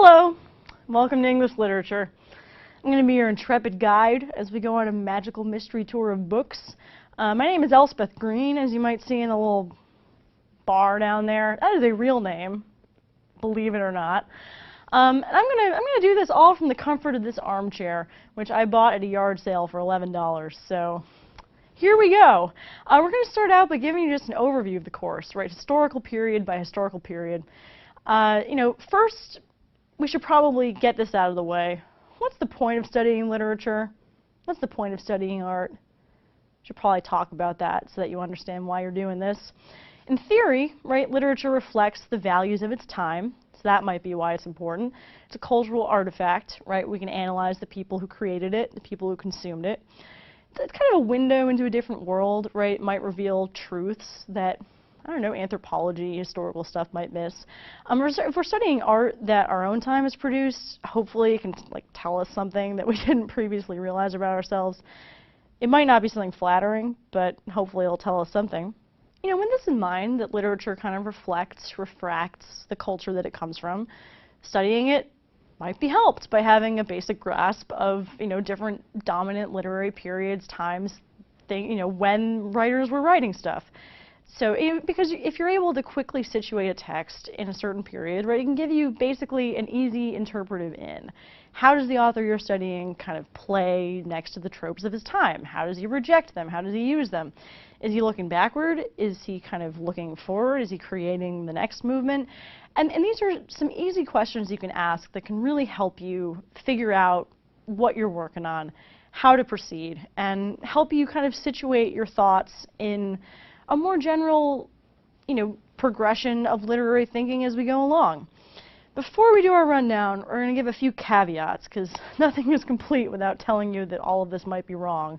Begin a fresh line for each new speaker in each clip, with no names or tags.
Hello, welcome to English Literature. I'm going to be your intrepid guide as we go on a magical mystery tour of books. My name is Elspeth Green, as you might see in the little bar down there. That is a real name, believe it or not. And I'm gonna do this all from the comfort of this armchair, which I bought at a yard sale for $11. So here we go. We're going to start out by giving you just an overview of the course, right? Historical period by historical period. First, we should probably get this out of the way. What's the point of studying literature? What's the point of studying art? Should probably talk about that so that you understand why you're doing this. In theory, right, literature reflects the values of its time, so that might be why it's important. It's a cultural artifact, right? We can analyze the people who created it, the people who consumed it. It's kind of a window into a different world, right? It might reveal truths that, I don't know, anthropology, historical stuff might miss. If we're studying art that our own time has produced, hopefully it can tell us something that we didn't previously realize about ourselves. It might not be something flattering, but hopefully it'll tell us something. With this in mind, that literature kind of refracts the culture that it comes from, studying it might be helped by having a basic grasp of, different dominant literary periods, times, when writers were writing stuff. So, because if you're able to quickly situate a text in a certain period, right, it can give you basically an easy interpretive in. How does the author you're studying kind of play next to the tropes of his time? How does he reject them? How does he use them? Is he looking backward? Is he kind of looking forward? Is he creating the next movement? And these are some easy questions you can ask that can really help you figure out what you're working on, how to proceed, and help you kind of situate your thoughts in a more general, progression of literary thinking as we go along. Before we do our rundown, we're going to give a few caveats, because nothing is complete without telling you that all of this might be wrong.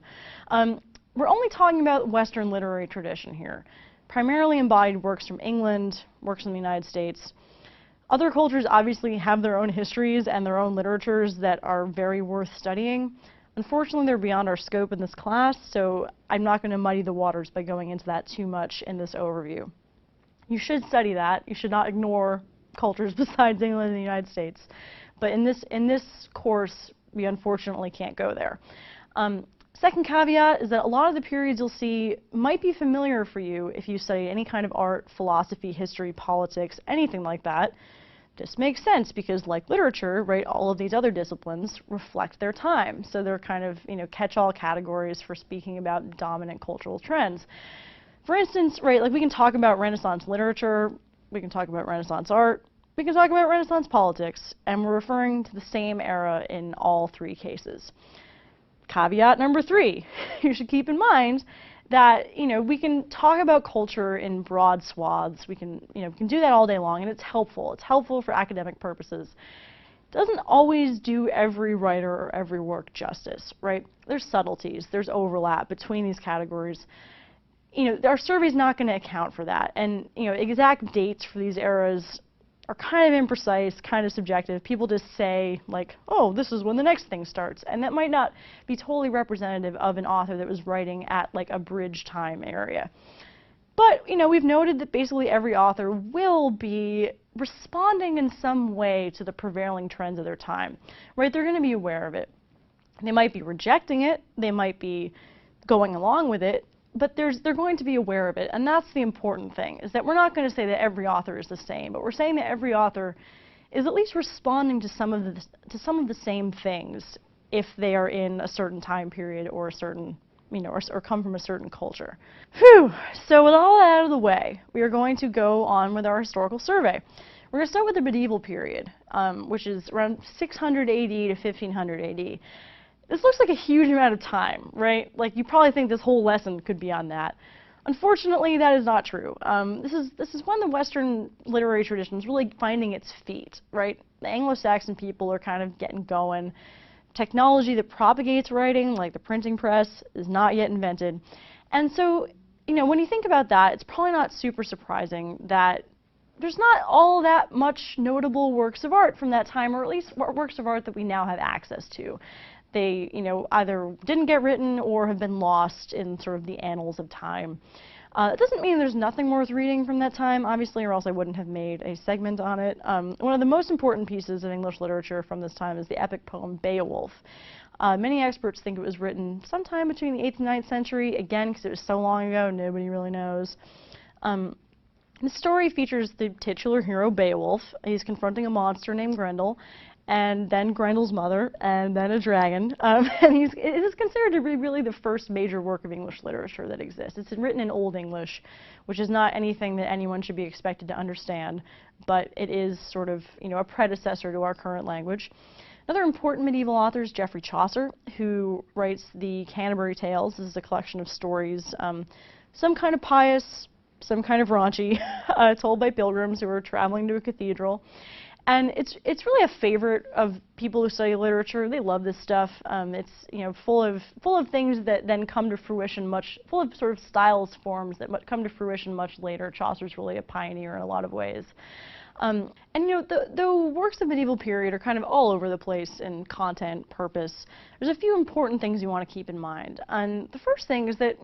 We're only talking about Western literary tradition here, primarily embodied works from England, works from the United States. Other cultures obviously have their own histories and their own literatures that are very worth studying. Unfortunately, they're beyond our scope in this class, so I'm not going to muddy the waters by going into that too much in this overview. You should study that. You should not ignore cultures besides England and the United States. But in this course, we unfortunately can't go there. Second caveat is that a lot of the periods you'll see might be familiar for you if you study any kind of art, philosophy, history, politics, anything like that. This makes sense because, like literature, right, all of these other disciplines reflect their time. So they're kind of, catch-all categories for speaking about dominant cultural trends. For instance, right, we can talk about Renaissance literature, we can talk about Renaissance art, we can talk about Renaissance politics, and we're referring to the same era in all three cases. Caveat number 3, you should keep in mind that, we can talk about culture in broad swaths. We can do that all day long, and it's helpful. It's helpful for academic purposes. It doesn't always do every writer or every work justice, right? There's subtleties, there's overlap between these categories. Our survey's not going to account for that, and, exact dates for these eras are kind of imprecise, kind of subjective. People just say, oh, this is when the next thing starts. And that might not be totally representative of an author that was writing at, a bridge time area. But, we've noted that basically every author will be responding in some way to the prevailing trends of their time, right? They're going to be aware of it. They might be rejecting it. They might be going along with it. But they're going to be aware of it, and that's the important thing, is that we're not going to say that every author is the same, but we're saying that every author is at least responding to some of the same things if they are in a certain time period or a certain, or come from a certain culture. Whew! So with all that out of the way, we are going to go on with our historical survey. We're going to start with the medieval period, which is around 600 AD to 1500 AD. This looks like a huge amount of time, right? You probably think this whole lesson could be on that. Unfortunately, that is not true. This is when the Western literary tradition is really finding its feet, right? The Anglo-Saxon people are kind of getting going. Technology that propagates writing, like the printing press, is not yet invented. And so, when you think about that, it's probably not super surprising that there's not all that much notable works of art from that time, or at least works of art that we now have access to. They, either didn't get written or have been lost in sort of the annals of time. It doesn't mean there's nothing worth reading from that time, obviously, or else I wouldn't have made a segment on it. One of the most important pieces of English literature from this time is the epic poem Beowulf. Many experts think it was written sometime between the 8th and 9th century, again, because it was so long ago, nobody really knows. The story features the titular hero Beowulf. He's confronting a monster named Grendel, and then Grendel's mother, and then a dragon. And it is considered to be really the first major work of English literature that exists. It's written in Old English, which is not anything that anyone should be expected to understand, but it is sort of, a predecessor to our current language. Another important medieval author is Geoffrey Chaucer, who writes the Canterbury Tales. This is a collection of stories, some kind of pious, some kind of raunchy, told by pilgrims who are traveling to a cathedral. And it's really a favorite of people who study literature. They love this stuff. It's full of things that then come to fruition full of sort of styles, forms that come to fruition much later. Chaucer's really a pioneer in a lot of ways. And the works of medieval period are kind of all over the place in content, purpose. There's a few important things you want to keep in mind. And the first thing is that,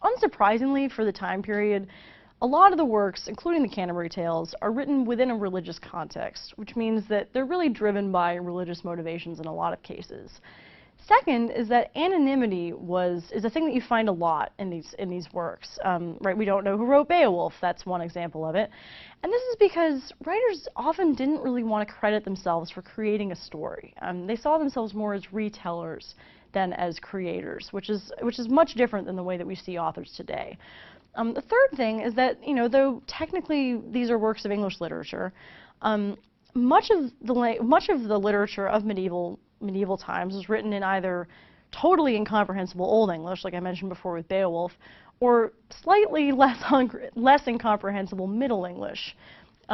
unsurprisingly for the time period, a lot of the works, including the Canterbury Tales, are written within a religious context, which means that they're really driven by religious motivations in a lot of cases. Second is that anonymity is a thing that you find a lot in these works. Right? We don't know who wrote Beowulf. That's one example of it. And this is because writers often didn't really want to credit themselves for creating a story. They saw themselves more as retellers than as creators, which is much different than the way that we see authors today. The third thing is that, though technically these are works of English literature, much of the literature of medieval times was written in either totally incomprehensible Old English, like I mentioned before with Beowulf, or slightly less incomprehensible Middle English.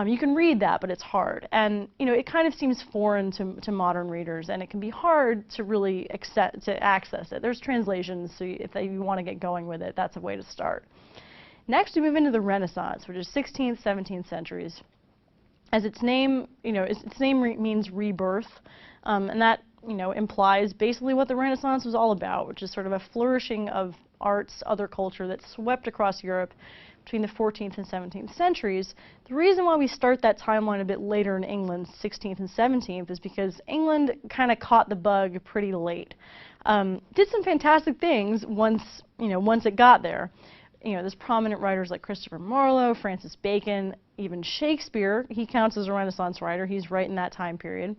You can read that, but it's hard. And it kind of seems foreign to modern readers, and it can be hard to really access it. There's translations, so if you want to get going with it, that's a way to start. Next, we move into the Renaissance, which is 16th, 17th centuries. As its name, means rebirth, and that, implies basically what the Renaissance was all about, which is sort of a flourishing of arts, other culture that swept across Europe between the 14th and 17th centuries. The reason why we start that timeline a bit later in England, 16th and 17th, is because England kind of caught the bug pretty late. Did some fantastic things once it got there. There's prominent writers like Christopher Marlowe, Francis Bacon, even Shakespeare. He counts as a Renaissance writer. He's right in that time period.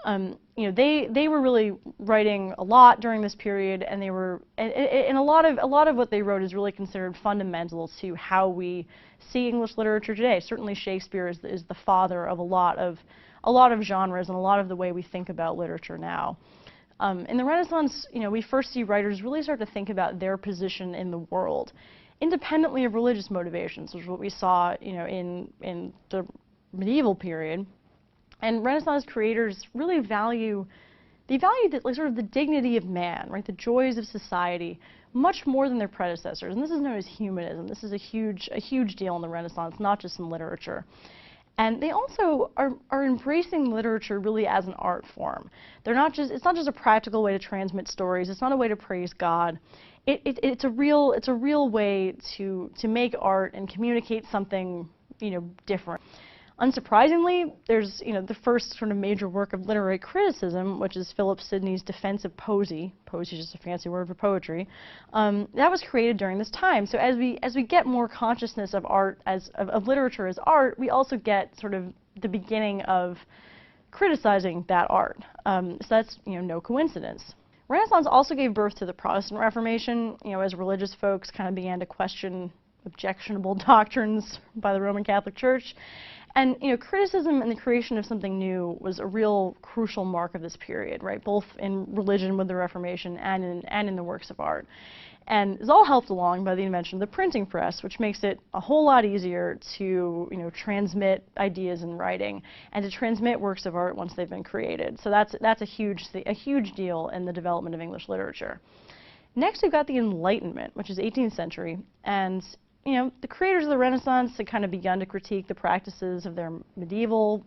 They were really writing a lot during this period, and and a lot of what they wrote is really considered fundamental to how we see English literature today. Certainly, Shakespeare is the father of a lot of genres and a lot of the way we think about literature now. In the Renaissance, we first see writers really start to think about their position in the world, independently of religious motivations, which is what we saw, in the medieval period. And Renaissance creators really value sort of the dignity of man, right, the joys of society, much more than their predecessors. And this is known as humanism. This is a huge deal in the Renaissance, not just in literature. And they also are embracing literature really as an art form. It's not just a practical way to transmit stories. It's not a way to praise God. It's a real way to make art and communicate something, different. Unsurprisingly, there's the first sort of major work of literary criticism, which is Philip Sidney's Defense of Poesy. Poesy is just a fancy word for poetry. That was created during this time. So as we get more consciousness of art of literature as art, we also get sort of the beginning of criticizing that art. So that's no coincidence. Renaissance also gave birth to the Protestant Reformation. As religious folks kind of began to question objectionable doctrines by the Roman Catholic Church. And criticism and the creation of something new was a real crucial mark of this period, right? Both in religion with the Reformation and in the works of art. And it's all helped along by the invention of the printing press, which makes it a whole lot easier to transmit ideas in writing and to transmit works of art once they've been created. So that's a huge deal in the development of English literature. Next, we've got the Enlightenment, which is 18th century, and the creators of the Renaissance had kind of begun to critique the practices of their medieval,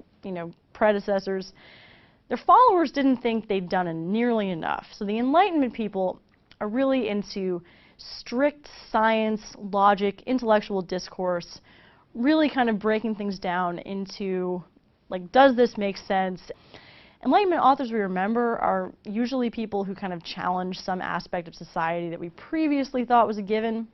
predecessors. Their followers didn't think they'd done nearly enough. So the Enlightenment people are really into strict science, logic, intellectual discourse, really kind of breaking things down into, like, does this make sense? Enlightenment authors we remember are usually people who kind of challenge some aspect of society that we previously thought was a given,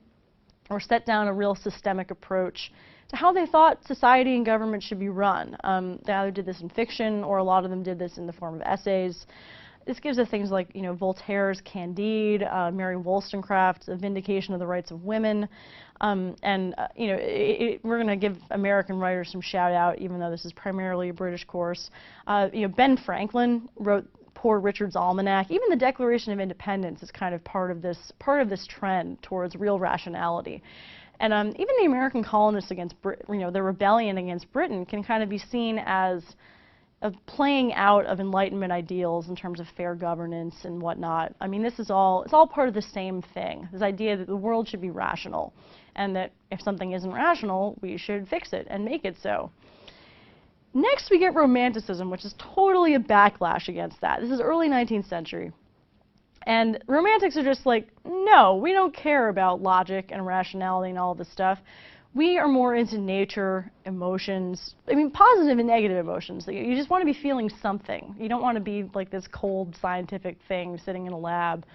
or set down a real systemic approach to how they thought society and government should be run. They either did this in fiction, or a lot of them did this in the form of essays. This gives us things like, Voltaire's Candide, Mary Wollstonecraft's A Vindication of the Rights of Women, we're going to give American writers some shout out, even though this is primarily a British course. Ben Franklin wrote Poor Richard's Almanac. Even the Declaration of Independence is kind of part of this trend towards real rationality. And even the American colonists against the rebellion against Britain can kind of be seen as a playing out of Enlightenment ideals in terms of fair governance and whatnot. I mean, it's all part of the same thing. This idea that the world should be rational, and that if something isn't rational, we should fix it and make it so. Next, we get Romanticism, which is totally a backlash against that. This is early 19th century. And Romantics are just like, no, we don't care about logic and rationality and all this stuff. We are more into nature, emotions, I mean, positive and negative emotions. You just want to be feeling something. You don't want to be like this cold scientific thing sitting in a lab,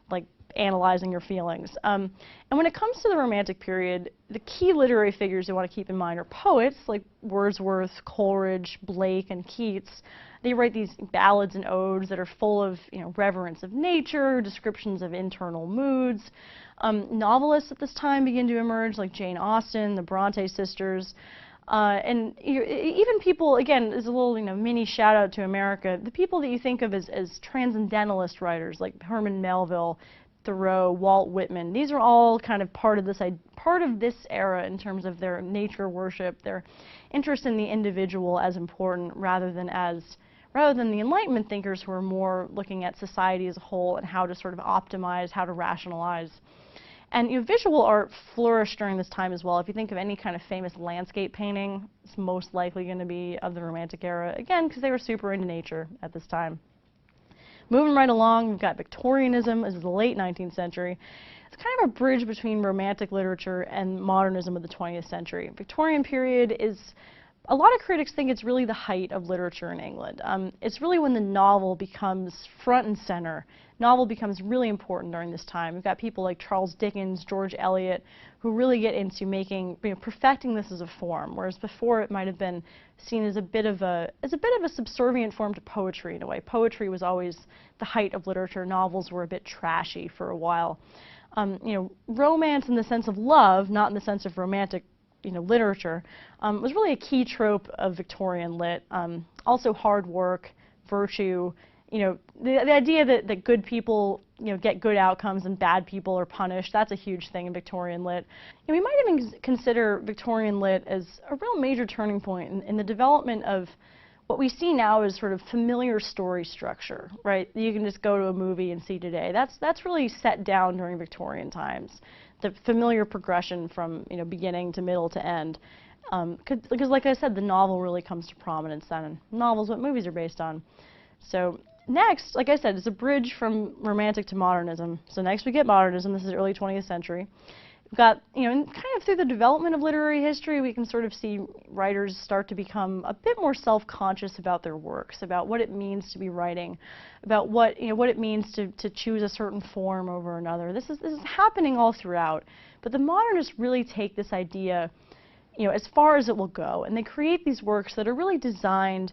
like analyzing your feelings. And when it comes to the Romantic period, the key literary figures you want to keep in mind are poets like Wordsworth, Coleridge, Blake, and Keats. They write these ballads and odes that are full of, reverence of nature, descriptions of internal moods. Novelists at this time begin to emerge, like Jane Austen, the Bronte sisters, and even people, again, as a little mini shout out to America, the people that you think of as transcendentalist writers, like Herman Melville, Thoreau, Walt Whitman. These are all kind of part of this era in terms of their nature worship, their interest in the individual as important, rather than the Enlightenment thinkers who are more looking at society as a whole and how to sort of optimize, how to rationalize. And visual art flourished during this time as well. If you think of any kind of famous landscape painting, it's most likely going to be of the Romantic era, again, because they were super into nature at this time. Moving right along, we've got Victorianism. This is the late 19th century. It's kind of a bridge between Romantic literature and modernism of the 20th century. Victorian period is, a lot of critics think it's really the height of literature in England. It's really when the novel becomes front and center. Novel becomes really important during this time. We've got people like Charles Dickens, George Eliot, who really get into perfecting this as a form, whereas before it might have been seen as a bit of a subservient form to poetry in a way. Poetry was always the height of literature. Novels were a bit trashy for a while. Romance in the sense of love, not in the sense of romantic literature, was really a key trope of Victorian lit. Also hard work, virtue, the idea that good people, get good outcomes and bad people are punished, that's a huge thing in Victorian lit. And we might even consider Victorian lit as a real major turning point in the development of what we see now as sort of familiar story structure, right? You can just go to a movie and see today. That's really set down during Victorian times. The familiar progression from beginning to middle to end, because like I said, the novel really comes to prominence then, and novels what movies are based on. So next, like I said, it's a bridge from Romantic to modernism. So next we get modernism. This is early 20th century. We've got, kind of through the development of literary history, we can sort of see writers start to become a bit more self-conscious about their works, about what it means to be writing, about what it means to choose a certain form over another. This is happening all throughout, but the modernists really take this idea, as far as it will go, and they create these works that are really designed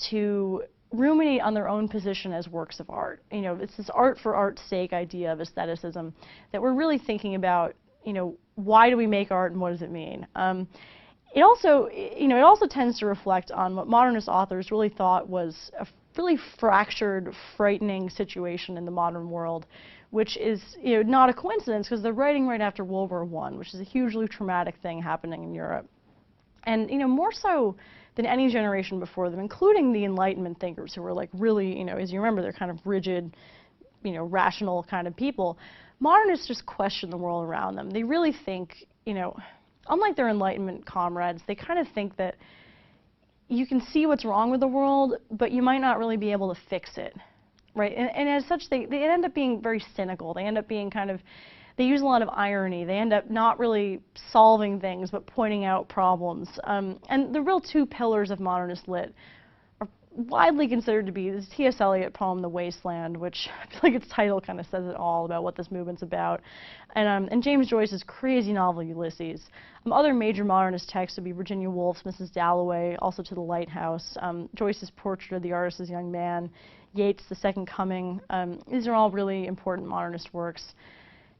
to ruminate on their own position as works of art. It's this art for art's sake idea of aestheticism that we're really thinking about. Why do we make art and what does it mean? It also tends to reflect on what modernist authors really thought was a really fractured, frightening situation in the modern world, which is not a coincidence because they're writing right after World War I, which is a hugely traumatic thing happening in Europe. And more so than any generation before them, including the Enlightenment thinkers who were like really, as you remember, they're kind of rigid, rational kind of people. Modernists just question the world around them. They really think, unlike their Enlightenment comrades, they kind of think that you can see what's wrong with the world, but you might not really be able to fix it, right? And as such, they end up being very cynical. They end up being kind of, They use a lot of irony. They end up not really solving things, but pointing out problems. And the real two pillars of modernist lit are widely considered to be this T.S. Eliot poem, The Wasteland, which I feel like its title kind of says it all about what this movement's about, and James Joyce's crazy novel, Ulysses. Other major modernist texts would be Virginia Woolf's Mrs. Dalloway, also To the Lighthouse, Joyce's Portrait of the Artist as Young Man, Yeats' The Second Coming. These are all really important modernist works.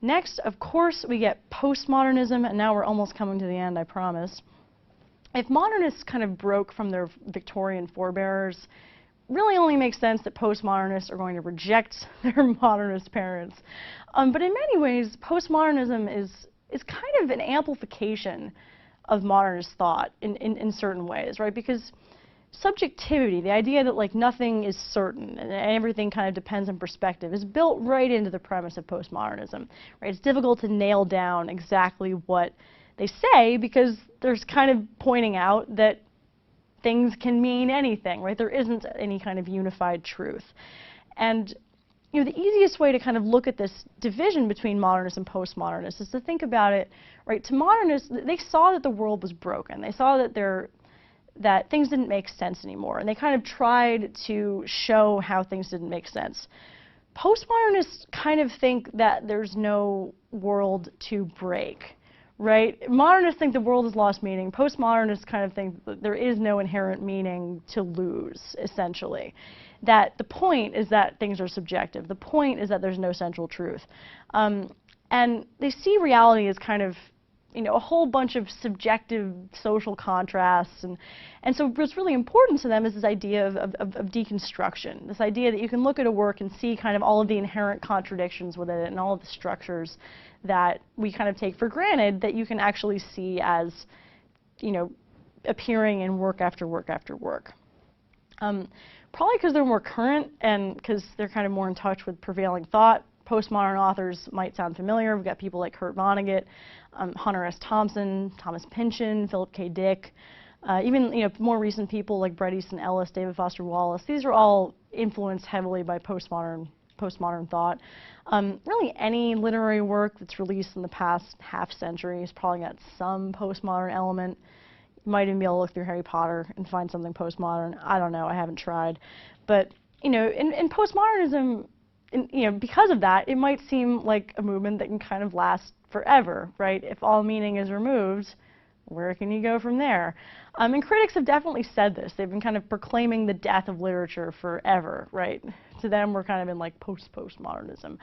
Next, of course, we get postmodernism, and now we're almost coming to the end, I promise. If modernists kind of broke from their Victorian forebears, really only makes sense that postmodernists are going to reject their modernist parents. But in many ways, postmodernism is kind of an amplification of modernist thought in certain ways, right? Because subjectivity, the idea that like nothing is certain and everything kind of depends on perspective, is built right into the premise of postmodernism, right? It's difficult to nail down exactly what they say because there's kind of pointing out that things can mean anything, right? There isn't any kind of unified truth. And you know, the easiest way to kind of look at this division between modernists and postmodernists is to think about it, right? To modernists, they saw that the world was broken. They saw that things didn't make sense anymore, and they kind of tried to show how things didn't make sense. Postmodernists kind of think that there's no world to break, right? Modernists think the world has lost meaning. Postmodernists kind of think that there is no inherent meaning to lose, essentially. That the point is that things are subjective. The point is that there's no central truth. And they see reality as kind of, you know, a whole bunch of subjective social contrasts. And so what's really important to them is this idea of deconstruction, this idea that you can look at a work and see kind of all of the inherent contradictions within it and all of the structures that we kind of take for granted that you can actually see as, you know, appearing in work after work after work. Probably because they're more current and because they're kind of more in touch with prevailing thought. Postmodern authors might sound familiar. We've got people like Kurt Vonnegut, Hunter S. Thompson, Thomas Pynchon, Philip K. Dick, even you know, more recent people like Bret Easton Ellis, David Foster Wallace. These are all influenced heavily by postmodern thought. Really any literary work that's released in the past half century has probably got some postmodern element. You might even be able to look through Harry Potter and find something postmodern. I don't know, I haven't tried. But you know, in postmodernism, you know, because of that, it might seem like a movement that can kind of last forever, right? If all meaning is removed, where can you go from there? And critics have definitely said this. They've been kind of proclaiming the death of literature forever, right? To them, we're kind of in like postmodernism.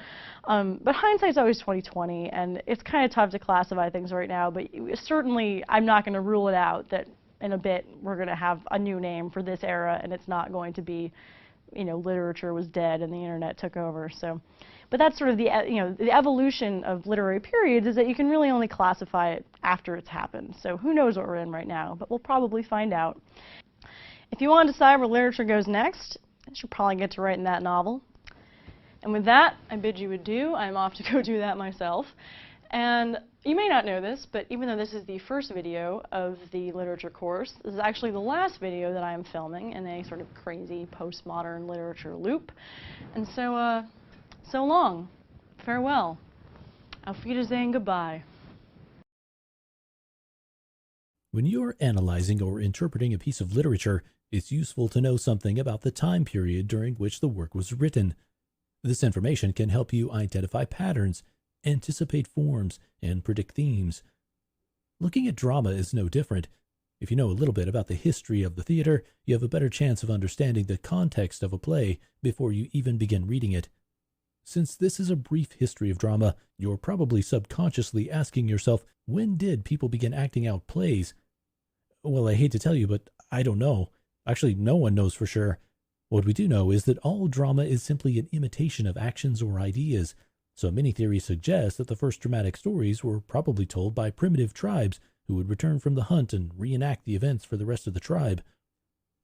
But hindsight's always 20/20, and it's kind of tough to classify things right now. But certainly, I'm not going to rule it out that in a bit we're going to have a new name for this era, and it's not going to be, you know, literature was dead and the internet took over. So, but that's sort of the, you know, the evolution of literary periods is that you can really only classify it after it's happened. So who knows what we're in right now, but we'll probably find out. If you want to decide where literature goes next, I should probably get to writing that novel. And with that, I bid you adieu. I'm off to go do that myself. And you may not know this, but even though this is the first video of the literature course, this is actually the last video that I am filming in a sort of crazy postmodern literature loop. And so, so long. Farewell. Auf Wiedersehen, goodbye.
When you're analyzing or interpreting a piece of literature, it's useful to know something about the time period during which the work was written. This information can help you identify patterns, anticipate forms, and predict themes. Looking at drama is no different. If you know a little bit about the history of the theater, you have a better chance of understanding the context of a play before you even begin reading it. Since this is a brief history of drama, you're probably subconsciously asking yourself, when did people begin acting out plays? Well, I hate to tell you, but I don't know. Actually, no one knows for sure. What we do know is that all drama is simply an imitation of actions or ideas. So many theories suggest that the first dramatic stories were probably told by primitive tribes who would return from the hunt and reenact the events for the rest of the tribe.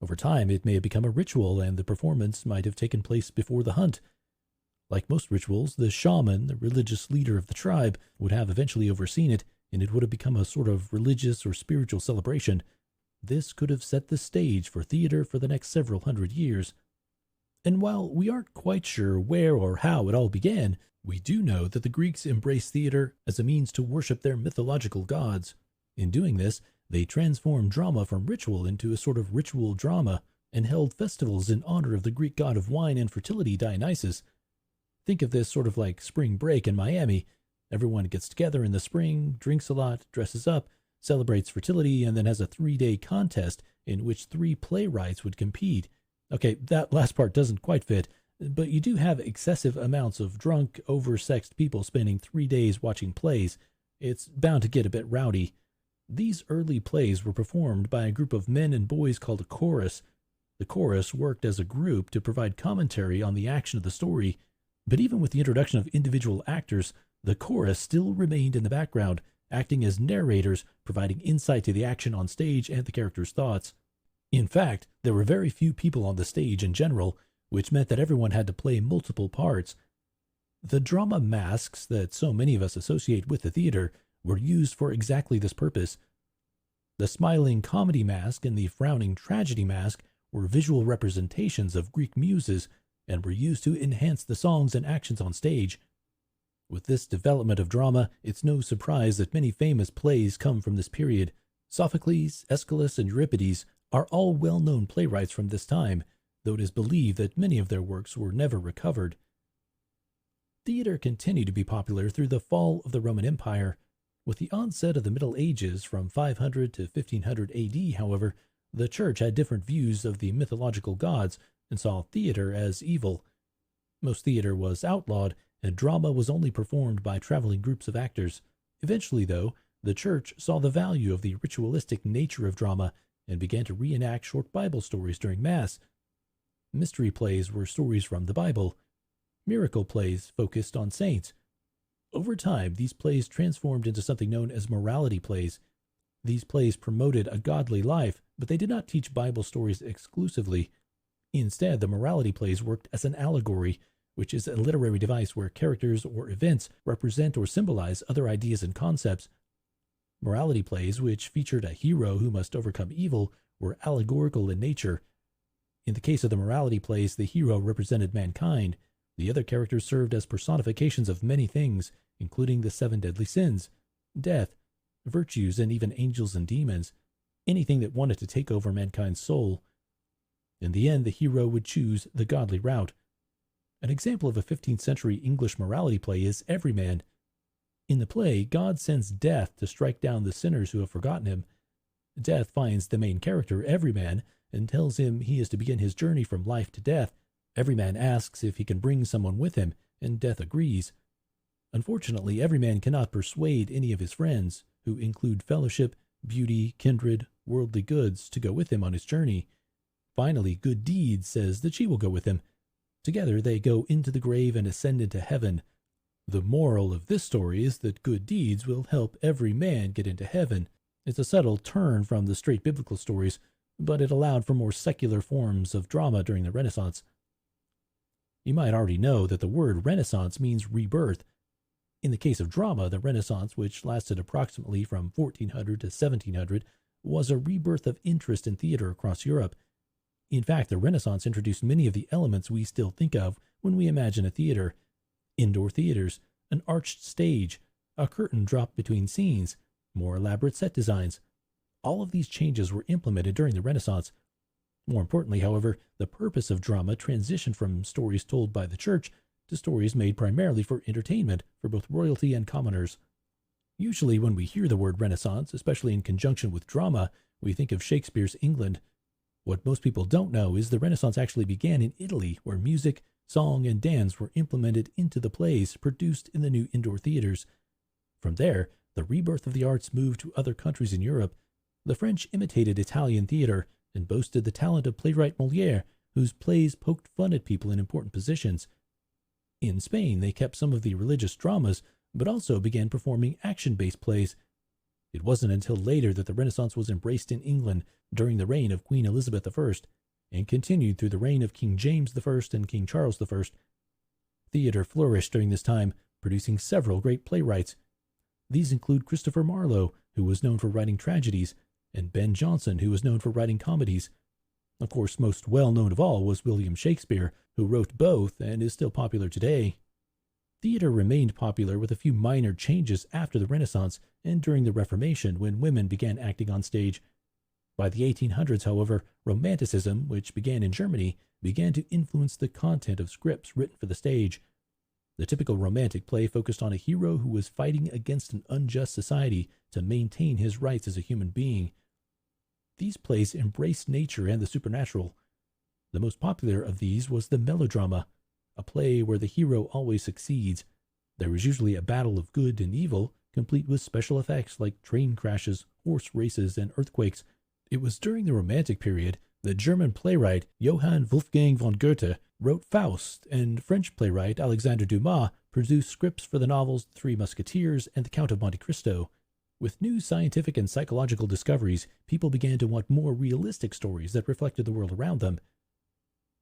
Over time, it may have become a ritual, and the performance might have taken place before the hunt. Like most rituals, the shaman, the religious leader of the tribe, would have eventually overseen it, and it would have become a sort of religious or spiritual celebration. This could have set the stage for theater for the next several hundred years. And while we aren't quite sure where or how it all began, we do know that the Greeks embraced theater as a means to worship their mythological gods. In doing this, they transformed drama from ritual into a sort of ritual drama and held festivals in honor of the Greek god of wine and fertility, Dionysus. Think of this sort of like spring break in Miami. Everyone gets together in the spring, drinks a lot, dresses up, celebrates fertility, and then has a 3-day contest in which 3 playwrights would compete. Okay, that last part doesn't quite fit, but you do have excessive amounts of drunk, oversexed people spending 3 days watching plays. It's bound to get a bit rowdy. These early plays were performed by a group of men and boys called a chorus. The chorus worked as a group to provide commentary on the action of the story, but even with the introduction of individual actors, the chorus still remained in the background, acting as narrators, providing insight to the action on stage and the characters' thoughts. In fact, there were very few people on the stage in general, which meant that everyone had to play multiple parts. The drama masks that so many of us associate with the theater were used for exactly this purpose. The smiling comedy mask and the frowning tragedy mask were visual representations of Greek muses and were used to enhance the songs and actions on stage. With this development of drama, it's no surprise that many famous plays come from this period. Sophocles, Aeschylus, and Euripides are all well-known playwrights from this time, though it is believed that many of their works were never recovered. Theater continued to be popular through the fall of the Roman Empire. With the onset of the Middle Ages from 500 to 1500 AD, however, the Church had different views of the mythological gods and saw theater as evil. Most theater was outlawed, and drama was only performed by traveling groups of actors. Eventually, though, the Church saw the value of the ritualistic nature of drama and began to reenact short Bible stories during Mass. Mystery plays were stories from the Bible. Miracle plays focused on saints. Over time, these plays transformed into something known as morality plays. These plays promoted a godly life, but they did not teach Bible stories exclusively. Instead, the morality plays worked as an allegory, which is a literary device where characters or events represent or symbolize other ideas and concepts. Morality plays, which featured a hero who must overcome evil, were allegorical in nature. In the case of the morality plays, the hero represented mankind. The other characters served as personifications of many things, including the 7 deadly sins, death, virtues, and even angels and demons, anything that wanted to take over mankind's soul. In the end, the hero would choose the godly route. An example of a 15th century English morality play is Everyman. In the play, God sends Death to strike down the sinners who have forgotten him. Death finds the main character, Everyman, and tells him he is to begin his journey from life to death. Everyman asks if he can bring someone with him, and Death agrees. Unfortunately, Everyman cannot persuade any of his friends, who include fellowship, beauty, kindred, worldly goods, to go with him on his journey. Finally, Good Deeds says that she will go with him. Together they go into the grave and ascend into heaven. The moral of this story is that good deeds will help every man get into heaven. It's a subtle turn from the straight biblical stories, but it allowed for more secular forms of drama during the Renaissance. You might already know that the word Renaissance means rebirth. In the case of drama, the Renaissance, which lasted approximately from 1400 to 1700, was a rebirth of interest in theater across Europe. In fact, the Renaissance introduced many of the elements we still think of when we imagine a theater. Indoor theaters, an arched stage, a curtain dropped between scenes, more elaborate set designs. All of these changes were implemented during the Renaissance. More importantly, however, the purpose of drama transitioned from stories told by the church to stories made primarily for entertainment for both royalty and commoners. Usually when we hear the word Renaissance, especially in conjunction with drama, we think of Shakespeare's England. What most people don't know is the Renaissance actually began in Italy, where music, song, and dance were implemented into the plays produced in the new indoor theaters. From there, the rebirth of the arts moved to other countries in Europe. The French imitated Italian theater and boasted the talent of playwright Molière, whose plays poked fun at people in important positions. In Spain, they kept some of the religious dramas, but also began performing action-based plays. It wasn't until later that the Renaissance was embraced in England during the reign of Queen Elizabeth I, and continued through the reign of King James I and King Charles I. Theater flourished during this time, producing several great playwrights. These include Christopher Marlowe, who was known for writing tragedies, and Ben Jonson, who was known for writing comedies. Of course, most well-known of all was William Shakespeare, who wrote both and is still popular today. Theater remained popular with a few minor changes after the Renaissance and during the Reformation when women began acting on stage. By the 1800s, however, Romanticism, which began in Germany, began to influence the content of scripts written for the stage. The typical romantic play focused on a hero who was fighting against an unjust society to maintain his rights as a human being. These plays embraced nature and the supernatural. The most popular of these was the melodrama, a play where the hero always succeeds. There was usually a battle of good and evil, complete with special effects like train crashes, horse races, and earthquakes. It was during the Romantic period that German playwright Johann Wolfgang von Goethe wrote Faust, and French playwright Alexandre Dumas produced scripts for the novels The Three Musketeers and The Count of Monte Cristo. With new scientific and psychological discoveries, people began to want more realistic stories that reflected the world around them.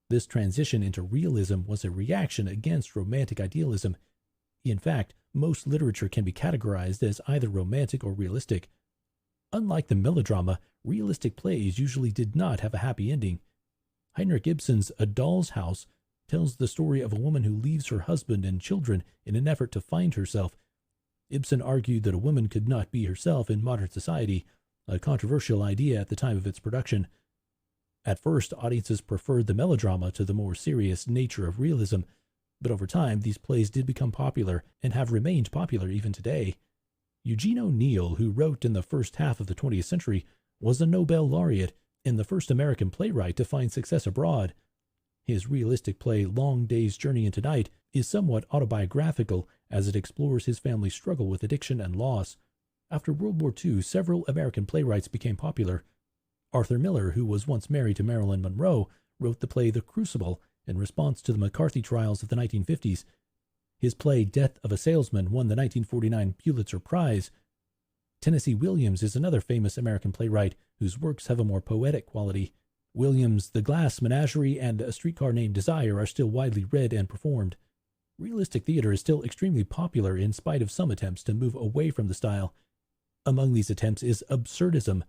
This transition into realism was a reaction against romantic idealism. In fact, most literature can be categorized as either romantic or realistic. Unlike the melodrama, realistic plays usually did not have a happy ending. Heinrich Ibsen's A Doll's House tells the story of a woman who leaves her husband and children in an effort to find herself. Ibsen argued that a woman could not be herself in modern society, a controversial idea at the time of its production. At first, audiences preferred the melodrama to the more serious nature of realism, but over time these plays did become popular and have remained popular even today. Eugene O'Neill, who wrote in the first half of the 20th century, was a Nobel laureate and the first American playwright to find success abroad. His realistic play Long Day's Journey into Night is somewhat autobiographical as it explores his family's struggle with addiction and loss. After World War II, several American playwrights became popular. Arthur Miller, who was once married to Marilyn Monroe, wrote the play The Crucible in response to the McCarthy trials of the 1950s. His play Death of a Salesman won the 1949 Pulitzer Prize. Tennessee Williams is another famous American playwright whose works have a more poetic quality. Williams' The Glass Menagerie and A Streetcar Named Desire are still widely read and performed. Realistic theater is still extremely popular in spite of some attempts to move away from the style. Among these attempts is absurdism.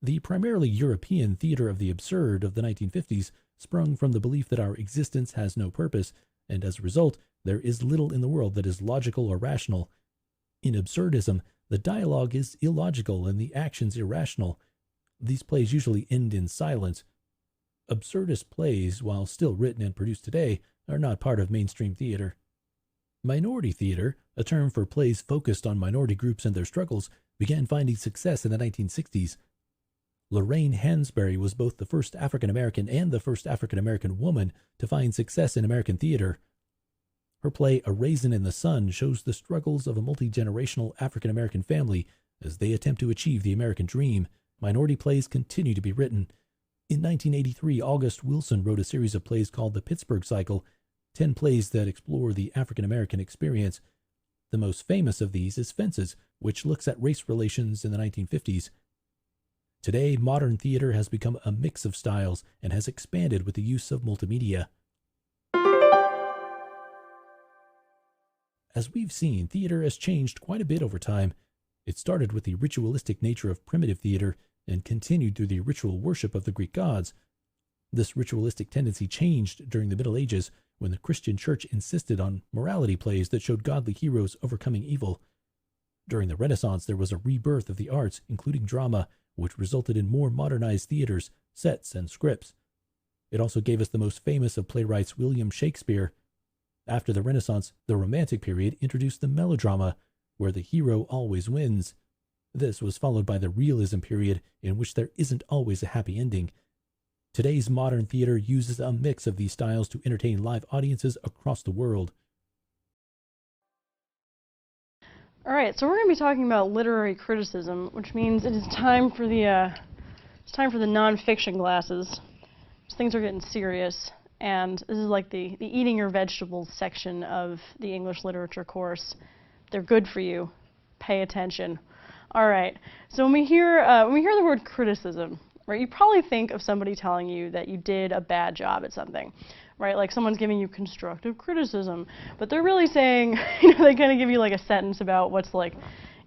The primarily European theater of the absurd of the 1950s sprung from the belief that our existence has no purpose, and as a result, there is little in the world that is logical or rational. In absurdism, the dialogue is illogical and the actions irrational. These plays usually end in silence. Absurdist plays, while still written and produced today, are not part of mainstream theater. Minority theater, a term for plays focused on minority groups and their struggles, began finding success in the 1960s. Lorraine Hansberry was both the first African-American and the first African-American woman to find success in American theater. Her play A Raisin in the Sun shows the struggles of a multi-generational African-American family as they attempt to achieve the American dream. Minority plays continue to be written. In 1983, August Wilson wrote a series of plays called The Pittsburgh Cycle, 10 plays that explore the African-American experience. The most famous of these is Fences, which looks at race relations in the 1950s. Today, modern theater has become a mix of styles and has expanded with the use of multimedia. As we've seen, theater has changed quite a bit over time. It started with the ritualistic nature of primitive theater and continued through the ritual worship of the Greek gods. This ritualistic tendency changed during the Middle Ages when the Christian Church insisted on morality plays that showed godly heroes overcoming evil. During the Renaissance, there was a rebirth of the arts, including drama, which resulted in more modernized theaters, sets, and scripts. It also gave us the most famous of playwrights, William Shakespeare. After the Renaissance, the Romantic period introduced the melodrama, where the hero always wins. This was followed by the Realism period, in which there isn't always a happy ending. Today's modern theater uses a mix of these styles to entertain live audiences across the world.
All right, so we're going to be talking about literary criticism, which means it is time for the nonfiction classes. Things are getting serious, and this is like the eating your vegetables section of the English literature course. They're good for you. Pay attention. All right. So when we hear the word criticism, right, you probably think of somebody telling you that you did a bad job at something, right? Like someone's giving you constructive criticism, but they're really saying, they kind of give you like a sentence about what's like,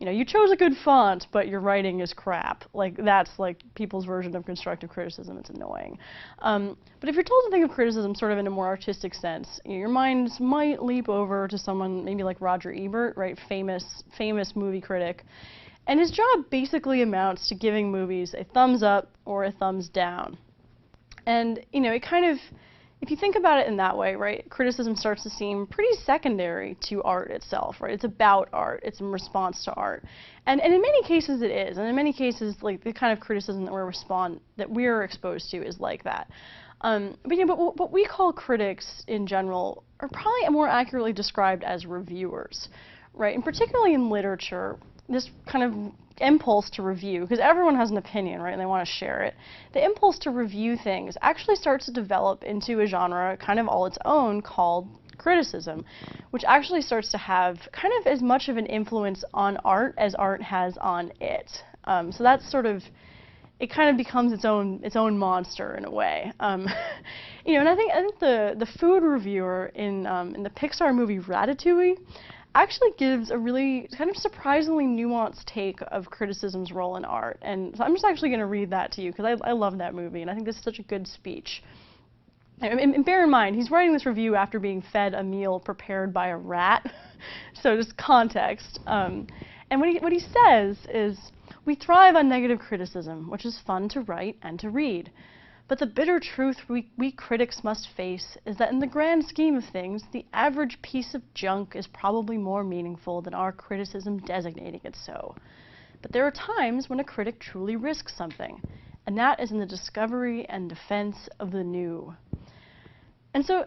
you chose a good font, but your writing is crap. Like, that's like people's version of constructive criticism. It's annoying. But if you're told to think of criticism sort of in a more artistic sense, your minds might leap over to someone maybe like Roger Ebert, right? Famous movie critic. And his job basically amounts to giving movies a thumbs up or a thumbs down. And, it kind of, if you think about it in that way, right, criticism starts to seem pretty secondary to art itself, right? It's about art. It's in response to art. And in many cases it is. And in many cases, like, the kind of criticism that we're exposed to is like that. But what we call critics in general are probably more accurately described as reviewers, right? And particularly in literature, this kind of impulse to review, because everyone has an opinion, right, and they want to share it. The impulse to review things actually starts to develop into a genre kind of all its own called criticism, which actually starts to have kind of as much of an influence on art as art has on it. So that's sort of, it kind of becomes its own monster in a way. And I think the food reviewer in the Pixar movie Ratatouille actually gives a really kind of surprisingly nuanced take of criticism's role in art. And so I'm just actually going to read that to you because I love that movie and I think this is such a good speech. And bear in mind, he's writing this review after being fed a meal prepared by a rat, so just context. And what he says is, "We thrive on negative criticism, which is fun to write and to read. But the bitter truth we critics must face is that in the grand scheme of things, the average piece of junk is probably more meaningful than our criticism designating it so. But there are times when a critic truly risks something, and that is in the discovery and defense of the new." And so,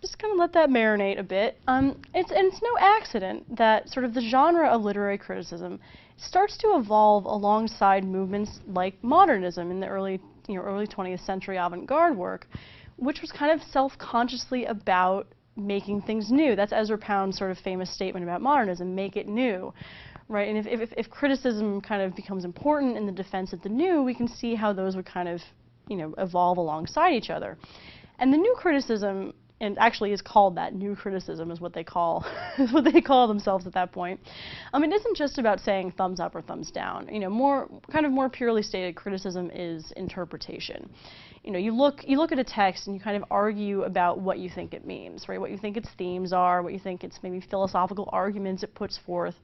just kind of let that marinate a bit. It's no accident that sort of the genre of literary criticism starts to evolve alongside movements like modernism in the early 20th century avant-garde work, which was kind of self-consciously about making things new. That's Ezra Pound's sort of famous statement about modernism, make it new, right? And if criticism kind of becomes important in the defense of the new, we can see how those would kind of, evolve alongside each other. And the new criticism, and actually is called that, new criticism is what they call themselves at that point. It isn't just about saying thumbs up or thumbs down. More purely stated, criticism is interpretation. You look at a text and you kind of argue about what you think it means, right? What you think its themes are, what you think its maybe philosophical arguments it puts forth.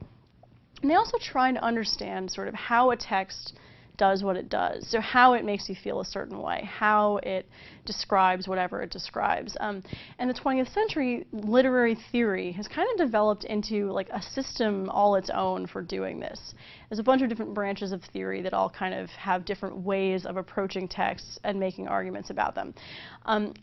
And they also try to understand sort of how a text does what it does, so how it makes you feel a certain way, how it describes whatever it describes. And the 20th century literary theory has kind of developed into like a system all its own for doing this. There's a bunch of different branches of theory that all kind of have different ways of approaching texts and making arguments about them. And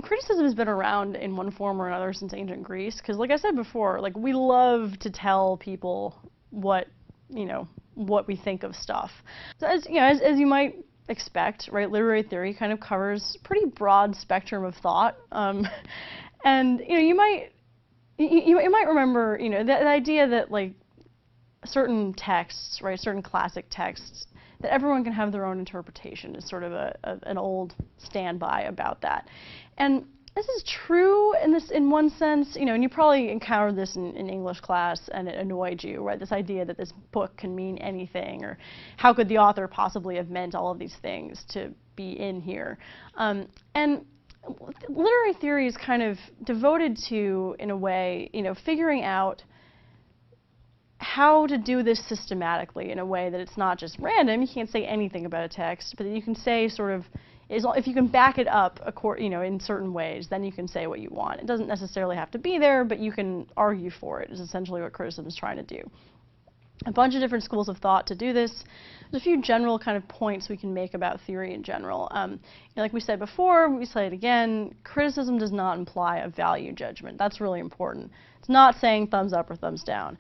criticism has been around in one form or another since ancient Greece, because like I said before, like we love to tell people what we think of stuff. So as you might expect, right, literary theory kind of covers a pretty broad spectrum of thought. And you might remember the idea that like certain texts, right, certain classic texts, that everyone can have their own interpretation is sort of an old standby about that. And this is true in one sense, and you probably encountered this in English class and it annoyed you, right? This idea that this book can mean anything, or how could the author possibly have meant all of these things to be in here? And literary theory is kind of devoted to, in a way, figuring out how to do this systematically in a way that it's not just random. You can't say anything about a text, but you can say sort of, if you can back it up, in certain ways, then you can say what you want. It doesn't necessarily have to be there, but you can argue for it, is essentially what criticism is trying to do. A bunch of different schools of thought to do this. There's a few general kind of points we can make about theory in general. Like we said before, we say it again, criticism does not imply a value judgment. That's really important. It's not saying thumbs up or thumbs down.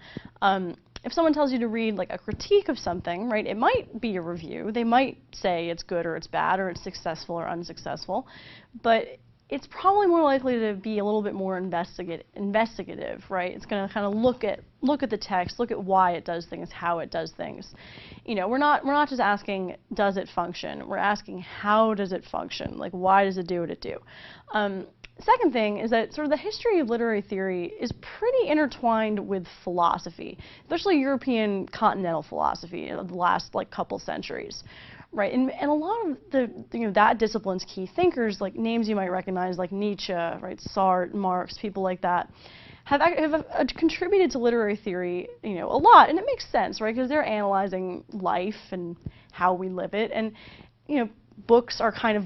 If someone tells you to read like a critique of something, right, it might be a review. They might say it's good or it's bad or it's successful or unsuccessful, but it's probably more likely to be a little bit more investigative, right? It's going to kind of look at the text, look at why it does things, how it does things. We're not just asking does it function. We're asking how does it function? Like why does it do what it do? Second thing is that sort of the history of literary theory is pretty intertwined with philosophy, especially European continental philosophy of the last like couple centuries, right? And a lot of that discipline's key thinkers, like names you might recognize, like Nietzsche, right, Sartre, Marx, people like that, have contributed to literary theory, a lot, and it makes sense, right? Because they're analyzing life and how we live it, and books are kind of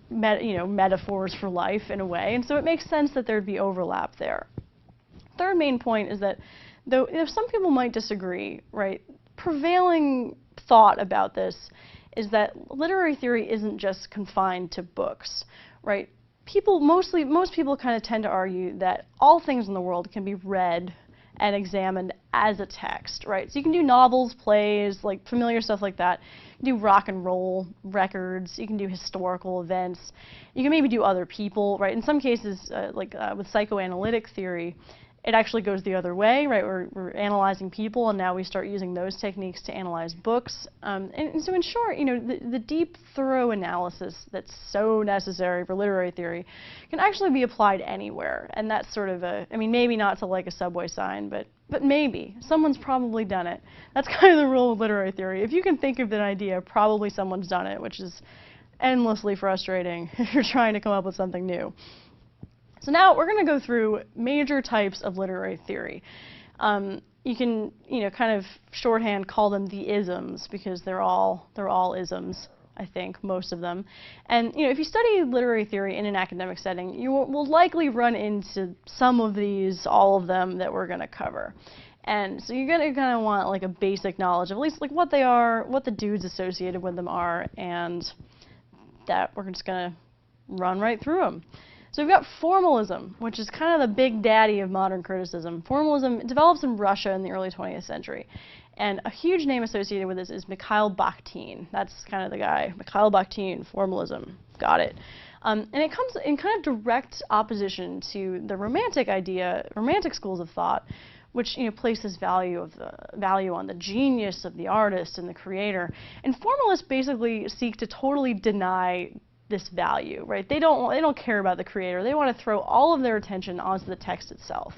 metaphors for life in a way, and so it makes sense that there'd be overlap there. Third main point is that though some people might disagree, right, prevailing thought about this is that literary theory isn't just confined to books, right? Most people kind of tend to argue that all things in the world can be read and examined as a text, right? So you can do novels, plays, like familiar stuff like that. You can do rock and roll records. You can do historical events. You can maybe do other people, right? In some cases, with psychoanalytic theory, it actually goes the other way, right? We're analyzing people, and now we start using those techniques to analyze books. And so in short, the deep, thorough analysis that's so necessary for literary theory can actually be applied anywhere. And that's sort of maybe not to like a subway sign, but maybe. Someone's probably done it. That's kind of the rule of literary theory. If you can think of an idea, probably someone's done it, which is endlessly frustrating if you're trying to come up with something new. So now we're going to go through major types of literary theory. You can, kind of shorthand call them the isms because they're all isms, I think, most of them. And if you study literary theory in an academic setting, you will likely run into some of these, all of them that we're going to cover. And so you're going to kind of want like a basic knowledge of at least like what they are, what the dudes associated with them are, and that we're just going to run right through them. So we've got formalism, which is kind of the big daddy of modern criticism. Formalism develops in Russia in the early 20th century. And a huge name associated with this is Mikhail Bakhtin. That's kind of the guy. Mikhail Bakhtin, formalism. Got it. And it comes in kind of direct opposition to the romantic schools of thought, which places value on the genius of the artist and the creator. And formalists basically seek to totally deny this value, right? They don't care about the creator. They want to throw all of their attention onto the text itself.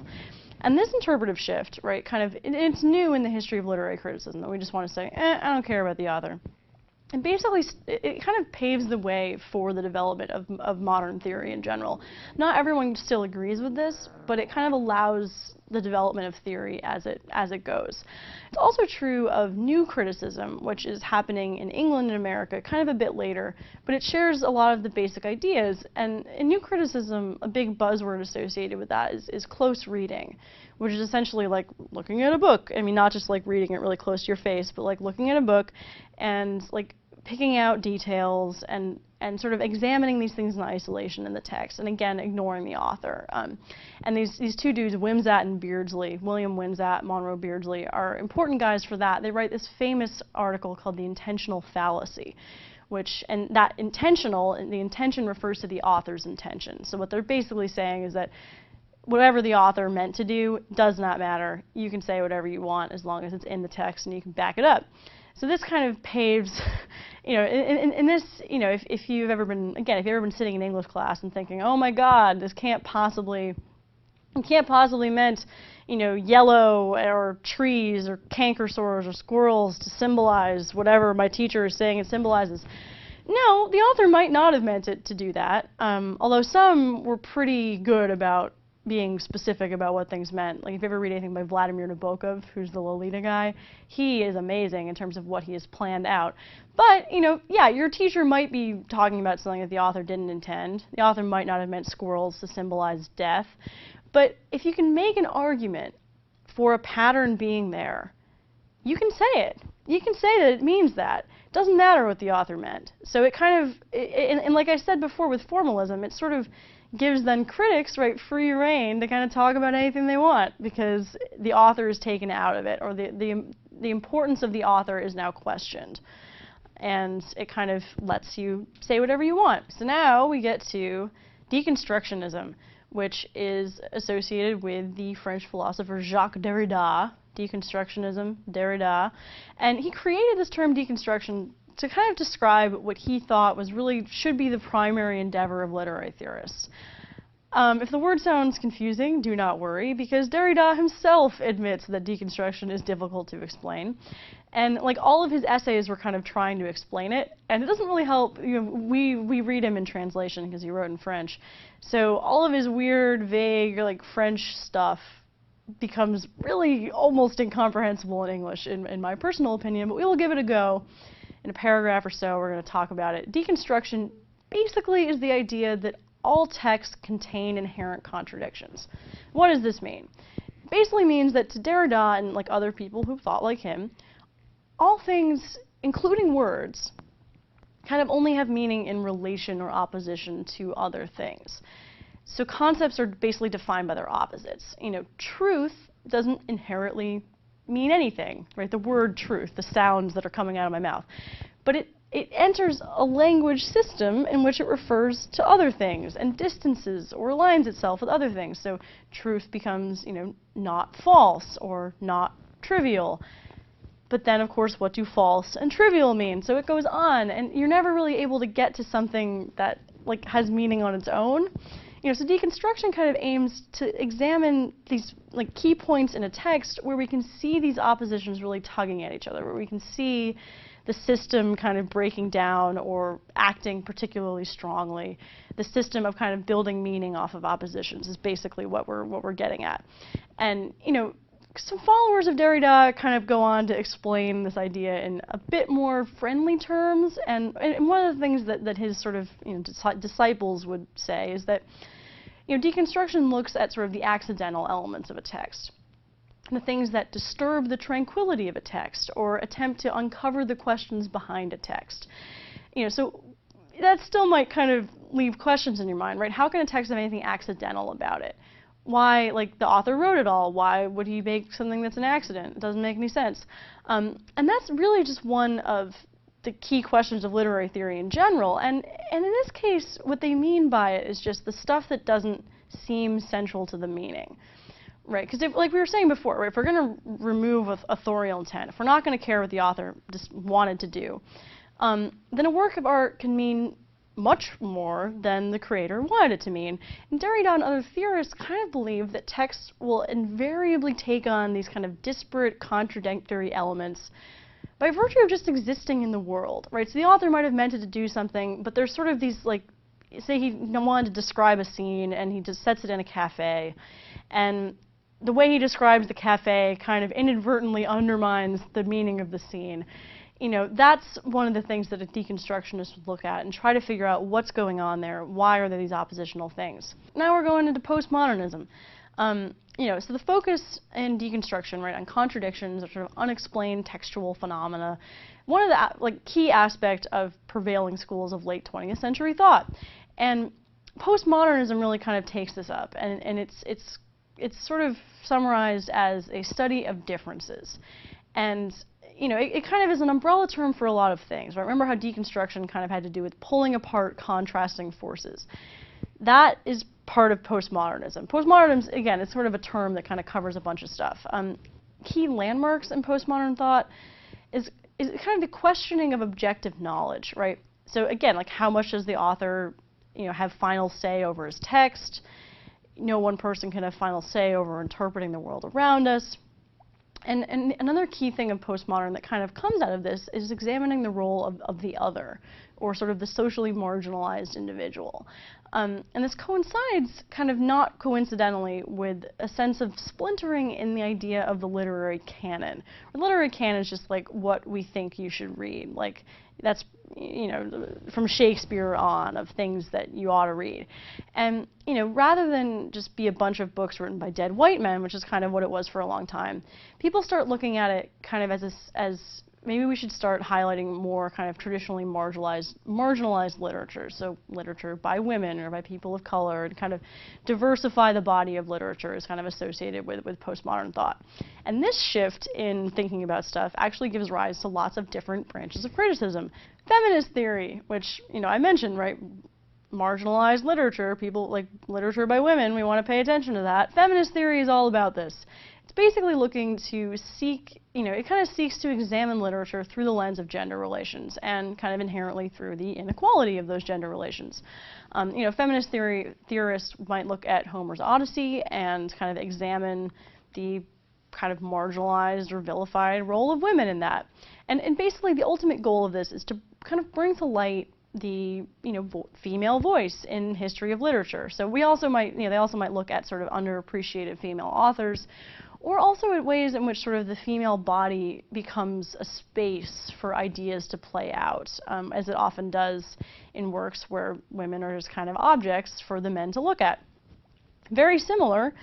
And this interpretive shift, right, it's new in the history of literary criticism, that we just want to say, I don't care about the author. And basically, it kind of paves the way for the development of modern theory in general. Not everyone still agrees with this, but it kind of allows the development of theory as it goes. It's also true of new criticism, which is happening in England and America kind of a bit later, but it shares a lot of the basic ideas. And in new criticism, a big buzzword associated with that is close reading, which is essentially like looking at a book. I mean, not just like reading it really close to your face, but like looking at a book and like picking out details and sort of examining these things in isolation in the text, and again, ignoring the author. And these two dudes, Wimsatt and Beardsley, William Wimsatt, Monroe Beardsley, are important guys for that. They write this famous article called The Intentional Fallacy, and the intention refers to the author's intention. So what they're basically saying is that whatever the author meant to do does not matter. You can say whatever you want as long as it's in the text and you can back it up. So this kind of paves, in this, if you've ever been sitting in English class and thinking, oh my God, this can't possibly meant, yellow or trees or canker sores or squirrels to symbolize whatever my teacher is saying it symbolizes. No, the author might not have meant it to do that, although some were pretty good about being specific about what things meant. Like if you ever read anything by Vladimir Nabokov, who's the Lolita guy, he is amazing in terms of what he has planned out. But, yeah, your teacher might be talking about something that the author didn't intend. The author might not have meant squirrels to symbolize death. But if you can make an argument for a pattern being there, you can say it. You can say that it means that. It doesn't matter what the author meant. So it kind of, and like I said before with formalism, it sort of gives then critics, right, free rein to kind of talk about anything they want because the author is taken out of it, or the importance of the author is now questioned. And it kind of lets you say whatever you want. So now we get to deconstructionism, which is associated with the French philosopher Jacques Derrida. Deconstructionism, Derrida. And he created this term deconstruction to kind of describe what he thought should be the primary endeavor of literary theorists. If the word sounds confusing, do not worry, because Derrida himself admits that deconstruction is difficult to explain. And like all of his essays were kind of trying to explain it, and it doesn't really help. You know, we read him in translation because he wrote in French. So all of his weird, vague, like French stuff becomes really almost incomprehensible in English, in my personal opinion, but we will give it a go. In a paragraph or so, we're going to talk about it. Deconstruction basically is the idea that all texts contain inherent contradictions. What does this mean? It basically means that to Derrida and like other people who thought like him, all things, including words, kind of only have meaning in relation or opposition to other things. So concepts are basically defined by their opposites. You know, truth doesn't inherently mean anything, right? The word truth, the sounds that are coming out of my mouth. But it enters a language system in which it refers to other things and distances or aligns itself with other things. So truth becomes, you know, not false or not trivial. But then, of course, what do false and trivial mean? So it goes on, and you're never really able to get to something that like has meaning on its own. You know, so deconstruction kind of aims to examine these like key points in a text where we can see these oppositions really tugging at each other, where we can see the system kind of breaking down or acting particularly strongly. The system of kind of building meaning off of oppositions is basically what we're getting at. And you know, some followers of Derrida kind of go on to explain this idea in a bit more friendly terms, and one of the things that his sort of, you know, disciples would say is that, you know, deconstruction looks at sort of the accidental elements of a text, the things that disturb the tranquility of a text or attempt to uncover the questions behind a text. You know, so that still might kind of leave questions in your mind, right? How can a text have anything accidental about it? Why, like, the author wrote it all, why would he make something that's an accident? It doesn't make any sense. And that's really just one of the key questions of literary theory in general. And in this case, what they mean by it is just the stuff that doesn't seem central to the meaning, right? Because like we were saying before, right, if we're going to remove authorial intent, if we're not going to care what the author just wanted to do, then a work of art can mean much more than the creator wanted it to mean. And Derrida and other theorists kind of believe that texts will invariably take on these kind of disparate, contradictory elements by virtue of just existing in the world, right? So the author might have meant it to do something, but there's sort of these, like, say he wanted to describe a scene and he just sets it in a cafe, and the way he describes the cafe kind of inadvertently undermines the meaning of the scene. You know, that's one of the things that a deconstructionist would look at and try to figure out what's going on there, why are there these oppositional things. Now we're going into postmodernism. You know, so the focus in deconstruction, right, on contradictions or sort of unexplained textual phenomena, one of the like key aspect of prevailing schools of late 20th century thought. And postmodernism really kind of takes this up, and it's sort of summarized as a study of differences. And you know, it kind of is an umbrella term for a lot of things, right? Remember how deconstruction kind of had to do with pulling apart contrasting forces. That is part of postmodernism. Postmodernism, again, it's sort of a term that kind of covers a bunch of stuff. Key landmarks in postmodern thought is kind of the questioning of objective knowledge, right? So again, like how much does the author, you know, have final say over his text? No one person can have final say over interpreting the world around us. And another key thing of postmodern that kind of comes out of this is examining the role of the other, or sort of the socially marginalized individual. And this coincides, kind of not coincidentally, with a sense of splintering in the idea of the literary canon. The literary canon is just like what we think you should read. Like, that's, you know, from Shakespeare on, of things that you ought to read. And, you know, rather than just be a bunch of books written by dead white men, which is kind of what it was for a long time, people start looking at it kind of as maybe we should start highlighting more kind of traditionally marginalized literature, so literature by women or by people of color, and kind of diversify the body of literature is kind of associated with postmodern thought. And this shift in thinking about stuff actually gives rise to lots of different branches of criticism. Feminist theory, which, you know, I mentioned, right? Marginalized literature, people like literature by women, we want to pay attention to that. Feminist theory is all about this. It's basically looking to seek, it kind of seeks to examine literature through the lens of gender relations and kind of inherently through the inequality of those gender relations. Feminist theorists might look at Homer's Odyssey and kind of examine the kind of marginalized or vilified role of women in that. And basically the ultimate goal of this is to kind of bring to light the female voice in history of literature. So we also might, they also might look at sort of underappreciated female authors, or also at ways in which sort of the female body becomes a space for ideas to play out, as it often does in works where women are just kind of objects for the men to look at. Very similar,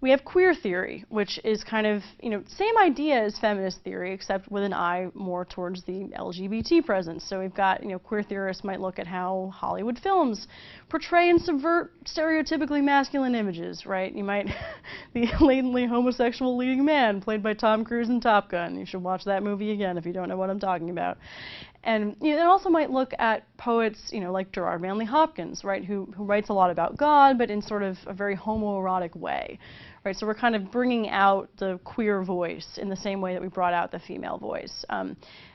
we have queer theory, which is kind of, same idea as feminist theory, except with an eye more towards the LGBT presence. So we've got, queer theorists might look at how Hollywood films portray and subvert stereotypically masculine images, right? You might, the latently homosexual leading man played by Tom Cruise in Top Gun. You should watch that movie again if you don't know what I'm talking about. And it also might look at poets, like Gerard Manley Hopkins, right, who writes a lot about God, but in sort of a very homoerotic way, right? So we're kind of bringing out the queer voice in the same way that we brought out the female voice.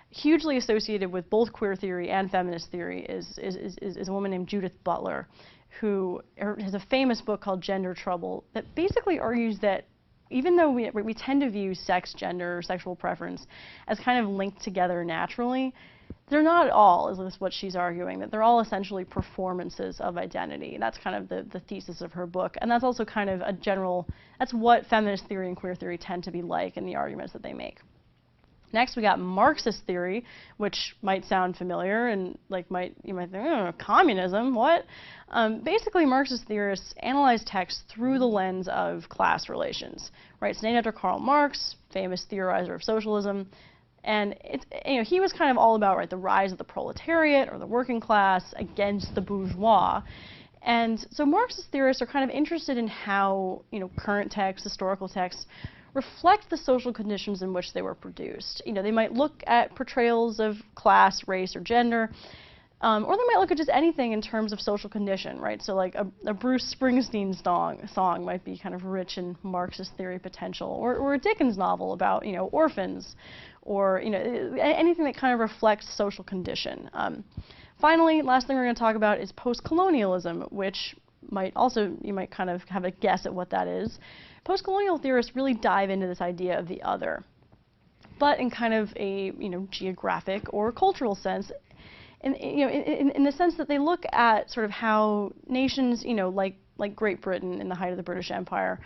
Hugely associated with both queer theory and feminist theory is a woman named Judith Butler, who has a famous book called Gender Trouble that basically argues that even though we tend to view sex, gender, sexual preference as kind of linked together naturally, they're not at all, is what she's arguing, that they're all essentially performances of identity. That's kind of the thesis of her book. And that's also kind of a general, that's what feminist theory and queer theory tend to be like in the arguments that they make. Next, we got Marxist theory, which might sound familiar and you might think, oh, communism, what? Basically, Marxist theorists analyze text through the lens of class relations, right? It's named after Karl Marx, famous theorizer of socialism. And he was kind of all about, the rise of the proletariat or the working class against the bourgeois. And so Marxist theorists are kind of interested in how, current texts, historical texts, reflect the social conditions in which they were produced. They might look at portrayals of class, race, or gender, or they might look at just anything in terms of social condition, right? So like a Bruce Springsteen song might be kind of rich in Marxist theory potential, or a Dickens novel about, orphans, or, anything that kind of reflects social condition. Finally, last thing we're going to talk about is post-colonialism, which you might kind of have a guess at what that is. Post-colonial theorists really dive into this idea of the other, but in kind of a, geographic or cultural sense. In the sense that they look at sort of how nations, like Great Britain in the height of the British Empire,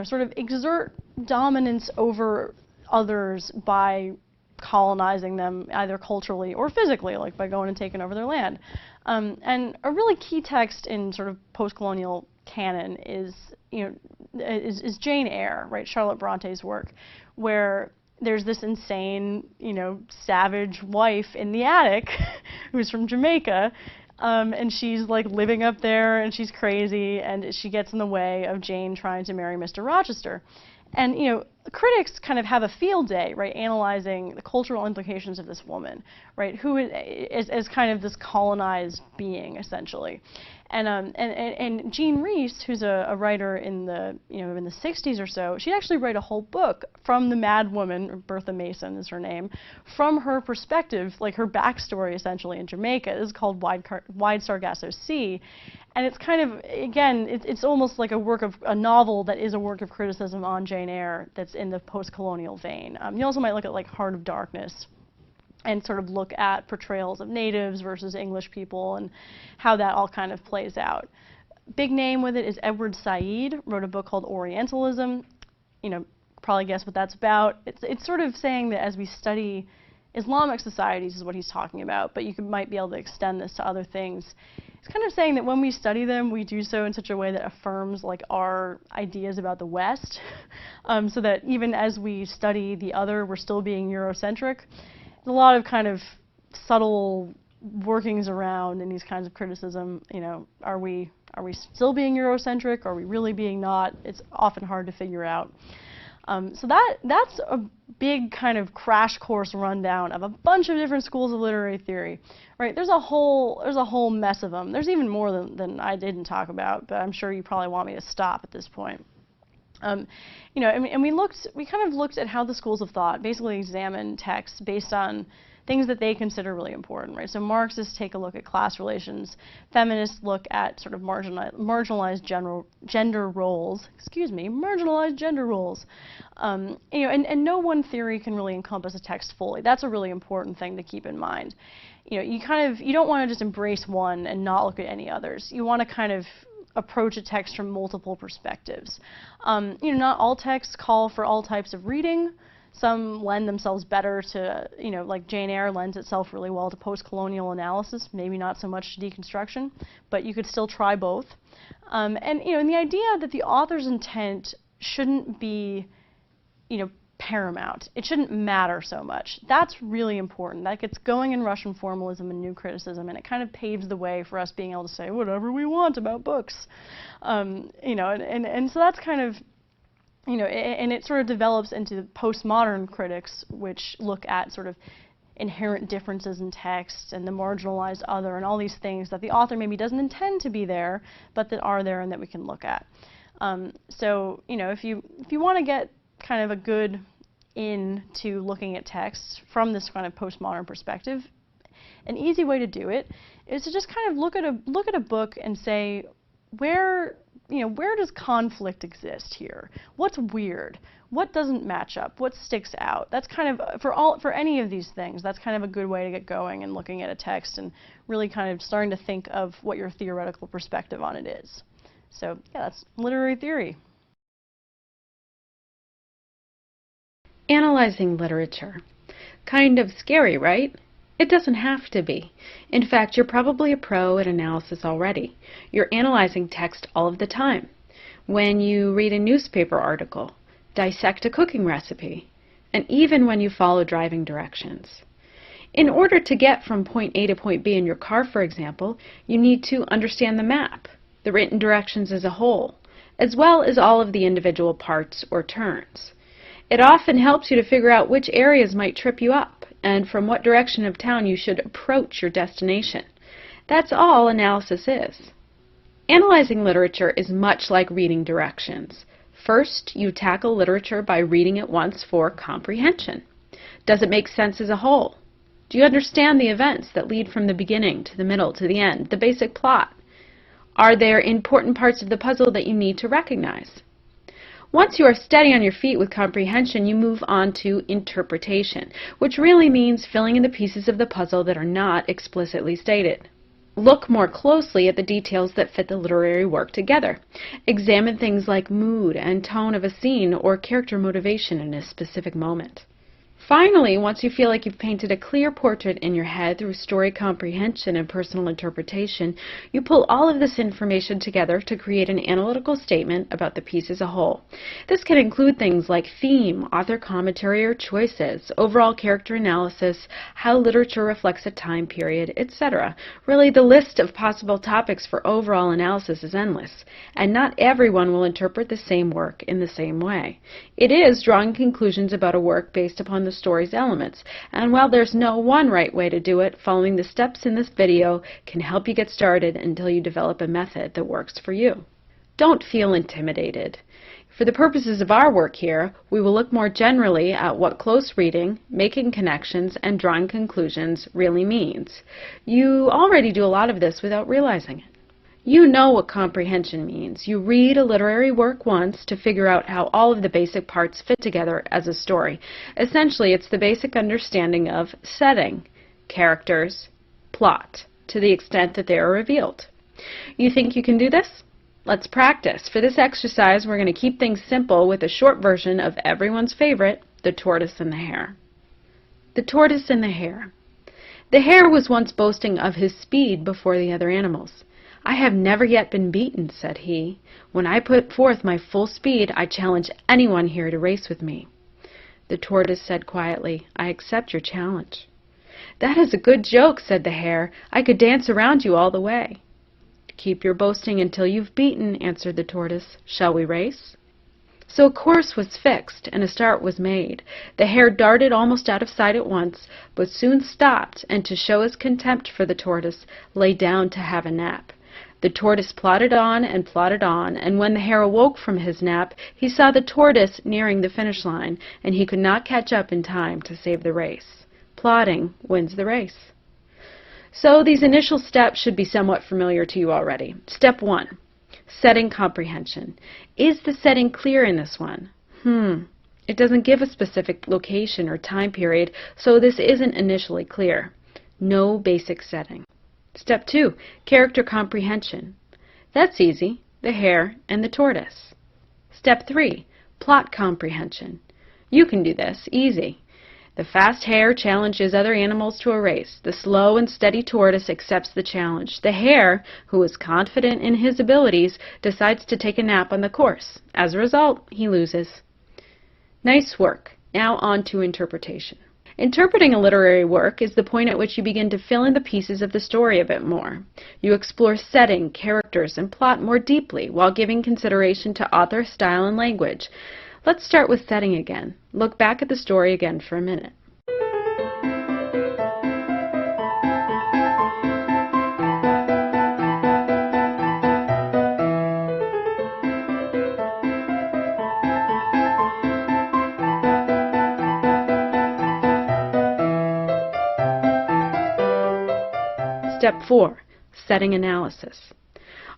sort of exert dominance over others by colonizing them either culturally or physically, like by going and taking over their land. And a really key text in sort of post-colonial canon is Jane Eyre, right? Charlotte Bronte's work, where there's this insane, savage wife in the attic who's from Jamaica, and she's like living up there and she's crazy and she gets in the way of Jane trying to marry Mr. Rochester. And, critics kind of have a field day, right, analyzing the cultural implications of this woman, right, who is kind of this colonized being, essentially. And Jean Rhys, who's a writer in the, in the 60s or so, she'd actually write a whole book from the mad woman, or Bertha Mason is her name, from her perspective, like her backstory, essentially, in Jamaica. This is called Wide Sargasso Sea. And it's kind of, again, it's almost like a novel that is a work of criticism on Jane Eyre that's in the post-colonial vein. You also might look at like Heart of Darkness and sort of look at portrayals of natives versus English people and how that all kind of plays out. Big name with it is Edward Said, wrote a book called Orientalism. Probably guess what that's about. It's sort of saying that as we study Islamic societies is what he's talking about, but you might be able to extend this to other things. It's kind of saying that when we study them, we do so in such a way that affirms like our ideas about the West, so that even as we study the other, we're still being Eurocentric. There's a lot of kind of subtle workings around in these kinds of criticism. Are we still being Eurocentric? Are we really being not? It's often hard to figure out. So that's a big kind of crash course rundown of a bunch of different schools of literary theory, right? There's a whole mess of them. There's even more than I didn't talk about, but I'm sure you probably want me to stop at this point. You know, and we kind of looked at how the schools of thought basically examine texts based on things that they consider really important, right? So Marxists take a look at class relations, feminists look at sort of marginalized gender roles, marginalized gender roles. You know, and no one theory can really encompass a text fully. That's a really important thing to keep in mind. You know, you don't want to just embrace one and not look at any others. You want to kind of approach a text from multiple perspectives. You know, not all texts call for all types of reading. Some lend themselves better to, you know, like Jane Eyre lends itself really well to post-colonial analysis, maybe not so much to deconstruction, but you could still try both. And, you know, and the idea that the author's intent shouldn't be, you know, paramount. It shouldn't matter so much. That's really important. That gets going in Russian formalism and new criticism, and it kind of paves the way for us being able to say whatever we want about books. You know, and so that's kind of, you know, and it sort of develops into postmodern critics, which look at sort of inherent differences in text and the marginalized other and all these things that the author maybe doesn't intend to be there, but that are there and that we can look at. So, you know, if you want to get kind of a good into looking at texts from this kind of postmodern perspective, an easy way to do it is to just kind of look at a book and say, where does conflict exist here? What's weird? What doesn't match up? What sticks out? That's kind of, for any of these things, that's kind of a good way to get going and looking at a text and really kind of starting to think of what your theoretical perspective on it is. So yeah, that's literary theory.
Analyzing literature. Kind of scary, right? It doesn't have to be. In fact, you're probably a pro at analysis already. You're analyzing text all of the time. When you read a newspaper article, dissect a cooking recipe, and even when you follow driving directions. In order to get from point A to point B in your car, for example, you need to understand the map, the written directions as a whole, as well as all of the individual parts or turns. It often helps you to figure out which areas might trip you up and from what direction of town you should approach your destination. That's all analysis is. Analyzing literature is much like reading directions. First, you tackle literature by reading it once for comprehension. Does it make sense as a whole? Do you understand the events that lead from the beginning to the middle to the end, the basic plot? Are there important parts of the puzzle that you need to recognize? Once you are steady on your feet with comprehension, you move on to interpretation, which really means filling in the pieces of the puzzle that are not explicitly stated. Look more closely at the details that fit the literary work together. Examine things like mood and tone of a scene or character motivation in a specific moment. Finally, once you feel like you've painted a clear portrait in your head through story comprehension and personal interpretation, you pull all of this information together to create an analytical statement about the piece as a whole. This can include things like theme, author commentary or choices, overall character analysis, how literature reflects a time period, etc. Really, the list of possible topics for overall analysis is endless, and not everyone will interpret the same work in the same way. It is drawing conclusions about a work based upon the story's elements, and while there's no one right way to do it, following the steps in this video can help you get started until you develop a method that works for you. Don't feel intimidated. For the purposes of our work here, we will look more generally at what close reading, making connections, and drawing conclusions really means. You already do a lot of this without realizing it. You know what comprehension means. You read a literary work once to figure out how all of the basic parts fit together as a story. Essentially, it's the basic understanding of setting, characters, plot, to the extent that they are revealed. You think you can do this? Let's practice. For this exercise, we're going to keep things simple with a short version of everyone's favorite, the tortoise and the hare. The tortoise and the hare. The hare was once boasting of his speed before the other animals. "I have never yet been beaten," said he. "When I put forth my full speed, I challenge anyone here to race with me." The tortoise said quietly, "I accept your challenge." "That is a good joke," said the hare. "I could dance around you all the way." "Keep your boasting until you've beaten," answered the tortoise. "Shall we race?" So a course was fixed, and a start was made. The hare darted almost out of sight at once, but soon stopped, and to show his contempt for the tortoise, lay down to have a nap. The tortoise plodded on, and when the hare awoke from his nap, he saw the tortoise nearing the finish line, and he could not catch up in time to save the race. Plodding wins the race. So these initial steps should be somewhat familiar to you already. Step 1, setting comprehension. Is the setting clear in this one? It doesn't give a specific location or time period, so this isn't initially clear. No basic setting. Step 2, character comprehension. That's easy, the hare and the tortoise. Step 3, plot comprehension. You can do this, easy. The fast hare challenges other animals to a race. The slow and steady tortoise accepts the challenge. The hare, who is confident in his abilities, decides to take a nap on the course. As a result, he loses. Nice work. Now on to interpretation. Interpreting a literary work is the point at which you begin to fill in the pieces of the story a bit more. You explore setting, characters, and plot more deeply while giving consideration to author style and language. Let's start with setting again. Look back at the story again for a minute. Step 4, setting analysis.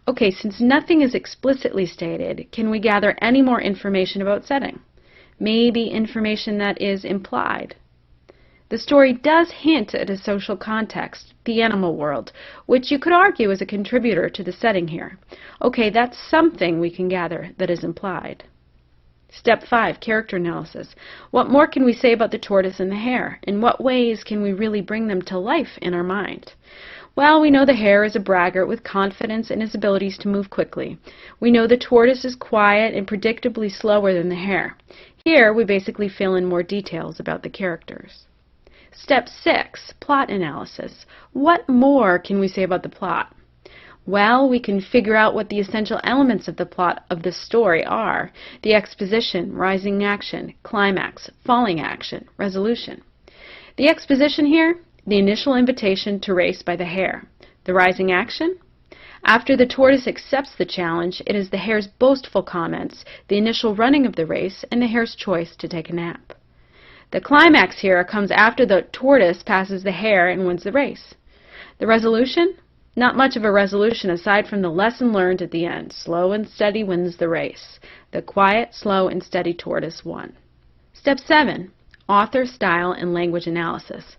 Okay, since nothing is explicitly stated, can we gather any more information about setting? Maybe information that is implied. The story does hint at a social context, the animal world, which you could argue is a contributor to the setting here. Okay, that's something we can gather that is implied. Step 5, character analysis. What more can we say about the tortoise and the hare? In what ways can we really bring them to life in our mind? Well, we know the hare is a braggart with confidence in his abilities to move quickly. We know the tortoise is quiet and predictably slower than the hare. Here, we basically fill in more details about the characters. Step 6, plot analysis. What more can we say about the plot? Well, we can figure out what the essential elements of the plot of the story are. The exposition, rising action, climax, falling action, resolution. The exposition here? The initial invitation to race by the hare. The rising action? After the tortoise accepts the challenge, it is the hare's boastful comments, the initial running of the race, and the hare's choice to take a nap. The climax here comes after the tortoise passes the hare and wins the race. The resolution? Not much of a resolution aside from the lesson learned at the end. Slow and steady wins the race. The quiet, slow, and steady tortoise won. Step 7, author style and language analysis.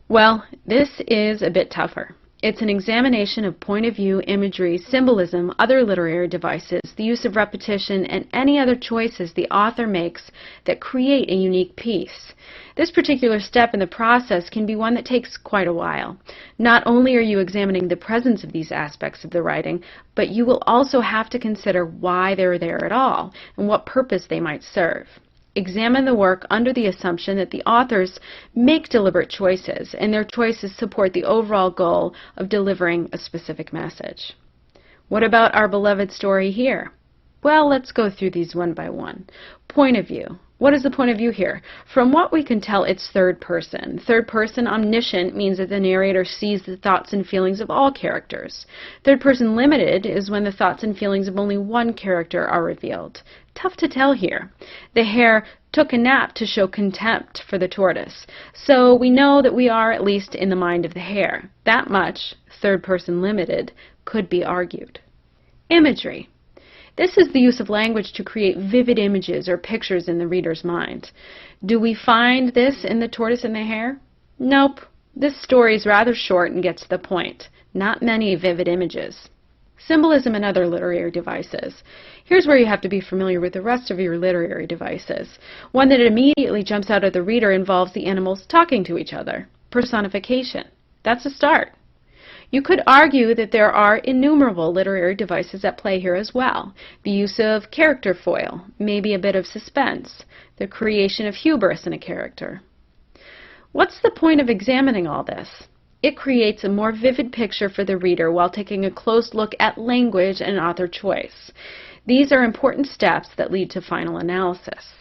Well, this is a bit tougher. It's an examination of point of view, imagery, symbolism, other literary devices, the use of repetition, and any other choices the author makes that create a unique piece. This particular step in the process can be one that takes quite a while. Not only are you examining the presence of these aspects of the writing, but you will also have to consider why they're there at all and what purpose they might serve. Examine the work under the assumption that the authors make deliberate choices, and their choices support the overall goal of delivering a specific message. What about our beloved story here? Well, let's go through these one by one. Point of view. What is the point of view here? From what we can tell, it's third person. Third person omniscient means that the narrator sees the thoughts and feelings of all characters. Third person limited is when the thoughts and feelings of only one character are revealed. Tough to tell here. The hare took a nap to show contempt for the tortoise. So we know that we are at least in the mind of the hare. That much, third person limited, could be argued. Imagery. This is the use of language to create vivid images or pictures in the reader's mind. Do we find this in The Tortoise and the Hare? Nope. This story is rather short and gets to the point. Not many vivid images. Symbolism and other literary devices. Here's where you have to be familiar with the rest of your literary devices. One that immediately jumps out at the reader involves the animals talking to each other. Personification. That's a start. You could argue that there are innumerable literary devices at play here as well. The use of character foil, maybe a bit of suspense, the creation of hubris in a character. What's the point of examining all this? It creates a more vivid picture for the reader while taking a close look at language and author choice. These are important steps that lead to final analysis.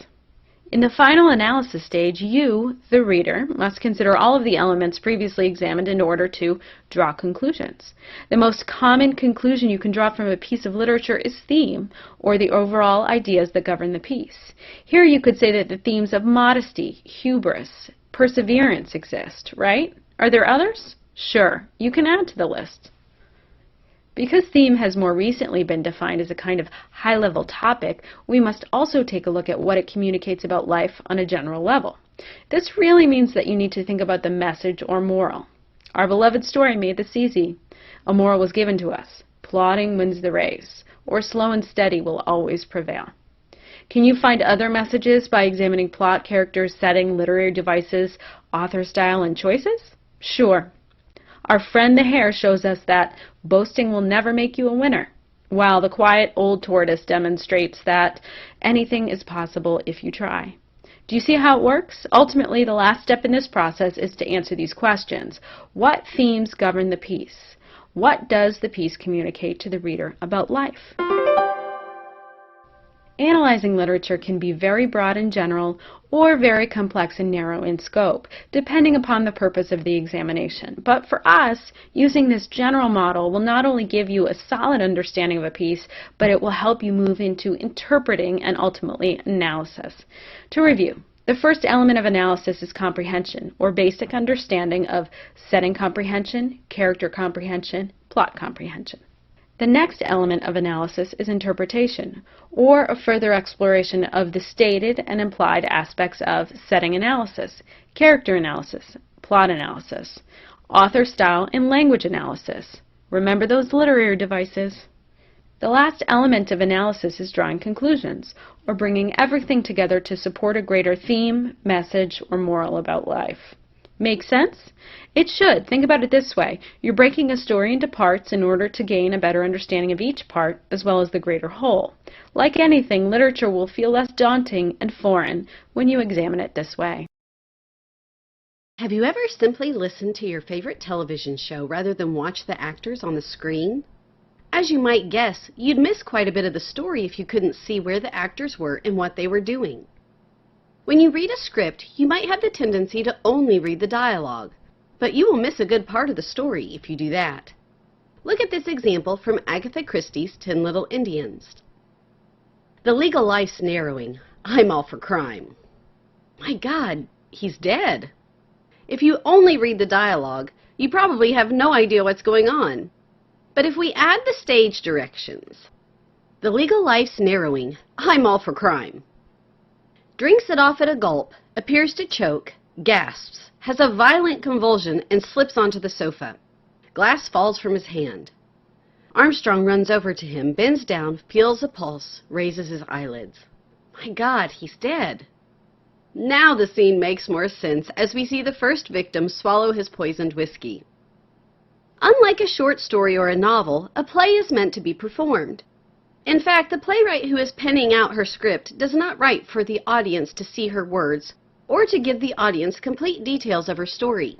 In the final analysis stage, you, the reader, must consider all of the elements previously examined in order to draw conclusions. The most common conclusion you can draw from a piece of literature is theme, or the overall ideas that govern the piece. Here you could say that the themes of modesty, hubris, perseverance exist, right? Are there others? Sure, you can add to the list. Because theme has more recently been defined as a kind of high-level topic, we must also take a look at what it communicates about life on a general level. This really means that you need to think about the message or moral. Our beloved story made this easy. A moral was given to us. Plodding wins the race, or slow and steady will always prevail. Can you find other messages by examining plot, characters, setting, literary devices, author style, and choices? Sure. Our friend the hare shows us that boasting will never make you a winner, while the quiet old tortoise demonstrates that anything is possible if you try. Do you see how it works? Ultimately, the last step in this process is to answer these questions. What themes govern the piece? What does the piece communicate to the reader about life? Analyzing literature can be very broad and general or very complex and narrow in scope, depending upon the purpose of the examination. But for us, using this general model will not only give you a solid understanding of a piece, but it will help you move into interpreting and ultimately analysis. To review, the first element of analysis is comprehension, or basic understanding of setting comprehension, character comprehension, plot comprehension. The next element of analysis is interpretation, or a further exploration of the stated and implied aspects of setting analysis, character analysis, plot analysis, author style, and language analysis. Remember those literary devices. The last element of analysis is drawing conclusions, or bringing everything together to support a greater theme, message, or moral about life. Make sense? It should. Think about it this way. You're breaking a story into parts in order to gain a better understanding of each part, as well as the greater whole. Like anything, literature will feel less daunting and foreign when you examine it this way.
Have you ever simply listened to your favorite television show rather than watch the actors on the screen? As you might guess, you'd miss quite a bit of the story if you couldn't see where the actors were and what they were doing. When you read a script, you might have the tendency to only read the dialogue, but you will miss a good part of the story if you do that. Look at this example from Agatha Christie's 10 Little Indians. The legal life's narrowing. I'm all for crime. My God, he's dead. If you only read the dialogue, you probably have no idea what's going on. But if we add the stage directions, the legal life's narrowing. I'm all for crime. Drinks it off at a gulp, appears to choke, gasps, has a violent convulsion, and slips onto the sofa. Glass falls from his hand. Armstrong runs over to him, bends down, feels a pulse, raises his eyelids. My God, he's dead. Now the scene makes more sense as we see the first victim swallow his poisoned whiskey. Unlike a short story or a novel, a play is meant to be performed. In fact, the playwright who is penning out her script does not write for the audience to see her words or to give the audience complete details of her story.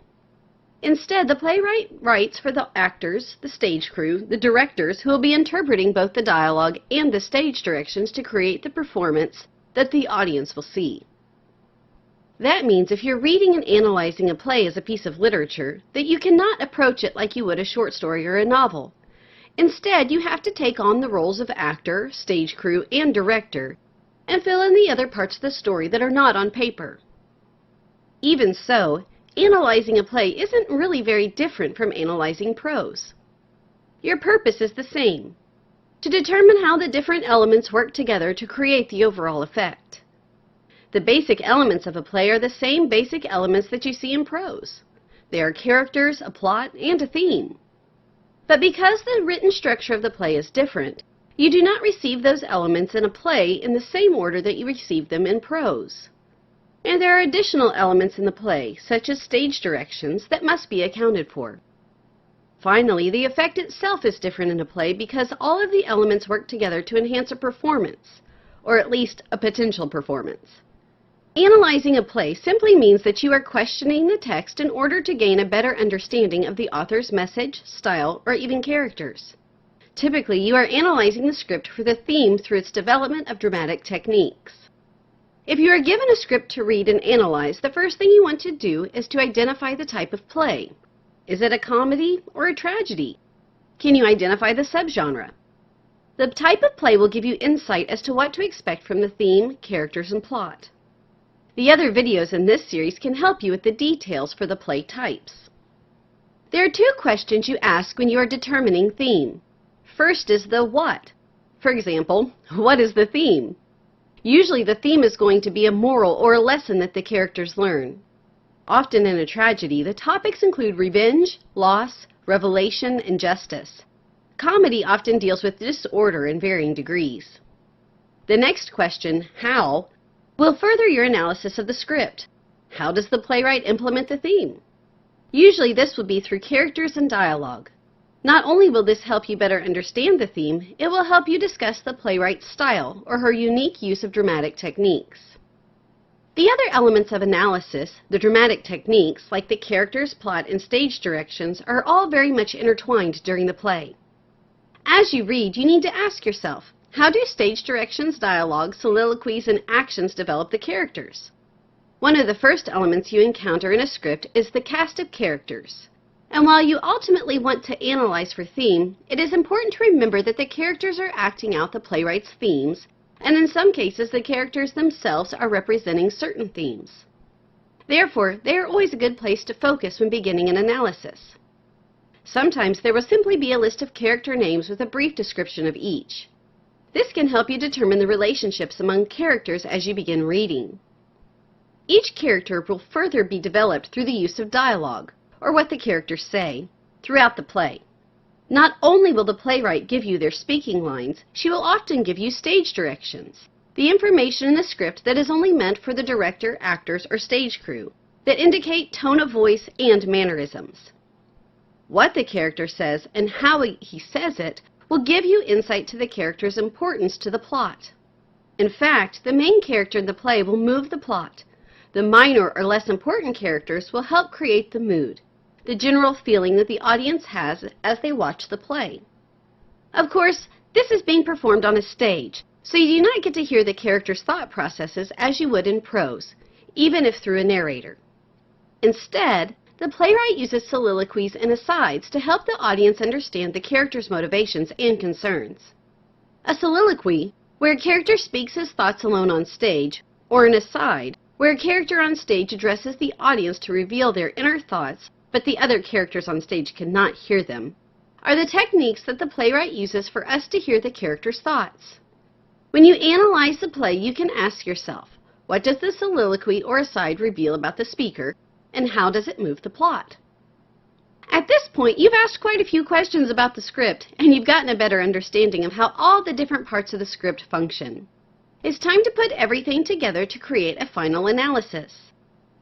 Instead, the playwright writes for the actors, the stage crew, the directors who will be interpreting both the dialogue and the stage directions to create the performance that the audience will see. That means if you're reading and analyzing a play as a piece of literature, that you cannot approach it like you would a short story or a novel. Instead, you have to take on the roles of actor, stage crew, and director, and fill in the other parts of the story that are not on paper. Even so, analyzing a play isn't really very different from analyzing prose. Your purpose is the same: to determine how the different elements work together to create the overall effect. The basic elements of a play are the same basic elements that you see in prose. They are characters, a plot, and a theme. But because the written structure of the play is different, you do not receive those elements in a play in the same order that you receive them in prose. And there are additional elements in the play, such as stage directions, that must be accounted for. Finally, the effect itself is different in a play because all of the elements work together to enhance a performance, or at least a potential performance. Analyzing a play simply means that you are questioning the text in order to gain a better understanding of the author's message, style, or even characters. Typically, you are analyzing the script for the theme through its development of dramatic techniques. If you are given a script to read and analyze, the first thing you want to do is to identify the type of play. Is it a comedy or a tragedy? Can you identify the subgenre? The type of play will give you insight as to what to expect from the theme, characters, and plot. The other videos in this series can help you with the details for the play types. There are two questions you ask when you are determining theme. First is the what. For example, what is the theme? Usually the theme is going to be a moral or a lesson that the characters learn. Often in a tragedy, the topics include revenge, loss, revelation, and justice. Comedy often deals with disorder in varying degrees. The next question, how, will further your analysis of the script. How does the playwright implement the theme? Usually this will be through characters and dialogue. Not only will this help you better understand the theme, it will help you discuss the playwright's style or her unique use of dramatic techniques. The other elements of analysis, the dramatic techniques, like the characters, plot, and stage directions, are all very much intertwined during the play. As you read, you need to ask yourself, how do stage directions, dialogue, soliloquies, and actions develop the characters? One of the first elements you encounter in a script is the cast of characters. And while you ultimately want to analyze for theme, it is important to remember that the characters are acting out the playwright's themes, and in some cases the characters themselves are representing certain themes. Therefore, they are always a good place to focus when beginning an analysis. Sometimes there will simply be a list of character names with a brief description of each. This can help you determine the relationships among characters as you begin reading. Each character will further be developed through the use of dialogue, or what the characters say, throughout the play. Not only will the playwright give you their speaking lines, she will often give you stage directions, the information in the script that is only meant for the director, actors, or stage crew, that indicate tone of voice and mannerisms. What the character says and how he says it will give you insight to the character's importance to the plot. In fact, the main character in the play will move the plot. The minor or less important characters will help create the mood, the general feeling that the audience has as they watch the play. Of course, this is being performed on a stage, so you do not get to hear the character's thought processes as you would in prose, even if through a narrator. Instead, the playwright uses soliloquies and asides to help the audience understand the character's motivations and concerns. A soliloquy, where a character speaks his thoughts alone on stage, or an aside, where a character on stage addresses the audience to reveal their inner thoughts, but the other characters on stage cannot hear them, are the techniques that the playwright uses for us to hear the character's thoughts. When you analyze the play, you can ask yourself, what does the soliloquy or aside reveal about the speaker, and how does it move the plot? At this point, you've asked quite a few questions about the script, and you've gotten a better understanding of how all the different parts of the script function. It's time to put everything together to create a final analysis.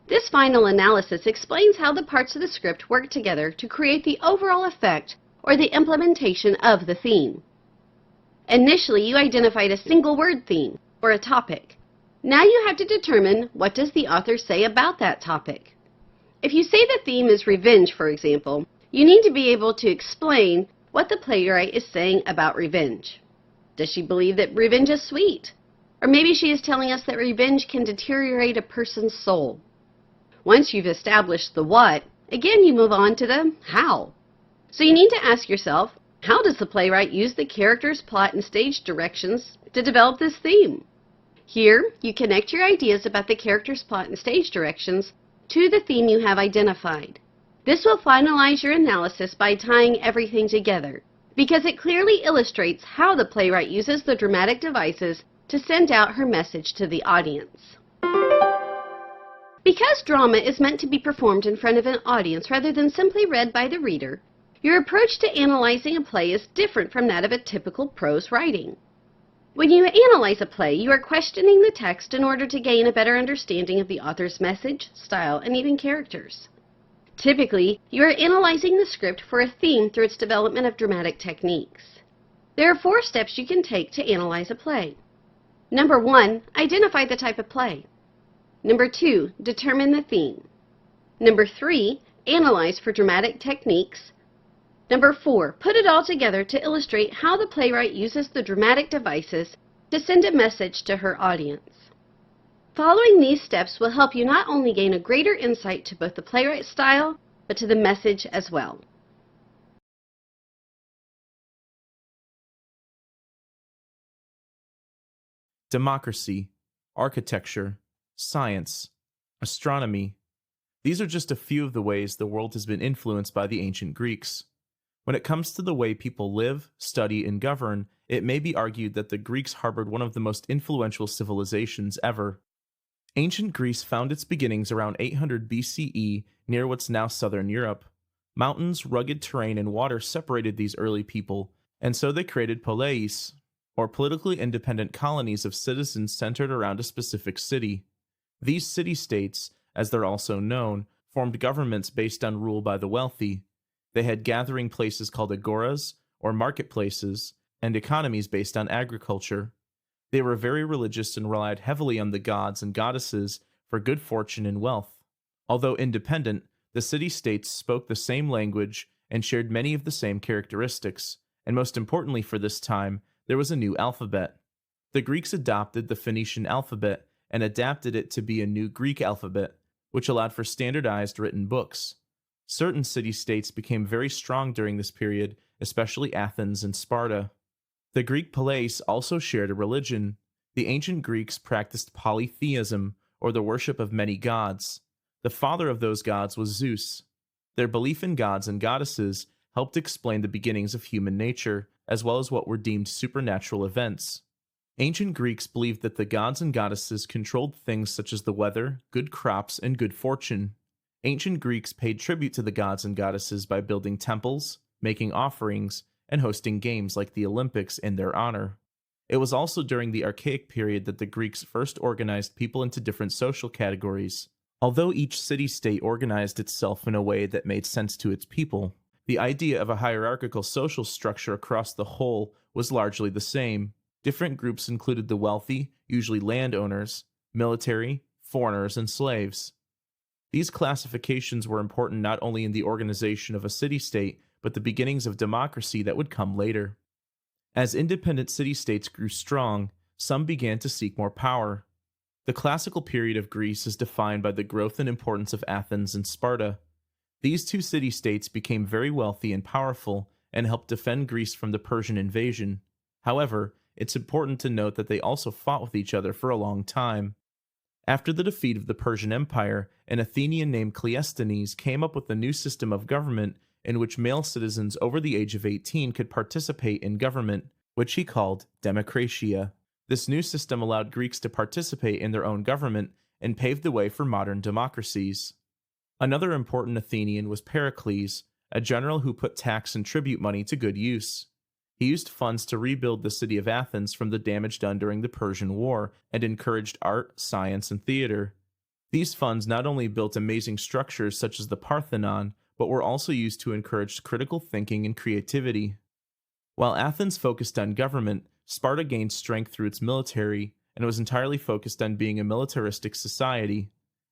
This final analysis explains how the parts of the script work together to create the overall effect or the implementation of the theme. Initially, you identified a single word theme, or a topic. Now you have to determine what does the author say about that topic. If you say the theme is revenge, for example, you need to be able to explain what the playwright is saying about revenge. Does she believe that revenge is sweet? Or maybe she is telling us that revenge can deteriorate a person's soul. Once you've established the what, again you move on to the how. So you need to ask yourself, how does the playwright use the characters, plot, and stage directions to develop this theme? Here, you connect your ideas about the characters, plot, and stage directions to the theme you have identified. This will finalize your analysis by tying everything together, because it clearly illustrates how the playwright uses the dramatic devices to send out her message to the audience. Because drama is meant to be performed in front of an audience rather than simply read by the reader, your approach to analyzing a play is different from that of a typical prose writing. When you analyze a play, you are questioning the text in order to gain a better understanding of the author's message, style, and even characters. Typically, you are analyzing the script for a theme through its development of dramatic techniques. There are 4 steps you can take to analyze a play. Number 1, identify the type of play. Number 2, determine the theme. Number 3, analyze for dramatic techniques. Number 4, put it all together to illustrate how the playwright uses the dramatic devices to send a message to her audience. Following these steps will help you not only gain a greater insight to both the playwright's style, but to the message as well.
Democracy, architecture, science, astronomy. These are just a few of the ways the world has been influenced by the ancient Greeks. When it comes to the way people live, study, and govern, it may be argued that the Greeks harbored one of the most influential civilizations ever. Ancient Greece found its beginnings around 800 BCE near what's now southern Europe. Mountains, rugged terrain, and water separated these early people, and so they created poleis, or politically independent colonies of citizens centered around a specific city. These city-states, as they're also known, formed governments based on rule by the wealthy. They had gathering places called agoras, or marketplaces, and economies based on agriculture. They were very religious and relied heavily on the gods and goddesses for good fortune and wealth. Although independent, the city-states spoke the same language and shared many of the same characteristics, and most importantly for this time, there was a new alphabet. The Greeks adopted the Phoenician alphabet and adapted it to be a new Greek alphabet, which allowed for standardized written books. Certain city-states became very strong during this period, especially Athens and Sparta. The Greek poleis also shared a religion. The ancient Greeks practiced polytheism, or the worship of many gods. The father of those gods was Zeus. Their belief in gods and goddesses helped explain the beginnings of human nature, as well as what were deemed supernatural events. Ancient Greeks believed that the gods and goddesses controlled things such as the weather, good crops, and good fortune. Ancient Greeks paid tribute to the gods and goddesses by building temples, making offerings, and hosting games like the Olympics in their honor. It was also during the Archaic period that the Greeks first organized people into different social categories. Although each city-state organized itself in a way that made sense to its people, the idea of a hierarchical social structure across the whole was largely the same. Different groups included the wealthy, usually landowners, military, foreigners, and slaves. These classifications were important not only in the organization of a city-state, but the beginnings of democracy that would come later. As independent city-states grew strong, some began to seek more power. The classical period of Greece is defined by the growth and importance of Athens and Sparta. These two city-states became very wealthy and powerful and helped defend Greece from the Persian invasion. However, it's important to note that they also fought with each other for a long time. After the defeat of the Persian Empire, an Athenian named Cleisthenes came up with a new system of government in which male citizens over the age of 18 could participate in government, which he called democratia. This new system allowed Greeks to participate in their own government and paved the way for modern democracies. Another important Athenian was Pericles, a general who put tax and tribute money to good use. He used funds to rebuild the city of Athens from the damage done during the Persian War and encouraged art, science, and theater. These funds not only built amazing structures such as the Parthenon, but were also used to encourage critical thinking and creativity. While Athens focused on government, Sparta gained strength through its military and was entirely focused on being a militaristic society.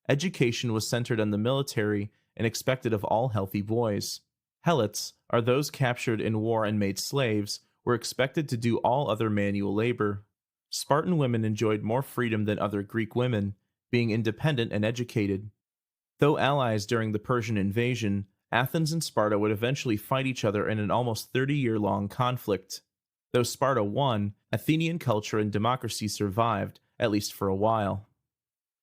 Education was centered on the military and expected of all healthy boys. Helots, are those captured in war and made slaves, were expected to do all other manual labor. Spartan women enjoyed more freedom than other Greek women, being independent and educated. Though allies during the Persian invasion, Athens and Sparta would eventually fight each other in an almost 30-year-long conflict. Though Sparta won, Athenian culture and democracy survived, at least for a while.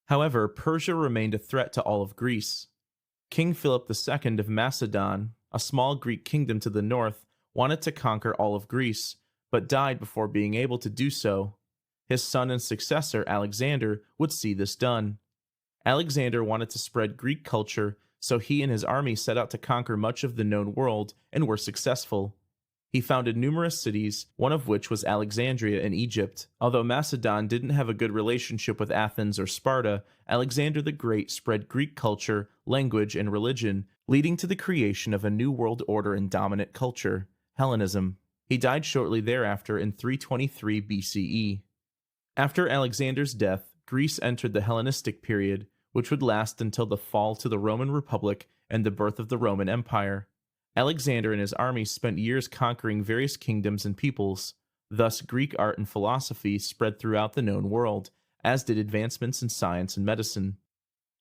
However, Persia remained a threat to all of Greece. King Philip II of Macedon, a small Greek kingdom to the north, wanted to conquer all of Greece, but died before being able to do so. His son and successor, Alexander, would see this done. Alexander wanted to spread Greek culture, so he and his army set out to conquer much of the known world and were successful. He founded numerous cities, one of which was Alexandria in Egypt. Although Macedon didn't have a good relationship with Athens or Sparta, Alexander the Great spread Greek culture, language, and religion, leading to the creation of a new world order and dominant culture, Hellenism. He died shortly thereafter in 323 BCE. After Alexander's death, Greece entered the Hellenistic period, which would last until the fall to the Roman Republic and the birth of the Roman Empire. Alexander and his army spent years conquering various kingdoms and peoples. Thus, Greek art and philosophy spread throughout the known world, as did advancements in science and medicine.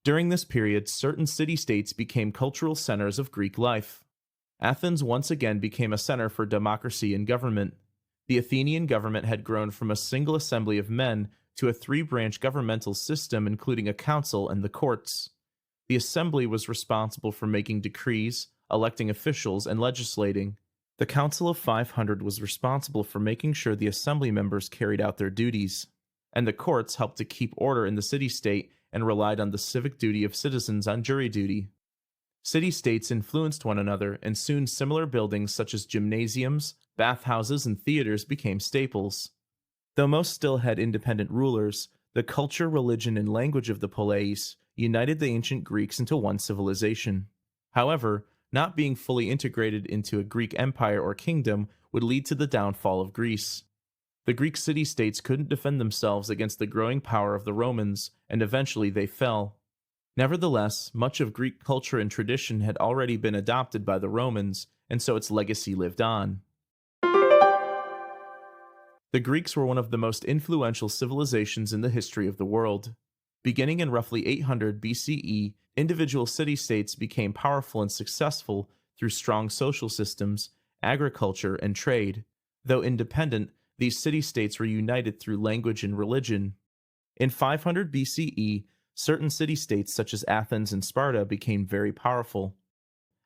During this period, certain city-states became cultural centers of Greek life. Athens once again became a center for democracy and government. The Athenian government had grown from a single assembly of men to a three-branch governmental system including a council and the courts. The assembly was responsible for making decrees, electing officials, and legislating. The Council of 500 was responsible for making sure the assembly members carried out their duties, and the courts helped to keep order in the city-state and relied on the civic duty of citizens on jury duty. City-states influenced one another, and soon similar buildings such as gymnasiums, bathhouses, and theaters became staples. Though most still had independent rulers, the culture, religion, and language of the poleis united the ancient Greeks into one civilization. However, not being fully integrated into a Greek empire or kingdom would lead to the downfall of Greece. The Greek city-states couldn't defend themselves against the growing power of the Romans, and eventually they fell. Nevertheless, much of Greek culture and tradition had already been adopted by the Romans, and so its legacy lived on. The Greeks were one of the most influential civilizations in the history of the world. Beginning in roughly 800 BCE, individual city-states became powerful and successful through strong social systems, agriculture, and trade. Though independent, these city-states were united through language and religion. In 500 BCE, certain city-states such as Athens and Sparta became very powerful.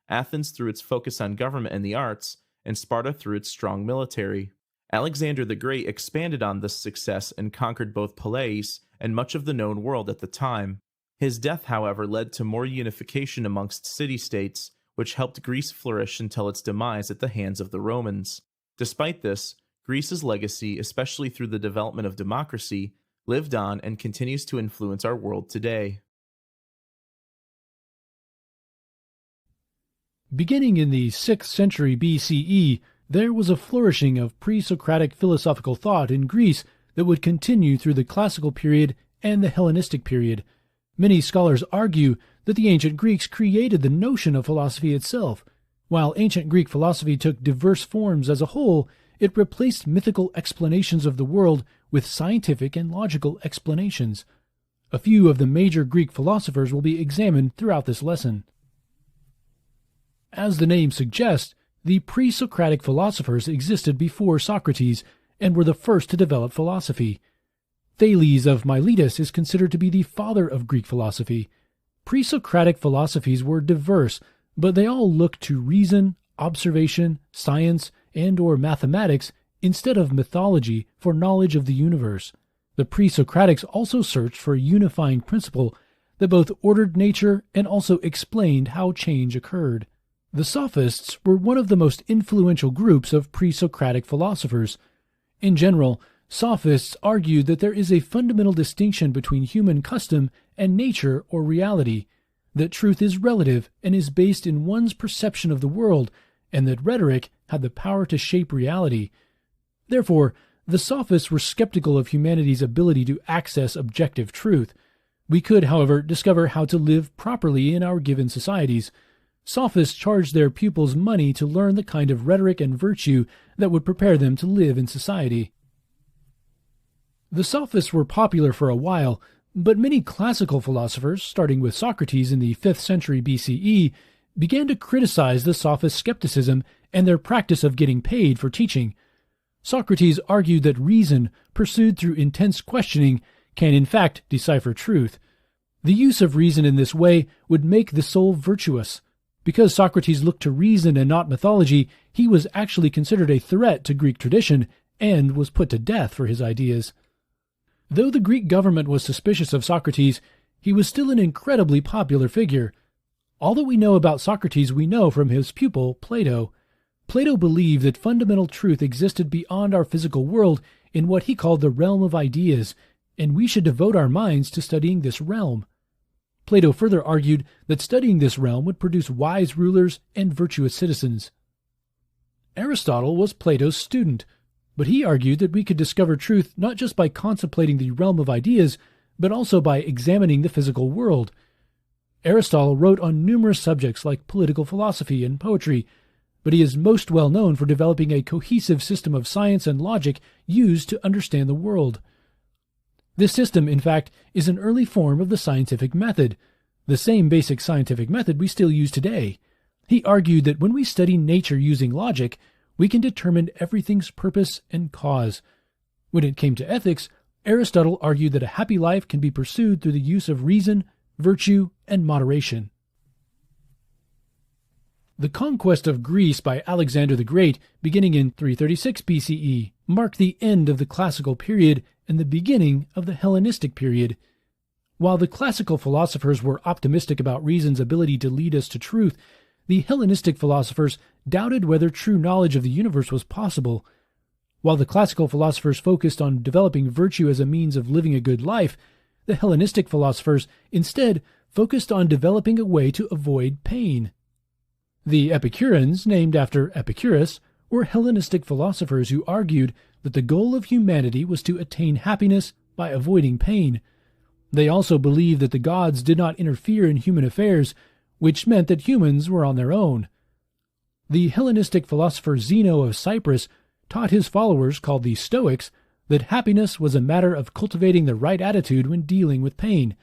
Athens through its focus on government and the arts, and Sparta through its strong military. Alexander the Great expanded on this success and conquered both Peloponnesus and much of the known world at the time. His death, however, led to more unification amongst city-states, which helped Greece flourish until its demise at the hands of the Romans. Despite this, Greece's legacy, especially through the development of democracy, lived on and continues to influence our world today.
Beginning in the 6th century BCE, there was a flourishing of pre-Socratic philosophical thought in Greece that would continue through the classical period and the Hellenistic period. Many scholars argue that the ancient Greeks created the notion of philosophy itself. While ancient Greek philosophy took diverse forms as a whole, it replaced mythical explanations of the world with scientific and logical explanations. A few of the major Greek philosophers will be examined throughout this lesson. As the name suggests, the pre-Socratic philosophers existed before Socrates and were the first to develop philosophy. Thales of Miletus is considered to be the father of Greek philosophy. Pre-Socratic philosophies were diverse, but they all looked to reason, observation, science, and/or mathematics instead of mythology for knowledge of the universe. The pre-Socratics also searched for a unifying principle that both ordered nature and also explained how change occurred. The Sophists were one of the most influential groups of pre-Socratic philosophers. In general, Sophists argued that there is a fundamental distinction between human custom and nature or reality, that truth is relative and is based in one's perception of the world, and that rhetoric had the power to shape reality. Therefore, the Sophists were skeptical of humanity's ability to access objective truth. We could, however, discover how to live properly in our given societies. Sophists charged their pupils money to learn the kind of rhetoric and virtue that would prepare them to live in society. The Sophists were popular for a while, but many classical philosophers, starting with Socrates in the 5th century BCE, began to criticize the Sophist skepticism and their practice of getting paid for teaching. Socrates argued that reason, pursued through intense questioning, can in fact decipher truth. The use of reason in this way would make the soul virtuous. Because Socrates looked to reason and not mythology, he was actually considered a threat to Greek tradition and was put to death for his ideas. Though the Greek government was suspicious of Socrates, he was still an incredibly popular figure. All that we know about Socrates we know from his pupil, Plato. Plato believed that fundamental truth existed beyond our physical world in what he called the realm of ideas, and we should devote our minds to studying this realm. Plato further argued that studying this realm would produce wise rulers and virtuous citizens. Aristotle was Plato's student, but he argued that we could discover truth not just by contemplating the realm of ideas, but also by examining the physical world. Aristotle wrote on numerous subjects like political philosophy and poetry, but he is most well known for developing a cohesive system of science and logic used to understand the world. This system, in fact, is an early form of the scientific method, the same basic scientific method we still use today. He argued that when we study nature using logic, we can determine everything's purpose and cause. When it came to ethics, Aristotle argued that a happy life can be pursued through the use of reason, virtue, and moderation. The conquest of Greece by Alexander the Great, beginning in 336 BCE, marked the end of the classical period and the beginning of the Hellenistic period. While the classical philosophers were optimistic about reason's ability to lead us to truth, the Hellenistic philosophers doubted whether true knowledge of the universe was possible. While the classical philosophers focused on developing virtue as a means of living a good life, the Hellenistic philosophers instead focused on developing a way to avoid pain. The Epicureans, named after Epicurus, were Hellenistic philosophers who argued that the goal of humanity was to attain happiness by avoiding pain. They also believed that the gods did not interfere in human affairs, which meant that humans were on their own. The Hellenistic philosopher Zeno of Cyprus taught his followers, called the Stoics, that happiness was a matter of cultivating the right attitude when dealing with pain.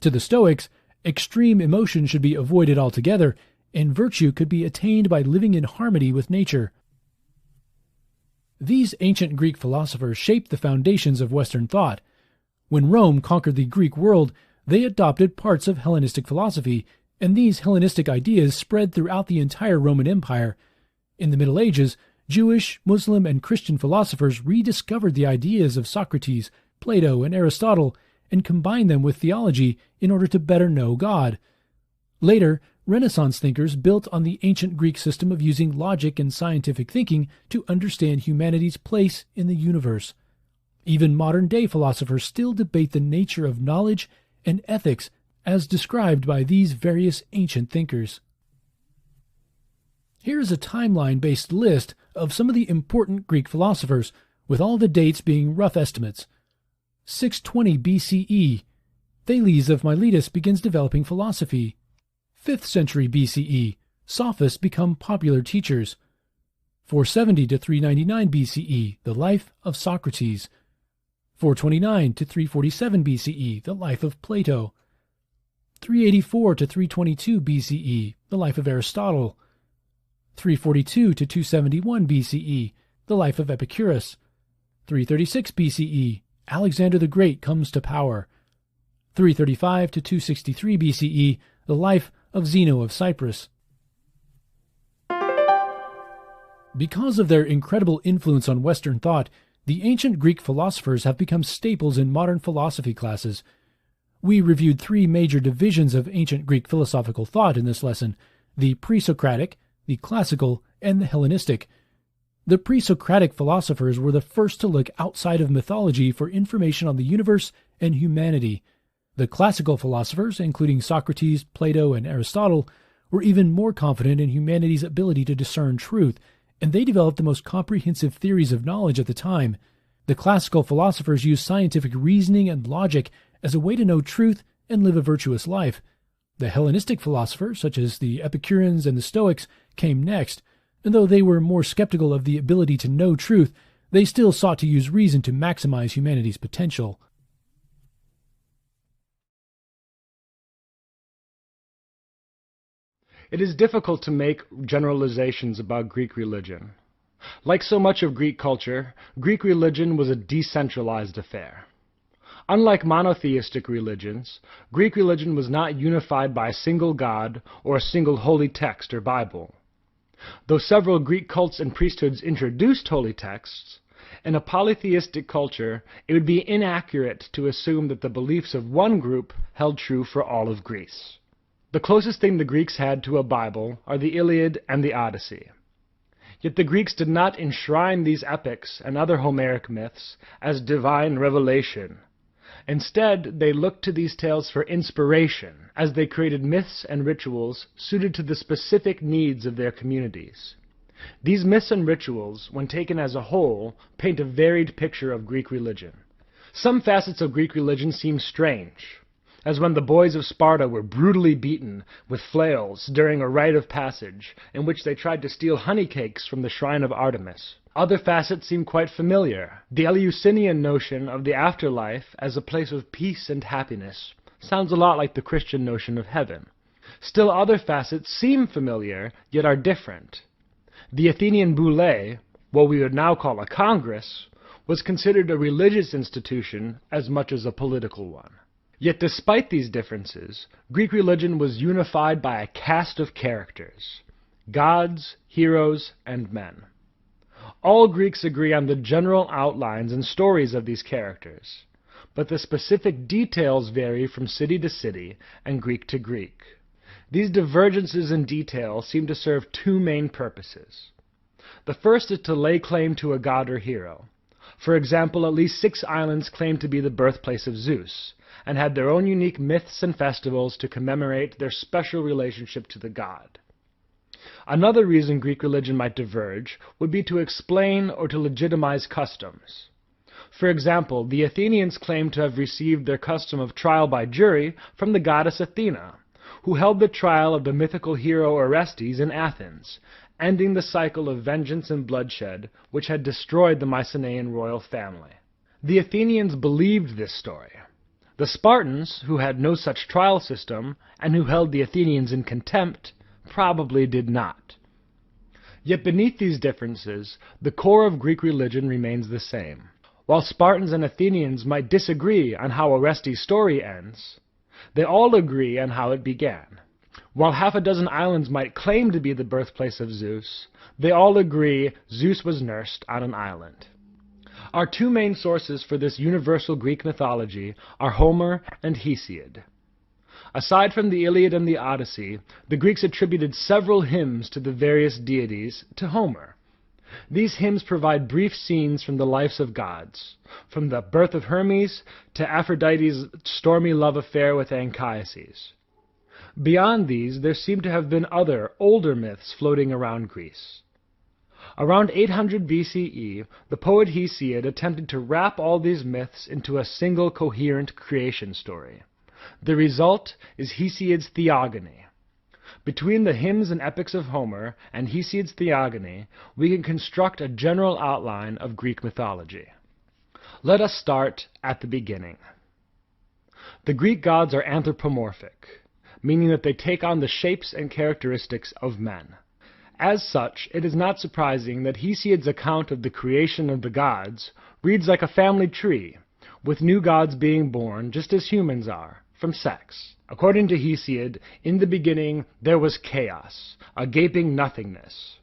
To the Stoics, extreme emotion should be avoided altogether, and virtue could be attained by living in harmony with nature. These ancient Greek philosophers shaped the foundations of Western thought. When Rome conquered the Greek world, they adopted parts of Hellenistic philosophy, and these Hellenistic ideas spread throughout the entire Roman Empire. In the Middle Ages, Jewish, Muslim, and Christian philosophers rediscovered the ideas of Socrates, Plato, and Aristotle, and combined them with theology in order to better know God. Later, Renaissance thinkers built on the ancient Greek system of using logic and scientific thinking to understand humanity's place in the universe. Even modern-day philosophers still debate the nature of knowledge and ethics as described by these various ancient thinkers. Here is a timeline-based list of some of the important Greek philosophers, with all the dates being rough estimates. 620 BCE, Thales of Miletus begins developing philosophy. 5th century BCE, sophists become popular teachers. 470 to 399 BCE, the life of Socrates. 429 to 347 BCE, the life of Plato. 384 to 322 BCE, the life of Aristotle. 342 to 271 BCE, the life of Epicurus. 336 BCE, Alexander the Great comes to power. 335 to 263 BCE, the life of Zeno of Cyprus. Because of their incredible influence on Western thought, the ancient Greek philosophers have become staples in modern philosophy classes. We reviewed 3 major divisions of ancient Greek philosophical thought in this lesson: the pre-Socratic, the classical, and the Hellenistic. The pre-Socratic philosophers were the first to look outside of mythology for information on the universe and humanity. The classical philosophers, including Socrates, Plato, and Aristotle, were even more confident in humanity's ability to discern truth, and they developed the most comprehensive theories of knowledge at the time. The classical philosophers used scientific reasoning and logic as a way to know truth and live a virtuous life. The Hellenistic philosophers, such as the Epicureans and the Stoics, came next, and though they were more skeptical of the ability to know truth, they still sought to use reason to maximize humanity's potential.
It is difficult to make generalizations about Greek religion. Like so much of Greek culture, Greek religion was a decentralized affair. Unlike monotheistic religions, Greek religion was not unified by a single god or a single holy text or Bible. Though several Greek cults and priesthoods introduced holy texts, in a polytheistic culture, it would be inaccurate to assume that the beliefs of one group held true for all of Greece. The closest thing the Greeks had to a Bible are the Iliad and the Odyssey. Yet the Greeks did not enshrine these epics and other Homeric myths as divine revelation. Instead, they looked to these tales for inspiration as they created myths and rituals suited to the specific needs of their communities. These myths and rituals, when taken as a whole, paint a varied picture of Greek religion. Some facets of Greek religion seem strange, as when the boys of Sparta were brutally beaten with flails during a rite of passage in which they tried to steal honey cakes from the shrine of Artemis. Other facets seem quite familiar. The Eleusinian notion of the afterlife as a place of peace and happiness sounds a lot like the Christian notion of heaven. Still other facets seem familiar, yet are different. The Athenian boule, what we would now call a congress, was considered a religious institution as much as a political one. Yet despite these differences, Greek religion was unified by a cast of characters: gods, heroes, and men. All Greeks agree on the general outlines and stories of these characters, but the specific details vary from city to city and Greek to Greek. These divergences in detail seem to serve two main purposes. The first is to lay claim to a god or hero. For example, at least 6 islands claimed to be the birthplace of Zeus, and had their own unique myths and festivals to commemorate their special relationship to the god. Another reason Greek religion might diverge would be to explain or to legitimize customs. For example, the Athenians claimed to have received their custom of trial by jury from the goddess Athena, who held the trial of the mythical hero Orestes in Athens, ending the cycle of vengeance and bloodshed which had destroyed the Mycenaean royal family. The Athenians believed this story. The Spartans, who had no such trial system, and who held the Athenians in contempt, probably did not. Yet beneath these differences, the core of Greek religion remains the same. While Spartans and Athenians might disagree on how Orestes' story ends, they all agree on how it began. While half a dozen islands might claim to be the birthplace of Zeus, they all agree Zeus was nursed on an island. Our two main sources for this universal Greek mythology are Homer and Hesiod. Aside from the Iliad and the Odyssey, the Greeks attributed several hymns to the various deities to Homer. These hymns provide brief scenes from the lives of gods, from the birth of Hermes to Aphrodite's stormy love affair with Anchises. Beyond these, there seem to have been other, older myths floating around Greece. Around 800 BCE, the poet Hesiod attempted to wrap all these myths into a single coherent creation story. The result is Hesiod's Theogony. Between the hymns and epics of Homer and Hesiod's Theogony, we can construct a general outline of Greek mythology. Let us start at the beginning. The Greek gods are anthropomorphic, meaning that they take on the shapes and characteristics of men. As such, it is not surprising that Hesiod's account of the creation of the gods reads like a family tree, with new gods being born just as humans are, from sex. According to Hesiod, in the beginning there was chaos, a gaping nothingness.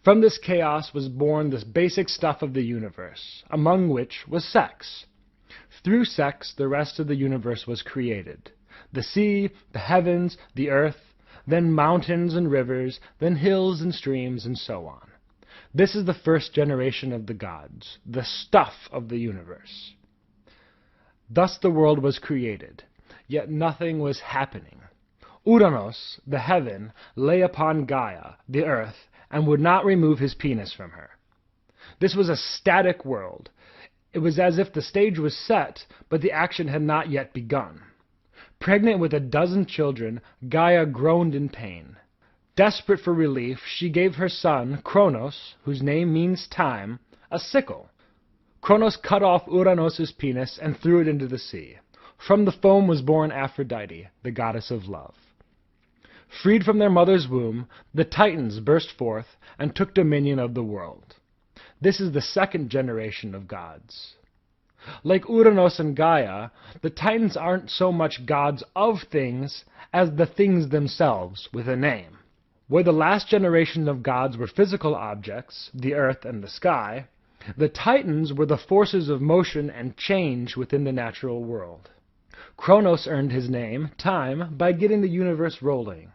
From this chaos was born the basic stuff of the universe, among which was sex. Through sex, the rest of the universe was created. The sea, the heavens, the earth, then mountains and rivers, then hills and streams, and so on. This is the first generation of the gods, the stuff of the universe. Thus the world was created, yet nothing was happening. Uranos, the heaven, lay upon Gaia, the earth, and would not remove his penis from her. This was a static world. It was as if the stage was set, but the action had not yet begun. Pregnant with a dozen children, Gaia groaned in pain. Desperate for relief, she gave her son, Kronos, whose name means time, a sickle. Kronos cut off Uranos' penis and threw it into the sea. From the foam was born Aphrodite, the goddess of love. Freed from their mother's womb, the Titans burst forth and took dominion of the world. This is the second generation of gods. Like Uranos and Gaia, the Titans aren't so much gods of things as the things themselves, with a name. Where the last generation of gods were physical objects, the earth and the sky, the Titans were the forces of motion and change within the natural world. Kronos earned his name, time, by getting the universe rolling.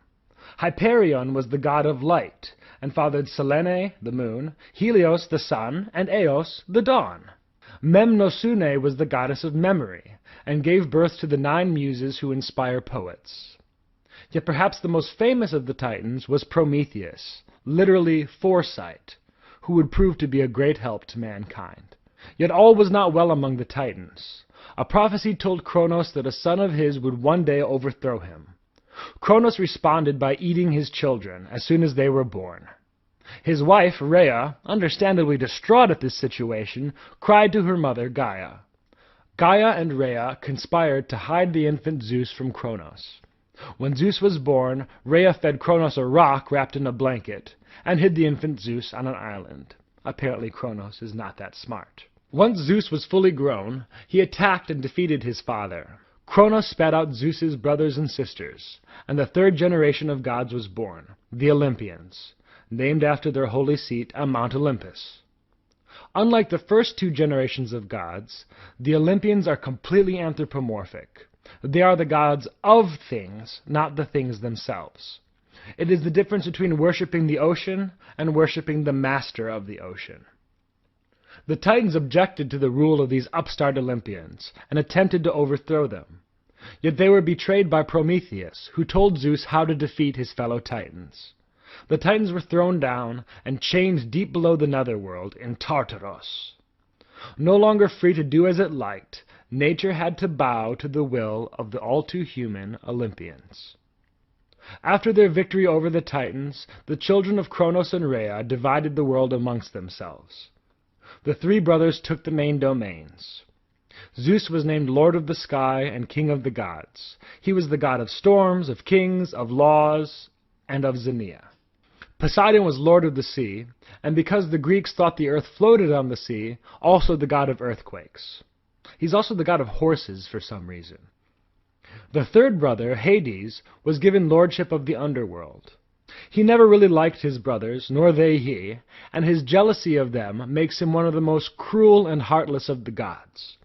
Hyperion was the god of light, and fathered Selene, the moon, Helios, the sun, and Eos, the dawn. Memnosune was the goddess of memory, and gave birth to the 9 muses who inspire poets. Yet perhaps the most famous of the Titans was Prometheus, literally foresight, who would prove to be a great help to mankind. Yet all was not well among the Titans. A prophecy told Kronos that a son of his would one day overthrow him. Kronos responded by eating his children as soon as they were born. His wife, Rhea, understandably distraught at this situation, cried to her mother, Gaia. Gaia and Rhea conspired to hide the infant Zeus from Kronos. When Zeus was born, Rhea fed Kronos a rock wrapped in a blanket, and hid the infant Zeus on an island. Apparently Kronos is not that smart. Once Zeus was fully grown, he attacked and defeated his father. Kronos spat out Zeus's brothers and sisters, and the third generation of gods was born, the Olympians, named after their holy seat on Mount Olympus. Unlike the first two generations of gods, the Olympians are completely anthropomorphic. They are the gods of things, not the things themselves. It is the difference between worshipping the ocean and worshipping the master of the ocean. The Titans objected to the rule of these upstart Olympians and attempted to overthrow them. Yet they were betrayed by Prometheus, who told Zeus how to defeat his fellow Titans. The Titans were thrown down and chained deep below the netherworld in Tartaros. No longer free to do as it liked, nature had to bow to the will of the all-too-human Olympians. After their victory over the Titans, the children of Kronos and Rhea divided the world amongst themselves. The three brothers took the main domains. Zeus was named Lord of the Sky and King of the Gods. He was the god of storms, of kings, of laws, and of Xenia. Poseidon was Lord of the Sea, and because the Greeks thought the earth floated on the sea, also the god of earthquakes. He's also the god of horses for some reason. The third brother, Hades, was given lordship of the underworld. He never really liked his brothers, nor they he, and his jealousy of them makes him one of the most cruel and heartless of the gods.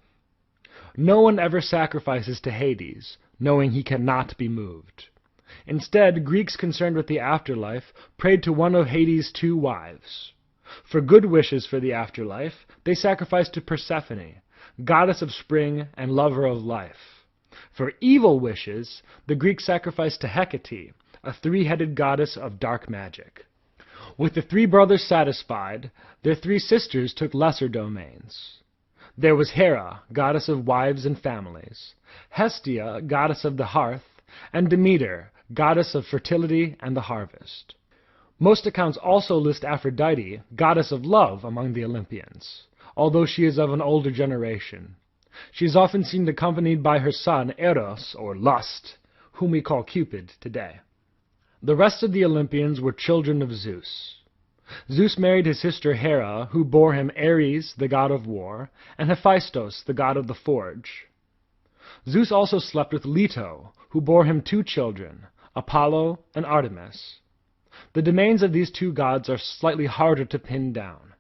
No one ever sacrifices to Hades, knowing he cannot be moved. Instead, Greeks concerned with the afterlife prayed to one of Hades' two wives. For good wishes for the afterlife, they sacrificed to Persephone, goddess of spring and lover of life. For evil wishes, the Greeks sacrificed to Hecate, a three-headed goddess of dark magic. With the three brothers satisfied, their three sisters took lesser domains. There was Hera, goddess of wives and families, Hestia, goddess of the hearth, and Demeter, goddess of fertility and the harvest. Most accounts also list Aphrodite, goddess of love, among the Olympians, although she is of an older generation. She is often seen accompanied by her son Eros, or Lust, whom we call Cupid today. The rest of the Olympians were children of Zeus. Zeus married his sister Hera, who bore him Ares, the god of war, and Hephaestus, the god of the forge. Zeus also slept with Leto, who bore him two children, Apollo and Artemis. The domains of these two gods are slightly harder to pin down.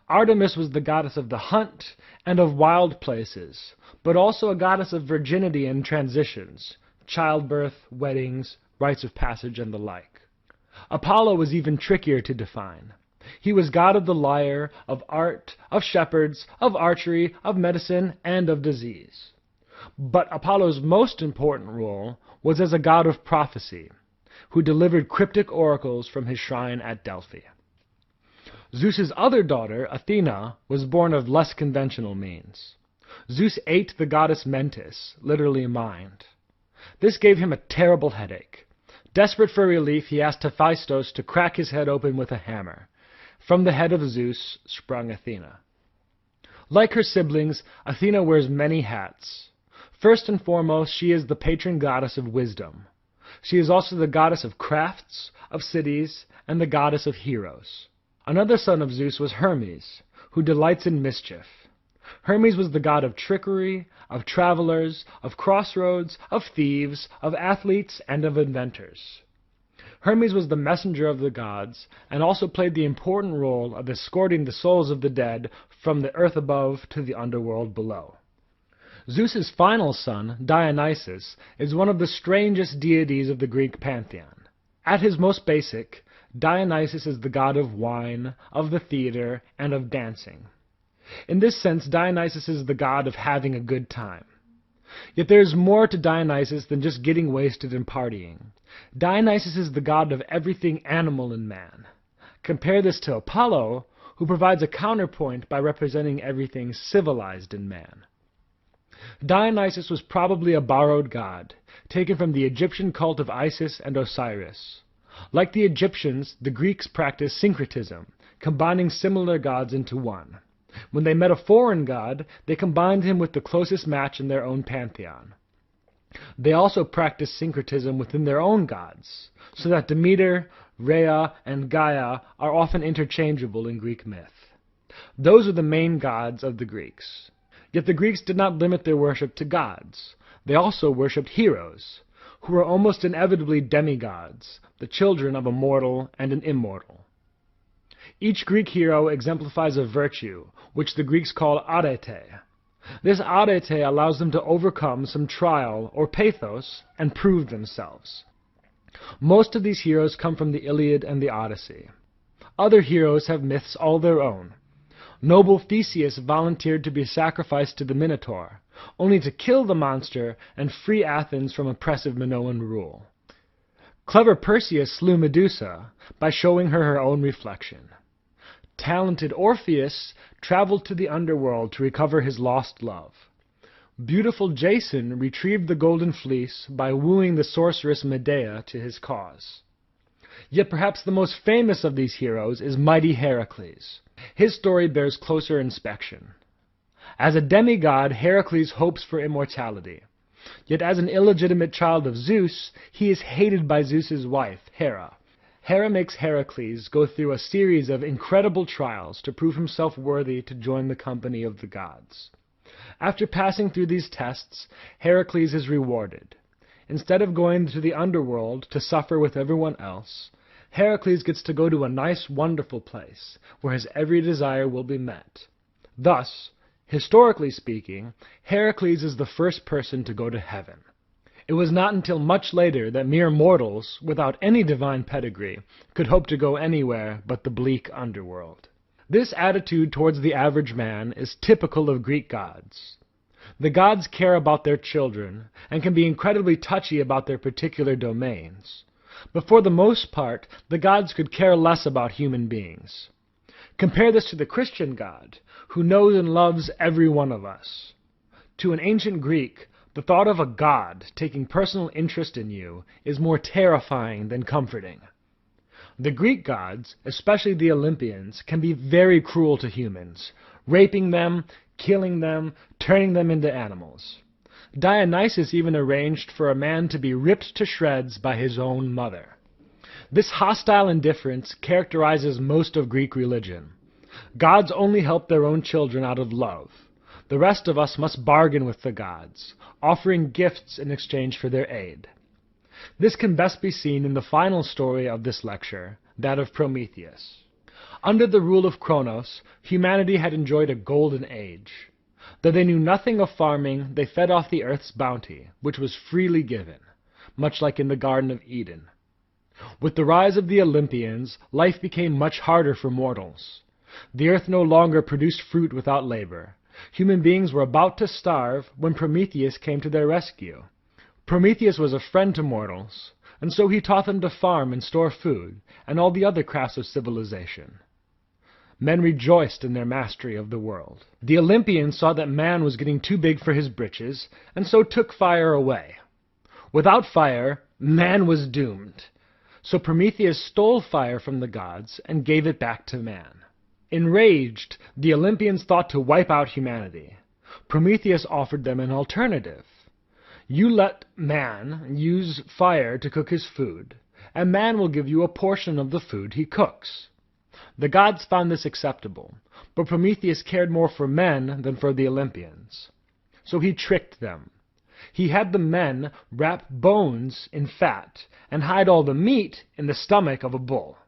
Artemis was the goddess of the hunt and of wild places, but also a goddess of virginity and transitions, childbirth, weddings, rites of passage, and the like. Apollo was even trickier to define. He was god of the lyre, of art, of shepherds, of archery, of medicine, and of disease. But Apollo's most important role was as a god of prophecy, who delivered cryptic oracles from his shrine at Delphi. Zeus's other daughter, Athena, was born of less conventional means. Zeus ate the goddess Mentis, literally mind. This gave him a terrible headache. Desperate for relief, he asked Hephaestus to crack his head open with a hammer. From the head of Zeus sprung Athena. Like her siblings, Athena wears many hats. First and foremost, she is the patron goddess of wisdom. She is also the goddess of crafts, of cities, and the goddess of heroes. Another son of Zeus was Hermes, who delights in mischief. Hermes was the god of trickery, of travelers, of crossroads, of thieves, of athletes, and of inventors. Hermes was the messenger of the gods, and also played the important role of escorting the souls of the dead from the earth above to the underworld below. Zeus's final son, Dionysus, is one of the strangest deities of the Greek pantheon. At his most basic, Dionysus is the god of wine, of the theater, and of dancing. In this sense, Dionysus is the god of having a good time. Yet there is more to Dionysus than just getting wasted and partying. Dionysus is the god of everything animal and man. Compare this to Apollo, who provides a counterpoint by representing everything civilized in man. Dionysus was probably a borrowed god, taken from the Egyptian cult of Isis and Osiris. Like the Egyptians, the Greeks practiced syncretism, combining similar gods into one. When they met a foreign god, they combined him with the closest match in their own pantheon. They also practiced syncretism within their own gods, so that Demeter, Rhea, and Gaia are often interchangeable in Greek myth. Those are the main gods of the Greeks. Yet the Greeks did not limit their worship to gods. They also worshipped heroes, who were almost inevitably demigods, the children of a mortal and an immortal. Each Greek hero exemplifies a virtue, which the Greeks call arete. This arete allows them to overcome some trial or pathos and prove themselves. Most of these heroes come from the Iliad and the Odyssey. Other heroes have myths all their own. Noble Theseus volunteered to be sacrificed to the Minotaur, only to kill the monster and free Athens from oppressive Minoan rule. Clever Perseus slew Medusa by showing her own reflection. Talented Orpheus traveled to the underworld to recover his lost love. Beautiful Jason retrieved the golden fleece by wooing the sorceress Medea to his cause. Yet perhaps the most famous of these heroes is mighty Heracles. His story bears closer inspection. As a demigod, Heracles hopes for immortality. Yet as an illegitimate child of Zeus, he is hated by Zeus's wife, Hera. Hera makes Heracles go through a series of incredible trials to prove himself worthy to join the company of the gods. After passing through these tests, Heracles is rewarded. Instead of going to the underworld to suffer with everyone else, Heracles gets to go to a nice, wonderful place, where his every desire will be met. Thus, historically speaking, Heracles is the first person to go to heaven. It was not until much later that mere mortals, without any divine pedigree, could hope to go anywhere but the bleak underworld. This attitude towards the average man is typical of Greek gods. The gods care about their children, and can be incredibly touchy about their particular domains. But for the most part, the gods could care less about human beings. Compare this to the Christian God, who knows and loves every one of us. To an ancient Greek, the thought of a god taking personal interest in you is more terrifying than comforting. The Greek gods, especially the Olympians, can be very cruel to humans, raping them, killing them, turning them into animals. Dionysus even arranged for a man to be ripped to shreds by his own mother. This hostile indifference characterizes most of Greek religion. Gods only help their own children out of love. The rest of us must bargain with the gods, offering gifts in exchange for their aid. This can best be seen in the final story of this lecture, that of Prometheus. Under the rule of Kronos, humanity had enjoyed a golden age. Though they knew nothing of farming, they fed off the earth's bounty, which was freely given, much like in the Garden of Eden. With the rise of the Olympians, life became much harder for mortals. The earth no longer produced fruit without labor. Human beings were about to starve when Prometheus came to their rescue. Prometheus was a friend to mortals, and so he taught them to farm and store food, and all the other crafts of civilization. Men rejoiced in their mastery of the world. The Olympians saw that man was getting too big for his britches, and so took fire away. Without fire, man was doomed. So Prometheus stole fire from the gods and gave it back to man. Enraged, the Olympians thought to wipe out humanity. Prometheus offered them an alternative. You let man use fire to cook his food, and man will give you a portion of the food he cooks. The gods found this acceptable, but Prometheus cared more for men than for the Olympians. So he tricked them. He had the men wrap bones in fat and hide all the meat in the stomach of a bull.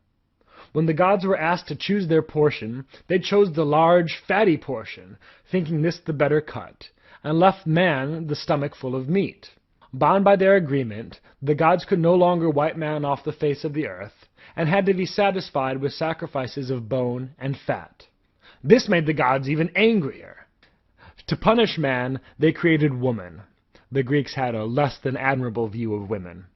When the gods were asked to choose their portion, they chose the large, fatty portion, thinking this the better cut, and left man the stomach full of meat. Bound by their agreement, the gods could no longer wipe man off the face of the earth, and had to be satisfied with sacrifices of bone and fat. This made the gods even angrier. To punish man, they created woman. The Greeks had a less than admirable view of women.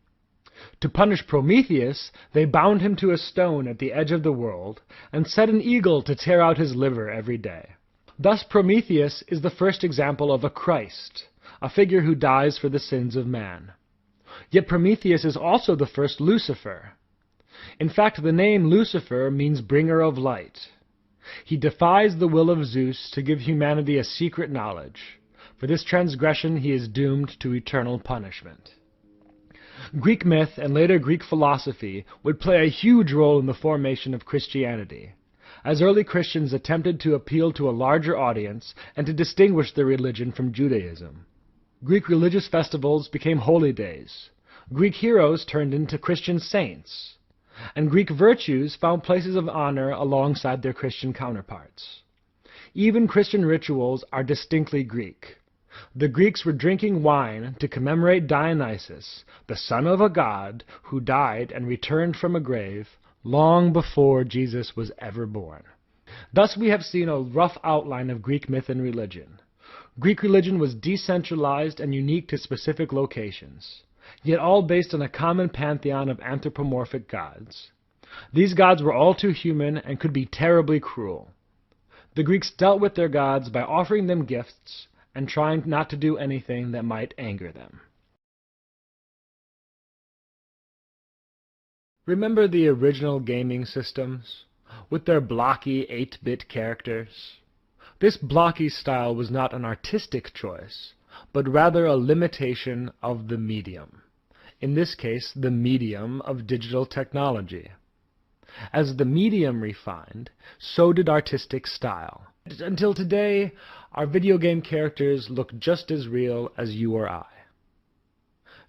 To punish Prometheus, they bound him to a stone at the edge of the world, and set an eagle to tear out his liver every day. Thus Prometheus is the first example of a Christ, a figure who dies for the sins of man. Yet Prometheus is also the first Lucifer. In fact, the name Lucifer means bringer of light. He defies the will of Zeus to give humanity a secret knowledge. For this transgression he is doomed to eternal punishment. Greek myth and later Greek philosophy would play a huge role in the formation of Christianity, as early Christians attempted to appeal to a larger audience and to distinguish their religion from Judaism. Greek religious festivals became holy days. Greek heroes turned into Christian saints. And Greek virtues found places of honor alongside their Christian counterparts. Even Christian rituals are distinctly Greek. The Greeks were drinking wine to commemorate Dionysus, the son of a god who died and returned from a grave long before Jesus was ever born. Thus we have seen a rough outline of Greek myth and religion. Greek religion was decentralized and unique to specific locations, yet all based on a common pantheon of anthropomorphic gods. These gods were all too human and could be terribly cruel. The Greeks dealt with their gods by offering them gifts and trying not to do anything that might anger them. Remember the original gaming systems, with their blocky 8-bit characters? This blocky style was not an artistic choice, but rather a limitation of the medium. In this case, the medium of digital technology. As the medium refined, so did artistic style. Until today, our video game characters look just as real as you or I.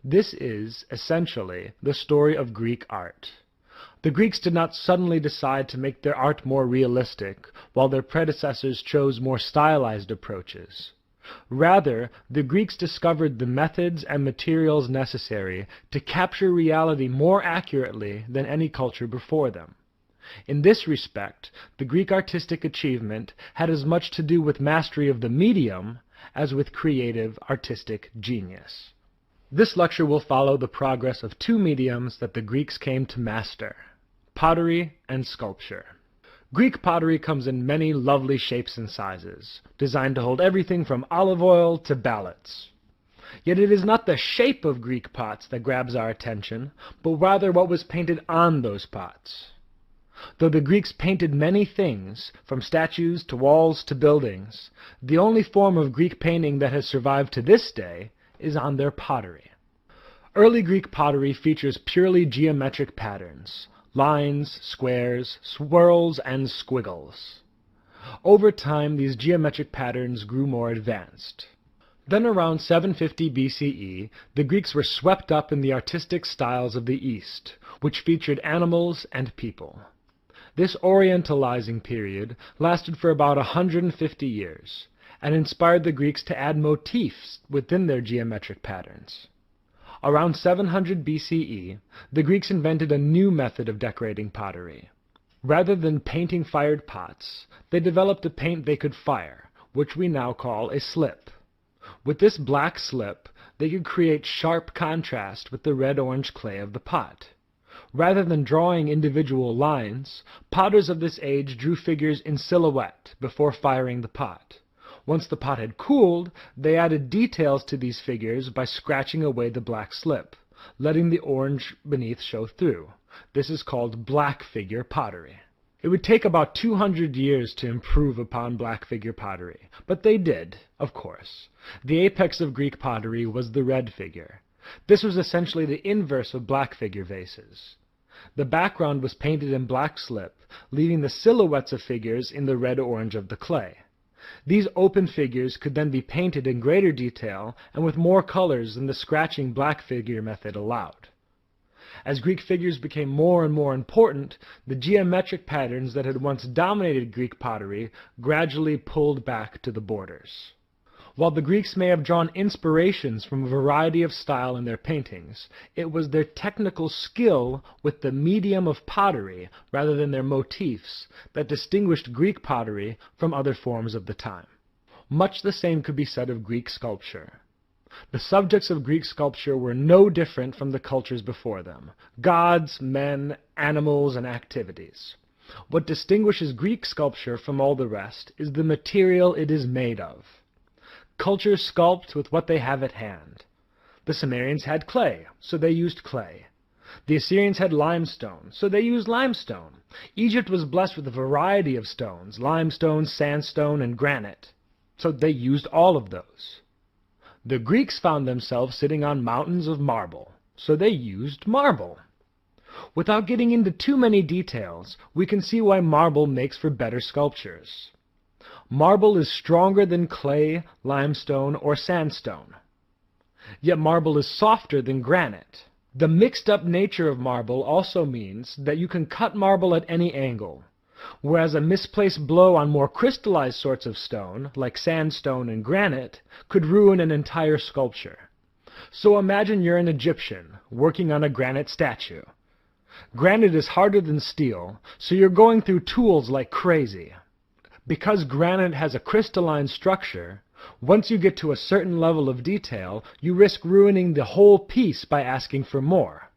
This is, essentially, the story of Greek art. The Greeks did not suddenly decide to make their art more realistic, while their predecessors chose more stylized approaches. Rather, the Greeks discovered the methods and materials necessary to capture reality more accurately than any culture before them. In this respect, the Greek artistic achievement had as much to do with mastery of the medium as with creative artistic genius. This lecture will follow the progress of two mediums that the Greeks came to master: pottery and sculpture. Greek pottery comes in many lovely shapes and sizes, designed to hold everything from olive oil to ballots. Yet it is not the shape of Greek pots that grabs our attention, but rather what was painted on those pots. Though the Greeks painted many things, from statues to walls to buildings, the only form of Greek painting that has survived to this day is on their pottery. Early Greek pottery features purely geometric patterns: lines, squares, swirls, and squiggles. Over time, these geometric patterns grew more advanced. Then around 750 BCE, the Greeks were swept up in the artistic styles of the East, which featured animals and people. This Orientalizing period lasted for about 150 years, and inspired the Greeks to add motifs within their geometric patterns. Around 700 BCE, the Greeks invented a new method of decorating pottery. Rather than painting fired pots, they developed a paint they could fire, which we now call a slip. With this black slip, they could create sharp contrast with the red-orange clay of the pot. Rather than drawing individual lines, potters of this age drew figures in silhouette before firing the pot. Once the pot had cooled, they added details to these figures by scratching away the black slip, letting the orange beneath show through. This is called black figure pottery. It would take about 200 years to improve upon black figure pottery, but they did, of course. The apex of Greek pottery was the red figure. This was essentially the inverse of black figure vases. The background was painted in black slip, leaving the silhouettes of figures in the red-orange of the clay. These open figures could then be painted in greater detail and with more colors than the scratching black figure method allowed. As Greek figures became more and more important, the geometric patterns that had once dominated Greek pottery gradually pulled back to the borders. While the Greeks may have drawn inspirations from a variety of style in their paintings, it was their technical skill with the medium of pottery, rather than their motifs, that distinguished Greek pottery from other forms of the time. Much the same could be said of Greek sculpture. The subjects of Greek sculpture were no different from the cultures before them: gods, men, animals, and activities. What distinguishes Greek sculpture from all the rest is the material it is made of. Cultures sculpt with what they have at hand. The Sumerians had clay, so they used clay. The Assyrians had limestone, so they used limestone. Egypt was blessed with a variety of stones, limestone, sandstone, and granite, so they used all of those. The Greeks found themselves sitting on mountains of marble, so they used marble. Without getting into too many details, we can see why marble makes for better sculptures. Marble is stronger than clay, limestone, or sandstone. Yet marble is softer than granite. The mixed-up nature of marble also means that you can cut marble at any angle, whereas a misplaced blow on more crystallized sorts of stone, like sandstone and granite, could ruin an entire sculpture. So imagine you're an Egyptian working on a granite statue. Granite is harder than steel, so you're going through tools like crazy. Because granite has a crystalline structure, once you get to a certain level of detail, you risk ruining the whole piece by asking for more.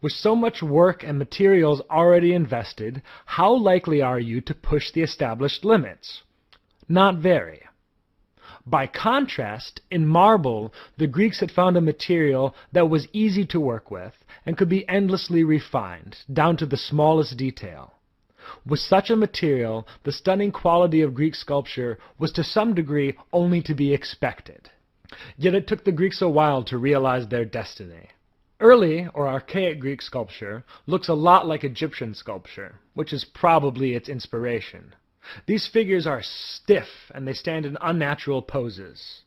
With so much work and materials already invested, how likely are you to push the established limits? Not very. By contrast, in marble, the Greeks had found a material that was easy to work with and could be endlessly refined, down to the smallest detail. With such a material, the stunning quality of Greek sculpture was to some degree only to be expected. Yet it took the Greeks a while to realize their destiny. Early, or archaic Greek sculpture looks a lot like Egyptian sculpture, which is probably its inspiration. These figures are stiff and they stand in unnatural poses.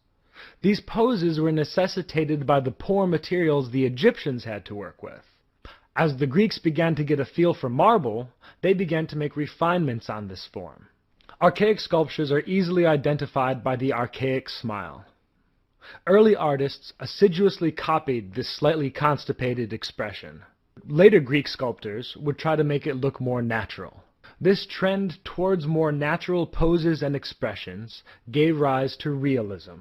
These poses were necessitated by the poor materials the Egyptians had to work with. As the Greeks began to get a feel for marble, they began to make refinements on this form. Archaic sculptures are easily identified by the archaic smile. Early artists assiduously copied this slightly constipated expression. Later Greek sculptors would try to make it look more natural. This trend towards more natural poses and expressions gave rise to realism.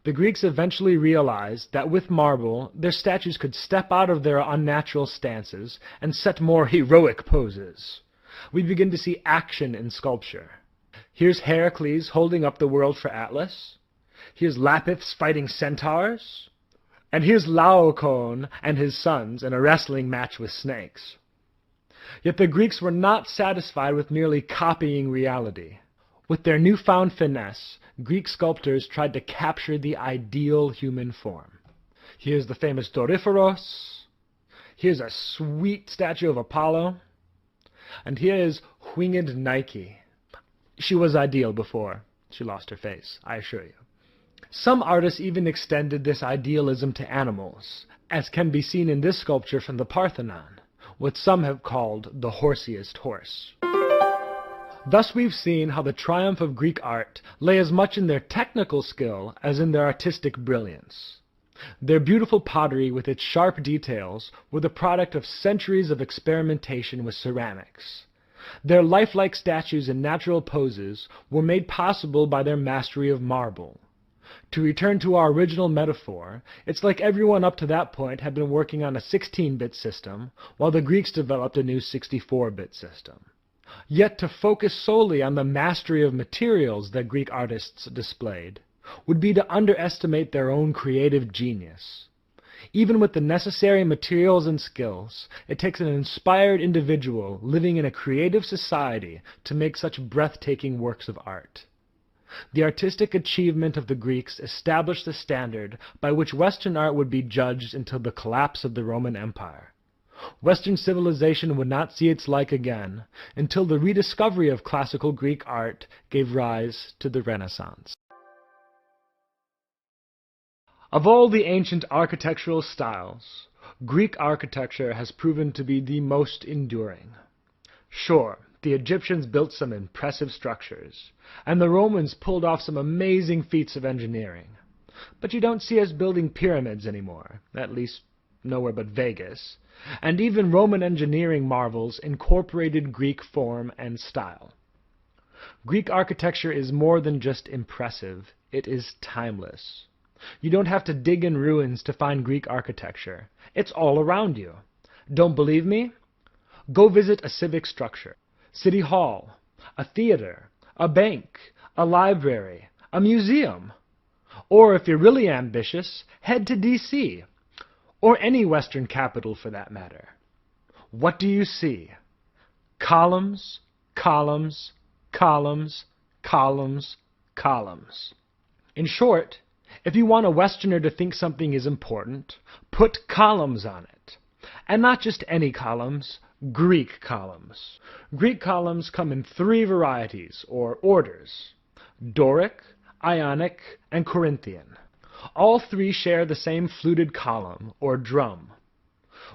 The Greeks eventually realized that with marble, their statues could step out of their unnatural stances and set more heroic poses. We begin to see action in sculpture. Here's Heracles holding up the world for Atlas. Here's Lapiths fighting centaurs. And here's Laocoon and his sons in a wrestling match with snakes. Yet the Greeks were not satisfied with merely copying reality. With their newfound finesse, Greek sculptors tried to capture the ideal human form. Here's the famous Doryphoros. Here's a sweet statue of Apollo. And here is winged Nike. She was ideal before she lost her face, I assure you. Some artists even extended this idealism to animals, as can be seen in this sculpture from the Parthenon, what some have called the horsiest horse. Thus we've seen how the triumph of Greek art lay as much in their technical skill as in their artistic brilliance. Their beautiful pottery with its sharp details were the product of centuries of experimentation with ceramics. Their lifelike statues and natural poses were made possible by their mastery of marble. To return to our original metaphor, it's like everyone up to that point had been working on a 16-bit system, while the Greeks developed a new 64-bit system. Yet to focus solely on the mastery of materials that Greek artists displayed would be to underestimate their own creative genius. Even with the necessary materials and skills, it takes an inspired individual living in a creative society to make such breathtaking works of art. The artistic achievement of the Greeks established the standard by which Western art would be judged until the collapse of the Roman Empire. Western civilization would not see its like again until the rediscovery of classical Greek art gave rise to the Renaissance. Of all the ancient architectural styles, Greek architecture has proven to be the most enduring. Sure, the Egyptians built some impressive structures, and the Romans pulled off some amazing feats of engineering. But you don't see us building pyramids anymore, at least nowhere but Vegas, and even Roman engineering marvels incorporated Greek form and style. Greek architecture is more than just impressive, it is timeless. You don't have to dig in ruins to find Greek architecture. It's all around you. Don't believe me? Go visit a civic structure, city hall, a theater, a bank, a library, a museum. Or if you're really ambitious, head to DC, or any Western capital for that matter. What do you see? Columns, columns, columns, columns, columns. In short, if you want a Westerner to think something is important, put columns on it. And not just any columns, Greek columns. Greek columns come in 3 varieties, or orders: Doric, Ionic, and Corinthian. All 3 share the same fluted column, or drum.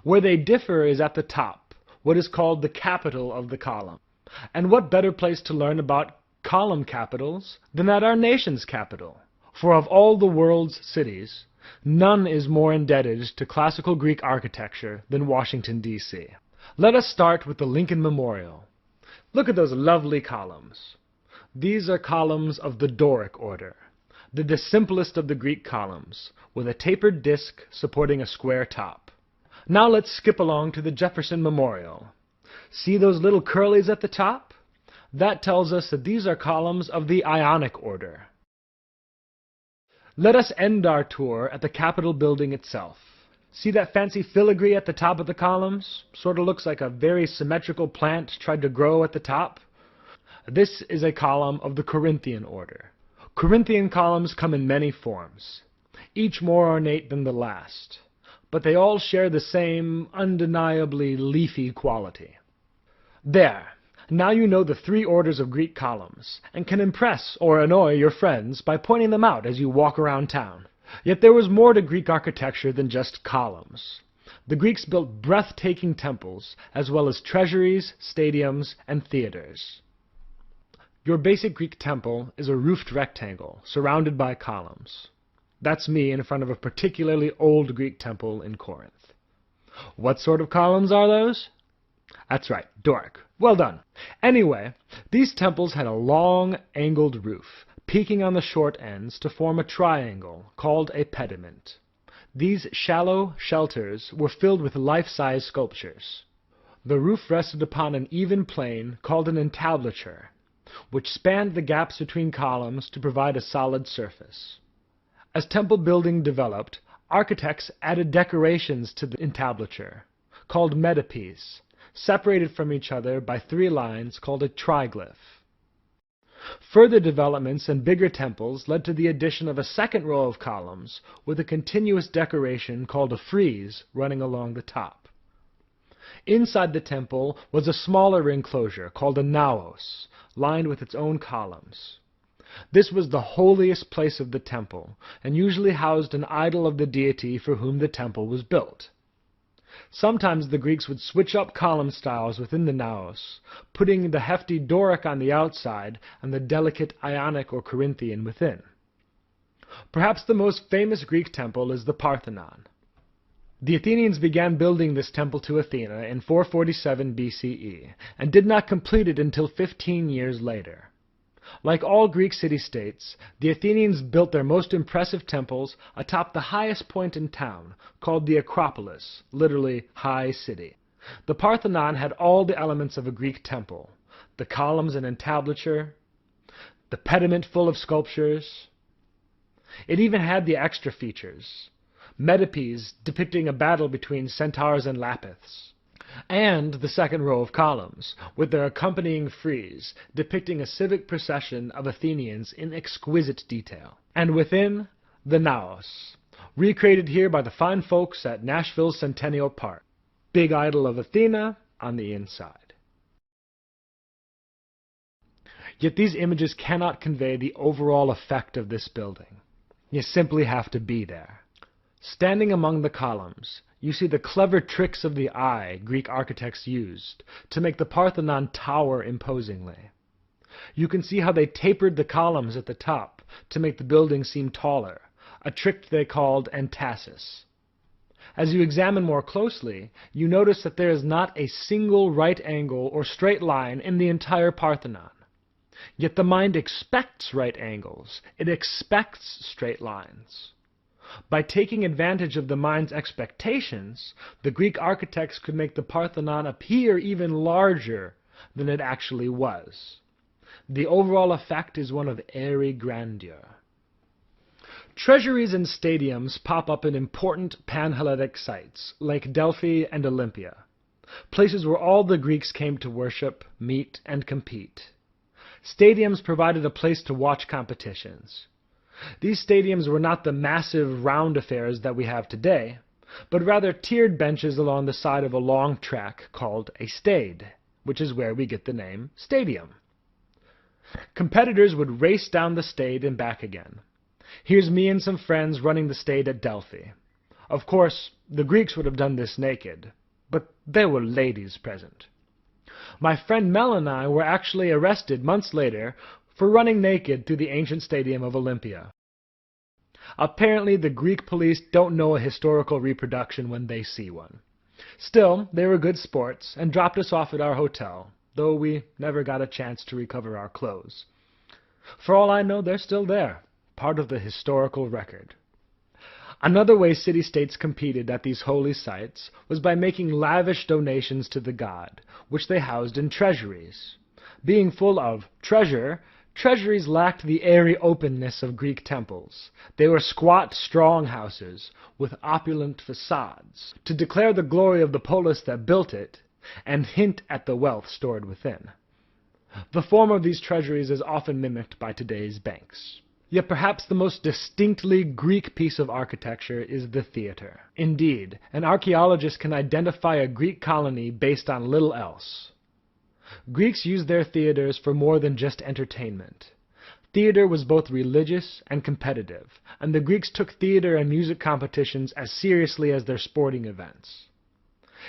Where they differ is at the top, what is called the capital of the column. And what better place to learn about column capitals than at our nation's capital? For of all the world's cities, none is more indebted to classical Greek architecture than Washington, D.C. Let us start with the Lincoln Memorial. Look at those lovely columns. These are columns of the Doric order, the simplest of the Greek columns, with a tapered disc supporting a square top. Now let's skip along to the Jefferson Memorial. See those little curlies at the top? That tells us that these are columns of the Ionic order. Let us end our tour at the Capitol building itself. See that fancy filigree at the top of the columns? Sort of looks like a very symmetrical plant tried to grow at the top. This is a column of the Corinthian order. Corinthian columns come in many forms, each more ornate than the last, but they all share the same undeniably leafy quality. There! Now you know the 3 orders of Greek columns, and can impress or annoy your friends by pointing them out as you walk around town. Yet there was more to Greek architecture than just columns. The Greeks built breathtaking temples, as well as treasuries, stadiums, and theaters. Your basic Greek temple is a roofed rectangle, surrounded by columns. That's me in front of a particularly old Greek temple in Corinth. What sort of columns are those? That's right, Doric. Well done. Anyway, these temples had a long, angled roof, peaking on the short ends to form a triangle called a pediment. These shallow shelters were filled with life-size sculptures. The roof rested upon an even plane called an entablature, which spanned the gaps between columns to provide a solid surface. As temple building developed, architects added decorations to the entablature, called metopes, separated from each other by 3 lines called a triglyph. Further developments and bigger temples led to the addition of a second row of columns with a continuous decoration called a frieze running along the top. Inside the temple was a smaller enclosure called a naos, lined with its own columns. This was the holiest place of the temple, and usually housed an idol of the deity for whom the temple was built. Sometimes the Greeks would switch up column styles within the naos, putting the hefty Doric on the outside and the delicate Ionic or Corinthian within. Perhaps the most famous Greek temple is the Parthenon. The Athenians began building this temple to Athena in 447 BCE, and did not complete it until 15 years later. Like all Greek city-states, the Athenians built their most impressive temples atop the highest point in town, called the Acropolis, literally high city. The Parthenon had all the elements of a Greek temple: the columns and entablature, the pediment full of sculptures. It even had the extra features: metopes depicting a battle between centaurs and lapiths, and the second row of columns, with their accompanying frieze, depicting a civic procession of Athenians in exquisite detail. And within, the naos, recreated here by the fine folks at Nashville's Centennial Park. Big idol of Athena on the inside. Yet these images cannot convey the overall effect of this building. You simply have to be there. Standing among the columns, you see the clever tricks of the eye Greek architects used to make the Parthenon tower imposingly. You can see how they tapered the columns at the top to make the building seem taller, a trick they called entasis. As you examine more closely, you notice that there is not a single right angle or straight line in the entire Parthenon. Yet the mind expects right angles. It expects straight lines. By taking advantage of the mind's expectations, the Greek architects could make the Parthenon appear even larger than it actually was. The overall effect is one of airy grandeur. Treasuries and stadiums pop up in important Pan-Hellenic sites, like Delphi and Olympia, places where all the Greeks came to worship, meet, and compete. Stadiums provided a place to watch competitions. These stadiums were not the massive round affairs that we have today, but rather tiered benches along the side of a long track called a stade, which is where we get the name stadium. Competitors would race down the stade and back again. Here's me and some friends running the stade at Delphi. Of course, the Greeks would have done this naked, but there were ladies present. My friend Mel and I were actually arrested months later for running naked through the ancient stadium of Olympia. Apparently, the Greek police don't know a historical reproduction when they see one. Still, they were good sports and dropped us off at our hotel, though we never got a chance to recover our clothes. For all I know, they're still there, part of the historical record. Another way city-states competed at these holy sites was by making lavish donations to the god, which they housed in treasuries. Being full of treasure, treasuries lacked the airy openness of Greek temples. They were squat, strong houses with opulent facades to declare the glory of the polis that built it and hint at the wealth stored within. The form of these treasuries is often mimicked by today's banks. Yet perhaps the most distinctly Greek piece of architecture is the theater. Indeed, an archaeologist can identify a Greek colony based on little else. Greeks used their theaters for more than just entertainment. Theater was both religious and competitive, and the Greeks took theater and music competitions as seriously as their sporting events.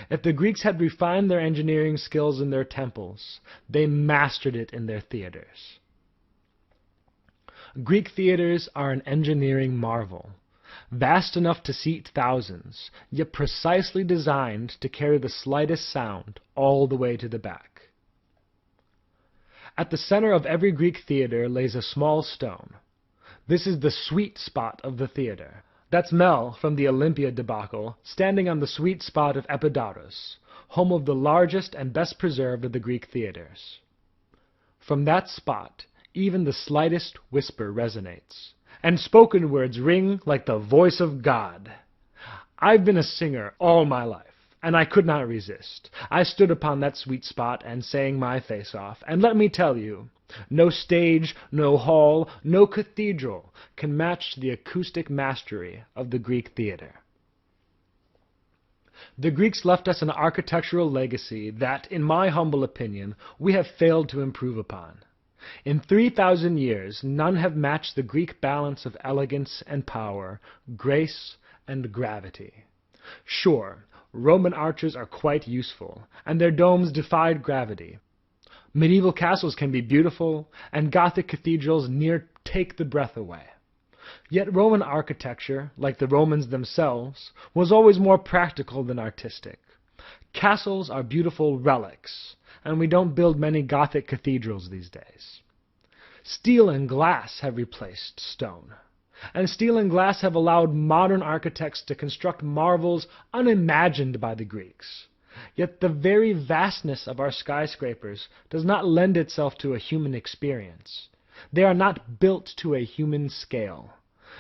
If the Greeks had refined their engineering skills in their temples, they mastered it in their theaters. Greek theaters are an engineering marvel, vast enough to seat thousands, yet precisely designed to carry the slightest sound all the way to the back. At the center of every Greek theater lays a small stone. This is the sweet spot of the theater. That's Mel from the Olympia debacle, standing on the sweet spot of Epidaurus, home of the largest and best preserved of the Greek theaters. From that spot, even the slightest whisper resonates, and spoken words ring like the voice of God. I've been a singer all my life, and I could not resist. I stood upon that sweet spot and sang my face off, and let me tell you, no stage, no hall, no cathedral can match the acoustic mastery of the Greek theater. The Greeks left us an architectural legacy that, in my humble opinion, we have failed to improve upon. In 3,000 years, none have matched the Greek balance of elegance and power, grace and gravity. Sure, Roman arches are quite useful, and their domes defied gravity. Medieval castles can be beautiful, and Gothic cathedrals near take the breath away. Yet Roman architecture, like the Romans themselves, was always more practical than artistic. Castles are beautiful relics, and we don't build many Gothic cathedrals these days. Steel and glass have replaced stone, and steel and glass have allowed modern architects to construct marvels unimagined by the Greeks. Yet the very vastness of our skyscrapers does not lend itself to a human experience. They are not built to a human scale.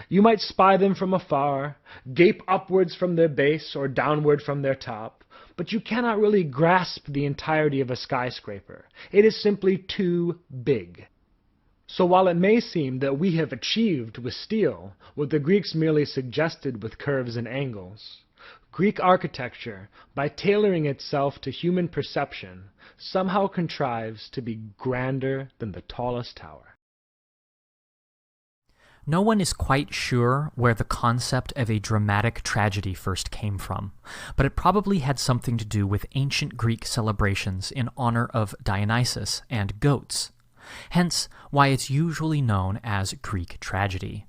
You might spy them from afar, gape upwards from their base or downward from their top, but you cannot really grasp the entirety of a skyscraper. It is simply too big. So while it may seem that we have achieved with steel what the Greeks merely suggested with curves and angles, Greek architecture, by tailoring itself to human perception, somehow contrives to be grander than the tallest tower.
No one is quite sure where the concept of a dramatic tragedy first came from, but it probably had something to do with ancient Greek celebrations in honor of Dionysus and goats, hence why it's usually known as Greek tragedy.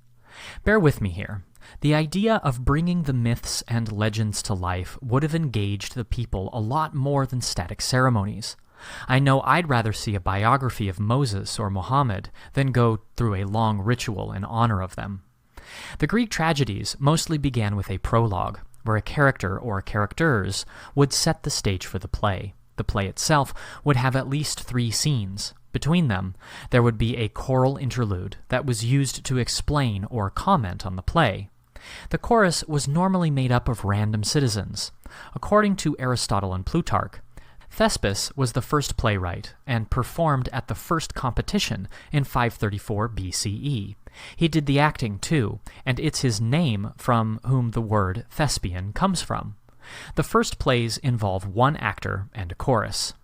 Bear with me here. The idea of bringing the myths and legends to life would have engaged the people a lot more than static ceremonies. I know I'd rather see a biography of Moses or Muhammad than go through a long ritual in honor of them. The Greek tragedies mostly began with a prologue, where a character or characters would set the stage for the play. The play itself would have at least 3 scenes. Between them, there would be a choral interlude that was used to explain or comment on the play. The chorus was normally made up of random citizens. According to Aristotle and Plutarch, Thespis was the first playwright and performed at the first competition in 534 BCE. He did the acting too, and it's his name from whom the word thespian comes from. The first plays involve one actor and a chorus.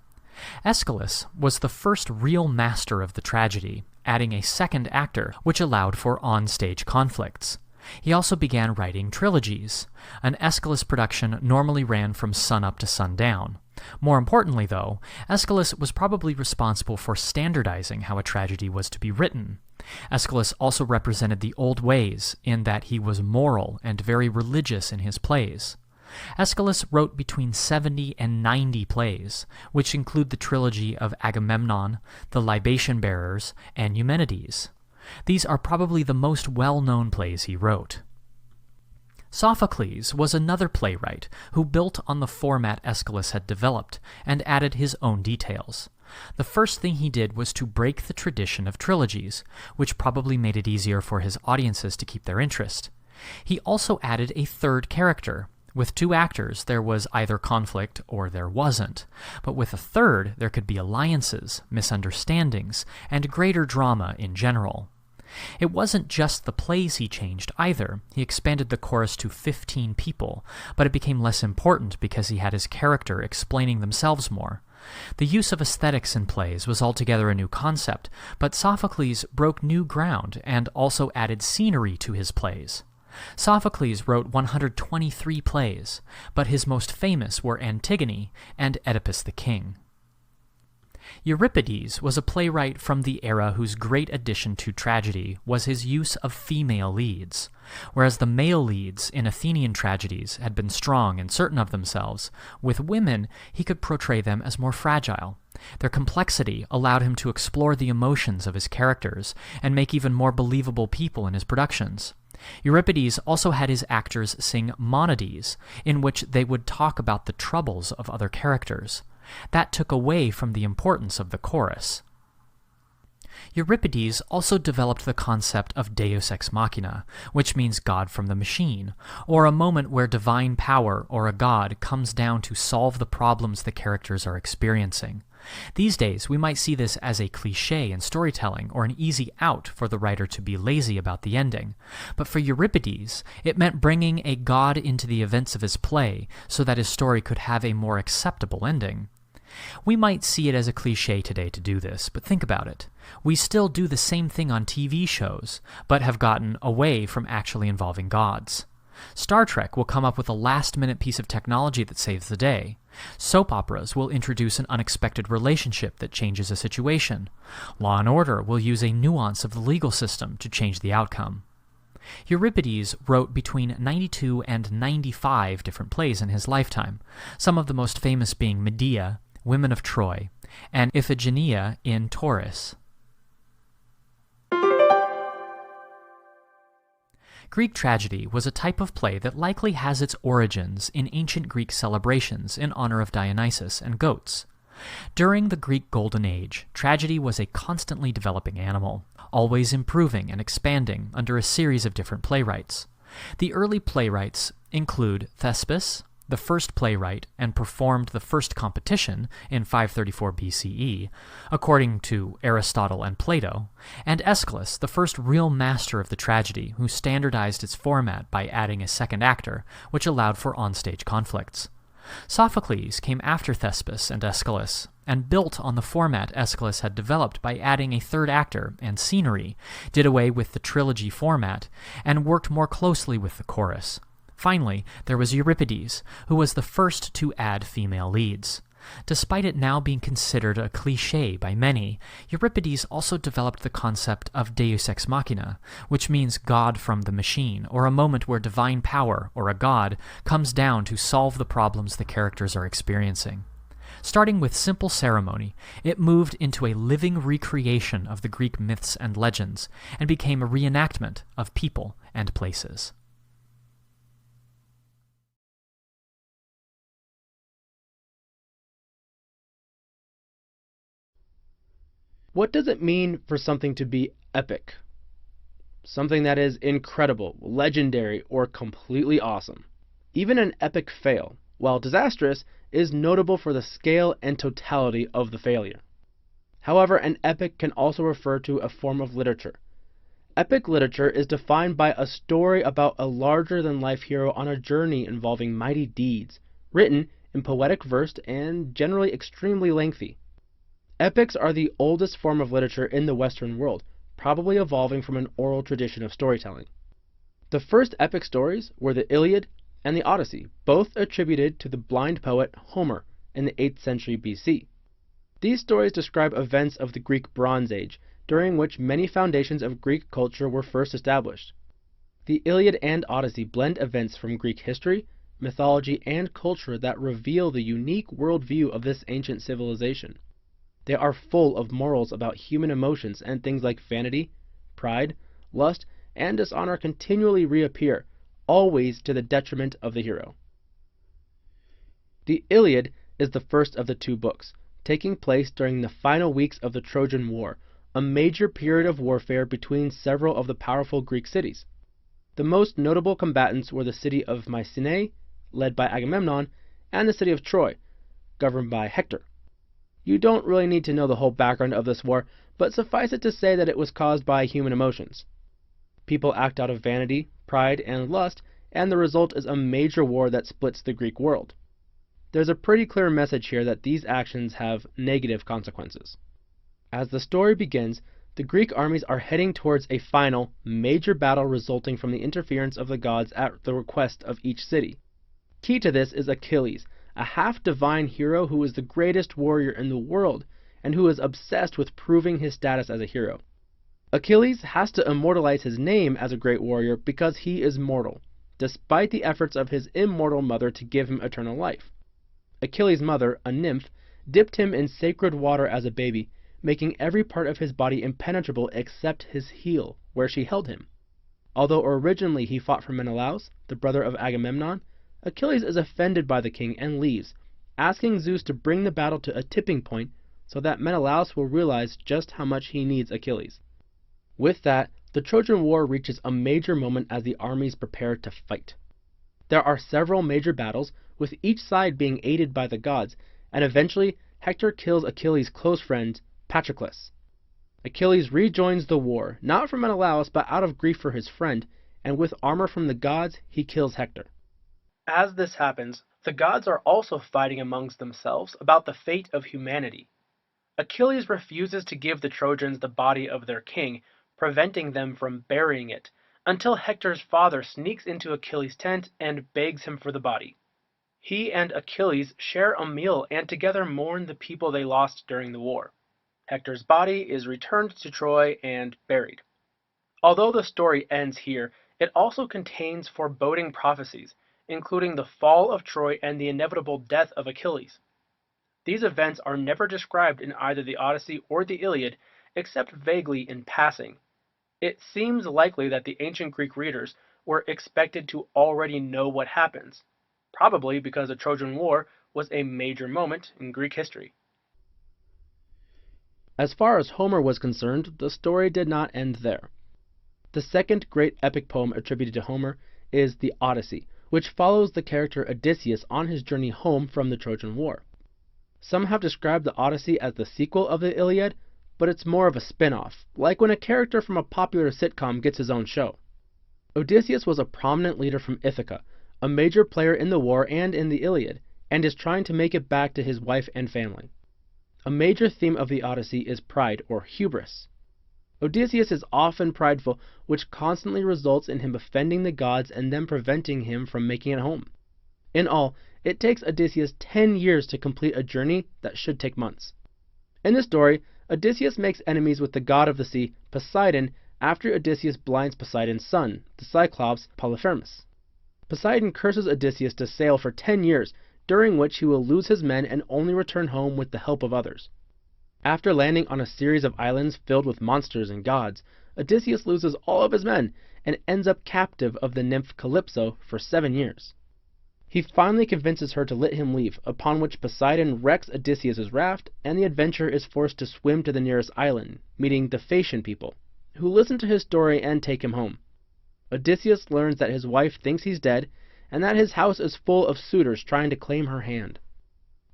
Aeschylus was the first real master of the tragedy, adding a second actor, which allowed for on-stage conflicts. He also began writing trilogies. An Aeschylus production normally ran from sunup to sundown. More importantly, though, Aeschylus was probably responsible for standardizing how a tragedy was to be written. Aeschylus also represented the old ways in that he was moral and very religious in his plays. Aeschylus wrote between 70 and 90 plays, which include the trilogy of Agamemnon, The Libation Bearers, and Humanities. These are probably the most well-known plays he wrote. Sophocles was another playwright who built on the format Aeschylus had developed and added his own details. The first thing he did was to break the tradition of trilogies, which probably made it easier for his audiences to keep their interest. He also added a third character. With 2 actors, there was either conflict or there wasn't. But with a third, there could be alliances, misunderstandings, and greater drama in general. It wasn't just the plays he changed either. He expanded the chorus to 15 people, but it became less important because he had his character explaining themselves more. The use of aesthetics in plays was altogether a new concept, but Sophocles broke new ground and also added scenery to his plays. Sophocles wrote 123 plays, but his most famous were Antigone and Oedipus the King. Euripides was a playwright from the era whose great addition to tragedy was his use of female leads. Whereas the male leads in Athenian tragedies had been strong and certain of themselves, with women he could portray them as more fragile. Their complexity allowed him to explore the emotions of his characters and make even more believable people in his productions. Euripides also had his actors sing monodies, in which they would talk about the troubles of other characters. That took away from the importance of the chorus. Euripides also developed the concept of deus ex machina, which means God from the machine, or a moment where divine power or a god comes down to solve the problems the characters are experiencing. These days, we might see this as a cliché in storytelling or an easy out for the writer to be lazy about the ending. But for Euripides, it meant bringing a god into the events of his play so that his story could have a more acceptable ending. We might see it as a cliché today to do this, but think about it. We still do the same thing on TV shows, but have gotten away from actually involving gods. Star Trek will come up with a last-minute piece of technology that saves the day. Soap operas will introduce an unexpected relationship that changes a situation. Law and Order will use a nuance of the legal system to change the outcome. Euripides wrote between 92 and 95 different plays in his lifetime, some of the most famous being Medea, Women of Troy, and Iphigenia in Tauris. Greek tragedy was a type of play that likely has its origins in ancient Greek celebrations in honor of Dionysus and goats. During the Greek Golden Age, tragedy was a constantly developing animal, always improving and expanding under a series of different playwrights. The early playwrights include Thespis, the first playwright and performed the first competition in 534 BCE, according to Aristotle and Plato, and Aeschylus, the first real master of the tragedy, who standardized its format by adding a second actor, which allowed for onstage conflicts. Sophocles came after Thespis and Aeschylus, and built on the format Aeschylus had developed by adding a third actor and scenery, did away with the trilogy format, and worked more closely with the chorus. Finally, there was Euripides, who was the first to add female leads. Despite it now being considered a cliché by many, Euripides also developed the concept of deus ex machina, which means God from the machine, or a moment where divine power, or a god, comes down to solve the problems the characters are experiencing. Starting with simple ceremony, it moved into a living recreation of the Greek myths and legends, and became a reenactment of people and places.
What does it mean for something to be epic? Something that is incredible, legendary, or completely awesome. Even an epic fail, while disastrous, is notable for the scale and totality of the failure. However, an epic can also refer to a form of literature. Epic literature is defined by a story about a larger-than-life hero on a journey involving mighty deeds, written in poetic verse and generally extremely lengthy. Epics are the oldest form of literature in the Western world, probably evolving from an oral tradition of storytelling. The first epic stories were the Iliad and the Odyssey, both attributed to the blind poet Homer in the 8th century BC. These stories describe events of the Greek Bronze Age, during which many foundations of Greek culture were first established. The Iliad and Odyssey blend events from Greek history, mythology, and culture that reveal the unique worldview of this ancient civilization. They are full of morals about human emotions, and things like vanity, pride, lust, and dishonor continually reappear, always to the detriment of the hero. The Iliad is the first of the two books, taking place during the final weeks of the Trojan War, a major period of warfare between several of the powerful Greek cities. The most notable combatants were the city of Mycenae, led by Agamemnon, and the city of Troy, governed by Hector. You don't really need to know the whole background of this war, but suffice it to say that it was caused by human emotions. People act out of vanity, pride, and lust, and the result is a major war that splits the Greek world. There's a pretty clear message here that these actions have negative consequences. As the story begins, the Greek armies are heading towards a final, major battle resulting from the interference of the gods at the request of each city. Key to this is Achilles, a half-divine hero who is the greatest warrior in the world, and who is obsessed with proving his status as a hero. Achilles has to immortalize his name as a great warrior because he is mortal, despite the efforts of his immortal mother to give him eternal life. Achilles' mother, a nymph, dipped him in sacred water as a baby, making every part of his body impenetrable except his heel, where she held him. Although originally he fought for Menelaus, the brother of Agamemnon, Achilles is offended by the king and leaves, asking Zeus to bring the battle to a tipping point so that Menelaus will realize just how much he needs Achilles. With that, the Trojan War reaches a major moment as the armies prepare to fight. There are several major battles, with each side being aided by the gods, and eventually Hector kills Achilles' close friend, Patroclus. Achilles rejoins the war, not for Menelaus but out of grief for his friend, and with armor from the gods, he kills Hector. As this happens, the gods are also fighting amongst themselves about the fate of humanity. Achilles refuses to give the Trojans the body of their king, preventing them from burying it, until Hector's father sneaks into Achilles' tent and begs him for the body. He and Achilles share a meal and together mourn the people they lost during the war. Hector's body is returned to Troy and buried. Although the story ends here, it also contains foreboding prophecies, including the fall of Troy and the inevitable death of Achilles. These events are never described in either the Odyssey or the Iliad, except vaguely in passing. It seems likely that the ancient Greek readers were expected to already know what happens, probably because the Trojan War was a major moment in Greek history. As far as Homer was concerned, the story did not end there. The second great epic poem attributed to Homer is the Odyssey, which follows the character Odysseus on his journey home from the Trojan War. Some have described the Odyssey as the sequel of the Iliad, but it's more of a spin-off, like when a character from a popular sitcom gets his own show. Odysseus was a prominent leader from Ithaca, a major player in the war and in the Iliad, and is trying to make it back to his wife and family. A major theme of the Odyssey is pride, or hubris. Odysseus is often prideful, which constantly results in him offending the gods and them preventing him from making it home. In all, it takes Odysseus 10 years to complete a journey that should take months. In the story, Odysseus makes enemies with the god of the sea, Poseidon, after Odysseus blinds Poseidon's son, the Cyclops Polyphemus. Poseidon curses Odysseus to sail for 10 years, during which he will lose his men and only return home with the help of others. After landing on a series of islands filled with monsters and gods, Odysseus loses all of his men and ends up captive of the nymph Calypso for 7 years. He finally convinces her to let him leave, upon which Poseidon wrecks Odysseus' raft, and the adventurer is forced to swim to the nearest island, meeting the Phaeacian people, who listen to his story and take him home. Odysseus learns that his wife thinks he's dead, and that his house is full of suitors trying to claim her hand.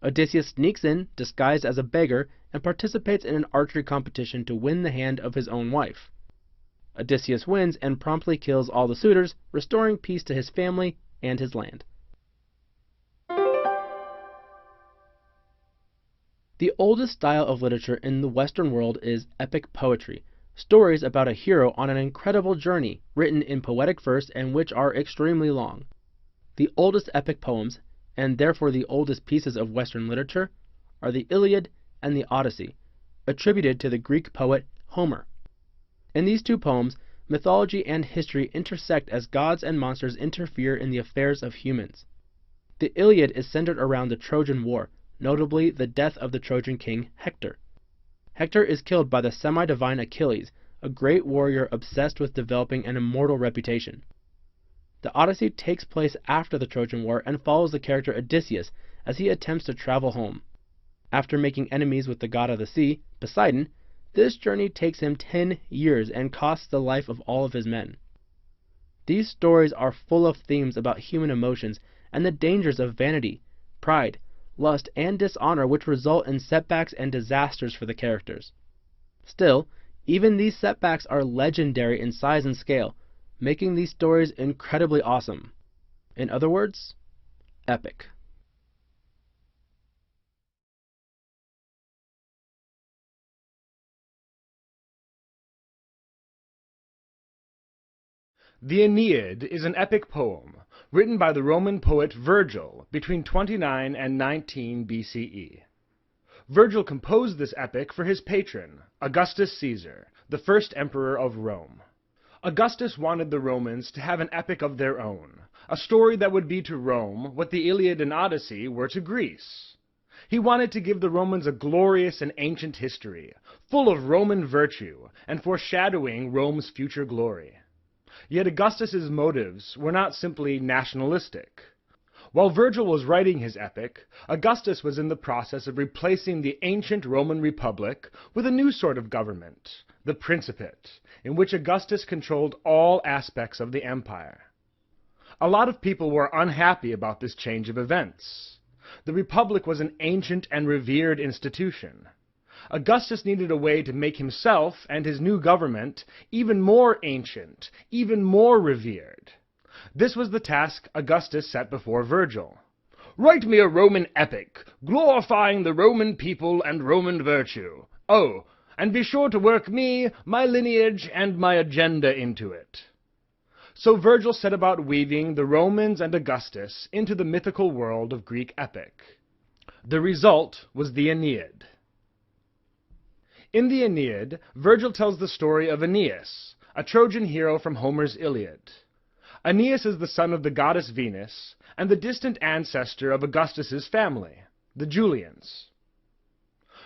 Odysseus sneaks in, disguised as a beggar, and participates in an archery competition to win the hand of his own wife. Odysseus wins and promptly kills all the suitors, restoring peace to his family and his land. The oldest style of literature in the Western world is epic poetry, stories about a hero on an incredible journey, written in poetic verse and which are extremely long. The oldest epic poems, and therefore the oldest pieces of Western literature, are the Iliad and the Odyssey, attributed to the Greek poet Homer. In these two poems, mythology and history intersect as gods and monsters interfere in the affairs of humans. The Iliad is centered around the Trojan War, notably the death of the Trojan king Hector. Hector is killed by the semi-divine Achilles, a great warrior obsessed with developing an immortal reputation. The Odyssey takes place after the Trojan War and follows the character Odysseus as he attempts to travel home. After making enemies with the god of the sea, Poseidon, this journey takes him 10 years and costs the life of all of his men. These stories are full of themes about human emotions and the dangers of vanity, pride, lust, and dishonor which result in setbacks and disasters for the characters. Still, even these setbacks are legendary in size and scale, making these stories incredibly awesome. In other words, epic.
The Aeneid is an epic poem written by the Roman poet Virgil between 29 and 19 BCE. Virgil composed this epic for his patron, Augustus Caesar, the first emperor of Rome. Augustus wanted the Romans to have an epic of their own, a story that would be to Rome what the Iliad and Odyssey were to Greece. He wanted to give the Romans a glorious and ancient history, full of Roman virtue, and foreshadowing Rome's future glory. Yet Augustus's motives were not simply nationalistic. While Virgil was writing his epic, Augustus was in the process of replacing the ancient Roman Republic with a new sort of government, the Principate, in which Augustus controlled all aspects of the empire. A lot of people were unhappy about this change of events. The Republic was an ancient and revered institution. Augustus needed a way to make himself and his new government even more ancient, even more revered. This was the task Augustus set before Virgil. Write me a Roman epic, glorifying the Roman people and Roman virtue. Oh, and be sure to work me, my lineage, and my agenda into it. So Virgil set about weaving the Romans and Augustus into the mythical world of Greek epic. The result was the Aeneid. In the Aeneid, Virgil tells the story of Aeneas, a Trojan hero from Homer's Iliad. Aeneas is the son of the goddess Venus, and the distant ancestor of Augustus's family, the Julians.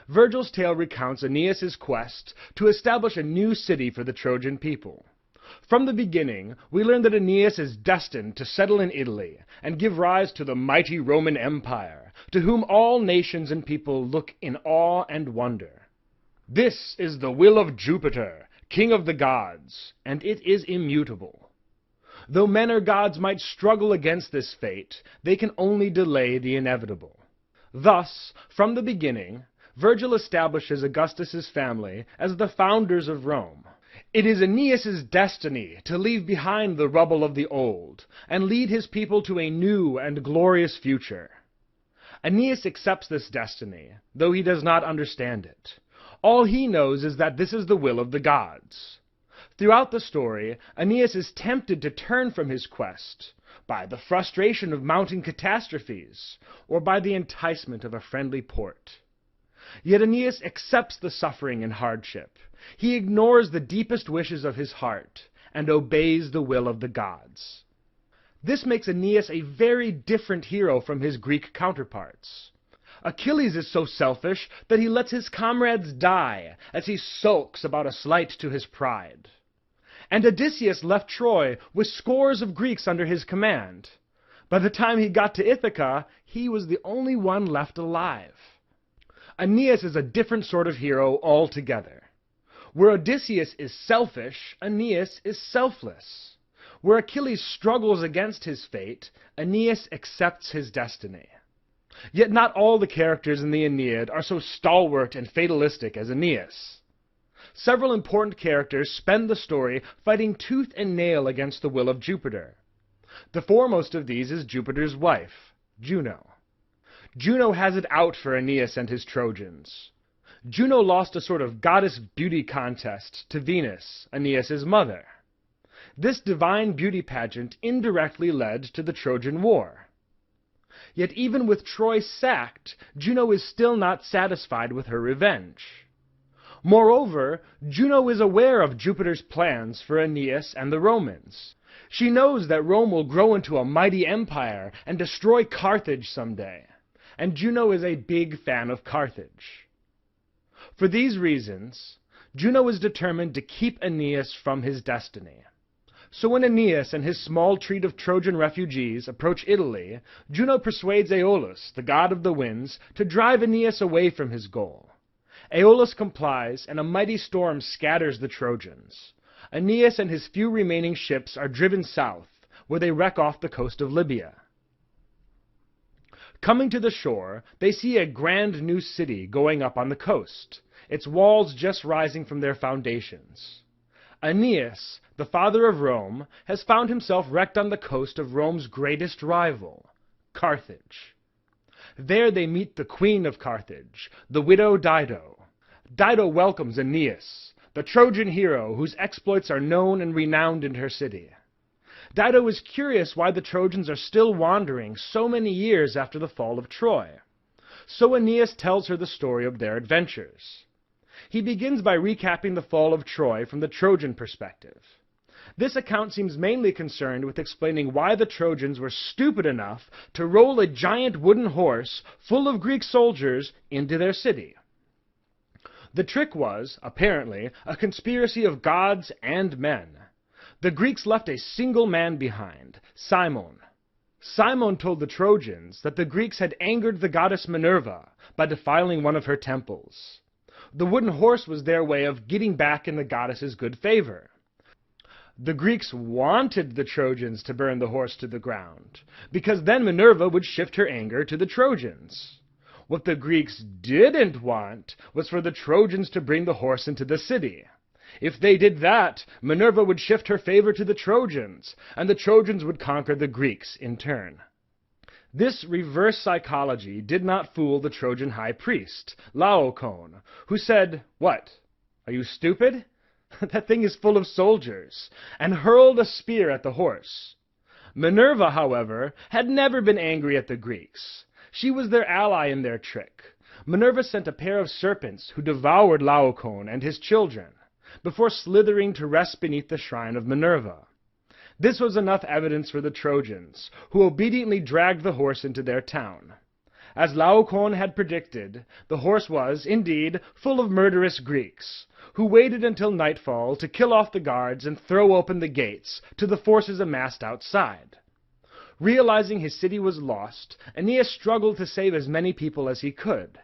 Virgil's tale recounts Aeneas's quest to establish a new city for the Trojan people. From the beginning, we learn that Aeneas is destined to settle in Italy and give rise to the mighty Roman Empire, to whom all nations and people look in awe and wonder. This is the will of Jupiter, king of the gods, and it is immutable. Though men or gods might struggle against this fate, they can only delay the inevitable. Thus, from the beginning, Virgil establishes Augustus's family as the founders of Rome. It is Aeneas's destiny to leave behind the rubble of the old, and lead his people to a new and glorious future. Aeneas accepts this destiny, though he does not understand it. All he knows is that this is the will of the gods. Throughout the story, Aeneas is tempted to turn from his quest by the frustration of mounting catastrophes, or by the enticement of a friendly port. Yet Aeneas accepts the suffering and hardship. He ignores the deepest wishes of his heart, and obeys the will of the gods. This makes Aeneas a very different hero from his Greek counterparts. Achilles is so selfish that he lets his comrades die as he sulks about a slight to his pride. And Odysseus left Troy with scores of Greeks under his command. By the time he got to Ithaca, he was the only one left alive. Aeneas is a different sort of hero altogether. Where Odysseus is selfish, Aeneas is selfless. Where Achilles struggles against his fate, Aeneas accepts his destiny. Yet not all the characters in the Aeneid are so stalwart and fatalistic as Aeneas. Several important characters spend the story fighting tooth and nail against the will of Jupiter. The foremost of these is Jupiter's wife, Juno. Juno has it out for Aeneas and his Trojans. Juno lost a sort of goddess beauty contest to Venus, Aeneas's mother. This divine beauty pageant indirectly led to the Trojan War. Yet even with Troy sacked, Juno is still not satisfied with her revenge. Moreover, Juno is aware of Jupiter's plans for Aeneas and the Romans. She knows that Rome will grow into a mighty empire and destroy Carthage someday, and Juno is a big fan of Carthage. For these reasons, Juno is determined to keep Aeneas from his destiny. So when Aeneas and his small treat of Trojan refugees approach Italy, Juno persuades Aeolus, the god of the winds, to drive Aeneas away from his goal. Aeolus complies, and a mighty storm scatters the Trojans. Aeneas and his few remaining ships are driven south, where they wreck off the coast of Libya. Coming to the shore, they see a grand new city going up on the coast, its walls just rising from their foundations. Aeneas, the father of Rome, has found himself wrecked on the coast of Rome's greatest rival, Carthage. There they meet the queen of Carthage, the widow Dido. Dido welcomes Aeneas, the Trojan hero whose exploits are known and renowned in her city. Dido is curious why the Trojans are still wandering so many years after the fall of Troy. So Aeneas tells her the story of their adventures. He begins by recapping the fall of Troy from the Trojan perspective. This account seems mainly concerned with explaining why the Trojans were stupid enough to roll a giant wooden horse full of Greek soldiers into their city. The trick was, apparently, a conspiracy of gods and men. The Greeks left a single man behind, Cimon. Cimon told the Trojans that the Greeks had angered the goddess Minerva by defiling one of her temples. The wooden horse was their way of getting back in the goddess's good favor. The Greeks wanted the Trojans to burn the horse to the ground, because then Minerva would shift her anger to the Trojans. What the Greeks didn't want was for the Trojans to bring the horse into the city. If they did that, Minerva would shift her favor to the Trojans, and the Trojans would conquer the Greeks in turn. This reverse psychology did not fool the Trojan high priest, Laocoon, who said, "What? Are you stupid? That thing is full of soldiers," and hurled a spear at the horse. Minerva, however, had never been angry at the Greeks. She was their ally in their trick. Minerva sent a pair of serpents who devoured Laocoon and his children, before slithering to rest beneath the shrine of Minerva. This was enough evidence for the Trojans, who obediently dragged the horse into their town. As Laocoon had predicted, the horse was, indeed, full of murderous Greeks, who waited until nightfall to kill off the guards and throw open the gates to the forces amassed outside. Realizing his city was lost, Aeneas struggled to save as many people as he could.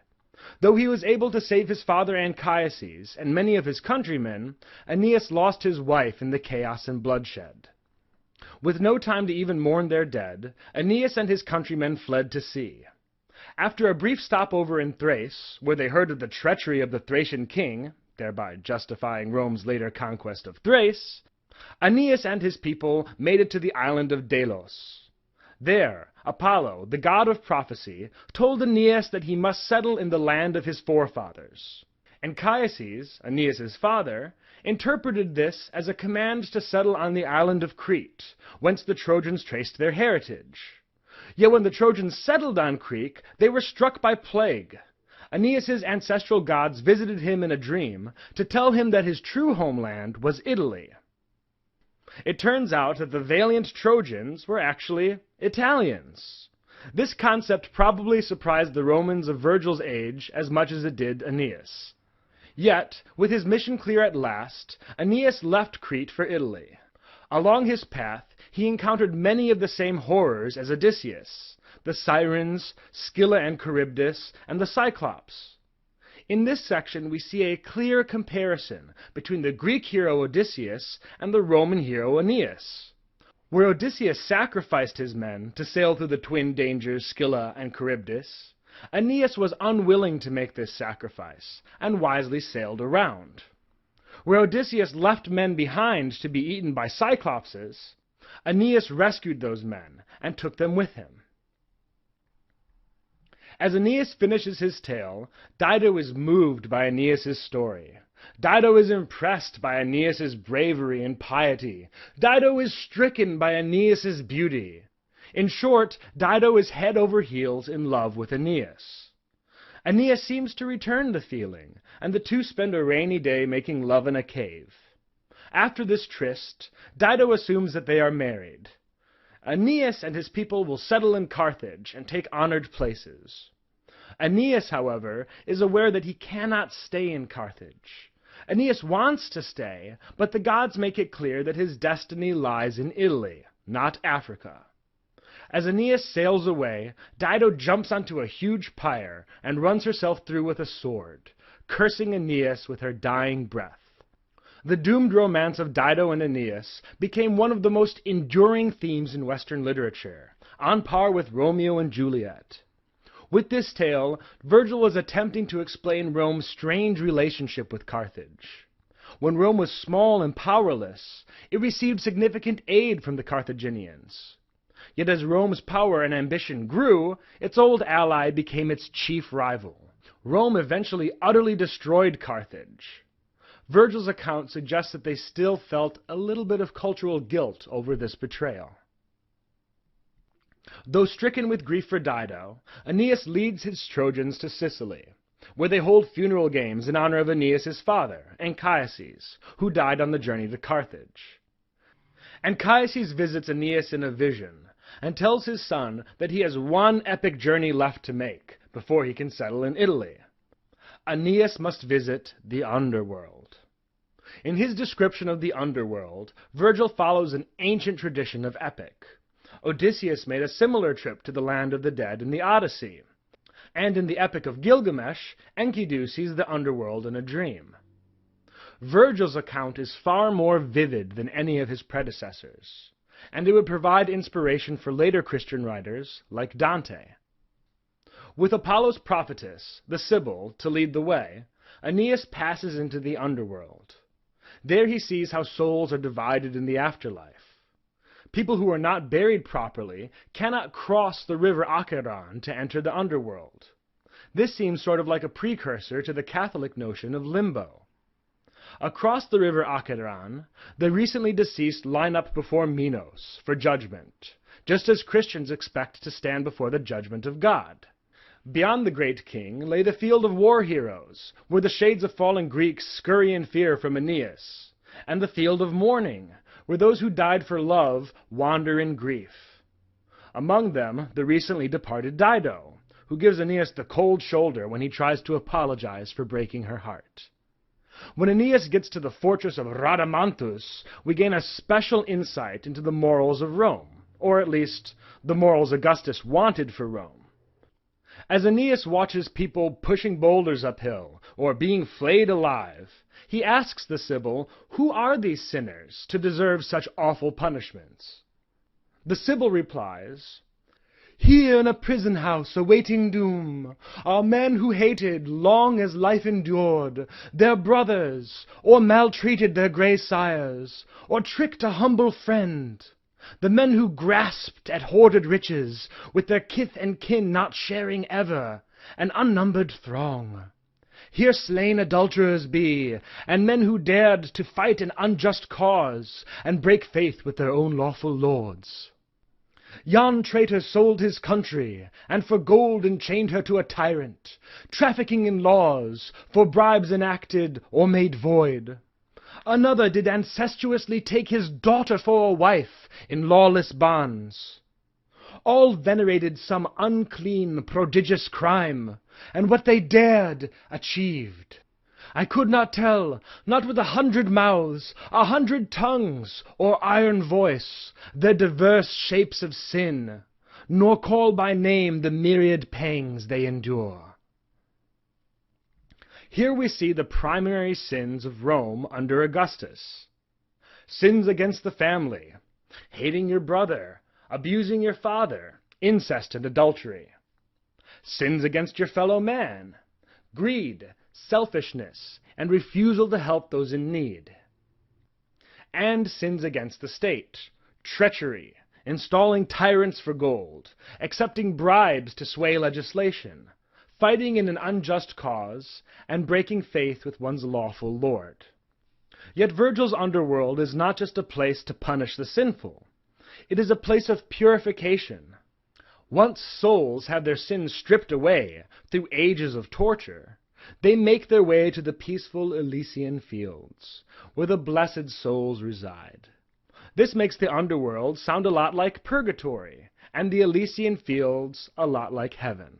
Though he was able to save his father Anchises and many of his countrymen, Aeneas lost his wife in the chaos and bloodshed. With no time to even mourn their dead, Aeneas and his countrymen fled to sea. After a brief stopover in Thrace, where they heard of the treachery of the Thracian king, thereby justifying Rome's later conquest of Thrace, Aeneas and his people made it to the island of Delos. There, Apollo, the god of prophecy, told Aeneas that he must settle in the land of his forefathers. Anchises, Aeneas's father, interpreted this as a command to settle on the island of Crete, whence the Trojans traced their heritage. Yet when the Trojans settled on Crete, they were struck by plague. Aeneas's ancestral gods visited him in a dream to tell him that his true homeland was Italy. It turns out that the valiant Trojans were actually Italians. This concept probably surprised the Romans of Virgil's age as much as it did Aeneas. Yet, with his mission clear at last, Aeneas left Crete for Italy. Along his path, he encountered many of the same horrors as Odysseus: the Sirens, Scylla and Charybdis, and the Cyclops. In this section, we see a clear comparison between the Greek hero Odysseus and the Roman hero Aeneas. Where Odysseus sacrificed his men to sail through the twin dangers Scylla and Charybdis, Aeneas was unwilling to make this sacrifice, and wisely sailed around. Where Odysseus left men behind to be eaten by Cyclopses, Aeneas rescued those men and took them with him. As Aeneas finishes his tale, Dido is moved by Aeneas's story. Dido is impressed by Aeneas's bravery and piety. Dido is stricken by Aeneas's beauty. In short, Dido is head over heels in love with Aeneas. Aeneas seems to return the feeling, and the two spend a rainy day making love in a cave. After this tryst, Dido assumes that they are married. Aeneas and his people will settle in Carthage and take honored places. Aeneas, however, is aware that he cannot stay in Carthage. Aeneas wants to stay, but the gods make it clear that his destiny lies in Italy, not Africa. As Aeneas sails away, Dido jumps onto a huge pyre and runs herself through with a sword, cursing Aeneas with her dying breath. The doomed romance of Dido and Aeneas became one of the most enduring themes in Western literature, on par with Romeo and Juliet. With this tale, Virgil was attempting to explain Rome's strange relationship with Carthage. When Rome was small and powerless, it received significant aid from the Carthaginians. Yet as Rome's power and ambition grew, its old ally became its chief rival. Rome eventually utterly destroyed Carthage. Virgil's account suggests that they still felt a little bit of cultural guilt over this betrayal. Though stricken with grief for Dido, Aeneas leads his Trojans to Sicily, where they hold funeral games in honor of Aeneas' father, Anchises, who died on the journey to Carthage. Anchises visits Aeneas in a vision, and tells his son that he has one epic journey left to make before he can settle in Italy. Aeneas must visit the underworld. In his description of the underworld, Virgil follows an ancient tradition of epic. Odysseus made a similar trip to the land of the dead in the Odyssey. And in the Epic of Gilgamesh, Enkidu sees the underworld in a dream. Virgil's account is far more vivid than any of his predecessors, and it would provide inspiration for later Christian writers like Dante. With Apollo's prophetess, the Sibyl, to lead the way, Aeneas passes into the underworld. There he sees how souls are divided in the afterlife. People who are not buried properly cannot cross the river Acheron to enter the underworld. This seems sort of like a precursor to the Catholic notion of limbo. Across the river Acheron, the recently deceased line up before Minos for judgment, just as Christians expect to stand before the judgment of God. Beyond the great king lay the field of war heroes, where the shades of fallen Greeks scurry in fear from Aeneas, and the field of mourning, where those who died for love wander in grief. Among them, the recently departed Dido, who gives Aeneas the cold shoulder when he tries to apologize for breaking her heart. When Aeneas gets to the fortress of Rhadamanthus, we gain a special insight into the morals of Rome, or at least the morals Augustus wanted for Rome. As Aeneas watches people pushing boulders uphill, or being flayed alive, he asks the Sibyl, who are these sinners to deserve such awful punishments? The Sibyl replies, "Here in a prison house awaiting doom are men who hated, long as life endured, their brothers, or maltreated their grey sires, or tricked a humble friend. The men who grasped at hoarded riches, with their kith and kin not sharing ever, an unnumbered throng. Here slain adulterers be, and men who dared to fight an unjust cause, and break faith with their own lawful lords. Yon traitor sold his country, and for gold enchained her to a tyrant, trafficking in laws, for bribes enacted or made void. Another did ancestrously take his daughter for a wife in lawless bonds. All venerated some unclean, prodigious crime, and what they dared achieved. I could not tell, not with 100 mouths, 100 tongues, or iron voice, their diverse shapes of sin, nor call by name the myriad pangs they endure. Here we see the primary sins of Rome under Augustus. Sins against the family, hating your brother, abusing your father, incest and adultery. Sins against your fellow man, greed, selfishness, and refusal to help those in need. And sins against the state, treachery, installing tyrants for gold, accepting bribes to sway legislation, fighting in an unjust cause, and breaking faith with one's lawful lord. Yet Virgil's underworld is not just a place to punish the sinful. It is a place of purification. Once souls have their sins stripped away through ages of torture, they make their way to the peaceful Elysian fields, where the blessed souls reside. This makes the underworld sound a lot like purgatory, and the Elysian fields a lot like heaven.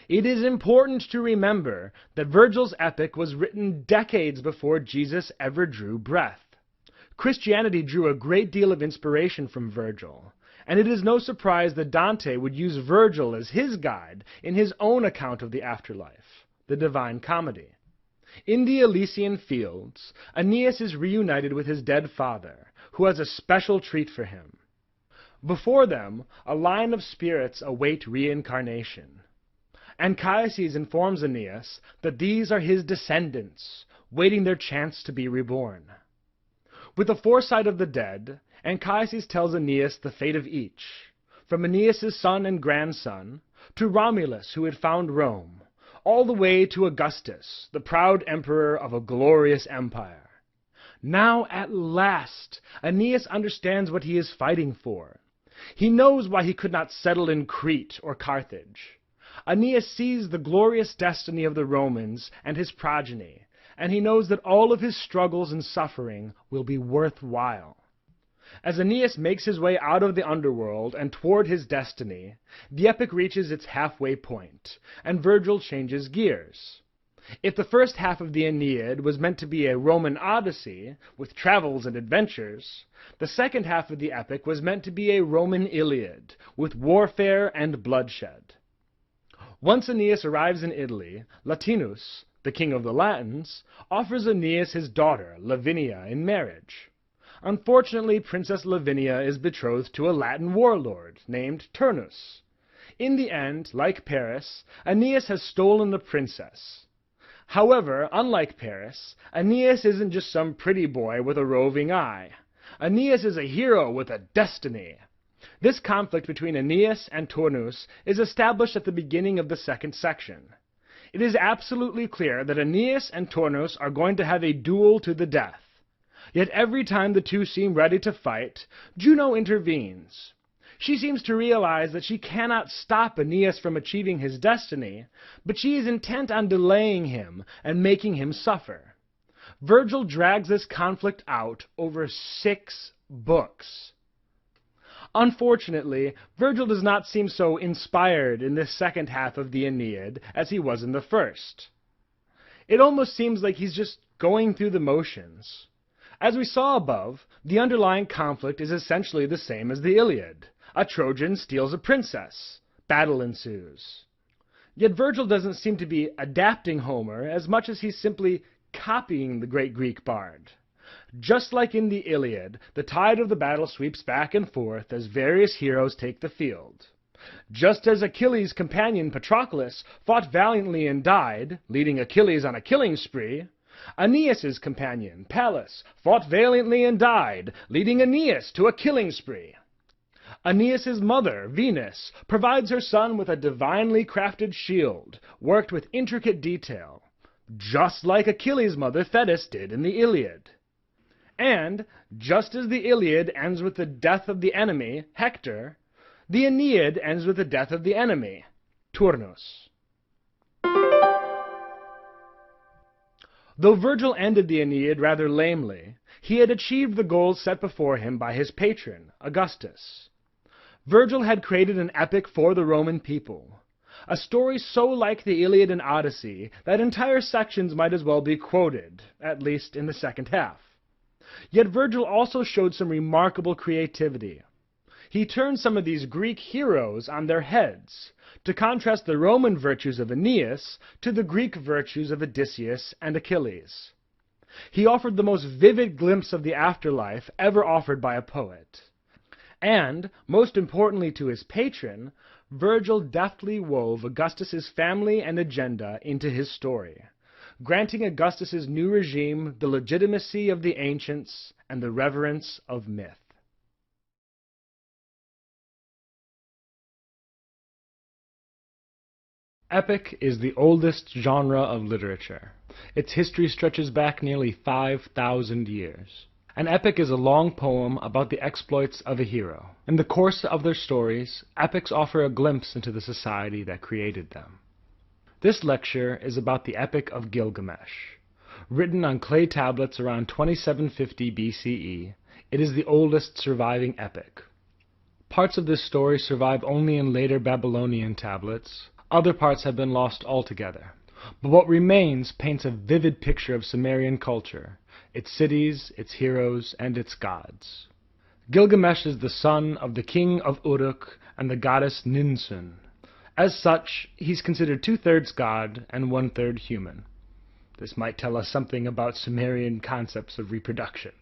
It is important to remember that Virgil's epic was written decades before Jesus ever drew breath. Christianity drew a great deal of inspiration from Virgil, and it is no surprise that Dante would use Virgil as his guide in his own account of the afterlife, the Divine Comedy. In the Elysian fields, Aeneas is reunited with his dead father, who has a special treat for him. Before them, a line of spirits await reincarnation. Anchises informs Aeneas that these are his descendants, waiting their chance to be reborn. With the foresight of the dead, Anchises tells Aeneas the fate of each, from Aeneas' son and grandson, to Romulus, who had found Rome, all the way to Augustus, the proud emperor of a glorious empire. Now, at last, Aeneas understands what he is fighting for. He knows why he could not settle in Crete or Carthage. Aeneas sees the glorious destiny of the Romans and his progeny, and he knows that all of his struggles and suffering will be worthwhile. As Aeneas makes his way out of the underworld and toward his destiny, the epic reaches its halfway point, and Virgil changes gears. If the first half of the Aeneid was meant to be a Roman Odyssey, with travels and adventures, the second half of the epic was meant to be a Roman Iliad, with warfare and bloodshed. Once Aeneas arrives in Italy, Latinus, the king of the Latins, offers Aeneas his daughter, Lavinia, in marriage. Unfortunately, Princess Lavinia is betrothed to a Latin warlord named Turnus. In the end, like Paris, Aeneas has stolen the princess. However, unlike Paris, Aeneas isn't just some pretty boy with a roving eye. Aeneas is a hero with a destiny. This conflict between Aeneas and Turnus is established at the beginning of the second section. It is absolutely clear that Aeneas and Turnus are going to have a duel to the death. Yet every time the two seem ready to fight, Juno intervenes. She seems to realize that she cannot stop Aeneas from achieving his destiny, but she is intent on delaying him and making him suffer. Virgil drags this conflict out over 6 books. Unfortunately, Virgil does not seem so inspired in this second half of the Aeneid as he was in the first. It almost seems like he's just going through the motions. As we saw above, the underlying conflict is essentially the same as the Iliad. A Trojan steals a princess. Battle ensues. Yet Virgil doesn't seem to be adapting Homer as much as he's simply copying the great Greek bard. Just like in the Iliad, the tide of the battle sweeps back and forth as various heroes take the field. Just as Achilles' companion Patroclus fought valiantly and died, leading Achilles on a killing spree, Aeneas' companion Pallas fought valiantly and died, leading Aeneas to a killing spree. Aeneas' mother, Venus, provides her son with a divinely crafted shield, worked with intricate detail, just like Achilles' mother Thetis did in the Iliad. And, just as the Iliad ends with the death of the enemy, Hector, the Aeneid ends with the death of the enemy, Turnus. Though Virgil ended the Aeneid rather lamely, he had achieved the goals set before him by his patron, Augustus. Virgil had created an epic for the Roman people, a story so like the Iliad and Odyssey that entire sections might as well be quoted, at least in the second half. Yet Virgil also showed some remarkable creativity. He turned some of these Greek heroes on their heads, to contrast the Roman virtues of Aeneas to the Greek virtues of Odysseus and Achilles. He offered the most vivid glimpse of the afterlife ever offered by a poet. And, most importantly to his patron, Virgil deftly wove Augustus's family and agenda into his story, granting Augustus's new regime the legitimacy of the ancients and the reverence of myth. Epic is the oldest genre of literature. Its history stretches back nearly 5,000 years. An epic is a long poem about the exploits of a hero. In the course of their stories, epics offer a glimpse into the society that created them. This lecture is about the Epic of Gilgamesh. Written on clay tablets around 2750 BCE, it is the oldest surviving epic. Parts of this story survive only in later Babylonian tablets. Other parts have been lost altogether. But what remains paints a vivid picture of Sumerian culture, its cities, its heroes, and its gods. Gilgamesh is the son of the king of Uruk and the goddess Ninsun. As such, he's considered 2/3 god and 1/3 human. This might tell us something about Sumerian concepts of reproduction.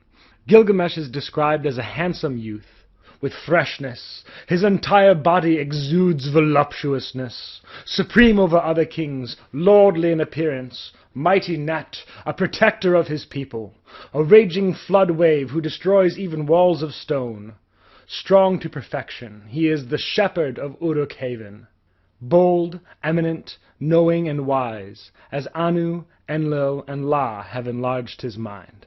Gilgamesh is described as a handsome youth, with freshness. His entire body exudes voluptuousness. Supreme over other kings, lordly in appearance, mighty Nat, a protector of his people, a raging flood wave who destroys even walls of stone. Strong to perfection, he is the shepherd of Uruk Haven. Bold, eminent, knowing, and wise, as Anu, Enlil, and La have enlarged his mind.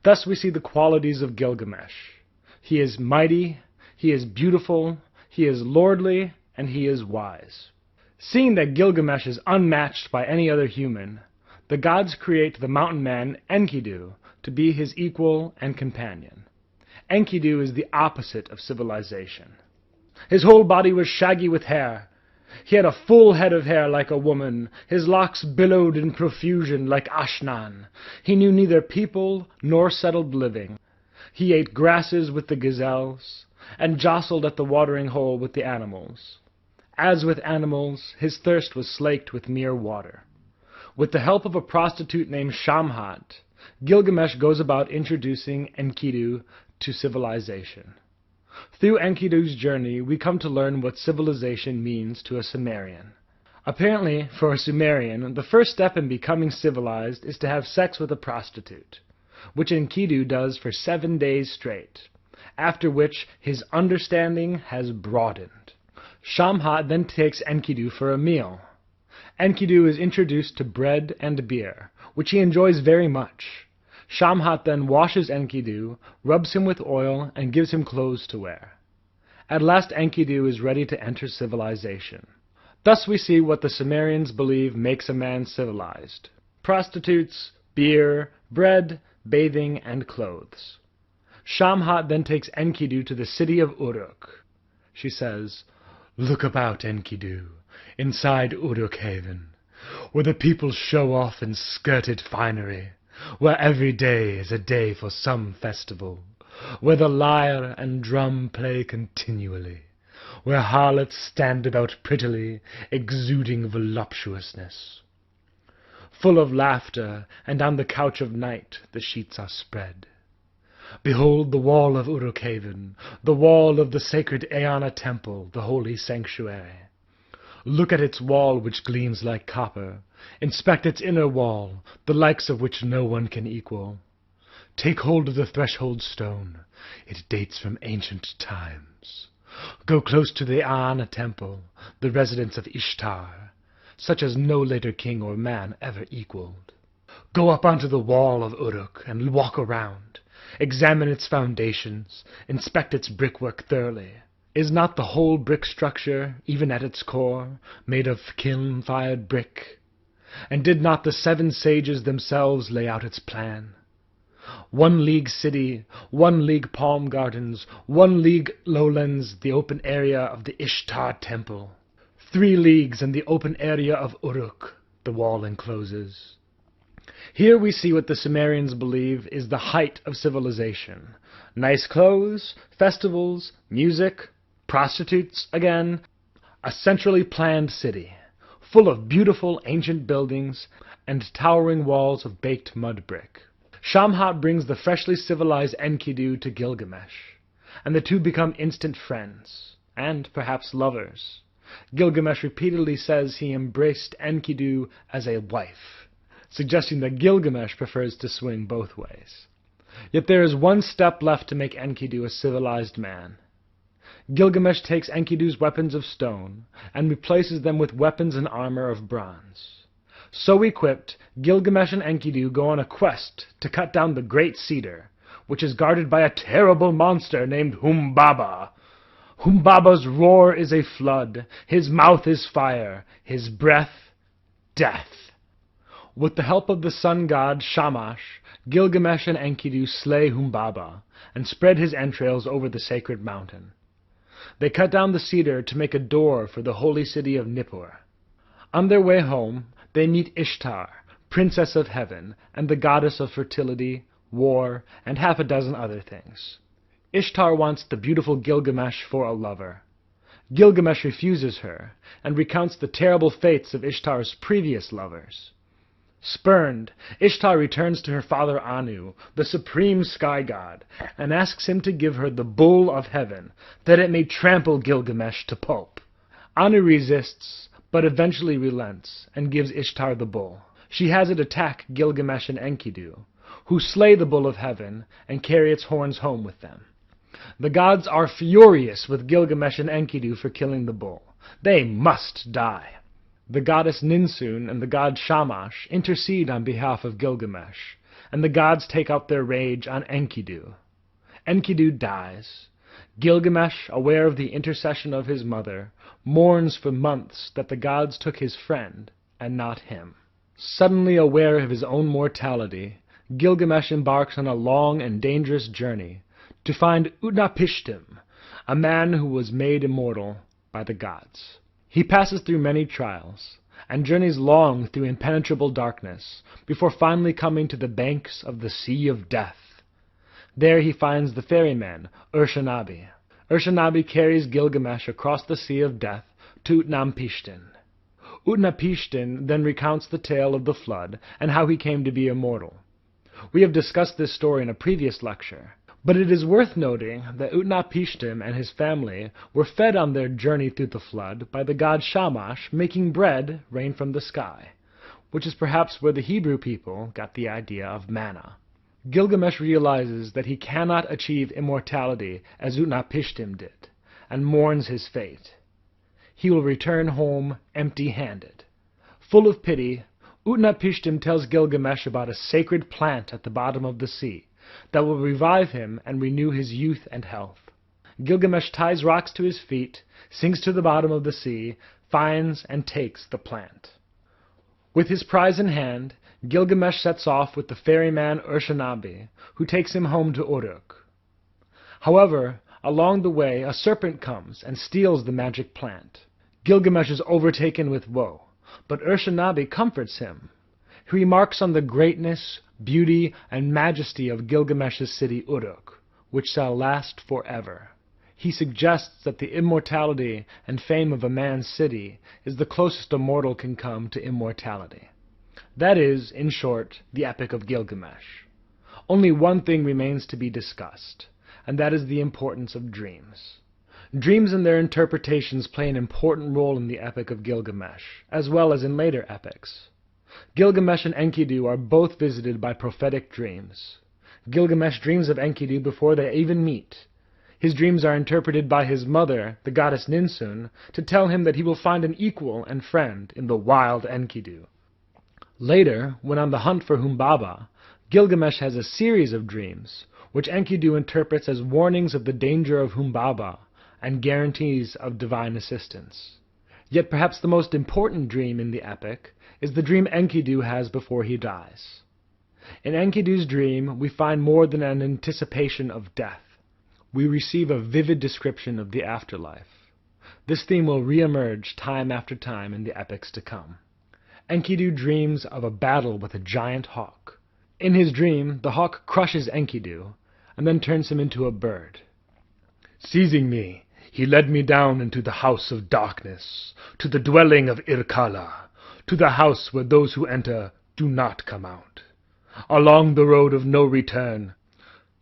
Thus we see the qualities of Gilgamesh. He is mighty, he is beautiful, he is lordly, and he is wise. Seeing that Gilgamesh is unmatched by any other human, the gods create the mountain man Enkidu to be his equal and companion. Enkidu is the opposite of civilization. His whole body was shaggy with hair. He had a full head of hair like a woman. His locks billowed in profusion like Ashnan. He knew neither people nor settled living. He ate grasses with the gazelles, and jostled at the watering hole with the animals. As with animals, his thirst was slaked with mere water. With the help of a prostitute named Shamhat, Gilgamesh goes about introducing Enkidu to civilization. Through Enkidu's journey, we come to learn what civilization means to a Sumerian. Apparently, for a Sumerian, the first step in becoming civilized is to have sex with a prostitute, which Enkidu does for 7 days straight, after which his understanding has broadened. Shamhat then takes Enkidu for a meal. Enkidu is introduced to bread and beer, which he enjoys very much. Shamhat then washes Enkidu, rubs him with oil, and gives him clothes to wear. At last Enkidu is ready to enter civilization. Thus we see what the Sumerians believe makes a man civilized: prostitutes, beer, bread, bathing, and clothes. Shamhat then takes Enkidu to the city of Uruk. She says, "Look about, Enkidu, inside Uruk Haven, where the people show off in skirted finery, where every day is a day for some festival, where the lyre and drum play continually, where harlots stand about prettily, exuding voluptuousness. Full of laughter, and on the couch of night the sheets are spread. Behold the wall of Uruk Haven, the wall of the sacred Eanna temple, the holy sanctuary. Look at its wall which gleams like copper. Inspect its inner wall, the likes of which no one can equal. Take hold of the threshold stone. It dates from ancient times. Go close to the Eanna temple, the residence of Ishtar, such as no later king or man ever equaled. Go up onto the wall of Uruk and walk around. Examine its foundations. Inspect its brickwork thoroughly. Is not the whole brick structure, even at its core, made of kiln-fired brick? And did not the 7 sages themselves lay out its plan? 1 league city, 1 league palm gardens, 1 league lowlands, the open area of the Ishtar temple. 3 leagues and the open area of Uruk, the wall encloses. Here we see what the Sumerians believe is the height of civilization. Nice clothes, festivals, music, prostitutes again, a centrally planned city, full of beautiful ancient buildings and towering walls of baked mud brick. Shamhat brings the freshly civilized Enkidu to Gilgamesh, and the two become instant friends, and perhaps lovers. Gilgamesh repeatedly says he embraced Enkidu as a wife, suggesting that Gilgamesh prefers to swing both ways. Yet there is one step left to make Enkidu a civilized man. Gilgamesh takes Enkidu's weapons of stone and replaces them with weapons and armor of bronze. So equipped, Gilgamesh and Enkidu go on a quest to cut down the great cedar, which is guarded by a terrible monster named Humbaba. Humbaba's roar is a flood, his mouth is fire, his breath, death. With the help of the sun god Shamash, Gilgamesh and Enkidu slay Humbaba and spread his entrails over the sacred mountain. They cut down the cedar to make a door for the holy city of Nippur. On their way home, they meet Ishtar, princess of heaven, and the goddess of fertility, war, and half a dozen other things. Ishtar wants the beautiful Gilgamesh for a lover. Gilgamesh refuses her, and recounts the terrible fates of Ishtar's previous lovers. Spurned, Ishtar returns to her father Anu, the supreme sky god, and asks him to give her the bull of heaven, that it may trample Gilgamesh to pulp. Anu resists, but eventually relents, and gives Ishtar the bull. She has it attack Gilgamesh and Enkidu, who slay the bull of heaven and carry its horns home with them. The gods are furious with Gilgamesh and Enkidu for killing the bull. They must die. The goddess Ninsun and the god Shamash intercede on behalf of Gilgamesh, and the gods take out their rage on Enkidu. Enkidu dies. Gilgamesh, aware of the intercession of his mother, mourns for months that the gods took his friend, and not him. Suddenly aware of his own mortality, Gilgamesh embarks on a long and dangerous journey to find Utnapishtim, a man who was made immortal by the gods. He passes through many trials, and journeys long through impenetrable darkness, before finally coming to the banks of the Sea of Death. There he finds the ferryman, Urshanabi. Urshanabi carries Gilgamesh across the Sea of Death to Utnapishtim. Utnapishtim then recounts the tale of the flood and how he came to be immortal. We have discussed this story in a previous lecture, but it is worth noting that Utnapishtim and his family were fed on their journey through the flood by the god Shamash making bread rain from the sky, which is perhaps where the Hebrew people got the idea of manna. Gilgamesh realizes that he cannot achieve immortality as Utnapishtim did, and mourns his fate. He will return home empty-handed. Full of pity, Utnapishtim tells Gilgamesh about a sacred plant at the bottom of the sea that will revive him and renew his youth and health. Gilgamesh ties rocks to his feet, sinks to the bottom of the sea, finds and takes the plant. With his prize in hand, Gilgamesh sets off with the ferryman Urshanabi, who takes him home to Uruk. However, along the way a serpent comes and steals the magic plant. Gilgamesh is overtaken with woe, but Urshanabi comforts him. He remarks on the greatness, beauty, and majesty of Gilgamesh's city Uruk, which shall last forever. He suggests that the immortality and fame of a man's city is the closest a mortal can come to immortality. That is, in short, the Epic of Gilgamesh. Only one thing remains to be discussed, and that is the importance of dreams. Dreams and their interpretations play an important role in the Epic of Gilgamesh, as well as in later epics. Gilgamesh and Enkidu are both visited by prophetic dreams. Gilgamesh dreams of Enkidu before they even meet. His dreams are interpreted by his mother, the goddess Ninsun, to tell him that he will find an equal and friend in the wild Enkidu. Later, when on the hunt for Humbaba, Gilgamesh has a series of dreams, which Enkidu interprets as warnings of the danger of Humbaba and guarantees of divine assistance. Yet perhaps the most important dream in the epic is the dream Enkidu has before he dies. In Enkidu's dream, we find more than an anticipation of death. We receive a vivid description of the afterlife. This theme will reemerge time after time in the epics to come. Enkidu dreams of a battle with a giant hawk. In his dream, the hawk crushes Enkidu and then turns him into a bird. Seizing me, he led me down into the house of darkness, to the dwelling of Irkala, to the house where those who enter do not come out, along the road of no return,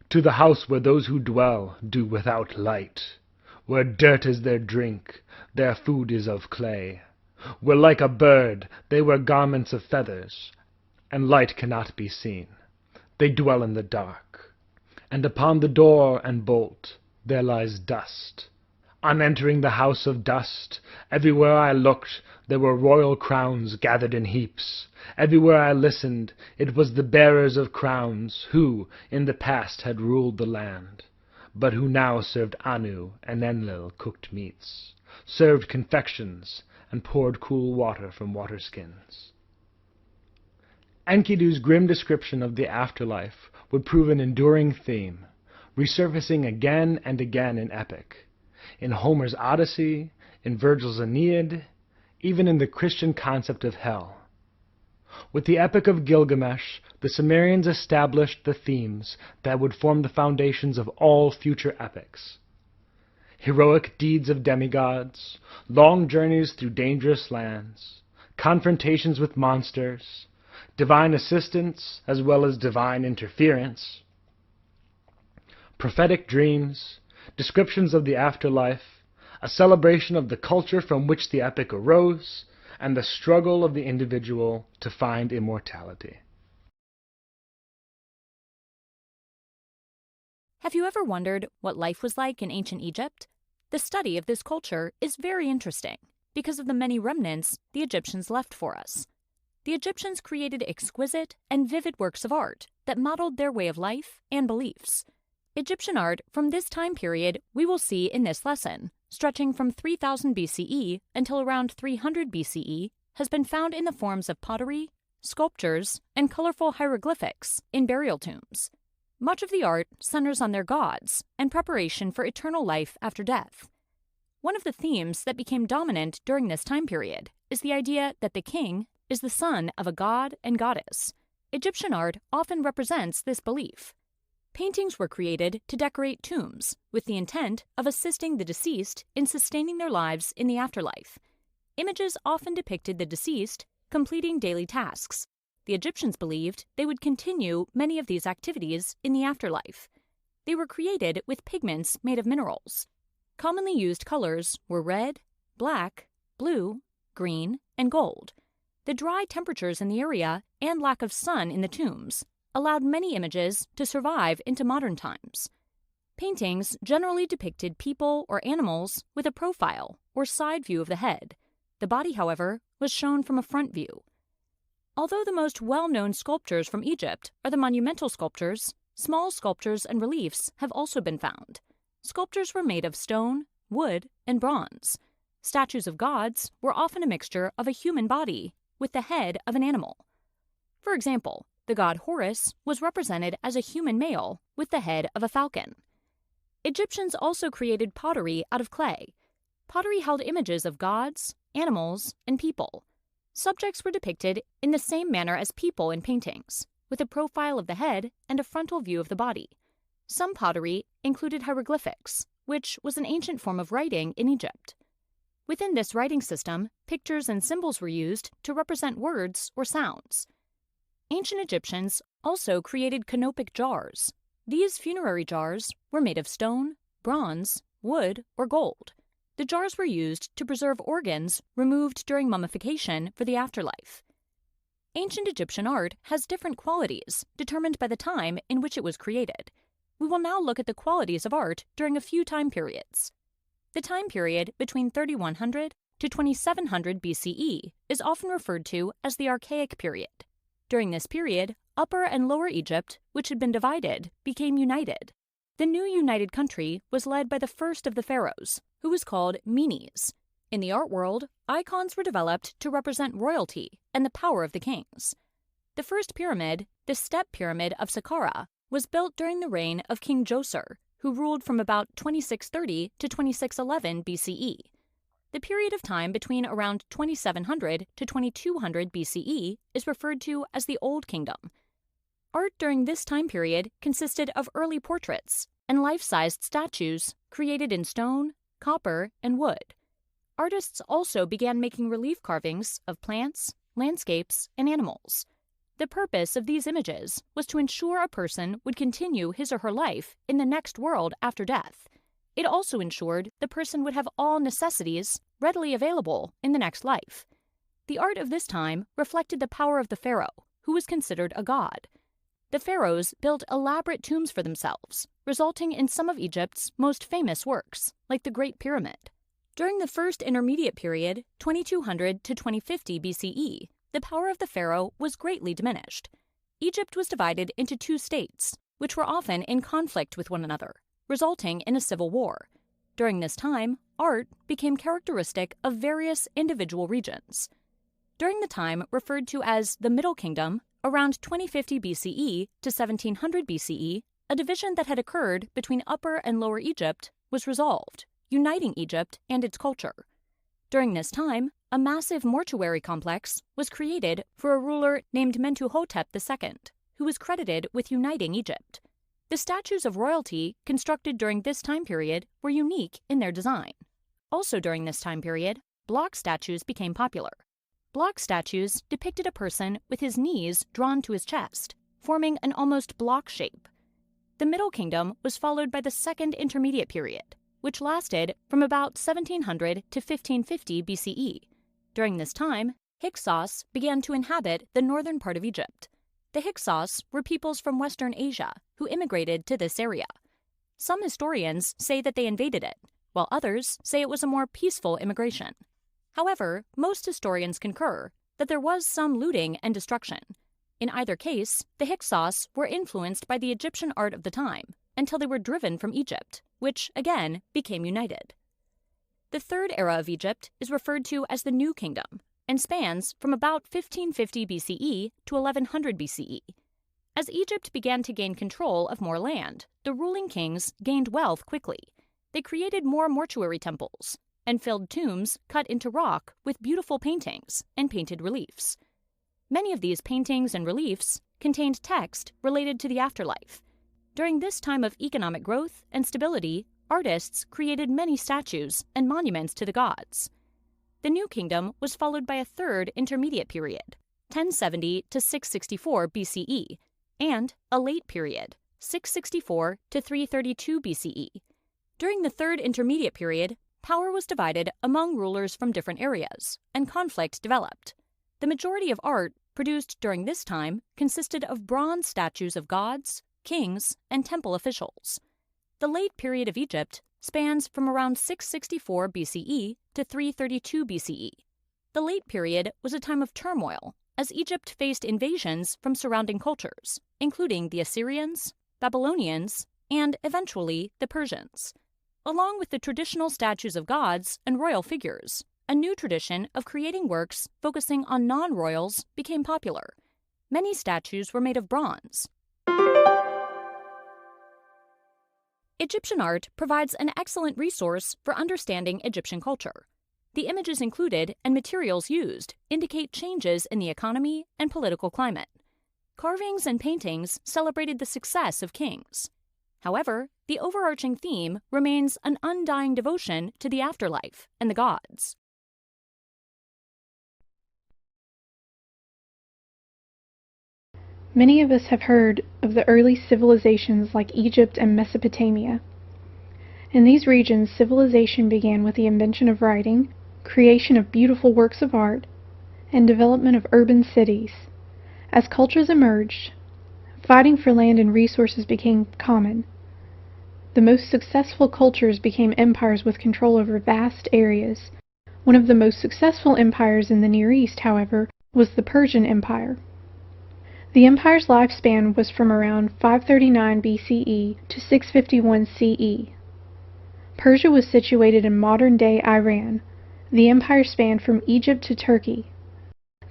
to the house where those who dwell do without light, where dirt is their drink, their food is of clay, where like a bird they wear garments of feathers, and light cannot be seen. They dwell in the dark, and upon the door and bolt there lies dust. On entering the house of dust, everywhere I looked, there were royal crowns gathered in heaps. Everywhere I listened, it was the bearers of crowns who, in the past, had ruled the land, but who now served Anu and Enlil cooked meats, served confections, and poured cool water from water skins. Enkidu's grim description of the afterlife would prove an enduring theme, resurfacing again and again in epic. In Homer's Odyssey, in Virgil's Aeneid, even in the Christian concept of hell. With the Epic of Gilgamesh, the Sumerians established the themes that would form the foundations of all future epics. Heroic deeds of demigods, long journeys through dangerous lands, confrontations with monsters, divine assistance as well as divine interference, prophetic dreams, descriptions of the afterlife, a celebration of the culture from which the epic arose, and the struggle of the individual to find immortality.
Have you ever wondered what life was like in ancient Egypt? The study of this culture is very interesting because of the many remnants the Egyptians left for us. The Egyptians created exquisite and vivid works of art that modeled their way of life and beliefs. Egyptian art from this time period we will see in this lesson, stretching from 3000 BCE until around 300 BCE, has been found in the forms of pottery, sculptures, and colorful hieroglyphics in burial tombs. Much of the art centers on their gods and preparation for eternal life after death. One of the themes that became dominant during this time period is the idea that the king is the son of a god and goddess. Egyptian art often represents this belief. Paintings were created to decorate tombs with the intent of assisting the deceased in sustaining their lives in the afterlife. Images often depicted the deceased completing daily tasks. The Egyptians believed they would continue many of these activities in the afterlife. They were created with pigments made of minerals. Commonly used colors were red, black, blue, green, and gold. The dry temperatures in the area and lack of sun in the tombs allowed many images to survive into modern times. Paintings generally depicted people or animals with a profile or side view of the head. The body, however, was shown from a front view. Although the most well-known sculptures from Egypt are the monumental sculptures, small sculptures and reliefs have also been found. Sculptures were made of stone, wood, and bronze. Statues of gods were often a mixture of a human body with the head of an animal. For example, the god Horus was represented as a human male with the head of a falcon. Egyptians also created pottery out of clay. Pottery held images of gods, animals, and people. Subjects were depicted in the same manner as people in paintings, with a profile of the head and a frontal view of the body. Some pottery included hieroglyphics, which was an ancient form of writing in Egypt. Within this writing system, pictures and symbols were used to represent words or sounds. Ancient Egyptians also created canopic jars. These funerary jars were made of stone, bronze, wood, or gold. The jars were used to preserve organs removed during mummification for the afterlife. Ancient Egyptian art has different qualities determined by the time in which it was created. We will now look at the qualities of art during a few time periods. The time period between 3100 to 2700 BCE is often referred to as the Archaic period. During this period, Upper and Lower Egypt, which had been divided, became united. The new united country was led by the first of the pharaohs, who was called Menes. In the art world, icons were developed to represent royalty and the power of the kings. The first pyramid, the Step Pyramid of Saqqara, was built during the reign of King Djoser, who ruled from about 2630 to 2611 BCE. The period of time between around 2700 to 2200 BCE is referred to as the Old Kingdom. Art during this time period consisted of early portraits and life-sized statues created in stone, copper, and wood. Artists also began making relief carvings of plants, landscapes, and animals. The purpose of these images was to ensure a person would continue his or her life in the next world after death. It also ensured the person would have all necessities readily available in the next life. The art of this time reflected the power of the pharaoh, who was considered a god. The pharaohs built elaborate tombs for themselves, resulting in some of Egypt's most famous works, like the Great Pyramid. During the first intermediate period, 2200 to 2050 BCE, the power of the pharaoh was greatly diminished. Egypt was divided into two states, which were often in conflict with one another, resulting in a civil war. During this time, art became characteristic of various individual regions. During the time referred to as the Middle Kingdom, around 2050 BCE to 1700 BCE, a division that had occurred between Upper and Lower Egypt was resolved, uniting Egypt and its culture. During this time, a massive mortuary complex was created for a ruler named Mentuhotep II, who was credited with uniting Egypt. The statues of royalty constructed during this time period were unique in their design. Also during this time period, block statues became popular. Block statues depicted a person with his knees drawn to his chest, forming an almost block shape. The Middle Kingdom was followed by the Second Intermediate Period, which lasted from about 1700 to 1550 BCE. During this time, Hyksos began to inhabit the northern part of Egypt. The Hyksos were peoples from Western Asia who immigrated to this area. Some historians say that they invaded it, while others say it was a more peaceful immigration. However, most historians concur that there was some looting and destruction. In either case, the Hyksos were influenced by the Egyptian art of the time until they were driven from Egypt, which, again, became united. The third era of Egypt is referred to as the New Kingdom and spans from about 1550 BCE to 1100 BCE. As Egypt began to gain control of more land, the ruling kings gained wealth quickly. They created more mortuary temples and filled tombs cut into rock with beautiful paintings and painted reliefs. Many of these paintings and reliefs contained text related to the afterlife. During this time of economic growth and stability, artists created many statues and monuments to the gods. The New Kingdom was followed by a third intermediate period, 1070 to 664 BCE, and a late period, 664 to 332 BCE. During the third intermediate period, power was divided among rulers from different areas, and conflict developed. The majority of art produced during this time consisted of bronze statues of gods, kings, and temple officials. The late period of Egypt spans from around 664 BCE to 332 BCE. The late period was a time of turmoil as Egypt faced invasions from surrounding cultures, including the Assyrians, Babylonians, and eventually the Persians. Along with the traditional statues of gods and royal figures, a new tradition of creating works focusing on non-royals became popular. Many statues were made of bronze. Egyptian art provides an excellent resource for understanding Egyptian culture. The images included and materials used indicate changes in the economy and political climate. Carvings and paintings celebrated the success of kings. However, the overarching theme remains an undying devotion to the afterlife and the gods.
Many of us have heard of the early civilizations like Egypt and Mesopotamia. In these regions, civilization began with the invention of writing, creation of beautiful works of art, and development of urban cities. As cultures emerged, fighting for land and resources became common. The most successful cultures became empires with control over vast areas. One of the most successful empires in the Near East, however, was the Persian Empire. The empire's lifespan was from around 539 BCE to 651 CE. Persia was situated in modern-day Iran, The empire spanned from Egypt to Turkey.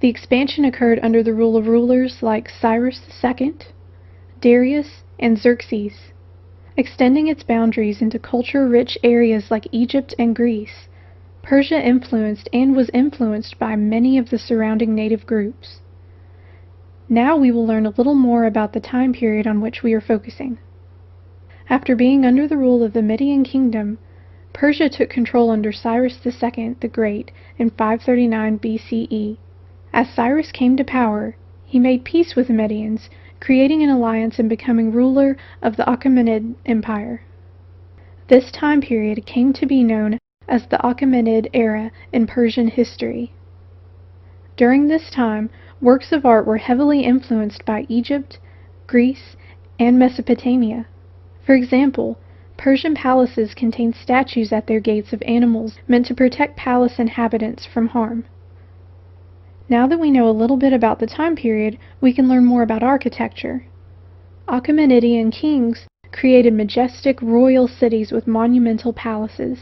The expansion occurred under the rule of rulers like Cyrus II, Darius, and Xerxes, extending its boundaries into culture-rich areas like Egypt and Greece. Persia influenced and was influenced by many of the surrounding native groups. Now we will learn a little more about the time period on which we are focusing. After being under the rule of the Median Kingdom, Persia took control under Cyrus II the Great in 539 BCE. As Cyrus came to power, he made peace with the Medians, creating an alliance and becoming ruler of the Achaemenid Empire. This time period came to be known as the Achaemenid era in Persian history. During this time, works of art were heavily influenced by Egypt, Greece, and Mesopotamia. For example, Persian palaces contained statues at their gates of animals meant to protect palace inhabitants from harm. Now that we know a little bit about the time period, we can learn more about architecture. Achaemenidian kings created majestic royal cities with monumental palaces.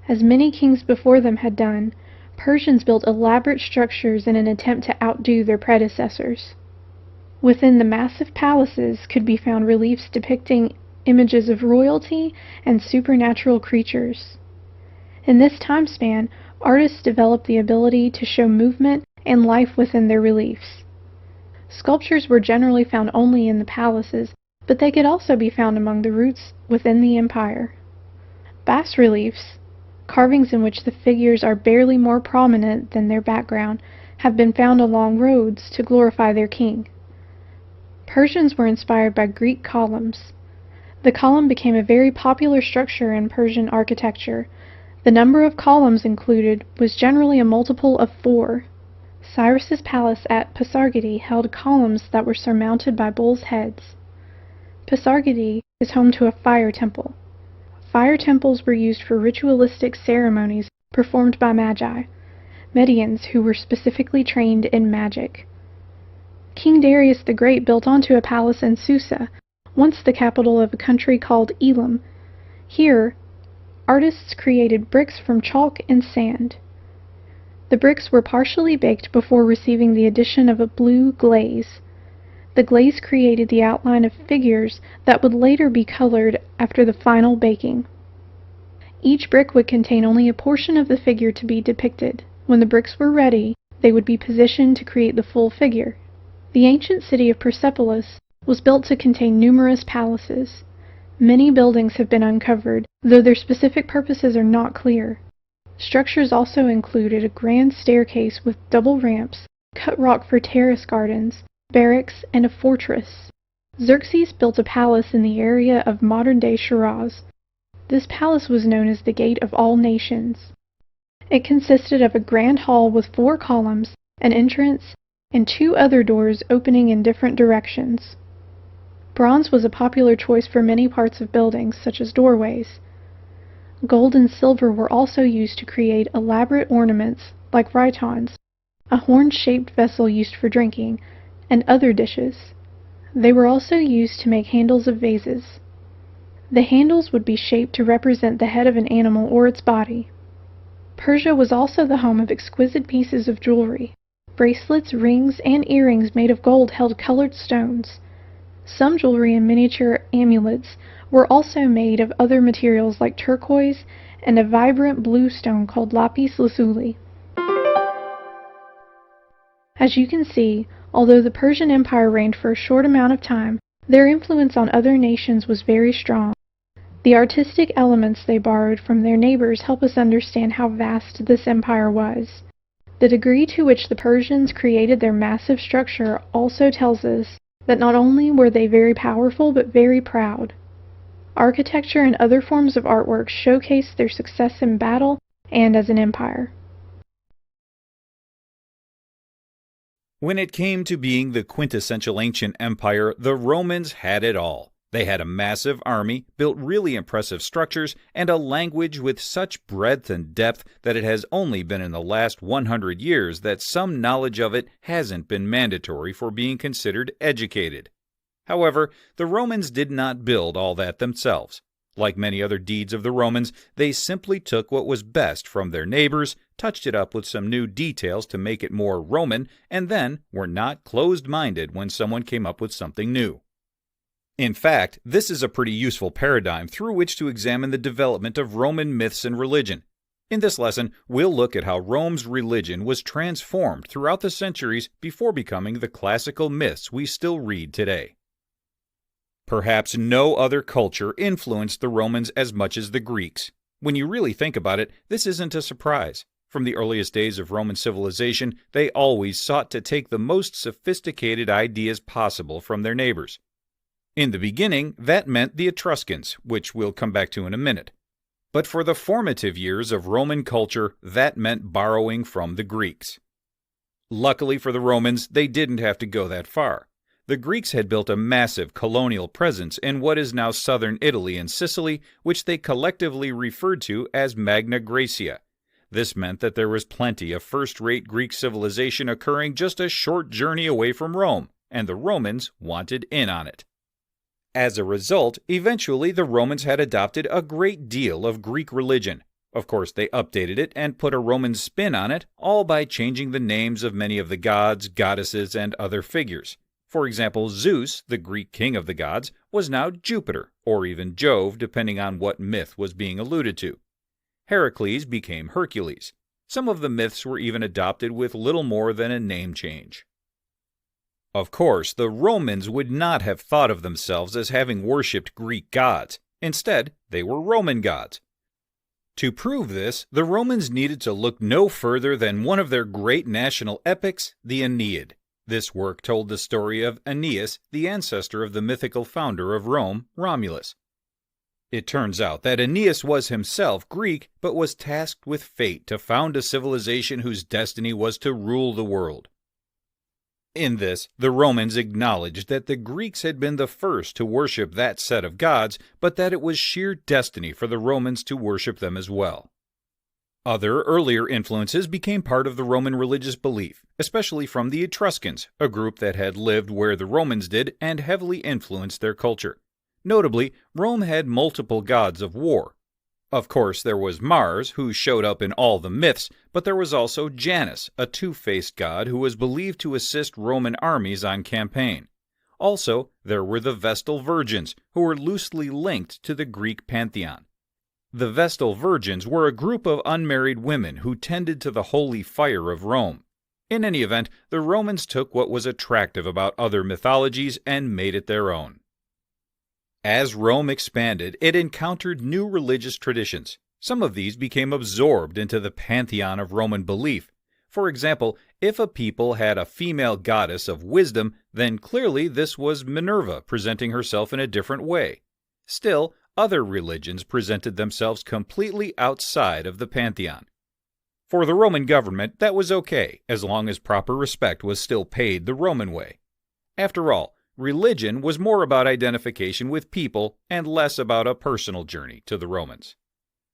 As many kings before them had done, Persians built elaborate structures in an attempt to outdo their predecessors. Within the massive palaces could be found reliefs depicting images of royalty and supernatural creatures. In this time span, artists developed the ability to show movement and life within their reliefs. Sculptures were generally found only in the palaces, but they could also be found among the roots within the empire. Bas-reliefs, carvings in which the figures are barely more prominent than their background, have been found along roads to glorify their king. Persians were inspired by Greek columns. The column became a very popular structure in Persian architecture. The number of columns included was generally a multiple of 4. Cyrus's palace at Pasargadae held columns that were surmounted by bulls' heads. Pasargadae is home to a fire temple. Fire temples were used for ritualistic ceremonies performed by magi, Medians who were specifically trained in magic. King Darius the Great built onto a palace in Susa, once the capital of a country called Elam. Here, artists created bricks from chalk and sand. The bricks were partially baked before receiving the addition of a blue glaze. The glaze created the outline of figures that would later be colored after the final baking. Each brick would contain only a portion of the figure to be depicted. When the bricks were ready, they would be positioned to create the full figure. The ancient city of Persepolis was built to contain numerous palaces. Many buildings have been uncovered, though their specific purposes are not clear. Structures also included a grand staircase with double ramps, cut rock for terrace gardens, barracks, and a fortress. Xerxes built a palace in the area of modern-day Shiraz. This palace was known as the Gate of All Nations. It consisted of a grand hall with 4 columns, an entrance, and 2 other doors opening in different directions. Bronze was a popular choice for many parts of buildings, such as doorways. Gold and silver were also used to create elaborate ornaments, like rhytons, a horn-shaped vessel used for drinking, and other dishes. They were also used to make handles of vases. The handles would be shaped to represent the head of an animal or its body. Persia was also the home of exquisite pieces of jewelry. Bracelets, rings, and earrings made of gold held colored stones. Some jewelry and miniature amulets were also made of other materials like turquoise and a vibrant blue stone called lapis lazuli. As you can see, although the Persian Empire reigned for a short amount of time, their influence on other nations was very strong. The artistic elements they borrowed from their neighbors help us understand how vast this empire was. The degree to which the Persians created their massive structure also tells us that not only were they very powerful but very proud. Architecture and other forms of artwork showcase their success in battle and as an empire.
When it came to being the quintessential ancient empire, the Romans had it all. They had a massive army, built really impressive structures, and a language with such breadth and depth that it has only been in the last 100 years that some knowledge of it hasn't been mandatory for being considered educated. However, the Romans did not build all that themselves. Like many other deeds of the Romans, they simply took what was best from their neighbors, touched it up with some new details to make it more Roman, and then were not closed-minded when someone came up with something new. In fact, this is a pretty useful paradigm through which to examine the development of Roman myths and religion. In this lesson, we'll look at how Rome's religion was transformed throughout the centuries before becoming the classical myths we still read today. Perhaps no other culture influenced the Romans as much as the Greeks. When you really think about it, this isn't a surprise. From the earliest days of Roman civilization, they always sought to take the most sophisticated ideas possible from their neighbors. In the beginning, that meant the Etruscans, which we'll come back to in a minute. But for the formative years of Roman culture, that meant borrowing from the Greeks. Luckily for the Romans, they didn't have to go that far. The Greeks had built a massive colonial presence in what is now southern Italy and Sicily, which they collectively referred to as Magna Graecia. This meant that there was plenty of first-rate Greek civilization occurring just a short journey away from Rome, and the Romans wanted in on it. As a result, eventually the Romans had adopted a great deal of Greek religion. Of course, they updated it and put a Roman spin on it, all by changing the names of many of the gods, goddesses, and other figures. For example, Zeus, the Greek king of the gods, was now Jupiter, or even Jove, depending on what myth was being alluded to. Heracles became Hercules. Some of the myths were even adopted with little more than a name change. Of course, the Romans would not have thought of themselves as having worshipped Greek gods. Instead, they were Roman gods. To prove this, the Romans needed to look no further than one of their great national epics, the Aeneid. This work told the story of Aeneas, the ancestor of the mythical founder of Rome, Romulus. It turns out that Aeneas was himself Greek, but was tasked with fate to found a civilization whose destiny was to rule the world. In this, the Romans acknowledged that the Greeks had been the first to worship that set of gods, but that it was sheer destiny for the Romans to worship them as well. Other earlier influences became part of the Roman religious belief, especially from the Etruscans, a group that had lived where the Romans did and heavily influenced their culture. Notably, Rome had multiple gods of war. Of course, there was Mars, who showed up in all the myths, but there was also Janus, a two-faced god who was believed to assist Roman armies on campaign. Also, there were the Vestal Virgins, who were loosely linked to the Greek pantheon. The Vestal Virgins were a group of unmarried women who tended to the holy fire of Rome. In any event, the Romans took what was attractive about other mythologies and made it their own. As Rome expanded, it encountered new religious traditions. Some of these became absorbed into the pantheon of Roman belief. For example, if a people had a female goddess of wisdom, then clearly this was Minerva presenting herself in a different way. Still, other religions presented themselves completely outside of the pantheon. For the Roman government, that was okay, as long as proper respect was still paid the Roman way. After all, religion was more about identification with people and less about a personal journey to the Romans.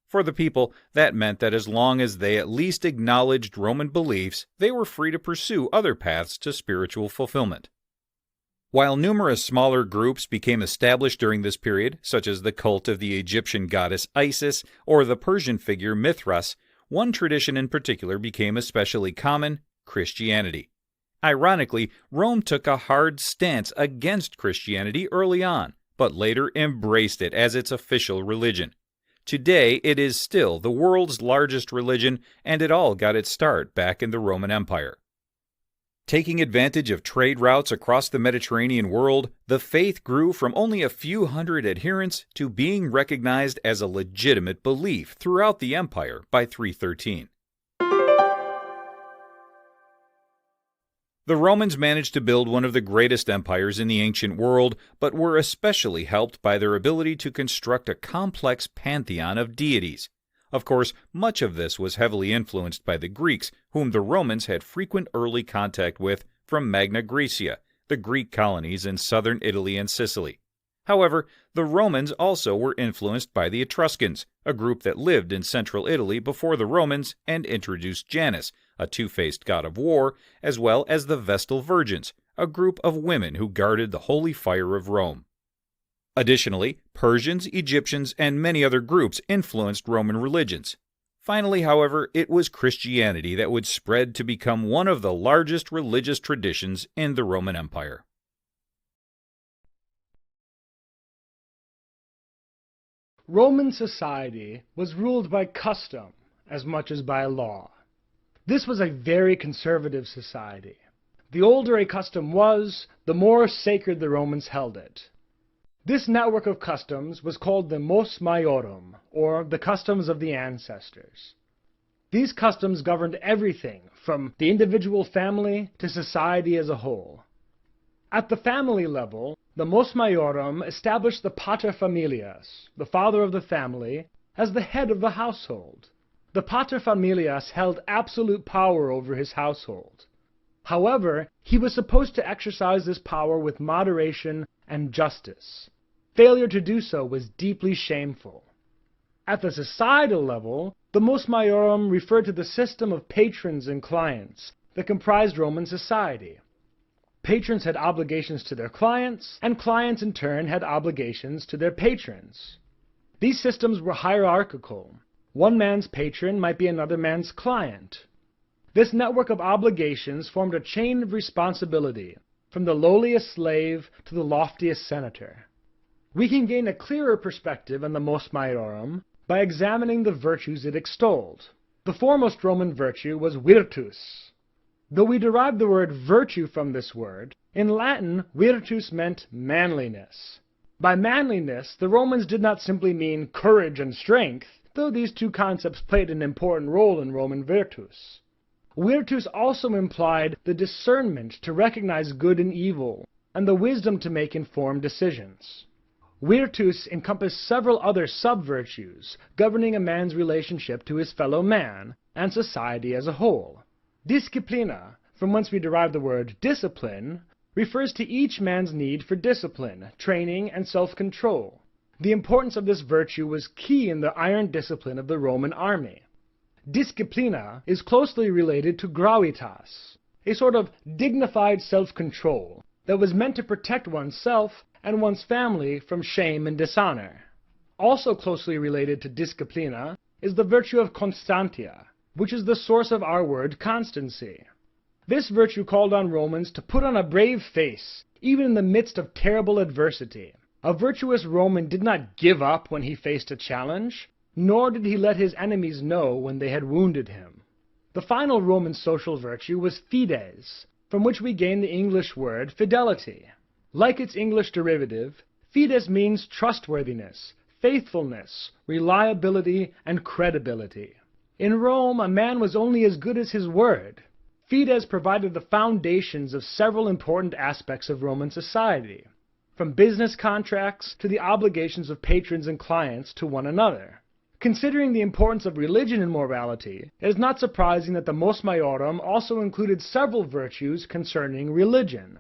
For the people, that meant that as long as they at least acknowledged Roman beliefs, they were free to pursue other paths to spiritual fulfillment. While numerous smaller groups became established during this period, such as the cult of the Egyptian goddess Isis or the Persian figure Mithras, one tradition in particular became especially common: Christianity. Ironically, Rome took a hard stance against Christianity early on, but later embraced it as its official religion. Today, it is still the world's largest religion, and it all got its start back in the Roman Empire. Taking advantage of trade routes across the Mediterranean world, the faith grew from only a few hundred adherents to being recognized as a legitimate belief throughout the empire by 313. The Romans managed to build one of the greatest empires in the ancient world, but were especially helped by their ability to construct a complex pantheon of deities. Of course, much of this was heavily influenced by the Greeks, whom the Romans had frequent early contact with from Magna Graecia, the Greek colonies in southern Italy and Sicily. However, the Romans also were influenced by the Etruscans, a group that lived in central Italy before the Romans and introduced Janus, a two-faced god of war, as well as the Vestal Virgins, a group of women who guarded the holy fire of Rome. Additionally, Persians, Egyptians, and many other groups influenced Roman religions. Finally, however, it was Christianity that would spread to become one of the largest religious traditions in the Roman Empire.
Roman society was ruled by custom as much as by law. This was a very conservative society. The older a custom was, the more sacred the Romans held it. This network of customs was called the mos maiorum, or the customs of the ancestors. These customs governed everything from the individual family to society as a whole. At the family level, the mos maiorum established the pater familias, the father of the family, as the head of the household. The pater familias held absolute power over his household. However, he was supposed to exercise this power with moderation and justice. Failure to do so was deeply shameful. At the societal level, the mos maiorum referred to the system of patrons and clients that comprised Roman society. Patrons had obligations to their clients, and clients in turn had obligations to their patrons. These systems were hierarchical. One man's patron might be another man's client. This network of obligations formed a chain of responsibility, from the lowliest slave to the loftiest senator. We can gain a clearer perspective on the mos maiorum by examining the virtues it extolled. The foremost Roman virtue was virtus. Though we derive the word virtue from this word, in Latin virtus meant manliness. By manliness, the Romans did not simply mean courage and strength, though these two concepts played an important role in Roman virtus. Virtus also implied the discernment to recognize good and evil, and the wisdom to make informed decisions. Virtus encompassed several other sub-virtues, governing a man's relationship to his fellow man, and society as a whole. Disciplina, from whence we derive the word discipline, refers to each man's need for discipline, training, and self-control. The importance of this virtue was key in the iron discipline of the Roman army. Disciplina is closely related to gravitas, a sort of dignified self-control that was meant to protect oneself and one's family from shame and dishonor. Also closely related to disciplina is the virtue of constantia, which is the source of our word constancy. This virtue called on Romans to put on a brave face, even in the midst of terrible adversity. A virtuous Roman did not give up when he faced a challenge, nor did he let his enemies know when they had wounded him. The final Roman social virtue was fides, from which we gain the English word fidelity. Like its English derivative, fides means trustworthiness, faithfulness, reliability, and credibility. In Rome, a man was only as good as his word. Fides provided the foundations of several important aspects of Roman society, from business contracts to the obligations of patrons and clients to one another. Considering the importance of religion and morality, it is not surprising that the mos maiorum also included several virtues concerning religion.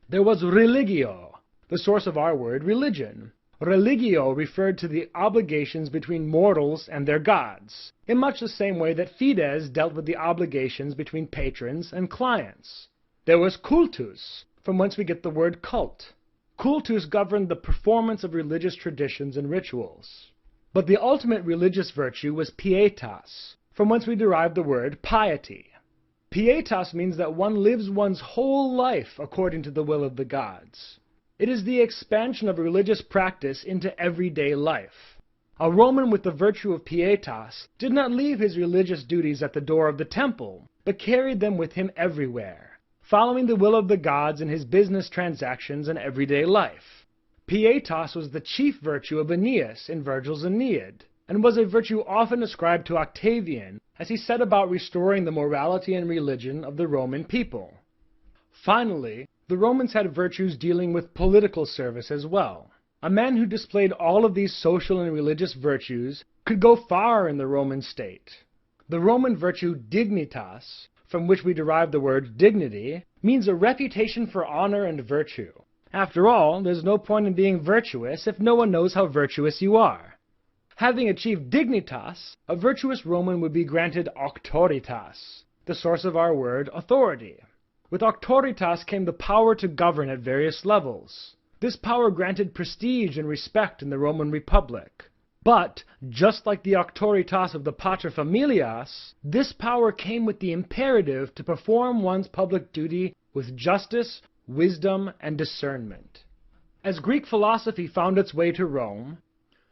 There was religio, the source of our word religion. Religio referred to the obligations between mortals and their gods, in much the same way that fides dealt with the obligations between patrons and clients. There was cultus, from whence we get the word cult. Cultus governed the performance of religious traditions and rituals. But the ultimate religious virtue was pietas, from whence we derive the word piety. Pietas means that one lives one's whole life according to the will of the gods. It is the expansion of religious practice into everyday life. A Roman with the virtue of pietas did not leave his religious duties at the door of the temple, but carried them with him everywhere, following the will of the gods in his business transactions and everyday life. Pietas was the chief virtue of Aeneas in Virgil's Aeneid, and was a virtue often ascribed to Octavian as he set about restoring the morality and religion of the Roman people. Finally, the Romans had virtues dealing with political service as well. A man who displayed all of these social and religious virtues could go far in the Roman state. The Roman virtue dignitas, from which we derive the word dignity, means a reputation for honor and virtue. After all, there's no point in being virtuous if no one knows how virtuous you are. Having achieved dignitas, a virtuous Roman would be granted auctoritas, the source of our word authority. With auctoritas came the power to govern at various levels. This power granted prestige and respect in the Roman Republic. But, just like the auctoritas of the paterfamilias, this power came with the imperative to perform one's public duty with justice, wisdom, and discernment. As Greek philosophy found its way to Rome,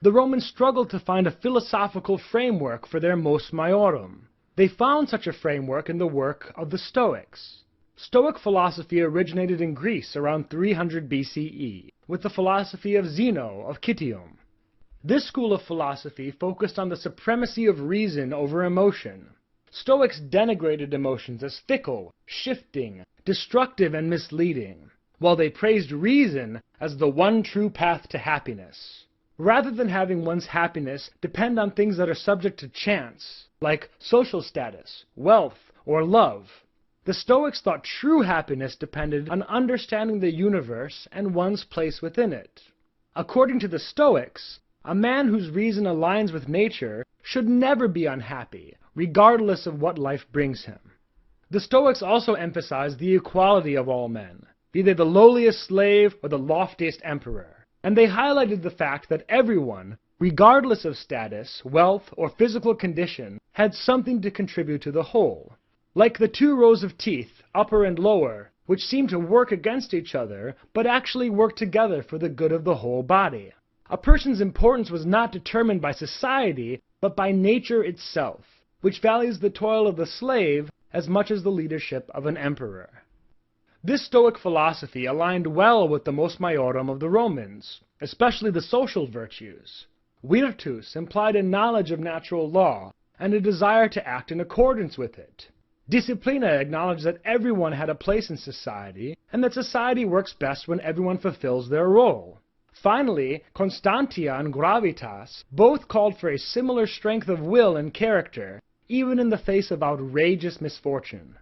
the Romans struggled to find a philosophical framework for their mos maiorum. They found such a framework in the work of the Stoics. Stoic philosophy originated in Greece around 300 BCE, with the philosophy of Zeno of Citium. This school of philosophy focused on the supremacy of reason over emotion. Stoics denigrated emotions as fickle, shifting, destructive, and misleading, while they praised reason as the one true path to happiness. Rather than having one's happiness depend on things that are subject to chance, like social status, wealth, or love, the Stoics thought true happiness depended on understanding the universe and one's place within it. According to the Stoics, a man whose reason aligns with nature should never be unhappy, regardless of what life brings him. The Stoics also emphasized the equality of all men, be they the lowliest slave or the loftiest emperor, and they highlighted the fact that everyone, regardless of status, wealth, or physical condition, had something to contribute to the whole. Like the two rows of teeth, upper and lower, which seem to work against each other, but actually work together for the good of the whole body. A person's importance was not determined by society, but by nature itself, which values the toil of the slave as much as the leadership of an emperor. This Stoic philosophy aligned well with the mos maiorum of the Romans, especially the social virtues. Virtus implied a knowledge of natural law, and a desire to act in accordance with it. Disciplina acknowledged that everyone had a place in society, and that society works best when everyone fulfills their role. Finally, constantia and gravitas both called for a similar strength of will and character, even in the face of outrageous misfortune.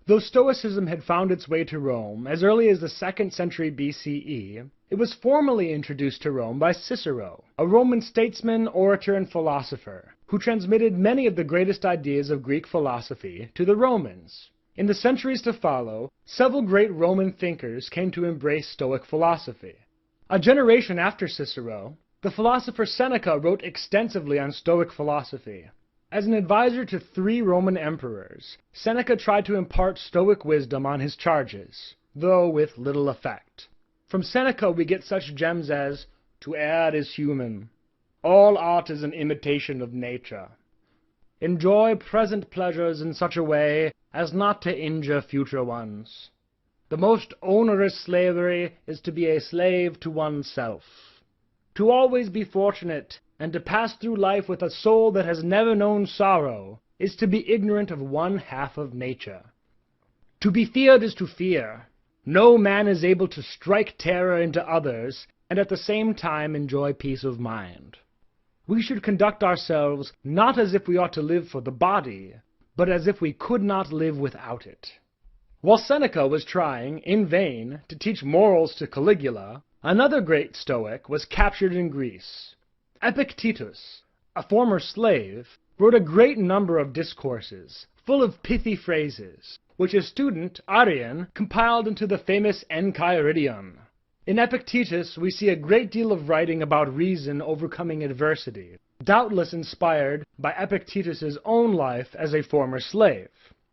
Though Stoicism had found its way to Rome as early as the 2nd century BCE, it was formally introduced to Rome by Cicero, a Roman statesman, orator, and philosopher, who transmitted many of the greatest ideas of Greek philosophy to the Romans. In the centuries to follow, several great Roman thinkers came to embrace Stoic philosophy. A generation after Cicero, the philosopher Seneca wrote extensively on Stoic philosophy. As an advisor to 3 Roman emperors, Seneca tried to impart Stoic wisdom on his charges, though with little effect. From Seneca we get such gems as, "To err is human. All art is an imitation of nature. Enjoy present pleasures in such a way as not to injure future ones. The most onerous slavery is to be a slave to oneself. To always be fortunate, and to pass through life with a soul that has never known sorrow, is to be ignorant of one half of nature. To be feared is to fear. No man is able to strike terror into others, and at the same time enjoy peace of mind. We should conduct ourselves not as if we ought to live for the body, but as if we could not live without it." While Seneca was trying, in vain, to teach morals to Caligula, another great Stoic was captured in Greece. Epictetus, a former slave, wrote a great number of discourses, full of pithy phrases, which his student, Arrian, compiled into the famous Enchiridion. In Epictetus we see a great deal of writing about reason overcoming adversity, doubtless inspired by Epictetus's own life as a former slave.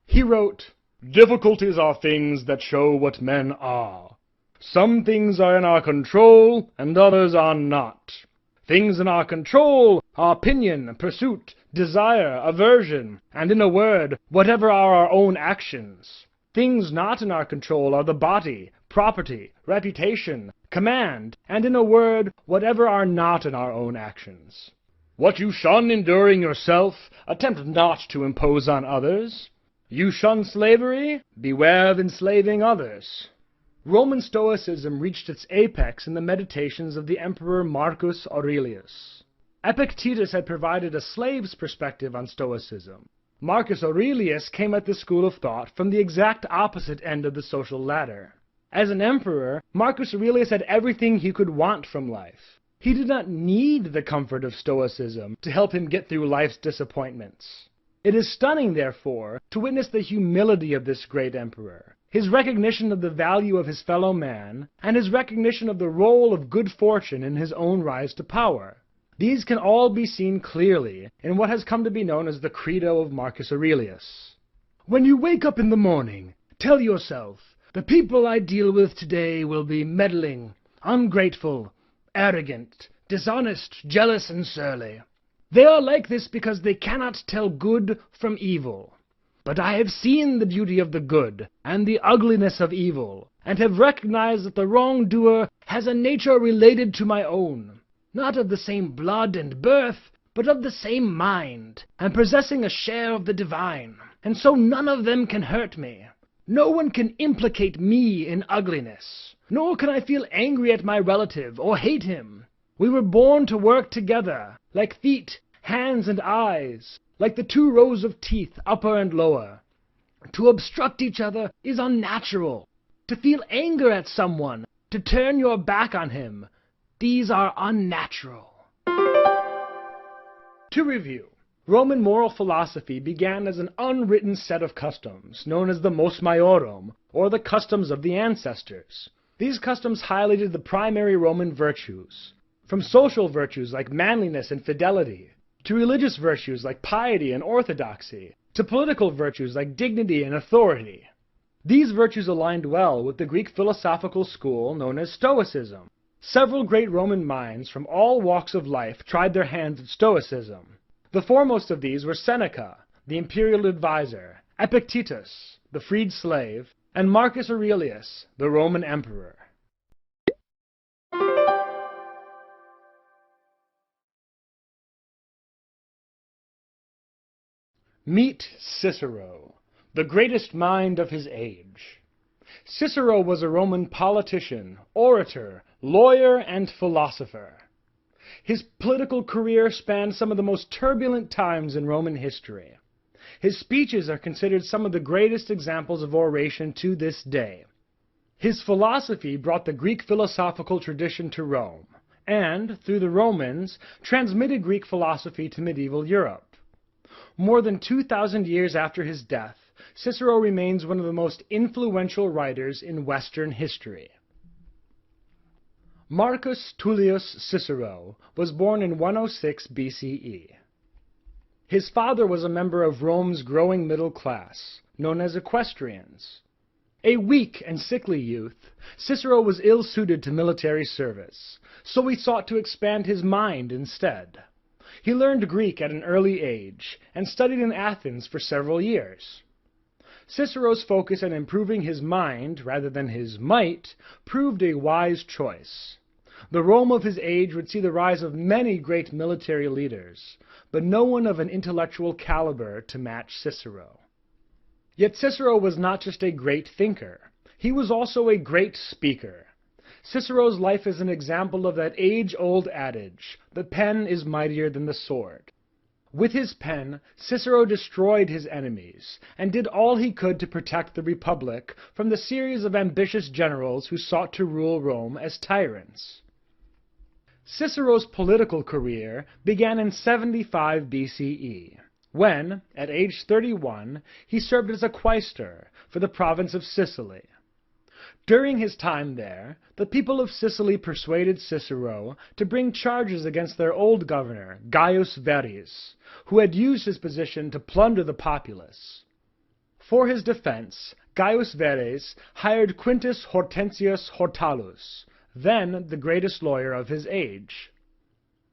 He wrote, "Difficulties are things that show what men are. Some things are in our control, and others are not. Things in our control are opinion, pursuit, desire, aversion, and in a word, whatever are our own actions. Things not in our control are the body, property, reputation, command, and in a word, whatever are not in our own actions. What you shun enduring yourself, attempt not to impose on others. You shun slavery, beware of enslaving others." Roman Stoicism reached its apex in the meditations of the Emperor Marcus Aurelius. Epictetus had provided a slave's perspective on Stoicism. Marcus Aurelius came at this school of thought from the exact opposite end of the social ladder. As an emperor, Marcus Aurelius had everything he could want from life. He did not need the comfort of Stoicism to help him get through life's disappointments. It is stunning, therefore, to witness the humility of this great emperor, his recognition of the value of his fellow man, and his recognition of the role of good fortune in his own rise to power. These can all be seen clearly in what has come to be known as the Credo of Marcus Aurelius. When you wake up in the morning, tell yourself, the people I deal with today will be meddling, ungrateful, arrogant, dishonest, jealous, and surly. They are like this because they cannot tell good from evil. But I have seen the beauty of the good and the ugliness of evil, and have recognized that the wrongdoer has a nature related to my own, not of the same blood and birth, but of the same mind, and possessing a share of the divine, and so none of them can hurt me. No one can implicate me in ugliness, nor can I feel angry at my relative or hate him. We were born to work together, like feet, hands, and eyes, like the 2 rows of teeth, upper and lower. To obstruct each other is unnatural. To feel anger at someone, to turn your back on him, these are unnatural. To review, Roman moral philosophy began as an unwritten set of customs, known as the mos maiorum, or the customs of the ancestors. These customs highlighted the primary Roman virtues, from social virtues like manliness and fidelity, to religious virtues like piety and orthodoxy, to political virtues like dignity and authority. These virtues aligned well with the Greek philosophical school known as Stoicism. Several great Roman minds from all walks of life tried their hands at Stoicism. The foremost of these were Seneca, the imperial advisor, Epictetus, the freed slave, and Marcus Aurelius, the Roman emperor. Meet Cicero, the greatest mind of his age. Cicero was a Roman politician, orator, lawyer, and philosopher. His political career spanned some of the most turbulent times in Roman history. His speeches are considered some of the greatest examples of oration to this day. His philosophy brought the Greek philosophical tradition to Rome, and, through the Romans, transmitted Greek philosophy to medieval Europe. More than 2,000 years after his death, Cicero remains one of the most influential writers in Western history. Marcus Tullius Cicero was born in 106 BCE. His father was a member of Rome's growing middle class, known as equestrians. A weak and sickly youth, Cicero was ill-suited to military service, so he sought to expand his mind instead. He learned Greek at an early age, and studied in Athens for several years. Cicero's focus on improving his mind, rather than his might, proved a wise choice. The Rome of his age would see the rise of many great military leaders, but no one of an intellectual caliber to match Cicero. Yet Cicero was not just a great thinker, he was also a great speaker. Cicero's life is an example of that age-old adage, the pen is mightier than the sword. With his pen, Cicero destroyed his enemies, and did all he could to protect the Republic from the series of ambitious generals who sought to rule Rome as tyrants. Cicero's political career began in 75 BCE, when, at age 31, he served as a quaestor for the province of Sicily. During his time there, the people of Sicily persuaded Cicero to bring charges against their old governor, Gaius Verres, who had used his position to plunder the populace. For his defense, Gaius Verres hired Quintus Hortensius Hortalus, then the greatest lawyer of his age.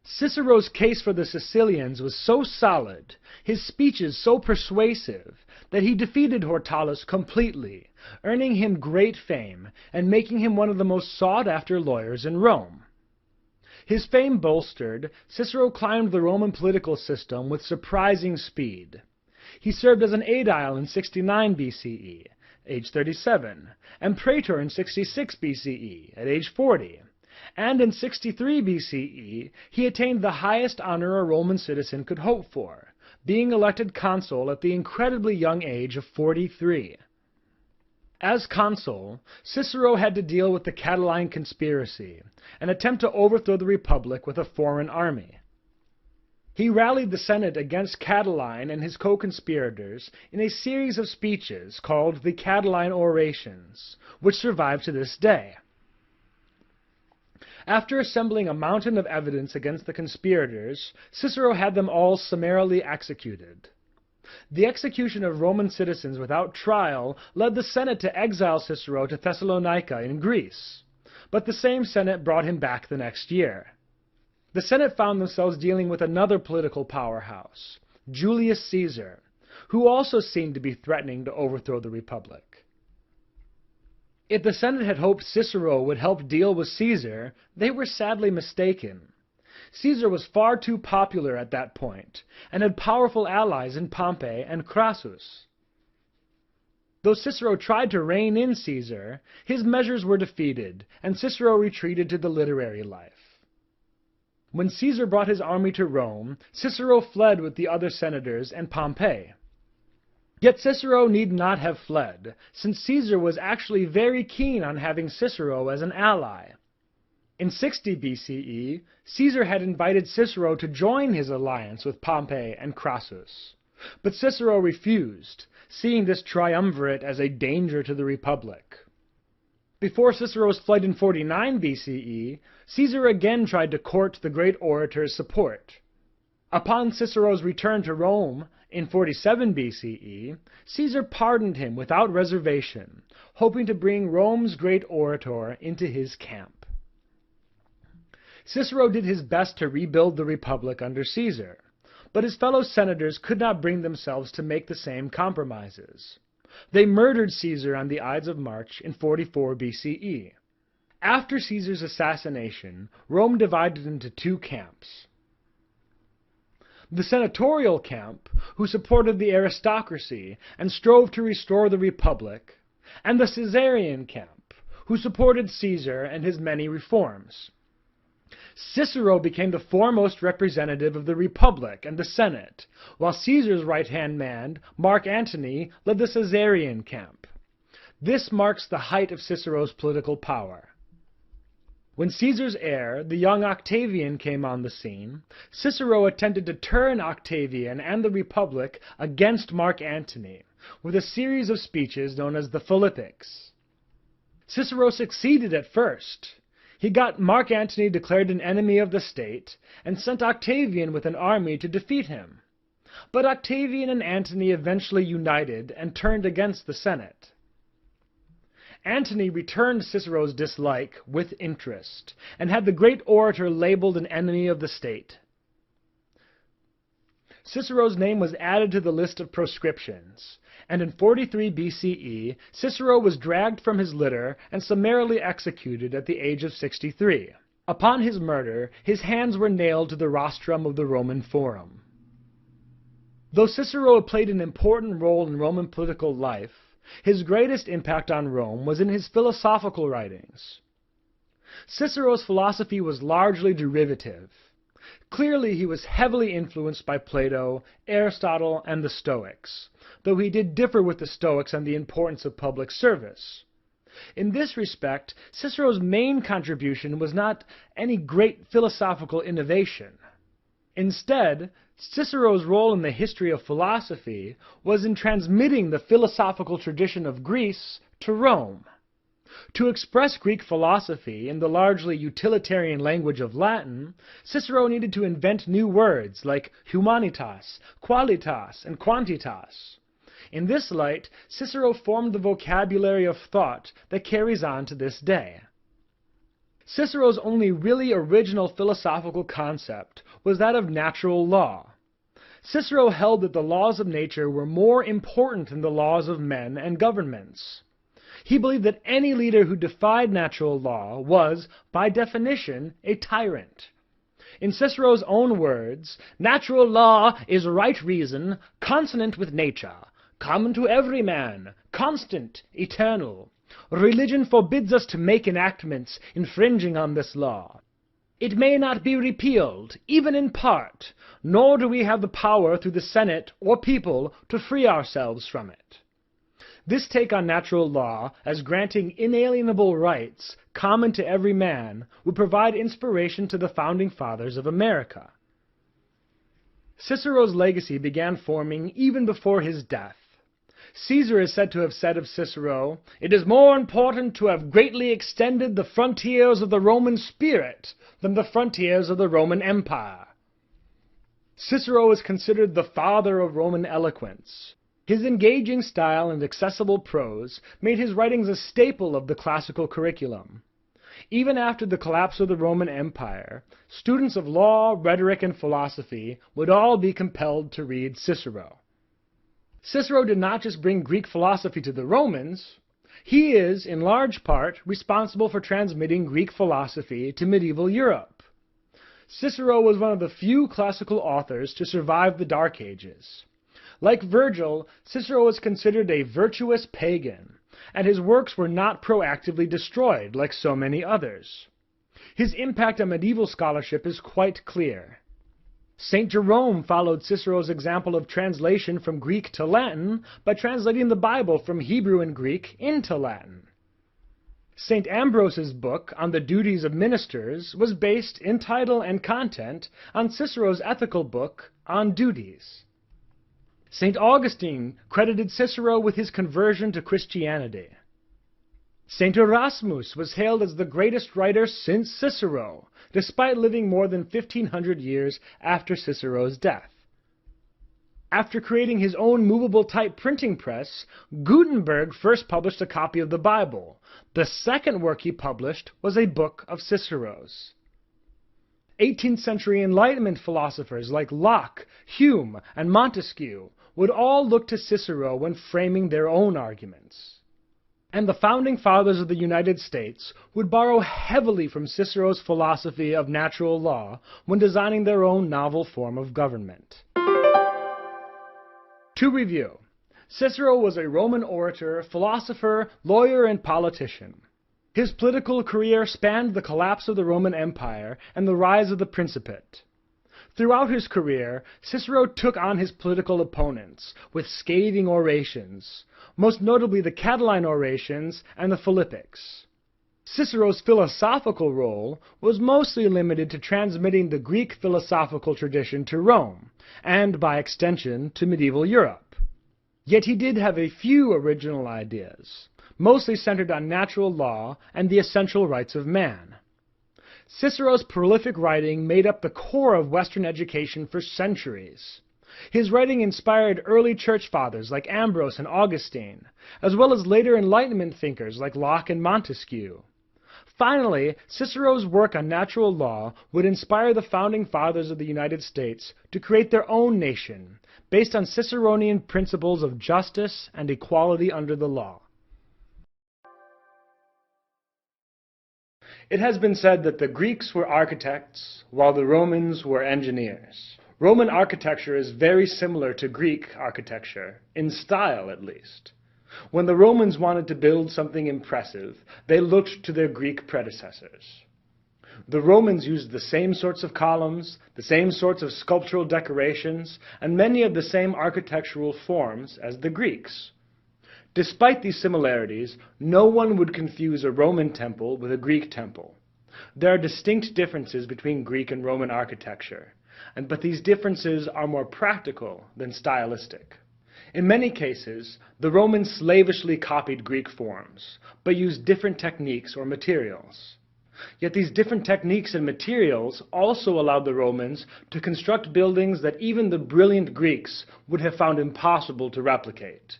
Cicero's case for the Sicilians was so solid, his speeches so persuasive, that he defeated Hortalus completely, earning him great fame and making him one of the most sought-after lawyers in Rome. His fame bolstered, Cicero climbed the Roman political system with surprising speed. He served as an aedile in 69 BCE, age 37, and praetor in 66 BCE, at age 40. And in 63 BCE, he attained the highest honor a Roman citizen could hope for, being elected consul at the incredibly young age of 43. As consul, Cicero had to deal with the Catiline conspiracy, an attempt to overthrow the Republic with a foreign army. He rallied the Senate against Catiline and his co-conspirators in a series of speeches called the Catiline Orations, which survive to this day. After assembling a mountain of evidence against the conspirators, Cicero had them all summarily executed. The execution of Roman citizens without trial led the Senate to exile Cicero to Thessalonica in Greece, but the same Senate brought him back the next year. The Senate found themselves dealing with another political powerhouse, Julius Caesar, who also seemed to be threatening to overthrow the Republic. If the Senate had hoped Cicero would help deal with Caesar, they were sadly mistaken. Caesar was far too popular at that point, and had powerful allies in Pompey and Crassus. Though Cicero tried to rein in Caesar, his measures were defeated, and Cicero retreated to the literary life. When Caesar brought his army to Rome, Cicero fled with the other senators and Pompey. Yet Cicero need not have fled, since Caesar was actually very keen on having Cicero as an ally. In 60 BCE, Caesar had invited Cicero to join his alliance with Pompey and Crassus, but Cicero refused, seeing this triumvirate as a danger to the Republic. Before Cicero's flight in 49 BCE, Caesar again tried to court the great orator's support. Upon Cicero's return to Rome in 47 BCE, Caesar pardoned him without reservation, hoping to bring Rome's great orator into his camp. Cicero did his best to rebuild the Republic under Caesar, but his fellow senators could not bring themselves to make the same compromises. They murdered Caesar on the Ides of March in 44 BCE. After Caesar's assassination, Rome divided into two camps. The senatorial camp, who supported the aristocracy and strove to restore the Republic, and the Caesarian camp, who supported Caesar and his many reforms. Cicero became the foremost representative of the Republic and the Senate, while Caesar's right-hand man, Mark Antony, led the Caesarian camp. This marks the height of Cicero's political power. When Caesar's heir, the young Octavian, came on the scene, Cicero attempted to turn Octavian and the Republic against Mark Antony, with a series of speeches known as the Philippics. Cicero succeeded at first. He got Mark Antony declared an enemy of the state, and sent Octavian with an army to defeat him. But Octavian and Antony eventually united and turned against the Senate. Antony returned Cicero's dislike with interest, and had the great orator labeled an enemy of the state. Cicero's name was added to the list of proscriptions, and in 43 BCE, Cicero was dragged from his litter and summarily executed at the age of 63. Upon his murder, his hands were nailed to the rostrum of the Roman Forum. Though Cicero played an important role in Roman political life, his greatest impact on Rome was in his philosophical writings. Cicero's philosophy was largely derivative. Clearly, he was heavily influenced by Plato, Aristotle, and the Stoics, though he did differ with the Stoics on the importance of public service. In this respect, Cicero's main contribution was not any great philosophical innovation. Instead, Cicero's role in the history of philosophy was in transmitting the philosophical tradition of Greece to Rome. To express Greek philosophy in the largely utilitarian language of Latin, Cicero needed to invent new words like humanitas, qualitas, and quantitas. In this light, Cicero formed the vocabulary of thought that carries on to this day. Cicero's only really original philosophical concept was that of natural law. Cicero held that the laws of nature were more important than the laws of men and governments. He believed that any leader who defied natural law was, by definition, a tyrant. In Cicero's own words, natural law is right reason, consonant with nature, common to every man, constant, eternal. Religion forbids us to make enactments infringing on this law. It may not be repealed, even in part, nor do we have the power through the Senate or people to free ourselves from it. This take on natural law as granting inalienable rights common to every man would provide inspiration to the founding fathers of America. Cicero's legacy began forming even before his death. Caesar is said to have said of Cicero, "It is more important to have greatly extended the frontiers of the Roman spirit than the frontiers of the Roman Empire." Cicero is considered the father of Roman eloquence. His engaging style and accessible prose made his writings a staple of the classical curriculum. Even after the collapse of the Roman Empire, students of law, rhetoric, and philosophy would all be compelled to read Cicero. Cicero did not just bring Greek philosophy to the Romans. He is, in large part, responsible for transmitting Greek philosophy to medieval Europe. Cicero was one of the few classical authors to survive the Dark Ages. Like Virgil, Cicero was considered a virtuous pagan, and his works were not proactively destroyed like so many others. His impact on medieval scholarship is quite clear. St. Jerome followed Cicero's example of translation from Greek to Latin by translating the Bible from Hebrew and Greek into Latin. St. Ambrose's book on the duties of ministers was based in title and content on Cicero's ethical book On Duties. St. Augustine credited Cicero with his conversion to Christianity. St. Erasmus was hailed as the greatest writer since Cicero, despite living more than 1,500 years after Cicero's death. After creating his own movable type printing press, Gutenberg first published a copy of the Bible. The second work he published was a book of Cicero's. 18th century Enlightenment philosophers like Locke, Hume, and Montesquieu would all look to Cicero when framing their own arguments. And the founding fathers of the United States would borrow heavily from Cicero's philosophy of natural law when designing their own novel form of government. To review, Cicero was a Roman orator, philosopher, lawyer, and politician. His political career spanned the collapse of the Roman Empire and the rise of the Principate. Throughout his career, Cicero took on his political opponents with scathing orations, most notably the Catiline orations and the Philippics. Cicero's philosophical role was mostly limited to transmitting the Greek philosophical tradition to Rome, and by extension to medieval Europe. Yet he did have a few original ideas, mostly centered on natural law and the essential rights of man. Cicero's prolific writing made up the core of Western education for centuries. His writing inspired early church fathers like Ambrose and Augustine, as well as later Enlightenment thinkers like Locke and Montesquieu. Finally, Cicero's work on natural law would inspire the founding fathers of the United States to create their own nation, based on Ciceronian principles of justice and equality under the law. It has been said that the Greeks were architects, while the Romans were engineers. Roman architecture is very similar to Greek architecture, in style at least. When the Romans wanted to build something impressive, they looked to their Greek predecessors. The Romans used the same sorts of columns, the same sorts of sculptural decorations, and many of the same architectural forms as the Greeks. Despite these similarities, no one would confuse a Roman temple with a Greek temple. There are distinct differences between Greek and Roman architecture, but these differences are more practical than stylistic. In many cases, the Romans slavishly copied Greek forms, but used different techniques or materials. Yet these different techniques and materials also allowed the Romans to construct buildings that even the brilliant Greeks would have found impossible to replicate.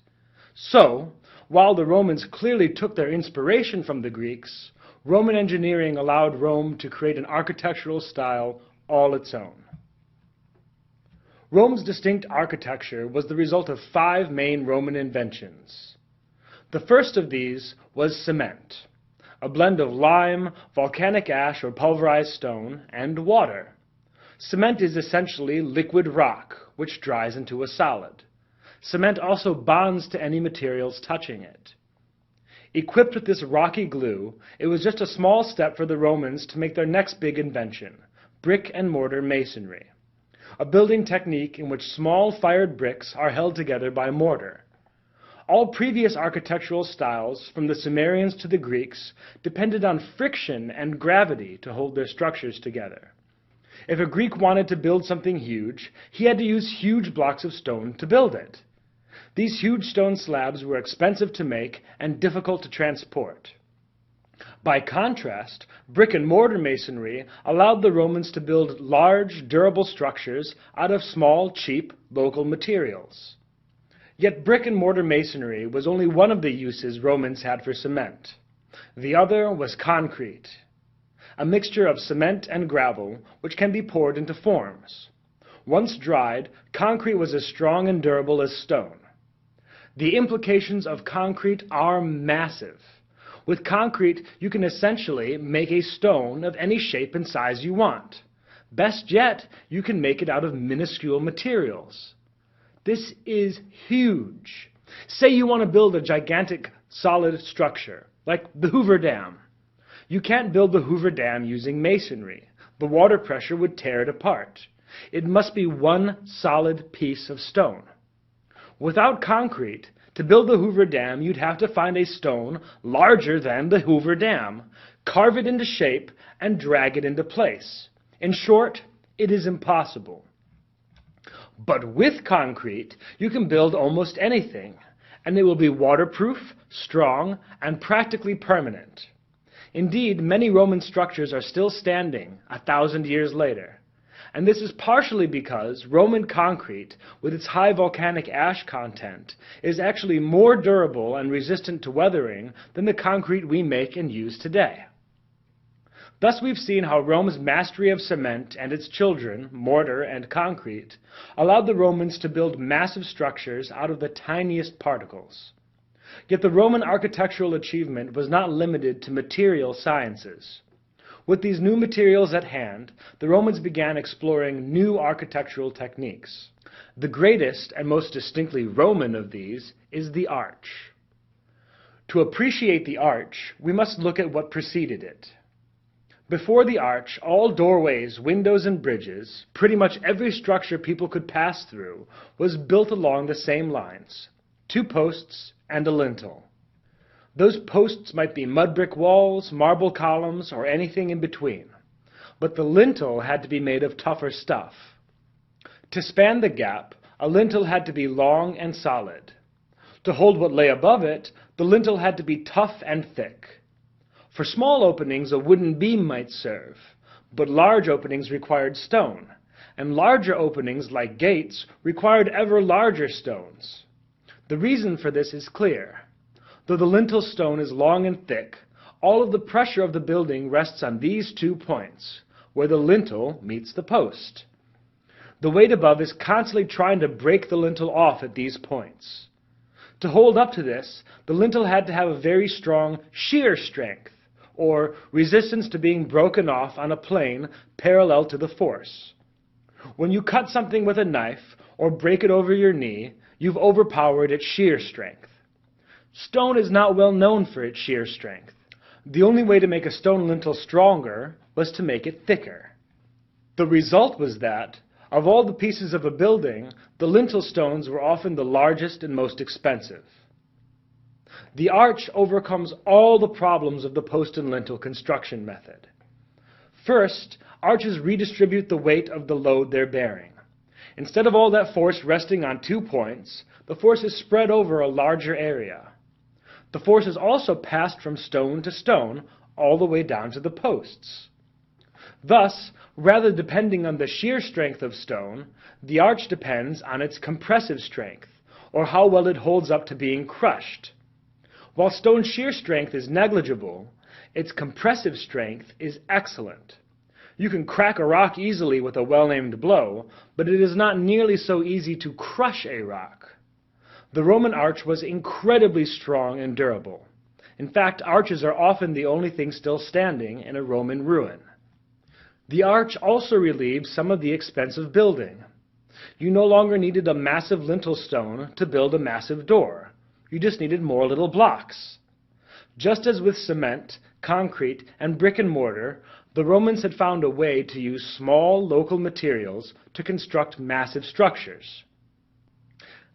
So, while the Romans clearly took their inspiration from the Greeks, Roman engineering allowed Rome to create an architectural style all its own. Rome's distinct architecture was the result of 5 main Roman inventions. The first of these was cement, a blend of lime, volcanic ash or pulverized stone, and water. Cement is essentially liquid rock, which dries into a solid. Cement also bonds to any materials touching it. Equipped with this rocky glue, it was just a small step for the Romans to make their next big invention, brick and mortar masonry, a building technique in which small fired bricks are held together by mortar. All previous architectural styles, from the Sumerians to the Greeks, depended on friction and gravity to hold their structures together. If a Greek wanted to build something huge, he had to use huge blocks of stone to build it. These huge stone slabs were expensive to make and difficult to transport. By contrast, brick and mortar masonry allowed the Romans to build large, durable structures out of small, cheap, local materials. Yet brick and mortar masonry was only one of the uses Romans had for cement. The other was concrete, a mixture of cement and gravel which can be poured into forms. Once dried, concrete was as strong and durable as stone. The implications of concrete are massive. With concrete, you can essentially make a stone of any shape and size you want. Best yet, you can make it out of minuscule materials. This is huge. Say you want to build a gigantic solid structure, like the Hoover Dam. You can't build the Hoover Dam using masonry. The water pressure would tear it apart. It must be one solid piece of stone. Without concrete, to build the Hoover Dam, you'd have to find a stone larger than the Hoover Dam, carve it into shape, and drag it into place. In short, it is impossible. But with concrete, you can build almost anything, and it will be waterproof, strong, and practically permanent. Indeed, many Roman structures are still standing 1,000 years later. And this is partially because Roman concrete, with its high volcanic ash content, is actually more durable and resistant to weathering than the concrete we make and use today. Thus we've seen how Rome's mastery of cement and its children, mortar and concrete, allowed the Romans to build massive structures out of the tiniest particles. Yet the Roman architectural achievement was not limited to material sciences. With these new materials at hand, the Romans began exploring new architectural techniques. The greatest and most distinctly Roman of these is the arch. To appreciate the arch, we must look at what preceded it. Before the arch, all doorways, windows, and bridges, pretty much every structure people could pass through, was built along the same lines: 2 posts and a lintel. Those posts might be mud brick walls, marble columns, or anything in between. But the lintel had to be made of tougher stuff. To span the gap, a lintel had to be long and solid. To hold what lay above it, the lintel had to be tough and thick. For small openings, a wooden beam might serve, but large openings required stone, and larger openings, like gates, required ever larger stones. The reason for this is clear. Though the lintel stone is long and thick, all of the pressure of the building rests on these 2 points, where the lintel meets the post. The weight above is constantly trying to break the lintel off at these points. To hold up to this, the lintel had to have a very strong shear strength, or resistance to being broken off on a plane parallel to the force. When you cut something with a knife or break it over your knee, you've overpowered its shear strength. Stone is not well known for its shear strength. The only way to make a stone lintel stronger was to make it thicker. The result was that, of all the pieces of a building, the lintel stones were often the largest and most expensive. The arch overcomes all the problems of the post and lintel construction method. First, arches redistribute the weight of the load they're bearing. Instead of all that force resting on 2 points, the force is spread over a larger area. The force is also passed from stone to stone all the way down to the posts. Thus, rather depending on the shear strength of stone, the arch depends on its compressive strength, or how well it holds up to being crushed. While stone shear strength is negligible, its compressive strength is excellent. You can crack a rock easily with a well-aimed blow, but it is not nearly so easy to crush a rock. The Roman arch was incredibly strong and durable. In fact, arches are often the only thing still standing in a Roman ruin. The arch also relieved some of the expense of building. You no longer needed a massive lintel stone to build a massive door. You just needed more little blocks. Just as with cement, concrete, and brick and mortar, the Romans had found a way to use small local materials to construct massive structures.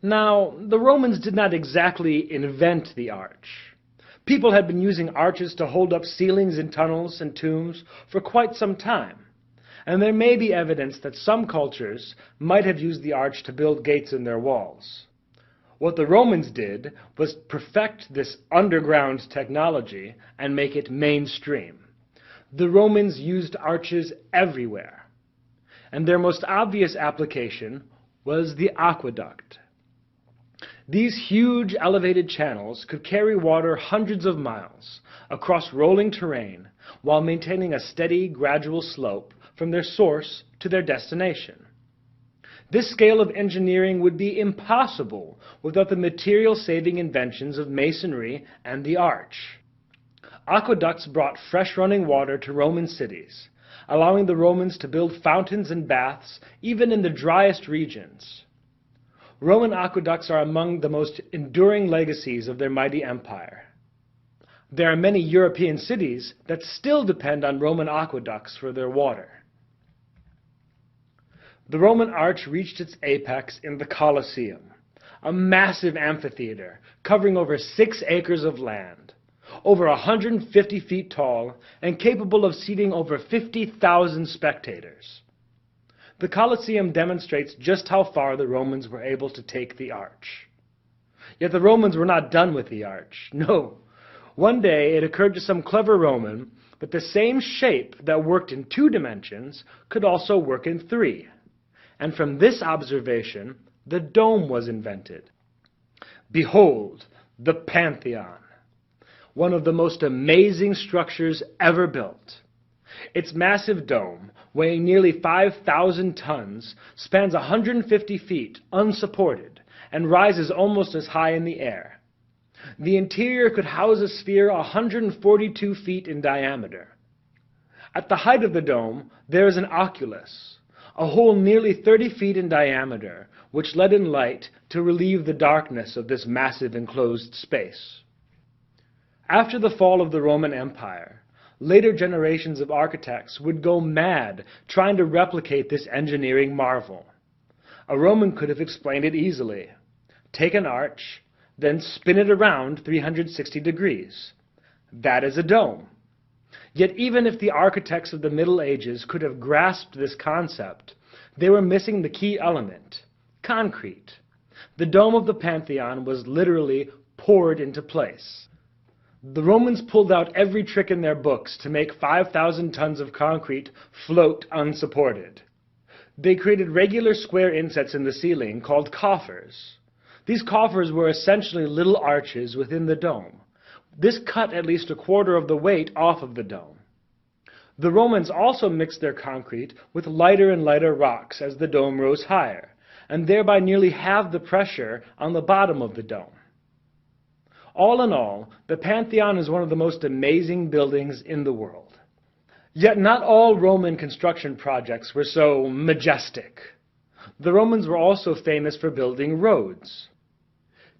Now, the Romans did not exactly invent the arch. People had been using arches to hold up ceilings in tunnels and tombs for quite some time. and there may be evidence that some cultures might have used the arch to build gates in their walls. What the Romans did was perfect this underground technology and make it mainstream. The Romans used arches everywhere, and their most obvious application was the aqueduct. These huge elevated channels could carry water hundreds of miles across rolling terrain while maintaining a steady, gradual slope from their source to their destination. This scale of engineering would be impossible without the material-saving inventions of masonry and the arch. Aqueducts brought fresh running water to Roman cities, allowing the Romans to build fountains and baths even in the driest regions. Roman aqueducts are among the most enduring legacies of their mighty empire. There are many European cities that still depend on Roman aqueducts for their water. The Roman arch reached its apex in the Colosseum, a massive amphitheater covering over 6 acres of land, over 150 feet tall, and capable of seating over 50,000 spectators. The Colosseum demonstrates just how far the Romans were able to take the arch. Yet the Romans were not done with the arch. No. One day it occurred to some clever Roman that the same shape that worked in 2 dimensions could also work in 3. And from this observation, the dome was invented. Behold, the Pantheon, one of the most amazing structures ever built. Its massive dome, weighing nearly 5,000 tons, spans 150 feet unsupported and rises almost as high in the air. The interior could house a sphere 142 feet in diameter. At the height of the dome, there is an oculus, a hole nearly 30 feet in diameter, which let in light to relieve the darkness of this massive enclosed space. After the fall of the Roman Empire, later generations of architects would go mad trying to replicate this engineering marvel. A Roman could have explained it easily. Take an arch, then spin it around 360 degrees. That is a dome. Yet even if the architects of the Middle Ages could have grasped this concept, they were missing the key element, concrete. The dome of the Pantheon was literally poured into place. The Romans pulled out every trick in their books to make 5,000 tons of concrete float unsupported. They created regular square insets in the ceiling called coffers. These coffers were essentially little arches within the dome. This cut at least a quarter of the weight off of the dome. The Romans also mixed their concrete with lighter and lighter rocks as the dome rose higher, and thereby nearly halved the pressure on the bottom of the dome. All in all, the Pantheon is one of the most amazing buildings in the world. Yet not all Roman construction projects were so majestic. The Romans were also famous for building roads.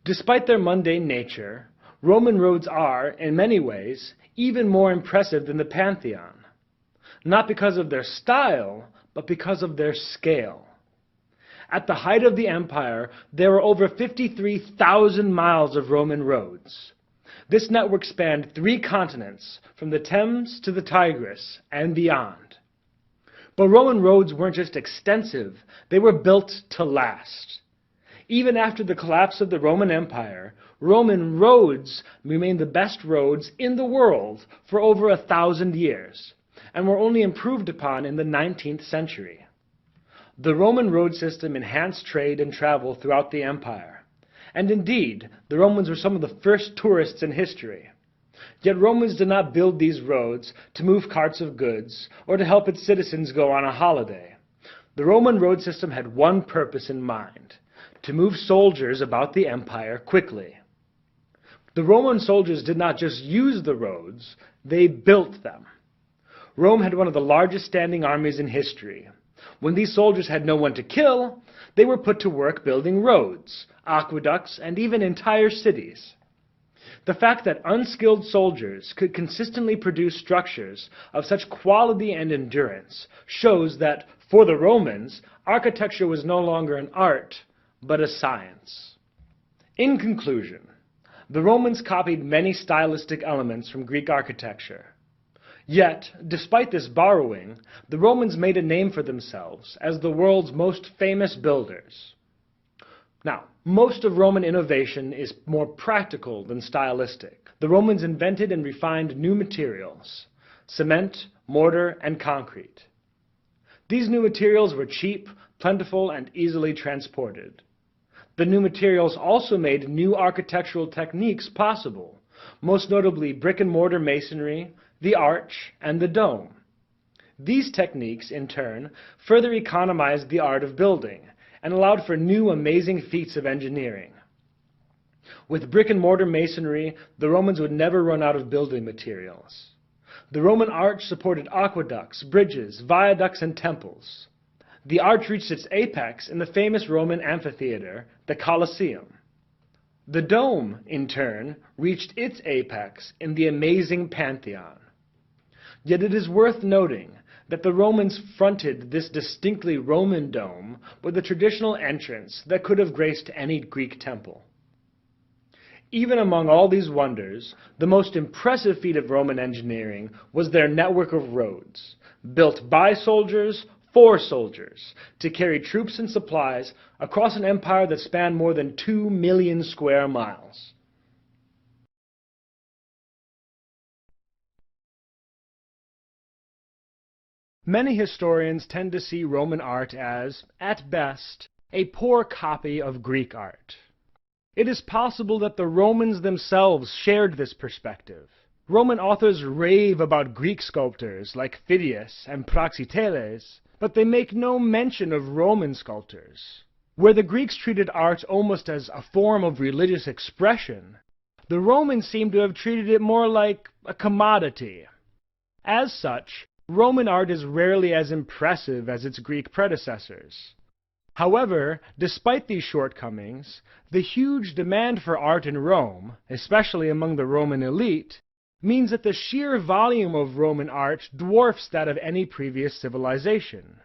Despite their mundane nature, Roman roads are, in many ways, even more impressive than the Pantheon. Not because of their style, but because of their scale. At the height of the empire, there were over 53,000 miles of Roman roads. This network spanned 3 continents, from the Thames to the Tigris and beyond. But Roman roads weren't just extensive, they were built to last. Even after the collapse of the Roman Empire, Roman roads remained the best roads in the world for over 1,000 years, and were only improved upon in the 19th century. The Roman road system enhanced trade and travel throughout the empire, and indeed, the Romans were some of the first tourists in history. Yet Romans did not build these roads to move carts of goods or to help its citizens go on a holiday. The Roman road system had one purpose in mind: to move soldiers about the empire quickly. The Roman soldiers did not just use the roads, they built them. Rome had one of the largest standing armies in history. When these soldiers had no one to kill, they were put to work building roads, aqueducts, and even entire cities. The fact that unskilled soldiers could consistently produce structures of such quality and endurance shows that, for the Romans, architecture was no longer an art, but a science. In conclusion, the Romans copied many stylistic elements from Greek architecture. Yet, despite this borrowing, the Romans made a name for themselves as the world's most famous builders. Now, most of Roman innovation is more practical than stylistic. The Romans invented and refined new materials: cement, mortar, and concrete. These new materials were cheap, plentiful, and easily transported. The new materials also made new architectural techniques possible, most notably brick and mortar masonry, the arch, and the dome. These techniques, in turn, further economized the art of building and allowed for new amazing feats of engineering. With brick and mortar masonry, the Romans would never run out of building materials. The Roman arch supported aqueducts, bridges, viaducts, and temples. The arch reached its apex in the famous Roman amphitheater, the Colosseum. The dome, in turn, reached its apex in the amazing Pantheon. Yet it is worth noting that the Romans fronted this distinctly Roman dome with a traditional entrance that could have graced any Greek temple. Even among all these wonders, the most impressive feat of Roman engineering was their network of roads, built by soldiers, for soldiers, to carry troops and supplies across an empire that spanned more than 2 million square miles. Many historians tend to see Roman art as, at best, a poor copy of Greek art. It is possible that the Romans themselves shared this perspective. Roman authors rave about Greek sculptors like Phidias and Praxiteles, but they make no mention of Roman sculptors. Where the Greeks treated art almost as a form of religious expression, the Romans seem to have treated it more like a commodity. As such, Roman art is rarely as impressive as its Greek predecessors. However, despite these shortcomings, the huge demand for art in Rome, especially among the Roman elite, means that the sheer volume of Roman art dwarfs that of any previous civilization.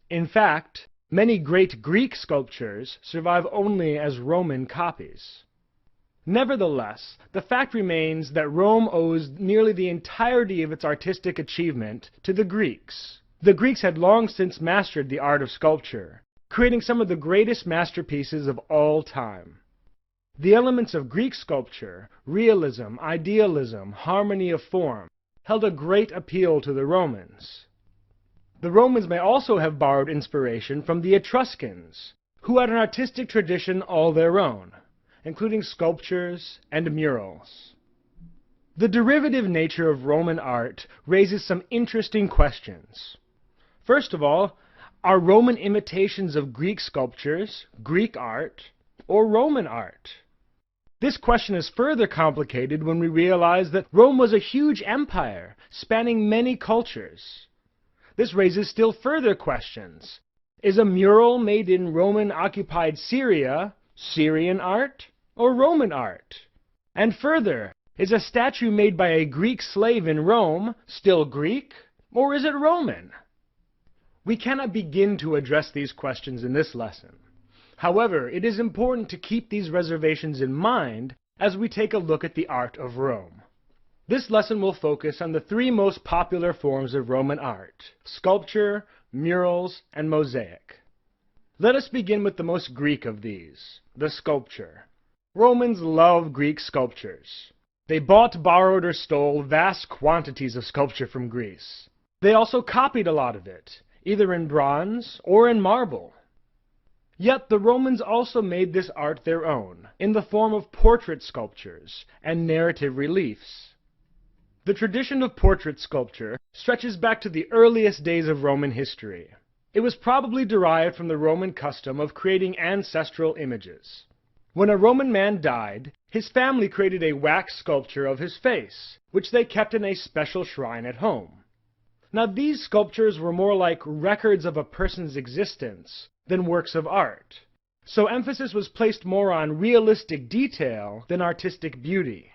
In fact, many great Greek sculptures survive only as Roman copies. Nevertheless, the fact remains that Rome owes nearly the entirety of its artistic achievement to the Greeks. The Greeks had long since mastered the art of sculpture, creating some of the greatest masterpieces of all time. The elements of Greek sculpture, realism, idealism, harmony of form, held a great appeal to the Romans. The Romans may also have borrowed inspiration from the Etruscans, who had an artistic tradition all their own, including sculptures and murals. The derivative nature of Roman art raises some interesting questions. First of all, are Roman imitations of Greek sculptures Greek art or Roman art? This question is further complicated when we realize that Rome was a huge empire spanning many cultures. This raises still further questions. Is a mural made in Roman-occupied Syria Syrian art or Roman art? And further, is a statue made by a Greek slave in Rome still Greek, or is it Roman? We cannot begin to address these questions in this lesson. However, it is important to keep these reservations in mind as we take a look at the art of Rome. This lesson will focus on the three most popular forms of Roman art: sculpture, murals, and mosaic. Let us begin with the most Greek of these, the sculpture. Romans love Greek sculptures. They bought, borrowed, or stole vast quantities of sculpture from Greece. They also copied a lot of it, either in bronze or in marble. Yet the Romans also made this art their own, in the form of portrait sculptures and narrative reliefs. The tradition of portrait sculpture stretches back to the earliest days of Roman history. It was probably derived from the Roman custom of creating ancestral images. When a Roman man died, his family created a wax sculpture of his face, which they kept in a special shrine at home. Now, these sculptures were more like records of a person's existence than works of art, so emphasis was placed more on realistic detail than artistic beauty.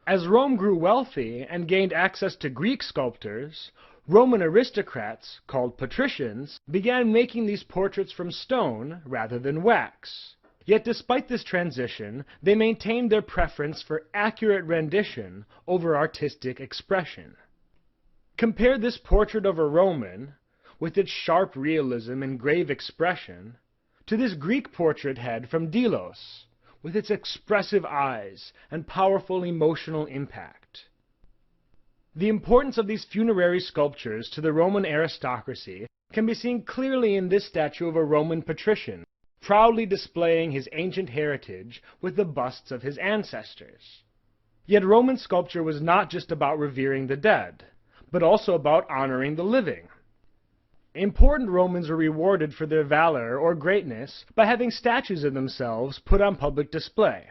As Rome grew wealthy and gained access to Greek sculptors, Roman aristocrats, called patricians, began making these portraits from stone rather than wax. Yet despite this transition, they maintained their preference for accurate rendition over artistic expression. Compare this portrait of a Roman, with its sharp realism and grave expression, to this Greek portrait head from Delos, with its expressive eyes and powerful emotional impact. The importance of these funerary sculptures to the Roman aristocracy can be seen clearly in this statue of a Roman patrician, proudly displaying his ancient heritage with the busts of his ancestors. Yet Roman sculpture was not just about revering the dead, but also about honoring the living. Important Romans were rewarded for their valor or greatness by having statues of themselves put on public display.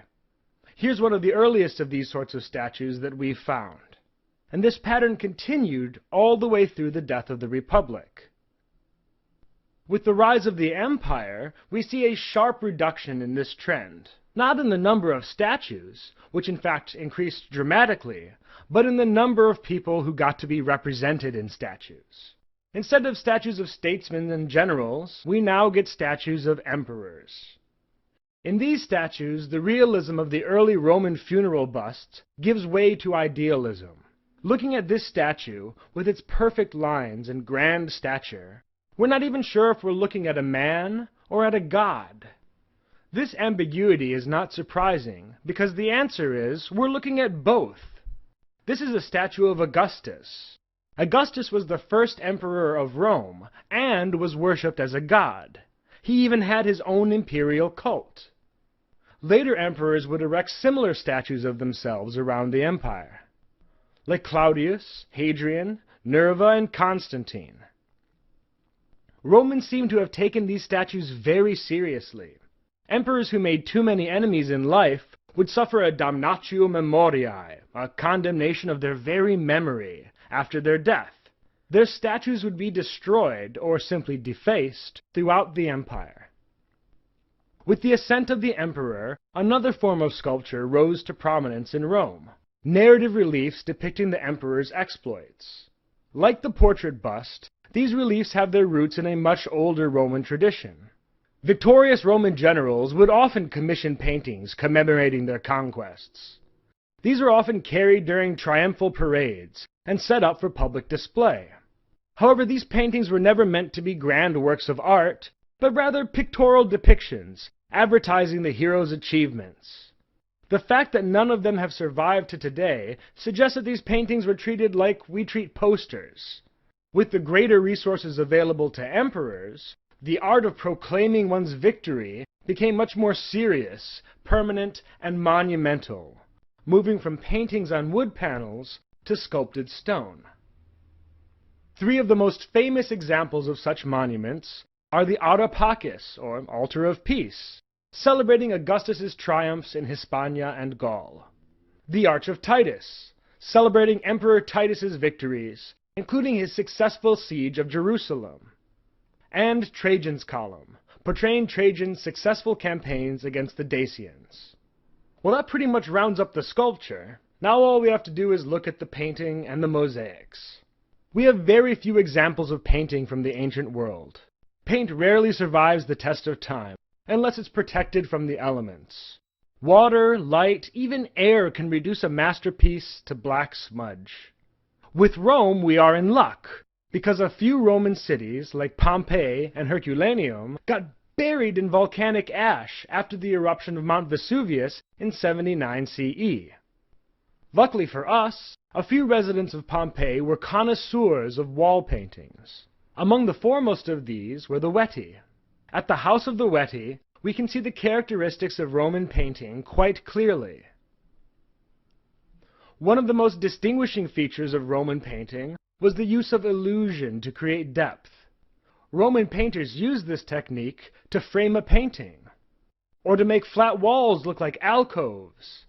Here's one of the earliest of these sorts of statues that we've found. And this pattern continued all the way through the death of the Republic. With the rise of the empire, we see a sharp reduction in this trend, not in the number of statues, which in fact increased dramatically, but in the number of people who got to be represented in statues. Instead of statues of statesmen and generals, we now get statues of emperors. In these statues, the realism of the early Roman funeral busts gives way to idealism. Looking at this statue, with its perfect lines and grand stature, we're not even sure if we're looking at a man or at a god. This ambiguity is not surprising, because the answer is we're looking at both. This is a statue of Augustus. Augustus was the first emperor of Rome, and was worshipped as a god. He even had his own imperial cult. Later emperors would erect similar statues of themselves around the empire, like Claudius, Hadrian, Nerva, and Constantine. Romans seem to have taken these statues very seriously. Emperors who made too many enemies in life would suffer a damnatio memoriae, a condemnation of their very memory, after their death. Their statues would be destroyed, or simply defaced, throughout the empire. With the ascent of the emperor, another form of sculpture rose to prominence in Rome: narrative reliefs depicting the emperor's exploits. Like the portrait bust, these reliefs have their roots in a much older Roman tradition. Victorious Roman generals would often commission paintings commemorating their conquests. These were often carried during triumphal parades and set up for public display. However, these paintings were never meant to be grand works of art, but rather pictorial depictions, advertising the hero's achievements. The fact that none of them have survived to today suggests that these paintings were treated like we treat posters. With the greater resources available to emperors, the art of proclaiming one's victory became much more serious, permanent, and monumental, moving from paintings on wood panels to sculpted stone. Three of the most famous examples of such monuments are the Aura Pacis, or Altar of Peace, celebrating Augustus's triumphs in Hispania and Gaul; the Arch of Titus, celebrating Emperor Titus's victories, including his successful siege of Jerusalem; and Trajan's Column, portraying Trajan's successful campaigns against the Dacians. Well, that pretty much rounds up the sculpture. Now all we have to do is look at the painting and the mosaics. We have very few examples of painting from the ancient world. Paint rarely survives the test of time, unless it's protected from the elements. Water, light, even air can reduce a masterpiece to black smudge. With Rome, we are in luck, because a few Roman cities, like Pompeii and Herculaneum, got buried in volcanic ash after the eruption of Mount Vesuvius in 79 CE. Luckily for us, a few residents of Pompeii were connoisseurs of wall paintings. Among the foremost of these were the Weti. At the house of the Weti, we can see the characteristics of Roman painting quite clearly. One of the most distinguishing features of Roman painting was the use of illusion to create depth. Roman painters used this technique to frame a painting, or to make flat walls look like alcoves,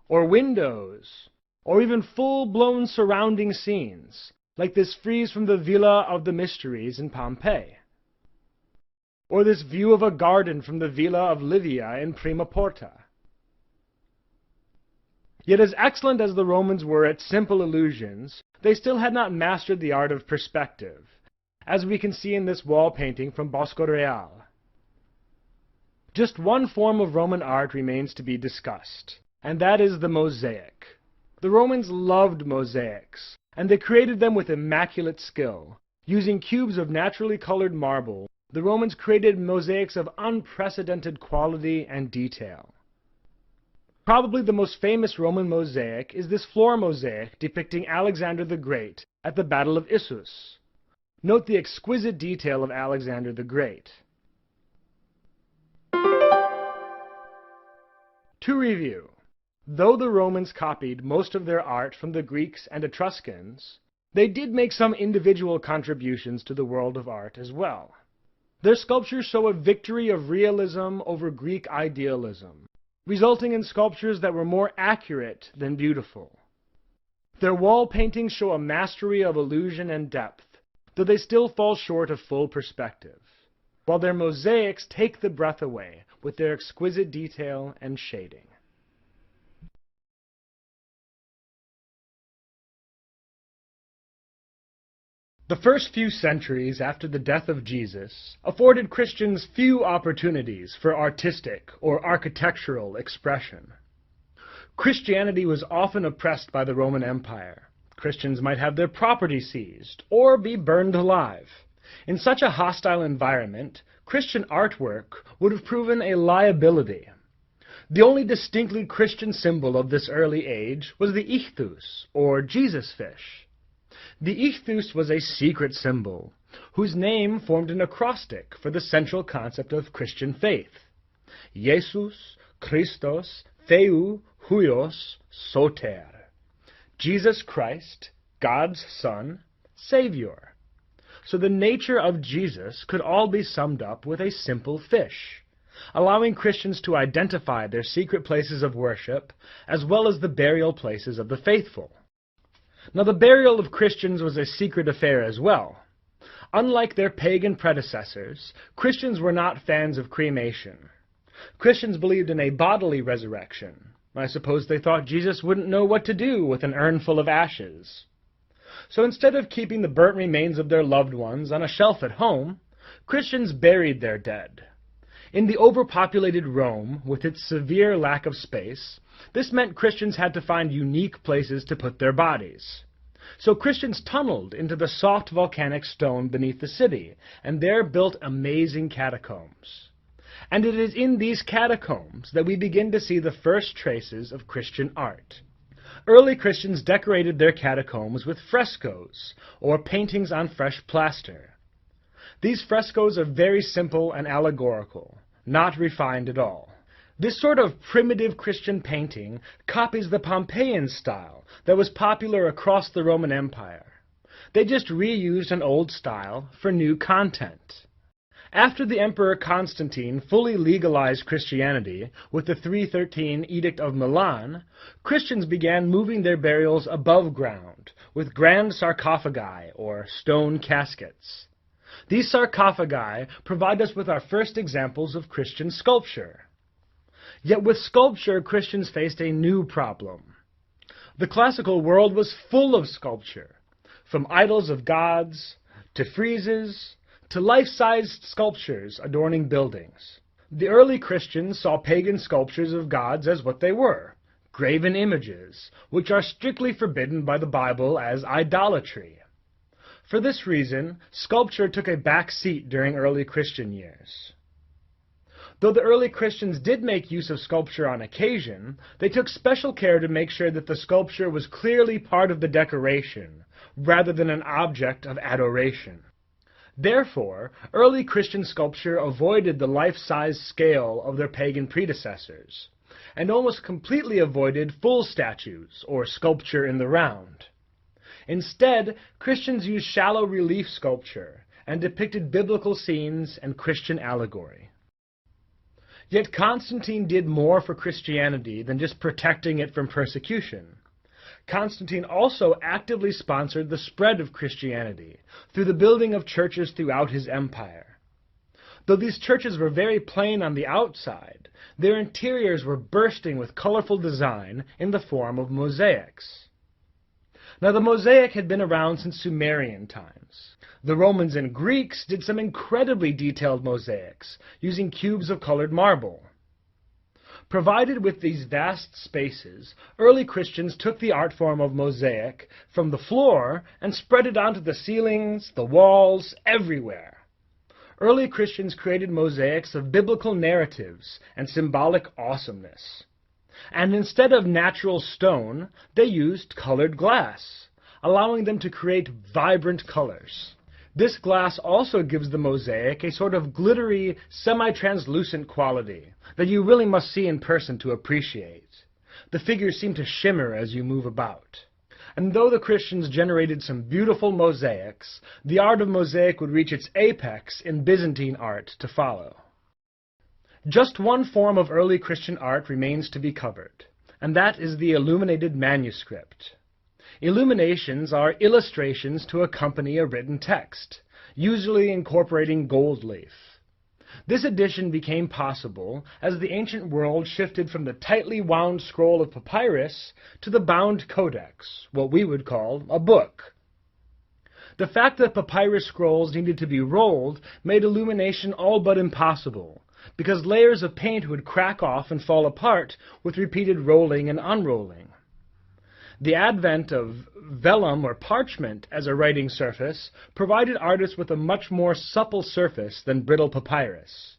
or windows, or even full-blown surrounding scenes, like this frieze from the Villa of the Mysteries in Pompeii, or this view of a garden from the Villa of Livia in Prima Porta. Yet as excellent as the Romans were at simple illusions, they still had not mastered the art of perspective, as we can see in this wall painting from Bosco Real. Just one form of Roman art remains to be discussed, and that is the mosaic. The Romans loved mosaics, and they created them with immaculate skill. Using cubes of naturally colored marble, the Romans created mosaics of unprecedented quality and detail. Probably the most famous Roman mosaic is this floor mosaic depicting Alexander the Great at the Battle of Issus. Note the exquisite detail of Alexander the Great. To review, though the Romans copied most of their art from the Greeks and Etruscans, they did make some individual contributions to the world of art as well. Their sculptures show a victory of realism over Greek idealism, resulting in sculptures that were more accurate than beautiful. Their wall paintings show a mastery of illusion and depth, though they still fall short of full perspective, while their mosaics take the breath away with their exquisite detail and shading. The first few centuries after the death of Jesus afforded Christians few opportunities for artistic or architectural expression. Christianity was often oppressed by the Roman Empire. Christians might have their property seized or be burned alive. In such a hostile environment, Christian artwork would have proven a liability. The only distinctly Christian symbol of this early age was the ichthus, or Jesus fish. The ichthus was a secret symbol, whose name formed an acrostic for the central concept of Christian faith. Jesus Christos Theou Huios Soter. Jesus Christ, God's Son, Savior. So the nature of Jesus could all be summed up with a simple fish, allowing Christians to identify their secret places of worship as well as the burial places of the faithful. Now, the burial of Christians was a secret affair as well. Unlike their pagan predecessors, Christians were not fans of cremation. Christians believed in a bodily resurrection. I suppose they thought Jesus wouldn't know what to do with an urn full of ashes. So instead of keeping the burnt remains of their loved ones on a shelf at home, Christians buried their dead. In the overpopulated Rome, with its severe lack of space, this meant Christians had to find unique places to put their bodies. So Christians tunneled into the soft volcanic stone beneath the city, and there built amazing catacombs. And it is in these catacombs that we begin to see the first traces of Christian art. Early Christians decorated their catacombs with frescoes, or paintings on fresh plaster. These frescoes are very simple and allegorical, not refined at all. This sort of primitive Christian painting copies the Pompeian style that was popular across the Roman Empire. They just reused an old style for new content. After the Emperor Constantine fully legalized Christianity with the 313 Edict of Milan, Christians began moving their burials above ground with grand sarcophagi, or stone caskets. These sarcophagi provide us with our first examples of Christian sculpture. Yet with sculpture, Christians faced a new problem. The classical world was full of sculpture, from idols of gods, to friezes, to life-sized sculptures adorning buildings. The early Christians saw pagan sculptures of gods as what they were, graven images, which are strictly forbidden by the Bible as idolatry. For this reason, sculpture took a back seat during early Christian years. Though the early Christians did make use of sculpture on occasion, they took special care to make sure that the sculpture was clearly part of the decoration, rather than an object of adoration. Therefore, early Christian sculpture avoided the life-size scale of their pagan predecessors, and almost completely avoided full statues, or sculpture in the round. Instead, Christians used shallow relief sculpture, and depicted biblical scenes and Christian allegory. Yet Constantine did more for Christianity than just protecting it from persecution. Constantine also actively sponsored the spread of Christianity through the building of churches throughout his empire. Though these churches were very plain on the outside, their interiors were bursting with colorful design in the form of mosaics. Now, the mosaic had been around since Sumerian times. The Romans and Greeks did some incredibly detailed mosaics, using cubes of colored marble. Provided with these vast spaces, early Christians took the art form of mosaic from the floor and spread it onto the ceilings, the walls, everywhere. Early Christians created mosaics of biblical narratives and symbolic awesomeness. And instead of natural stone, they used colored glass, allowing them to create vibrant colors. This glass also gives the mosaic a sort of glittery, semi-translucent quality that you really must see in person to appreciate. The figures seem to shimmer as you move about. And though the Christians generated some beautiful mosaics, the art of mosaic would reach its apex in Byzantine art to follow. Just one form of early Christian art remains to be covered, and that is the illuminated manuscript. Illuminations are illustrations to accompany a written text, usually incorporating gold leaf. This addition became possible as the ancient world shifted from the tightly wound scroll of papyrus to the bound codex, what we would call a book. The fact that papyrus scrolls needed to be rolled made illumination all but impossible, because layers of paint would crack off and fall apart with repeated rolling and unrolling. The advent of vellum or parchment as a writing surface provided artists with a much more supple surface than brittle papyrus.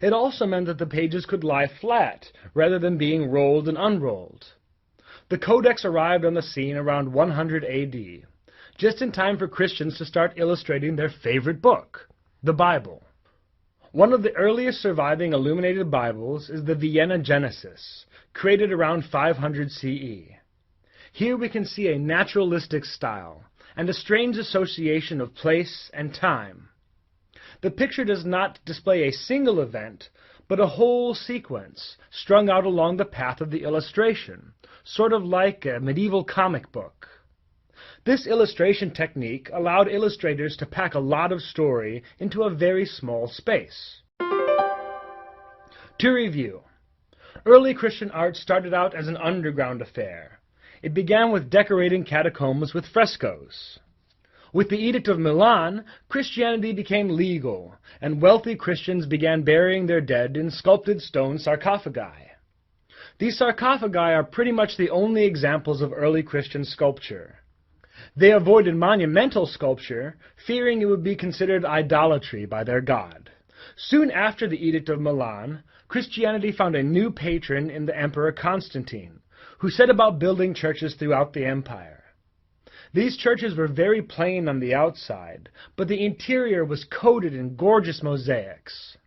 It also meant that the pages could lie flat rather than being rolled and unrolled. The codex arrived on the scene around 100 AD, just in time for Christians to start illustrating their favorite book, the Bible. One of the earliest surviving illuminated Bibles is the Vienna Genesis, created around 500 CE. Here we can see a naturalistic style and a strange association of place and time. The picture does not display a single event, but a whole sequence strung out along the path of the illustration, sort of like a medieval comic book. This illustration technique allowed illustrators to pack a lot of story into a very small space. To review, early Christian art started out as an underground affair. It began with decorating catacombs with frescoes. With the Edict of Milan, Christianity became legal, and wealthy Christians began burying their dead in sculpted stone sarcophagi. These sarcophagi are pretty much the only examples of early Christian sculpture. They avoided monumental sculpture, fearing it would be considered idolatry by their god. Soon after the Edict of Milan, Christianity found a new patron in the Emperor Constantine, who set about building churches throughout the empire. These churches were very plain on the outside, but the interior was coated in gorgeous mosaics.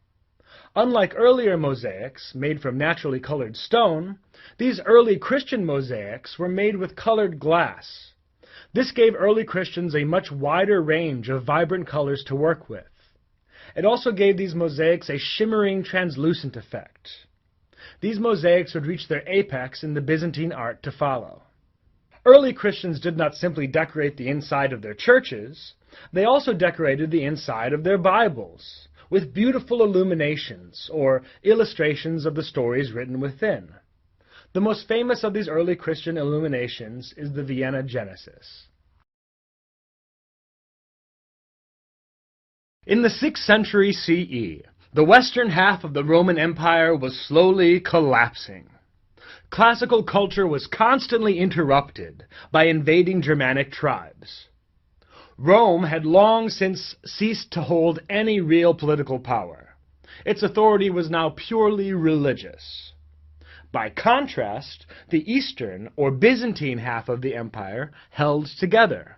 Unlike earlier mosaics, made from naturally colored stone, these early Christian mosaics were made with colored glass. This gave early Christians a much wider range of vibrant colors to work with. It also gave these mosaics a shimmering, translucent effect. These mosaics would reach their apex in the Byzantine art to follow. Early Christians did not simply decorate the inside of their churches, they also decorated the inside of their Bibles, with beautiful illuminations, or illustrations of the stories written within. The most famous of these early Christian illuminations is the Vienna Genesis. In the 6th century CE, the western half of the Roman Empire was slowly collapsing. Classical culture was constantly interrupted by invading Germanic tribes. Rome had long since ceased to hold any real political power. Its authority was now purely religious. By contrast, the eastern or Byzantine half of the empire held together.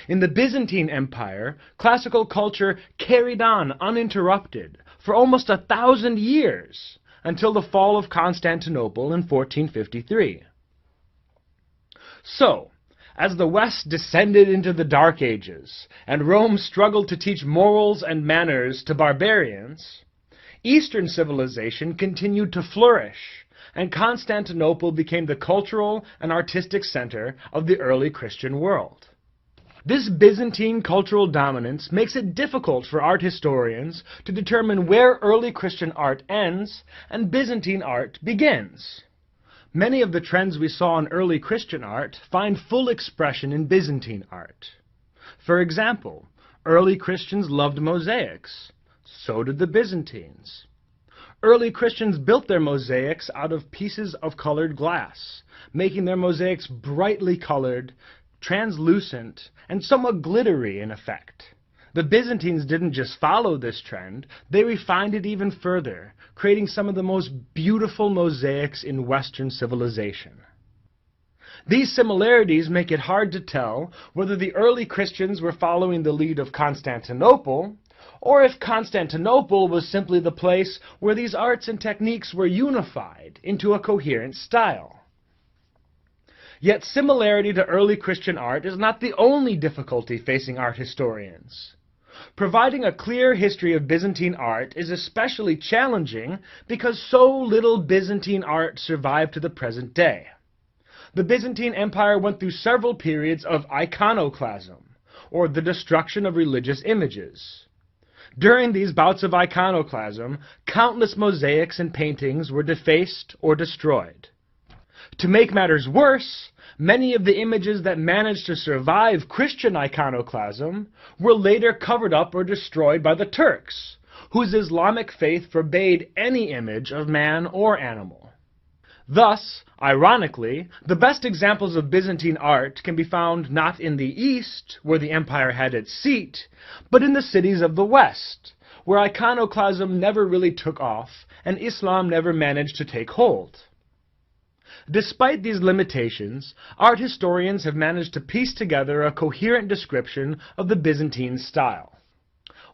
In the Byzantine Empire, classical culture carried on uninterrupted for almost 1,000 years, until the fall of Constantinople in 1453. So, as the West descended into the Dark Ages, and Rome struggled to teach morals and manners to barbarians, Eastern civilization continued to flourish, and Constantinople became the cultural and artistic center of the early Christian world. This Byzantine cultural dominance makes it difficult for art historians to determine where early Christian art ends and Byzantine art begins. Many of the trends we saw in early Christian art find full expression in Byzantine art. For example, early Christians loved mosaics. So did the Byzantines. Early Christians built their mosaics out of pieces of colored glass, making their mosaics brightly colored, translucent, and somewhat glittery in effect. The Byzantines didn't just follow this trend, they refined it even further, creating some of the most beautiful mosaics in Western civilization. These similarities make it hard to tell whether the early Christians were following the lead of Constantinople, or if Constantinople was simply the place where these arts and techniques were unified into a coherent style. Yet similarity to early Christian art is not the only difficulty facing art historians. Providing a clear history of Byzantine art is especially challenging because so little Byzantine art survived to the present day. The Byzantine Empire went through several periods of iconoclasm, or the destruction of religious images. During these bouts of iconoclasm, countless mosaics and paintings were defaced or destroyed. To make matters worse, many of the images that managed to survive Christian iconoclasm were later covered up or destroyed by the Turks, whose Islamic faith forbade any image of man or animal. Thus, ironically, the best examples of Byzantine art can be found not in the East, where the empire had its seat, but in the cities of the West, where iconoclasm never really took off and Islam never managed to take hold. Despite these limitations, art historians have managed to piece together a coherent description of the Byzantine style.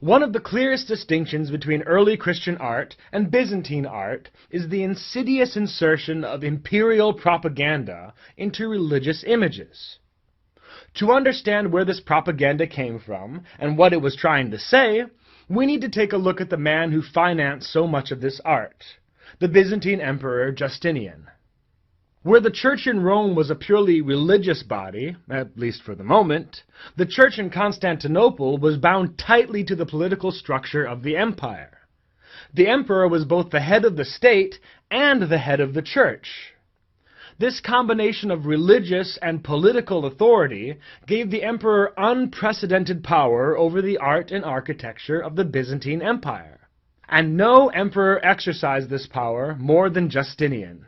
One of the clearest distinctions between early Christian art and Byzantine art is the insidious insertion of imperial propaganda into religious images. To understand where this propaganda came from and what it was trying to say, we need to take a look at the man who financed so much of this art, the Byzantine Emperor Justinian. Where the church in Rome was a purely religious body, at least for the moment, the church in Constantinople was bound tightly to the political structure of the empire. The emperor was both the head of the state and the head of the church. This combination of religious and political authority gave the emperor unprecedented power over the art and architecture of the Byzantine Empire. And no emperor exercised this power more than Justinian.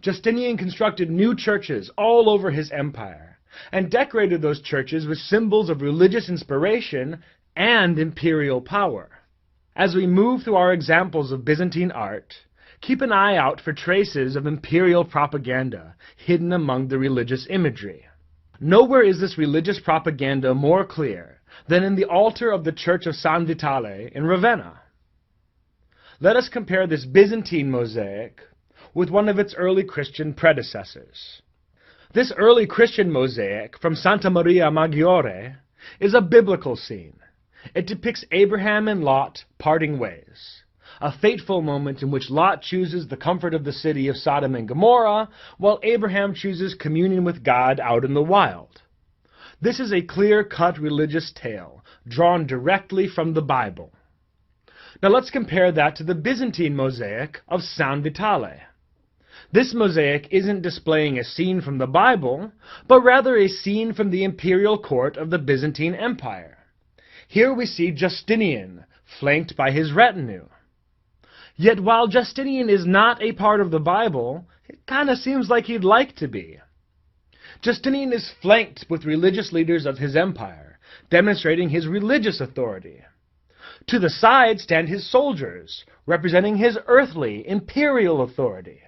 Justinian constructed new churches all over his empire, and decorated those churches with symbols of religious inspiration and imperial power. As we move through our examples of Byzantine art, keep an eye out for traces of imperial propaganda hidden among the religious imagery. Nowhere is this religious propaganda more clear than in the altar of the church of San Vitale in Ravenna. Let us compare this Byzantine mosaic with one of its early Christian predecessors. This early Christian mosaic from Santa Maria Maggiore is a biblical scene. It depicts Abraham and Lot parting ways, a fateful moment in which Lot chooses the comfort of the city of Sodom and Gomorrah, while Abraham chooses communion with God out in the wild. This is a clear-cut religious tale, drawn directly from the Bible. Now let's compare that to the Byzantine mosaic of San Vitale. This mosaic isn't displaying a scene from the Bible, but rather a scene from the imperial court of the Byzantine Empire. Here we see Justinian, flanked by his retinue. Yet while Justinian is not a part of the Bible, it kind of seems like he'd like to be. Justinian is flanked with religious leaders of his empire, demonstrating his religious authority. To the side stand his soldiers, representing his earthly, imperial authority.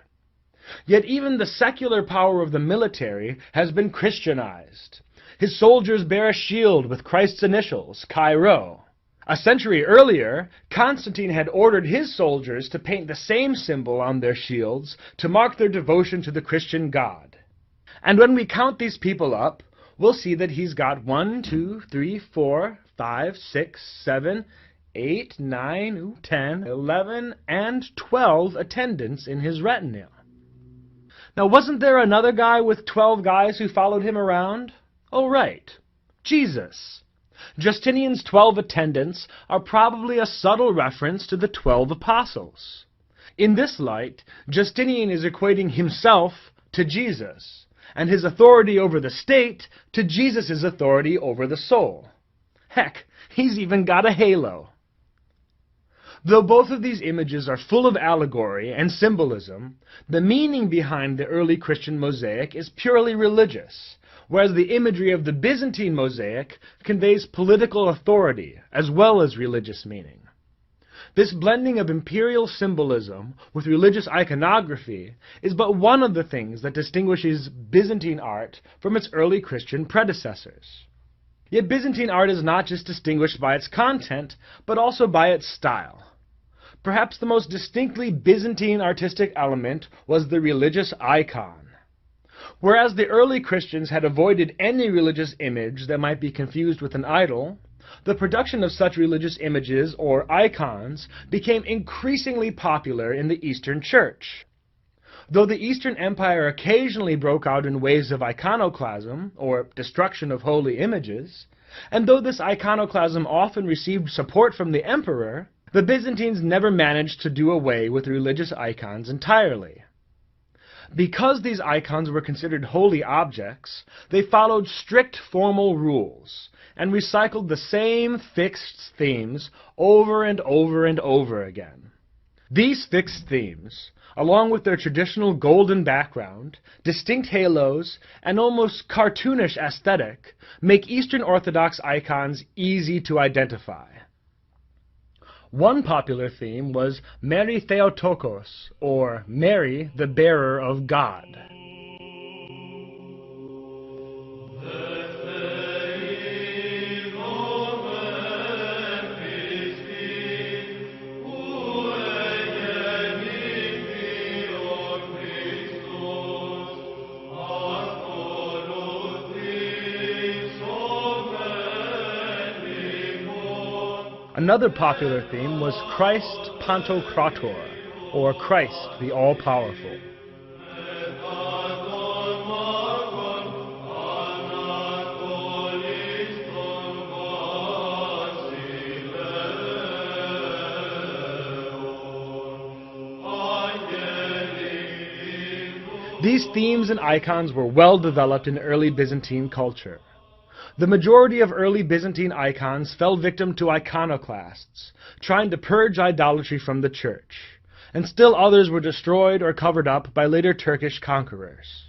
Yet even the secular power of the military has been Christianized. His soldiers bear a shield with Christ's initials, Chi Rho. A century earlier, Constantine had ordered his soldiers to paint the same symbol on their shields to mark their devotion to the Christian God. And when we count these people up, we'll see that he's got 1, 2, 3, 4, 5, 6, 7, 8, 9, 10, 11, and 12 attendants in his retinue. Now, wasn't there another guy with 12 guys who followed him around? Oh, right. Jesus. Justinian's 12 attendants are probably a subtle reference to the 12 apostles. In this light, Justinian is equating himself to Jesus, and his authority over the state to Jesus' authority over the soul. Heck, he's even got a halo. Though both of these images are full of allegory and symbolism, the meaning behind the early Christian mosaic is purely religious, whereas the imagery of the Byzantine mosaic conveys political authority as well as religious meaning. This blending of imperial symbolism with religious iconography is but one of the things that distinguishes Byzantine art from its early Christian predecessors. Yet Byzantine art is not just distinguished by its content, but also by its style. Perhaps the most distinctly Byzantine artistic element was the religious icon. Whereas the early Christians had avoided any religious image that might be confused with an idol, the production of such religious images, or icons, became increasingly popular in the Eastern Church. Though the Eastern Empire occasionally broke out in waves of iconoclasm, or destruction of holy images, and though this iconoclasm often received support from the emperor, the Byzantines never managed to do away with religious icons entirely. Because these icons were considered holy objects, they followed strict formal rules, and recycled the same fixed themes over and over and over again. These fixed themes, along with their traditional golden background, distinct halos, and almost cartoonish aesthetic, make Eastern Orthodox icons easy to identify. One popular theme was Mary Theotokos, or Mary, the bearer of God. Another popular theme was Christ Pantocrator, or Christ the All-Powerful. These themes and icons were well developed in early Byzantine culture. The majority of early Byzantine icons fell victim to iconoclasts, trying to purge idolatry from the church, and still others were destroyed or covered up by later Turkish conquerors.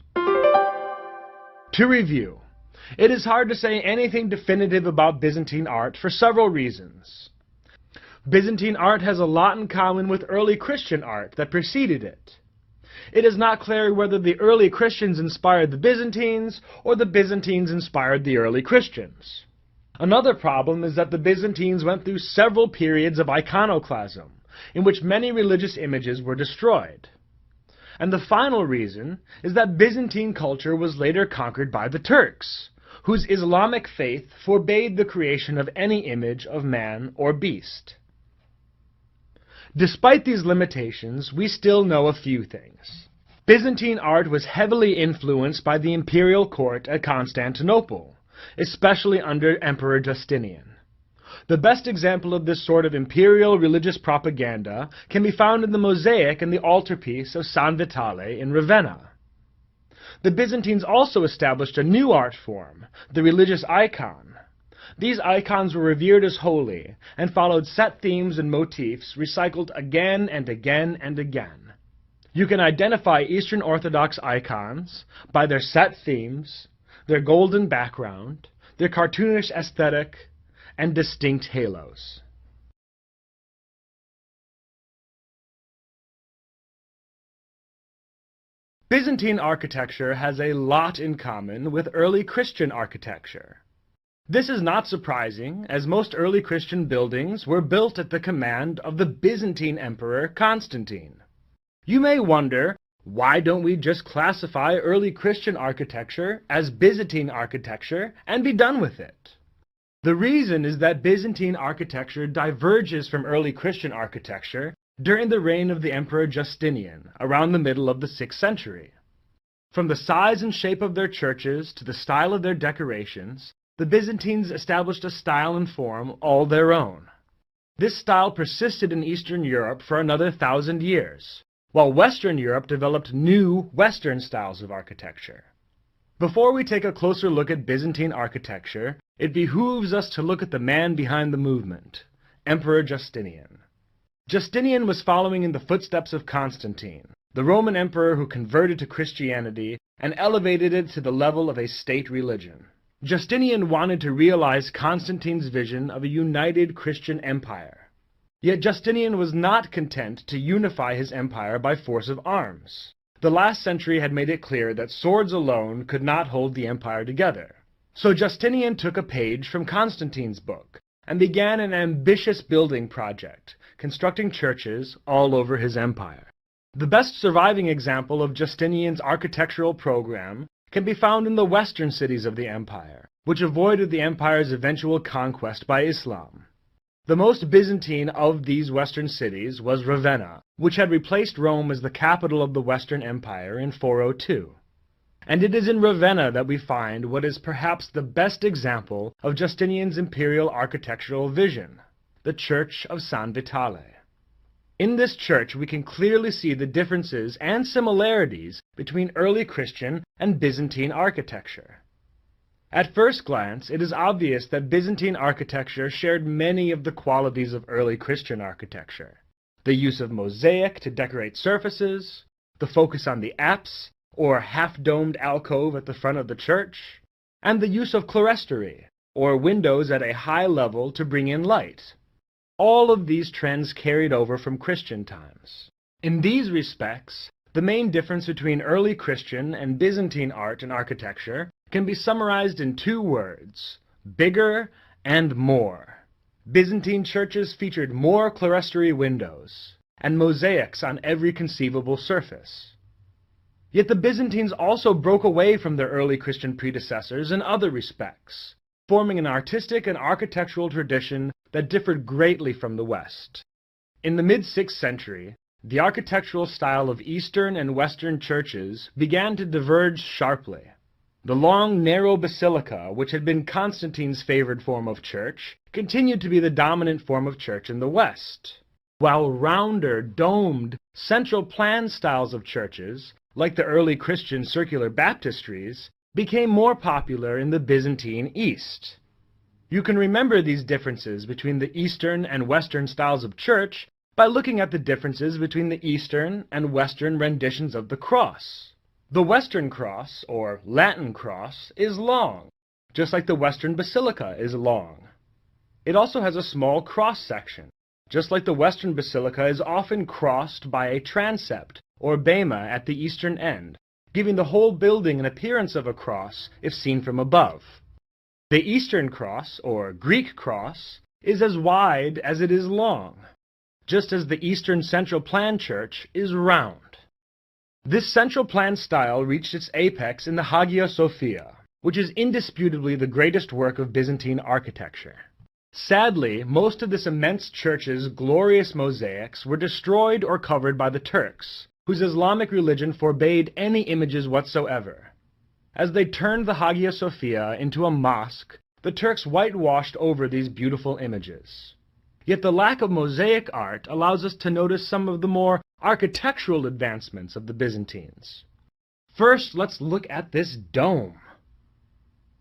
To review, it is hard to say anything definitive about Byzantine art for several reasons. Byzantine art has a lot in common with early Christian art that preceded it. It is not clear whether the early Christians inspired the Byzantines, or the Byzantines inspired the early Christians. Another problem is that the Byzantines went through several periods of iconoclasm, in which many religious images were destroyed. And the final reason is that Byzantine culture was later conquered by the Turks, whose Islamic faith forbade the creation of any image of man or beast. Despite these limitations, we still know a few things. Byzantine art was heavily influenced by the imperial court at Constantinople, especially under Emperor Justinian. The best example of this sort of imperial religious propaganda can be found in the mosaic and the altarpiece of San Vitale in Ravenna. The Byzantines also established a new art form, the religious icon. These icons were revered as holy, and followed set themes and motifs recycled again and again and again. You can identify Eastern Orthodox icons by their set themes, their golden background, their cartoonish aesthetic, and distinct halos. Byzantine architecture has a lot in common with early Christian architecture. This is not surprising, as most early Christian buildings were built at the command of the Byzantine Emperor Constantine. You may wonder, why don't we just classify early Christian architecture as Byzantine architecture and be done with it? The reason is that Byzantine architecture diverges from early Christian architecture during the reign of the Emperor Justinian, around the middle of the 6th century. From the size and shape of their churches to the style of their decorations, the Byzantines established a style and form all their own. This style persisted in Eastern Europe for another 1,000 years, while Western Europe developed new Western styles of architecture. Before we take a closer look at Byzantine architecture, it behooves us to look at the man behind the movement, Emperor Justinian. Justinian was following in the footsteps of Constantine, the Roman emperor who converted to Christianity and elevated it to the level of a state religion. Justinian wanted to realize Constantine's vision of a united Christian empire. Yet Justinian was not content to unify his empire by force of arms. The last century had made it clear that swords alone could not hold the empire together. So Justinian took a page from Constantine's book and began an ambitious building project, constructing churches all over his empire. The best surviving example of Justinian's architectural program can be found in the western cities of the empire, which avoided the empire's eventual conquest by Islam. The most Byzantine of these western cities was Ravenna, which had replaced Rome as the capital of the Western Empire in 402. And it is in Ravenna that we find what is perhaps the best example of Justinian's imperial architectural vision, the Church of San Vitale. In this church we can clearly see the differences and similarities between early Christian and Byzantine architecture. At first glance, it is obvious that Byzantine architecture shared many of the qualities of early Christian architecture. The use of mosaic to decorate surfaces, the focus on the apse, or half-domed alcove at the front of the church, and the use of clerestory, or windows at a high level to bring in light. All of these trends carried over from Christian times. In these respects, the main difference between early Christian and Byzantine art and architecture can be summarized in two words: bigger and more. Byzantine churches featured more clerestory windows and mosaics on every conceivable surface. Yet the Byzantines also broke away from their early Christian predecessors in other respects, forming an artistic and architectural tradition that differed greatly from the West. In the mid-6th century, the architectural style of Eastern and Western churches began to diverge sharply. The long, narrow basilica, which had been Constantine's favored form of church, continued to be the dominant form of church in the West, while rounder, domed, central plan styles of churches, like the early Christian circular baptistries, became more popular in the Byzantine East. You can remember these differences between the Eastern and Western styles of church by looking at the differences between the Eastern and Western renditions of the cross. The Western cross, or Latin cross, is long, just like the Western basilica is long. It also has a small cross-section, just like the Western basilica is often crossed by a transept, or bema, at the eastern end, giving the whole building an appearance of a cross if seen from above. The Eastern cross, or Greek cross, is as wide as it is long, just as the Eastern central plan church is round. This central plan style reached its apex in the Hagia Sophia, which is indisputably the greatest work of Byzantine architecture. Sadly, most of this immense church's glorious mosaics were destroyed or covered by the Turks, whose Islamic religion forbade any images whatsoever. As they turned the Hagia Sophia into a mosque, the Turks whitewashed over these beautiful images. Yet the lack of mosaic art allows us to notice some of the more architectural advancements of the Byzantines. First, let's look at this dome.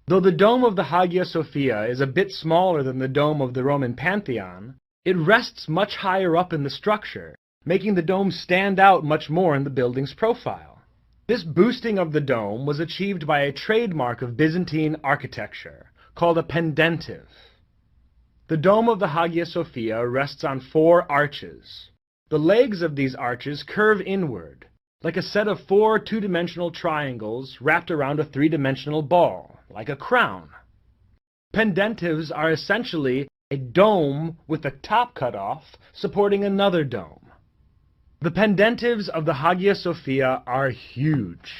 Though the dome of the Hagia Sophia is a bit smaller than the dome of the Roman Pantheon, it rests much higher up in the structure, making the dome stand out much more in the building's profile. This boosting of the dome was achieved by a trademark of Byzantine architecture, called a pendentive. The dome of the Hagia Sophia rests on 4 arches. The legs of these arches curve inward, like a set of 4 two-dimensional triangles wrapped around a 3-dimensional ball, like a crown. Pendentives are essentially a dome with the top cut off, supporting another dome. The pendentives of the Hagia Sophia are huge.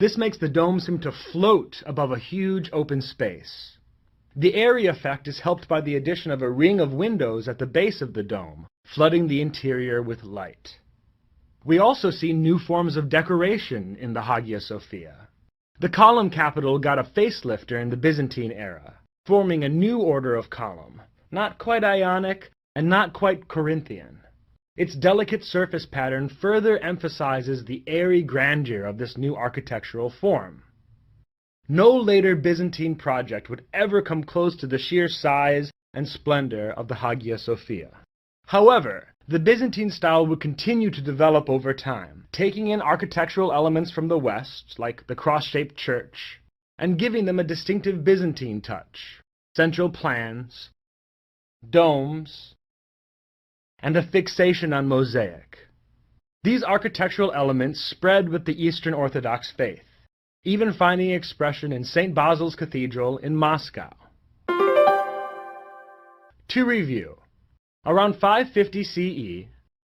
This makes the dome seem to float above a huge open space. The area effect is helped by the addition of a ring of windows at the base of the dome, flooding the interior with light. We also see new forms of decoration in the Hagia Sophia. The column capital got a facelift during the Byzantine era, forming a new order of column, not quite Ionic and not quite Corinthian. Its delicate surface pattern further emphasizes the airy grandeur of this new architectural form. No later Byzantine project would ever come close to the sheer size and splendor of the Hagia Sophia. However, The Byzantine style would continue to develop over time, taking in architectural elements from the West, like the cross-shaped church, and giving them a distinctive Byzantine touch, central plans, domes, and a fixation on mosaic. These architectural elements spread with the Eastern Orthodox faith, even finding expression in St. Basil's Cathedral in Moscow. To review, around 550 CE,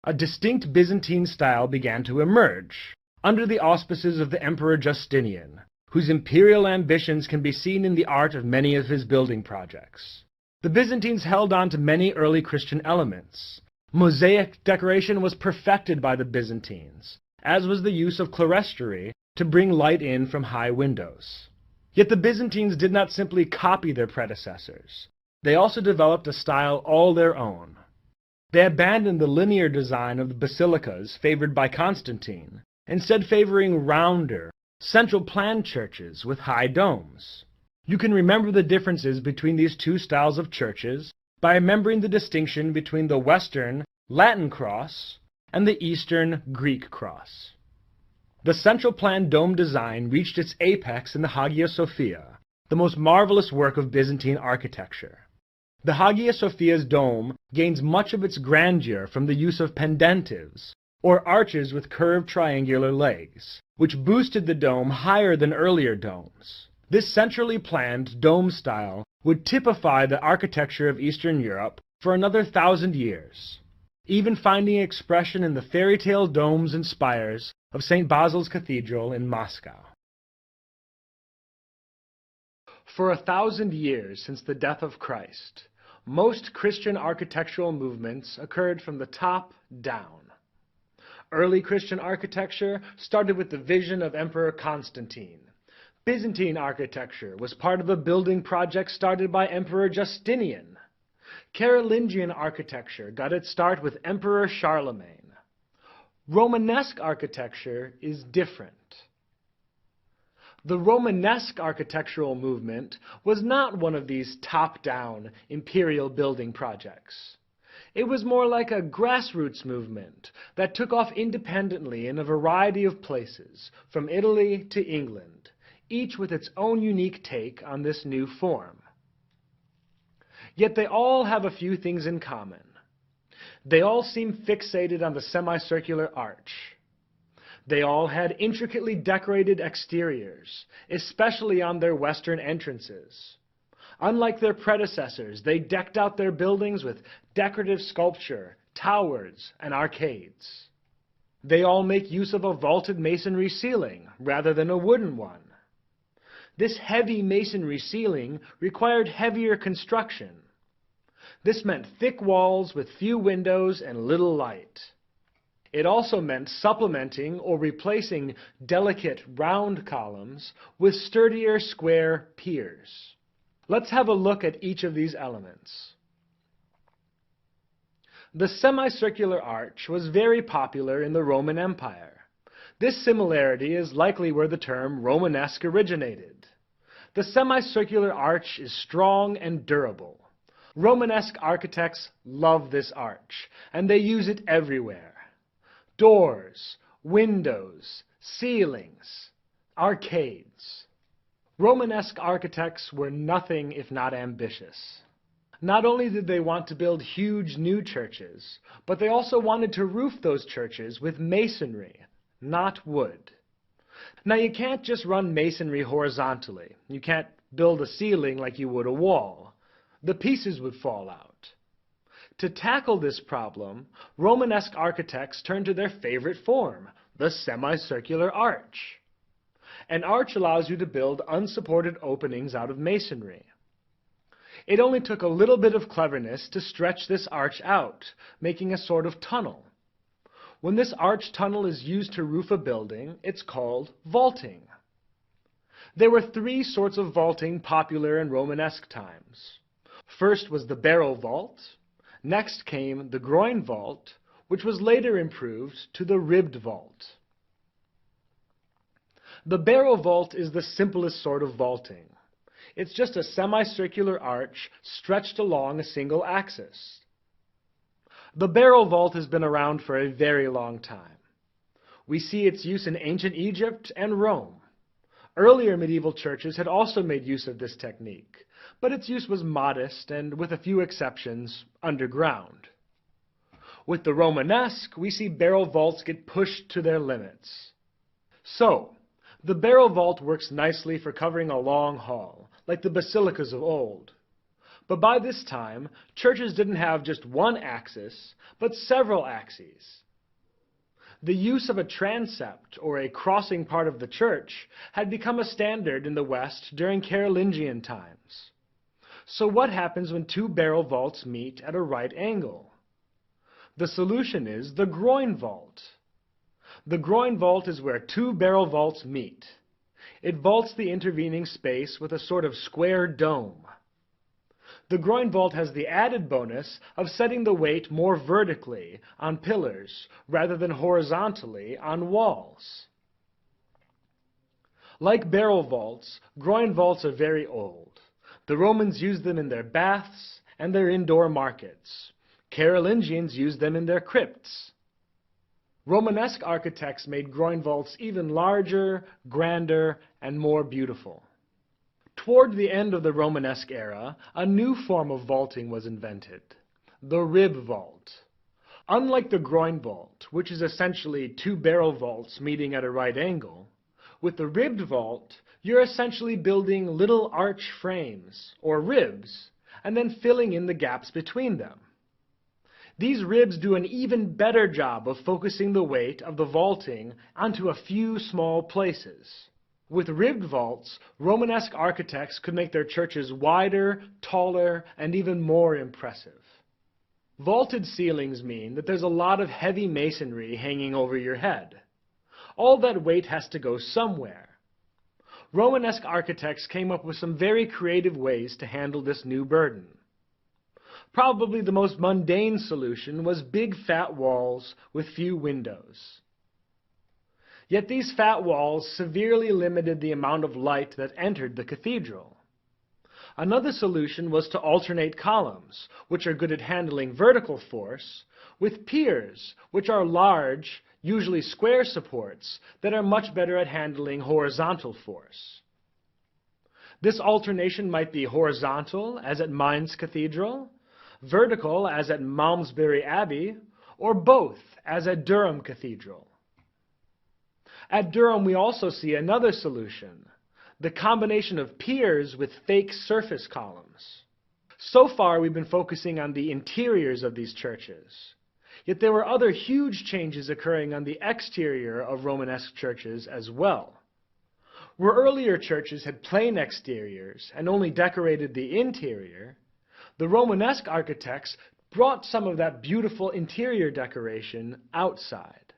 a distinct Byzantine style began to emerge under the auspices of the Emperor Justinian, whose imperial ambitions can be seen in the art of many of his building projects. The Byzantines held on to many early Christian elements. Mosaic decoration was perfected by the Byzantines, as was the use of clerestory to bring light in from high windows. Yet the Byzantines did not simply copy their predecessors. They also developed a style all their own. They abandoned the linear design of the basilicas favored by Constantine, instead favoring rounder, central planned churches with high domes. You can remember the differences between these two styles of churches by remembering the distinction between the Western Latin cross and the Eastern Greek cross. The central planned dome design reached its apex in the Hagia Sophia, the most marvelous work of Byzantine architecture. The Hagia Sophia's dome gains much of its grandeur from the use of pendentives, or arches with curved triangular legs, which boosted the dome higher than earlier domes. This centrally planned dome style would typify the architecture of Eastern Europe for another 1,000 years, even finding expression in the fairy tale domes and spires of St. Basil's Cathedral in Moscow. For 1,000 years since the death of Christ, most Christian architectural movements occurred from the top down. Early Christian architecture started with the vision of Emperor Constantine. Byzantine architecture was part of a building project started by Emperor Justinian. Carolingian architecture got its start with Emperor Charlemagne. Romanesque architecture is different. The Romanesque architectural movement was not one of these top-down imperial building projects. It was more like a grassroots movement that took off independently in a variety of places, from Italy to England, each with its own unique take on this new form. Yet they all have a few things in common. They all seem fixated on the semicircular arch. They all had intricately decorated exteriors, especially on their western entrances. Unlike their predecessors, they decked out their buildings with decorative sculpture, towers, and arcades. They all make use of a vaulted masonry ceiling rather than a wooden one. This heavy masonry ceiling required heavier construction. This meant thick walls with few windows and little light. It also meant supplementing or replacing delicate round columns with sturdier square piers. Let's have a look at each of these elements. The semicircular arch was very popular in the Roman Empire. This similarity is likely where the term Romanesque originated. The semicircular arch is strong and durable. Romanesque architects love this arch, and they use it everywhere. Doors, windows, ceilings, arcades. Romanesque architects were nothing if not ambitious. Not only did they want to build huge new churches, but they also wanted to roof those churches with masonry, not wood. Now you can't just run masonry horizontally. You can't build a ceiling like you would a wall. The pieces would fall out. To tackle this problem, Romanesque architects turned to their favorite form, the semicircular arch. An arch allows you to build unsupported openings out of masonry. It only took a little bit of cleverness to stretch this arch out, making a sort of tunnel. When this arch tunnel is used to roof a building, it's called vaulting. There were three sorts of vaulting popular in Romanesque times. First was the barrel vault. Next came the groin vault, which was later improved to the ribbed vault. The barrel vault is the simplest sort of vaulting. It's just a semicircular arch stretched along a single axis. The barrel vault has been around for a very long time. We see its use in ancient Egypt and Rome. Earlier medieval churches had also made use of this technique, but its use was modest and, with a few exceptions, underground. With the Romanesque, we see barrel vaults get pushed to their limits. So, the barrel vault works nicely for covering a long hall, like the basilicas of old. But by this time, churches didn't have just one axis, but several axes. The use of a transept, or a crossing part of the church, had become a standard in the West during Carolingian times. So what happens when two barrel vaults meet at a right angle? The solution is the groin vault. The groin vault is where two barrel vaults meet. It vaults the intervening space with a sort of square dome. The groin vault has the added bonus of setting the weight more vertically on pillars rather than horizontally on walls. Like barrel vaults, groin vaults are very old. The Romans used them in their baths and their indoor markets. Carolingians used them in their crypts. Romanesque architects made groin vaults even larger, grander, and more beautiful. Toward the end of the Romanesque era, a new form of vaulting was invented, the rib vault. Unlike the groin vault, which is essentially two barrel vaults meeting at a right angle, with the ribbed vault, you're essentially building little arch frames, or ribs, and then filling in the gaps between them. These ribs do an even better job of focusing the weight of the vaulting onto a few small places. With ribbed vaults, Romanesque architects could make their churches wider, taller, and even more impressive. Vaulted ceilings mean that there's a lot of heavy masonry hanging over your head. All that weight has to go somewhere. Romanesque architects came up with some very creative ways to handle this new burden. Probably the most mundane solution was big fat walls with few windows. Yet these fat walls severely limited the amount of light that entered the cathedral. Another solution was to alternate columns, which are good at handling vertical force, with piers, which are large, usually square supports, that are much better at handling horizontal force. This alternation might be horizontal, as at Mainz Cathedral, vertical, as at Malmesbury Abbey, or both, as at Durham Cathedral. At Durham, we also see another solution, the combination of piers with fake surface columns. So far, we've been focusing on the interiors of these churches. Yet there were other huge changes occurring on the exterior of Romanesque churches as well. Where earlier churches had plain exteriors and only decorated the interior, the Romanesque architects brought some of that beautiful interior decoration outside.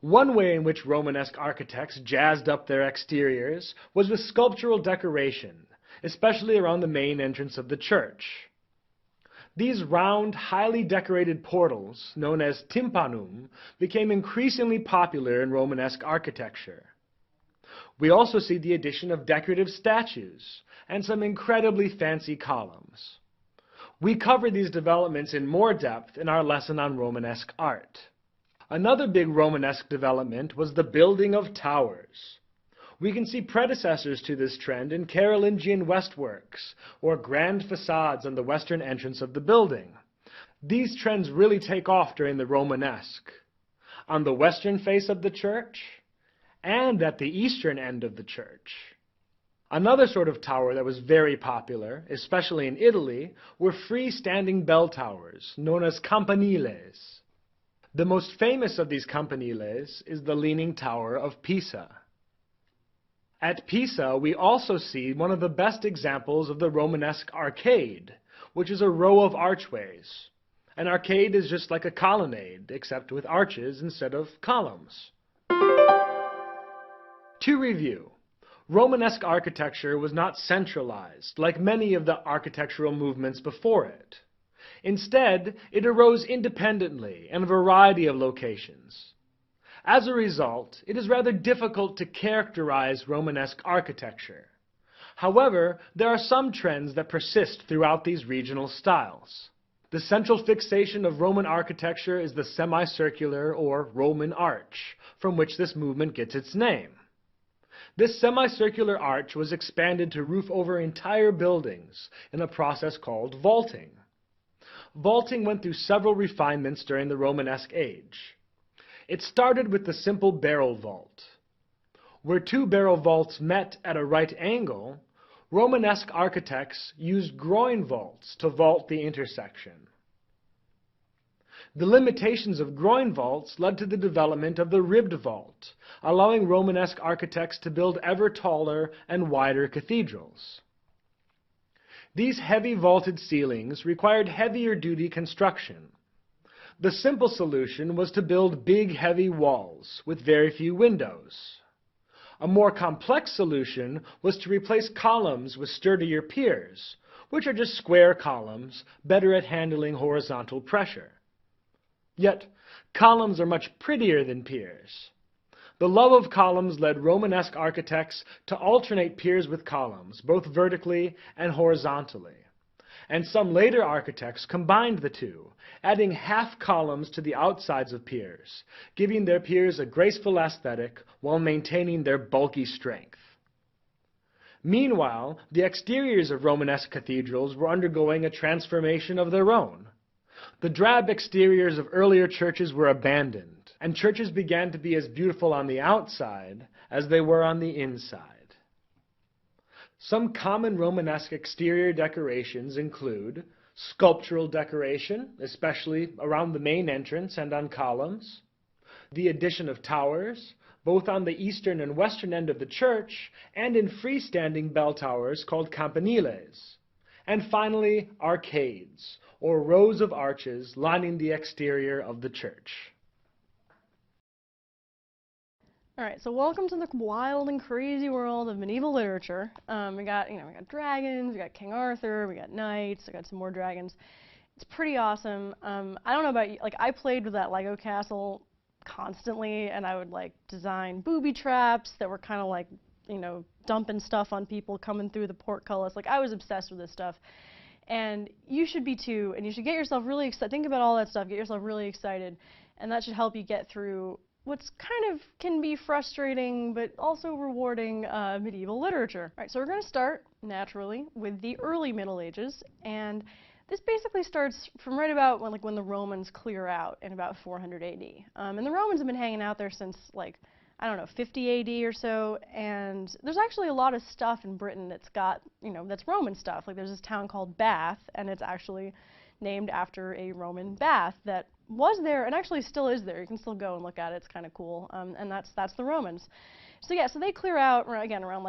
One way in which Romanesque architects jazzed up their exteriors was with sculptural decoration, especially around the main entrance of the church. These round, highly decorated portals, known as tympanum, became increasingly popular in Romanesque architecture. We also see the addition of decorative statues and some incredibly fancy columns. We cover these developments in more depth in our lesson on Romanesque art. Another big Romanesque development was the building of towers. We can see predecessors to this trend in Carolingian westworks, or grand facades on the western entrance of the building. These trends really take off during the Romanesque. On the western face of the church, and at the eastern end of the church. Another sort of tower that was very popular, especially in Italy, were freestanding bell towers, known as campaniles. The most famous of these campaniles is the Leaning Tower of Pisa. At Pisa, we also see one of the best examples of the Romanesque arcade, which is a row of archways. An arcade is just like a colonnade, except with arches instead of columns. To review, Romanesque architecture was not centralized, like many of the architectural movements before it. Instead, it arose independently in a variety of locations. As a result, it is rather difficult to characterize Romanesque architecture. However, there are some trends that persist throughout these regional styles. The central fixation of Roman architecture is the semicircular or Roman arch, from which this movement gets its name. This semicircular arch was expanded to roof over entire buildings in a process called vaulting. Vaulting went through several refinements during the Romanesque age. It started with the simple barrel vault. Where two barrel vaults met at a right angle, Romanesque architects used groin vaults to vault the intersection. The limitations of groin vaults led to the development of the ribbed vault, allowing Romanesque architects to build ever taller and wider cathedrals. These heavy vaulted ceilings required heavier duty construction. The simple solution was to build big heavy walls with very few windows. A more complex solution was to replace columns with sturdier piers, which are just square columns, better at handling horizontal pressure. Yet, columns are much prettier than piers. The love of columns led Romanesque architects to alternate piers with columns, both vertically and horizontally. And some later architects combined the two, adding half columns to the outsides of piers, giving their piers a graceful aesthetic while maintaining their bulky strength. Meanwhile, the exteriors of Romanesque cathedrals were undergoing a transformation of their own. The drab exteriors of earlier churches were abandoned, and churches began to be as beautiful on the outside as they were on the inside. Some common Romanesque exterior decorations include sculptural decoration, especially around the main entrance and on columns, the addition of towers, both on the eastern and western end of the church, and in freestanding bell towers called campaniles, and finally arcades, or rows of arches lining the exterior of the church.
Alright, so welcome to the wild and crazy world of medieval literature. We got dragons, we got King Arthur, we got knights, we got some more dragons. It's pretty awesome. I don't know about you, I played with that Lego castle constantly, and I would design booby traps that were kind of dumping stuff on people coming through the portcullis. I was obsessed with this stuff. And you should be too, and you should get yourself really excited. Think about all that stuff, get yourself really excited, and that should help you get through what's kind of can be frustrating but also rewarding medieval literature. All right, so we're going to start, naturally, with the early Middle Ages, and this basically starts from right about when the Romans clear out in about 400 AD. And the Romans have been hanging out there since, I don't know, 50 AD or so, and there's actually a lot of stuff in Britain that's got, that's Roman stuff. There's this town called Bath, and it's actually named after a Roman bath that was there and actually still is there. You can still go and look at it. It's kind of cool, and that's the Romans. So yeah, so they clear out again around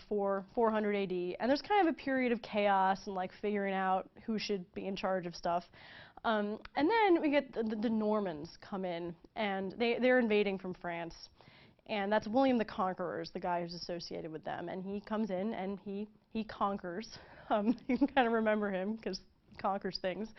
400 AD, and there's kind of a period of chaos and figuring out who should be in charge of stuff. And then we get the Normans come in, and they're invading from France. And that's William the Conqueror, is the guy who's associated with them. And he comes in and he conquers. You can kind of remember him because he conquers things.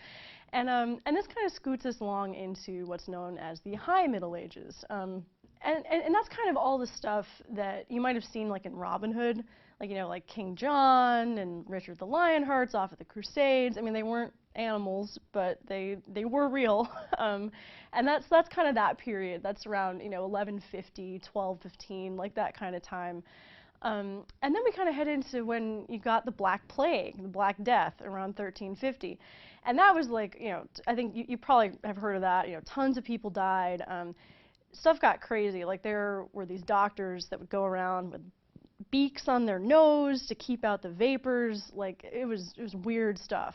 And this kind of scoots us along into what's known as the High Middle Ages. And that's kind of all the stuff that you might have seen in Robin Hood, like King John and Richard the Lionheart's off at the Crusades. I mean, they weren't animals, but they were real. And that's kind of that period. That's around 1150, 1215, that kind of time. And then we kind of head into when you got the Black Plague, the Black Death, around 1350. And that was I think you probably have heard of that. Tons of people died. Stuff got crazy. There were these doctors that would go around with beaks on their nose to keep out the vapors. It was weird stuff.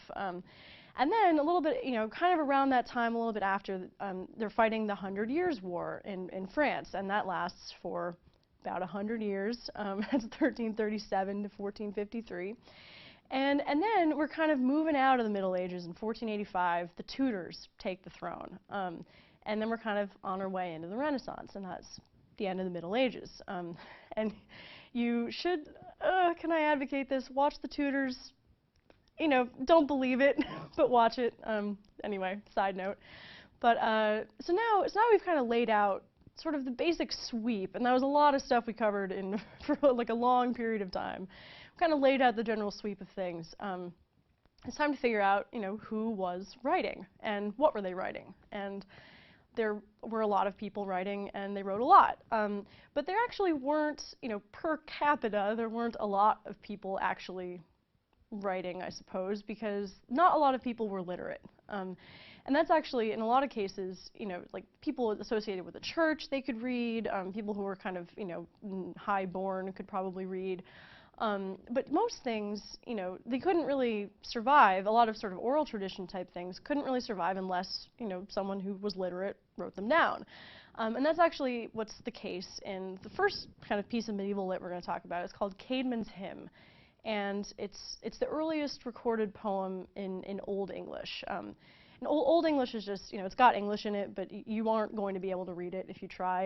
And then a little bit, kind of around that time, a little bit after, they're fighting the 100 Years' War in France, and that lasts for about 100 years. It's 1337 to 1453. And then we're kind of moving out of the Middle Ages. In 1485, the Tudors take the throne. And then we're kind of on our way into the Renaissance, and that's the end of the Middle Ages. And you should, can I advocate this? Watch the Tudors. Don't believe it, but watch it. Anyway, side note. But so now we've kind of laid out sort of the basic sweep, and that was a lot of stuff we covered for a long period of time. We kind of laid out the general sweep of things. it's time to figure out, who was writing and what were they writing. And there were a lot of people writing, and they wrote a lot. But there actually weren't, per capita, there weren't a lot of people actually writing, I suppose, because not a lot of people were literate. And that's actually, in a lot of cases, like people associated with the church, they could read. People who were kind of, high-born could probably read. But most things, they couldn't really survive. A lot of sort of oral tradition type things couldn't really survive unless, someone who was literate wrote them down. And that's actually what's the case in the first kind of piece of medieval lit we're going to talk about. It's called Caedmon's Hymn. And it's the earliest recorded poem in Old English. And Old English is just, it's got English in it, but you aren't going to be able to read it if you try.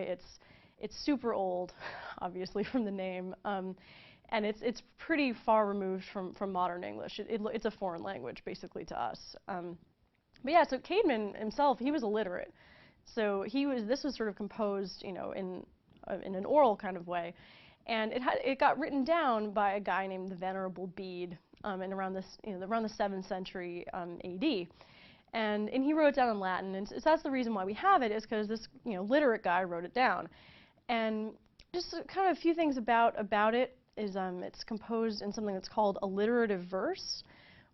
It's super old, obviously, from the name. And it's pretty far removed from modern English. It's a foreign language, basically, to us. But yeah, so Caedmon himself, he was illiterate. So this was sort of composed, in an oral kind of way. And it got written down by a guy named the Venerable Bede, and around the 7th century AD. And he wrote it down in Latin, and so that's the reason why we have it, is because this literate guy wrote it down. And just kind of a few things about it is it's composed in something that's called alliterative verse,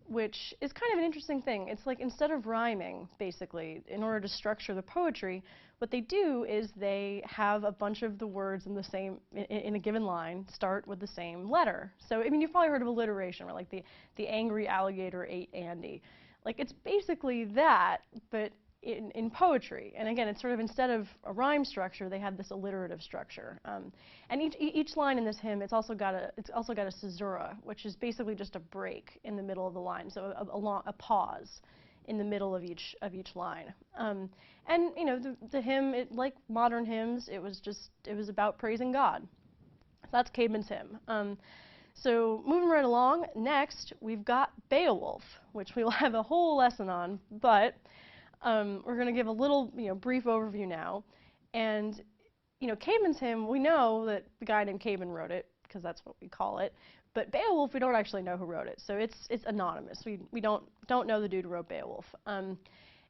which is kind of an interesting thing. It's like, instead of rhyming, basically, in order to structure the poetry, what they do is they have a bunch of the words in the same, in a given line, start with the same letter. So, I mean, you've probably heard of alliteration, right? Like the angry alligator ate Andy. Like, it's basically that, but in poetry. And again, it's sort of, instead of a rhyme structure, they have this alliterative structure. And each line in this hymn, it's also got a caesura, which is basically just a break in the middle of the line, so a pause in the middle of each line. And the hymn, like modern hymns, it was about praising God. So that's Caedmon's Hymn. So moving right along, next we've got Beowulf, which we'll have a whole lesson on, but we're going to give a little, brief overview now. And, Caedmon's Hymn, we know that the guy named Caedmon wrote it, because that's what we call it. But Beowulf, we don't actually know who wrote it, so it's anonymous. We don't know the dude who wrote Beowulf.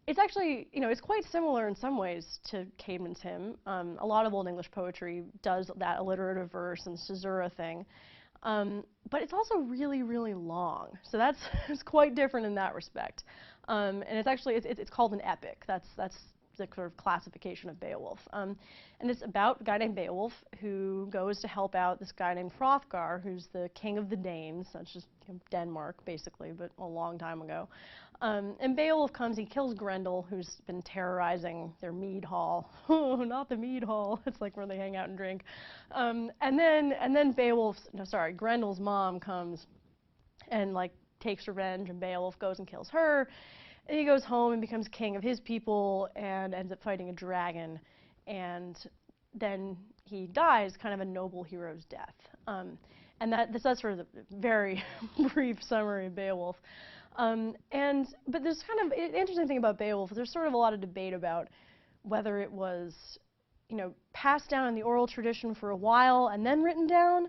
It's actually, it's quite similar in some ways to Caedmon's Hymn. A lot of Old English poetry does that alliterative verse and caesura thing. But it's also really, really long. So that's it's quite different in that respect. And it's actually, it's called an epic. That's the sort of classification of Beowulf. And it's about a guy named Beowulf who goes to help out this guy named Hrothgar, who's the king of the Danes. That's just Denmark, basically, but a long time ago. And Beowulf comes, he kills Grendel, who's been terrorizing their mead hall. Oh, not the mead hall. It's like where they hang out and drink. And then Grendel's mom comes and takes revenge, and Beowulf goes and kills her. And he goes home and becomes king of his people and ends up fighting a dragon. And then he dies kind of a noble hero's death. And that's sort of the very brief summary of Beowulf. But there's kind of an interesting thing about Beowulf. There's sort of a lot of debate about whether it was, passed down in the oral tradition for a while and then written down,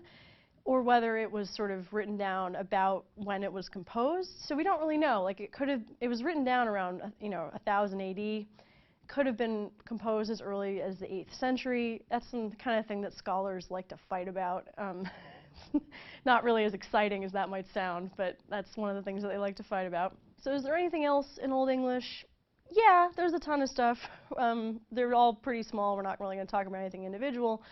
or whether it was sort of written down about when it was composed. So we don't really know. It was written down around 1000 AD. Could have been composed as early as the 8th century. That's some kind of thing that scholars like to fight about. Not really as exciting as that might sound, but that's one of the things that they like to fight about. So is there anything else in Old English? Yeah, there's a ton of stuff. They're all pretty small. We're not really going to talk about anything individual.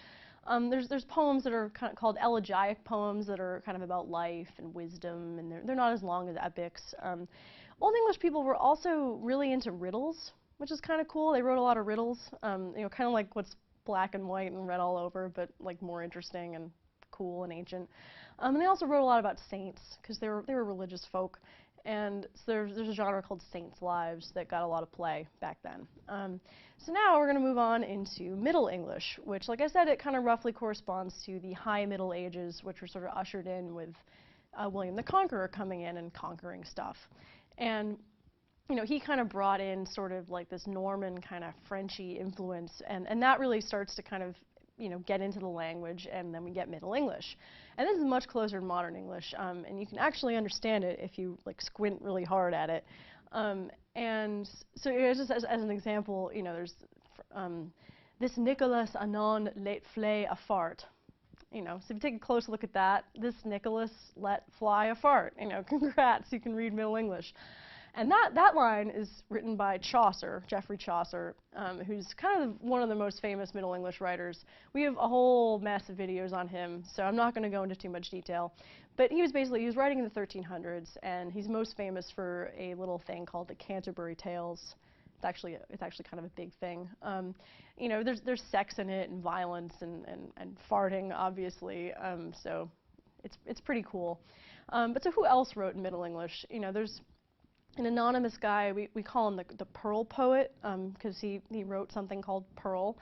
There's poems that are kind of called elegiac poems that are kind of about life and wisdom, and they're not as long as epics. Old English people were also really into riddles, which is kind of cool. They wrote a lot of riddles, kind of like what's black and white and red all over, but more interesting and cool and ancient. And they also wrote a lot about saints, because they were religious folk. And so there's a genre called Saints' Lives that got a lot of play back then. So now we're going to move on into Middle English, which, like I said, it kind of roughly corresponds to the High Middle Ages, which were sort of ushered in with William the Conqueror coming in and conquering stuff. And he kind of brought in sort of like this Norman kind of Frenchy influence, and that really starts to kind of get into the language, and then we get Middle English. And this is much closer to modern English, and you can actually understand it if you like squint really hard at it. And so just as an example, there's this Nicholas anon let fly a fart. So if you take a close look at that, this Nicholas let fly a fart. Congrats, you can read Middle English. And that line is written by Chaucer, Geoffrey Chaucer, who's kind of one of the most famous Middle English writers. We have a whole mess of videos on him, so I'm not going to go into too much detail. But he was writing in the 1300s, and he's most famous for a little thing called the Canterbury Tales. It's actually kind of a big thing. There's sex in it, and violence, and farting, obviously. So it's pretty cool. But so who else wrote in Middle English? There's an anonymous guy, we call him the Pearl Poet, because he wrote something called Pearl.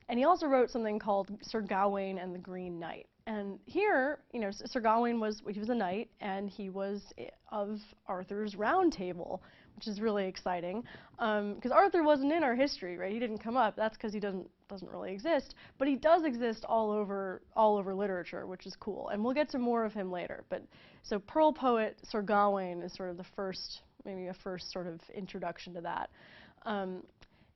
And he also wrote something called Sir Gawain and the Green Knight. And here, Sir Gawain was a knight, and he was of Arthur's Round Table, which is really exciting, because Arthur wasn't in our history, right? He didn't come up. That's because he doesn't really exist. But he does exist all over literature, which is cool. And we'll get to more of him later. But so Pearl Poet Sir Gawain is sort of the first, maybe a first sort of introduction to that.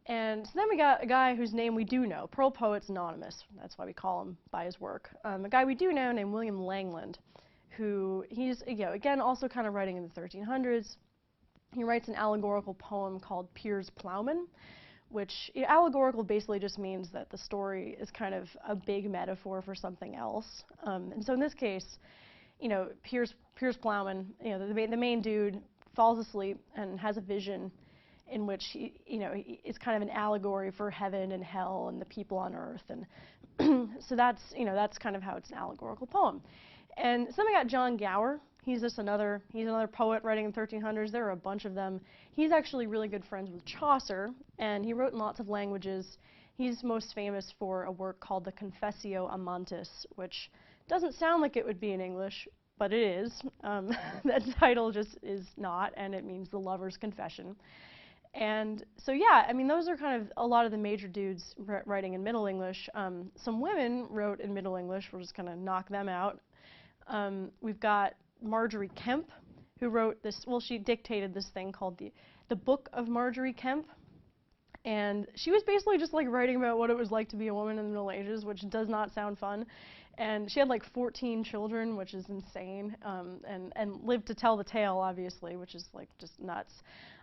And so then we got a guy whose name we do know. Pearl Poet's anonymous. That's why we call him by his work. A guy we do know named William Langland, who he's, again, also kind of writing in the 1300s. He writes an allegorical poem called Piers Plowman, which allegorical basically just means that the story is kind of a big metaphor for something else. And so in this case, Piers Plowman, the main dude, falls asleep and has a vision in which it's kind of an allegory for heaven and hell and the people on earth, and so that's kind of how it's an allegorical poem. And so then we got John Gower. He's another poet writing in the 1300s. There are a bunch of them. He's actually really good friends with Chaucer, and he wrote in lots of languages. He's most famous for a work called the Confessio Amantis, which doesn't sound like it would be in English, but it is. That title just is not, and it means the lover's confession. And so yeah, those are kind of a lot of the major dudes writing in Middle English. Some women wrote in Middle English. We're just going to knock them out. We've got Marjorie Kemp, who wrote this, she dictated this thing called the Book of Marjorie Kemp. And she was basically just writing about what it was like to be a woman in the Middle Ages, which does not sound fun. And she had 14 children, which is insane, and lived to tell the tale, obviously, which is just nuts.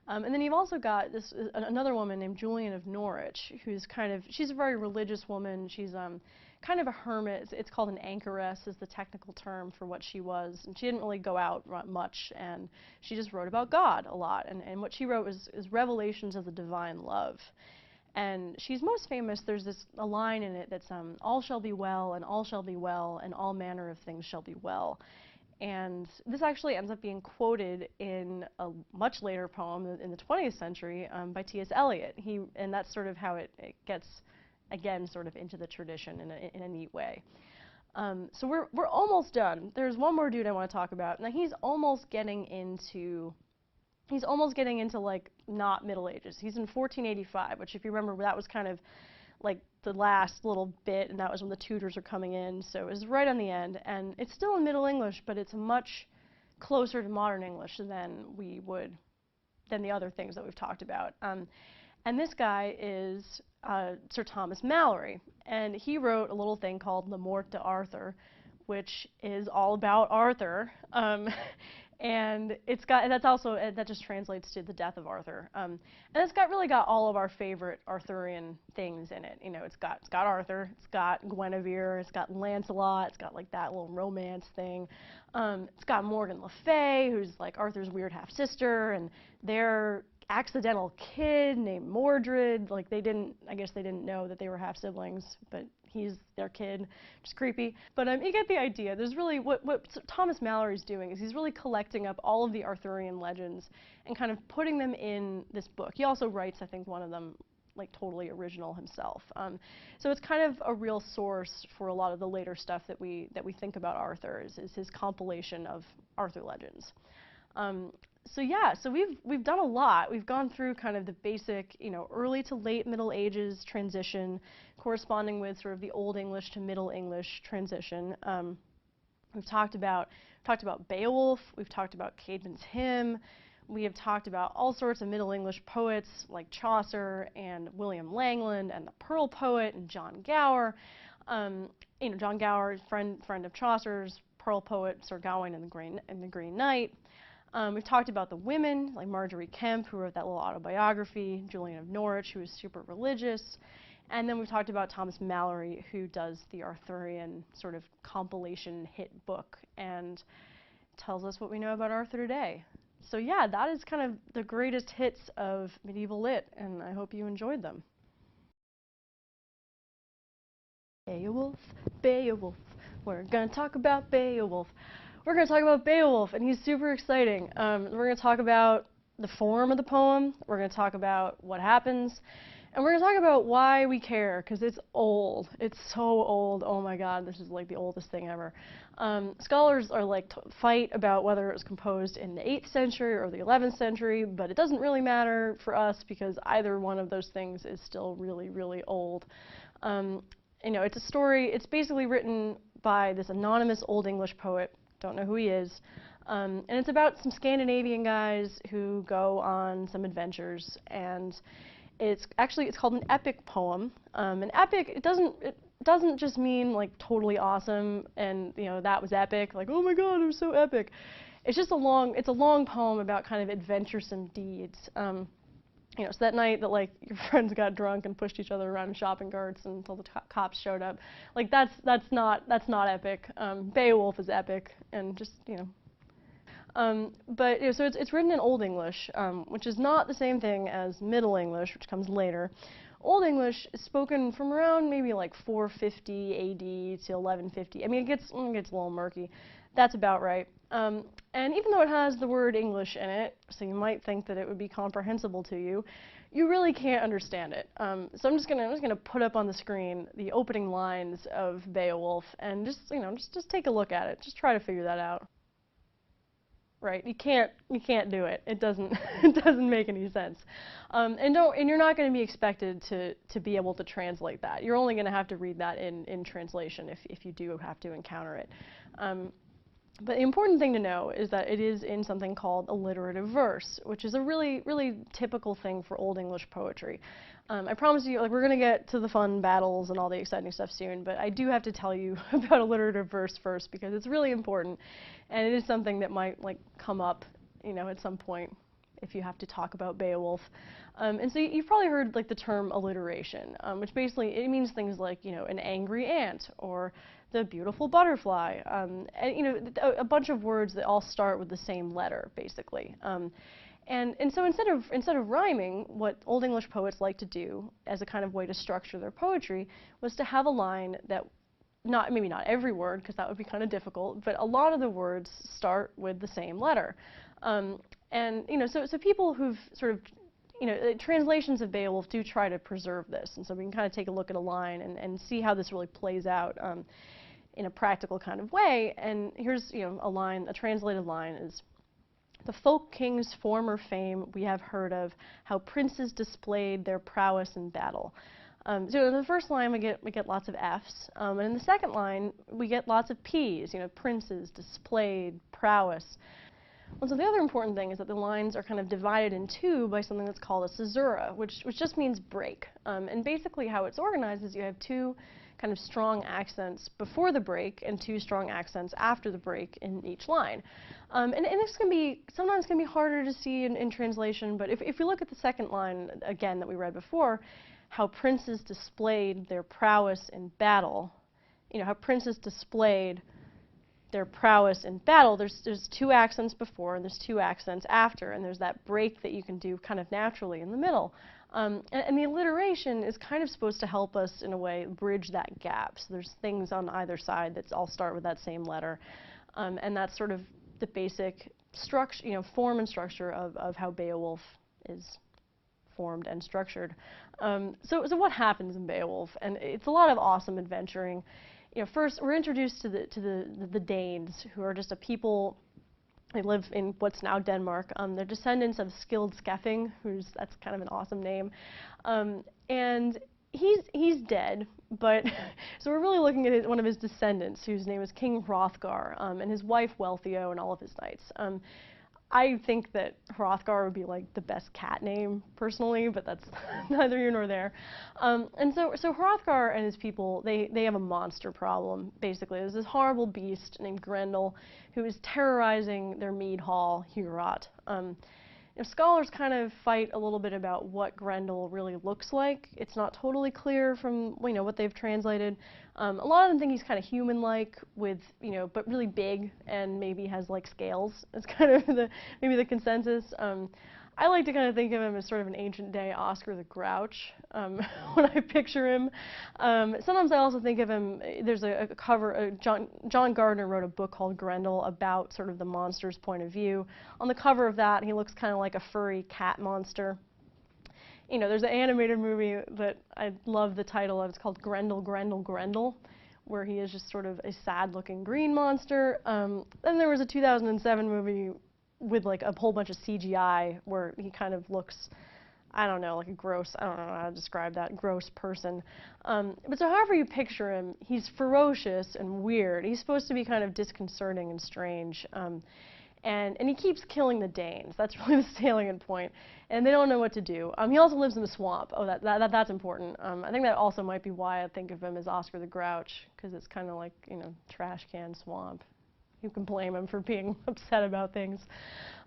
And then you've also got another woman named Julian of Norwich, who's she's a very religious woman. She's kind of a hermit. It's called an anchoress, is the technical term for what she was. And she didn't really go out much, and she just wrote about God a lot. And what she wrote is revelations of the divine love. And she's most famous, there's a line in it that's, all shall be well, and all shall be well, and all manner of things shall be well. And this actually ends up being quoted in a much later poem in the 20th century by T.S. Eliot. And that's sort of how it gets, again, sort of into the tradition in a neat way. So we're almost done. There's one more dude I want to talk about. Now he's almost getting into not Middle Ages. He's in 1485, which if you remember, that was kind of the last little bit, and that was when the Tudors are coming in, so it was right on the end. And it's still in Middle English, but it's much closer to modern English than the other things that we've talked about. And this guy is Sir Thomas Malory, and he wrote a little thing called La Morte d'Arthur, which is all about Arthur. And that just translates to the death of Arthur. And it's really got all of our favorite Arthurian things in it. It's got Arthur, it's got Guinevere, it's got Lancelot, it's got that little romance thing. It's got Morgan Le Fay, who's Arthur's weird half sister, and their accidental kid named Mordred. I guess they didn't know that they were half siblings, but he's their kid, which is creepy. But you get the idea. There's really, what Thomas Malory's doing is he's really collecting up all of the Arthurian legends and kind of putting them in this book. He also writes, I think, one of them totally original himself. So it's kind of a real source for a lot of the later stuff that we think about Arthur, is his compilation of Arthur legends. yeah, so we've done a lot. We've gone through kind of the basic, early to late Middle Ages transition, corresponding with sort of the Old English to Middle English transition. We've talked about Beowulf. We've talked about Caedmon's Hymn. We have talked about all sorts of Middle English poets like Chaucer and William Langland and the Pearl Poet and John Gower. John Gower, friend of Chaucer's, Pearl Poet, Sir Gawain and the Green Knight. We've talked about the women, like Marjorie Kemp, who wrote that little autobiography, Julian of Norwich, who was super religious. And then we've talked about Thomas Malory, who does the Arthurian sort of compilation hit book and tells us what we know about Arthur today. So yeah, that is kind of the greatest hits of medieval lit, and I hope you enjoyed them. Beowulf, Beowulf, we're going to talk about Beowulf. We're going to talk about Beowulf, and he's super exciting. We're going to talk about the form of the poem, we're going to talk about what happens, and we're going to talk about why we care, because it's old. It's so old. Oh my god, this is like the oldest thing ever. Scholars are like fight about whether it was composed in the 8th century or the 11th century, but it doesn't really matter for us because either one of those things is still really, really old. It's a story, it's basically written by this anonymous Old English poet, don't know who he is, and it's about some Scandinavian guys who go on some adventures, and it's called an epic poem. An epic, it doesn't just mean like totally awesome and that was epic, like oh my god it was so epic. It's just a long poem about kind of adventuresome deeds. So that night that like your friends got drunk and pushed each other around in shopping carts until the cops showed up, like that's not epic. Beowulf is epic, and just so it's written in Old English, which is not the same thing as Middle English, which comes later. Old English is spoken from around maybe like 450 AD to 1150. I mean, it gets a little murky. That's about right. And even though it has the word English in it, so you might think that it would be comprehensible to you, you really can't understand it. So I'm just gonna put up on the screen the opening lines of Beowulf, and just take a look at it. Just try to figure that out. Right? You can't do it. It doesn't make any sense. And you're not going to be expected to be able to translate that. You're only going to have to read that in translation if you do have to encounter it. But the important thing to know is that it is in something called alliterative verse, which is a really, really typical thing for Old English poetry. I promise you, like, we're going to get to the fun battles and all the exciting stuff soon, but I do have to tell you about alliterative verse first because it's really important, and it is something that might like come up, at some point if you have to talk about Beowulf. And so you've probably heard like the term alliteration, which basically it means things like an angry ant or the beautiful butterfly, and a bunch of words that all start with the same letter basically. And so instead of rhyming, what Old English poets like to do as a kind of way to structure their poetry was to have a line that maybe not every word, because that would be kind of difficult, but a lot of the words start with the same letter. So people who've sort of, translations of Beowulf do try to preserve this, and so we can kind of take a look at a line and see how this really plays out in a practical kind of way. And here's, a translated line is, "The folk king's former fame we have heard of, how princes displayed their prowess in battle." So in the first line we get lots of F's, and in the second line we get lots of P's, princes, displayed, prowess. Well, so the other important thing is that the lines are kind of divided in two by something that's called a caesura, which just means break. And basically how it's organized is you have two kind of strong accents before the break and two strong accents after the break in each line. And this sometimes can be harder to see in translation, but if we look at the second line again that we read before, how princes displayed their prowess in battle, how princes displayed their prowess in battle, there's two accents before and there's two accents after, and there's that break that you can do kind of naturally in the middle. And the alliteration is kind of supposed to help us, in a way, bridge that gap. So there's things on either side that all start with that same letter. And that's sort of the basic structure, form and structure of how Beowulf is formed and structured. So what happens in Beowulf? And it's a lot of awesome adventuring. First we're introduced to the Danes, who are just a people They live in what's now Denmark. They're descendants of skilled Skeffing, that's kind of an awesome name. And he's dead, but so we're really looking at one of his descendants, whose name is King Hrothgar, and his wife Wealhtheow and all of his knights. I think that Hrothgar would be like the best cat name, personally, but that's neither here nor there. And so Hrothgar and his people, they have a monster problem, basically. There's this horrible beast named Grendel who is terrorizing their mead hall, Hurat. Scholars kind of fight a little bit about what Grendel really looks like. It's not totally clear from what they've translated. A lot of them think he's kind of human-like, with but really big, and maybe has like scales. It's kind of maybe the consensus. I like to kind of think of him as sort of an ancient day Oscar the Grouch when I picture him. Sometimes I also think of him, there's a cover, John Gardner wrote a book called Grendel about sort of the monster's point of view. On the cover of that, he looks kind of like a furry cat monster. There's an animated movie that I love the title of. It's called Grendel, Grendel, Grendel, where he is just sort of a sad-looking green monster. Then there was a 2007 movie with like a whole bunch of CGI where he kind of looks, I don't know, like a gross, I don't know how to describe that, gross person. But so however you picture him, he's ferocious and weird. He's supposed to be kind of disconcerting and strange. And he keeps killing the Danes. That's really the salient point. And they don't know what to do. He also lives in the swamp. Oh, that's important. I think that also might be why I think of him as Oscar the Grouch, because it's kind of like, trash can swamp. You can blame him for being upset about things.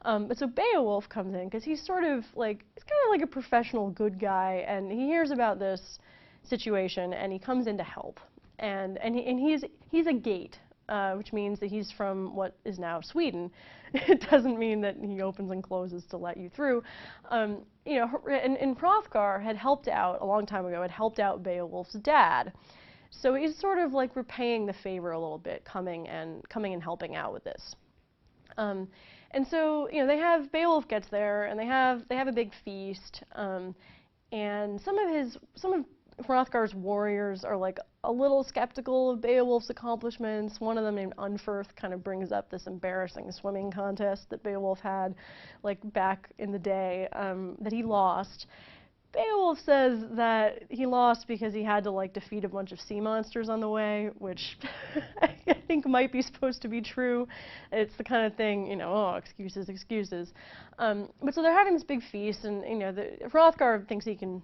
But so Beowulf comes in because he's kind of like a professional good guy, and he hears about this situation, and he comes in to help. And he's a gate, which means that he's from what is now Sweden. It doesn't mean that he opens and closes to let you through. And Hrothgar had helped out a long time ago. Had helped out Beowulf's dad. So he's sort of like repaying the favor a little bit, coming and helping out with this. And so Beowulf gets there, and they have a big feast. And some of Hrothgar's warriors are like a little skeptical of Beowulf's accomplishments. One of them, named Unferth, kind of brings up this embarrassing swimming contest that Beowulf had, like back in the day, that he lost. Beowulf says that he lost because he had to like defeat a bunch of sea monsters on the way, which I think might be supposed to be true. It's the kind of thing, excuses, excuses. But so they're having this big feast, and Hrothgar thinks he can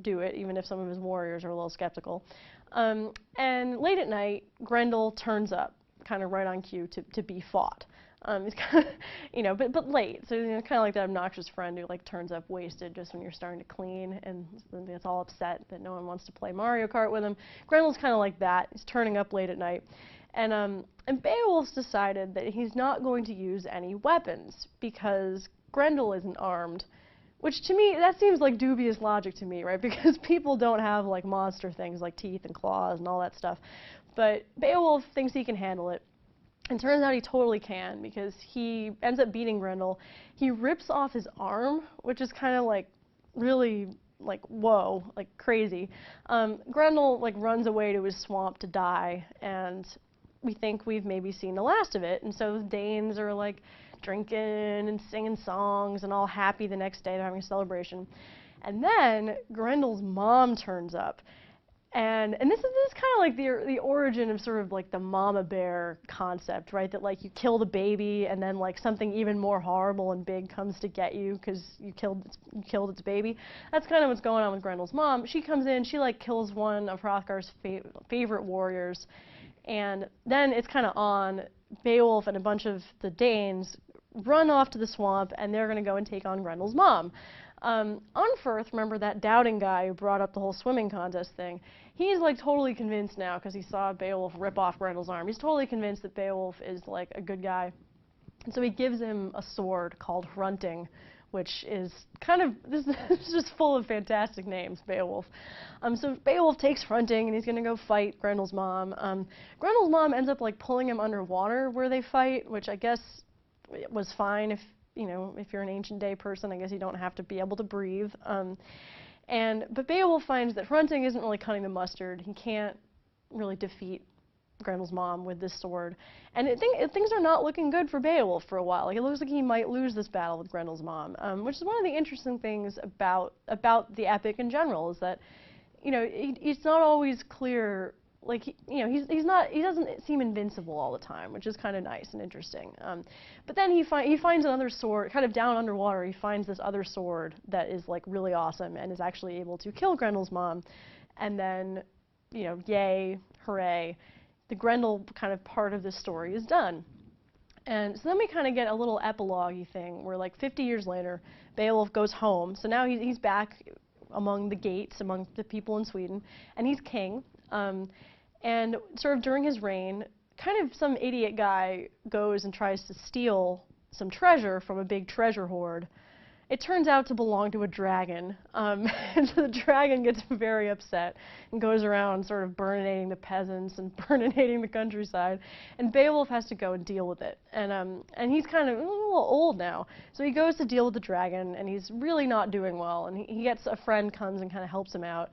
do it, even if some of his warriors are a little skeptical. And late at night, Grendel turns up, kind of right on cue to be fought. He's kind of, but late, so kind of like that obnoxious friend who like turns up wasted just when you're starting to clean, and then gets all upset that no one wants to play Mario Kart with him. Grendel's kind of like that. He's turning up late at night, and Beowulf's decided that he's not going to use any weapons because Grendel isn't armed. Which to me, that seems like dubious logic to me, right? Because people don't have like monster things like teeth and claws and all that stuff. But Beowulf thinks he can handle it. And turns out he totally can, because he ends up beating Grendel. He rips off his arm, which is kind of like really like whoa, like crazy. Grendel like runs away to his swamp to die, and we think we've maybe seen the last of it. And so the Danes are like drinking and singing songs and all happy the next day. They're having a celebration. And then Grendel's mom turns up. And this is kind of like the origin of sort of like the mama bear concept, right? That like you kill the baby, and then like something even more horrible and big comes to get you because you killed its baby. That's kind of what's going on with Grendel's mom. She comes in, she like kills one of Hrothgar's favorite warriors, and then it's kind of on. Beowulf and a bunch of the Danes run off to the swamp, and they're going to go and take on Grendel's mom. Unferth, remember that doubting guy who brought up the whole swimming contest thing? He's like totally convinced now because he saw Beowulf rip off Grendel's arm. He's totally convinced that Beowulf is like a good guy. And so he gives him a sword called Hrunting, which is kind of, this is just full of fantastic names, Beowulf. So Beowulf takes Hrunting, and he's going to go fight Grendel's mom. Grendel's mom ends up like pulling him underwater where they fight, which I guess was fine if you're an ancient day person. I guess you don't have to be able to breathe. But Beowulf finds that Hrunting isn't really cutting the mustard. He can't really defeat Grendel's mom with this sword. And things are not looking good for Beowulf for a while. Like, it looks like he might lose this battle with Grendel's mom, which is one of the interesting things about the epic in general, is that, you know, it's not always clear. Like, he doesn't seem invincible all the time, which is kind of nice and interesting. But then he finds another sword, kind of down underwater. He finds this other sword that is like really awesome and is actually able to kill Grendel's mom. And then, you know, yay, hooray, the Grendel kind of part of this story is done. And so then we kind of get a little epilogue-y thing where, like, 50 years later, Beowulf goes home. So now he's back among the Gates, among the people in Sweden, and he's king. And sort of during his reign, kind of some idiot guy goes and tries to steal some treasure from a big treasure hoard. It turns out to belong to a dragon, and so the dragon gets very upset and goes around sort of burninating the peasants and burninating the countryside, and Beowulf has to go and deal with it. And he's kind of a little old now, so he goes to deal with the dragon, and he's really not doing well, and he gets a friend comes and kind of helps him out.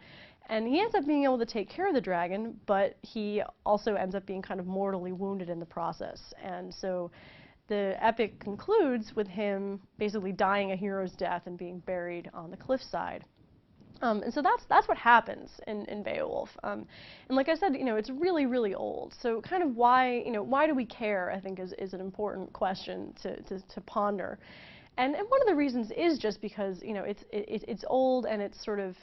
And he ends up being able to take care of the dragon, but he also ends up being kind of mortally wounded in the process. And so the epic concludes with him basically dying a hero's death and being buried on the cliffside. And so that's what happens in Beowulf. And like I said, you know, it's really, really old. So kind of why do we care, I think, is an important question to ponder. And one of the reasons is just because, you know, it's old and it's sort of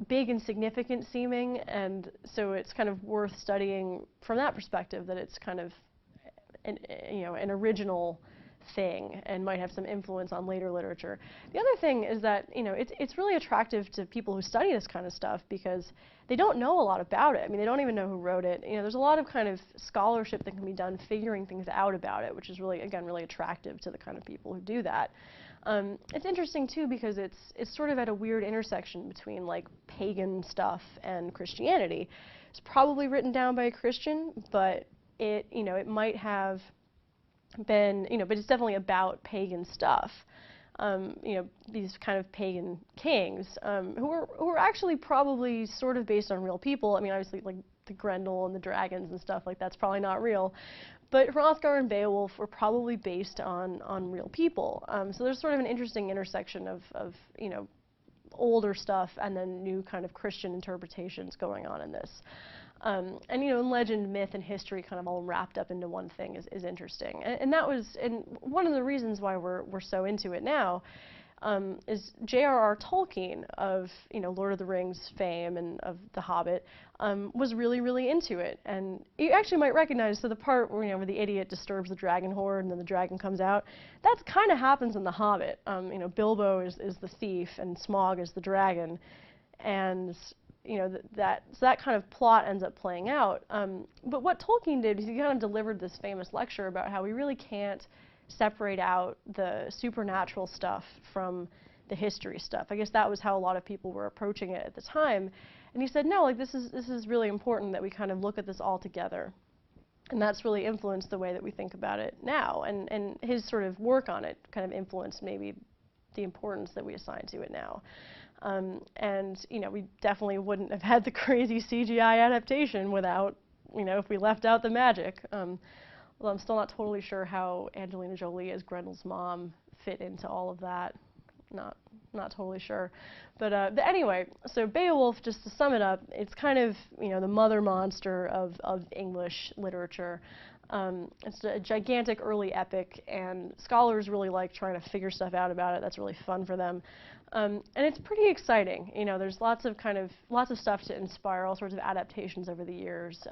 big and significant seeming, and so it's kind of worth studying from that perspective, that it's kind of an original thing and might have some influence on later literature. The other thing is that, you know, it's really attractive to people who study this kind of stuff because they don't know a lot about it. I mean, they don't even know who wrote it. You know, there's a lot of kind of scholarship that can be done figuring things out about it, which is really, again, really attractive to the kind of people who do that. It's interesting too because it's sort of at a weird intersection between like pagan stuff and Christianity. It's probably written down by a Christian, but it might have been, but it's definitely about pagan stuff. These kind of pagan kings who are actually probably sort of based on real people. I mean, obviously, like the Grendel and the dragons and stuff like that's probably not real. But Hrothgar and Beowulf were probably based on real people. So there's sort of an interesting intersection of older stuff and then new kind of Christian interpretations going on in this. And legend, myth, and history kind of all wrapped up into one thing is interesting. And one of the reasons why we're so into it now is J.R.R. Tolkien of Lord of the Rings fame and of The Hobbit was really, really into it. And you actually might recognize, so the part where the idiot disturbs the dragon horde and then the dragon comes out, that kind of happens in The Hobbit. Bilbo is the thief and Smaug is the dragon, and that kind of plot ends up playing out. But what Tolkien did is he kind of delivered this famous lecture about how we really can't separate out the supernatural stuff from the history stuff. I guess that was how a lot of people were approaching it at the time. And he said, no, like this is really important that we kind of look at this all together. And that's really influenced the way that we think about it now. And his sort of work on it kind of influenced maybe the importance that we assign to it now. We definitely wouldn't have had the crazy CGI adaptation without, if we left out the magic. Although I'm still not totally sure how Angelina Jolie as Grendel's mom fit into all of that. Not totally sure. But anyway, so Beowulf, just to sum it up, it's kind of, the mother monster of English literature. It's a gigantic early epic, and scholars really like trying to figure stuff out about it. That's really fun for them. And it's pretty exciting. There's lots of stuff to inspire all sorts of adaptations over the years.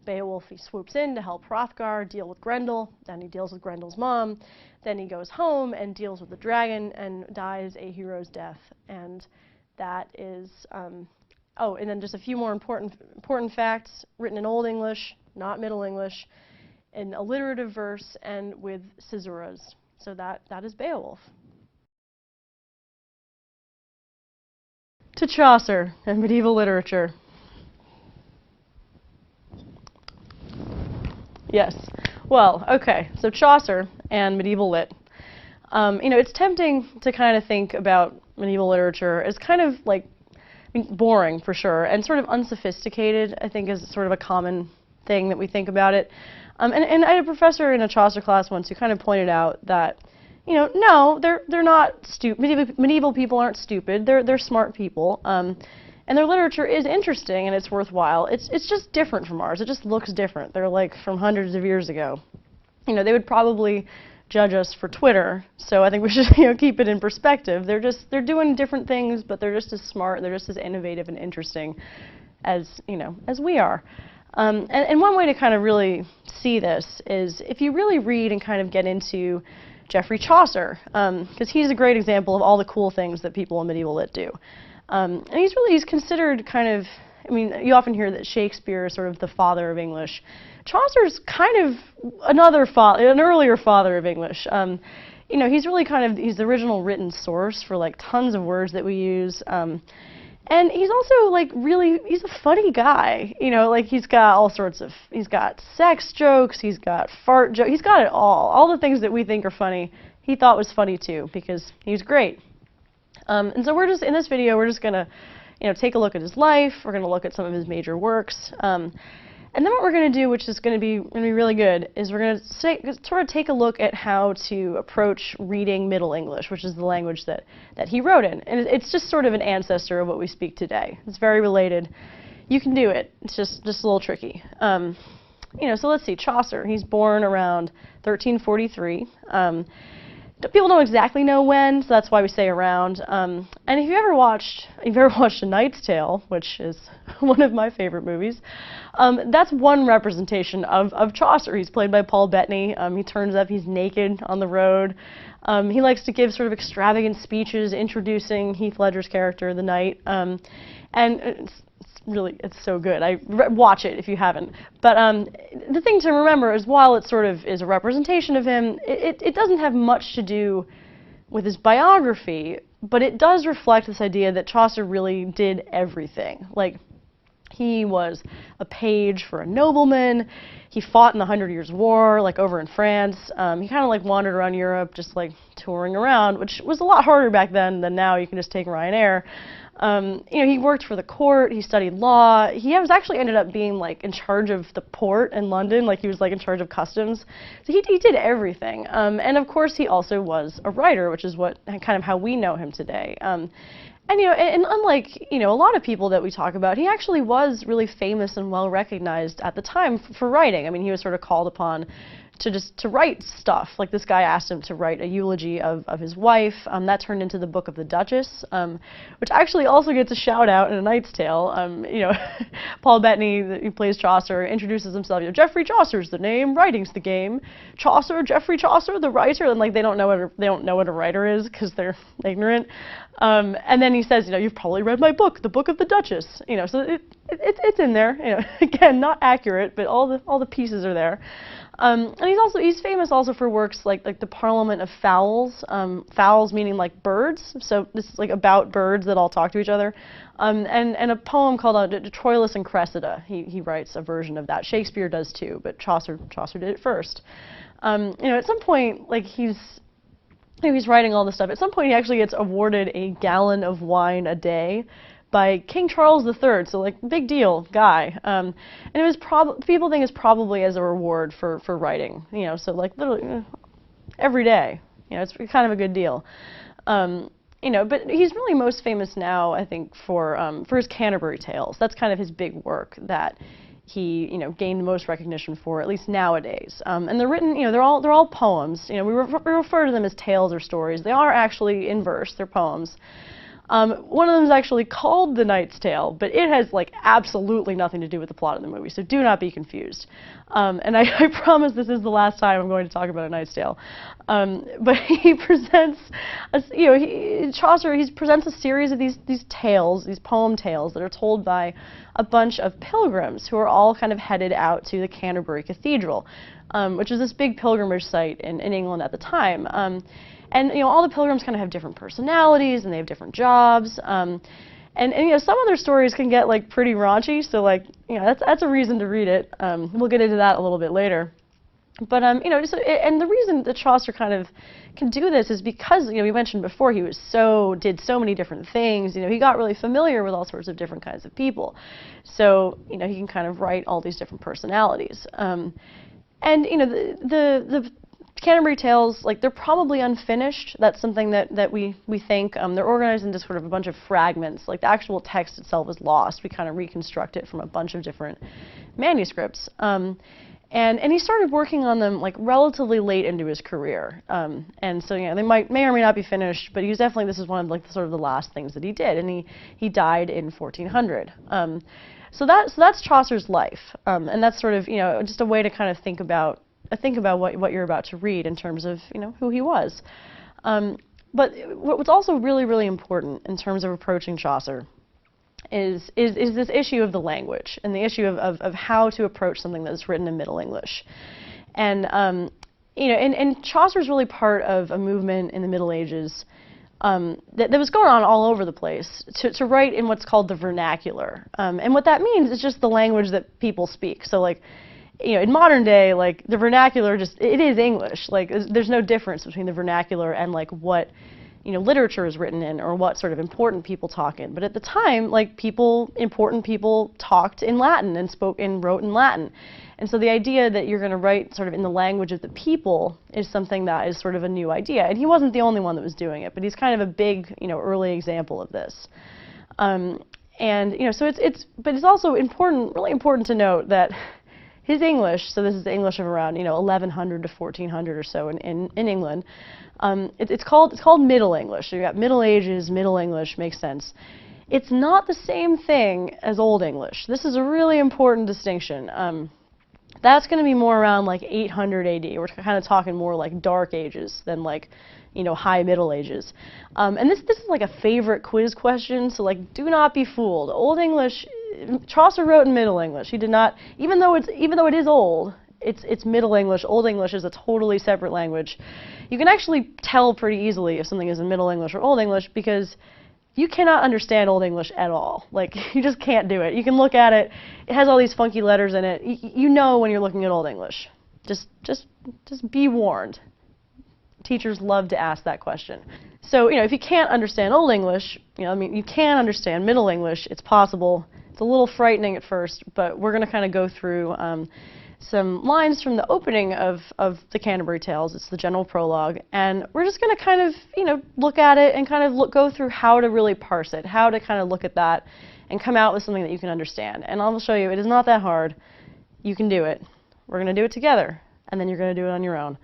Beowulf, he swoops in to help Hrothgar deal with Grendel, then he deals with Grendel's mom, then he goes home and deals with the dragon and dies a hero's death. And that is, and then just a few more important facts, written in Old English, not Middle English, in alliterative verse and with caesuras. So that is Beowulf. To Chaucer and medieval literature. Yes. Well, okay. So Chaucer and medieval lit. It's tempting to kind of think about medieval literature as kind of like boring for sure, and sort of unsophisticated, I think, is sort of a common thing that we think about it. And I had a professor in a Chaucer class once who kind of pointed out that, you know, no, they're not stupid. Medieval people aren't stupid. They're smart people. And their literature is interesting and it's worthwhile. It's just different from ours. It just looks different. They're like from hundreds of years ago. You know, they would probably judge us for Twitter, so I think we should, you know, keep it in perspective. They're doing different things, but they're just as smart, they're just as innovative and interesting as, you know, as we are. And one way to kind of really see this is if you really read and kind of get into Geoffrey Chaucer, because he's a great example of all the cool things that people in medieval lit do. And he's considered kind of, I mean, you often hear that Shakespeare is sort of the father of English. Chaucer's kind of an earlier father of English. You know, he's really kind of, he's the original written source for like tons of words that we use. And he's also like really, he's a funny guy. You know, like he's got all sorts of, he's got sex jokes, he's got fart jokes, he's got it all. All the things that we think are funny, he thought was funny too, because he's great. And so we're just, in this video, we're just going to, you know, take a look at his life. We're going to look at some of his major works. And then what we're going to do, which is going to be really good, is we're going to sort of take a look at how to approach reading Middle English, which is the language that he wrote in. And it's just sort of an ancestor of what we speak today. It's very related. You can do it. It's just a little tricky. You know, so let's see. Chaucer, he's born around 1343. People don't exactly know when, so that's why we say around. And if you've ever watched A Knight's Tale, which is one of my favorite movies, that's one representation of Chaucer. He's played by Paul Bettany. He turns up, he's naked on the road. He likes to give sort of extravagant speeches introducing Heath Ledger's character, the knight. And it's so good. Watch it if you haven't. But the thing to remember is while it sort of is a representation of him, it doesn't have much to do with his biography, but it does reflect this idea that Chaucer really did everything. Like, he was a page for a nobleman. He fought in the 100 Years' War, like over in France. He kind of like wandered around Europe, just like touring around, which was a lot harder back then than now. You can just take Ryanair. You know, he worked for the court, he studied law. He was actually ended up being like in charge of the port in London, like he was like in charge of customs. So he did everything. And of course he also was a writer, which is what kind of how we know him today. And you know, and unlike, you know, a lot of people that we talk about, he actually was really famous and well recognized at the time for writing. I mean, he was sort of called upon to write stuff. Like this guy asked him to write a eulogy of his wife. That turned into the Book of the Duchess, which actually also gets a shout out in A Knight's Tale. You know, Paul Bettany, who plays Chaucer, introduces himself. You know, Geoffrey Chaucer's the name, writing's the game. Chaucer, Geoffrey Chaucer, the writer, and like they don't know what a writer is because they're ignorant. And then he says, you know, you've probably read my book, The Book of the Duchess. You know, so it's in there. You know, again, not accurate, but all the pieces are there. And he's famous also for works like the Parliament of Fowls. Fowls meaning like birds. So this is like about birds that all talk to each other. And a poem called De Troilus and Cressida. He writes a version of that. Shakespeare does too, but Chaucer did it first. You know, at some point, like he's writing all this stuff. At some point, he actually gets awarded a gallon of wine a day by King Charles III, so like big deal guy. And it was people think it's probably as a reward for writing, you know, so like literally every day, you know, it's kind of a good deal. You know, but he's really most famous now, I think, for his Canterbury Tales. That's kind of his big work that he, you know, gained the most recognition for, at least nowadays. And they're written, you know, they're all poems. You know, we refer to them as tales or stories. They are actually in verse. They're poems. One of them is actually called The Knight's Tale, but it has like absolutely nothing to do with the plot of the movie, so do not be confused. And I promise this is the last time I'm going to talk about A Knight's Tale. But he presents, Chaucer, he presents a series of these tales, these poem tales that are told by a bunch of pilgrims who are all kind of headed out to the Canterbury Cathedral, which is this big pilgrimage site in England at the time. And you know, all the pilgrims kind of have different personalities and they have different jobs. And you know, some of their stories can get like pretty raunchy, so like, you know, that's a reason to read it. We'll get into that a little bit later. But and the reason that Chaucer kind of can do this is because we mentioned before he did so many different things. He got really familiar with all sorts of different kinds of people, so he can kind of write all these different personalities. And the Canterbury Tales, they're probably unfinished. That's something that we think. They're organized into sort of a bunch of fragments. The actual text itself is lost. We kind of reconstruct it from a bunch of different manuscripts. And he started working on them relatively late into his career, and so they may or may not be finished, but this is one of sort of the last things that he did, and he died in 1400. So that's Chaucer's life, and that's sort of just a way to kind of think about what you're about to read in terms of who he was. But what's also really, really important in terms of approaching Chaucer is this issue of the language and the issue of how to approach something that's written in Middle English. And and Chaucer's really part of a movement in the Middle Ages that was going on all over the place to write in what's called the vernacular. And what that means is just the language that people speak. So in modern day, the vernacular it is English. There's no difference between the vernacular and what literature is written in, or what sort of important people talk in. But at the time, important people talked in Latin and wrote in Latin. And so the idea that you're going to write sort of in the language of the people is something that is sort of a new idea. And he wasn't the only one that was doing it, but he's kind of a big, early example of this. So it's also important, really important to note that his English, so this is the English of around 1100 to 1400 or so in England. It's called Middle English. So you got Middle Ages, Middle English, makes sense. It's not the same thing as Old English. This is a really important distinction. That's going to be more around 800 AD. We're kind of talking more Dark Ages than High Middle Ages. And this is a favorite quiz question, so do not be fooled. Old English, Chaucer wrote in Middle English. He did not, even though it is old, it's Middle English. Old English is a totally separate language. You can actually tell pretty easily if something is in Middle English or Old English because you cannot understand Old English at all. You just can't do it. You can look at it. It has all these funky letters in it. You know when you're looking at Old English. Just be warned. Teachers love to ask that question. So, if you can't understand Old English, you can understand Middle English. It's possible. It's a little frightening at first, but we're going to kind of go through some lines from the opening of the Canterbury Tales. It's the general prologue, and we're just going to kind of, look at it and kind of go through how to really parse it, how to kind of look at that and come out with something that you can understand. And I'll show you, it is not that hard. You can do it. We're going to do it together, and then you're going to do it on your own.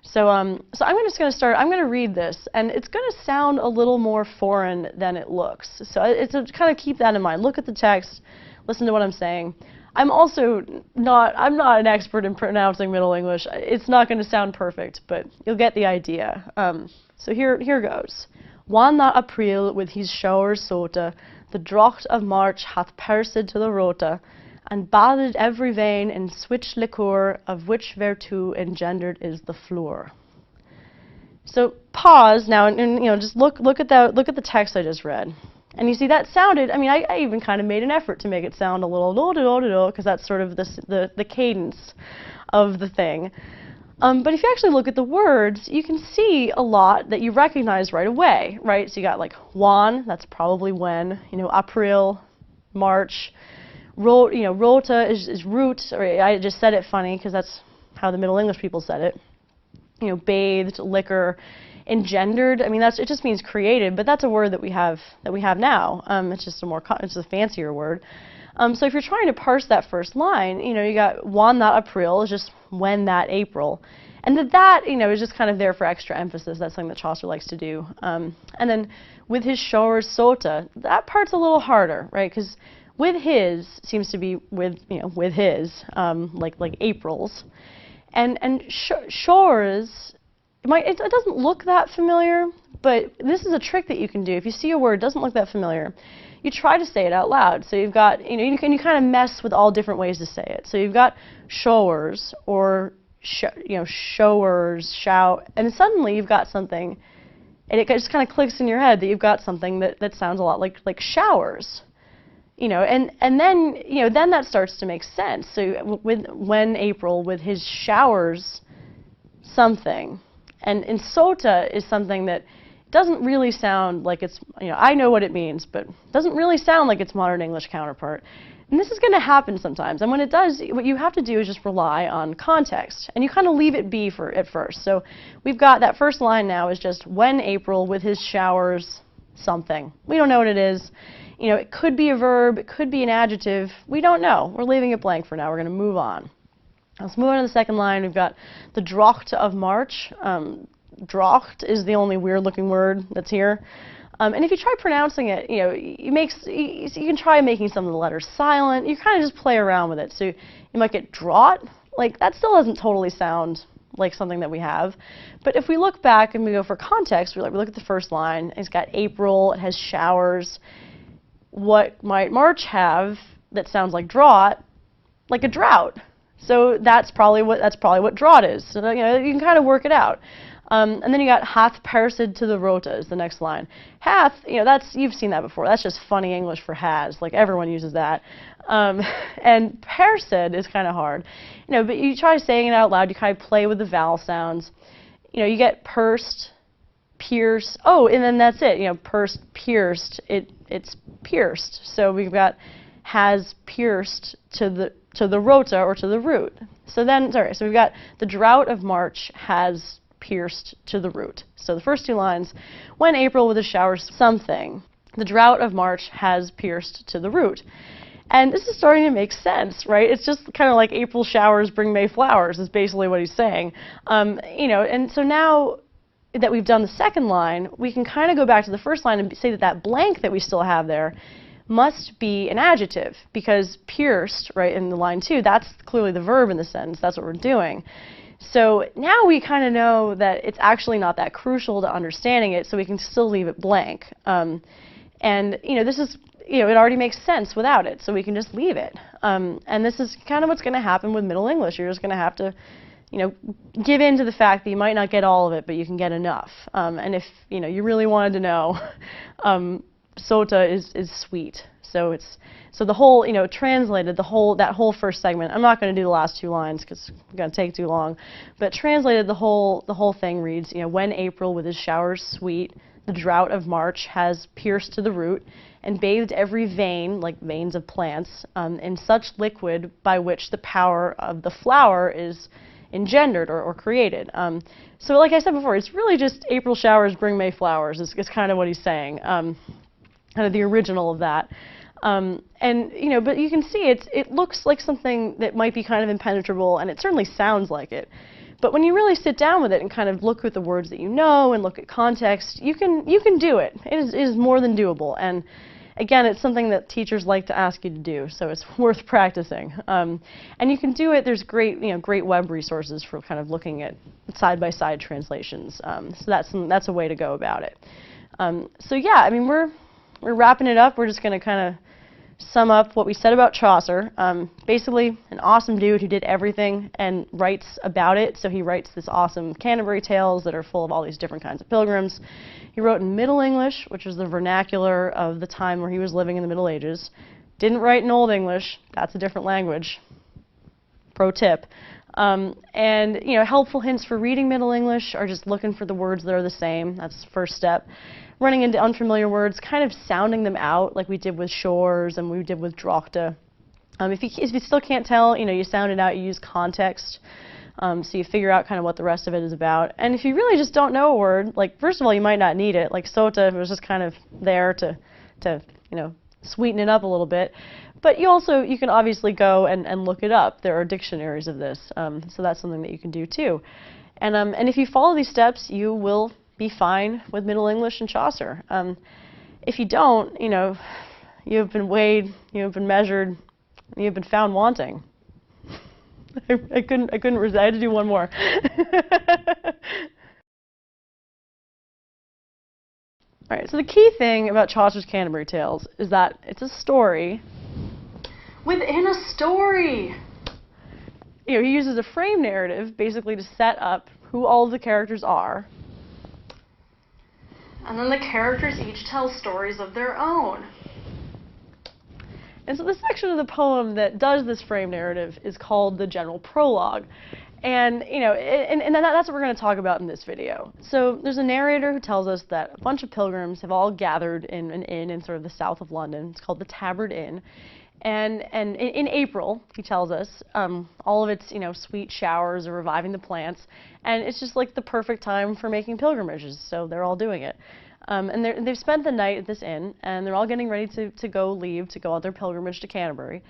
So I'm just going to start. I'm going to read this, and it's going to sound a little more foreign than it looks. So it's to kind of keep that in mind. Look at the text, listen to what I'm saying. I'm not an expert in pronouncing Middle English. It's not going to sound perfect, but you'll get the idea. So here goes. One that April with his showers sota, the drocht of March hath persed to the rota, and bathed every vein in switch liquor, of which vertu engendered is the floor. So pause now and just look at the text I just read. And you see that sounded, I even kind of made an effort to make it sound a little do-do-do-do, because that's sort of the cadence of the thing. But if you actually look at the words, you can see a lot that you recognize right away, right? So you got Juan, that's probably when, April, March. Rota is root, or I just said it funny because that's how the Middle English people said it. Bathed, liquor, engendered. It just means created, but that's a word that we have now. It's just it's a fancier word. So if you're trying to parse that first line, you got Juan that April is just when that April, and that is just kind of there for extra emphasis. That's something that Chaucer likes to do. And then with his showers sota, that part's a little harder, right? Because with his seems to be with his like April's, and shores. It doesn't look that familiar, but this is a trick that you can do. If you see a word doesn't look that familiar, you try to say it out loud. So you've got you kind of mess with all different ways to say it. So you've got showers or showers, shout, and suddenly you've got something, and it just kind of clicks in your head that you've got something that sounds a lot like showers. And then, then that starts to make sense. So when April with his showers something, and sota is something that doesn't really sound like it's, I know what it means, but doesn't really sound like its modern English counterpart. And this is going to happen sometimes. And when it does, what you have to do is just rely on context. And you kind of leave it be at first. So we've got that first line now is just when April with his showers something. We don't know what it is. It could be a verb, it could be an adjective. We don't know. We're leaving it blank for now. We're going to move on. Let's move on to the second line. We've got the drocht of March. Drocht is the only weird-looking word that's here. And if you try pronouncing it, you can try making some of the letters silent. You kind of just play around with it. So you might get draught. Like, that still doesn't totally sound like something that we have. But if we look back and we go for context, we look at the first line. It's got April. It has showers. What might March have that sounds like draught? Like a drought. So that's probably what drought is. So you can kind of work it out. And then you got hath persid to the rota is the next line. Hath, you've seen that before. That's just funny English for has. Like everyone uses that. And persid is kind of hard. But you try saying it out loud. You kind of play with the vowel sounds. You get pursed, pierce. Oh, and then that's it. Pursed, pierced. It's pierced. So we've got has pierced to the rota or to the root. So we've got the drought of March has pierced to the root. So the first two lines, when April with a shower something, the drought of March has pierced to the root. And this is starting to make sense, right? It's just kind of like April showers bring May flowers is basically what he's saying. And so now that we've done the second line, we can kind of go back to the first line and say that blank that we still have there must be an adjective, because pierced, right, in the line 2, that's clearly the verb in the sentence. That's what we're doing. So now we kind of know that it's actually not that crucial to understanding it, so we can still leave it blank. This is, it already makes sense without it, so we can just leave it. And this is kind of what's going to happen with Middle English. You're just going to have to, give in to the fact that you might not get all of it, but you can get enough. And if, you really wanted to know, sota is sweet. So the whole, translated, that whole first segment, I'm not going to do the last two lines because it's going to take too long, but translated the whole thing reads, when April with his showers sweet, the drought of March has pierced to the root, and bathed every vein, like veins of plants, in such liquid by which the power of the flower is engendered or created. So like I said before, it's really just April showers bring May flowers is kind of what he's saying, kind of the original of that. But you can see it looks like something that might be kind of impenetrable, and it certainly sounds like it. But when you really sit down with it and kind of look at the words that you know and look at context, you can do it. It is more than doable. And again, it's something that teachers like to ask you to do, so it's worth practicing. And you can do it. There's great web resources for kind of looking at side-by-side translations. So that's a way to go about it. So yeah, I mean we're wrapping it up. We're just going to kind of sum up what we said about Chaucer. Basically, an awesome dude who did everything and writes about it. So he writes this awesome Canterbury Tales that are full of all these different kinds of pilgrims. He wrote in Middle English, which is the vernacular of the time where he was living in the Middle Ages. Didn't write in Old English. That's a different language. Pro tip. Helpful hints for reading Middle English are just looking for the words that are the same. That's the first step. Running into unfamiliar words, kind of sounding them out like we did with shores and we did with drochta. If you still can't tell, you sound it out, you use context. So you figure out kind of what the rest of it is about. And if you really just don't know a word, like first of all, you might not need it. Like sota was just kind of there to sweeten it up a little bit. But you can obviously go and look it up. There are dictionaries of this. So that's something that you can do too. And if you follow these steps, you will be fine with Middle English and Chaucer. If you don't, you have been weighed, you have been measured, you have been found wanting. I couldn't resist. I had to do one more. All right, so the key thing about Chaucer's Canterbury Tales is that it's a story within a story. He uses a frame narrative basically to set up who all of the characters are. And then the characters each tell stories of their own. And so the section of the poem that does this frame narrative is called the general prologue. And, you know, that's what we're going to talk about in this video. So there's a narrator who tells us that a bunch of pilgrims have all gathered in an inn in sort of the south of London. It's called the Tabard Inn. And in April, he tells us, all of its, you know, sweet showers are reviving the plants. And it's just like the perfect time for making pilgrimages, so they're all doing it. And they've spent the night at this inn, and they're all getting ready to go on their pilgrimage to Canterbury.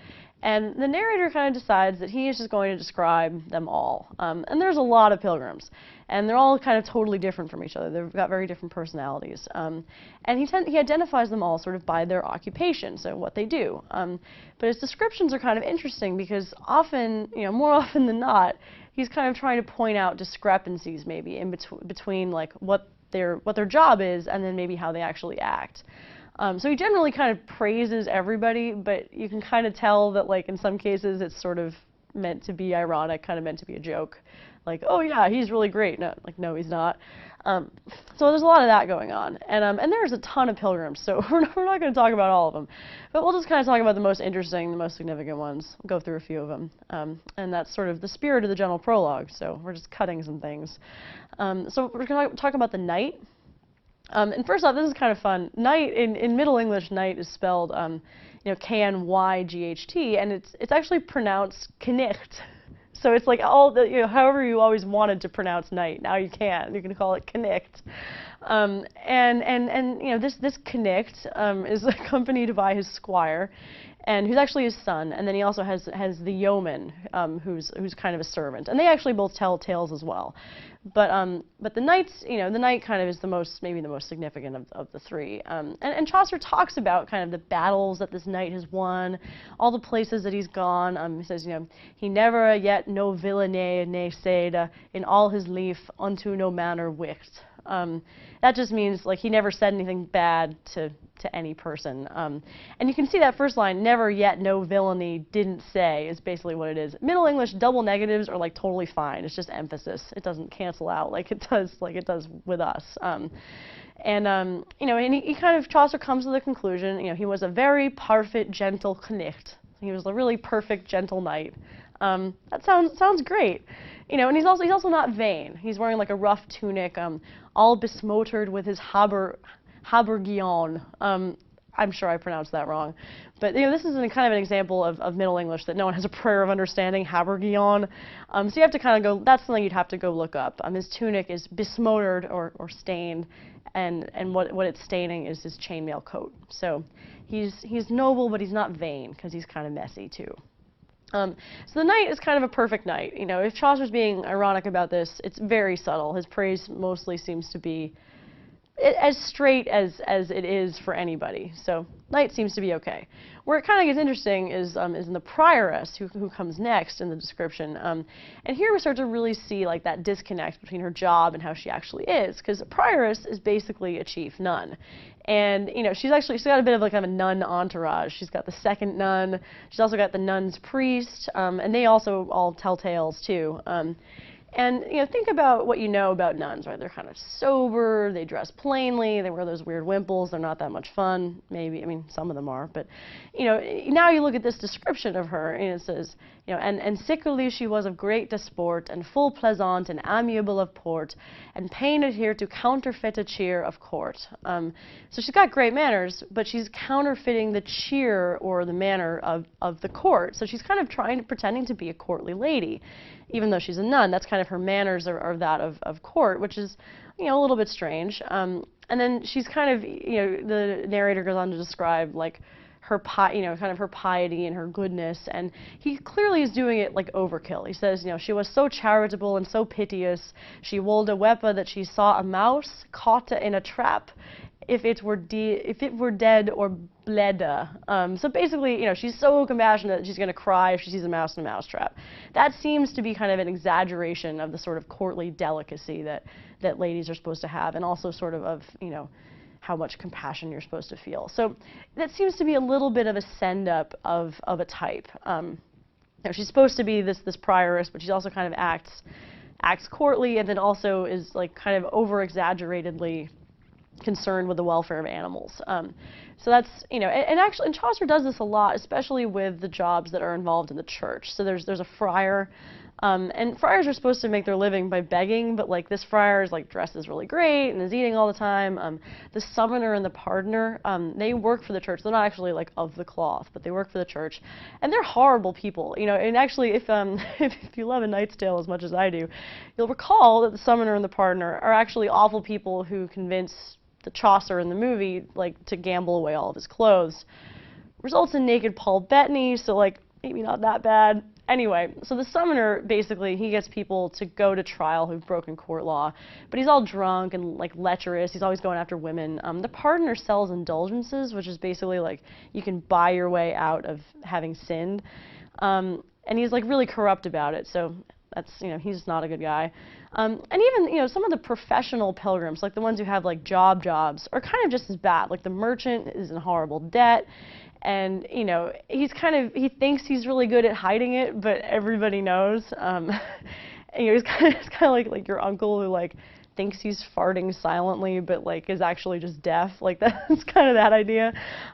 And the narrator kind of decides that he is just going to describe them all. And there's a lot of pilgrims, and they're all kind of totally different from each other. They've got very different personalities. And he identifies them all sort of by their occupation, so what they do. But his descriptions are kind of interesting because often, you know, more often than not, he's kind of trying to point out discrepancies maybe in between like what their job is and then maybe how they actually act. So he generally kind of praises everybody, but you can kind of tell that, like, in some cases it's sort of meant to be ironic, kind of meant to be a joke. Like, oh yeah, he's really great. No, like, no, he's not. So there's a lot of that going on. And there's a ton of pilgrims, so we're not going to talk about all of them. But we'll just kind of talk about the most interesting, the most significant ones. We'll go through a few of them. And that's sort of the spirit of the general prologue, so we're just cutting some things. So we're going to talk about the knight. And first off, this is kind of fun. Knight, in Middle English, knight is spelled, you know, K-N-Y-G-H-T, and it's actually pronounced knecht. So it's like all the, you know, however you always wanted to pronounce knight, now you can. You can call it knecht. And you know, this knecht is accompanied by his squire, and who's actually his son, and then he also has the yeoman, who's kind of a servant, and they actually both tell tales as well. But the knight's, you know, the knight kind of is maybe the most significant of the three. And Chaucer talks about kind of the battles that this knight has won, all the places that he's gone. He says, you know, he never yet no villainy ne said in all his life unto no manner wicht. That just means, like, he never said anything bad to any person. And you can see that first line, never yet no villainy didn't say, is basically what it is. Middle English double negatives are like totally fine. It's just emphasis. It doesn't cancel out like it does with us. You know, and he kind of, Chaucer comes to the conclusion, you know, he was a very parfait gentle knecht. He was a really perfect gentle knight. That sounds great. You know, and he's also not vain. He's wearing like a rough tunic, all besmotered with his habergeon. I'm sure I pronounced that wrong. But, you know, this is kind of an example of Middle English that no one has a prayer of understanding, habergeon. So you have to kind of go, that's something you'd have to go look up. His tunic is besmotered or stained, and what it's staining is his chainmail coat. So he's noble, but he's not vain, because he's kind of messy too. So the knight is kind of a perfect knight. You know, if Chaucer's being ironic about this, it's very subtle. His praise mostly seems to be as straight as it is for anybody. So knight seems to be okay. Where it kind of gets interesting is in the prioress, who comes next in the description. And here we start to really see like that disconnect between her job and how she actually is, because a prioress is basically a chief nun. And, you know, she's got a bit of like kind of a nun entourage. She's got the second nun. She's also got the nun's priest, and they also all tell tales too. And, you know, think about what you know about nuns, right? They're kind of sober, they dress plainly, they wear those weird wimples, they're not that much fun, maybe, I mean, some of them are, but, you know, now you look at this description of her, and it says, you know, and sickly she was of great disport, and full pleasant and amiable of port, and painted here to counterfeit a cheer of court. So she's got great manners, but she's counterfeiting the cheer or the manner of the court. So she's kind of pretending to be a courtly lady. Even though she's a nun, that's kind of her manners are that of court, which is, you know, a little bit strange. And then she's kind of, you know, the narrator goes on to describe like her kind of her piety and her goodness, and he clearly is doing it like overkill. He says, you know, she was so charitable and so piteous. She wold a wepa that she saw a mouse caught in a trap, if it were dead or bled. So basically, you know, she's so compassionate that she's going to cry if she sees a mouse in a mousetrap. That seems to be kind of an exaggeration of the sort of courtly delicacy that ladies are supposed to have, and also sort of you know, how much compassion you're supposed to feel. So that seems to be a little bit of a send-up of a type. You know, she's supposed to be this prioress, but she also kind of acts courtly, and then also is like kind of over-exaggeratedly concerned with the welfare of animals. So that's, and actually, and Chaucer does this a lot, especially with the jobs that are involved in the church. So there's a friar, and friars are supposed to make their living by begging, but like this friar is like dresses really great and is eating all the time. The summoner and the pardoner, they work for the church. They're not actually like of the cloth, but they work for the church, and they're horrible people. And actually, if if you love A Knight's Tale as much as I do, you'll recall that the summoner and the pardoner are actually awful people who convince the Chaucer in the movie like to gamble away all of his clothes. Results in naked Paul Bettany, so like maybe not that bad. Anyway, so the summoner, basically, he gets people to go to trial who've broken court law, but he's all drunk and like lecherous. He's always going after women. The pardoner sells indulgences, which is basically like you can buy your way out of having sinned, and he's like really corrupt about it. So that's, he's not a good guy. And even, some of the professional pilgrims, like the ones who have like jobs, are kind of just as bad. Like the merchant is in horrible debt. And, he thinks he's really good at hiding it, but everybody knows. He's kind of like your uncle who like thinks he's farting silently, but like is actually just deaf. Like that's kind of that idea.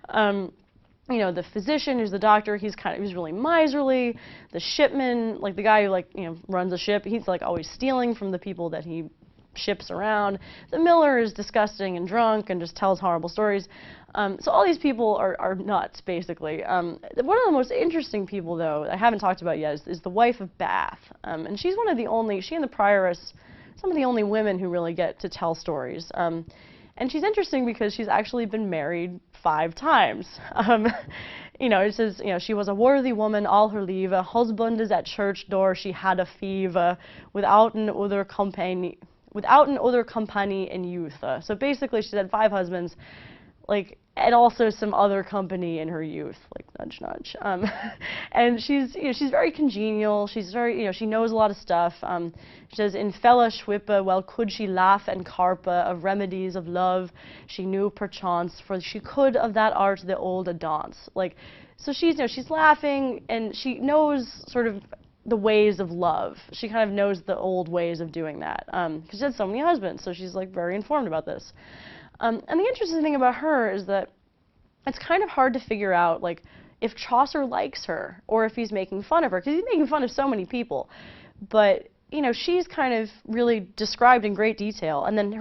The physician who's the doctor, he's really miserly. The shipman, like the guy who runs the ship, he's like always stealing from the people that he ships around. The miller is disgusting and drunk and just tells horrible stories. So all these people are nuts, basically. One of the most interesting people, though, I haven't talked about yet, is the wife of Bath. And she's one of the only, she and the prioress, some of the only women who really get to tell stories. And she's interesting because she's actually been married 5 times. It says, she was a worthy woman all her life. A husband is at church door, she had a fever, without an other company in youth. So basically, she's had 5 husbands, and also some other company in her youth, nudge, nudge. And she's very congenial. She's very, she knows a lot of stuff. She says, in fella schwippe, well could she laugh and carpe of remedies of love, she knew perchance, for she could of that art the old adance. So she's laughing, and she knows sort of the ways of love. She kind of knows the old ways of doing that, because she had so many husbands, so she's very informed about this. And the interesting thing about her is that it's kind of hard to figure out if Chaucer likes her or if he's making fun of her, because he's making fun of so many people. But she's kind of really described in great detail, and then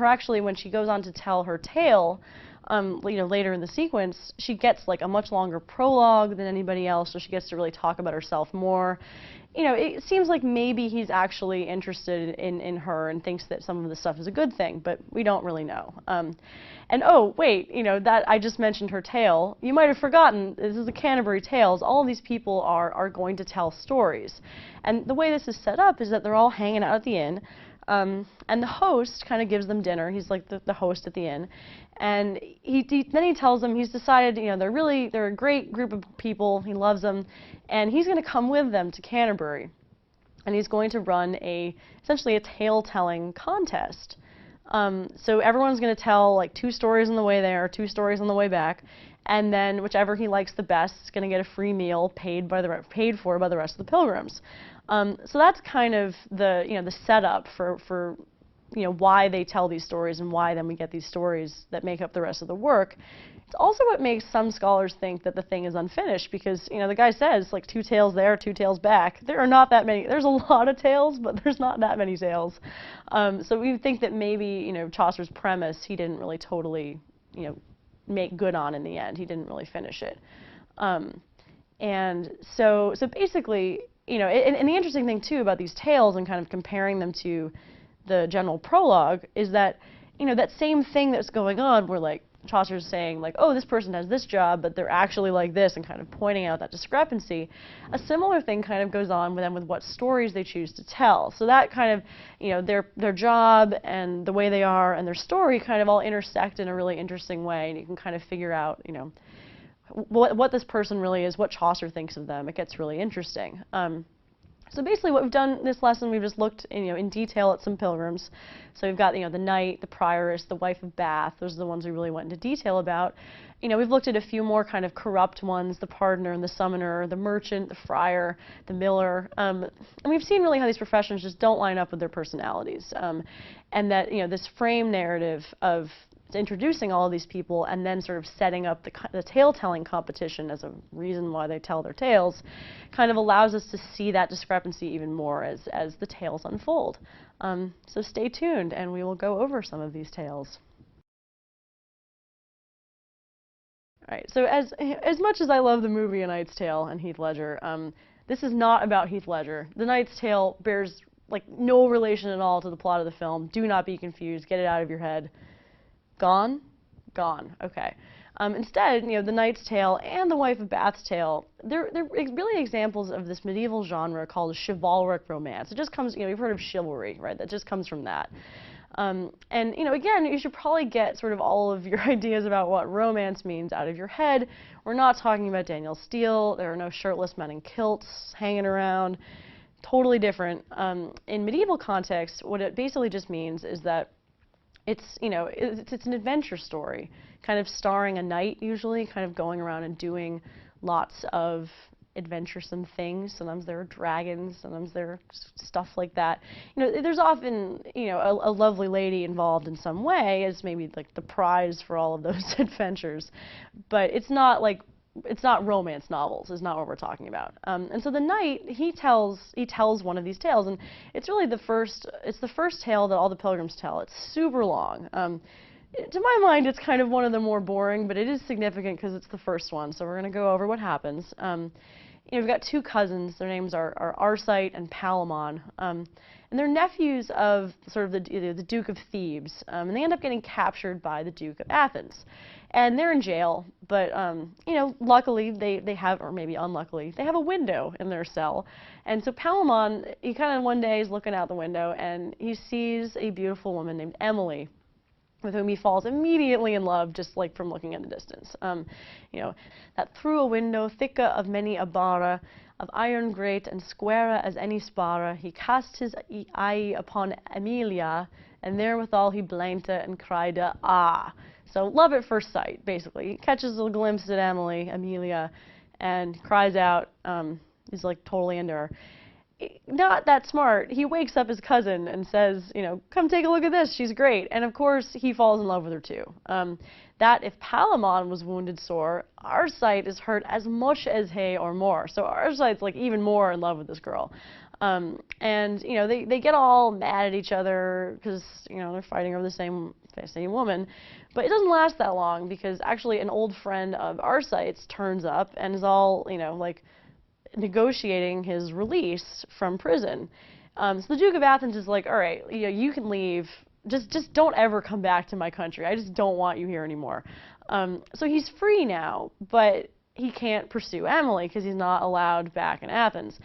when she goes on to tell her tale, later in the sequence, she gets a much longer prologue than anybody else, so she gets to really talk about herself more. It seems like maybe he's actually interested in her and thinks that some of the stuff is a good thing, but we don't really know. And oh, wait, that I just mentioned her tale. You might have forgotten, this is the Canterbury Tales. All of these people are going to tell stories. And the way this is set up is that they're all hanging out at the inn, and the host kind of gives them dinner. He's like the host at the inn. And then he tells them he's decided, they're a great group of people. He loves them. And he's going to come with them to Canterbury. And he's going to run essentially a tale-telling contest. So everyone's going to tell 2 stories on the way there, 2 stories on the way back. And then whichever he likes the best is going to get a free meal paid for by the rest of the pilgrims. So that's kind of the setup for why they tell these stories and why then we get these stories that make up the rest of the work. It's also what makes some scholars think that the thing is unfinished, because the guy says 2 tales there, 2 tales back. There are not that many. There's a lot of tales, but there's not that many tales. So we think that maybe Chaucer's premise he didn't really totally make good on in the end. He didn't really finish it. And so basically, and the interesting thing too about these tales and kind of comparing them to the general prologue is that, that same thing that's going on where Chaucer's saying oh, this person has this job, but they're actually like this, and kind of pointing out that discrepancy. A similar thing kind of goes on with them with what stories they choose to tell. So that kind of, their job and the way they are and their story kind of all intersect in a really interesting way, and you can kind of figure out, what this person really is, what Chaucer thinks of them. It gets really interesting. So basically what we've done this lesson, we've just looked in detail at some pilgrims. So we've got the knight, the prioress, the wife of Bath. Those are the ones we really went into detail about. We've looked at a few more kind of corrupt ones, the pardoner and the summoner, the merchant, the friar, the miller. And we've seen really how these professions just don't line up with their personalities. And that this frame narrative of introducing all of these people and then sort of setting up the tale-telling competition as a reason why they tell their tales, kind of allows us to see that discrepancy even more as the tales unfold. So stay tuned, and we will go over some of these tales. All right, so as much as I love the movie A Knight's Tale and Heath Ledger, this is not about Heath Ledger. The Knight's Tale bears like no relation at all to the plot of the film. Do not be confused. Get it out of your head. Gone? Gone. Okay. Instead, you know, The Knight's Tale and The Wife of Bath's Tale, they're really examples of this medieval genre called chivalric romance. It just comes, you know, you've heard of chivalry, right? That just comes from that. And, you know, again, you should probably get sort of all of your ideas about what romance means out of your head. We're not talking about Danielle Steele. There are no shirtless men in kilts hanging around. Totally different. In medieval context, what it basically just means is that it's, you know, it's an adventure story, kind of starring a knight usually, kind of going around and doing lots of adventuresome things. Sometimes there are dragons, sometimes there are stuff like that. You know, there's often, you know, a lovely lady involved in some way as maybe like the prize for all of those adventures. But it's not like, it's not romance novels, is not what we're talking about. And so the knight, he tells one of these tales, and it's really the first tale that all the pilgrims tell. It's super long. To my mind, it's kind of one of the more boring, but it is significant because it's the first one. So we're going to go over what happens. You know, we've got two cousins. Their names are Arcite and Palamon. And they're nephews of sort of the Duke of Thebes. And they end up getting captured by the Duke of Athens. And they're in jail, but, you know, luckily they have, or maybe unluckily, they have a window in their cell. And so Palamon, he kind of one day is looking out the window and he sees a beautiful woman named Emily, with whom he falls immediately in love, just like from looking at the distance. You know, that through a window thicker of many a barra, of iron great and squarer as any sparrer, he cast his eye upon Emilia, and therewithal he blainta and cried, ah. So love at first sight, basically. He catches a glimpse at Emily, Amelia, and cries out. He's like totally into her. Not that smart. He wakes up his cousin and says, you know, come take a look at this. She's great. And of course, he falls in love with her too. That if Palamon was wounded sore, Arcite is hurt as much as he or more. So Arcite's like even more in love with this girl. And, you know, they get all mad at each other because, you know, they're fighting over the same woman. But it doesn't last that long because actually an old friend of Arcite's turns up and is all, you know, like negotiating his release from prison. So the Duke of Athens is like, all right, you know, you can leave. Just don't ever come back to my country. I just don't want you here anymore. So he's free now, but he can't pursue Emily because he's not allowed back in Athens.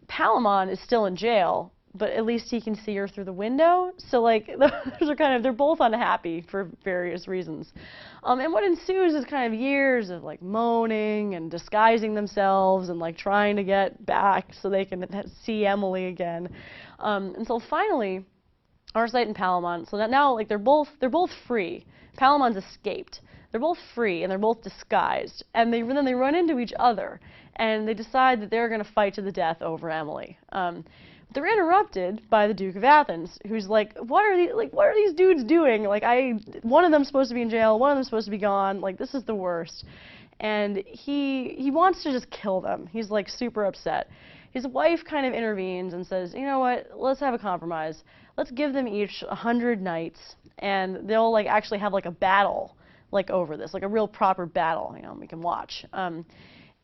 Palamon is still in jail, but at least he can see her through the window. So like those are kind of, they're both unhappy for various reasons. And what ensues is kind of years of like moaning and disguising themselves and like trying to get back so they can see Emily again. Until finally, Arcite and Palamon, so that now like they're both free. Palamon's escaped. They're both free and they're both disguised. And then they run into each other and they decide that they're going to fight to the death over Emily. They're interrupted by the Duke of Athens, who's like, what are these dudes doing? Like, one of them's supposed to be in jail, one of them's supposed to be gone. Like, this is the worst. And he wants to just kill them. He's like super upset. His wife kind of intervenes and says, you know what? Let's have a compromise. Let's give them each 100 knights, and they'll like actually have like a battle, like over this, like a real proper battle. You know, we can watch.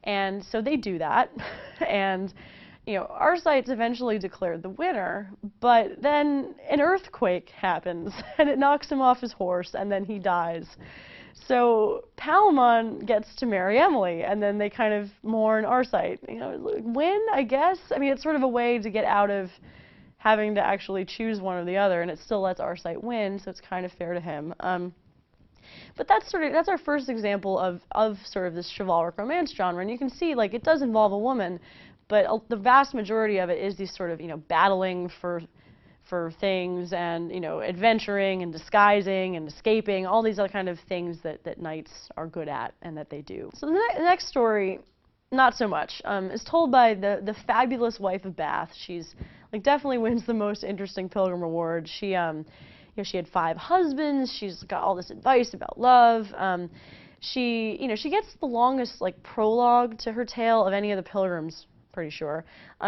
And so they do that, and you know, Arcite's eventually declared the winner, but then an earthquake happens, and it knocks him off his horse, and then he dies. So Palamon gets to marry Emily, and then they kind of mourn Arcite. You know, win, I guess? I mean, it's sort of a way to get out of having to actually choose one or the other, and it still lets Arcite win, so it's kind of fair to him. But that's our first example of sort of this chivalric romance genre, and you can see, like, it does involve a woman, but the vast majority of it is these sort of, you know, battling for things and, you know, adventuring and disguising and escaping, all these other kind of things that knights are good at and that they do. So the next story, not so much, is told by the fabulous wife of Bath. She's, like, definitely wins the most interesting Pilgrim Award. She, you she had 5 husbands. She's got all this advice about love. She gets the longest like prologue to her tale of any of the pilgrims, pretty sure,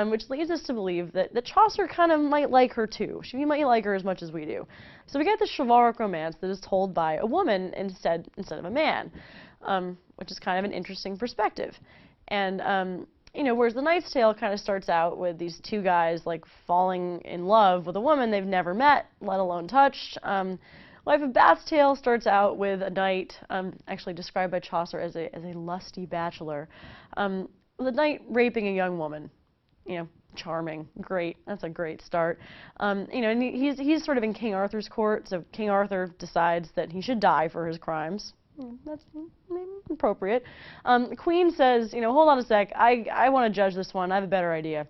which leads us to believe that Chaucer kind of might like her too. She might like her as much as we do. So we get this chivalric romance that is told by a woman instead of a man, which is kind of an interesting perspective. And whereas the Knight's Tale kind of starts out with these 2 guys like falling in love with a woman they've never met, let alone touched. Life of Bath's Tale starts out with a knight, actually described by Chaucer as a lusty bachelor, the knight raping a young woman. Charming, great. That's a great start. And he's sort of in King Arthur's court, so King Arthur decides that he should die for his crimes. That's maybe appropriate. The Queen says, hold on a sec, I want to judge this one. I have a better idea.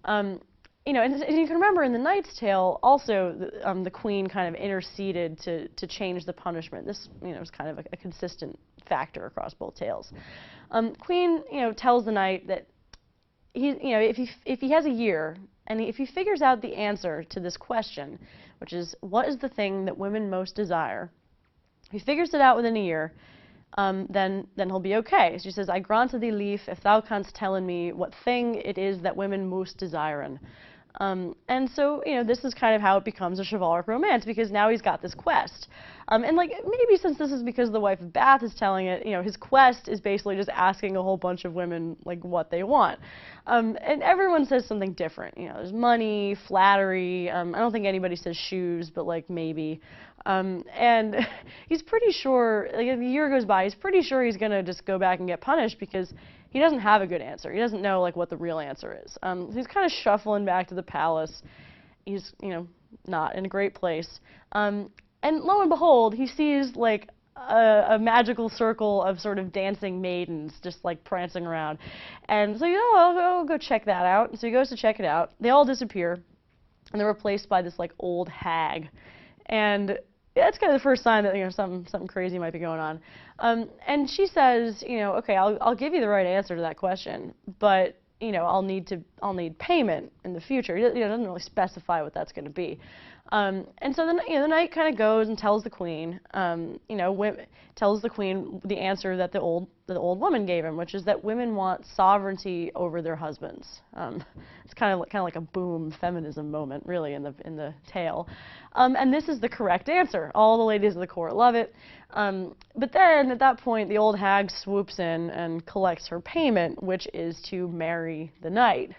And you can remember in the Knight's Tale, also the Queen kind of interceded to change the punishment. This, is kind of a consistent factor across both tales. Queen, tells the Knight that if he has a year and if he figures out the answer to this question, which is what is the thing that women most desire, if he figures it out within a year, then he'll be okay. She says, I grant thee leave if thou canst tell me what thing it is that women most desiren. And so, this is kind of how it becomes a chivalric romance, because now he's got this quest. And like, maybe since this is because the wife of Bath is telling it, his quest is basically just asking a whole bunch of women, like, what they want. And everyone says something different. There's money, flattery, I don't think anybody says shoes, but like, maybe. And he's pretty sure, like, if a year goes by, he's pretty sure he's gonna just go back and get punished because he doesn't have a good answer. He doesn't know, like, what the real answer is. So he's kind of shuffling back to the palace. He's, not in a great place. And lo and behold, he sees, like, a magical circle of sort of dancing maidens just, like, prancing around. And so, I'll go check that out. And so he goes to check it out. They all disappear, and they're replaced by this, like, old hag. And that's kind of the first sign that something crazy might be going on. And she says, okay, I'll give you the right answer to that question, but I'll need payment in the future. He doesn't really specify what that's going to be. And so the knight kind of goes and tells the queen, tells the queen the answer that the old woman gave him, which is that women want sovereignty over their husbands. It's kind of like a boom feminism moment, really, in the tale. And this is the correct answer. All the ladies of the court love it. But then at that point, the old hag swoops in and collects her payment, which is to marry the knight.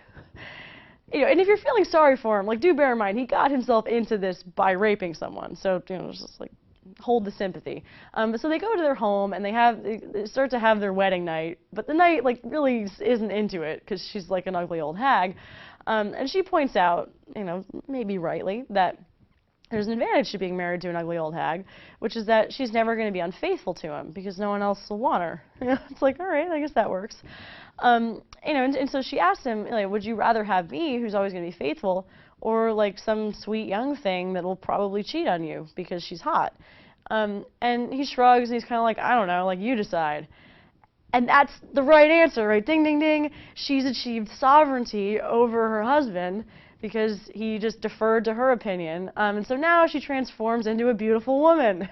And if you're feeling sorry for him, like, do bear in mind, he got himself into this by raping someone. So, it's just like, hold the sympathy. So they go to their home and they start to have their wedding night. But the knight, like, really isn't into it because she's like an ugly old hag. And she points out, maybe rightly, that there's an advantage to being married to an ugly old hag, which is that she's never going to be unfaithful to him because no one else will want her. It's like, all right, I guess that works. And so she asked him, like, would you rather have me, who's always going to be faithful, or like some sweet young thing that will probably cheat on you because she's hot? And he shrugs and he's kind of like, I don't know, like, you decide. And that's the right answer, right? Ding, ding, ding. She's achieved sovereignty over her husband because he just deferred to her opinion. And so now she transforms into a beautiful woman.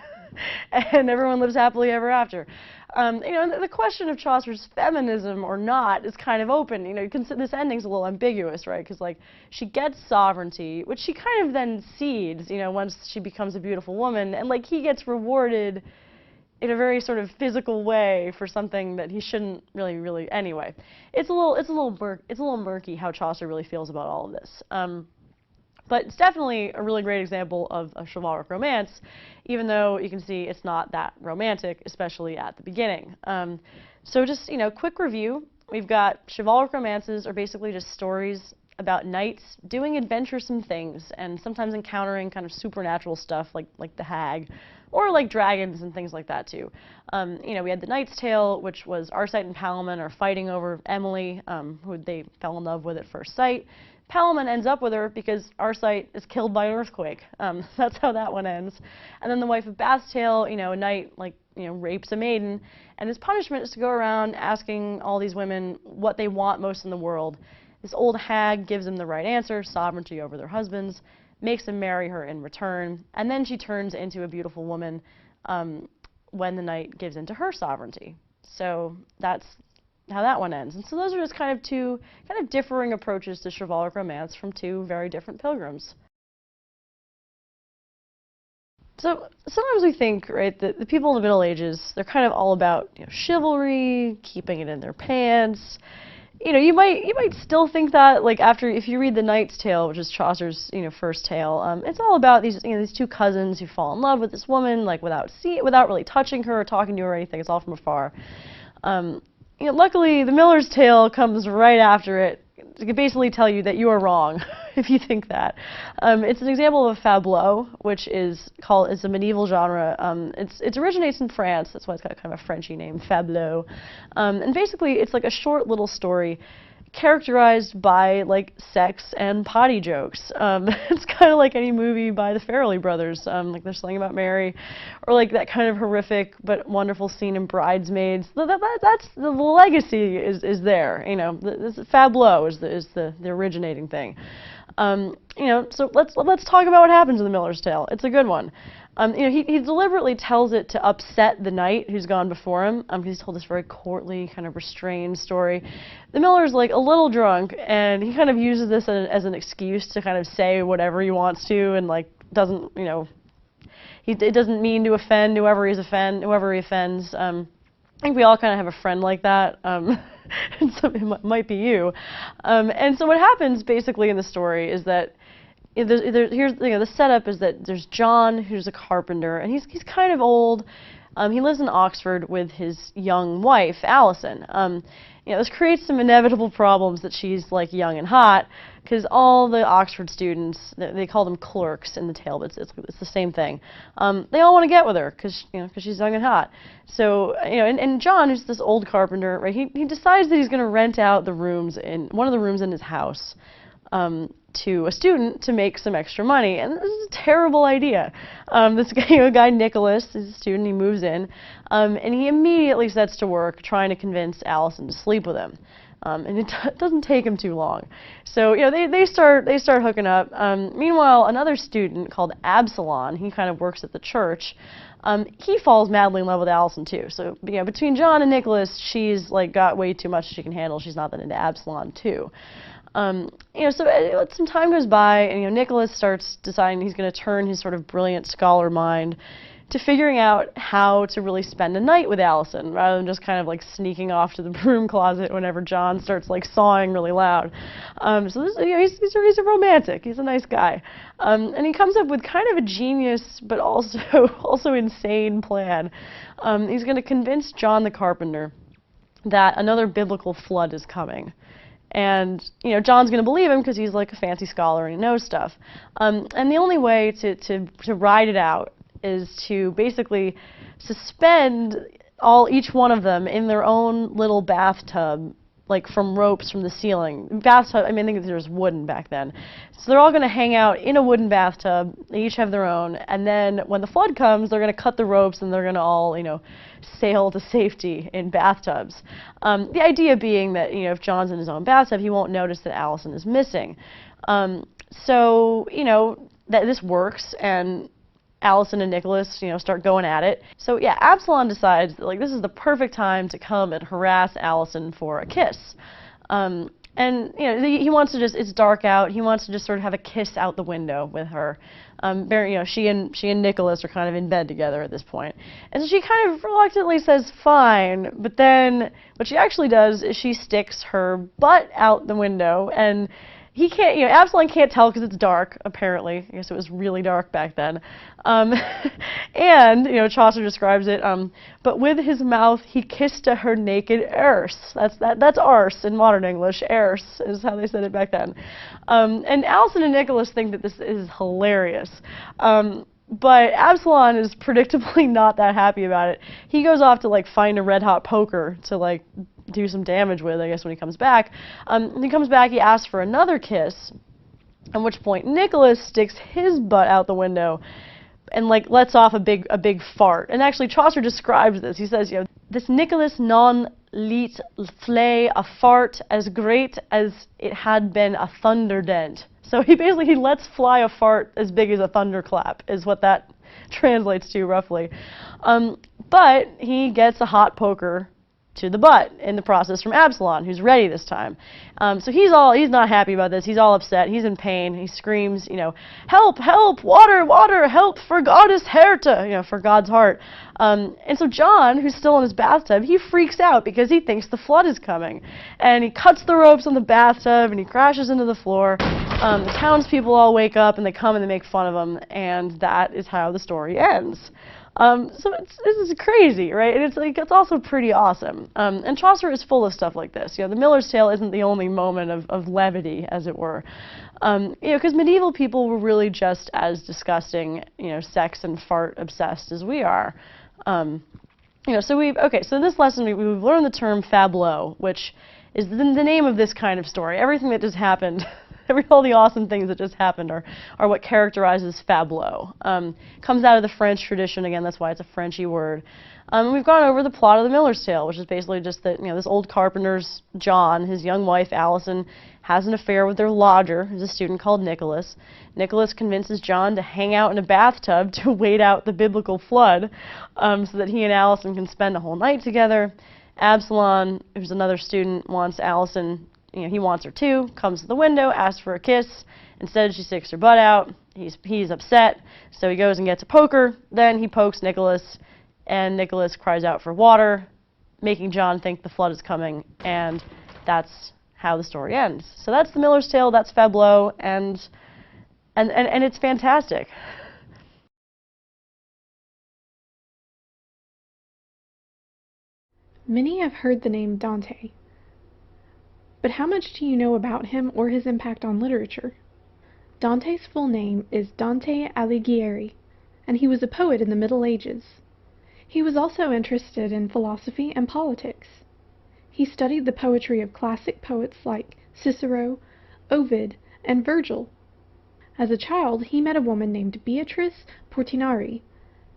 And everyone lives happily ever after. The question of Chaucer's feminism or not is kind of open. This ending's a little ambiguous, right? Because, like, she gets sovereignty, which she kind of then cedes, once she becomes a beautiful woman. And, like, he gets rewarded in a very sort of physical way for something that he shouldn't really. Anyway, it's a little murky how Chaucer really feels about all of this. But it's definitely a really great example of a chivalric romance, even though you can see it's not that romantic, especially at the beginning. So just, quick review. We've got chivalric romances are basically just stories about knights doing adventuresome things and sometimes encountering kind of supernatural stuff like the hag, or like dragons and things like that too. We had the Knight's Tale, which was Arcite and Palamon are fighting over Emily, who they fell in love with at first sight. Palamon ends up with her because Arcite is killed by an earthquake. That's how that one ends. And then the wife of Bath's Tale, a knight rapes a maiden, and his punishment is to go around asking all these women what they want most in the world. This old hag gives them the right answer, sovereignty over their husbands. makes him marry her in return, and then she turns into a beautiful woman when the knight gives into her sovereignty. So that's how that one ends. And so those are just kind of two kind of differing approaches to chivalric romance from two very different pilgrims. So sometimes we think, right, that the people in the Middle Ages, they're kind of all about, you know, chivalry, keeping it in their pants. You know, you might still think that, like, after, if you read The Knight's Tale, which is Chaucer's, you know, first tale, it's all about these, you know, these two cousins who fall in love with this woman, like, without really touching her or talking to her or anything. It's all from afar. You know, luckily, The Miller's Tale comes right after it. It can basically tell you that you are wrong if you think that. It's an example of a fabliau, which is a medieval genre. It originates in France. That's why it's got kind of a Frenchy name, fabliau. And basically, it's like a short little story characterized by like sex and potty jokes. It's kind of like any movie by the Farrelly brothers, like There's Something About Mary, or like that kind of horrific but wonderful scene in Bridesmaids. That's the legacy is there. You know, this fabliau is the originating thing. You know, so let's talk about what happens in The Miller's Tale. It's a good one. You know, he deliberately tells it to upset the knight who's gone before him. He's told this very courtly, kind of restrained story. The miller's like a little drunk, and he kind of uses this as an excuse to kind of say whatever he wants to, and like doesn't, you know, it doesn't mean to offend whoever he offends. I think we all kind of have a friend like that. And so it might be you. And so what happens basically in the story is that here's, you know, the setup is that there's John, who's a carpenter, and he's kind of old. He lives in Oxford with his young wife, Alison. You know, this creates some inevitable problems that she's like young and hot, because all the Oxford students, they call them clerks in the tale, but it's the same thing. They all want to get with her because she's young and hot. So you know, and John, who's this old carpenter, right? He decides that he's going to rent out one of the rooms in his house to a student to make some extra money, and this is a terrible idea. This guy Nicholas is a student. He moves in, and he immediately sets to work trying to convince Alison to sleep with him. And it doesn't take him too long. So you know, they start hooking up. Meanwhile, another student called Absalon, he kind of works at the church. He falls madly in love with Alison too. So you know, between John and Nicholas, she's like got way too much she can handle. She's not that into Absalon too. You know, so some time goes by, and you know, Nicholas starts deciding he's going to turn his sort of brilliant scholar mind to figuring out how to really spend a night with Alison, rather than just kind of like sneaking off to the broom closet whenever John starts like sawing really loud. So this, you know, he's a romantic. He's a nice guy, and he comes up with kind of a genius but also insane plan. He's going to convince John the carpenter that another biblical flood is coming. And, you know, John's going to believe him because he's like a fancy scholar and he knows stuff. And the only way to ride it out is to basically suspend each one of them in their own little bathtub, like from ropes from the ceiling. Bathtub, I mean, I think there was wooden back then. So they're all going to hang out in a wooden bathtub. They each have their own. And then when the flood comes, they're going to cut the ropes and they're going to all, you know, sail to safety in bathtubs. The idea being that, you know, if John's in his own bathtub, he won't notice that Alison is missing. So, you know, this works, and Alison and Nicholas, you know, start going at it. So yeah, Absalon decides that like this is the perfect time to come and harass Alison for a kiss. And you know, he wants to just, it's dark out, he wants to just sort of have a kiss out the window with her. You know, she and Nicholas are kind of in bed together at this point. And so she kind of reluctantly says fine, but then what she actually does is she sticks her butt out the window, and he can't, you know, Absalon can't tell because it's dark, apparently. I guess it was really dark back then. And, you know, Chaucer describes it, but with his mouth he kissed to her naked erse. That's arse in modern English. Erse is how they said it back then. And Alison and Nicholas think that this is hilarious. But Absalon is predictably not that happy about it. He goes off to, like, find a red-hot poker to, like, do some damage with, I guess, when he comes back. When he comes back, he asks for another kiss, at which point Nicholas sticks his butt out the window and like lets off a big fart. And actually Chaucer describes this. He says, you know, this Nicholas non lit flay a fart as great as it had been a thunder dent. So he lets fly a fart as big as a thunderclap, is what that translates to roughly. But he gets a hot poker to the butt in the process from Absalom, who's ready this time. So he's not happy about this. He's all upset. He's in pain. He screams, help, help, water, water, help for Goddess Herta, for God's heart. And so John, who's still in his bathtub, he freaks out because he thinks the flood is coming. And he cuts the ropes on the bathtub and he crashes into the floor. The townspeople all wake up and they come and they make fun of him, and that is how the story ends. So this is crazy, right? And it's also pretty awesome. And Chaucer is full of stuff like this. The Miller's Tale isn't the only moment of levity, as it were. Because medieval people were really just as disgusting, sex and fart obsessed as we are. So in this lesson we've learned the term fabliau, which is the name of this kind of story. Everything that just happened. All the awesome things that just happened are what characterizes fabliau. Comes out of the French tradition, again, that's why it's a Frenchy word. We've gone over the plot of the Miller's Tale, which is basically just that, this old carpenter's John, his young wife Allison, has an affair with their lodger, who's a student called Nicholas. Nicholas convinces John to hang out in a bathtub to wait out the biblical flood, so that he and Allison can spend a whole night together. Absalom, who's another student, wants Allison. He wants her too, comes to the window, asks for a kiss. Instead, she sticks her butt out. He's upset, so he goes and gets a poker. Then he pokes Nicholas, and Nicholas cries out for water, making John think the flood is coming, and that's how the story ends. So that's the Miller's Tale, that's fabliau, and it's fantastic.
Many have heard the name Dante. But how much do you know about him or his impact on literature? Dante's full name is Dante Alighieri, and he was a poet in the Middle Ages. He was also interested in philosophy and politics. He studied the poetry of classic poets like Cicero, Ovid, and Virgil. As a child, he met a woman named Beatrice Portinari,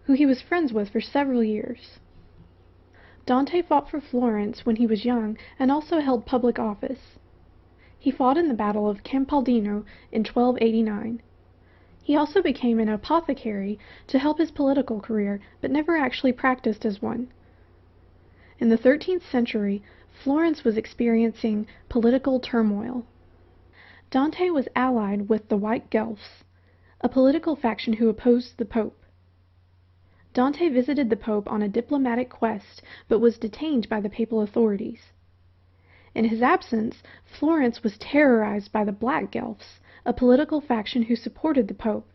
who he was friends with for several years. Dante fought for Florence when he was young and also held public office. He fought in the Battle of Campaldino in 1289. He also became an apothecary to help his political career, but never actually practiced as one. In the 13th century, Florence was experiencing political turmoil. Dante was allied with the White Guelphs, a political faction who opposed the Pope. Dante visited the Pope on a diplomatic quest, but was detained by the papal authorities. In his absence, Florence was terrorized by the Black Guelphs, a political faction who supported the Pope.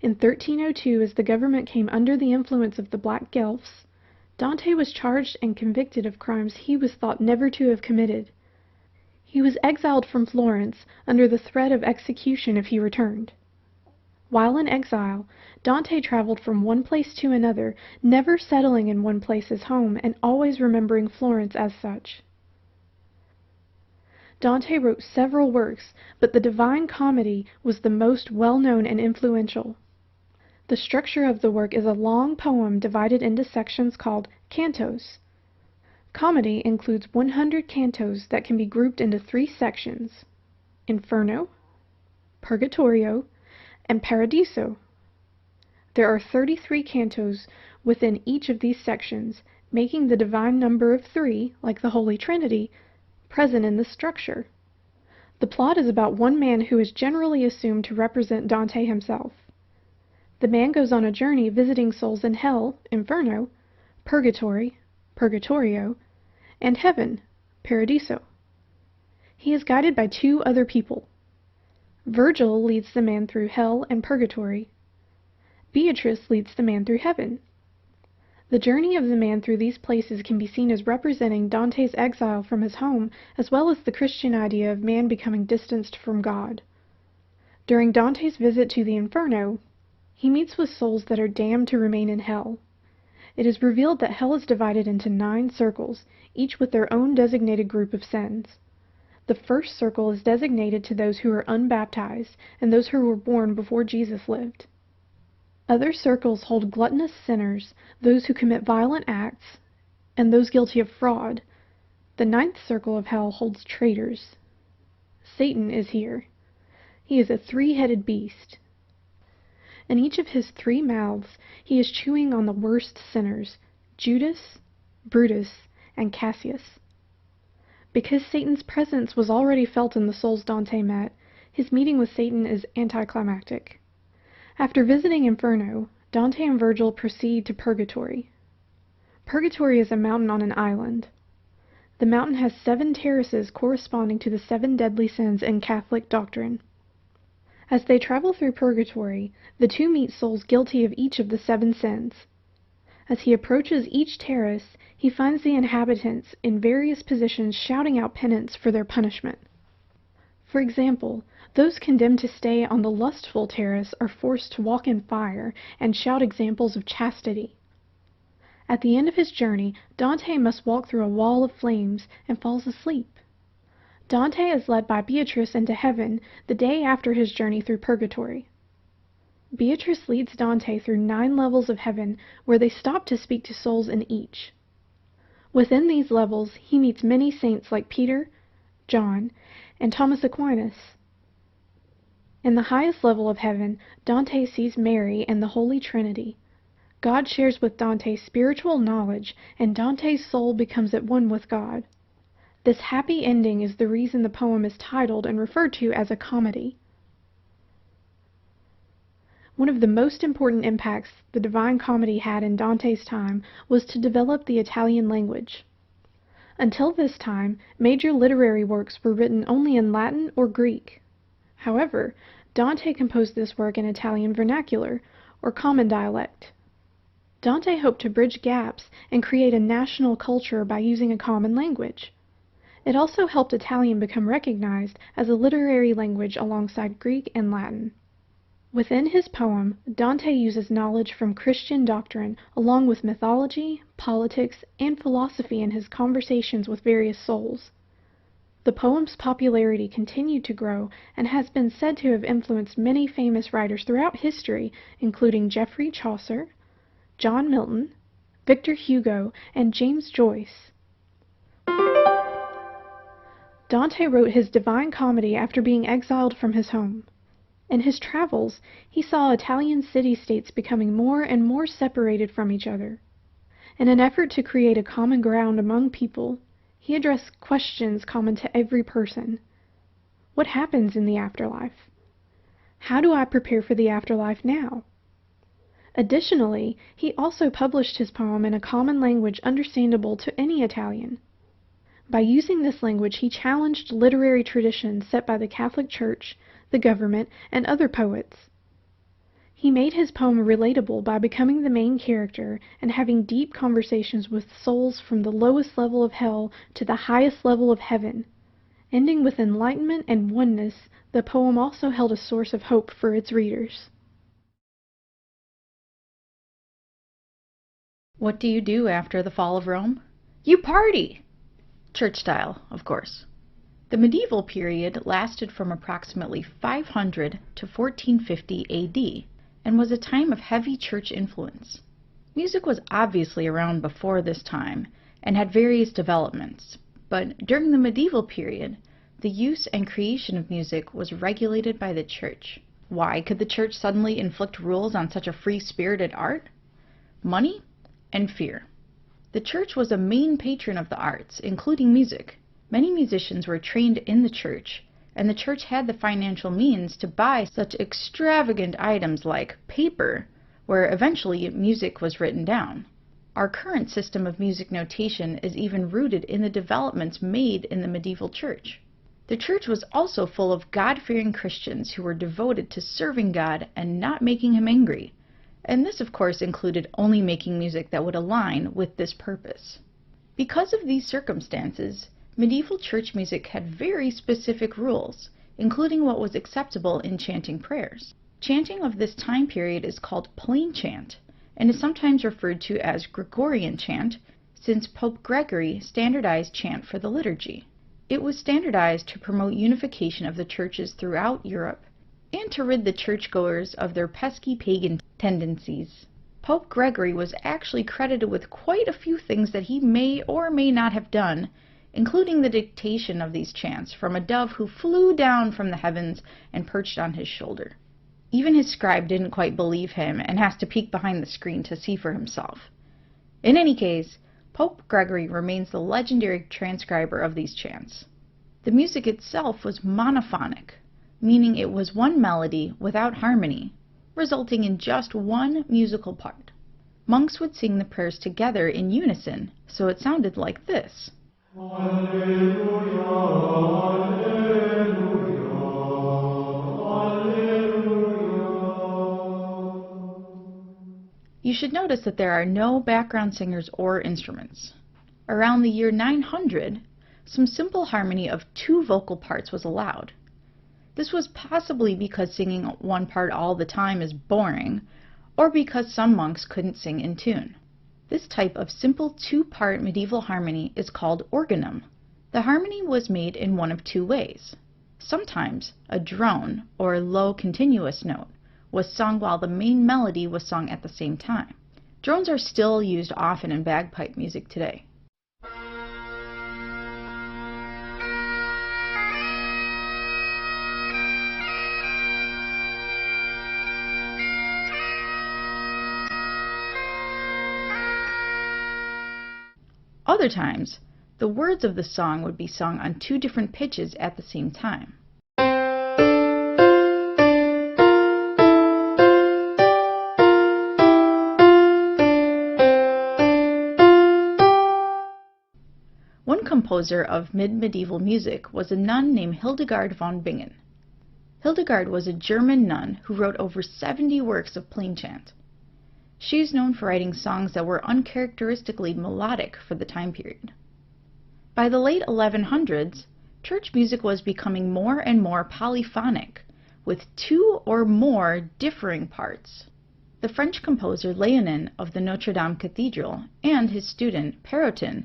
In 1302, as the government came under the influence of the Black Guelphs, Dante was charged and convicted of crimes he was thought never to have committed. He was exiled from Florence under the threat of execution if he returned. While in exile, Dante traveled from one place to another, never settling in one place as home and always remembering Florence as such. Dante wrote several works, but the Divine Comedy was the most well-known and influential. The structure of the work is a long poem divided into sections called cantos. Comedy includes 100 cantos that can be grouped into 3 sections: Inferno, Purgatorio, and Paradiso. There are 33 cantos within each of these sections, making the divine number of 3, like the Holy Trinity, present in the structure. The plot is about one man who is generally assumed to represent Dante himself. The man goes on a journey visiting souls in hell, Inferno, Purgatory, Purgatorio, and heaven, Paradiso. He is guided by 2 other people. Virgil leads the man through hell and purgatory. Beatrice leads the man through heaven. The journey of the man through these places can be seen as representing Dante's exile from his home, as well as the Christian idea of man becoming distanced from God. During Dante's visit to the Inferno, he meets with souls that are damned to remain in hell. It is revealed that hell is divided into 9 circles, each with their own designated group of sins. The first circle is designated to those who are unbaptized and those who were born before Jesus lived. Other circles hold gluttonous sinners, those who commit violent acts, and those guilty of fraud. The 9th circle of hell holds traitors. Satan is here. He is a three-headed beast. In each of his 3 mouths, he is chewing on the worst sinners, Judas, Brutus, and Cassius. Because Satan's presence was already felt in the souls Dante met, his meeting with Satan is anticlimactic. After visiting Inferno, Dante and Virgil proceed to Purgatory. Purgatory is a mountain on an island. The mountain has 7 terraces corresponding to the 7 deadly sins in Catholic doctrine. As they travel through Purgatory, the 2 meet souls guilty of each of the 7 sins. As he approaches each terrace, he finds the inhabitants in various positions shouting out penance for their punishment. For example, those condemned to stay on the lustful terrace are forced to walk in fire and shout examples of chastity. At the end of his journey, Dante must walk through a wall of flames and falls asleep. Dante is led by Beatrice into heaven the day after his journey through Purgatory. Beatrice leads Dante through 9 levels of heaven where they stop to speak to souls in each. Within these levels, he meets many saints like Peter, John, and Thomas Aquinas. In the highest level of heaven, Dante sees Mary and the Holy Trinity. God shares with Dante spiritual knowledge, and Dante's soul becomes at one with God. This happy ending is the reason the poem is titled and referred to as a comedy. One of the most important impacts the Divine Comedy had in Dante's time was to develop the Italian language. Until this time, major literary works were written only in Latin or Greek. However, Dante composed this work in Italian vernacular, or common dialect. Dante hoped to bridge gaps and create a national culture by using a common language. It also helped Italian become recognized as a literary language alongside Greek and Latin. Within his poem, Dante uses knowledge from Christian doctrine along with mythology, politics, and philosophy in his conversations with various souls. The poem's popularity continued to grow and has been said to have influenced many famous writers throughout history, including Geoffrey Chaucer, John Milton, Victor Hugo, and James Joyce. Dante wrote his Divine Comedy after being exiled from his home. In his travels, he saw Italian city-states becoming more and more separated from each other. In an effort to create a common ground among people, he addressed questions common to every person. What happens in the afterlife? How do I prepare for the afterlife now? Additionally, he also published his poem in a common language understandable to any Italian. By using this language, he challenged literary traditions set by the Catholic Church, the government, and other poets. He made his poem relatable by becoming the main character and having deep conversations with souls from the lowest level of hell to the highest level of heaven. Ending with enlightenment and oneness, the poem also held a source of hope for its readers.
What do you do after the fall of Rome? You party! Church style, of course. The medieval period lasted from approximately 500 to 1450 AD and was a time of heavy church influence. Music was obviously around before this time and had various developments, but during the medieval period, the use and creation of music was regulated by the church. Why could the church suddenly inflict rules on such a free-spirited art? Money and fear. The church was a main patron of the arts, including music. Many musicians were trained in the church, and the church had the financial means to buy such extravagant items like paper, where eventually music was written down. Our current system of music notation is even rooted in the developments made in the medieval church. The church was also full of God-fearing Christians who were devoted to serving God and not making him angry. And this, of course, included only making music that would align with this purpose. Because of these circumstances, medieval church music had very specific rules, including what was acceptable in chanting prayers. Chanting of this time period is called plain chant, and is sometimes referred to as Gregorian chant, since Pope Gregory standardized chant for the liturgy. It was standardized to promote unification of the churches throughout Europe, and to rid the churchgoers of their pesky pagan tendencies. Pope Gregory was actually credited with quite a few things that he may or may not have done including the dictation of these chants from a dove who flew down from the heavens and perched on his shoulder. Even his scribe didn't quite believe him and has to peek behind the screen to see for himself. In any case, Pope Gregory remains the legendary transcriber of these chants. The music itself was monophonic, meaning it was one melody without harmony, resulting in just one musical part. Monks would sing the prayers together in unison, so it sounded like this. Alleluia, Alleluia, Alleluia. You should notice that there are no background singers or instruments. Around the year 900, some simple harmony of 2 vocal parts was allowed. This was possibly because singing one part all the time is boring, or because some monks couldn't sing in tune. This type of simple 2-part medieval harmony is called organum. The harmony was made in one of 2 ways. Sometimes a drone, or low continuous note, was sung while the main melody was sung at the same time. Drones are still used often in bagpipe music today. Other times, the words of the song would be sung on 2 different pitches at the same time. One composer of mid-medieval music was a nun named Hildegard von Bingen. Hildegard was a German nun who wrote over 70 works of plain chant. She is known for writing songs that were uncharacteristically melodic for the time period. By the late 1100s, church music was becoming more and more polyphonic, with 2 or more differing parts. The French composer Léonin of the Notre Dame Cathedral and his student Perrotin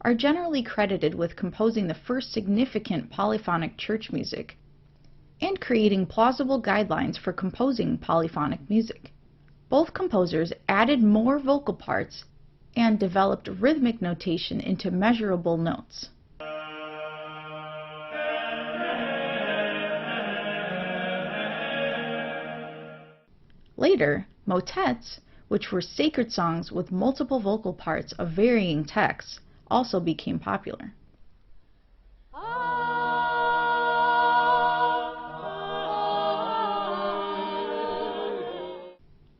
are generally credited with composing the first significant polyphonic church music and creating plausible guidelines for composing polyphonic music. Both composers added more vocal parts and developed rhythmic notation into measurable notes. Later, motets, which were sacred songs with multiple vocal parts of varying texts, also became popular.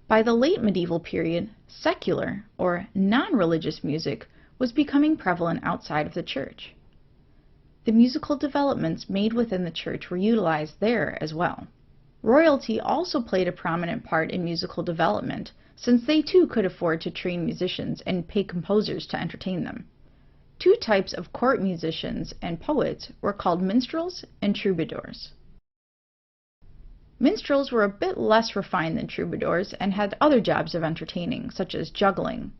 By the late medieval period, secular, or non-religious music was becoming prevalent outside of the church. The musical developments made within the church were utilized there as well. Royalty also played a prominent part in musical development, since they too could afford to train musicians and pay composers to entertain them. 2 types of court musicians and poets were called minstrels and troubadours. Minstrels were a bit less refined than troubadours and had other jobs of entertaining, such as juggling.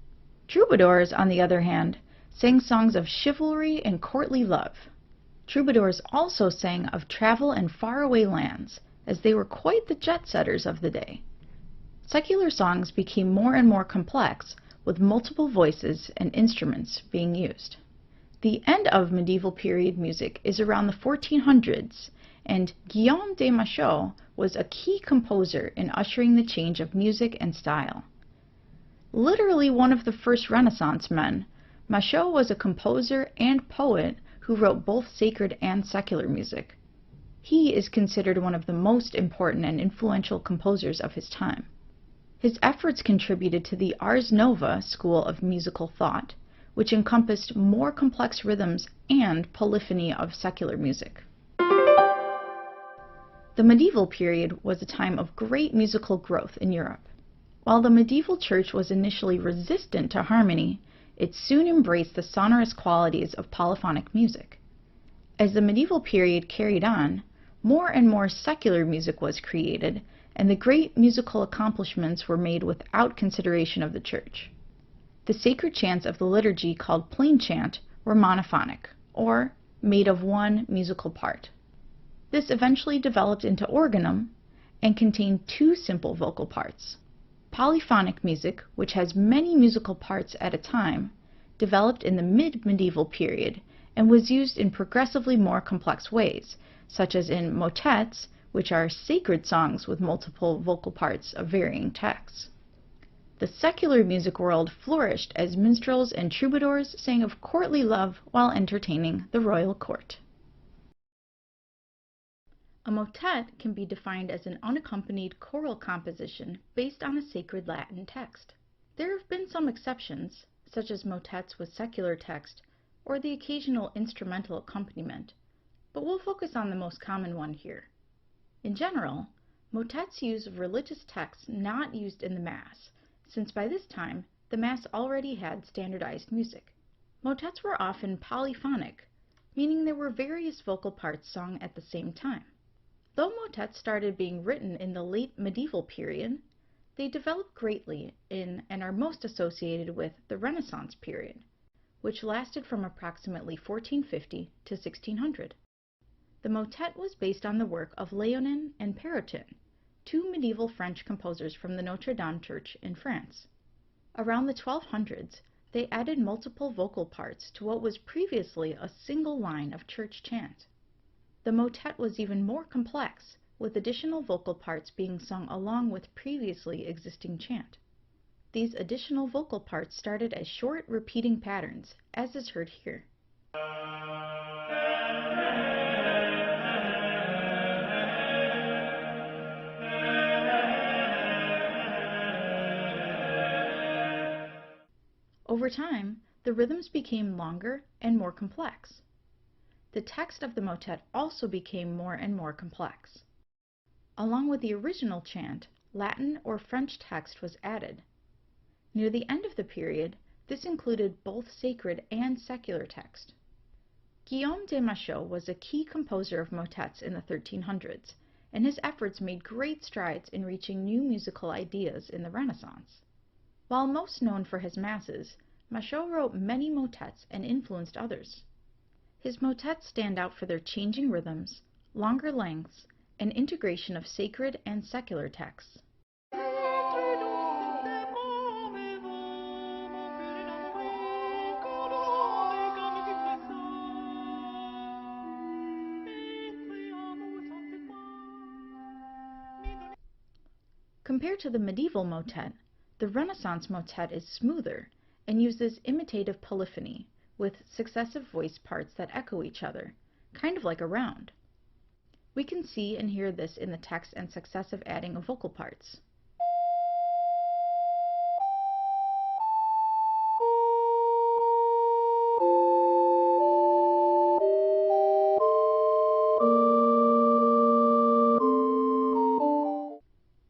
Troubadours, on the other hand, sang songs of chivalry and courtly love. Troubadours also sang of travel and faraway lands, as they were quite the jet-setters of the day. Secular songs became more and more complex, with multiple voices and instruments being used. The end of medieval period music is around the 1400s, and Guillaume de Machaut was a key composer in ushering the change of music and style. Literally one of the first Renaissance men, Machaut was a composer and poet who wrote both sacred and secular music. He is considered one of the most important and influential composers of his time. His efforts contributed to the Ars Nova school of musical thought, which encompassed more complex rhythms and polyphony of secular music. The medieval period was a time of great musical growth in Europe. While the medieval church was initially resistant to harmony, it soon embraced the sonorous qualities of polyphonic music. As the medieval period carried on, more and more secular music was created, and the great musical accomplishments were made without consideration of the church. The sacred chants of the liturgy, called plain chant, were monophonic, or made of one musical part. This eventually developed into organum and contained 2 simple vocal parts. Polyphonic music, which has many musical parts at a time, developed in the mid-medieval period and was used in progressively more complex ways, such as in motets, which are sacred songs with multiple vocal parts of varying texts. The secular music world flourished as minstrels and troubadours sang of courtly love while entertaining the royal court. A motet can be defined as an unaccompanied choral composition based on a sacred Latin text. There have been some exceptions, such as motets with secular text or the occasional instrumental accompaniment, but we'll focus on the most common one here. In general, motets use religious texts not used in the Mass, since by this time the Mass already had standardized music. Motets were often polyphonic, meaning there were various vocal parts sung at the same time. Though motets started being written in the late medieval period, they developed greatly in and are most associated with the Renaissance period, which lasted from approximately 1450 to 1600. The motet was based on the work of Léonin and Perrotin, two medieval French composers from the Notre Dame Church in France. Around the 1200s, they added multiple vocal parts to what was previously a single line of church chant. The motet was even more complex, with additional vocal parts being sung along with previously existing chant. These additional vocal parts started as short repeating patterns, as is heard here. Over time, the rhythms became longer and more complex. The text of the motet also became more and more complex. Along with the original chant, Latin or French text was added. Near the end of the period, this included both sacred and secular text. Guillaume de Machaut was a key composer of motets in the 1300s, and his efforts made great strides in reaching new musical ideas in the Renaissance. While most known for his masses, Machaut wrote many motets and influenced others. His motets stand out for their changing rhythms, longer lengths, and integration of sacred and secular texts. Compared to the medieval motet, the Renaissance motet is smoother and uses imitative polyphony, with successive voice parts that echo each other, kind of like a round. We can see and hear this in the text and successive adding of vocal parts.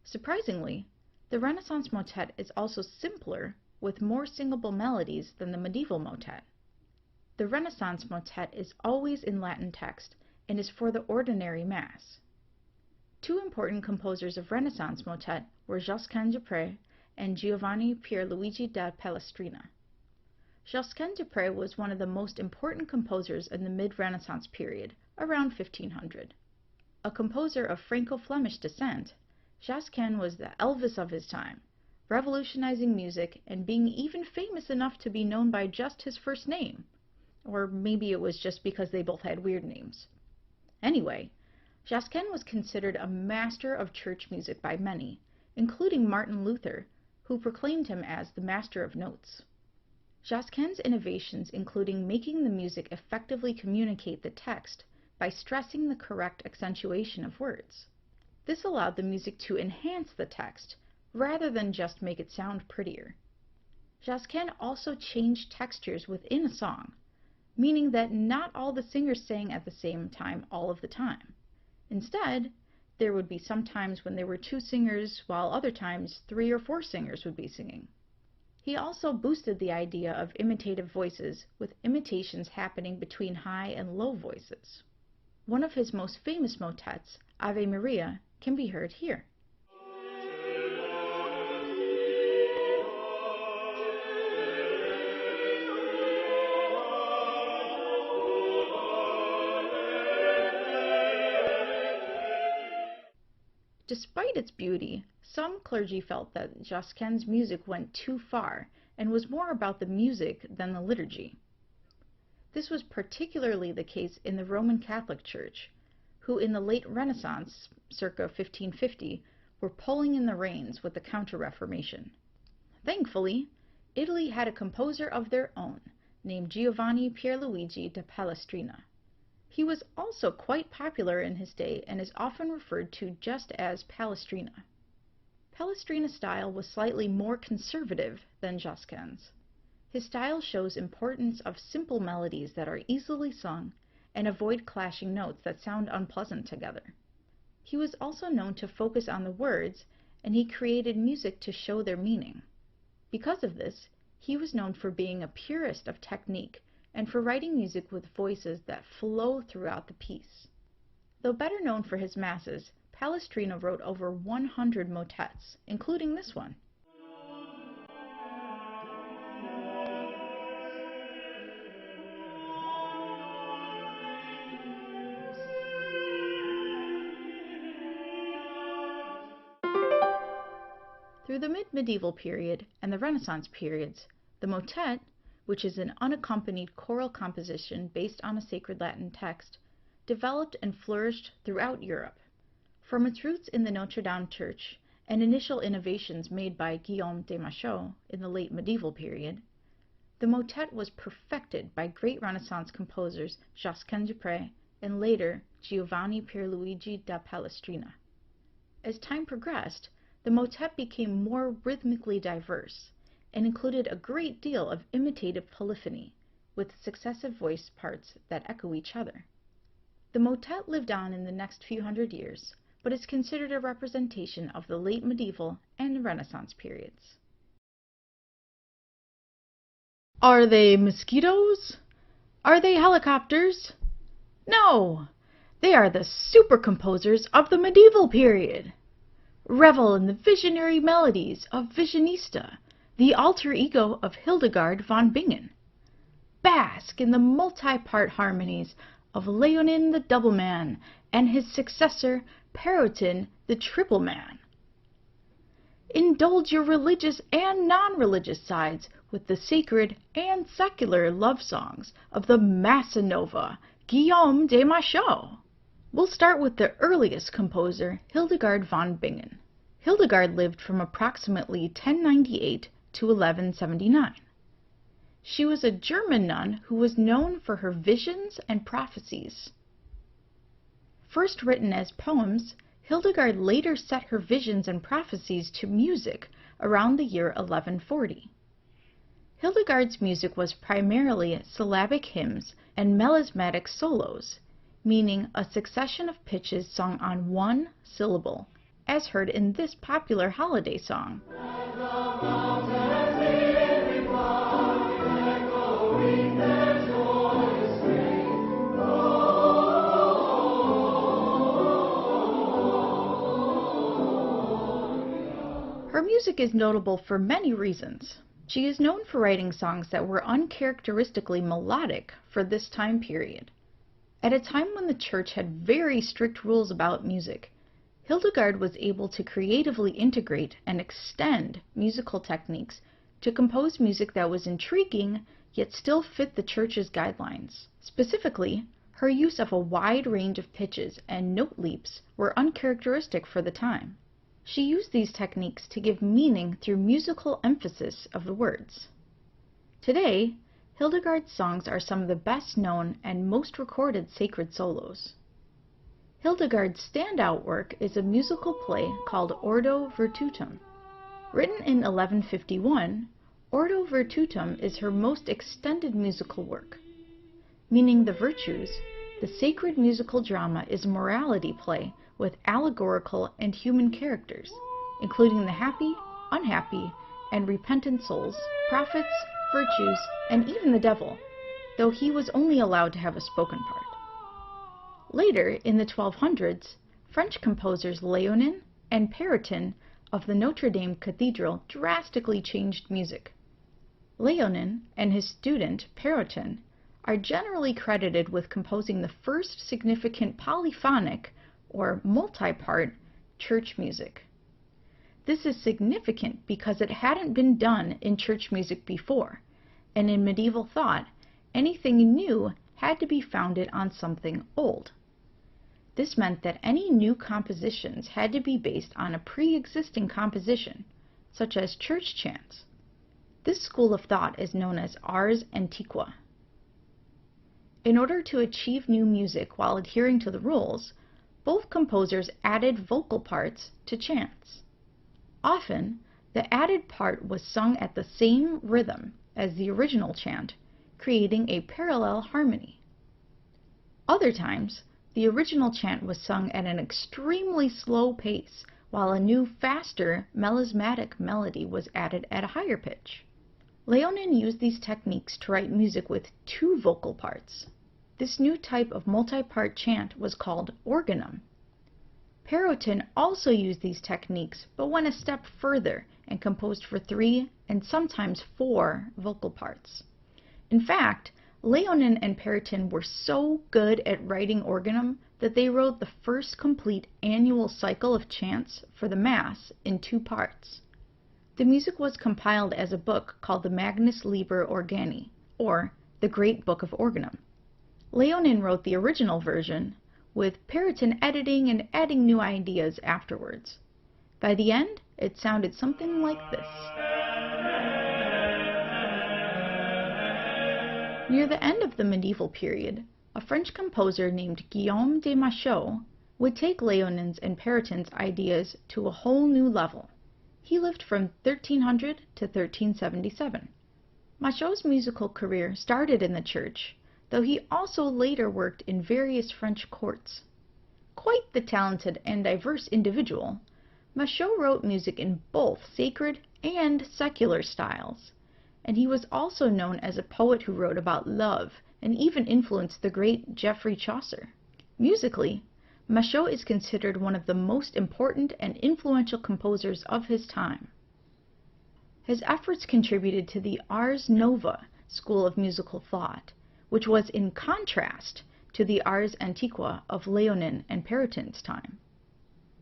Surprisingly, the Renaissance motet is also simpler, with more singable melodies than the medieval motet. The Renaissance motet is always in Latin text and is for the ordinary Mass. Two important composers of Renaissance motet were Josquin des Prez and Giovanni Pierluigi da Palestrina. Josquin des Prez was one of the most important composers in the mid-Renaissance period, around 1500. A composer of Franco-Flemish descent, Josquin was the Elvis of his time, revolutionizing music and being even famous enough to be known by just his first name. Or maybe it was just because they both had weird names. Anyway, Josquin was considered a master of church music by many, including Martin Luther, who proclaimed him as the master of notes. Josquin's innovations including making the music effectively communicate the text by stressing the correct accentuation of words. This allowed the music to enhance the text, rather than just make it sound prettier. Josquin also changed textures within a song, meaning that not all the singers sang at the same time all of the time. Instead, there would be some times when there were two singers, while other times 3 or 4 singers would be singing. He also boosted the idea of imitative voices, with imitations happening between high and low voices. One of his most famous motets, Ave Maria, can be heard here. Despite its beauty, some clergy felt that Josquin's music went too far and was more about the music than the liturgy. This was particularly the case in the Roman Catholic Church, who in the late Renaissance, circa 1550, were pulling in the reins with the Counter-Reformation. Thankfully, Italy had a composer of their own, named Giovanni Pierluigi da Palestrina. He was also quite popular in his day and is often referred to just as Palestrina. Palestrina's style was slightly more conservative than Josquin's. His style shows importance of simple melodies that are easily sung and avoid clashing notes that sound unpleasant together. He was also known to focus on the words, and he created music to show their meaning. Because of this, he was known for being a purist of technique and for writing music with voices that flow throughout the piece. Though better known for his masses, Palestrina wrote over 100 motets, including this one. Through the mid-medieval period and the Renaissance periods, the motet, which is an unaccompanied choral composition based on a sacred Latin text, developed and flourished throughout Europe. From its roots in the Notre Dame Church and initial innovations made by Guillaume de Machaut in the late medieval period, the motet was perfected by great Renaissance composers Josquin du Pré and later Giovanni Pierluigi da Palestrina. As time progressed, the motet became more rhythmically diverse and included a great deal of imitative polyphony, with successive voice parts that echo each other. The motet lived on in the next few hundred years, but is considered a representation of the late medieval and Renaissance periods. Are they mosquitoes? Are they helicopters? No! They are the super composers of the medieval period. Revel in the visionary melodies of Visionista, the alter ego of Hildegard von Bingen. Bask in the multi-part harmonies of Leonin the Double Man and his successor Perotin the Triple Man. Indulge your religious and non-religious sides with the sacred and secular love songs of the Massa Nova, Guillaume de Machaut. We'll start with the earliest composer, Hildegard von Bingen. Hildegard lived from approximately 1098 to 1179. She was a German nun who was known for her visions and prophecies. First written as poems, Hildegard later set her visions and prophecies to music around the year 1140. Hildegard's music was primarily syllabic hymns and melismatic solos, meaning a succession of pitches sung on one syllable, as heard in this popular holiday song. Her music is notable for many reasons. She is known for writing songs that were uncharacteristically melodic for this time period. At a time when the church had very strict rules about music, Hildegard was able to creatively integrate and extend musical techniques to compose music that was intriguing yet still fit the church's guidelines. Specifically, her use of a wide range of pitches and note leaps were uncharacteristic for the time. She used these techniques to give meaning through musical emphasis of the words. Today, Hildegard's songs are some of the best known and most recorded sacred solos. Hildegard's standout work is a musical play called Ordo Virtutum. Written in 1151, Ordo Virtutum is her most extended musical work. Meaning the virtues, the sacred musical drama is a morality play with allegorical and human characters, including the happy, unhappy, and repentant souls, prophets, virtues, and even the devil, though he was only allowed to have a spoken part. Later, in the 1200s, French composers Leonin and Perotin of the Notre Dame Cathedral drastically changed music. Leonin and his student Perotin are generally credited with composing the first significant polyphonic or multi-part church music. This is significant because it hadn't been done in church music before, and in medieval thought, anything new had to be founded on something old. This meant that any new compositions had to be based on a pre-existing composition, such as church chants. This school of thought is known as ars antiqua. In order to achieve new music while adhering to the rules, both composers added vocal parts to chants. Often, the added part was sung at the same rhythm as the original chant, creating a parallel harmony. Other times, the original chant was sung at an extremely slow pace, while a new, faster, melismatic melody was added at a higher pitch. Leonin used these techniques to write music with two vocal parts. This new type of multi-part chant was called organum. Perotin also used these techniques, but went a step further and composed for 3 and sometimes 4 vocal parts. In fact, Leonin and Perotin were so good at writing organum that they wrote the first complete annual cycle of chants for the Mass in 2 parts. The music was compiled as a book called the Magnus Liber Organi, or the Great Book of Organum. Leonin wrote the original version, with Perotin editing and adding new ideas afterwards. By the end, it sounded something like this. Near the end of the medieval period, a French composer named Guillaume de Machaut would take Leonin's and Perotin's ideas to a whole new level. He lived from 1300 to 1377. Machaut's musical career started in the church, though he also later worked in various French courts. Quite the talented and diverse individual, Machaut wrote music in both sacred and secular styles, and he was also known as a poet who wrote about love and even influenced the great Geoffrey Chaucer. Musically, Machaut is considered one of the most important and influential composers of his time. His efforts contributed to the Ars Nova school of musical thought, which was in contrast to the Ars Antiqua of Leonin and Perotin's time.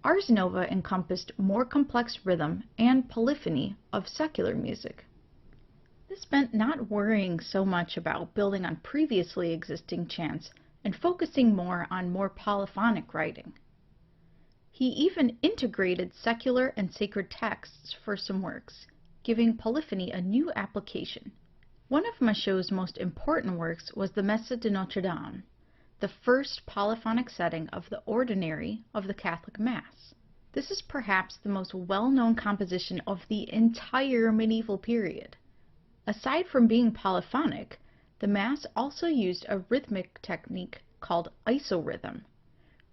Ars Nova encompassed more complex rhythm and polyphony of secular music. This meant not worrying so much about building on previously existing chants and focusing more on more polyphonic writing. He even integrated secular and sacred texts for some works, giving polyphony a new application. One of Machaut's most important works was the Messe de Notre Dame, the first polyphonic setting of the ordinary of the Catholic Mass. This is perhaps the most well-known composition of the entire medieval period. Aside from being polyphonic, the Mass also used a rhythmic technique called isorhythm,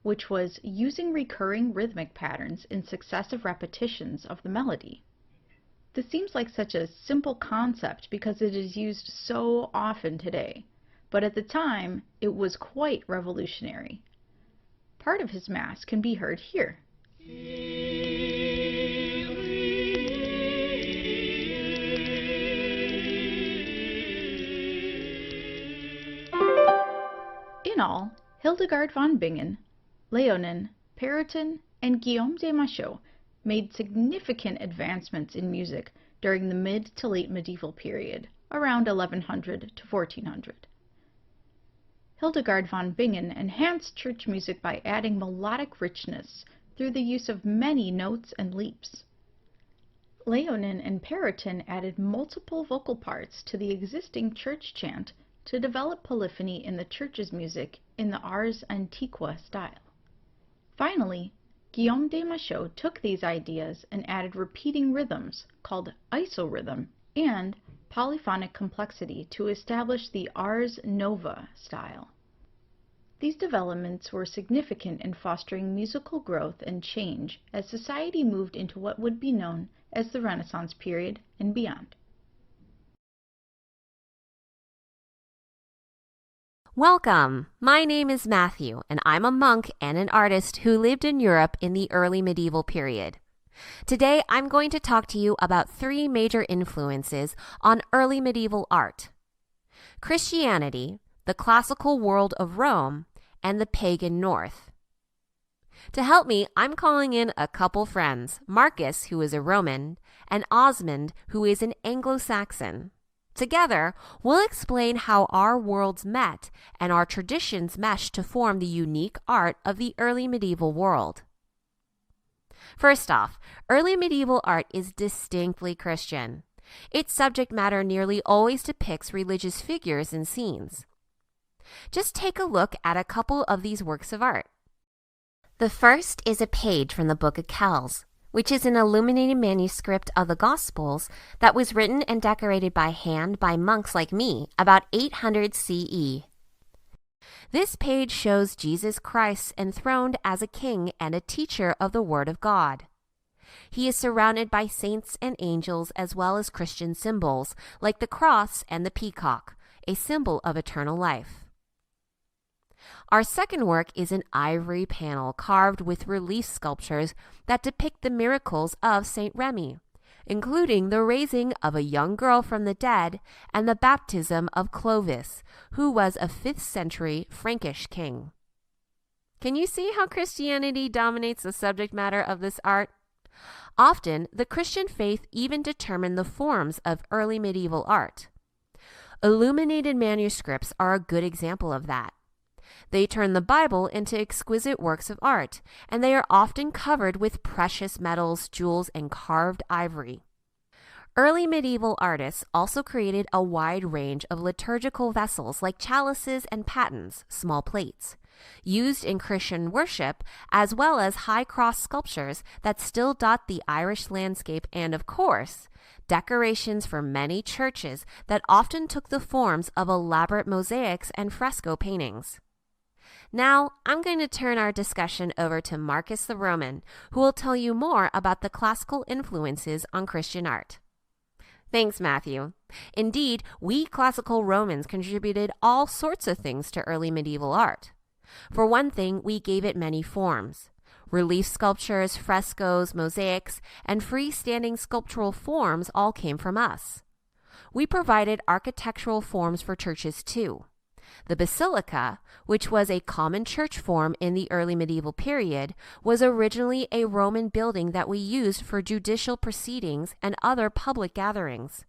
which was using recurring rhythmic patterns in successive repetitions of the melody. This seems like such a simple concept because it is used so often today, but at the time it was quite revolutionary. Part of his Mass can be heard here. In all, Hildegard von Bingen, Leonin, Perotin, and Guillaume de Machaut made significant advancements in music during the mid to late medieval period, around 1100 to 1400. Hildegard von Bingen enhanced church music by adding melodic richness through the use of many notes and leaps. Leonin and Perotin added multiple vocal parts to the existing church chant to develop polyphony in the church's music in the Ars Antiqua style. Finally, Guillaume de Machaut took these ideas and added repeating rhythms, called isorhythm, and polyphonic complexity to establish the Ars Nova style. These developments were significant in fostering musical growth and change as society moved into what would be known as the Renaissance period and beyond.
Welcome! My name is Matthew, and I'm a monk and an artist who lived in Europe in the early medieval period. Today, I'm going to talk to you about 3 major influences on early medieval art: Christianity, the classical world of Rome, and the pagan North. To help me, I'm calling in a couple friends, Marcus, who is a Roman, and Osmond, who is an Anglo-Saxon. Together, we'll explain how our worlds met and our traditions meshed to form the unique art of the early medieval world. First off, early medieval art is distinctly Christian. Its subject matter nearly always depicts religious figures and scenes. Just take a look at a couple of these works of art. The first is a page from the Book of Kells, which is an illuminated manuscript of the Gospels that was written and decorated by hand by monks like me about 800 CE. This page shows Jesus Christ enthroned as a king and a teacher of the Word of God. He is surrounded by saints and angels as well as Christian symbols like the cross and the peacock, a symbol of eternal life. Our second work is an ivory panel carved with relief sculptures that depict the miracles of Saint Remy, including the raising of a young girl from the dead and the baptism of Clovis, who was a 5th century Frankish king. Can you see how Christianity dominates the subject matter of this art? Often, the Christian faith even determined the forms of early medieval art. Illuminated manuscripts are a good example of that. They turn the Bible into exquisite works of art, and they are often covered with precious metals, jewels, and carved ivory. Early medieval artists also created a wide range of liturgical vessels like chalices and patens, small plates, used in Christian worship, as well as high cross sculptures that still dot the Irish landscape and, of course, decorations for many churches that often took the forms of elaborate mosaics and fresco paintings. Now, I'm going to turn our discussion over to Marcus the Roman, who will tell you more about the classical influences on Christian art. Thanks, Matthew. Indeed, we classical Romans contributed all sorts of things to early medieval art. For one thing, we gave it many forms. Relief sculptures, frescoes, mosaics, and freestanding sculptural forms all came from us. We provided architectural forms for churches too. The basilica, which was a common church form in the early medieval period, was originally a Roman building that we used for judicial proceedings and other public gatherings.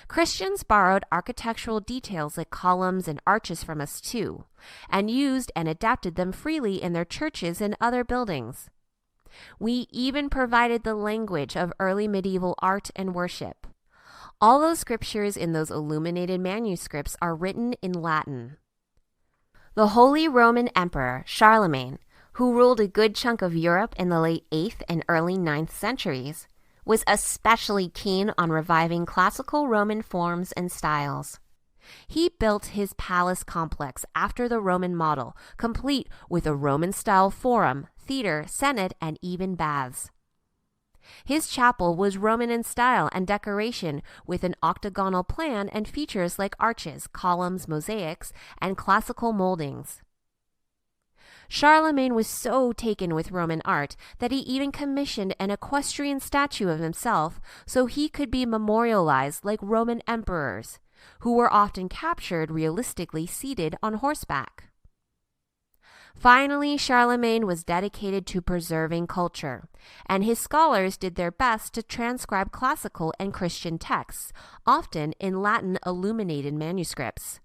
Christians borrowed architectural details like columns and arches from us too, and used and adapted them freely in their churches and other buildings. We even provided the language of early medieval art and worship. All those scriptures in those illuminated manuscripts are written in Latin. The Holy Roman Emperor Charlemagne, who ruled a good chunk of Europe in the late 8th and early 9th centuries, was especially keen on reviving classical Roman forms and styles. He built his palace complex after the Roman model, complete with a Roman-style forum, theater, senate, and even baths. His chapel was Roman in style and decoration with an octagonal plan and features like arches, columns, mosaics, and classical moldings. Charlemagne was so taken with Roman art that he even commissioned an equestrian statue of himself so he could be memorialized like Roman emperors, who were often captured realistically seated on horseback. Finally, Charlemagne was dedicated to preserving culture, and his scholars did their best to transcribe classical and Christian texts, often in Latin illuminated manuscripts.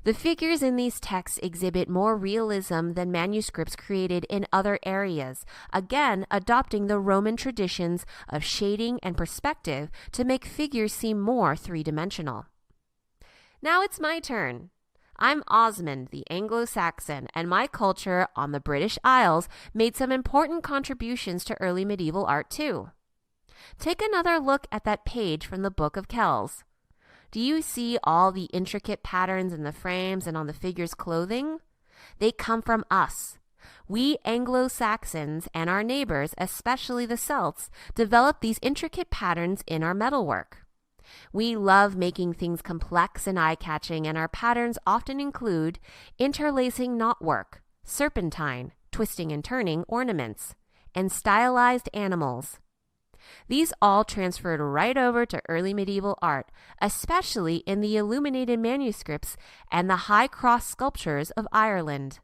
The figures in these texts exhibit more realism than manuscripts created in other areas, again adopting the Roman traditions of shading and perspective to make figures seem more three-dimensional. Now it's my turn. I'm Osmond, the Anglo-Saxon, and my culture on the British Isles made some important contributions to early medieval art too. Take another look at that page from the Book of Kells. Do you see all the intricate patterns in the frames and on the figures' clothing? They come from us. We Anglo-Saxons and our neighbors, especially the Celts, developed these intricate patterns in our metalwork. We love making things complex and eye-catching, and our patterns often include interlacing knotwork, serpentine, twisting and turning ornaments, and stylized animals. These all transferred right over to early medieval art, especially in the illuminated manuscripts and the high cross sculptures of Ireland.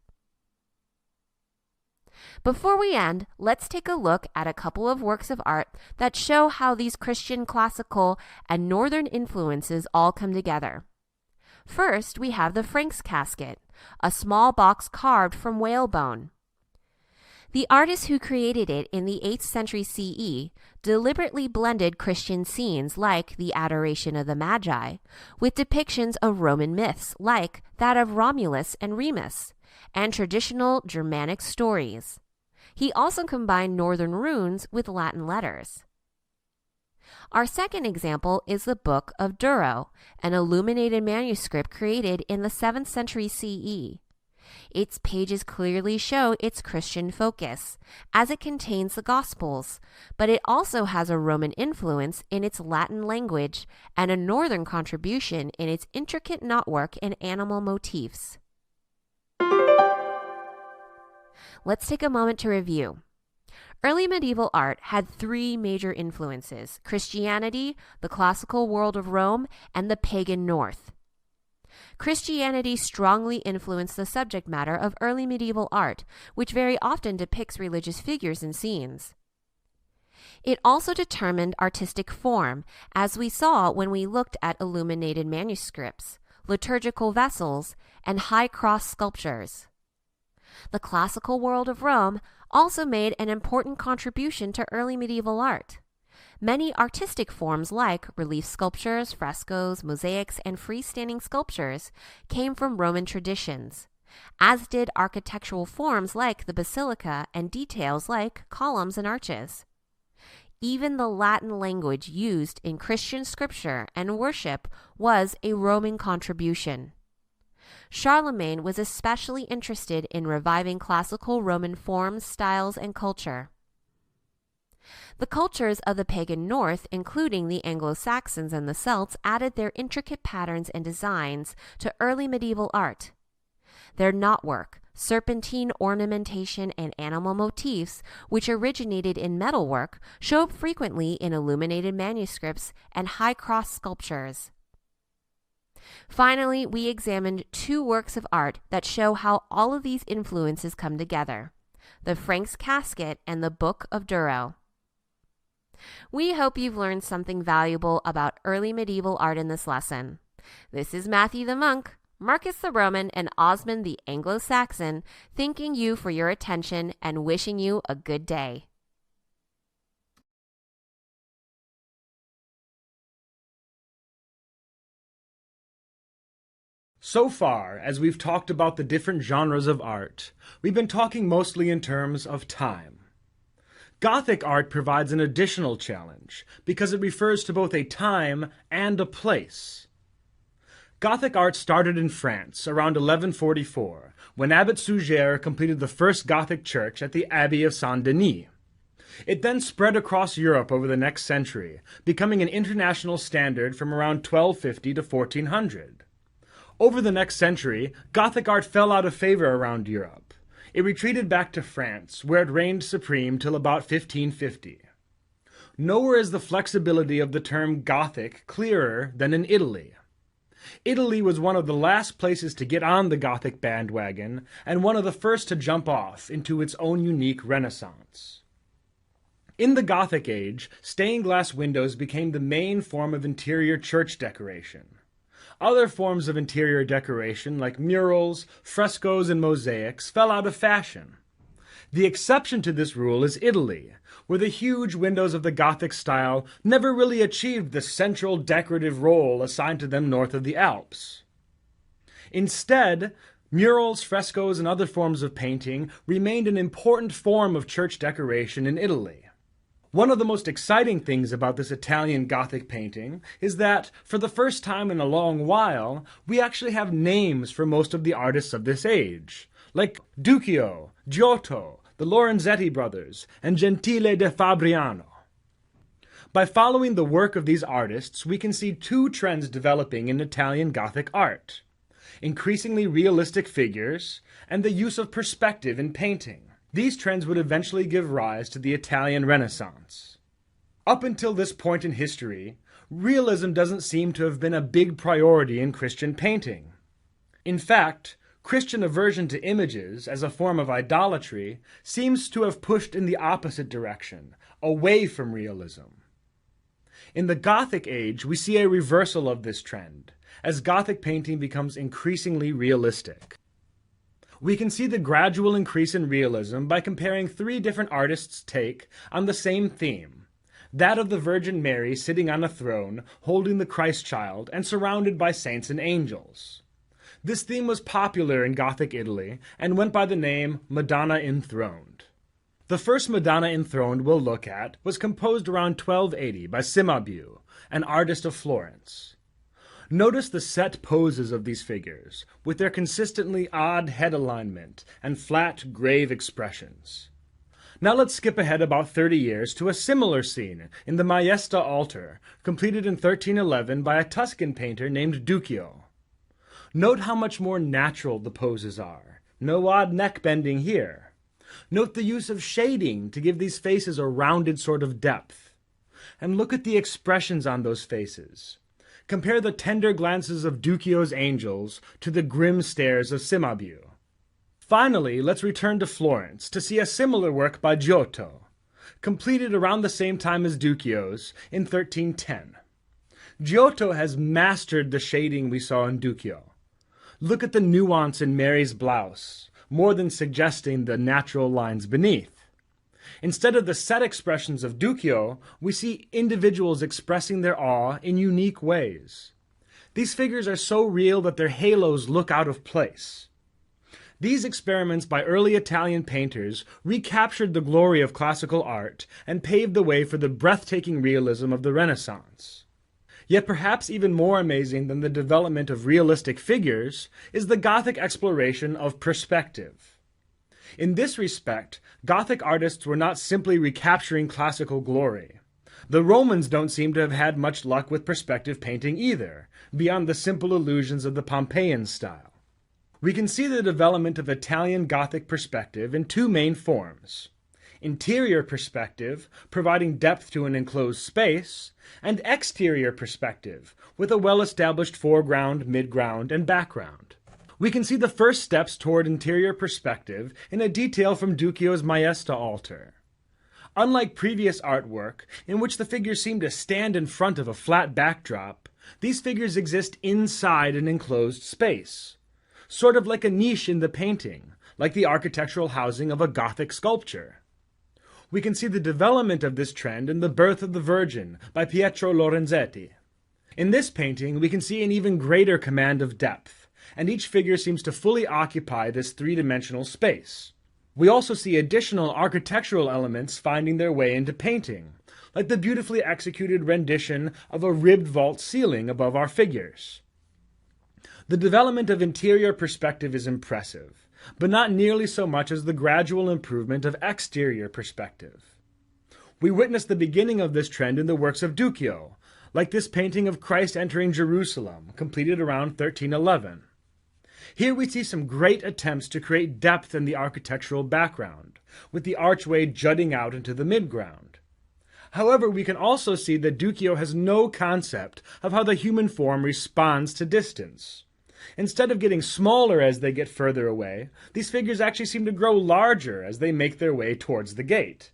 Before we end, let's take a look at a couple of works of art that show how these Christian, classical, and Northern influences all come together. First, we have the Franks casket, a small box carved from whalebone. The artist who created it in the 8th century CE deliberately blended Christian scenes like the Adoration of the Magi with depictions of Roman myths like that of Romulus and Remus, and traditional Germanic stories. He also combined Northern runes with Latin letters. Our second example is the Book of Duro, an illuminated manuscript created in the 7th century CE. Its pages clearly show its Christian focus, as it contains the Gospels, but it also has a Roman influence in its Latin language and a Northern contribution in its intricate knotwork and animal motifs. Let's take a moment to review. Early medieval art had three major influences: Christianity, the classical world of Rome, and the pagan North. Christianity strongly influenced the subject matter of early medieval art, which very often depicts religious figures and scenes. It also determined artistic form, as we saw when we looked at illuminated manuscripts, liturgical vessels, and high cross sculptures. The classical world of Rome also made an important contribution to early medieval art. Many artistic forms like relief sculptures, frescoes, mosaics, and freestanding sculptures came from Roman traditions, as did architectural forms like the basilica and details like columns and arches. Even the Latin language used in Christian scripture and worship was a Roman contribution. Charlemagne was especially interested in reviving classical Roman forms, styles, and culture. The cultures of the pagan North, including the Anglo-Saxons and the Celts, added their intricate patterns and designs to early medieval art. Their knotwork, serpentine ornamentation, and animal motifs, which originated in metalwork, show up frequently in illuminated manuscripts and high cross sculptures. Finally, we examined two works of art that show how all of these influences come together: the Franks casket and the Book of Duro. We hope you've learned something valuable about early medieval art in this lesson. This is Matthew the Monk, Marcus the Roman, and Osmond the Anglo-Saxon, thanking you for your attention and wishing you a good day.
So far, as we've talked about the different genres of art, we've been talking mostly in terms of time. Gothic art provides an additional challenge because it refers to both a time and a place. Gothic art started in France around 1144, when Abbot Suger completed the first Gothic church at the Abbey of Saint-Denis. It then spread across Europe over the next century, becoming an international standard from around 1250 to 1400. Over the next century, Gothic art fell out of favor around Europe. It retreated back to France, where it reigned supreme till about 1550. Nowhere is the flexibility of the term Gothic clearer than in Italy. Italy was one of the last places to get on the Gothic bandwagon, and one of the first to jump off into its own unique renaissance. In the Gothic age, stained glass windows became the main form of interior church decoration. Other forms of interior decoration, like murals, frescoes, and mosaics, fell out of fashion. The exception to this rule is Italy, where the huge windows of the Gothic style never really achieved the central decorative role assigned to them north of the Alps. Instead, murals, frescoes, and other forms of painting remained an important form of church decoration in Italy. One of the most exciting things about this Italian Gothic painting is that, for the first time in a long while, we actually have names for most of the artists of this age, like Duccio, Giotto, the Lorenzetti brothers, and Gentile da Fabriano. By following the work of these artists, we can see two trends developing in Italian Gothic art: increasingly realistic figures, and the use of perspective in painting. These trends would eventually give rise to the Italian Renaissance. Up until this point in history, realism doesn't seem to have been a big priority in Christian painting. In fact, Christian aversion to images as a form of idolatry seems to have pushed in the opposite direction, away from realism. In the Gothic age, we see a reversal of this trend, as Gothic painting becomes increasingly realistic. We can see the gradual increase in realism by comparing three different artists' take on the same theme, that of the Virgin Mary sitting on a throne, holding the Christ child, and surrounded by saints and angels. This theme was popular in Gothic Italy and went by the name Madonna Enthroned. The first Madonna Enthroned we'll look at was composed around 1280 by Cimabue, an artist of Florence. Notice the set poses of these figures, with their consistently odd head alignment and flat, grave expressions. Now let's skip ahead about 30 years to a similar scene in the Maesta altar, completed in 1311 by a Tuscan painter named Duccio. Note how much more natural the poses are. No odd neck bending here. Note the use of shading to give these faces a rounded sort of depth. And look at the expressions on those faces. Compare the tender glances of Duccio's angels to the grim stares of Cimabue. Finally, let's return to Florence to see a similar work by Giotto, completed around the same time as Duccio's in 1310. Giotto has mastered the shading we saw in Duccio. Look at the nuance in Mary's blouse, more than suggesting the natural lines beneath. Instead of the set expressions of Duccio, we see individuals expressing their awe in unique ways. These figures are so real that their halos look out of place. These experiments by early Italian painters recaptured the glory of classical art and paved the way for the breathtaking realism of the Renaissance. Yet perhaps even more amazing than the development of realistic figures is the Gothic exploration of perspective. In this respect, Gothic artists were not simply recapturing classical glory. The Romans don't seem to have had much luck with perspective painting either, beyond the simple illusions of the Pompeian style. We can see the development of Italian Gothic perspective in two main forms: interior perspective, providing depth to an enclosed space, and exterior perspective, with a well-established foreground, midground, and background. We can see the first steps toward interior perspective in a detail from Duccio's Maesta altar. Unlike previous artwork, in which the figures seem to stand in front of a flat backdrop, these figures exist inside an enclosed space, sort of like a niche in the painting, like the architectural housing of a Gothic sculpture. We can see the development of this trend in The Birth of the Virgin by Pietro Lorenzetti. In this painting, we can see an even greater command of depth, and each figure seems to fully occupy this three-dimensional space. We also see additional architectural elements finding their way into painting, like the beautifully executed rendition of a ribbed vault ceiling above our figures. The development of interior perspective is impressive, but not nearly so much as the gradual improvement of exterior perspective. We witness the beginning of this trend in the works of Duccio, like this painting of Christ entering Jerusalem, completed around 1311. Here we see some great attempts to create depth in the architectural background, with the archway jutting out into the midground. However, we can also see that Duccio has no concept of how the human form responds to distance. Instead of getting smaller as they get further away, these figures actually seem to grow larger as they make their way towards the gate.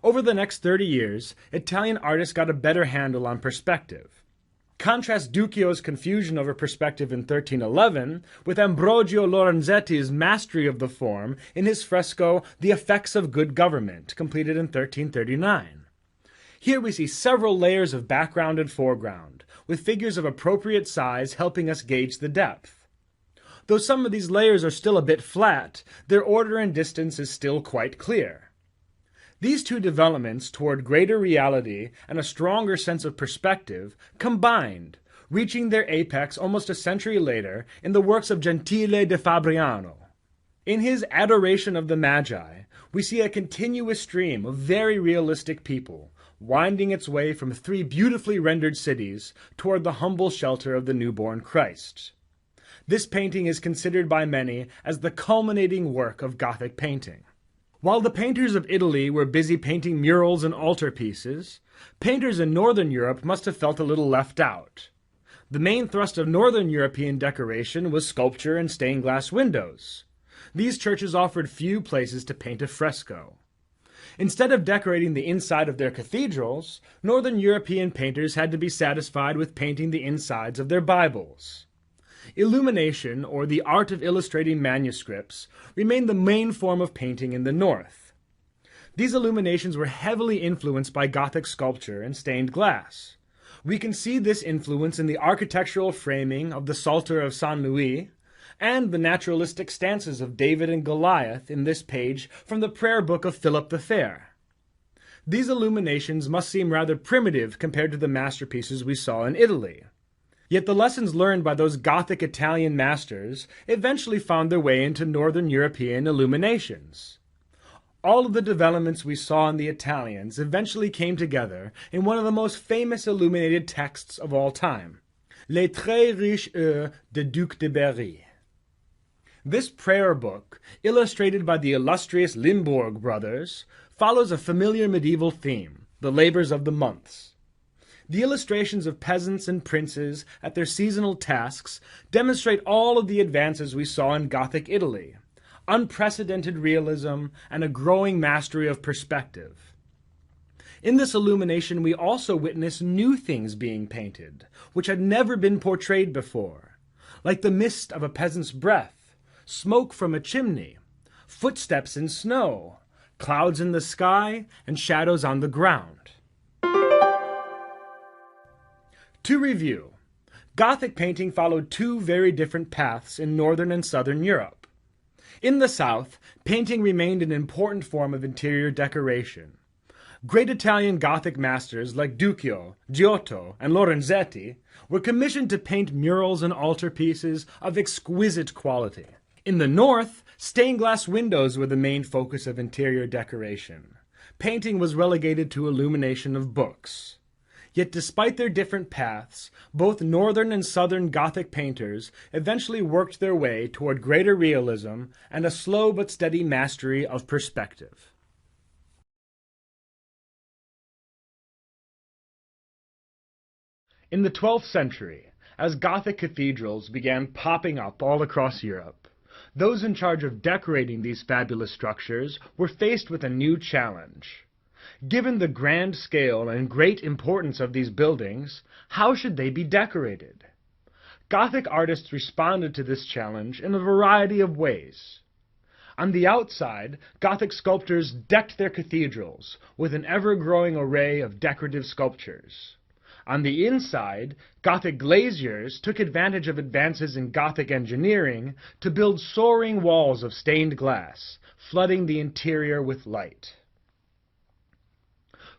Over the next 30 years, Italian artists got a better handle on perspective. Contrast Duccio's confusion over perspective in 1311 with Ambrogio Lorenzetti's mastery of the form in his fresco The Effects of Good Government, completed in 1339. Here we see several layers of background and foreground, with figures of appropriate size helping us gauge the depth. Though some of these layers are still a bit flat, their order and distance is still quite clear. These two developments toward greater reality and a stronger sense of perspective combined, reaching their apex almost a century later in the works of Gentile da Fabriano. In his Adoration of the Magi, we see a continuous stream of very realistic people, winding its way from three beautifully rendered cities toward the humble shelter of the newborn Christ. This painting is considered by many as the culminating work of Gothic painting. While the painters of Italy were busy painting murals and altarpieces, painters in Northern Europe must have felt a little left out. The main thrust of Northern European decoration was sculpture and stained glass windows. These churches offered few places to paint a fresco. Instead of decorating the inside of their cathedrals, Northern European painters had to be satisfied with painting the insides of their Bibles. Illumination, or the art of illustrating manuscripts, remained the main form of painting in the North. These illuminations were heavily influenced by Gothic sculpture and stained glass. We can see this influence in the architectural framing of the Psalter of Saint Louis and the naturalistic stances of David and Goliath in this page from the prayer book of Philip the Fair. These illuminations must seem rather primitive compared to the masterpieces we saw in Italy. Yet the lessons learned by those Gothic Italian masters eventually found their way into Northern European illuminations. All of the developments we saw in the Italians eventually came together in one of the most famous illuminated texts of all time, Les Très Riches Heures de Duc de Berry. This prayer book, illustrated by the illustrious Limbourg brothers, follows a familiar medieval theme, the labors of the months. The illustrations of peasants and princes at their seasonal tasks demonstrate all of the advances we saw in Gothic Italy, unprecedented realism, and a growing mastery of perspective. In this illumination, we also witness new things being painted, which had never been portrayed before, like the mist of a peasant's breath, smoke from a chimney, footsteps in snow, clouds in the sky, and shadows on the ground. To review, Gothic painting followed two very different paths in Northern and Southern Europe. In the South, painting remained an important form of interior decoration. Great Italian Gothic masters like Duccio, Giotto, and Lorenzetti were commissioned to paint murals and altarpieces of exquisite quality. In the North, stained glass windows were the main focus of interior decoration. Painting was relegated to illumination of books. Yet despite their different paths, both Northern and Southern Gothic painters eventually worked their way toward greater realism and a slow but steady mastery of perspective. In the 12th century, as Gothic cathedrals began popping up all across Europe, those in charge of decorating these fabulous structures were faced with a new challenge. Given the grand scale and great importance of these buildings, how should they be decorated? Gothic artists responded to this challenge in a variety of ways. On the outside, Gothic sculptors decked their cathedrals with an ever-growing array of decorative sculptures. On the inside, Gothic glaziers took advantage of advances in Gothic engineering to build soaring walls of stained glass, flooding the interior with light.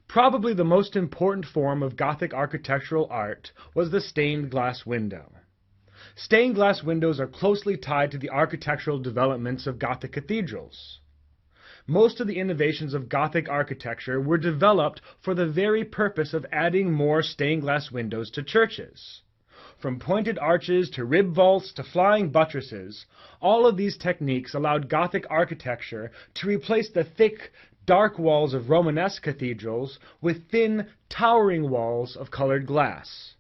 Probably the most important form of Gothic architectural art was the stained glass window. Stained glass windows are closely tied to the architectural developments of Gothic cathedrals. Most of the innovations of Gothic architecture were developed for the very purpose of adding more stained glass windows to churches. From pointed arches to rib vaults to flying buttresses, all of these techniques allowed Gothic architecture to replace the thick, dark walls of Romanesque cathedrals with thin, towering walls of colored glass.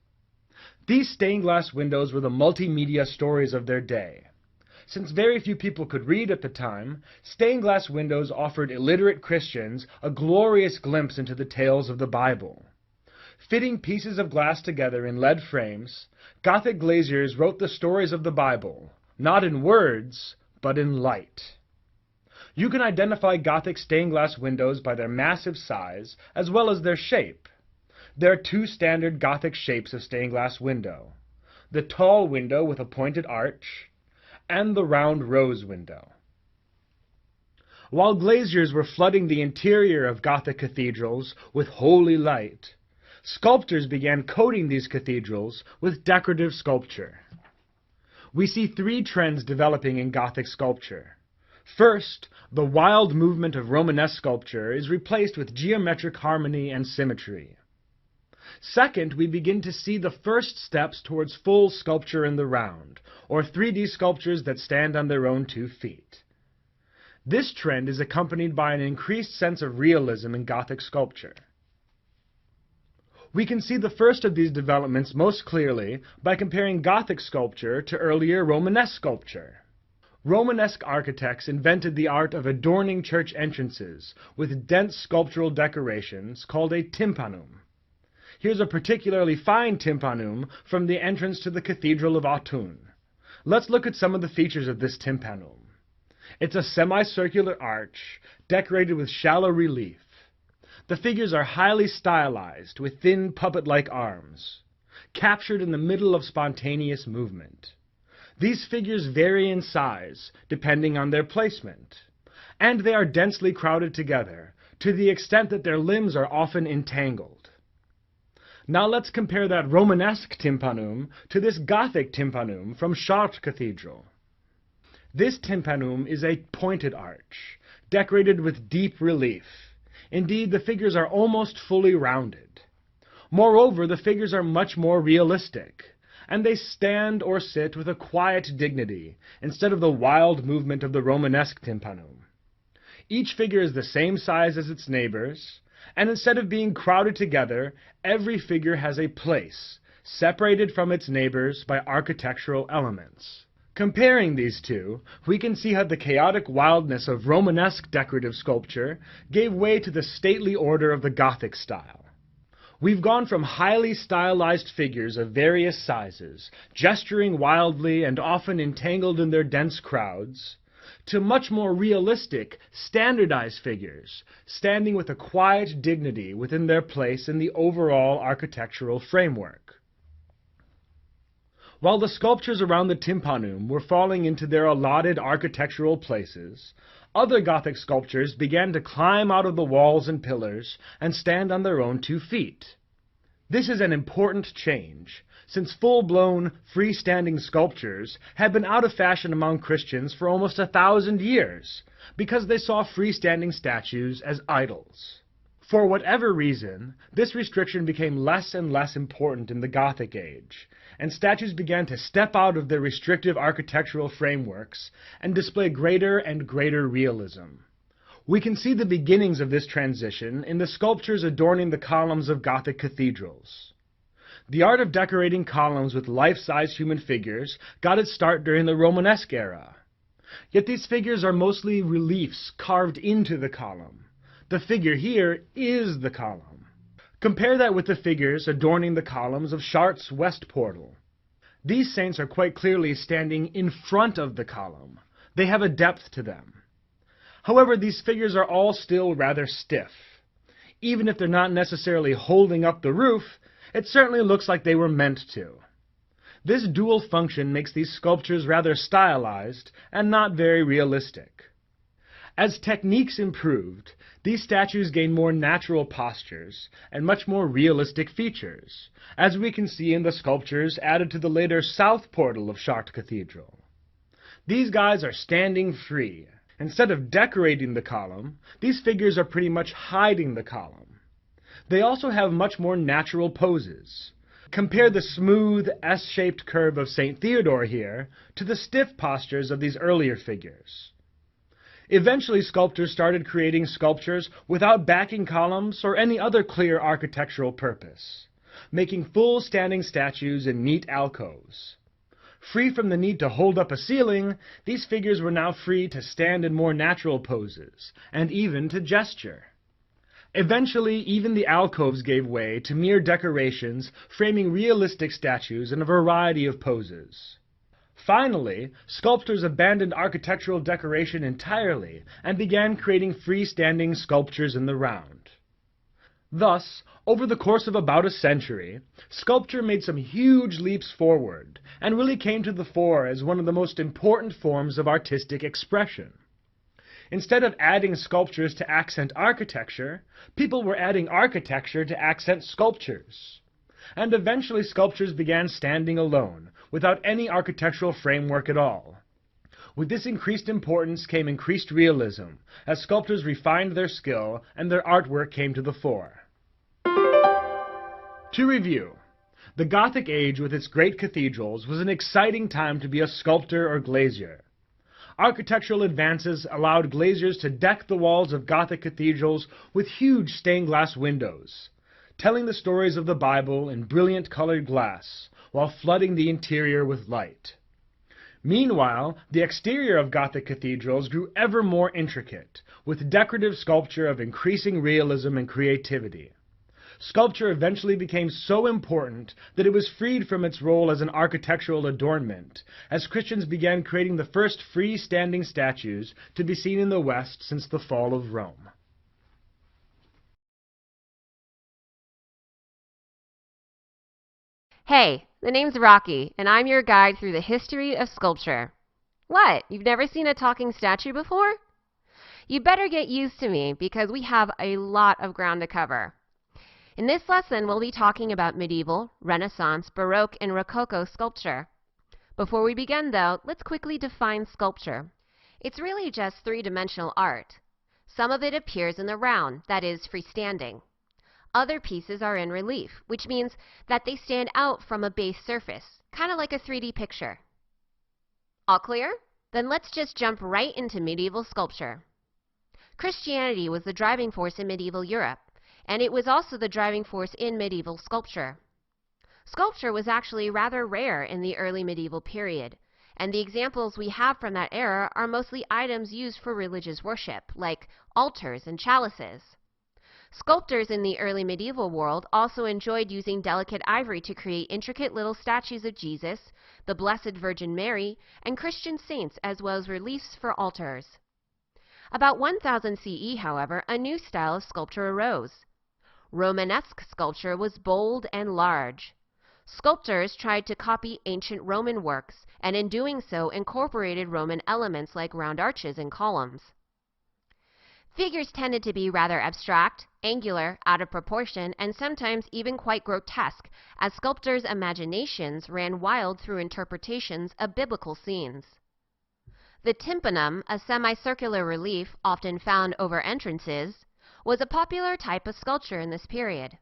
These stained glass windows were the multimedia stories of their day. Since very few people could read at the time, stained glass windows offered illiterate Christians a glorious glimpse into the tales of the Bible. Fitting pieces of glass together in lead frames, Gothic glaziers wrote the stories of the Bible, not in words, but in light. You can identify Gothic stained glass windows by their massive size as well as their shape. There are two standard Gothic shapes of stained glass window: the tall window with a pointed arch, and the round rose window. While glaziers were flooding the interior of Gothic cathedrals with holy light, sculptors began coating these cathedrals with decorative sculpture. We see three trends developing in Gothic sculpture. First, the wild movement of Romanesque sculpture is replaced with geometric harmony and symmetry. Second, we begin to see the first steps towards full sculpture in the round, or 3D sculptures that stand on their own 2 feet. This trend is accompanied by an increased sense of realism in Gothic sculpture. We can see the first of these developments most clearly by comparing Gothic sculpture to earlier Romanesque sculpture. Romanesque architects invented the art of adorning church entrances with dense sculptural decorations called a tympanum. Here's a particularly fine tympanum from the entrance to the Cathedral of Autun. Let's look at some of the features of this tympanum. It's a semicircular arch decorated with shallow relief. The figures are highly stylized with thin puppet-like arms, captured in the middle of spontaneous movement. These figures vary in size depending on their placement, and they are densely crowded together to the extent that their limbs are often entangled. Now let's compare that Romanesque tympanum to this Gothic tympanum from Chartres Cathedral. This tympanum is a pointed arch, decorated with deep relief. Indeed, the figures are almost fully rounded. Moreover, the figures are much more realistic, and they stand or sit with a quiet dignity instead of the wild movement of the Romanesque tympanum. Each figure is the same size as its neighbors, and instead of being crowded together, every figure has a place, separated from its neighbors by architectural elements. Comparing these two, we can see how the chaotic wildness of Romanesque decorative sculpture gave way to the stately order of the Gothic style. We've gone from highly stylized figures of various sizes, gesturing wildly and often entangled in their dense crowds, to much more realistic, standardized figures, standing with a quiet dignity within their place in the overall architectural framework. While the sculptures around the tympanum were falling into their allotted architectural places, other Gothic sculptures began to climb out of the walls and pillars and stand on their own 2 feet. This is an important change, since full-blown, freestanding sculptures had been out of fashion among Christians for almost 1,000 years, because they saw freestanding statues as idols. For whatever reason, this restriction became less and less important in the Gothic age, and statues began to step out of their restrictive architectural frameworks and display greater and greater realism. We can see the beginnings of this transition in the sculptures adorning the columns of Gothic cathedrals. The art of decorating columns with life-size human figures got its start during the Romanesque era. Yet these figures are mostly reliefs carved into the column. The figure here is the column. Compare that with the figures adorning the columns of Chartres' west portal. These saints are quite clearly standing in front of the column. They have a depth to them. However, these figures are all still rather stiff. Even if they're not necessarily holding up the roof, it certainly looks like they were meant to. This dual function makes these sculptures rather stylized and not very realistic. As techniques improved, these statues gained more natural postures and much more realistic features, as we can see in the sculptures added to the later south portal of Chartres Cathedral. These guys are standing free. Instead of decorating the column, these figures are pretty much hiding the column. They also have much more natural poses. Compare the smooth, S-shaped curve of St. Theodore here to the stiff postures of these earlier figures. Eventually, sculptors started creating sculptures without backing columns or any other clear architectural purpose, making full standing statues in neat alcoves. Free from the need to hold up a ceiling, these figures were now free to stand in more natural poses, and even to gesture. Eventually, even the alcoves gave way to mere decorations framing realistic statues in a variety of poses. Finally, sculptors abandoned architectural decoration entirely and began creating freestanding sculptures in the round. Thus, over the course of about a century, sculpture made some huge leaps forward and really came to the fore as one of the most important forms of artistic expression. Instead of adding sculptures to accent architecture, people were adding architecture to accent sculptures. And eventually sculptures began standing alone, without any architectural framework at all. With this increased importance came increased realism, as sculptors refined their skill and their artwork came to the fore. To review, the Gothic age with its great cathedrals was an exciting time to be a sculptor or glazier. Architectural advances allowed glaziers to deck the walls of Gothic cathedrals with huge stained glass windows. telling the stories of the Bible in brilliant colored glass, while flooding the interior with light. Meanwhile, the exterior of Gothic cathedrals grew ever more intricate, with decorative sculpture of increasing realism and creativity. Sculpture eventually became so important that it was freed from its role as an architectural adornment, as Christians began creating the first freestanding statues to be seen in the West since the fall of Rome.
Hey, the name's Rocky, and I'm your guide through the history of sculpture. What, you've never seen a talking statue before? You better get used to me because we have a lot of ground to cover. In this lesson, we'll be talking about medieval, Renaissance, Baroque, and Rococo sculpture. Before we begin, though, let's quickly define sculpture. It's really just three-dimensional art. Some of it appears in the round, that is, freestanding. Other pieces are in relief, which means that they stand out from a base surface, kind of like a 3D picture. All clear? Then let's just jump right into medieval sculpture. Christianity was the driving force in medieval Europe, and it was also the driving force in medieval sculpture. Sculpture was actually rather rare in the early medieval period, and the examples we have from that era are mostly items used for religious worship, like altars and chalices. Sculptors in the early medieval world also enjoyed using delicate ivory to create intricate little statues of Jesus, the Blessed Virgin Mary, and Christian saints, as well as reliefs for altars. About 1000 CE, however, a new style of sculpture arose. Romanesque sculpture was bold and large. Sculptors tried to copy ancient Roman works, and in doing so incorporated Roman elements like round arches and columns. Figures tended to be rather abstract, angular, out of proportion, and sometimes even quite grotesque, as sculptors' imaginations ran wild through interpretations of biblical scenes. The tympanum, a semicircular relief often found over entrances, was a popular type of sculpture in this period.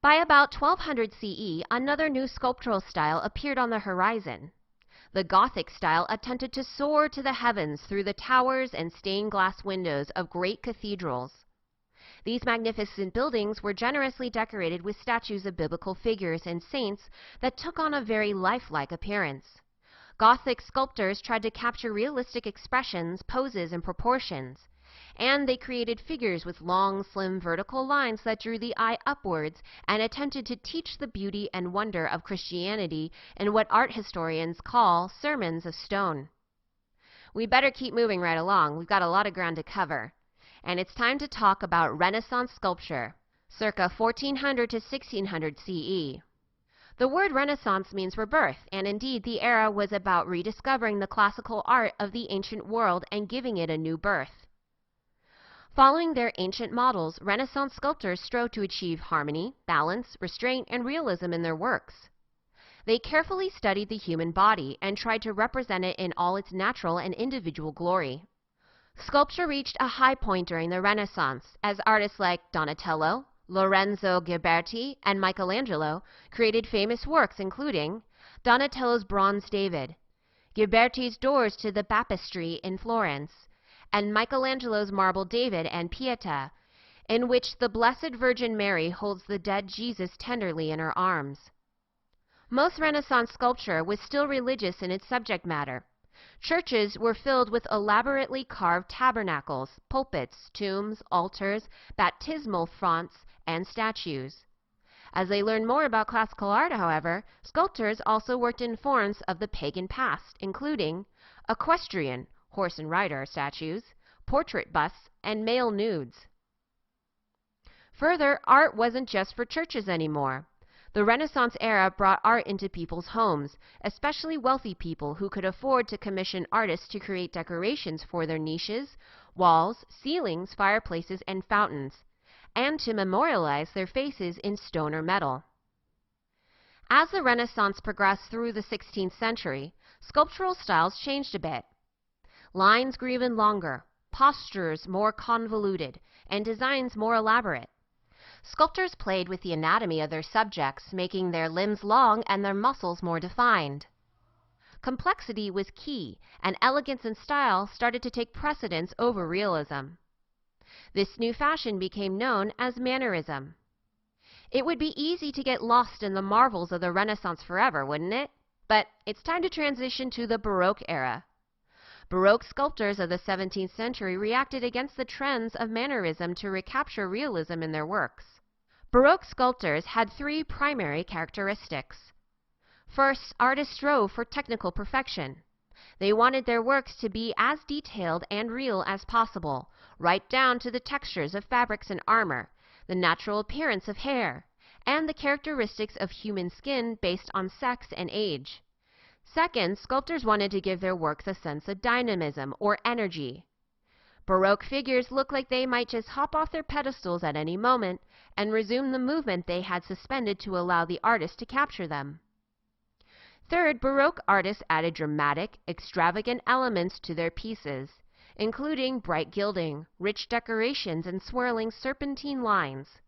By about 1200 CE, another new sculptural style appeared on the horizon. The Gothic style attempted to soar to the heavens through the towers and stained glass windows of great cathedrals. These magnificent buildings were generously decorated with statues of biblical figures and saints that took on a very lifelike appearance. Gothic sculptors tried to capture realistic expressions, poses, and proportions, and they created figures with long, slim vertical lines that drew the eye upwards and attempted to teach the beauty and wonder of Christianity in what art historians call sermons of stone. We better keep moving right along. We've got a lot of ground to cover. And it's time to talk about Renaissance sculpture, circa 1400 to 1600 CE. The word Renaissance means rebirth, and indeed the era was about rediscovering the classical art of the ancient world and giving it a new birth. Following their ancient models, Renaissance sculptors strove to achieve harmony, balance, restraint, and realism in their works. They carefully studied the human body and tried to represent it in all its natural and individual glory. Sculpture reached a high point during the Renaissance, as artists like Donatello, Lorenzo Ghiberti, and Michelangelo created famous works including Donatello's Bronze David, Ghiberti's Doors to the Baptistry in Florence, and Michelangelo's Marble David and Pietà, in which the Blessed Virgin Mary holds the dead Jesus tenderly in her arms. Most Renaissance sculpture was still religious in its subject matter. Churches were filled with elaborately carved tabernacles, pulpits, tombs, altars, baptismal fonts, and statues. As they learned more about classical art, however, sculptors also worked in forms of the pagan past, including equestrian, horse and rider statues, portrait busts, and male nudes. Further, art wasn't just for churches anymore. The Renaissance era brought art into people's homes, especially wealthy people who could afford to commission artists to create decorations for their niches, walls, ceilings, fireplaces, and fountains, and to memorialize their faces in stone or metal. As the Renaissance progressed through the 16th century, sculptural styles changed a bit. Lines grew even longer, postures more convoluted, and designs more elaborate. Sculptors played with the anatomy of their subjects, making their limbs long and their muscles more defined. Complexity was key, and elegance and style started to take precedence over realism. This new fashion became known as mannerism. It would be easy to get lost in the marvels of the Renaissance forever, wouldn't it? But it's time to transition to the Baroque era. Baroque sculptors of the 17th century reacted against the trends of Mannerism to recapture realism in their works. Baroque sculptors had three primary characteristics. First, artists strove for technical perfection. They wanted their works to be as detailed and real as possible, right down to the textures of fabrics and armor, the natural appearance of hair, and the characteristics of human skin based on sex and age. Second, sculptors wanted to give their works a sense of dynamism or energy. Baroque figures look like they might just hop off their pedestals at any moment and resume the movement they had suspended to allow the artist to capture them. Third, Baroque artists added dramatic, extravagant elements to their pieces, including bright gilding, rich decorations, and swirling serpentine lines.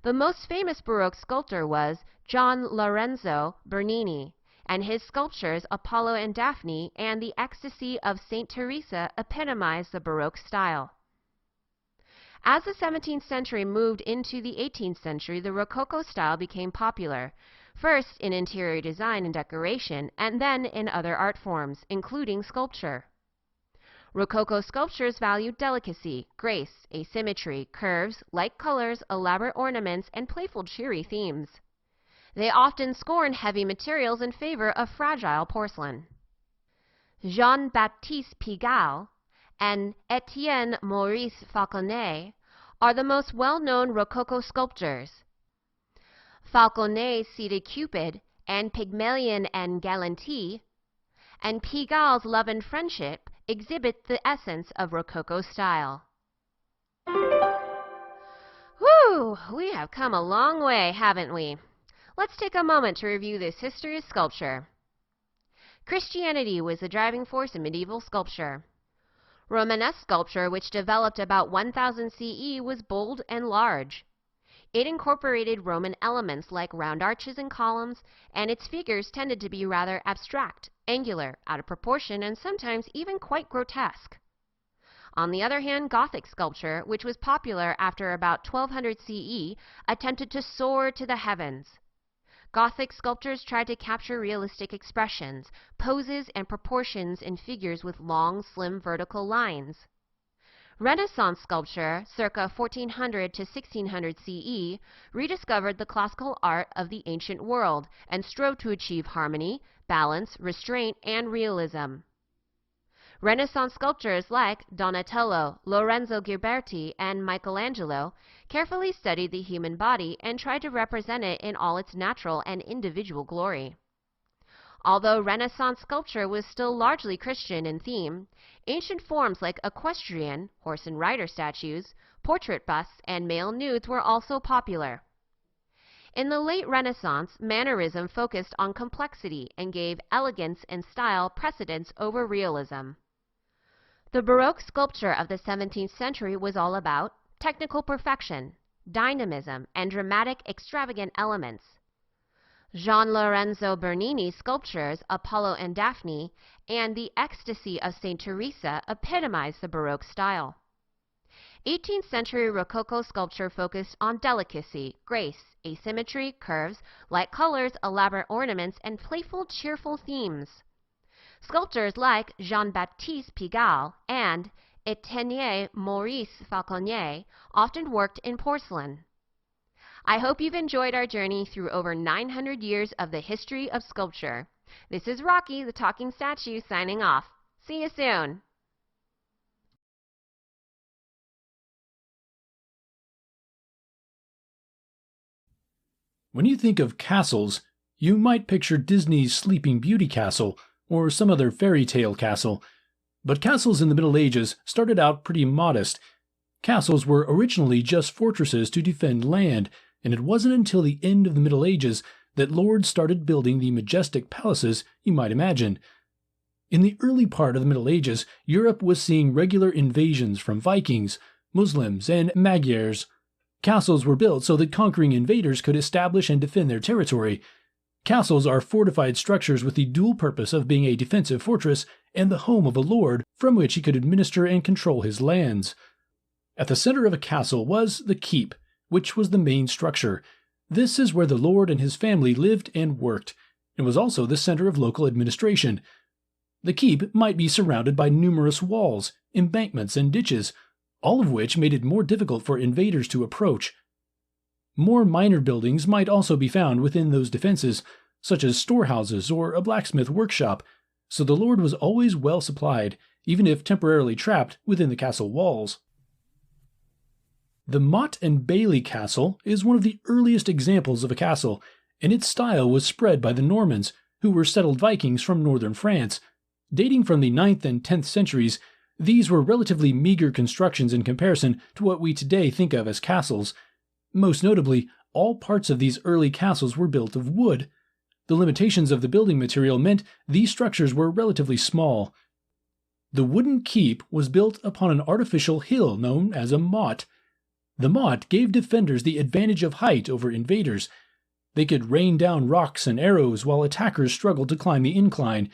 The most famous Baroque sculptor was Gian Lorenzo Bernini, and his sculptures Apollo and Daphne and the Ecstasy of St. Teresa epitomize the Baroque style. As the 17th century moved into the 18th century, the Rococo style became popular, first in interior design and decoration, and then in other art forms, including sculpture. Rococo sculptures valued delicacy, grace, asymmetry, curves, light colors, elaborate ornaments, and playful, cheery themes. They often scorned heavy materials in favor of fragile porcelain. Jean-Baptiste Pigalle and Etienne Maurice Falconet are the most well-known Rococo sculptors. Falconet seated Cupid and Pygmalion and Galante, and Pigalle's Love and Friendship exhibit the essence of Rococo style. Whew! We have come a long way, haven't we? Let's take a moment to review this history of sculpture. Christianity was the driving force in medieval sculpture. Romanesque sculpture, which developed about 1000 CE, was bold and large. It incorporated Roman elements like round arches and columns, and its figures tended to be rather abstract, angular, out of proportion, and sometimes even quite grotesque. On the other hand, Gothic sculpture, which was popular after about 1200 CE, attempted to soar to the heavens. Gothic sculptors tried to capture realistic expressions, poses, and proportions in figures with long, slim vertical lines. Renaissance sculpture, circa 1400 to 1600 CE, rediscovered the classical art of the ancient world and strove to achieve harmony, balance, restraint, and realism. Renaissance sculptors like Donatello, Lorenzo Ghiberti, and Michelangelo carefully studied the human body and tried to represent it in all its natural and individual glory. Although Renaissance sculpture was still largely Christian in theme, ancient forms like equestrian, horse and rider statues, portrait busts, and male nudes were also popular. In the late Renaissance, Mannerism focused on complexity and gave elegance and style precedence over realism. The Baroque sculpture of the 17th century was all about technical perfection, dynamism, and dramatic, extravagant elements. Gian Lorenzo Bernini's sculptures Apollo and Daphne and the Ecstasy of St. Teresa epitomize the Baroque style. 18th century Rococo sculpture focused on delicacy, grace, asymmetry, curves, light colors, elaborate ornaments, and playful, cheerful themes. Sculptors like Jean-Baptiste Pigalle and Etienne Maurice Falconet often worked in porcelain. I hope you've enjoyed our journey through over 900 years of the history of sculpture. This is Rocky, the Talking Statue, signing off. See you soon!
When you think of castles, you might picture Disney's Sleeping Beauty Castle or some other fairy tale castle. But castles in the Middle Ages started out pretty modest. Castles were originally just fortresses to defend land, and it wasn't until the end of the Middle Ages that lords started building the majestic palaces you might imagine. In the early part of the Middle Ages, Europe was seeing regular invasions from Vikings, Muslims, and Magyars. Castles were built so that conquering invaders could establish and defend their territory. Castles are fortified structures with the dual purpose of being a defensive fortress and the home of a lord from which he could administer and control his lands. At the center of a castle was the keep, which was the main structure. This is where the lord and his family lived and worked, and was also the center of local administration. The keep might be surrounded by numerous walls, embankments, and ditches, all of which made it more difficult for invaders to approach. More minor buildings might also be found within those defenses, such as storehouses or a blacksmith workshop, so the lord was always well supplied, even if temporarily trapped within the castle walls. The Motte and Bailey Castle is one of the earliest examples of a castle, and its style was spread by the Normans, who were settled Vikings from northern France. Dating from the 9th and 10th centuries, these were relatively meager constructions in comparison to what we today think of as castles. Most notably, all parts of these early castles were built of wood. The limitations of the building material meant these structures were relatively small. The wooden keep was built upon an artificial hill known as a motte. The motte gave defenders the advantage of height over invaders. They could rain down rocks and arrows while attackers struggled to climb the incline.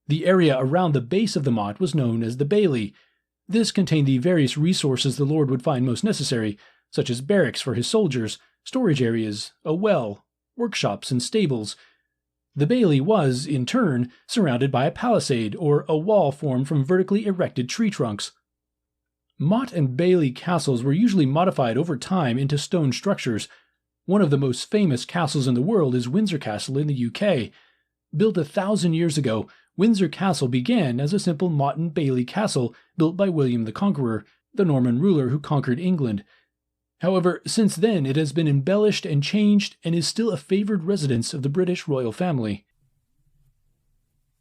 The area around the base of the motte was known as the bailey. This contained the various resources the lord would find most necessary, such as barracks for his soldiers, storage areas, a well, workshops, and stables. The bailey was, in turn, surrounded by a palisade, or a wall formed from vertically erected tree trunks. Motte and bailey castles were usually modified over time into stone structures. One of the most famous castles in the world is Windsor Castle in the UK. Built 1,000 years ago, Windsor Castle began as a simple motte and bailey castle built by William the Conqueror, the Norman ruler who conquered England. However, since then it has been embellished and changed and is still a favored residence of the British royal family.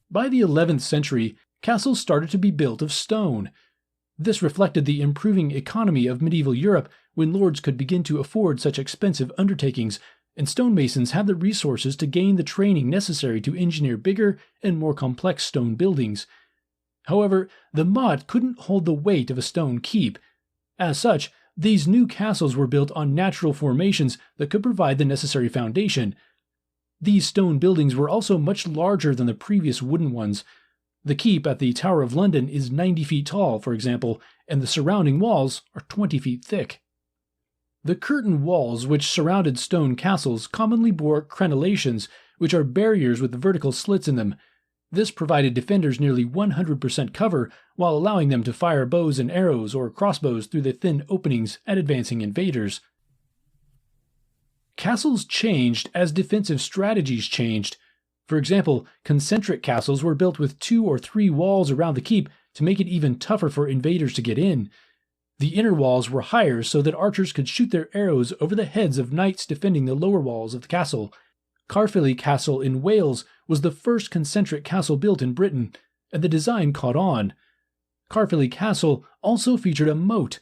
By the 11th century, castles started to be built of stone. This reflected the improving economy of medieval Europe when lords could begin to afford such expensive undertakings, and stonemasons had the resources to gain the training necessary to engineer bigger and more complex stone buildings. However, the motte couldn't hold the weight of a stone keep. As such, these new castles were built on natural formations that could provide the necessary foundation. These stone buildings were also much larger than the previous wooden ones. The keep at the Tower of London is 90 feet tall, for example, and the surrounding walls are 20 feet thick. The curtain walls which surrounded stone castles commonly bore crenellations, which are barriers with vertical slits in them. This provided defenders nearly 100% cover while allowing them to fire bows and arrows or crossbows through the thin openings at advancing invaders. Castles changed as defensive strategies changed. For example, concentric castles were built with 2 or 3 walls around the keep to make it even tougher for invaders to get in. The inner walls were higher so that archers could shoot their arrows over the heads of knights defending the lower walls of the castle. Caerphilly Castle in Wales was the first concentric castle built in Britain, and the design caught on. Caerphilly Castle also featured a moat.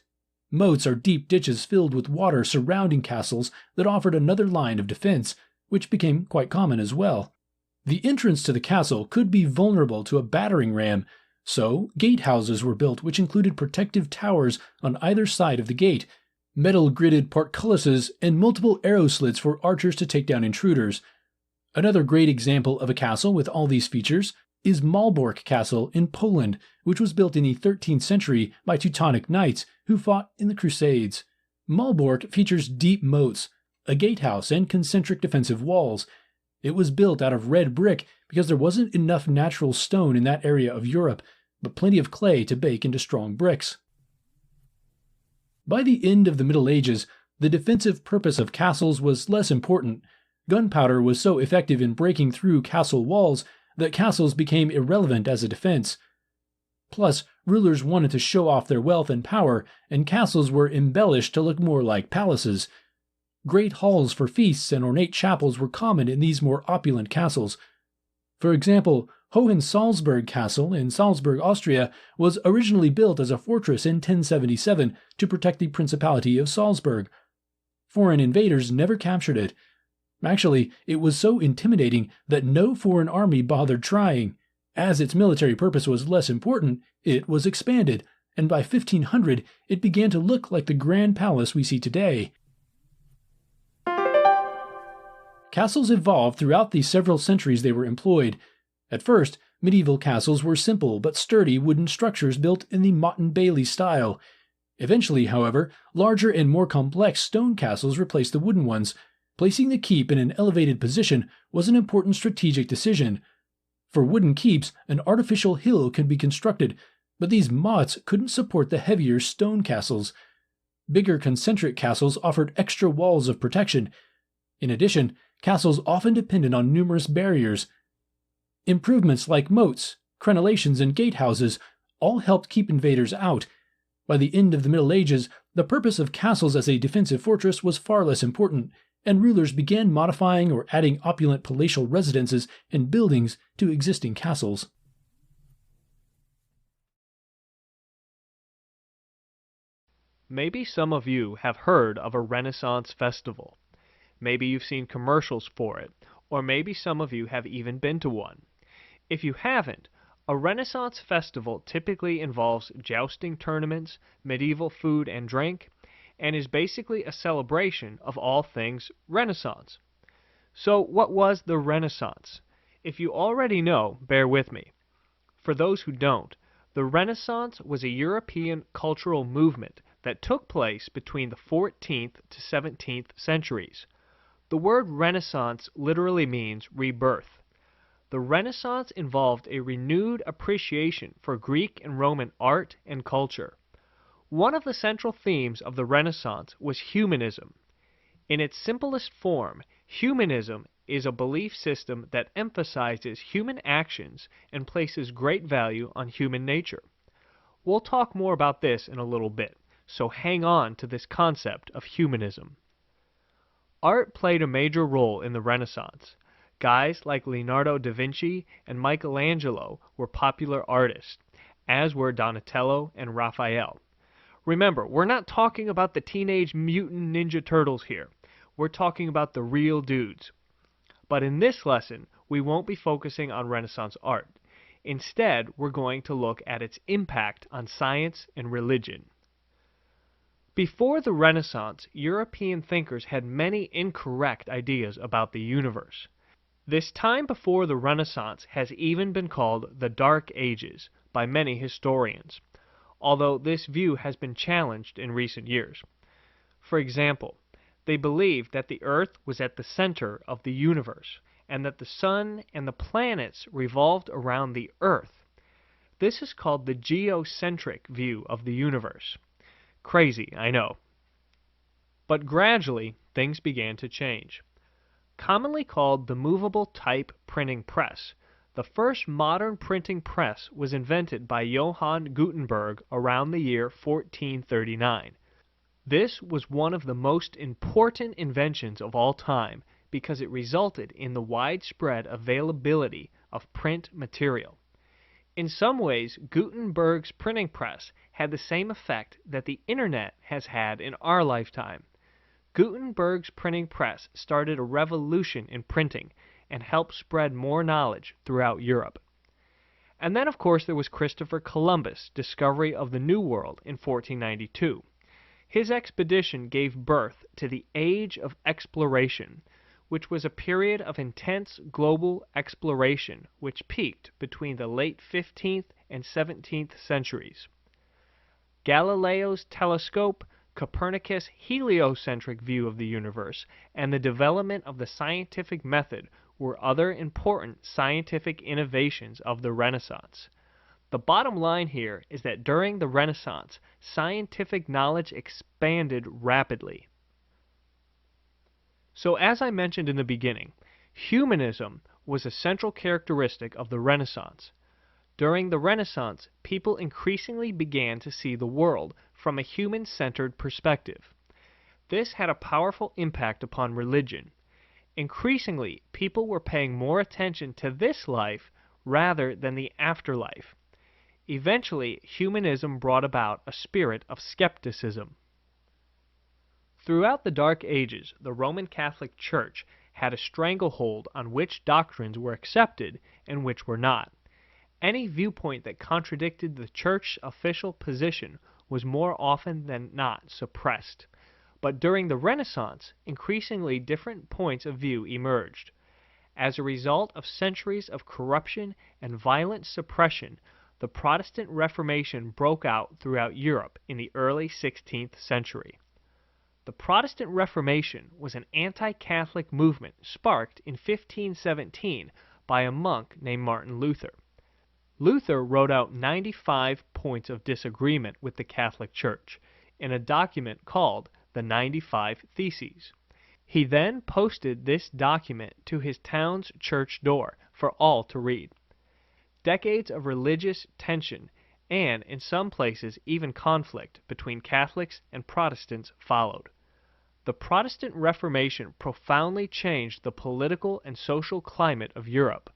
Moats are deep ditches filled with water surrounding castles that offered another line of defense, which became quite common as well. The entrance to the castle could be vulnerable to a battering ram, so gatehouses were built which included protective towers on either side of the gate, metal-gridded portcullises, and multiple arrow slits for archers to take down intruders. Another great example of a castle with all these features is Malbork Castle in Poland, which was built in the 13th century by Teutonic knights who fought in the Crusades. Malbork features deep moats, a gatehouse, and concentric defensive walls. It was built out of red brick because there wasn't enough natural stone in that area of Europe, but plenty of clay to bake into strong bricks. By the end of the Middle Ages, the defensive purpose of castles was less important. Gunpowder was so effective in breaking through castle walls that castles became irrelevant as a defense. Plus, rulers wanted to show off their wealth and power, and castles were embellished to look more like palaces. Great halls for feasts and ornate chapels were common in these more opulent castles. For example, Hohensalzburg Castle in Salzburg, Austria, was originally built as a fortress in 1077 to protect the Principality of Salzburg. Foreign invaders never captured it. Actually, it was so intimidating that no foreign army bothered trying. As its military purpose was less important, it was expanded, and by 1500 it began to look like the grand palace we see today. Castles evolved throughout the several centuries they were employed. At first, medieval castles were simple but sturdy wooden structures built in the Motte and Bailey style. Eventually, however, larger and more complex stone castles replaced the wooden ones. Placing the keep in an elevated position was an important strategic decision. For wooden keeps, an artificial hill could be constructed, but these mottes couldn't support the heavier stone castles. Bigger concentric castles offered extra walls of protection. In addition, castles often depended on numerous barriers. Improvements like moats, crenellations, and gatehouses all helped keep invaders out. By the end of the Middle Ages, the purpose of castles as a defensive fortress was far less important, and rulers began modifying or adding opulent palatial residences and buildings to existing castles.
Maybe some of you have heard of a Renaissance festival. Maybe you've seen commercials for it, or maybe some of you have even been to one. If you haven't, a Renaissance festival typically involves jousting tournaments, medieval food and drink, and is basically a celebration of all things Renaissance. So what was the Renaissance? If you already know, bear with me. For those who don't, the Renaissance was a European cultural movement that took place between the 14th to 17th centuries. The word Renaissance literally means rebirth. The Renaissance involved a renewed appreciation for Greek and Roman art and culture. One of the central themes of the Renaissance was humanism. In its simplest form, humanism is a belief system that emphasizes human actions and places great value on human nature. We'll talk more about this in a little bit, so hang on to this concept of humanism. Art played a major role in the Renaissance. Guys like Leonardo da Vinci and Michelangelo were popular artists, as were Donatello and Raphael. Remember, we're not talking about the Teenage Mutant Ninja Turtles here. We're talking about the real dudes. But in this lesson, we won't be focusing on Renaissance art. Instead, we're going to look at its impact on science and religion. Before the Renaissance, European thinkers had many incorrect ideas about the universe. This time before the Renaissance has even been called the Dark Ages by many historians, although this view has been challenged in recent years. For example, they believed that the Earth was at the center of the universe, and that the Sun and the planets revolved around the Earth. This is called the geocentric view of the universe. Crazy, I know. But gradually, things began to change. Commonly called the movable type printing press, the first modern printing press was invented by Johann Gutenberg around the year 1439. This was one of the most important inventions of all time because it resulted in the widespread availability of print material. In some ways, Gutenberg's printing press had the same effect that the Internet has had in our lifetime. Gutenberg's printing press started a revolution in printing and helped spread more knowledge throughout Europe. And then, of course, there was Christopher Columbus' discovery of the New World in 1492. His expedition gave birth to the Age of Exploration, which was a period of intense global exploration which peaked between the late 15th and 17th centuries. Galileo's telescope, Copernicus' heliocentric view of the universe, and the development of the scientific method were other important scientific innovations of the Renaissance. The bottom line here is that during the Renaissance, scientific knowledge expanded rapidly. So as I mentioned in the beginning, humanism was a central characteristic of the Renaissance. During the Renaissance, people increasingly began to see the world from a human-centered perspective. This had a powerful impact upon religion. Increasingly, people were paying more attention to this life rather than the afterlife. Eventually, humanism brought about a spirit of skepticism. Throughout the Dark Ages, the Roman Catholic Church had a stranglehold on which doctrines were accepted and which were not. Any viewpoint that contradicted the Church's official position was more often than not suppressed. But during the Renaissance, increasingly different points of view emerged. As a result of centuries of corruption and violent suppression, the Protestant Reformation broke out throughout Europe in the early 16th century. The Protestant Reformation was an anti-Catholic movement sparked in 1517 by a monk named Martin Luther. Luther wrote out 95 points of disagreement with the Catholic Church in a document called the 95 Theses. He then posted this document to his town's church door for all to read. Decades of religious tension and, in some places, even conflict between Catholics and Protestants followed. The Protestant Reformation profoundly changed the political and social climate of Europe.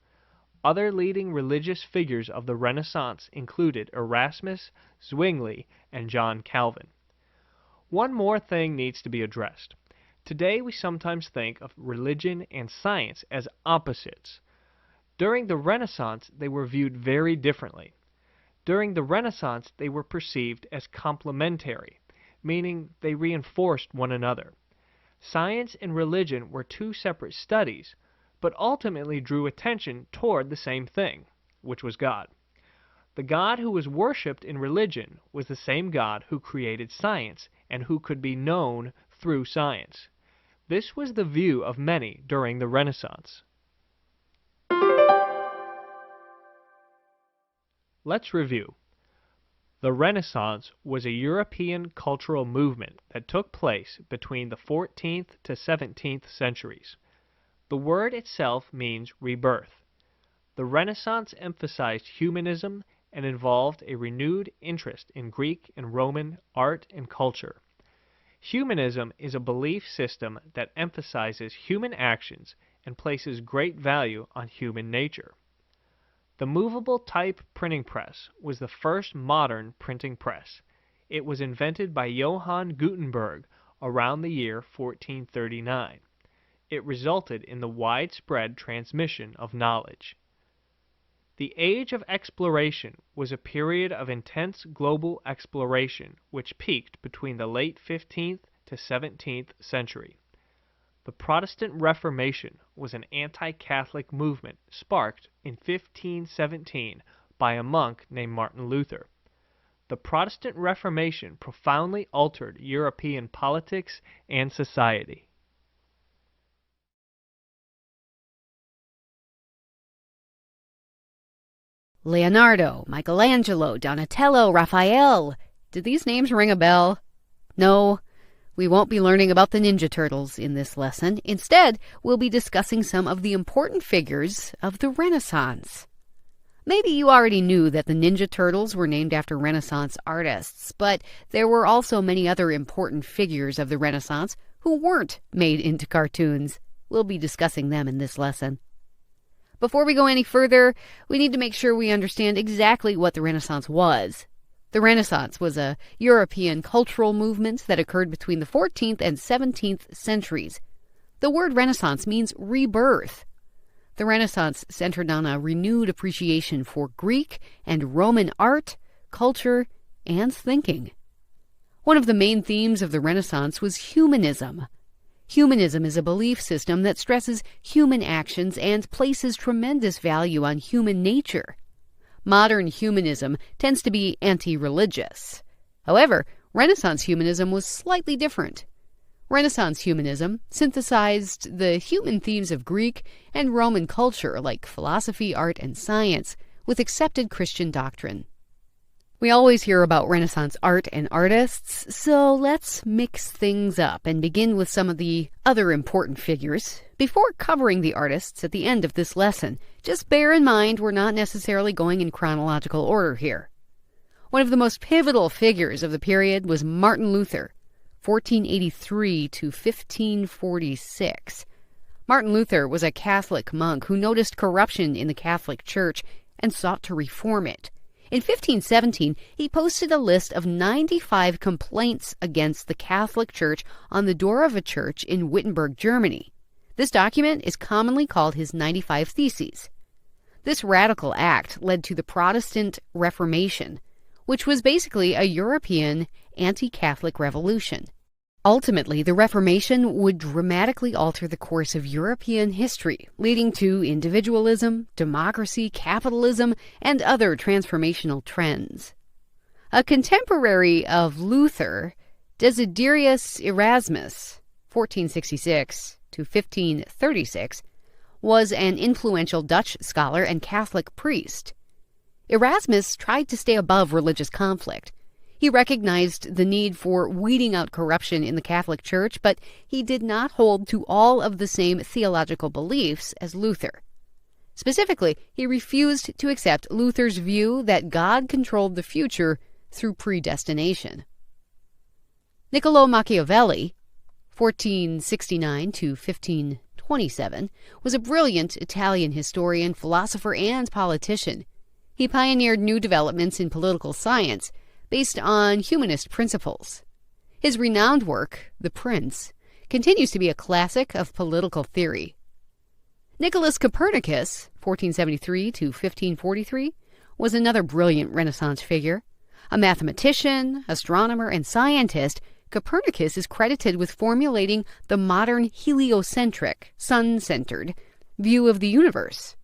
Other leading religious figures of the Renaissance included Erasmus, Zwingli, and John Calvin. One more thing needs to be addressed. Today we sometimes think of religion and science as opposites. During the Renaissance, they were viewed very differently. During the Renaissance, they were perceived as complementary, meaning they reinforced one another. Science and religion were two separate studies, but ultimately drew attention toward the same thing, which was God. The God who was worshipped in religion was the same God who created science and who could be known through science. This was the view of many during the Renaissance. Let's review. The Renaissance was a European cultural movement that took place between the 14th to 17th centuries. The word itself means rebirth. The Renaissance emphasized humanism and involved a renewed interest in Greek and Roman art and culture. Humanism is a belief system that emphasizes human actions and places great value on human nature. The movable type printing press was the first modern printing press. It was invented by Johann Gutenberg around the year 1439. It resulted in the widespread transmission of knowledge. The Age of Exploration was a period of intense global exploration which peaked between the late 15th to 17th century. The Protestant Reformation was an anti-Catholic movement sparked in 1517 by a monk named Martin Luther. The Protestant Reformation profoundly altered European politics and society.
Leonardo, Michelangelo, Donatello, Raphael. Did these names ring a bell? No, we won't be learning about the Ninja Turtles in this lesson. Instead, we'll be discussing some of the important figures of the Renaissance. Maybe you already knew that the Ninja Turtles were named after Renaissance artists, but there were also many other important figures of the Renaissance who weren't made into cartoons. We'll be discussing them in this lesson. Before we go any further, we need to make sure we understand exactly what the Renaissance was. The Renaissance was a European cultural movement that occurred between the 14th and 17th centuries. The word Renaissance means rebirth. The Renaissance centered on a renewed appreciation for Greek and Roman art, culture, and thinking. One of the main themes of the Renaissance was humanism. Humanism is a belief system that stresses human actions and places tremendous value on human nature. Modern humanism tends to be anti-religious. However, Renaissance humanism was slightly different. Renaissance humanism synthesized the human themes of Greek and Roman culture like philosophy, art, and science with accepted Christian doctrine. We always hear about Renaissance art and artists, so let's mix things up and begin with some of the other important figures. Before covering the artists at the end of this lesson, just bear in mind we're not necessarily going in chronological order here. One of the most pivotal figures of the period was Martin Luther, 1483 to 1546. Martin Luther was a Catholic monk who noticed corruption in the Catholic Church and sought to reform it. In 1517, he posted a list of 95 complaints against the Catholic Church on the door of a church in Wittenberg, Germany. This document is commonly called his 95 Theses. This radical act led to the Protestant Reformation, which was basically a European anti-Catholic revolution. Ultimately, the Reformation would dramatically alter the course of European history, leading to individualism, democracy, capitalism, and other transformational trends. A contemporary of Luther, Desiderius Erasmus, 1466 to 1536, was an influential Dutch scholar and Catholic priest. Erasmus tried to stay above religious conflict. He recognized the need for weeding out corruption in the Catholic Church, but he did not hold to all of the same theological beliefs as Luther. Specifically, he refused to accept Luther's view that God controlled the future through predestination. Niccolò Machiavelli, 1469 to 1527, was a brilliant Italian historian, philosopher, and politician. He pioneered new developments in political science based on humanist principles. His renowned work, The Prince, continues to be a classic of political theory. Nicholas Copernicus, 1473 to 1543, was another brilliant Renaissance figure. A mathematician, astronomer, and scientist, Copernicus is credited with formulating the modern heliocentric, sun-centered, view of the universe.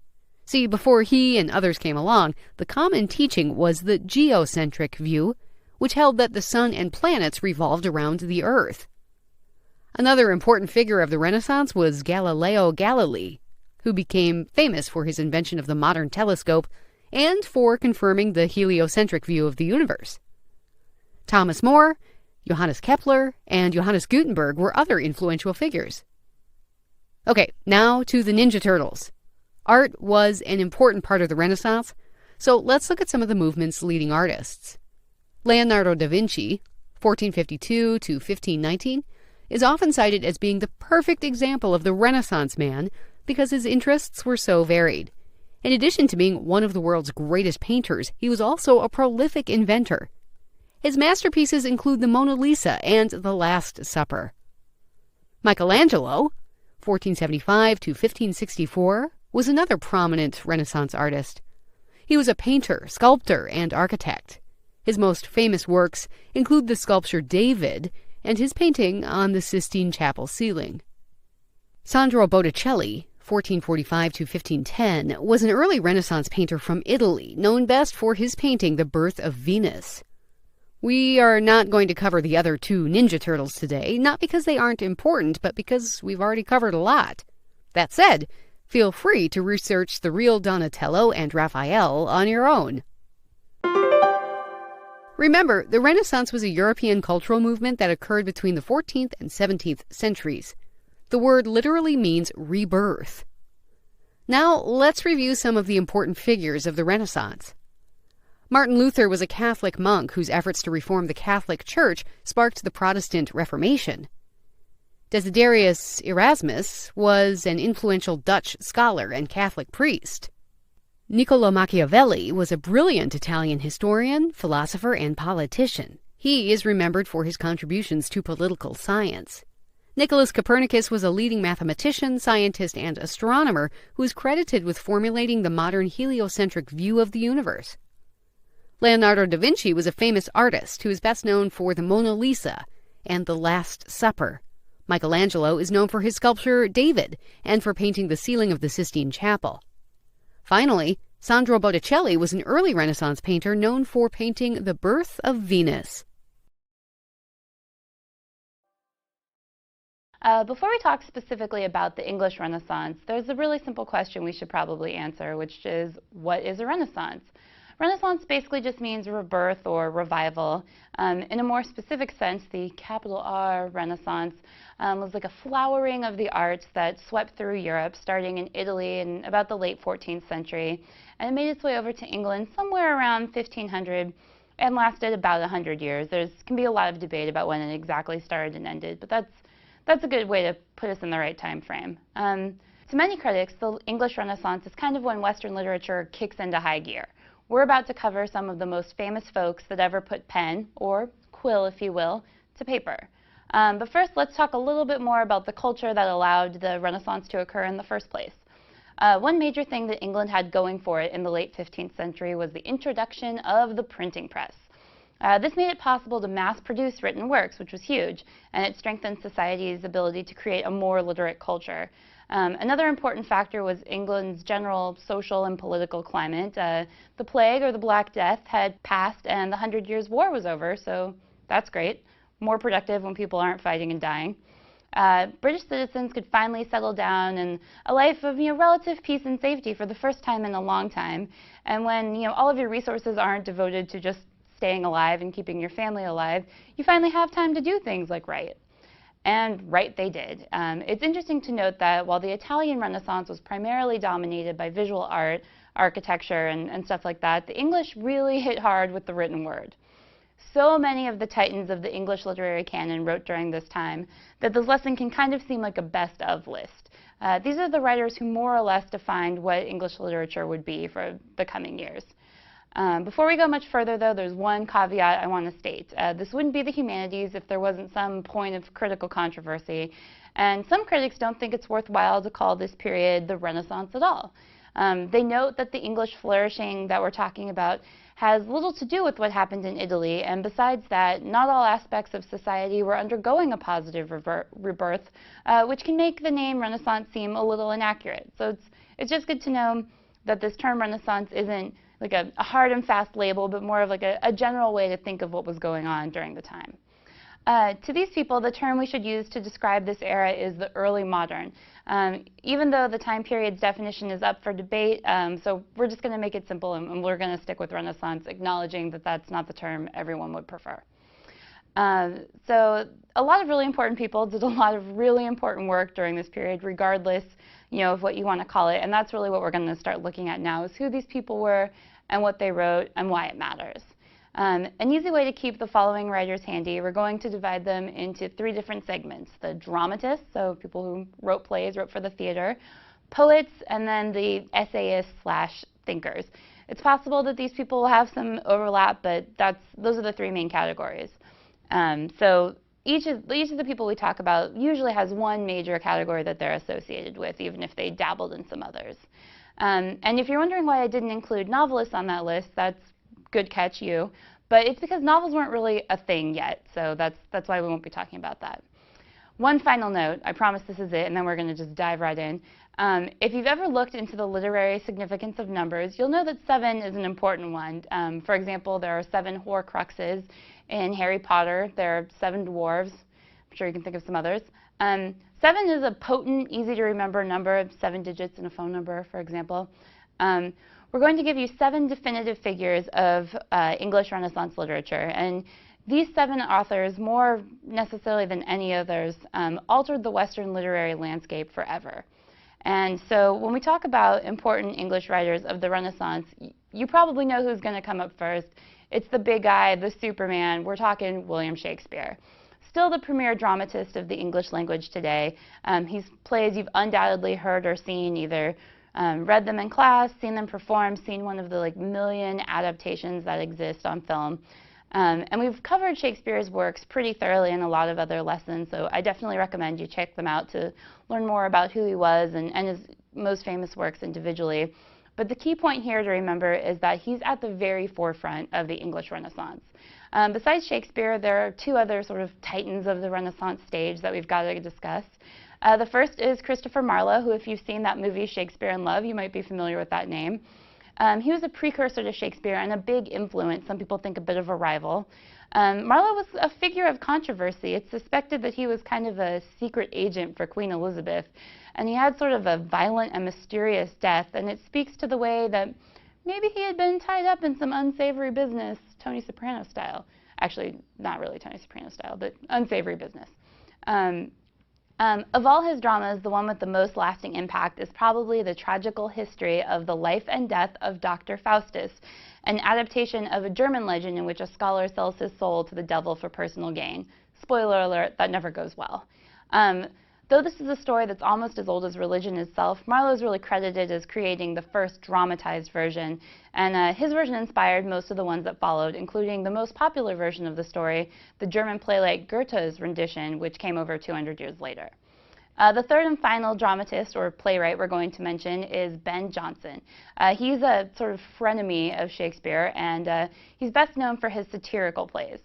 See, before he and others came along, the common teaching was the geocentric view, which held that the sun and planets revolved around the Earth. Another important figure of the Renaissance was Galileo Galilei, who became famous for his invention of the modern telescope and for confirming the heliocentric view of the universe. Thomas More, Johannes Kepler, and Johannes Gutenberg were other influential figures. Okay, now to the Ninja Turtles. Art was an important part of the Renaissance, so let's look at some of the movement's leading artists. Leonardo da Vinci, 1452 to 1519, is often cited as being the perfect example of the Renaissance man because his interests were so varied. In addition to being one of the world's greatest painters, he was also a prolific inventor. His masterpieces include the Mona Lisa and The Last Supper. Michelangelo, 1475 to 1564, was another prominent Renaissance artist. He was a painter, sculptor, and architect. His most famous works include the sculpture David and his painting on the Sistine Chapel ceiling. Sandro Botticelli, 1445 to 1510, was an early Renaissance painter from Italy, known best for his painting The Birth of Venus. We are not going to cover the other two Ninja Turtles today, not because they aren't important, but because we've already covered a lot. That said, feel free to research the real Donatello and Raphael on your own. Remember, the Renaissance was a European cultural movement that occurred between the 14th and 17th centuries. The word literally means rebirth. Now, let's review some of the important figures of the Renaissance. Martin Luther was a Catholic monk whose efforts to reform the Catholic Church sparked the Protestant Reformation. Desiderius Erasmus was an influential Dutch scholar and Catholic priest. Niccolò Machiavelli was a brilliant Italian historian, philosopher, and politician. He is remembered for his contributions to political science. Nicholas Copernicus was a leading mathematician, scientist, and astronomer who is credited with formulating the modern heliocentric view of the universe. Leonardo da Vinci was a famous artist who is best known for the Mona Lisa and The Last Supper. Michelangelo is known for his sculpture David and for painting the ceiling of the Sistine Chapel. Finally, Sandro Botticelli was an early Renaissance painter known for painting The Birth of Venus.
Before we talk specifically about the English Renaissance, there's a really simple question we should probably answer, which is, what is a Renaissance? Renaissance basically just means rebirth or revival. In a more specific sense, the capital R Renaissance was like a flowering of the arts that swept through Europe, starting in Italy in about the late 14th century, and it made its way over to England somewhere around 1500 and lasted about 100 years. There can be a lot of debate about when it exactly started and ended, but that's a good way to put us in the right time frame. To many critics, the English Renaissance is kind of when Western literature kicks into high gear. We're about to cover some of the most famous folks that ever put pen, or quill if you will, to paper. But first, let's talk a little bit more about the culture that allowed the Renaissance to occur in the first place. One major thing that England had going for it in the late 15th century was the introduction of the printing press. This made it possible to mass-produce written works, which was huge, and it strengthened society's ability to create a more literate culture. Another important factor was England's general social and political climate. The plague, or the Black Death, had passed and the 100 Years' War was over, so that's great. More productive when people aren't fighting and dying. British citizens could finally settle down in a life of relative peace and safety for the first time in a long time. And when all of your resources aren't devoted to just staying alive and keeping your family alive, you finally have time to do things like write. And write they did. It's interesting to note that while the Italian Renaissance was primarily dominated by visual art, architecture, and stuff like that, the English really hit hard with the written word. So many of the titans of the English literary canon wrote during this time that this lesson can kind of seem like a best of list. These are the writers who more or less defined what English literature would be for the coming years. Before we go much further, though, there's one caveat I want to state. This wouldn't be the humanities if there wasn't some point of critical controversy, and some critics don't think it's worthwhile to call this period the Renaissance at all. They note that the English flourishing that we're talking about has little to do with what happened in Italy, and besides that, not all aspects of society were undergoing a positive rebirth, which can make the name Renaissance seem a little inaccurate. So it's just good to know that this term Renaissance isn't like a hard and fast label, but more of like a general way to think of what was going on during the time. To these people, the term we should use to describe this era is the early modern, even though the time period's definition is up for debate, so we're just going to make it simple and we're going to stick with Renaissance, acknowledging that that's not the term everyone would prefer. So a lot of really important people did a lot of really important work during this period, regardless of what you want to call it, and that's really what we're going to start looking at now, is who these people were and what they wrote and why it matters. An easy way to keep the following writers handy, we're going to divide them into 3 different segments: the dramatists, so people who wrote plays, wrote for the theater, poets, and then the essayists/thinkers. It's possible that these people will have some overlap, but those are the 3 main categories. So each of the people we talk about usually has one major category that they're associated with, even if they dabbled in some others. And if you're wondering why I didn't include novelists on that list, that's good catch, you. But it's because novels weren't really a thing yet, so that's why we won't be talking about that. One final note, I promise this is it, and then we're going to just dive right in. If you've ever looked into the literary significance of numbers, you'll know that 7 is an important one. For example, there are 7 Horcruxes in Harry Potter. There are 7 dwarves. I'm sure you can think of some others. 7 is a potent, easy-to-remember number of 7 digits in a phone number, for example. We're going to give you 7 definitive figures of English Renaissance literature, and these 7 authors, more necessarily than any others, altered the Western literary landscape forever. And so when we talk about important English writers of the Renaissance, you probably know who's going to come up first. It's the big guy, the Superman. We're talking William Shakespeare. Still the premier dramatist of the English language today. He's plays you've undoubtedly heard or seen, either read them in class, seen them perform, seen one of the million adaptations that exist on film. And we've covered Shakespeare's works pretty thoroughly in a lot of other lessons, so I definitely recommend you check them out to learn more about who he was and his most famous works individually. But the key point here to remember is that he's at the very forefront of the English Renaissance. Besides Shakespeare, there are 2 other sort of titans of the Renaissance stage that we've got to discuss. The first is Christopher Marlowe, who, if you've seen that movie Shakespeare in Love, you might be familiar with that name. He was a precursor to Shakespeare and a big influence. Some people think a bit of a rival. Marlowe was a figure of controversy. It's suspected that he was kind of a secret agent for Queen Elizabeth, and he had sort of a violent and mysterious death, and it speaks to the way that maybe he had been tied up in some unsavory business, Tony Soprano style. Actually, not really Tony Soprano style, but unsavory business. Of all his dramas, the one with the most lasting impact is probably the tragical history of the life and death of Dr. Faustus, an adaptation of a German legend in which a scholar sells his soul to the devil for personal gain. Spoiler alert, that never goes well. Though this is a story that's almost as old as religion itself, Marlowe is really credited as creating the first dramatized version, and his version inspired most of the ones that followed, including the most popular version of the story, the German playwright Goethe's rendition, which came over 200 years later. The third and final dramatist or playwright we're going to mention is Ben Jonson. He's a sort of frenemy of Shakespeare, and he's best known for his satirical plays.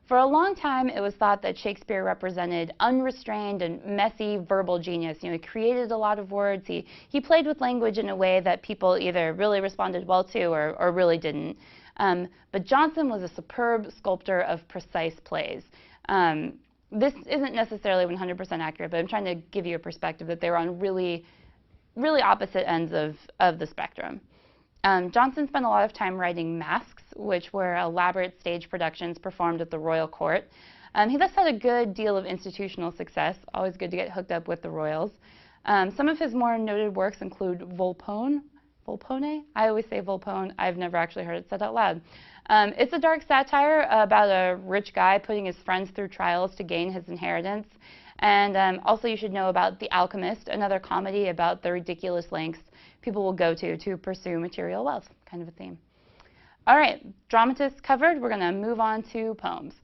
For a long time, it was thought that Shakespeare represented unrestrained and messy verbal genius. You know, he created a lot of words. He played with language in a way that people either really responded well to or really didn't. But Jonson was a superb sculptor of precise plays. This isn't necessarily 100% accurate, but I'm trying to give you a perspective that they were on really opposite ends of the spectrum. Jonson spent a lot of time writing masques, which were elaborate stage productions performed at the royal court. He thus had a good deal of institutional success, always good to get hooked up with the royals. Some of his more noted works include Volpone. Volpone? I always say Volpone. I've never actually heard it said out loud. It's a dark satire about a rich guy putting his friends through trials to gain his inheritance. And also you should know about The Alchemist, another comedy about the ridiculous lengths people will go to pursue material wealth, kind of a theme. All right, dramatists covered, we're going to move on to poems.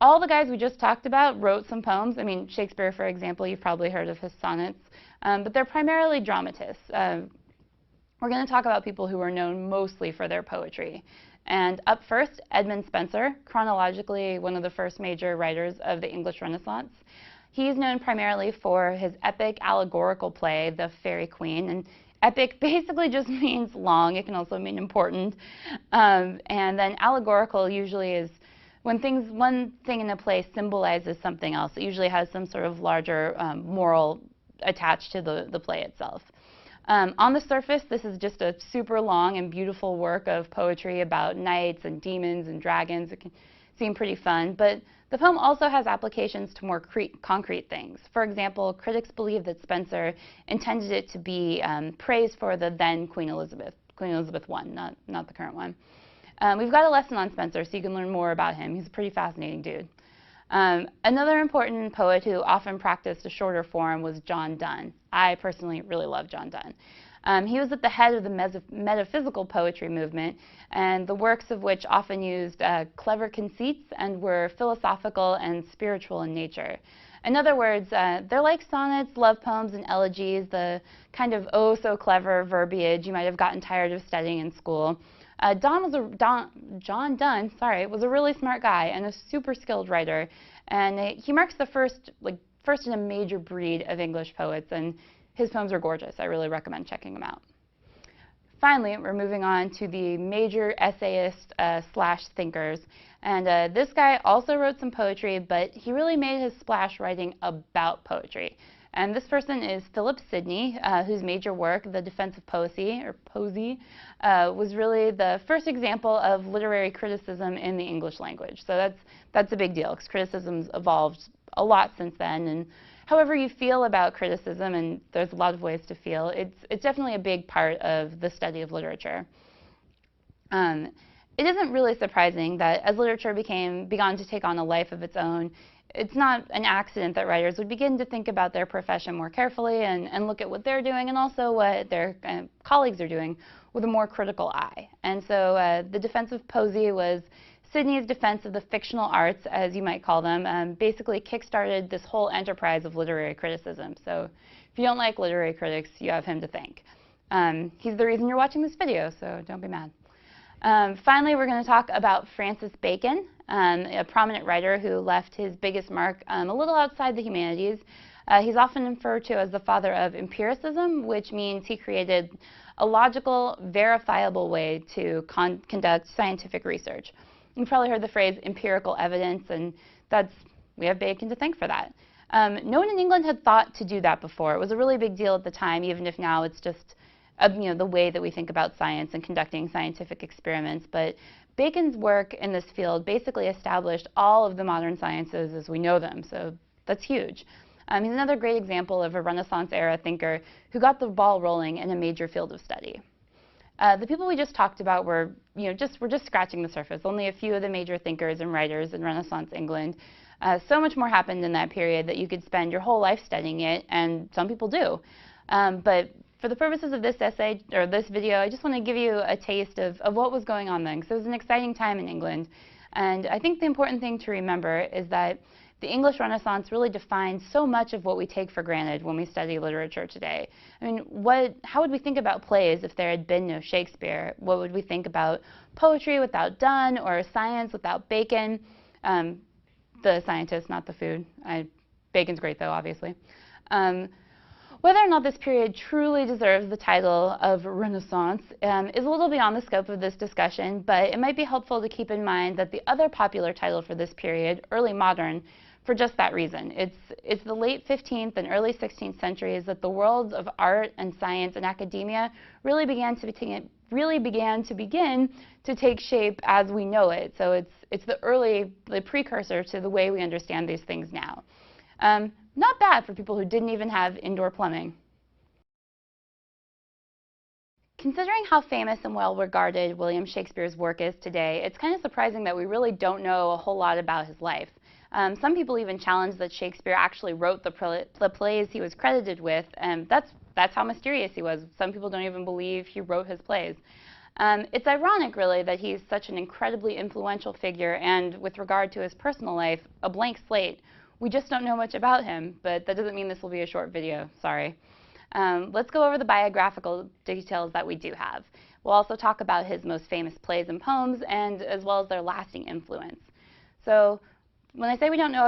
All the guys we just talked about wrote some poems. I mean, Shakespeare, for example, you've probably heard of his sonnets, but they're primarily dramatists. We're going to talk about people who are known mostly for their poetry. And up first, Edmund Spenser, chronologically one of the first major writers of the English Renaissance. He's known primarily for his epic allegorical play, The Faerie Queene. And epic basically just means long. It can also mean important. And then allegorical usually is when one thing in a play symbolizes something else. It usually has some sort of larger moral attached to the play itself. On the surface, this is just a super long and beautiful work of poetry about knights and demons and dragons. It can seem pretty fun, but the poem also has applications to more concrete things. For example, critics believe that Spenser intended it to be praise for the then Queen Elizabeth I, not the current one. We've got a lesson on Spenser, so you can learn more about him. He's a pretty fascinating dude. Another important poet who often practiced a shorter form was John Donne. I personally really love John Donne. He was at the head of the metaphysical poetry movement, and the works of which often used clever conceits and were philosophical and spiritual in nature. In other words, they're like sonnets, love poems, and elegies, the kind of oh-so-clever verbiage you might have gotten tired of studying in school. John Donne, was a really smart guy and a super skilled writer, and he marks the first in a major breed of English poets, and his poems are gorgeous. I really recommend checking them out. Finally, we're moving on to the major essayists slash thinkers, and this guy also wrote some poetry, but he really made his splash writing about poetry. And this person is Philip Sidney, whose major work, The Defense of Poesy, was really the first example of literary criticism in the English language. So that's a big deal, because criticism's evolved a lot since then. And however you feel about criticism, and there's a lot of ways to feel, it's definitely a big part of the study of literature. It isn't really surprising that as literature began to take on a life of its own, it's not an accident that writers would begin to think about their profession more carefully and look at what they're doing and also what their colleagues are doing with a more critical eye. And so The Defense of Poesy was Sidney's defense of the fictional arts, as you might call them, basically kickstarted this whole enterprise of literary criticism. So if you don't like literary critics, you have him to thank. He's the reason you're watching this video, so don't be mad. Finally, we're going to talk about Francis Bacon, a prominent writer who left his biggest mark a little outside the humanities. He's often referred to as the father of empiricism, which means he created a logical, verifiable way to conduct scientific research. You've probably heard the phrase empirical evidence, and we have Bacon to thank for that. No one in England had thought to do that before. It was a really big deal at the time, even if now it's just the way that we think about science and conducting scientific experiments. But Bacon's work in this field basically established all of the modern sciences as we know them, so that's huge. He's another great example of a Renaissance-era thinker who got the ball rolling in a major field of study. The people we just talked about were just scratching the surface, only a few of the major thinkers and writers in Renaissance England. So much more happened in that period that you could spend your whole life studying it, and some people do. But for the purposes of this essay, or this video, I just want to give you a taste of what was going on then, because it was an exciting time in England. And I think the important thing to remember is that The English Renaissance really defines so much of what we take for granted when we study literature today. I mean, how would we think about plays if there had been no Shakespeare? What would we think about poetry without Donne, or science without Bacon? The scientist, not the food. Bacon's great though, obviously. Whether or not this period truly deserves the title of Renaissance is a little beyond the scope of this discussion, but it might be helpful to keep in mind that the other popular title for this period, Early Modern, for just that reason. It's the late 15th and early 16th centuries that the worlds of art and science and academia really began to begin to take shape as we know it. So it's the precursor to the way we understand these things now. Not bad for people who didn't even have indoor plumbing. Considering how famous and well-regarded William Shakespeare's work is today, it's kind of surprising that we really don't know a whole lot about his life. Some people even challenge that Shakespeare actually wrote the plays he was credited with, and that's how mysterious he was. Some people don't even believe he wrote his plays. It's ironic, really, that he's such an incredibly influential figure, and with regard to his personal life, a blank slate. We just don't know much about him, but that doesn't mean this will be a short video, sorry. Let's go over the biographical details that we do have. We'll also talk about his most famous plays and poems, and as well as their lasting influence. So, when I say we don't know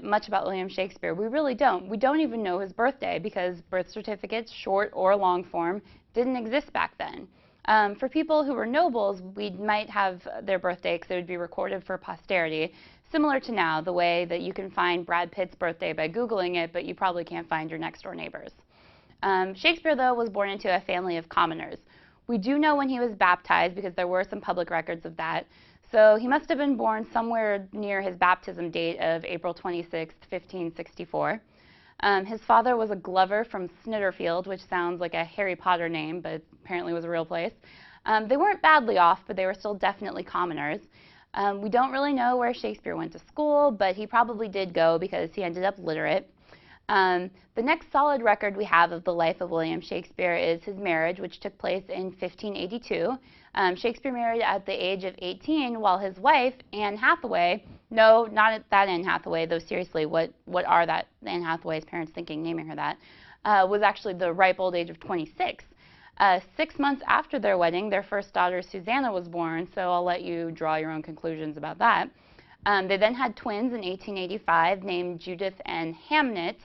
much about William Shakespeare, we really don't. We don't even know his birthday because birth certificates, short or long form, didn't exist back then. For people who were nobles, we might have their birthday because it would be recorded for posterity, similar to now, the way that you can find Brad Pitt's birthday by Googling it, but you probably can't find your next door neighbors. Shakespeare, though, was born into a family of commoners. We do know when he was baptized because there were some public records of that. So he must have been born somewhere near his baptism date of April 26, 1564. His father was a glover from Snitterfield, which sounds like a Harry Potter name, but apparently was a real place. They weren't badly off, but they were still definitely commoners. We don't really know where Shakespeare went to school, but he probably did go because he ended up literate. The next solid record we have of the life of William Shakespeare is his marriage, which took place in 1582. Shakespeare married at the age of 18, while his wife, Anne Hathaway, no, not that Anne Hathaway, though seriously, what are that Anne Hathaway's parents thinking naming her that, was actually the ripe old age of 26. 6 months after their wedding, their first daughter, Susanna, was born, so I'll let you draw your own conclusions about that. They then had twins in 1885 named Judith and Hamnet.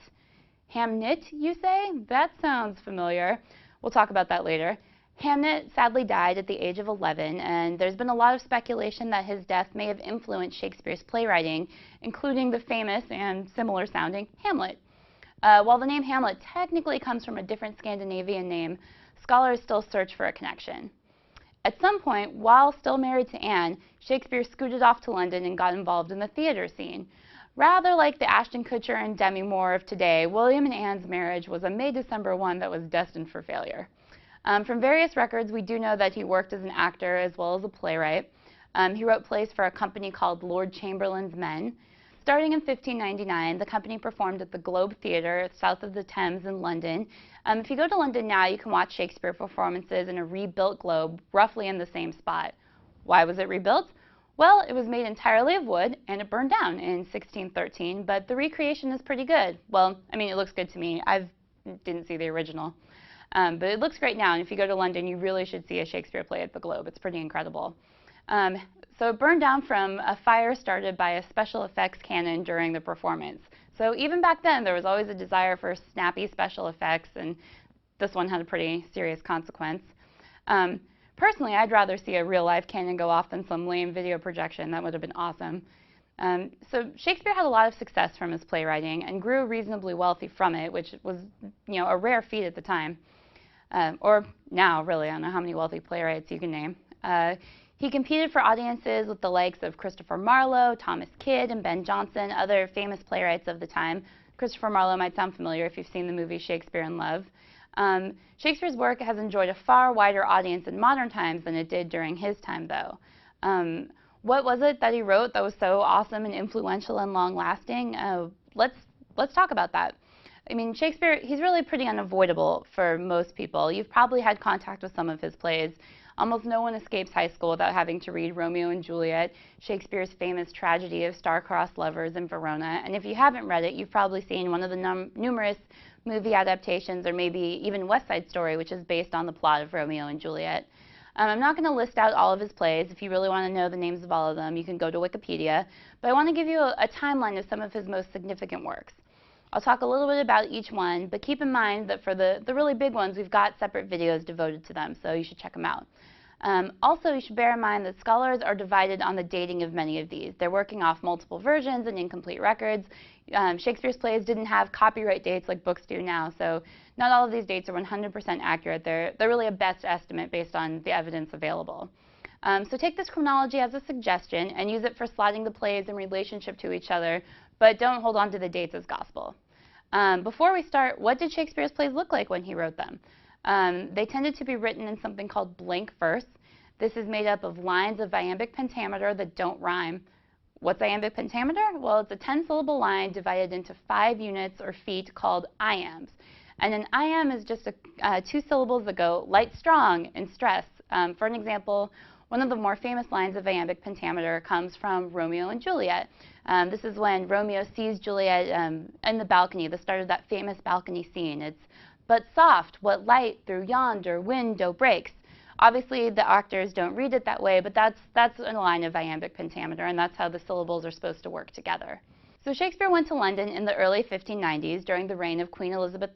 Hamnet, you say? That sounds familiar. We'll talk about that later. Hamnet sadly died at the age of 11, and there's been a lot of speculation that his death may have influenced Shakespeare's playwriting, including the famous and similar-sounding Hamlet. While the name Hamlet technically comes from a different Scandinavian name, scholars still search for a connection. At some point, while still married to Anne, Shakespeare scooted off to London and got involved in the theater scene. Rather like the Ashton Kutcher and Demi Moore of today, William and Anne's marriage was a May-December one that was destined for failure. From various records, we do know that he worked as an actor as well as a playwright. He wrote plays for a company called Lord Chamberlain's Men. Starting in 1599, the company performed at the Globe Theatre south of the Thames in London. If you go to London now, you can watch Shakespeare performances in a rebuilt Globe, roughly in the same spot. Why was it rebuilt? Well, it was made entirely of wood, and it burned down in 1613, but the recreation is pretty good. Well, I mean, it looks good to me. I didn't see the original. But it looks great now, and if you go to London, you really should see a Shakespeare play at the Globe. It's pretty incredible. So it burned down from a fire started by a special effects cannon during the performance. So even back then, there was always a desire for snappy special effects, and this one had a pretty serious consequence. Personally, I'd rather see a real-life cannon go off than some lame video projection. That would have been awesome. So Shakespeare had a lot of success from his playwriting and grew reasonably wealthy from it, which was, a rare feat at the time. Or now, really. I don't know how many wealthy playwrights you can name. He competed for audiences with the likes of Christopher Marlowe, Thomas Kidd, and Ben Jonson, other famous playwrights of the time. Christopher Marlowe might sound familiar if you've seen the movie Shakespeare in Love. Shakespeare's work has enjoyed a far wider audience in modern times than it did during his time, though. What was it that he wrote that was so awesome and influential and long-lasting? Let's talk about that. I mean, Shakespeare, he's really pretty unavoidable for most people. You've probably had contact with some of his plays. Almost no one escapes high school without having to read Romeo and Juliet, Shakespeare's famous tragedy of star-crossed lovers in Verona. And if you haven't read it, you've probably seen one of the numerous movie adaptations, or maybe even West Side Story, which is based on the plot of Romeo and Juliet. I'm not going to list out all of his plays. If you really want to know the names of all of them, you can go to Wikipedia. But I want to give you a timeline of some of his most significant works. I'll talk a little bit about each one, but keep in mind that for the really big ones, we've got separate videos devoted to them, so you should check them out. Also, you should bear in mind that scholars are divided on the dating of many of these. They're working off multiple versions and incomplete records. Shakespeare's plays didn't have copyright dates like books do now, so not all of these dates are 100% accurate. They're really a best estimate based on the evidence available. So take this chronology as a suggestion and use it for slotting the plays in relationship to each other, but don't hold on to the dates as gospel. Before we start, what did Shakespeare's plays look like when he wrote them? They tended to be written in something called blank verse. This is made up of lines of iambic pentameter that don't rhyme. What's iambic pentameter? Well, it's a 10-syllable line divided into 5 units or feet called iambs. And an iamb is just 2 syllables that go light, strong, and stress. For an example, one of the more famous lines of iambic pentameter comes from Romeo and Juliet. This is when Romeo sees Juliet in the balcony, the start of that famous balcony scene. It's, "But soft, what light through yonder window breaks." Obviously, the actors don't read it that way, but that's a line of iambic pentameter, and that's how the syllables are supposed to work together. So Shakespeare went to London in the early 1590s during the reign of Queen Elizabeth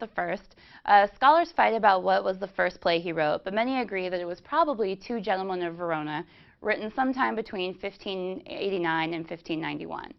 I. Scholars fight about what was the first play he wrote, but many agree that it was probably Two Gentlemen of Verona, written sometime between 1589 and 1591.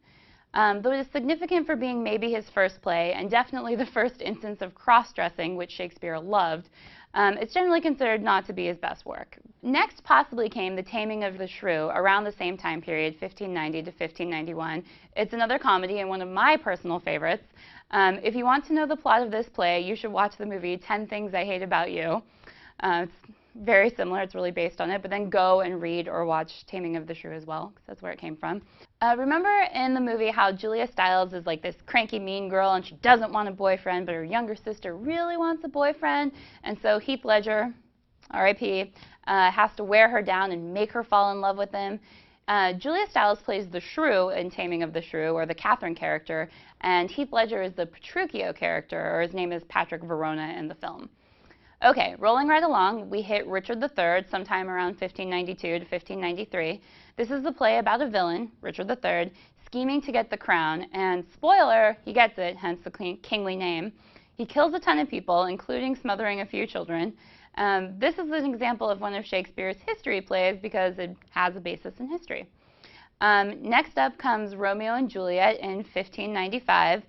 Though it is significant for being maybe his first play, and definitely the first instance of cross-dressing, which Shakespeare loved, it's generally considered not to be his best work. Next possibly came The Taming of the Shrew, around the same time period, 1590 to 1591. It's another comedy and one of my personal favorites. If you want to know the plot of this play, you should watch the movie 10 Things I Hate About You. It's very similar, it's really based on it, but then go and read or watch Taming of the Shrew as well, because that's where it came from. Remember in the movie how Julia Stiles is like this cranky mean girl and she doesn't want a boyfriend, but her younger sister really wants a boyfriend, and so Heath Ledger, R.I.P., has to wear her down and make her fall in love with him. Julia Stiles plays the shrew in Taming of the Shrew, or the Catherine character, and Heath Ledger is the Petruchio character, or his name is Patrick Verona in the film. Okay, rolling right along, we hit Richard III sometime around 1592 to 1593. This is the play about a villain, Richard III, scheming to get the crown, and spoiler, he gets it, hence the kingly name. He kills a ton of people, including smothering a few children. This is an example of one of Shakespeare's history plays because it has a basis in history. Next up comes Romeo and Juliet in 1595.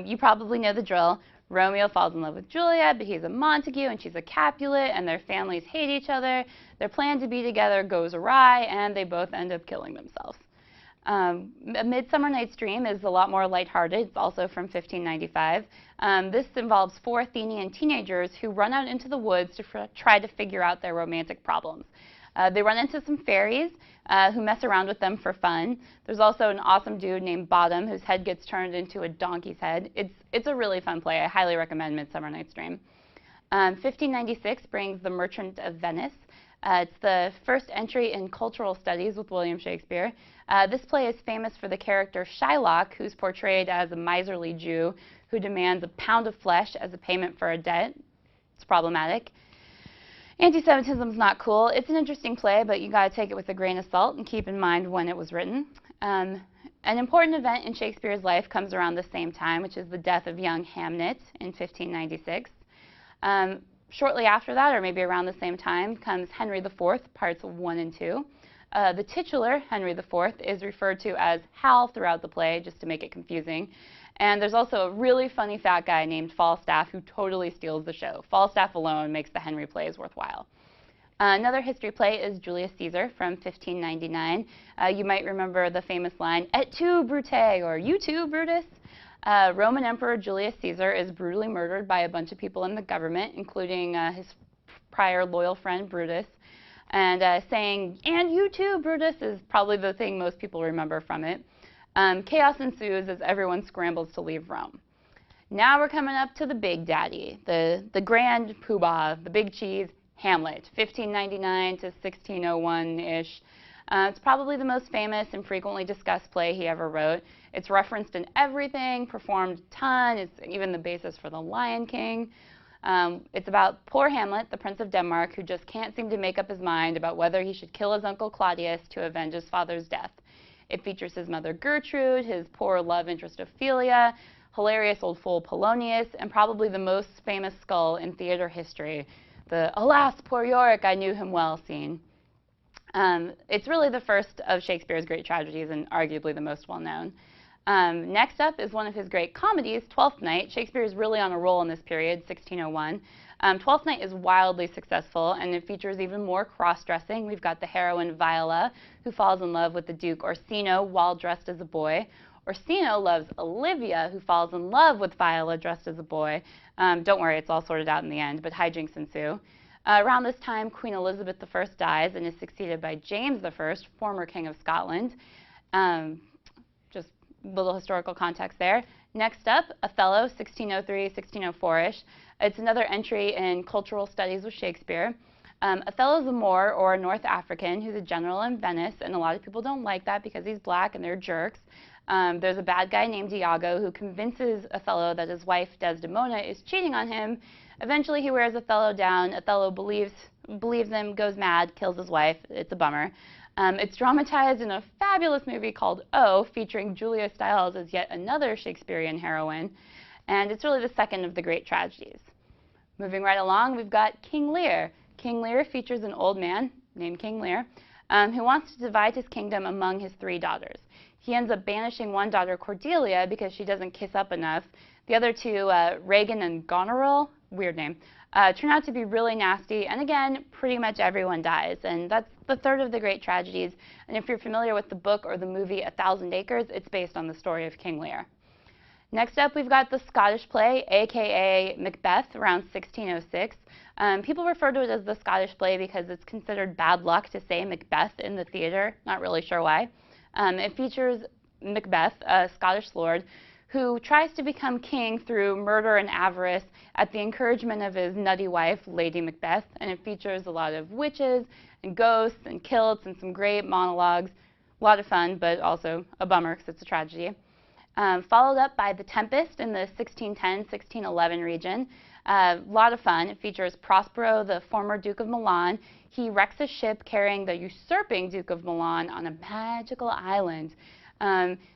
You probably know the drill. Romeo falls in love with Juliet, but he's a Montague and she's a Capulet, and their families hate each other. Their plan to be together goes awry, and they both end up killing themselves. A Midsummer Night's Dream is a lot more lighthearted. It's also from 1595. This involves 4 Athenian teenagers who run out into the woods to try to figure out their romantic problems. They run into some fairies who mess around with them for fun. There's also an awesome dude named Bottom whose head gets turned into a donkey's head. It's a really fun play. I highly recommend Midsummer Night's Dream. 1596 brings The Merchant of Venice. It's the first entry in cultural studies with William Shakespeare. This play is famous for the character Shylock, who's portrayed as a miserly Jew who demands a pound of flesh as a payment for a debt. It's problematic. Anti-Semitism is not cool. It's an interesting play, but you gotta take it with a grain of salt and keep in mind when it was written. An important event in Shakespeare's life comes around the same time, which is the death of young Hamnet in 1596. Shortly after that, or maybe around the same time, comes Henry IV, parts 1 and 2. The titular, Henry IV, is referred to as Hal throughout the play, just to make it confusing. And there's also a really funny fat guy named Falstaff who totally steals the show. Falstaff alone makes the Henry plays worthwhile. Another history play is Julius Caesar from 1599. You might remember the famous line, "Et tu, Brute," or "You too, Brutus." Roman Emperor Julius Caesar is brutally murdered by a bunch of people in the government, including his prior loyal friend Brutus. And saying, "And you too, Brutus," is probably the thing most people remember from it. Chaos ensues as everyone scrambles to leave Rome. Now we're coming up to the big daddy, the grand poobah, the big cheese, Hamlet, 1599 to 1601-ish. It's probably the most famous and frequently discussed play he ever wrote. It's referenced in everything, performed a ton. It's even the basis for The Lion King. It's about poor Hamlet, the Prince of Denmark, who just can't seem to make up his mind about whether he should kill his uncle Claudius to avenge his father's death. It features his mother Gertrude, his poor love interest Ophelia, hilarious old fool Polonius, and probably the most famous skull in theater history, the "Alas, poor Yorick, I knew him well" scene. It's really the first of Shakespeare's great tragedies and arguably the most well-known. Next up is one of his great comedies, Twelfth Night. Shakespeare is really on a roll in this period, 1601. Twelfth Night is wildly successful, and it features even more cross-dressing. We've got the heroine Viola, who falls in love with the Duke Orsino while dressed as a boy. Orsino loves Olivia, who falls in love with Viola dressed as a boy. Don't worry, it's all sorted out in the end, but hijinks ensue. Around this time, Queen Elizabeth I dies and is succeeded by James I, former King of Scotland. Just little historical context there. Next up, Othello, 1603, 1604-ish. It's another entry in cultural studies with Shakespeare. Othello's a Moor, or a North African, who's a general in Venice, and a lot of people don't like that because he's black and they're jerks. There's a bad guy named Iago who convinces Othello that his wife Desdemona is cheating on him. Eventually he wears Othello down. Othello believes him, goes mad, kills his wife. It's a bummer. It's dramatized in a fabulous movie called O, featuring Julia Stiles as yet another Shakespearean heroine. And it's really the second of the great tragedies. Moving right along, we've got King Lear. King Lear features an old man named King Lear who wants to divide his kingdom among his 3 daughters. He ends up banishing one daughter, Cordelia, because she doesn't kiss up enough. The other 2, Regan and Goneril, weird name, turn out to be really nasty, and again, pretty much everyone dies. And that's the third of the great tragedies. And if you're familiar with the book or the movie A Thousand Acres, it's based on the story of King Lear. Next up, we've got the Scottish play, aka Macbeth, around 1606. People refer to it as the Scottish play because it's considered bad luck to say Macbeth in the theater. Not really sure why. It features Macbeth, a Scottish lord, who tries to become king through murder and avarice at the encouragement of his nutty wife, Lady Macbeth. And it features a lot of witches and ghosts and kilts and some great monologues. A lot of fun, but also a bummer because it's a tragedy. Followed up by The Tempest in the 1610-1611 region. A lot of fun. It features Prospero, the former Duke of Milan. He wrecks a ship carrying the usurping Duke of Milan on a magical island.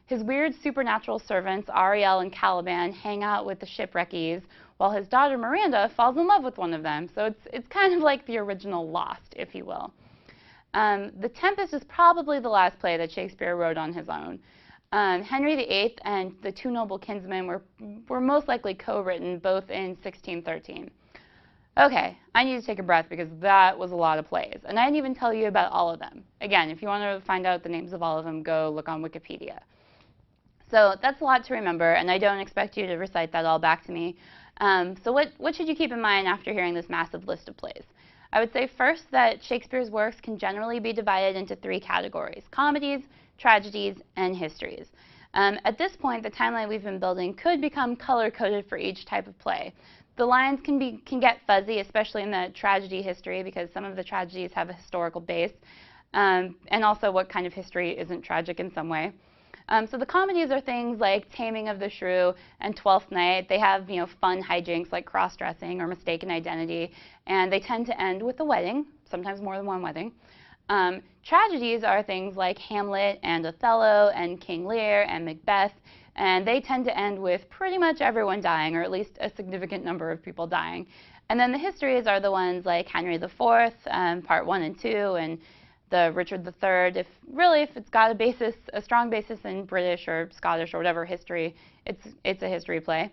His weird supernatural servants, Ariel and Caliban, hang out with the shipwreckies, while his daughter Miranda falls in love with one of them. So it's kind of like the original Lost, if you will. The Tempest is probably the last play that Shakespeare wrote on his own. Henry VIII and The Two Noble Kinsmen were most likely co-written, both in 1613. Okay, I need to take a breath because that was a lot of plays, and I didn't even tell you about all of them. Again, if you want to find out the names of all of them, go look on Wikipedia. So that's a lot to remember, and I don't expect you to recite that all back to me. So what should you keep in mind after hearing this massive list of plays? I would say first that Shakespeare's works can generally be divided into 3 categories: comedies, tragedies, and histories. At this point, the timeline we've been building could become color-coded for each type of play. The lines can get fuzzy, especially in the tragedy history, because some of the tragedies have a historical base, and also what kind of history isn't tragic in some way. So the comedies are things like Taming of the Shrew and Twelfth Night. They have, fun hijinks like cross-dressing or mistaken identity, and they tend to end with a wedding, sometimes more than one wedding. Tragedies are things like Hamlet and Othello and King Lear and Macbeth, and they tend to end with pretty much everyone dying, or at least a significant number of people dying. And then the histories are the ones like Henry IV, Part 1 and 2, and the Richard III. If it's got a strong basis in British or Scottish or whatever history, it's a history play.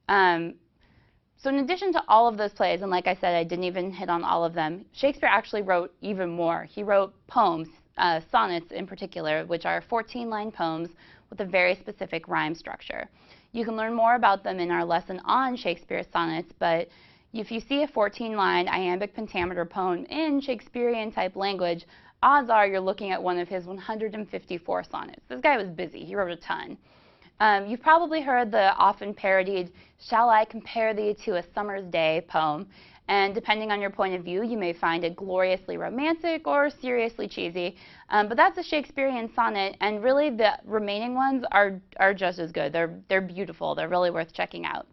So in addition to all of those plays, and like I said, I didn't even hit on all of them, Shakespeare actually wrote even more. He wrote poems, sonnets in particular, which are 14-line poems with a very specific rhyme structure. You can learn more about them in our lesson on Shakespeare's sonnets, but if you see a 14-line iambic pentameter poem in Shakespearean-type language, odds are you're looking at one of his 154 sonnets. This guy was busy. He wrote a ton. You've probably heard the often parodied, "Shall I compare thee to a summer's day" poem. And depending on your point of view, you may find it gloriously romantic or seriously cheesy. But that's a Shakespearean sonnet, and really the remaining ones are just as good. They're beautiful. They're really worth checking out.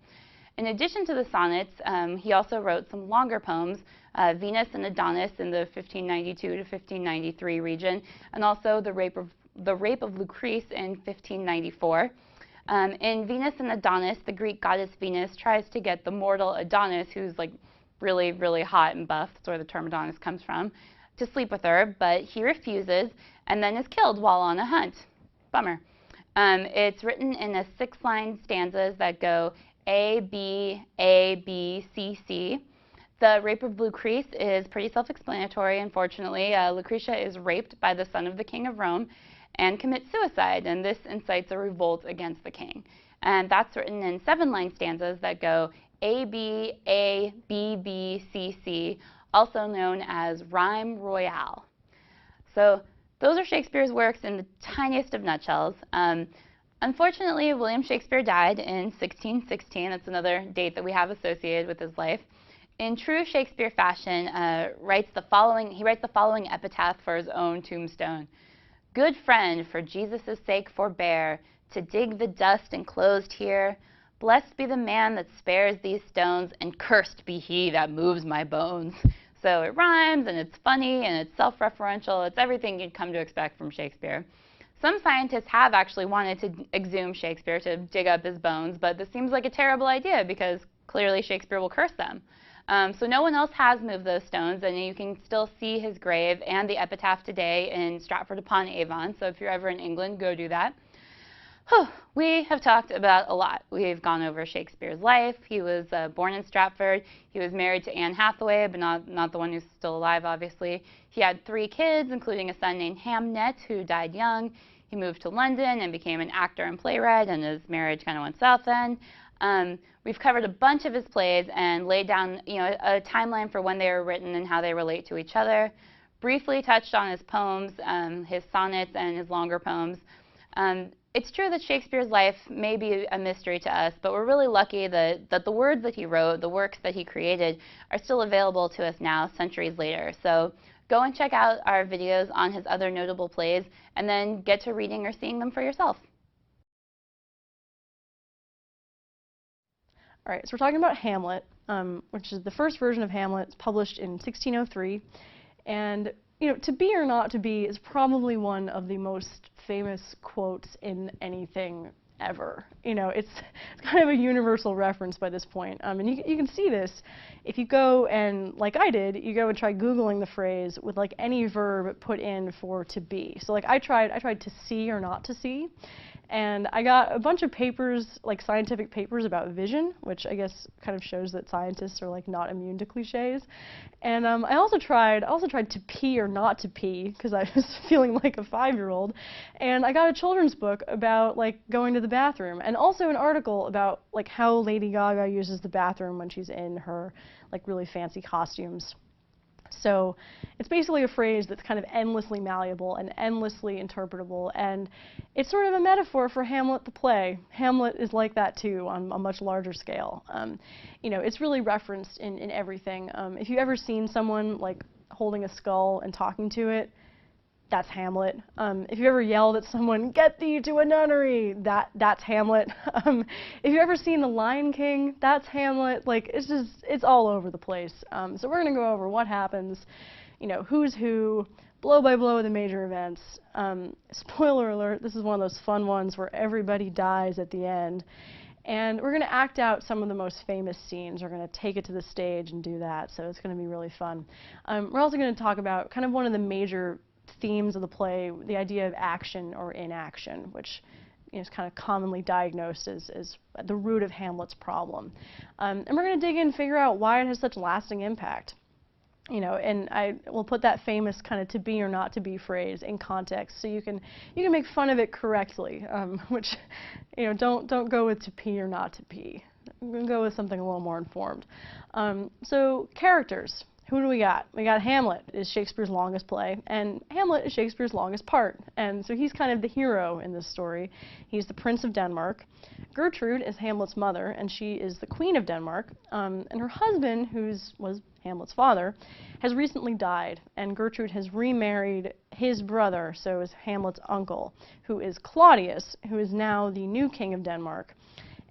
In addition to the sonnets, he also wrote some longer poems, Venus and Adonis in the 1592 to 1593 region, and also the Rape of Lucrece in 1594. In Venus and Adonis, the Greek goddess Venus tries to get the mortal Adonis, who's like really, really hot and buff, that's where the term Adonis comes from, to sleep with her, but he refuses and then is killed while on a hunt. Bummer. It's written in a 6-line stanzas that go A, B, A, B, C, C. The Rape of Lucrece is pretty self-explanatory, unfortunately. Lucretia is raped by the son of the king of Rome and commits suicide, and this incites a revolt against the king. And that's written in 7-line stanzas that go A, B, A, B, B, C, C, also known as rhyme royale. So those are Shakespeare's works in the tiniest of nutshells. Unfortunately, William Shakespeare died in 1616. That's another date that we have associated with his life. In true Shakespeare fashion, he writes the following epitaph for his own tombstone. "Good friend, for Jesus' sake forbear to dig the dust enclosed here. Blessed be the man that spares these stones, and cursed be he that moves my bones." So it rhymes, and it's funny, and it's self-referential. It's everything you'd come to expect from Shakespeare. Some scientists have actually wanted to exhume Shakespeare to dig up his bones, but this seems like a terrible idea because clearly Shakespeare will curse them. So no one else has moved those stones, and you can still see his grave and the epitaph today in Stratford-upon-Avon. So if you're ever in England, go do that. We have talked about a lot. We've gone over Shakespeare's life. He was born in Stratford. He was married to Anne Hathaway, but not the one who's still alive, obviously. He had 3 kids, including a son named Hamnet, who died young. He moved to London and became an actor and playwright, and his marriage kind of went south then. We've covered a bunch of his plays and laid down a timeline for when they were written and how they relate to each other. Briefly touched on his poems, his sonnets, and his longer poems. It's true that Shakespeare's life may be a mystery to us, but we're really lucky that the words that he wrote, the works that he created, are still available to us now, centuries later. So go and check out our videos on his other notable plays, and then get to reading or seeing them for yourself.
All right, so we're talking about Hamlet, which is the first version of Hamlet. It's published in 1603, and "to be or not to be" is probably one of the most famous quotes in anything ever. It's kind of a universal reference by this point, and you can see this if you go and, like I did, you go and try Googling the phrase with like any verb put in for "to be." So like I tried "to see or not to see," and I got a bunch of papers, like scientific papers about vision, which I guess kind of shows that scientists are like not immune to cliches. And I also tried "to pee or not to pee" because I was feeling like a 5-year-old, and I got a children's book about like going to the bathroom, and also an article about like how Lady Gaga uses the bathroom when she's in her like really fancy costumes. So it's basically a phrase that's kind of endlessly malleable and endlessly interpretable, and it's sort of a metaphor for Hamlet the play. Hamlet is like that too on a much larger scale. It's really referenced in everything. If you've ever seen someone like holding a skull and talking to it, that's Hamlet. If you've ever yelled at someone, "Get thee to a nunnery," that's Hamlet. If you've ever seen The Lion King, that's Hamlet. Like, it's all over the place. So we're gonna go over what happens, who's who, blow by blow the major events. Spoiler alert, this is one of those fun ones where everybody dies at the end. And we're going to act out some of the most famous scenes. We're going to take it to the stage and do that, so it's going to be really fun. We're also going to talk about kind of one of the major themes of the play, the idea of action or inaction, which is kind of commonly diagnosed as the root of Hamlet's problem. And we're going to dig in and figure out why it has such lasting impact. And I will put that famous kind of "to be or not to be" phrase in context, so you can make fun of it correctly. Which, don't go with "to pee or not to pee." I'm going to go with something a little more informed. So characters. who do we got? We got Hamlet is Shakespeare's longest play, and Hamlet is Shakespeare's longest part. And so he's kind of the hero in this story. He's the Prince of Denmark. Gertrude is Hamlet's mother, and she is the Queen of Denmark. And her husband, was Hamlet's father, has recently died, and Gertrude has remarried his brother, so is Hamlet's uncle, who is Claudius, who is now the new king of Denmark.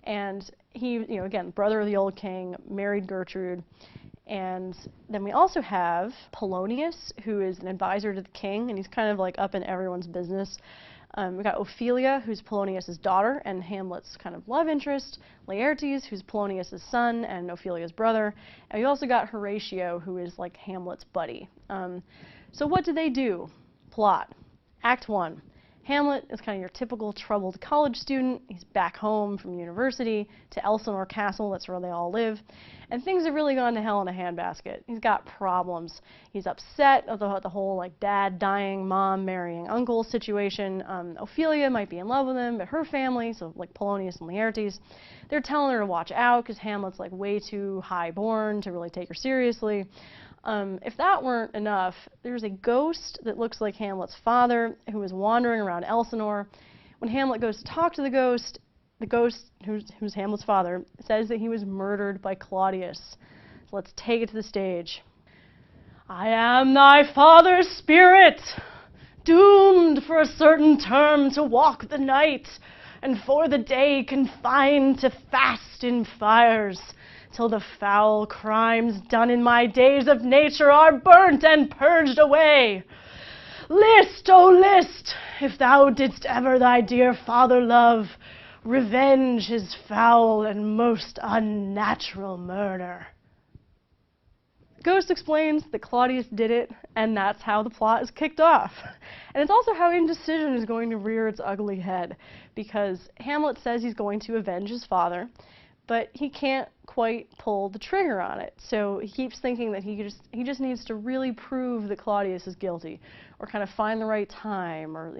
And he, again, brother of the old king, married Gertrude. And then we also have Polonius, who is an advisor to the king, and he's kind of like up in everyone's business. We've got Ophelia, who's Polonius' daughter and Hamlet's kind of love interest. Laertes, who's Polonius' son and Ophelia's brother. And we also got Horatio, who is like Hamlet's buddy. So what do they do? Plot. Act 1. Hamlet is kind of your typical troubled college student. He's back home from university to Elsinore Castle, that's where they all live. And things have really gone to hell in a handbasket. He's got problems. He's upset about the whole like dad dying, mom marrying uncle situation. Ophelia might be in love with him, but her family, so like Polonius and Laertes, they're telling her to watch out because Hamlet's like way too high-born to really take her seriously. If that weren't enough, there's a ghost that looks like Hamlet's father who is wandering around Elsinore. When Hamlet goes to talk to the ghost, who's Hamlet's father, says that he was murdered by Claudius. So let's take it to the stage. I am thy father's spirit, doomed for a certain term to walk the night, and for the day confined to fast in fires, till the foul crimes done in my days of nature are burnt and purged away. List, O list, if thou didst ever thy dear father love, revenge his foul and most unnatural murder. Ghost explains that Claudius did it, and that's how the plot is kicked off. And it's also how indecision is going to rear its ugly head, because Hamlet says he's going to avenge his father, but he can't quite pull the trigger on it. So he keeps thinking that he just needs to really prove that Claudius is guilty, or kind of find the right time, or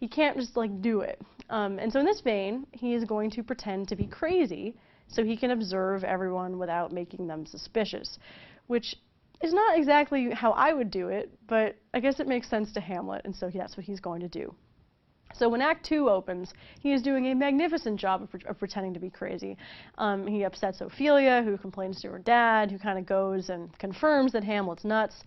he can't just like do it. And so in this vein, he is going to pretend to be crazy so he can observe everyone without making them suspicious, which is not exactly how I would do it, but I guess it makes sense to Hamlet, and so that's what he's going to do. So when Act 2 opens, he is doing a magnificent job of pretending to be crazy. He upsets Ophelia, who complains to her dad, who kind of goes and confirms that Hamlet's nuts.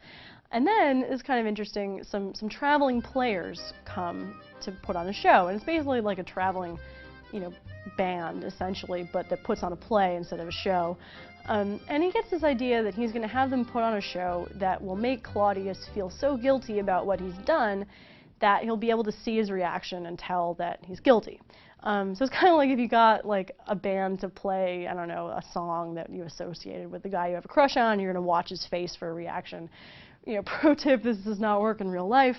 And then, it's kind of interesting, some traveling players come to put on a show. And it's basically like a traveling, band, essentially, but that puts on a play instead of a show. And he gets this idea that he's going to have them put on a show that will make Claudius feel so guilty about what he's done that he'll be able to see his reaction and tell that he's guilty. So it's kind of like if you got like a band to play, I don't know, a song that you associated with the guy you have a crush on, you're going to watch his face for a reaction. Pro tip, this does not work in real life,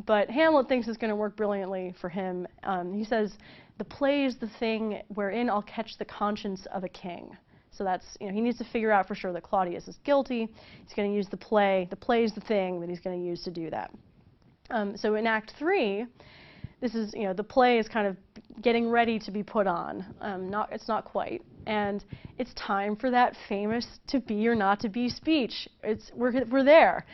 but Hamlet thinks it's going to work brilliantly for him. He says, the play is the thing wherein I'll catch the conscience of a king. So that's, he needs to figure out for sure that Claudius is guilty. He's going to use the play. The play is the thing that he's going to use to do that. So in Act 3, this is, the play is kind of getting ready to be put on. It's not quite. And it's time for that famous to be or not to be speech. We're there.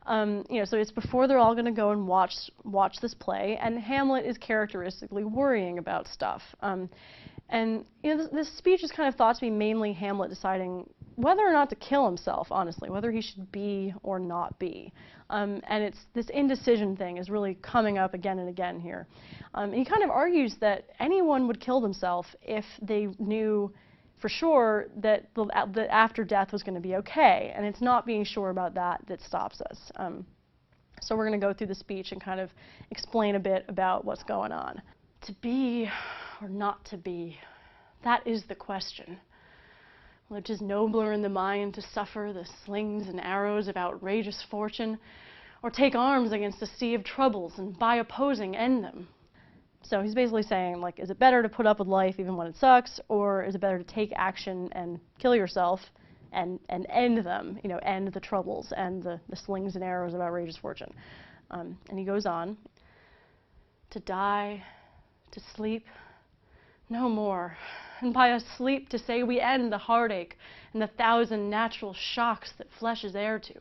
So it's before they're all going to go and watch this play, and Hamlet is characteristically worrying about stuff. And this speech is kind of thought to be mainly Hamlet deciding whether or not to kill himself, honestly, whether he should be or not be. And it's this indecision thing is really coming up again and again here. He kind of argues that anyone would kill themselves if they knew for sure that the after death was going to be okay, and it's not being sure about that stops us. So we're going to go through the speech and kind of explain a bit about what's going on. To be or not to be, that is the question. Which is nobler in the mind to suffer the slings and arrows of outrageous fortune, or take arms against a sea of troubles and by opposing end them. So he's basically saying, like, is it better to put up with life even when it sucks, or is it better to take action and kill yourself and end them, end the troubles and the slings and arrows of outrageous fortune. And he goes on, to die, to sleep, no more, and by a sleep to say we end the heartache and the thousand natural shocks that flesh is heir to.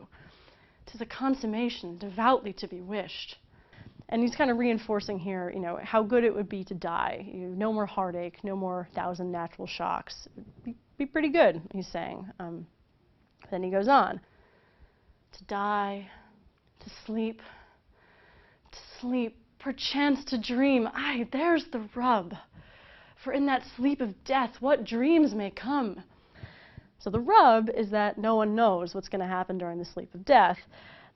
'tis a consummation devoutly to be wished. And he's kind of reinforcing here, you know, how good it would be to die. No more heartache, no more 1,000 natural shocks. It'd be pretty good, he's saying. Then he goes on. To die, to sleep, perchance to dream. Aye, there's the rub. For in that sleep of death, what dreams may come? So the rub is that no one knows what's going to happen during the sleep of death.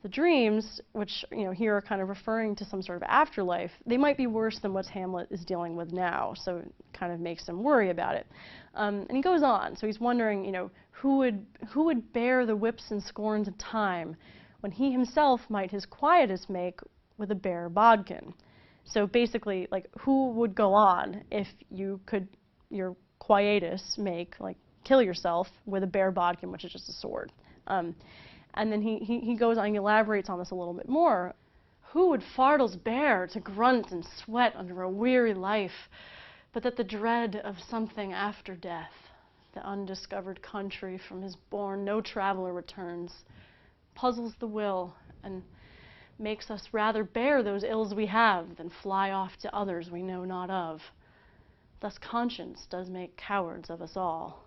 The dreams, which here are kind of referring to some sort of afterlife, they might be worse than what Hamlet is dealing with now, so it kind of makes him worry about it. And he goes on, so he's wondering, who would bear the whips and scorns of time, when he himself might his quietus make with a bare bodkin. So basically, like, who would go on if you could your quietus make, like, kill yourself with a bare bodkin, which is just a sword. And then he goes on, he elaborates on this a little bit more. Who would fardels bear to grunt and sweat under a weary life, but that the dread of something after death, the undiscovered country from his bourne no traveller returns, puzzles the will and makes us rather bear those ills we have than fly off to others we know not of. Thus conscience does make cowards of us all.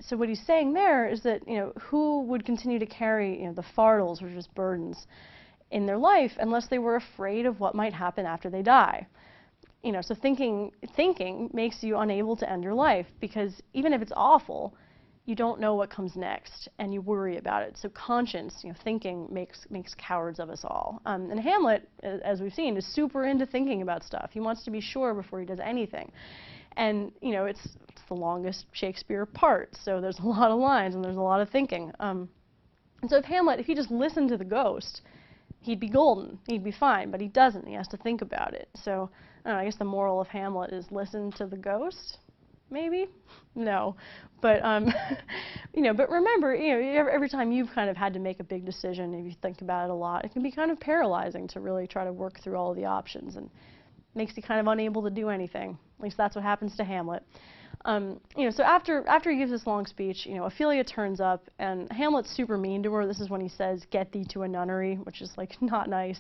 So what he's saying there is that, who would continue to carry, the fardels, which is burdens, in their life unless they were afraid of what might happen after they die? So thinking makes you unable to end your life, because even if it's awful, you don't know what comes next, and you worry about it. So conscience, thinking makes cowards of us all. And Hamlet, as we've seen, is super into thinking about stuff. He wants to be sure before he does anything. And, it's the longest Shakespeare part, so there's a lot of lines and there's a lot of thinking. And so if he just listened to the ghost, he'd be golden, he'd be fine, but he doesn't. He has to think about it. So I guess the moral of Hamlet is listen to the ghost, maybe? No. But, but remember, every time you've kind of had to make a big decision, if you think about it a lot, it can be kind of paralyzing to really try to work through all the options, and makes you kind of unable to do anything. At least that's what happens to Hamlet. So after he gives this long speech, Ophelia turns up, and Hamlet's super mean to her. This is when he says, "Get thee to a nunnery," which is, like, not nice.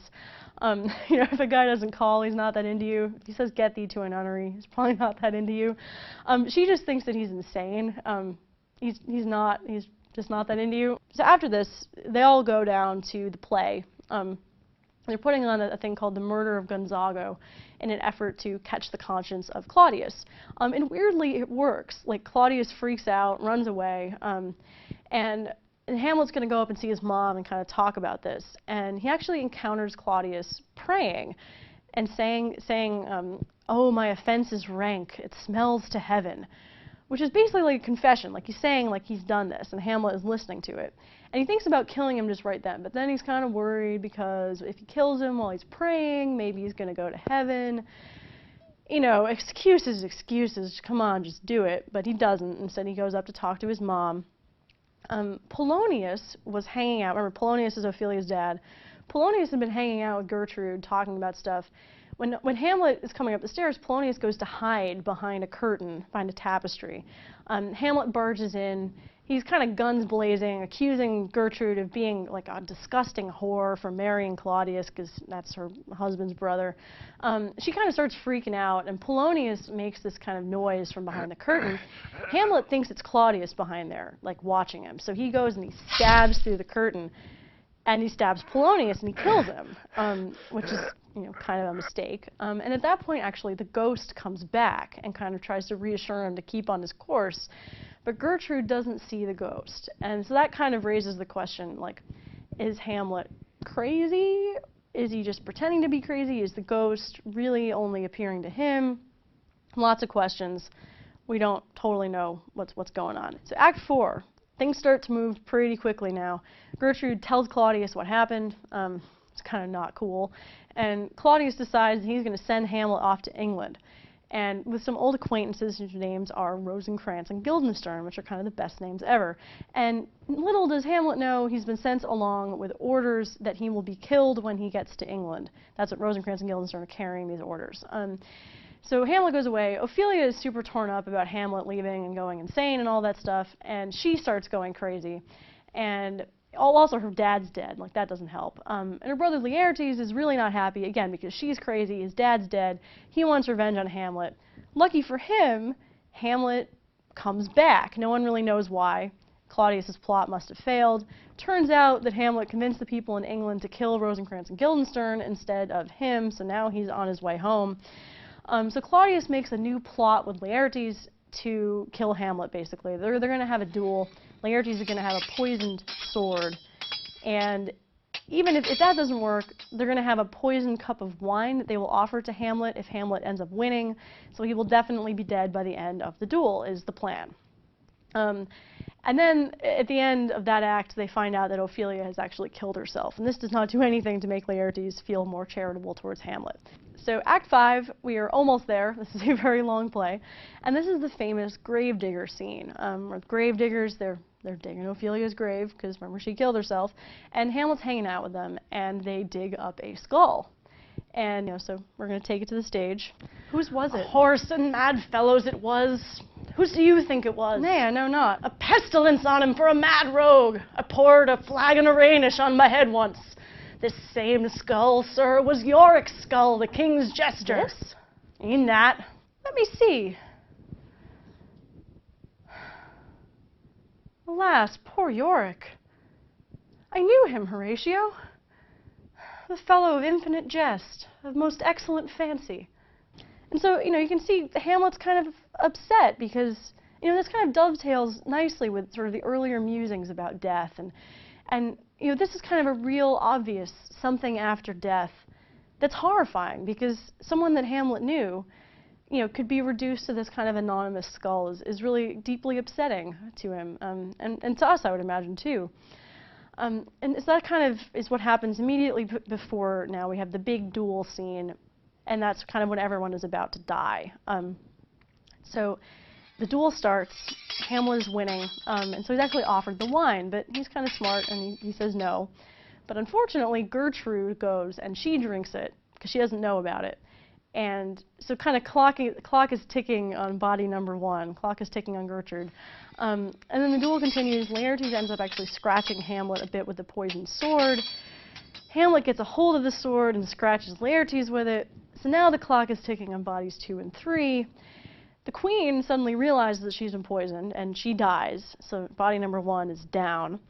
If a guy doesn't call, he's not that into you. If he says, "Get thee to a nunnery," he's probably not that into you. She just thinks that he's insane. He's just not that into you. So after this, they all go down to the play. They're putting on a thing called The Murder of Gonzago in an effort to catch the conscience of Claudius. And weirdly, it works. Like, Claudius freaks out, runs away, and Hamlet's going to go up and see his mom and kind of talk about this. And he actually encounters Claudius praying and saying, "Oh, my offense is rank, it smells to heaven," which is basically like a confession. Like, he's saying, like, he's done this, and Hamlet is listening to it. And he thinks about killing him just right then, but then he's kind of worried, because if he kills him while he's praying, maybe he's going to go to heaven. Excuses, come on, just do it. But he doesn't. Instead, he goes up to talk to his mom. Polonius was hanging out. Remember, Polonius is Ophelia's dad. Polonius had been hanging out with Gertrude, talking about stuff. When Hamlet is coming up the stairs, Polonius goes to hide behind a curtain, behind a tapestry. Hamlet barges in. He's kind of guns blazing, accusing Gertrude of being like a disgusting whore for marrying Claudius, because that's her husband's brother. She kind of starts freaking out, and Polonius makes this kind of noise from behind the curtain. Hamlet thinks it's Claudius behind there, like, watching him. So he goes and he stabs through the curtain, and he stabs Polonius, and he kills him, which is, kind of a mistake. And at that point, actually, the ghost comes back and kind of tries to reassure him to keep on his course. But Gertrude doesn't see the ghost. And so that kind of raises the question, like, is Hamlet crazy? Is he just pretending to be crazy? Is the ghost really only appearing to him? Lots of questions. We don't totally know what's going on. So Act 4, things start to move pretty quickly now. Gertrude tells Claudius what happened. It's kind of not cool. And Claudius decides he's going to send Hamlet off to England, and with some old acquaintances whose names are Rosencrantz and Guildenstern, which are kind of the best names ever. And little does Hamlet know he's been sent along with orders that he will be killed when he gets to England. That's what Rosencrantz and Guildenstern are carrying, these orders. So Hamlet goes away. Ophelia is super torn up about Hamlet leaving and going insane and all that stuff, and she starts going crazy. And Also, her dad's dead. Like, that doesn't help. And her brother Laertes is really not happy, again, because she's crazy. His dad's dead. He wants revenge on Hamlet. Lucky for him, Hamlet comes back. No one really knows why. Claudius's plot must have failed. Turns out that Hamlet convinced the people in England to kill Rosencrantz and Guildenstern instead of him, so now he's on his way home. So Claudius makes a new plot with Laertes to kill Hamlet, basically. They're going to have a duel. Laertes is going to have a poisoned sword. And even if that doesn't work, they're going to have a poisoned cup of wine that they will offer to Hamlet if Hamlet ends up winning. So he will definitely be dead by the end of the duel, is the plan. And then, at the end of that act, they find out that Ophelia has actually killed herself. And this does not do anything to make Laertes feel more charitable towards Hamlet. So Act 5, we are almost there. This is a very long play. And this is the famous gravedigger scene. Where gravediggers, they're digging Ophelia's grave, because remember, she killed herself. And Hamlet's hanging out with them, and they dig up a skull. And, so we're going to take it to the stage. Whose was it?
Horse and mad fellows it was. Whose do you think it was?
Nay, I know not.
A pestilence on him for a mad rogue. I poured a flagon of Rhenish on my head once. This same skull, sir, was Yorick's skull, the king's jester.
This?
E'en that.
Let me see. Alas, poor Yorick. I knew him, Horatio. The fellow of infinite jest, of most excellent fancy. And so, you can see Hamlet's kind of upset because, this kind of dovetails nicely with sort of the earlier musings about death. And this is kind of a real obvious something after death that's horrifying because someone that Hamlet knew, could be reduced to this kind of anonymous skull is really deeply upsetting to him, and to us, I would imagine, too. And so that kind of is what happens immediately before now we have the big duel scene, and that's kind of when everyone is about to die. So the duel starts, Hamlet is winning, and so he's actually offered the wine, but he's kind of smart and he says no. But unfortunately, Gertrude goes and she drinks it because she doesn't know about it. And so kind of clock is ticking on body number 1. Clock is ticking on Gertrude. And then the duel continues. Laertes ends up actually scratching Hamlet a bit with the poisoned sword. Hamlet gets a hold of the sword and scratches Laertes with it. So now the clock is ticking on bodies 2 and 3. The queen suddenly realizes that she's been poisoned, and she dies. So body number 1 is down.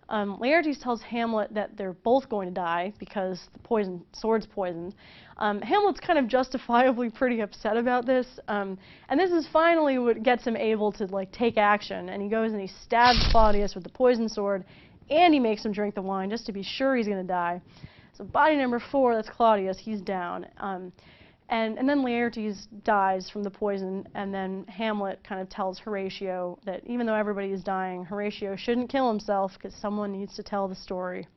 Laertes tells Hamlet that they're both going to die because the sword's poisoned. Hamlet's kind of justifiably pretty upset about this, and this is finally what gets him able to take action. And he goes and he stabs Claudius with the poisoned sword, and he makes him drink the wine just to be sure he's going to die. So body number 4, that's Claudius, he's down. And then Laertes dies from the poison, and then Hamlet kind of tells Horatio that even though everybody is dying, Horatio shouldn't kill himself because someone needs to tell the story.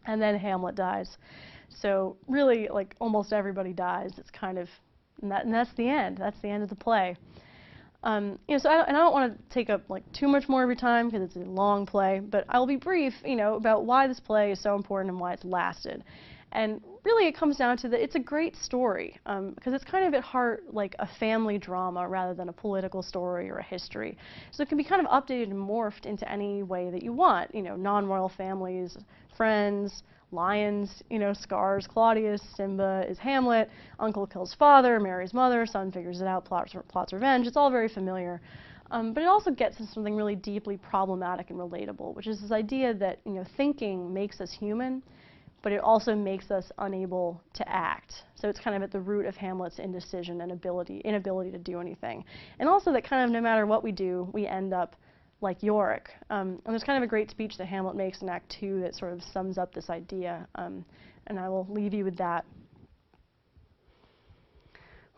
And then Hamlet dies. So really, almost everybody dies. It's kind of, and that's the end. That's the end of the play. So I don't want to take up too much more of your time because it's a long play, but I'll be brief, about why this play is so important and why it's lasted. And really it comes down to that it's a great story, because it's kind of at heart like a family drama rather than a political story or a history. So it can be kind of updated and morphed into any way that you want, non-royal families, friends, lions, scars, Claudius, Simba is Hamlet, uncle kills father, marries mother, son figures it out, plots revenge. It's all very familiar. But it also gets to something really deeply problematic and relatable, which is this idea that, thinking makes us human, but it also makes us unable to act. So it's kind of at the root of Hamlet's indecision and inability to do anything. And also that kind of no matter what we do, we end up like Yorick. And there's kind of a great speech that Hamlet makes in Act 2 that sort of sums up this idea. And I will leave you with that.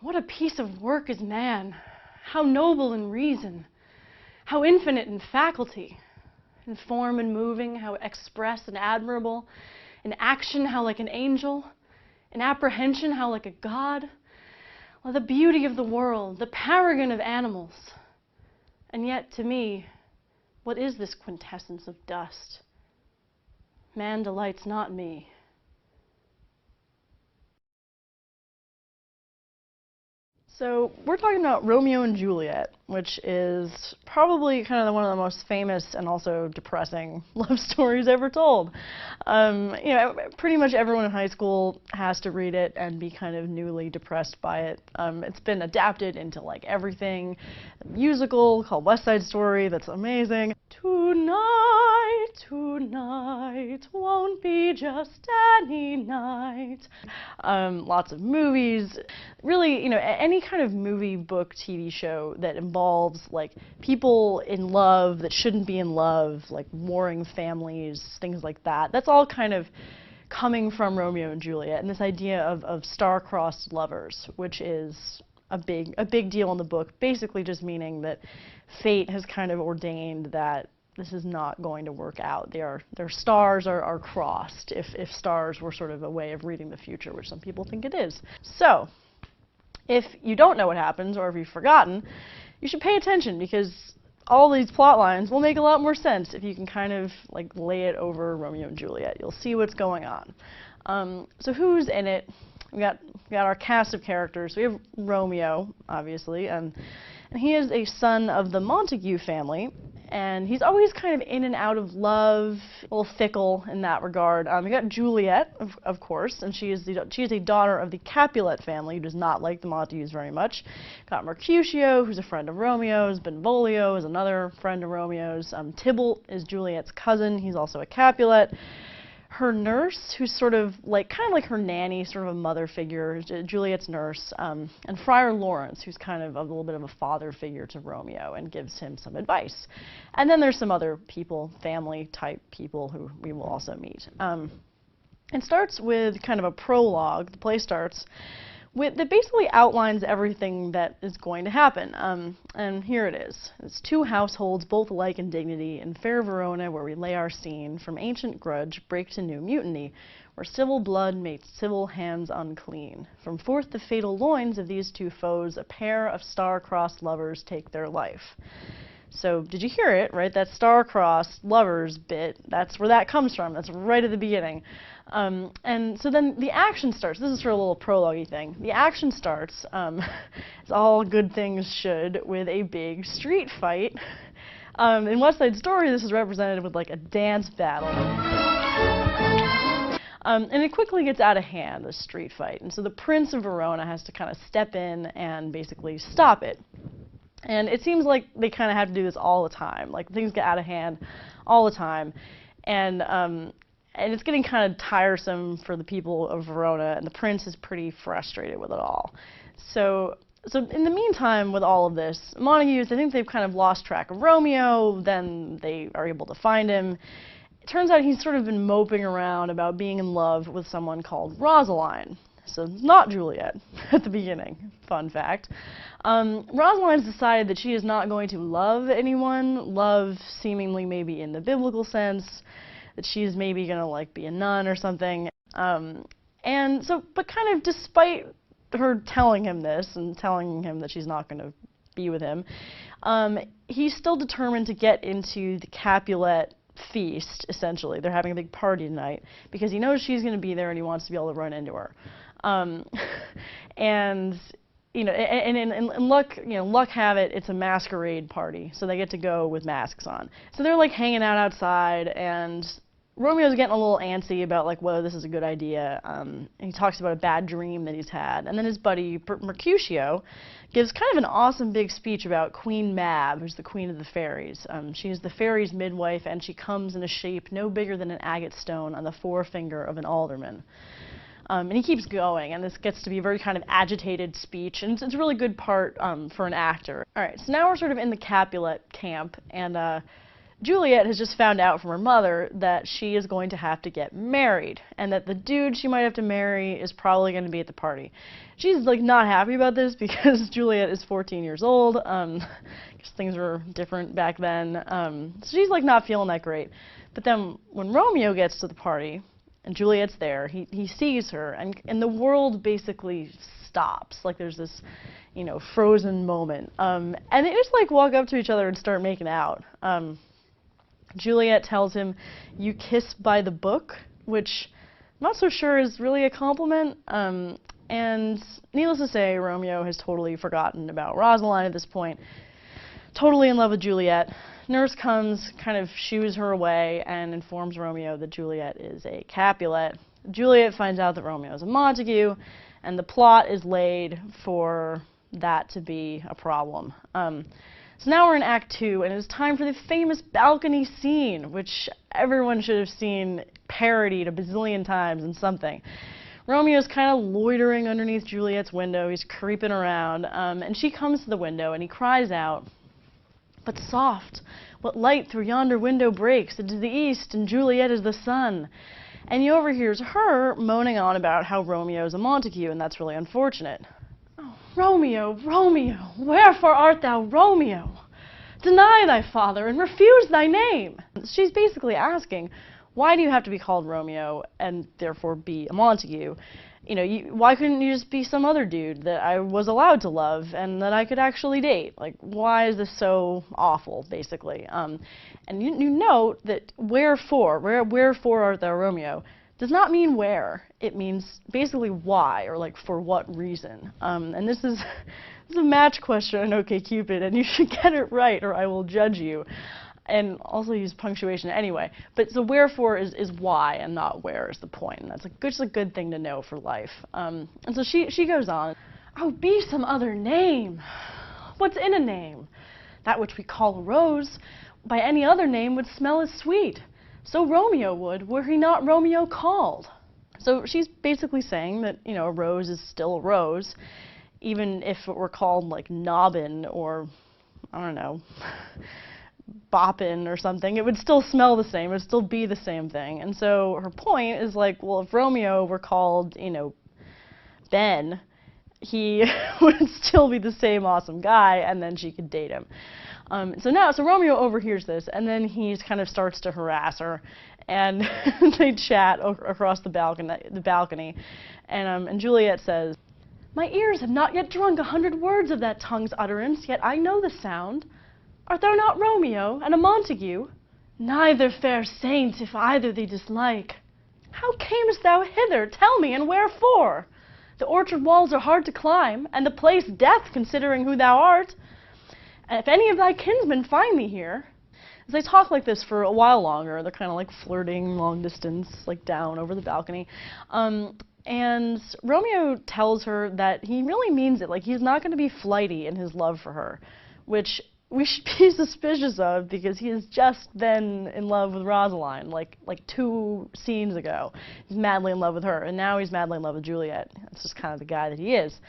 What a piece of work is man! How noble in reason! How infinite in faculty! In form and moving, how express and admirable! In action, how like an angel. In apprehension, how like a god. Well, the beauty of the world, the paragon of animals. And yet, to me, what is this quintessence of dust? Man delights not me. So we're talking about Romeo and Juliet, which is probably kind of one of the most famous and also depressing love stories ever told. Pretty much everyone in high school has to read it and be kind of newly depressed by it. It's been adapted into like everything. A musical called West Side Story that's amazing. Tonight, tonight won't be just any night. Lots of movies. Really, any kind of movie, book, TV show that involves like people in love that shouldn't be in love, like warring families, things like that. That's all kind of coming from Romeo and Juliet and this idea of star-crossed lovers, which is a big deal in the book, basically just meaning that fate has kind of ordained that this is not going to work out. Their stars are crossed, if stars were sort of a way of reading the future, which some people think it is. So, if you don't know what happens, or if you've forgotten, you should pay attention, because all these plot lines will make a lot more sense if you can kind of like lay it over Romeo and Juliet. You'll see what's going on. So who's in it? We got our cast of characters. We have Romeo, obviously, and he is a son of the Montague family, and he's always kind of in and out of love, a little fickle in that regard. We got Juliet, of course, and she is a daughter of the Capulet family, who does not like the Montagues very much. Got Mercutio, who's a friend of Romeo's. Benvolio is another friend of Romeo's. Tybalt is Juliet's cousin. He's also a Capulet. Her nurse, who's kind of like her nanny, sort of a mother figure, Juliet's nurse, and Friar Lawrence, who's kind of a little bit of a father figure to Romeo and gives him some advice. And then there's some other people, family-type people, who we will also meet. It starts with kind of a prologue. The play starts that basically outlines everything that is going to happen. And here it is. It's two households, both alike in dignity, in fair Verona, where we lay our scene, from ancient grudge break to new mutiny, where civil blood makes civil hands unclean. From forth the fatal loins of these two foes, a pair of star-crossed lovers take their life. So, did you hear it, right? That star-crossed lovers bit, that's where that comes from. That's right at the beginning. And so then the action starts. This is for a little prologue-y thing. The action starts, as all good things should, with a big street fight. In West Side Story, this is represented with like a dance battle. And it quickly gets out of hand, this street fight. And so the Prince of Verona has to kind of step in and basically stop it. And it seems like they kind of have to do this all the time. Like, things get out of hand all the time. And it's getting kind of tiresome for the people of Verona, and the prince is pretty frustrated with it all. So in the meantime, with all of this, Montagues, I think they've kind of lost track of Romeo, then they are able to find him. It turns out he's sort of been moping around about being in love with someone called Rosaline. So not Juliet at the beginning, fun fact. Rosaline's decided that she is not going to love anyone, love seemingly maybe in the biblical sense, that she's maybe going to like be a nun or something. But kind of despite her telling him this and telling him that she's not going to be with him, he's still determined to get into the Capulet feast, essentially. They're having a big party tonight because he knows she's going to be there and he wants to be able to run into her. And luck have it, it's a masquerade party, so they get to go with masks on. So they're like hanging out outside, and Romeo's getting a little antsy about like whether this is a good idea. And he talks about a bad dream that he's had, and then his buddy Mercutio gives kind of an awesome big speech about Queen Mab, who's the queen of the fairies. She is the fairies' midwife, and she comes in a shape no bigger than an agate stone on the forefinger of an alderman. And he keeps going, and this gets to be a very kind of agitated speech, and it's a really good part for an actor. All right, so now we're sort of in the Capulet camp, and Juliet has just found out from her mother that she is going to have to get married, and that the dude she might have to marry is probably going to be at the party. She's like not happy about this because Juliet is 14 years old. Because things were different back then. So she's like not feeling that great. But then when Romeo gets to the party, and Juliet's there, he sees her, and the world basically stops. Like there's this, frozen moment. And they just like walk up to each other and start making out. Juliet tells him, "You kiss by the book," which I'm not so sure is really a compliment. And needless to say, Romeo has totally forgotten about Rosaline at this point, totally in love with Juliet. Nurse comes, kind of shoos her away, and informs Romeo that Juliet is a Capulet. Juliet finds out that Romeo is a Montague, and the plot is laid for that to be a problem. So now we're in Act 2, and it's time for the famous balcony scene, which everyone should have seen parodied a bazillion times in something. Romeo's kind of loitering underneath Juliet's window. He's creeping around, and she comes to the window, and he cries out, "But soft, what light through yonder window breaks? It is the east, and Juliet is the sun." And he overhears her moaning on about how Romeo is a Montague, and that's really unfortunate. "Oh, Romeo, Romeo, wherefore art thou Romeo? Deny thy father, and refuse thy name." She's basically asking, why do you have to be called Romeo and therefore be a Montague? You know, why couldn't you just be some other dude that I was allowed to love and that I could actually date? Like, why is this so awful, basically? And you note that wherefore art thou Romeo does not mean where. It means basically why, or like for what reason. And this is a match question on OkCupid, and you should get it right or I will judge you. And also use punctuation anyway. But so wherefore is why and not where is the point. And that's just a good thing to know for life. And so she goes on, "Oh, be some other name. What's in a name? That which we call a rose, by any other name would smell as sweet. So Romeo would, were he not Romeo called." So she's basically saying that, you know, a rose is still a rose, even if it were called like Nobbin or, I don't know, Boppin or something, it would still smell the same, it would still be the same thing. And so her point is like, well, if Romeo were called, you know, Ben, he would still be the same awesome guy, and then she could date him. So Romeo overhears this, and then he kind of starts to harass her, and they chat across the balcony, and Juliet says, "My ears have not yet drunk 100 words of that tongue's utterance, yet I know the sound. Art thou not Romeo, and a Montague?" "Neither, fair saint, if either thee dislike." "How camest thou hither? Tell me, and wherefore?" "The orchard walls are hard to climb, and the place death, considering who thou art. And if any of thy kinsmen find thee here." As they talk like this for a while longer, they're kind of like flirting long distance, like down over the balcony. And Romeo tells her that he really means it, like he's not going to be flighty in his love for her, which we should be suspicious of because he has just been in love with Rosaline, like 2 scenes ago. He's madly in love with her, and now he's madly in love with Juliet. That's just kind of the guy that he is.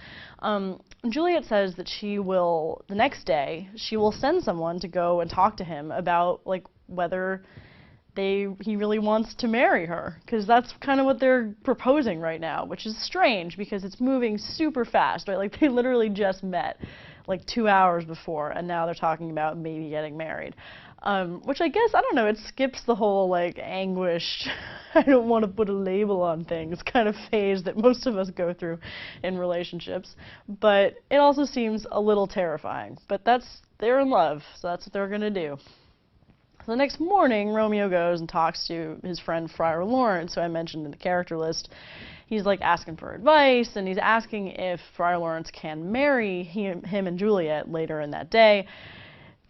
Juliet says that she will, the next day, she will send someone to go and talk to him about like whether he really wants to marry her, because that's kind of what they're proposing right now, which is strange because it's moving super fast, right? Like they literally just met like 2 hours before, and now they're talking about maybe getting married. Which I guess, I don't know, it skips the whole like anguish, I don't want to put a label on things kind of phase that most of us go through in relationships. But it also seems a little terrifying. But they're in love, so that's what they're going to do. So the next morning, Romeo goes and talks to his friend Friar Lawrence, who I mentioned in the character list. He's like asking for advice, and he's asking if Friar Lawrence can marry him and Juliet later in that day.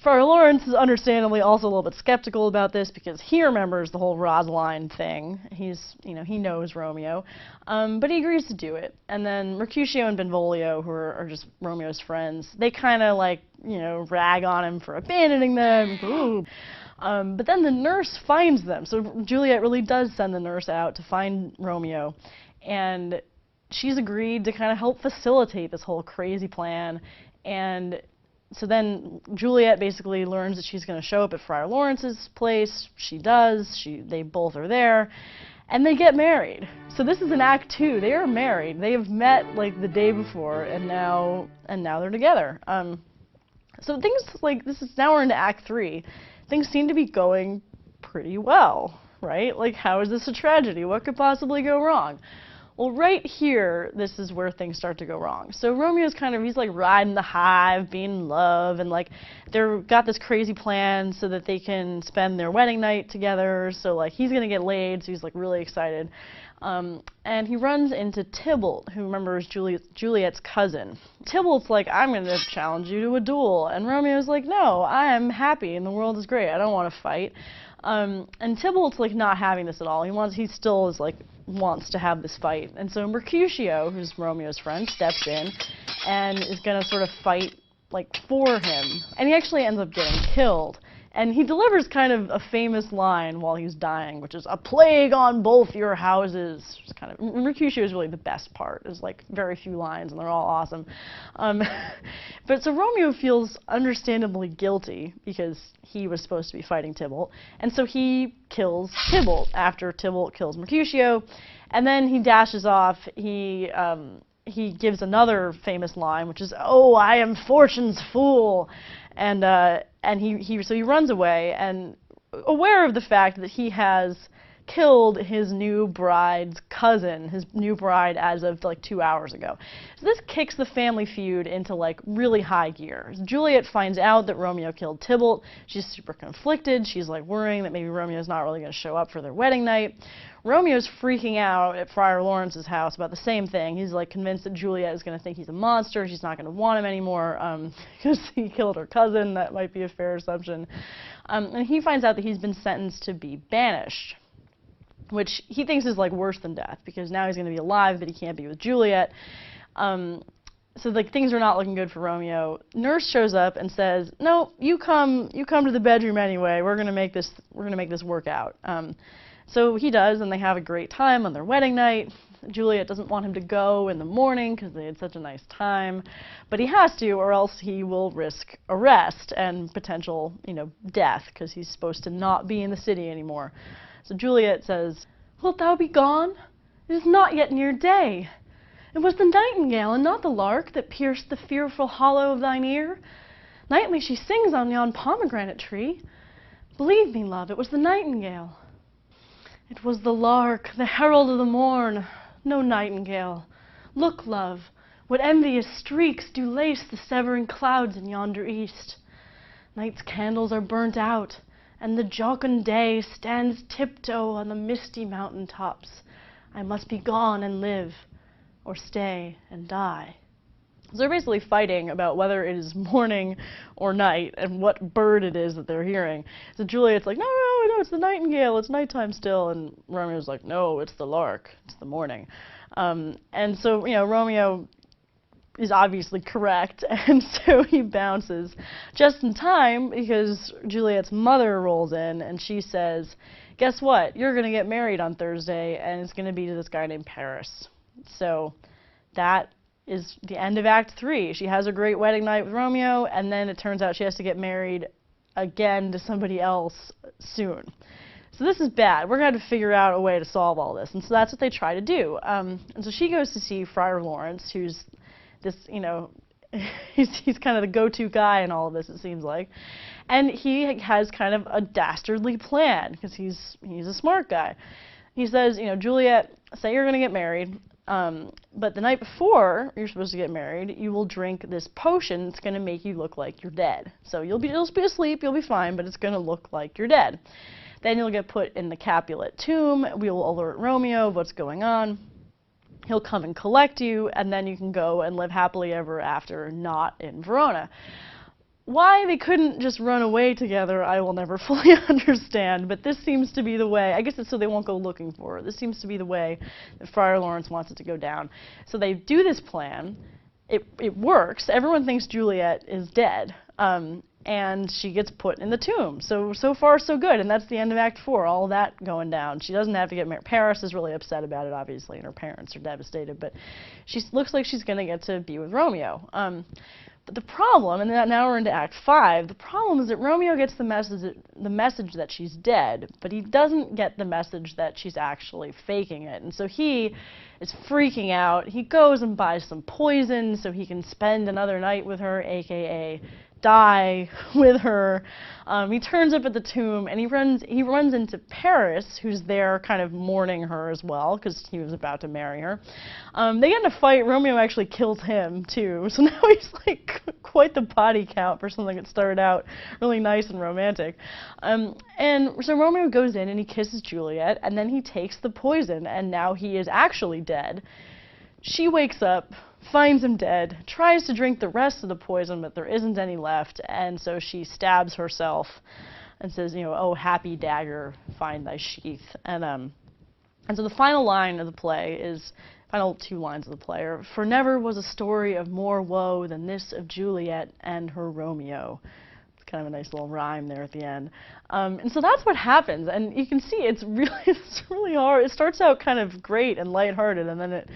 Friar Lawrence is understandably also a little bit skeptical about this because he remembers the whole Rosaline thing. He knows Romeo, but he agrees to do it. And then Mercutio and Benvolio, who are just Romeo's friends, they kind of like, rag on him for abandoning them. Ooh. But then the nurse finds them. So Juliet really does send the nurse out to find Romeo, and she's agreed to kind of help facilitate this whole crazy plan. And so then Juliet basically learns that she's going to show up at Friar Lawrence's place. She does. They both are there, and they get married. So this is in Act 2. They are married. They have met like the day before, and now they're together. So things like this is now we're into Act 3. Things seem to be going pretty well, right? Like, how is this a tragedy? What could possibly go wrong? Well, right here, this is where things start to go wrong. So Romeo's he's like riding the high of being in love, and like they've got this crazy plan so that they can spend their wedding night together. So like he's gonna get laid, so he's like really excited. And he runs into Tybalt, who remembers Juliet's cousin. Tybalt's like, I'm gonna challenge you to a duel, and Romeo's like, no, I am happy and the world is great. I don't want to fight. And Tybalt's like not having this at all. He still is like wants to have this fight. And so Mercutio, who's Romeo's friend, steps in and is going to sort of fight like for him. And he actually ends up getting killed. And he delivers kind of a famous line while he's dying, which is, "A plague on both your houses." It's kind of, Mercutio is really the best part. There's like very few lines, and they're all awesome. But so Romeo feels understandably guilty because he was supposed to be fighting Tybalt, and so he kills Tybalt after Tybalt kills Mercutio, and then he dashes off. He gives another famous line, which is, "Oh, I am fortune's fool," and he runs away, and aware of the fact that he has killed his new bride's cousin, his new bride as of like 2 hours ago. So this kicks the family feud into like really high gear. Juliet finds out that Romeo killed Tybalt. She's super conflicted. She's like worrying that maybe Romeo's not really going to show up for their wedding night. Romeo's freaking out at Friar Lawrence's house about the same thing. He's like convinced that Juliet is going to think he's a monster. She's not going to want him anymore because he killed her cousin. That might be a fair assumption. And he finds out that he's been sentenced to be banished, which he thinks is like worse than death because now he's going to be alive, but he can't be with Juliet. So like things are not looking good for Romeo. Nurse shows up and says, "No, you come to the bedroom anyway. We're going to make this work out." So he does, and they have a great time on their wedding night. Juliet doesn't want him to go in the morning because they had such a nice time, but he has to, or else he will risk arrest and potential, death because he's supposed to not be in the city anymore. So Juliet says, "Wilt thou be gone? It is not yet near day. It was the nightingale and not the lark that pierced the fearful hollow of thine ear. Nightly she sings on yon pomegranate tree. Believe me, love, it was the nightingale." "It was the lark, the herald of the morn, no nightingale. Look, love, what envious streaks do lace the severing clouds in yonder east. Night's candles are burnt out, and the jocund day stands tiptoe on the misty mountain tops. I must be gone and live, or stay and die." So they're basically fighting about whether it is morning or night and what bird it is that they're hearing. So Juliet's like, no, it's the nightingale, it's nighttime still. And Romeo's like, no, it's the lark, it's the morning. And so, Romeo is obviously correct, and so he bounces just in time because Juliet's mother rolls in and she says, "Guess what? You're going to get married on Thursday, and it's going to be to this guy named Paris." So that is the end of Act 3. She has a great wedding night with Romeo, and then it turns out she has to get married again to somebody else soon. So this is bad. We're going to have to figure out a way to solve all this. And so that's what they try to do. And so she goes to see Friar Lawrence, who's this, he's kind of the go-to guy in all of this, it seems like. And he has kind of a dastardly plan because he's a smart guy. He says, Juliet, say you're going to get married. But the night before you're supposed to get married, you will drink this potion that's going to make you look like you're dead. So you'll be asleep, you'll be fine, but it's going to look like you're dead. Then you'll get put in the Capulet tomb. We will alert Romeo of what's going on. He'll come and collect you, and then you can go and live happily ever after, not in Verona. Why they couldn't just run away together, I will never fully understand, but this seems to be the way. I guess it's so they won't go looking for her. This seems to be the way that Friar Lawrence wants it to go down. So they do this plan. It works. Everyone thinks Juliet is dead, and she gets put in the tomb. So far, so good, and that's the end of Act 4, all that going down. She doesn't have to get married. Paris is really upset about it, obviously, and her parents are devastated, but she looks like she's going to get to be with Romeo. But the problem, and now we're into Act 5, the problem is that Romeo gets the message that she's dead, but he doesn't get the message that she's actually faking it. And so he is freaking out. He goes and buys some poison so he can spend another night with her, a.k.a. die with her. He turns up at the tomb, and he runs into Paris, who's there kind of mourning her as well, because he was about to marry her. They get in a fight. Romeo actually kills him, too. So now he's like quite the body count for something that started out really nice and romantic. And so Romeo goes in and he kisses Juliet, and then he takes the poison, and now he is actually dead. She wakes up, finds him dead, tries to drink the rest of the poison, but there isn't any left, and so she stabs herself and says, you know, "Oh, happy dagger, find thy sheath." And so the final line of the play is, final two lines of the play are, "For never was a story of more woe than this of Juliet and her Romeo." It's kind of a nice little rhyme there at the end. And so that's what happens, and you can see it's really hard. It starts out kind of great and lighthearted, and then it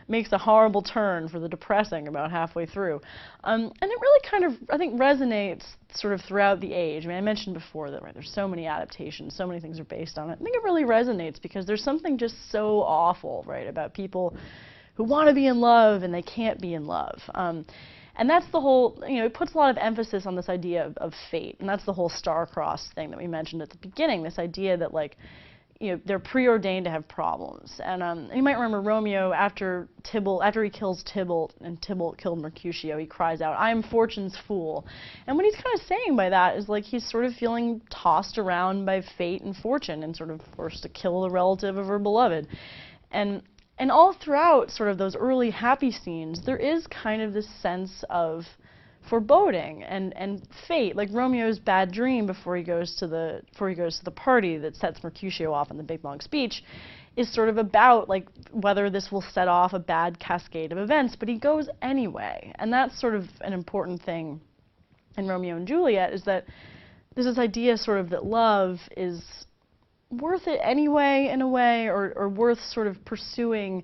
makes a horrible turn for the depressing about halfway through. And it really kind of, I think, resonates sort of throughout the age. I mean, I mentioned before that, right, there's so many adaptations, so many things are based on it. I think it really resonates because there's something just so awful, right, about people who want to be in love and they can't be in love. And that's the whole, you know, it puts a lot of emphasis on this idea of fate. And that's the whole star-crossed thing that we mentioned at the beginning, this idea that, like, you know, they're preordained to have problems. And you might remember Romeo, after he kills Tybalt, and Tybalt killed Mercutio, he cries out, "I am fortune's fool." And what he's kind of saying by that is, like, he's sort of feeling tossed around by fate and fortune and sort of forced to kill the relative of her beloved. And all throughout sort of those early happy scenes, there is kind of this sense of foreboding and fate, like Romeo's bad dream before he goes to the party that sets Mercutio off in the big long speech, is sort of about like whether this will set off a bad cascade of events, but he goes anyway. And that's sort of an important thing in Romeo and Juliet, is that there's this idea sort of that love is worth it anyway, in a way, or worth sort of pursuing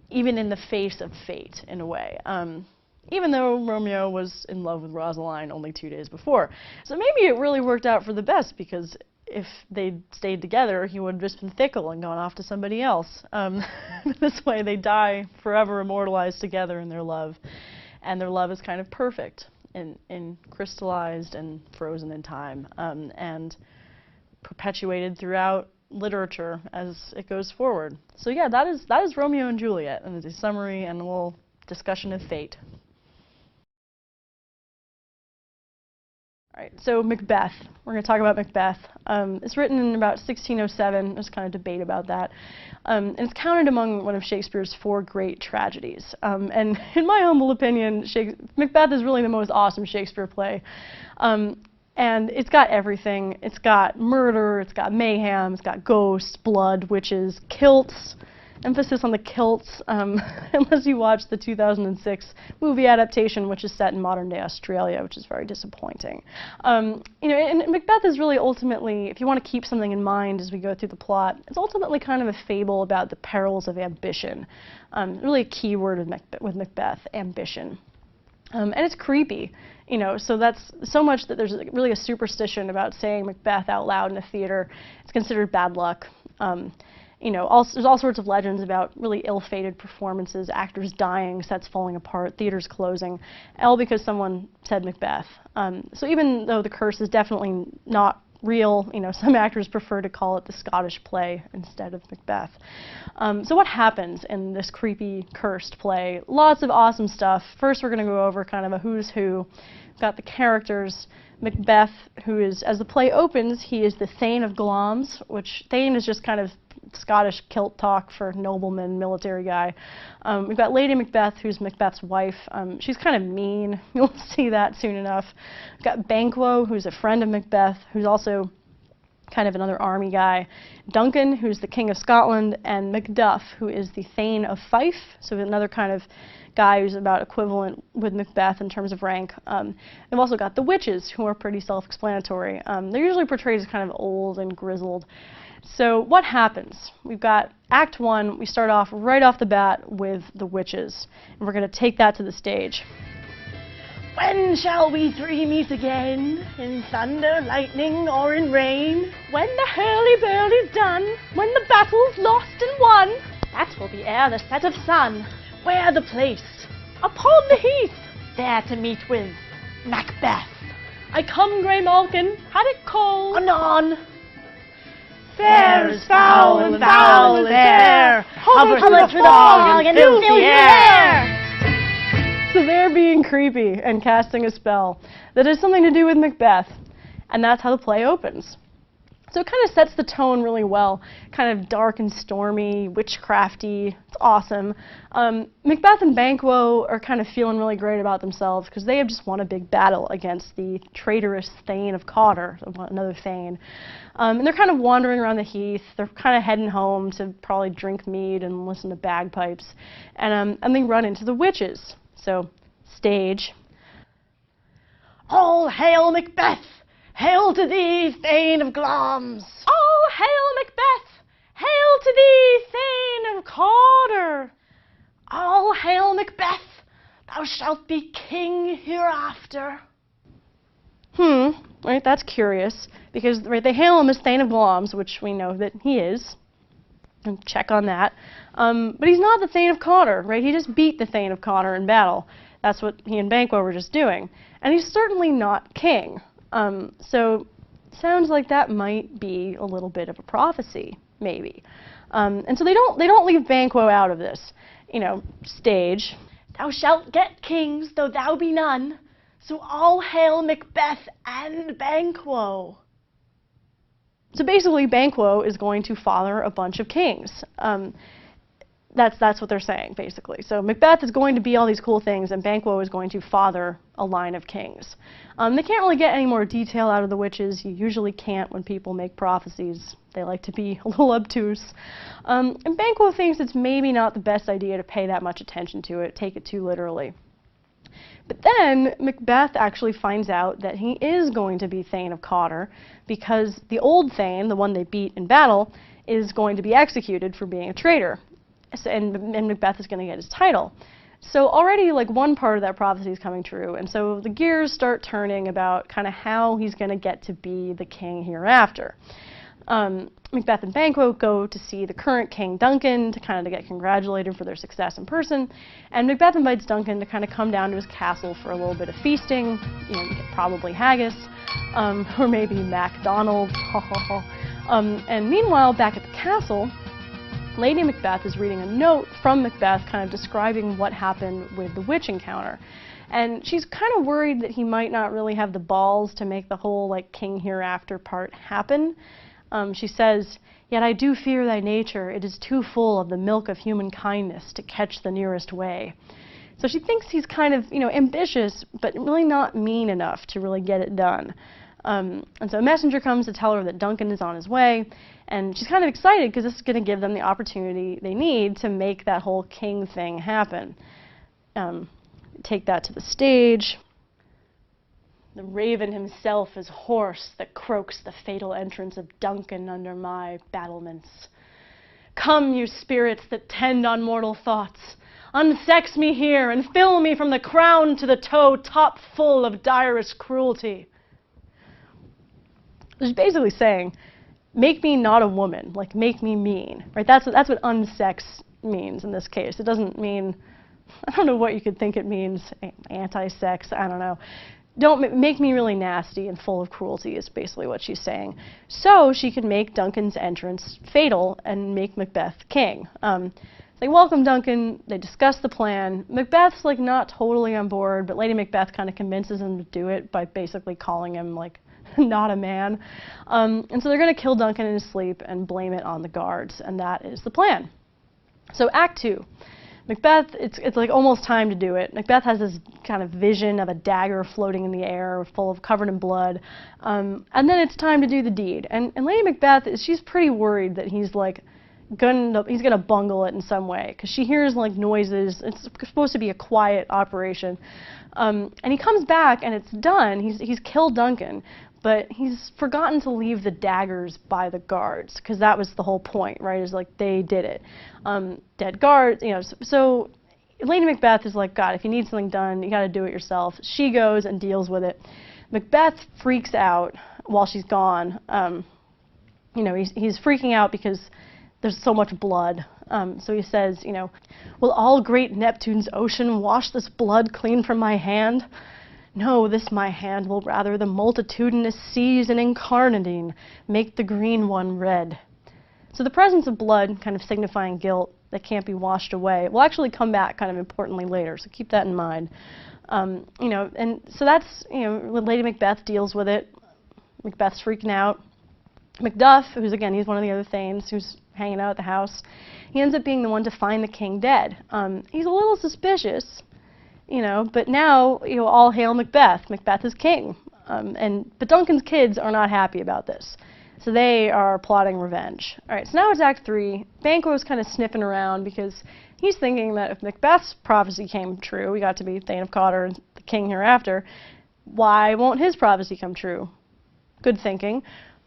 even in the face of fate, in a way. Even though Romeo was in love with Rosaline only 2 days before. So maybe it really worked out for the best, because if they'd stayed together, he would have just been fickle and gone off to somebody else. This way they die forever immortalized together in their love. And their love is kind of perfect and crystallized and frozen in time, and perpetuated throughout literature as it goes forward. So yeah, that is Romeo and Juliet, and it's a summary and a little discussion of fate. All right, so Macbeth. We're going to talk about Macbeth. It's written in about 1607. There's kind of debate about that. And it's counted among one of Shakespeare's 4 great tragedies. And in my humble opinion, Macbeth is really the most awesome Shakespeare play. And it's got everything. It's got murder, it's got mayhem, it's got ghosts, blood, witches, kilts. Emphasis on the kilts, unless you watch the 2006 movie adaptation, which is set in modern-day Australia, which is very disappointing. You know, and Macbeth is really ultimately, if you want to keep something in mind as we go through the plot, it's ultimately kind of a fable about the perils of ambition. Really a key word with Macbeth, ambition. And it's creepy, you know, so that's so much that there's really a superstition about saying Macbeth out loud in a theater. It's considered bad luck. You know, there's all sorts of legends about really ill-fated performances, actors dying, sets falling apart, theaters closing, all because someone said Macbeth. So even though the curse is definitely not real, you know, some actors prefer to call it the Scottish play instead of Macbeth. So what happens in this creepy, cursed play? Lots of awesome stuff. First, we're going to go over kind of a who's who. We've got the characters. Macbeth, who is, as the play opens, he is the Thane of Glamis, which Thane is just kind of Scottish kilt talk for nobleman, military guy. We've got Lady Macbeth, who's Macbeth's wife. She's kind of mean. You'll see that soon enough. We've got Banquo, who's a friend of Macbeth, who's also kind of another army guy. Duncan, who's the King of Scotland, and Macduff, who is the Thane of Fife, so another kind of guy who's about equivalent with Macbeth in terms of rank. We've also got the witches, who are pretty self-explanatory. They're usually portrayed as kind of old and grizzled. So what happens? We've got Act 1. We start off right off the bat with the witches, and we're going to take that to the stage.
When shall we 3 meet again? In thunder, lightning, or in rain? When the hurly-burly's done, when the battle's lost and won, that will be ere the set of sun. Where the place? Upon the heath, there to meet with Macbeth.
I come, Grey Malkin, had it cold.
Anon.
Fair is foul and foul is fair.
Hover
Hover
through the fog and
fills
fills
the
the air.
So they're being creepy and casting a spell that has something to do with Macbeth. And that's how the play opens. So it kind of sets the tone really well. Kind of dark and stormy, witchcrafty. It's awesome. Macbeth and Banquo are kind of feeling really great about themselves because they have just won a big battle against the traitorous Thane of Cawdor, another Thane. And they're kind of wandering around the heath. They're kind of heading home to probably drink mead and listen to bagpipes. And they run into the witches. So, stage.
All hail Macbeth! Hail to thee, Thane of Glamis!
All hail Macbeth! Hail to thee, Thane of Cawdor!
All hail Macbeth! Thou shalt be king hereafter.
Right, that's curious, because right, they hail him as Thane of Glamis, which we know that he is. And check on that. But he's not the Thane of Cawdor, right? He just beat the Thane of Cawdor in battle. That's what he and Banquo were just doing. And he's certainly not king. So sounds like that might be a little bit of a prophecy, maybe. And so they don't leave Banquo out of this, stage.
Thou shalt get kings, though thou be none. So all hail Macbeth and Banquo.
So basically, Banquo is going to father a bunch of kings. That's what they're saying, basically. So Macbeth is going to be all these cool things, and Banquo is going to father a line of kings. They can't really get any more detail out of the witches. You usually can't when people make prophecies. They like to be a little obtuse. And Banquo thinks it's maybe not the best idea to pay that much attention to it, take it too literally. But then Macbeth actually finds out that he is going to be Thane of Cawdor because the old Thane, the one they beat in battle, is going to be executed for being a traitor. And Macbeth is going to get his title. So already, one part of that prophecy is coming true, and so the gears start turning about kind of how he's going to get to be the king hereafter. Macbeth and Banquo go to see the current king, Duncan, to get congratulated for their success in person, and Macbeth invites Duncan to kind of come down to his castle for a little bit of feasting, probably haggis, or maybe MacDonald's, and meanwhile, back at the castle, Lady Macbeth is reading a note from Macbeth kind of describing what happened with the witch encounter. And she's kind of worried that he might not really have the balls to make the whole king hereafter part happen. She says, "Yet I do fear thy nature, it is too full of the milk of human kindness to catch the nearest way." So she thinks he's kind of, ambitious, but really not mean enough to really get it done. And so a messenger comes to tell her that Duncan is on his way, and she's kind of excited because this is going to give them the opportunity they need to make that whole king thing happen. Take that to the stage. The raven himself is hoarse that croaks the fatal entrance of Duncan under my battlements. Come, you spirits that tend on mortal thoughts, unsex me here and fill me from the crown to the toe top full of direst cruelty. She's basically saying, make me not a woman, make me mean, right? That's what unsex means in this case. It doesn't mean, I don't know what you could think it means, anti-sex, I don't know. Don't make me really nasty and full of cruelty is basically what she's saying. So she can make Duncan's entrance fatal and make Macbeth king. They welcome Duncan, they discuss the plan. Macbeth's not totally on board, but Lady Macbeth kind of convinces him to do it by basically calling him not a man. And so they're going to kill Duncan in his sleep and blame it on the guards, and that is the plan. So Act 2. Macbeth, it's almost time to do it. Macbeth has this kind of vision of a dagger floating in the air, covered in blood, and then it's time to do the deed. And Lady Macbeth, she's pretty worried that he's gonna bungle it in some way because she hears noises. It's supposed to be a quiet operation, and he comes back and it's done. He's killed Duncan. But he's forgotten to leave the daggers by the guards, because that was the whole point, right? Is they did it. Dead guards, so Lady Macbeth is God, if you need something done, you got to do it yourself. She goes and deals with it. Macbeth freaks out while she's gone. He's freaking out because there's so much blood. So he says, will all great Neptune's ocean wash this blood clean from my hand? No, this my hand will rather the multitudinous seas and incarnadine make the green one red. So the presence of blood, kind of signifying guilt that can't be washed away, will actually come back kind of importantly later, so keep that in mind. You know, and so that's, you know, Lady Macbeth deals with it. Macbeth's freaking out. Macduff, who's again, he's one of the other Thanes who's hanging out at the house, he ends up being the one to find the king dead. He's a little suspicious, you know, but now, you know, all hail Macbeth. Macbeth is king. But Duncan's kids are not happy about this. So they are plotting revenge. All right, so now it's Act 3. Banquo's kind of sniffing around because he's thinking that if Macbeth's prophecy came true, we got to be Thane of Cawdor and the king hereafter, why won't his prophecy come true? Good thinking.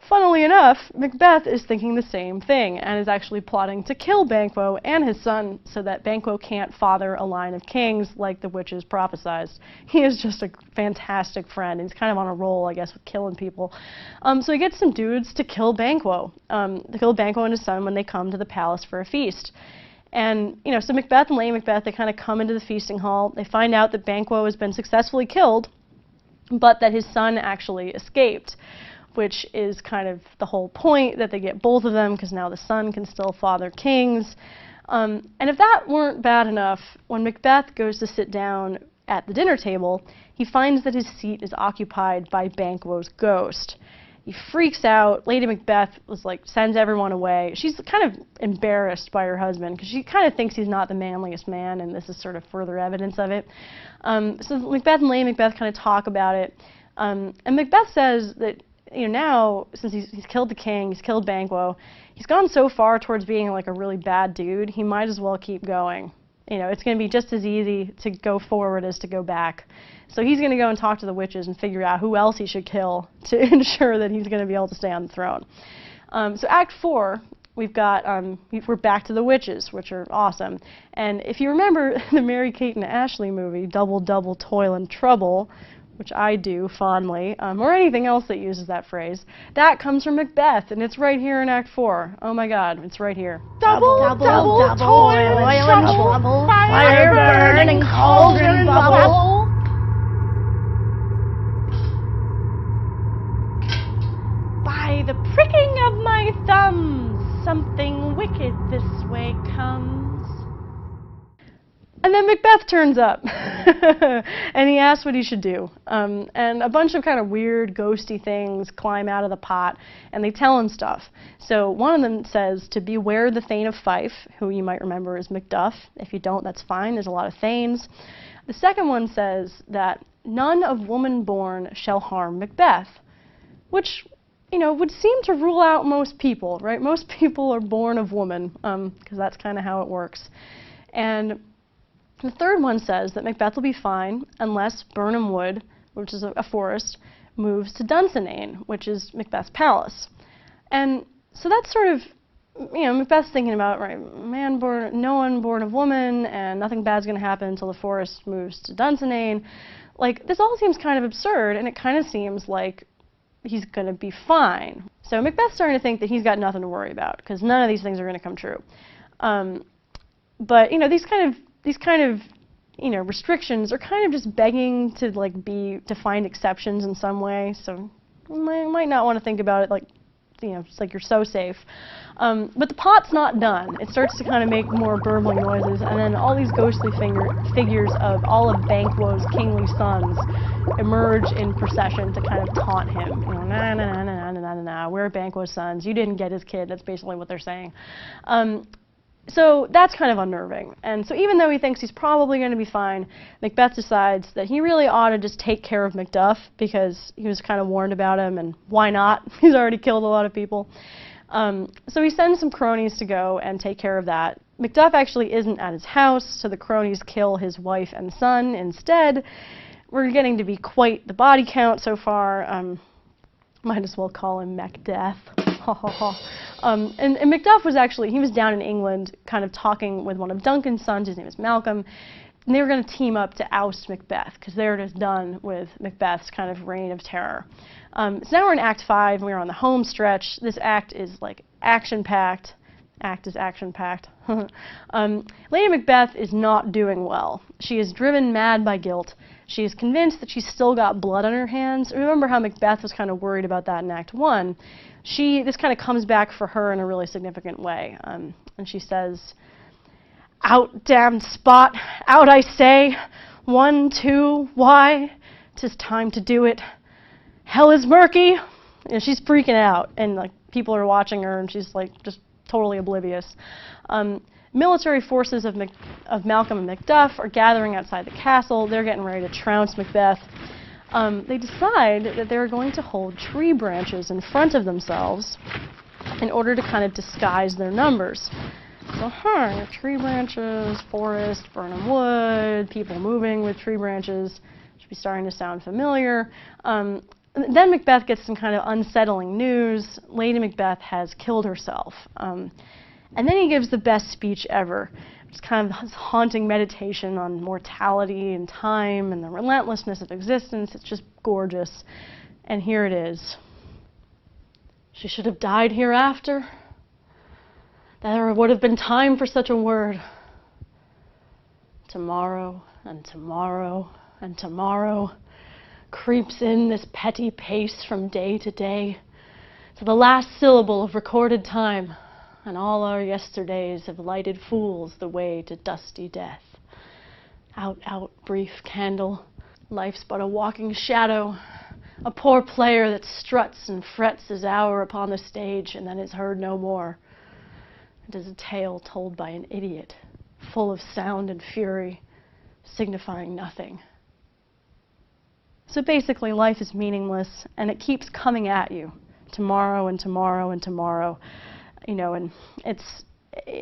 Funnily enough, Macbeth is thinking the same thing and is actually plotting to kill Banquo and his son so that Banquo can't father a line of kings like the witches prophesied. He is just a fantastic friend. He's kind of on a roll, I guess, with killing people. So he gets some dudes to kill Banquo. To kill Banquo and his son when they come to the palace for a feast. And, you know, so Macbeth and Lady Macbeth, they kind of come into the feasting hall. They find out that Banquo has been successfully killed, but that his son actually escaped, which is kind of the whole point, that they get both of them because now the son can still father kings. And if that weren't bad enough, when Macbeth goes to sit down at the dinner table, he finds that his seat is occupied by Banquo's ghost. He freaks out. Lady Macbeth was like, sends everyone away. She's kind of embarrassed by her husband because she kind of thinks he's not the manliest man, and this is sort of further evidence of it. So Macbeth and Lady Macbeth kind of talk about it. And Macbeth says that, you know, now, since he's killed the king, he's killed Banquo, he's gone so far towards being like a really bad dude, he might as well keep going. You know, it's going to be just as easy to go forward as to go back. So he's going to go and talk to the witches and figure out who else he should kill to ensure that he's going to be able to stay on the throne. So Act 4, we've got, we're back to the witches, which are awesome. And if you remember the Mary-Kate and Ashley movie, Double, Double, Toil and Trouble, which I do fondly, or anything else that uses that phrase, that comes from Macbeth, and it's right here in Act 4. Oh my God, it's right here.
Double, double, toil and trouble, fire burn and cauldron bubble. By the pricking of my thumbs, something wicked this way comes.
And then Macbeth turns up, and he asks what he should do. And a bunch of kind of weird, ghosty things climb out of the pot, and they tell him stuff. So one of them says to beware the Thane of Fife, who you might remember is Macduff. If you don't, that's fine. There's a lot of Thanes. The second one says that none of woman born shall harm Macbeth, which, you know, would seem to rule out most people, right? Most people are born of woman, because that's kind of how it works. And the third one says that Macbeth will be fine unless Burnham Wood, which is a forest, moves to Dunsinane, which is Macbeth's palace. And so that's sort of, you know, Macbeth's thinking about, right, no one born of woman, and nothing bad's going to happen until the forest moves to Dunsinane. Like, this all seems kind of absurd, and it kind of seems like he's going to be fine. So Macbeth's starting to think that he's got nothing to worry about, because none of these things are going to come true. But, you know, these kind of, you know, restrictions are kind of just begging to, like, to find exceptions in some way. So you might not want to think about it like, you know, it's like you're so safe. But the pot's not done. It starts to kind of make more burbling noises, and then all these ghostly figures of all of Banquo's kingly sons emerge in procession to kind of taunt him. You know, nah, nah, nah, nah, nah, nah, nah, we're Banquo's sons. You didn't get his kid. That's basically what they're saying. So that's kind of unnerving. And so even though he thinks he's probably going to be fine, Macbeth decides that he really ought to just take care of Macduff because he was kind of warned about him, and why not? He's already killed a lot of people. So he sends some cronies to go and take care of that. Macduff actually isn't at his house, so the cronies kill his wife and son instead. We're getting to be quite the body count so far. Might as well call him Macdeath. And Macduff was actually, he was down in England kind of talking with one of Duncan's sons, his name is Malcolm, and they were going to team up to oust Macbeth, because they're just done with Macbeth's kind of reign of terror. So now we're in Act 5, and we're on the home stretch. This act is like action-packed. Act is action-packed. Lady Macbeth is not doing well. She is driven mad by guilt. She is convinced that she's still got blood on her hands. Remember how Macbeth was kind of worried about that in Act 1. This kind of comes back for her in a really significant way. And she says, "Out, damned spot! Out, I say! 1, 2, why? 'Tis time to do it. Hell is murky!" And she's freaking out, and like people are watching her, and she's like just totally oblivious. Military forces of Malcolm and Macduff are gathering outside the castle. They're getting ready to trounce Macbeth. They decide that they're going to hold tree branches in front of themselves in order to kind of disguise their numbers. So, tree branches, forest, Burnham Wood, people moving with tree branches. Should be starting to sound familiar. Then Macbeth gets some kind of unsettling news. Lady Macbeth has killed herself. And then he gives the best speech ever. It's kind of this haunting meditation on mortality and time and the relentlessness of existence. It's just gorgeous. And here it is. "She should have died hereafter. There would have been time for such a word. Tomorrow and tomorrow and tomorrow creeps in this petty pace from day to day, to the last syllable of recorded time, and all our yesterdays have lighted fools the way to dusty death. Out, out, brief candle, life's but a walking shadow, a poor player that struts and frets his hour upon the stage and then is heard no more. It is a tale told by an idiot, full of sound and fury, signifying nothing." So basically, life is meaningless, and it keeps coming at you, tomorrow and tomorrow and tomorrow, and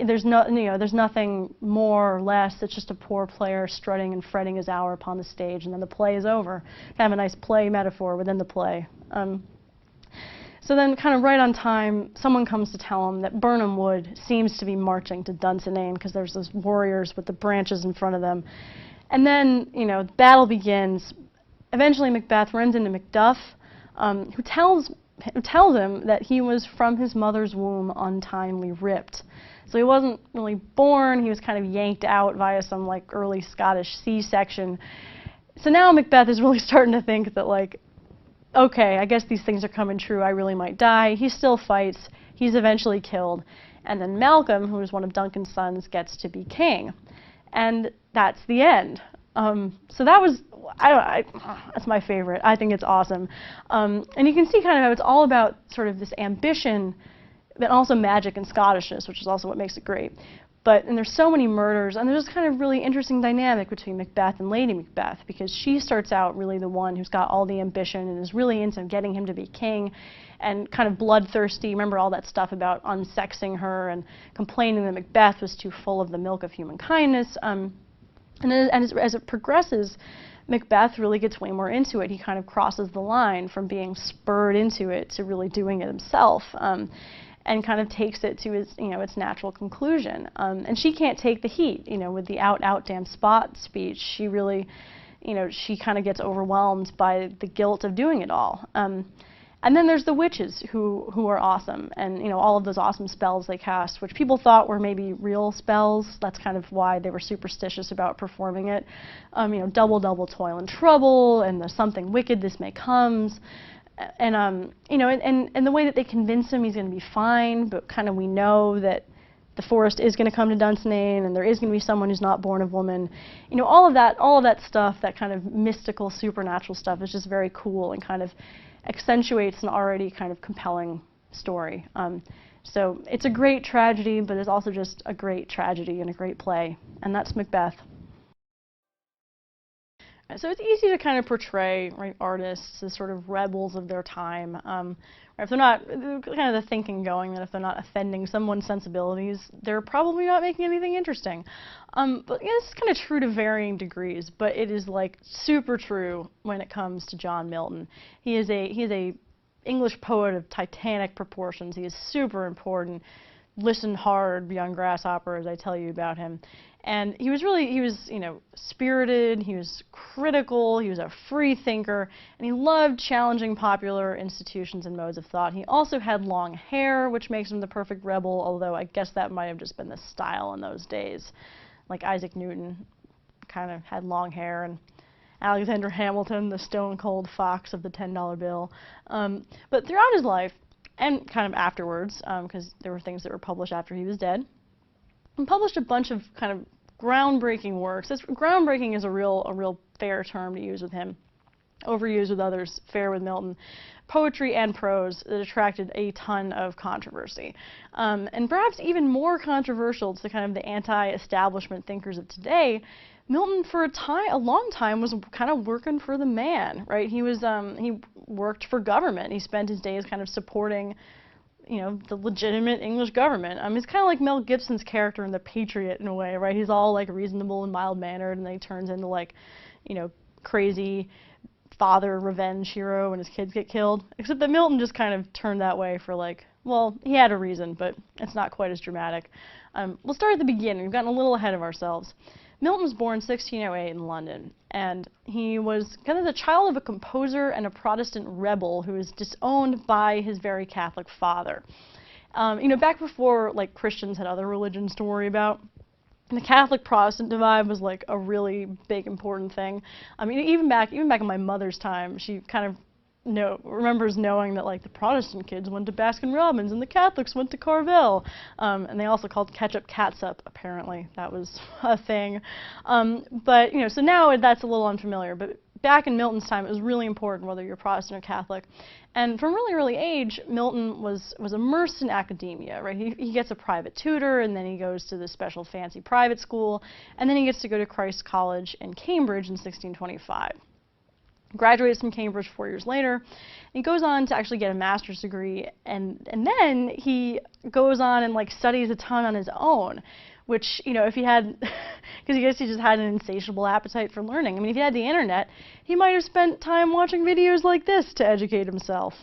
there's nothing more or less. It's just a poor player strutting and fretting his hour upon the stage, and then the play is over. Kind of a nice play metaphor within the play. So then, kind of right on time, someone comes to tell him that Burnham Wood seems to be marching to Dunsinane because there's those warriors with the branches in front of them. And then, the battle begins. Eventually, Macbeth runs into Macduff, who tells him that he was from his mother's womb untimely ripped. So he wasn't really born. He was kind of yanked out via some like early Scottish C-section. So now Macbeth is really starting to think that like, okay, I guess these things are coming true. I really might die. He still fights. He's eventually killed. And then Malcolm, who is one of Duncan's sons, gets to be king. And that's the end. So that was, that's my favorite. I think it's awesome. And you can see kind of how it's all about sort of this ambition, but also magic and Scottishness, which is also what makes it great. And there's so many murders, and there's this kind of really interesting dynamic between Macbeth and Lady Macbeth, because she starts out really the one who's got all the ambition and is really into getting him to be king, and kind of bloodthirsty. Remember all that stuff about unsexing her and complaining that Macbeth was too full of the milk of human kindness. And as it progresses, Macbeth really gets way more into it. He kind of crosses the line from being spurred into it to really doing it himself. And kind of takes it to its natural conclusion. And she can't take the heat, with the out, damn spot speech. She really, she kind of gets overwhelmed by the guilt of doing it all. And then there's the witches who are awesome, and all of those awesome spells they cast, which people thought were maybe real spells. That's kind of why they were superstitious about performing it. Double, double, toil and trouble, and the something wicked this may comes. And and the way that they convince him he's going to be fine, but kind of we know that the forest is going to come to Dunsinane, and there is going to be someone who's not born of woman. All of that stuff, that kind of mystical, supernatural stuff, is just very cool and kind of accentuates an already kind of compelling story. So it's a great tragedy, but it's also just a great tragedy and a great play, and that's Macbeth. So it's easy to kind of portray artists as sort of rebels of their time. If they're not, kind of the thinking going that if they're not offending someone's sensibilities, they're probably not making anything interesting. But this is kind of true to varying degrees, but it is like super true when it comes to John Milton. He is a English poet of titanic proportions. He is super important. Listen hard, young grasshopper, as I tell you about him. And he was, you know, spirited, he was critical, he was a free thinker, and he loved challenging popular institutions and modes of thought. He also had long hair, which makes him the perfect rebel, although I guess that might have just been the style in those days. Like Isaac Newton kind of had long hair, and Alexander Hamilton, the stone-cold fox of the $10 bill. But throughout his life, and kind of afterwards, because there were things that were published after he was dead, he published a bunch of kind of groundbreaking works. Groundbreaking is a real fair term to use with him, overused with others, fair with Milton. Poetry and prose that attracted a ton of controversy. And perhaps even more controversial to kind of the anti-establishment thinkers of today, Milton for a long time was kind of working for the man, right? He worked for government. He spent his days kind of supporting, you know, the legitimate English government. He's kind of like Mel Gibson's character in The Patriot in a way, right? He's all like reasonable and mild-mannered, and then he turns into like, you know, crazy father revenge hero when his kids get killed. Except that Milton just kind of turned that way for like, well, he had a reason, but it's not quite as dramatic. We'll start at the beginning. We've gotten a little ahead of ourselves. Milton was born in 1608 in London, and he was kind of the child of a composer and a Protestant rebel who was disowned by his very Catholic father. You know, back before like Christians had other religions to worry about, the Catholic-Protestant divide was like a really big important thing. I mean, even back in my mother's time, she kind of remembers knowing that like the Protestant kids went to Baskin-Robbins and the Catholics went to Carvel, and they also called ketchup catsup. Apparently, that was a thing. But you know, so now that's a little unfamiliar. But back in Milton's time, it was really important whether you're Protestant or Catholic. And from really early age, Milton was immersed in academia, right? He gets a private tutor, and then he goes to this special fancy private school, and then he gets to go to Christ's College in Cambridge in 1625. Graduates from Cambridge 4 years later. He goes on to actually get a master's degree, and then he goes on and like studies a ton on his own, which, you know, if he had, because I guess he just had an insatiable appetite for learning. I mean, if he had the internet, he might have spent time watching videos like this to educate himself.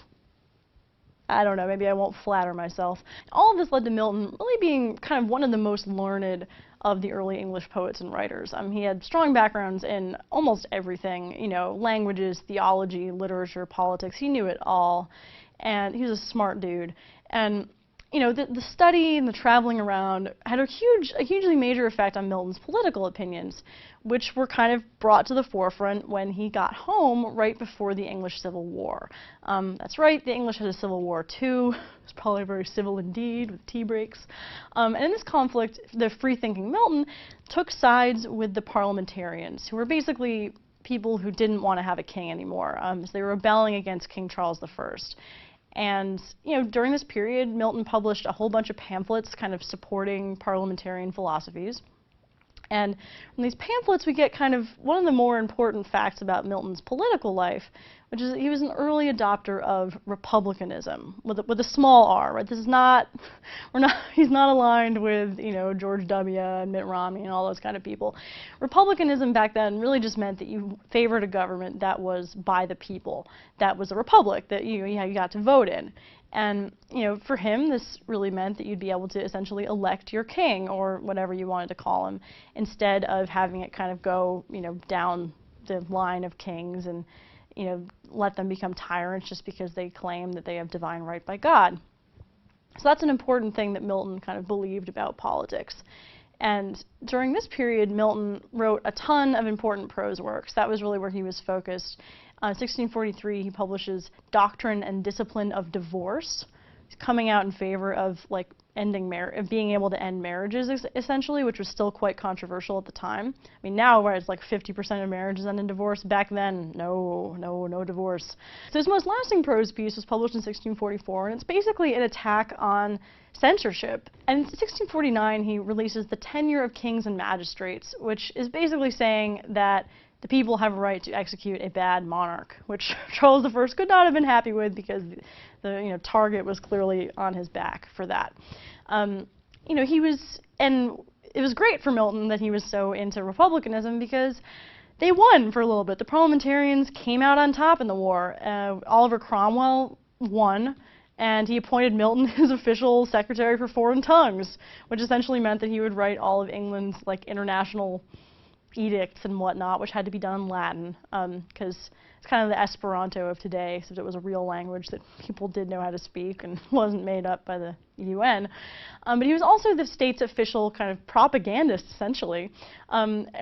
I don't know, maybe I won't flatter myself. All of this led to Milton really being kind of one of the most learned of the early English poets and writers. He had strong backgrounds in almost everything, you know, languages, theology, literature, politics. He knew it all, and he was a smart dude. And you know, the study and the traveling around had a hugely major effect on Milton's political opinions, which were kind of brought to the forefront when he got home right before the English Civil War. That's right, the English had a civil war too. It was probably very civil indeed, with tea breaks. And in this conflict, the free-thinking Milton took sides with the parliamentarians, who were basically people who didn't want to have a king anymore. So they were rebelling against King Charles I. And, you know, during this period, Milton published a whole bunch of pamphlets kind of supporting parliamentarian philosophies. And from these pamphlets, we get kind of one of the more important facts about Milton's political life, which is that he was an early adopter of republicanism, with a small r, right? This is not, he's not aligned with, you know, George W. and Mitt Romney and all those kind of people. Republicanism back then really just meant that you favored a government that was by the people, that was a republic, that you got to vote in. And, you know, for him, this really meant that you'd be able to essentially elect your king, or whatever you wanted to call him, instead of having it kind of go, you know, down the line of kings and, you know, let them become tyrants just because they claim that they have divine right by God. So that's an important thing that Milton kind of believed about politics. And during this period, Milton wrote a ton of important prose works. That was really where he was focused. In 1643, he publishes Doctrine and Discipline of Divorce. He's coming out in favor of like being able to end marriages, essentially, which was still quite controversial at the time. I mean, now where it's like 50% of marriages end in divorce, back then, no divorce. So his most lasting prose piece was published in 1644, and it's basically an attack on censorship. And in 1649, he releases The Tenure of Kings and Magistrates, which is basically saying that the people have a right to execute a bad monarch, which Charles I could not have been happy with, because the target was clearly on his back for that. And it was great for Milton that he was so into republicanism, because they won for a little bit. The parliamentarians came out on top in the war. Oliver Cromwell won, And he appointed Milton his official secretary for foreign tongues, which essentially meant that he would write all of England's like international edicts and whatnot, which had to be done in Latin, because it's kind of the Esperanto of today, since it was a real language that people did know how to speak and wasn't made up by the UN. But he was also the state's official kind of propagandist, essentially,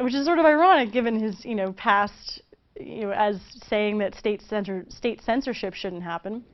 which is sort of ironic given his, past, as saying that state censorship shouldn't happen.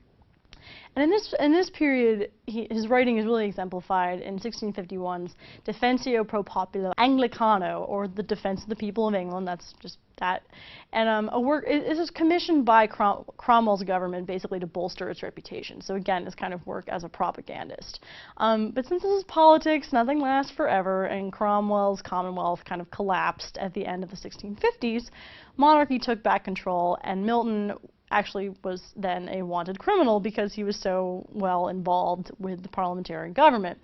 And in this period, his writing is really exemplified in 1651's Defensio pro Populo Anglicano, or the Defense of the People of England. That's just that. And a work is commissioned by Cromwell's government, basically to bolster its reputation. So again, this kind of work as a propagandist. But since this is politics, nothing lasts forever, and Cromwell's Commonwealth kind of collapsed at the end of the 1650s. Monarchy took back control, and Milton actually was then a wanted criminal because he was so well involved with the parliamentary government.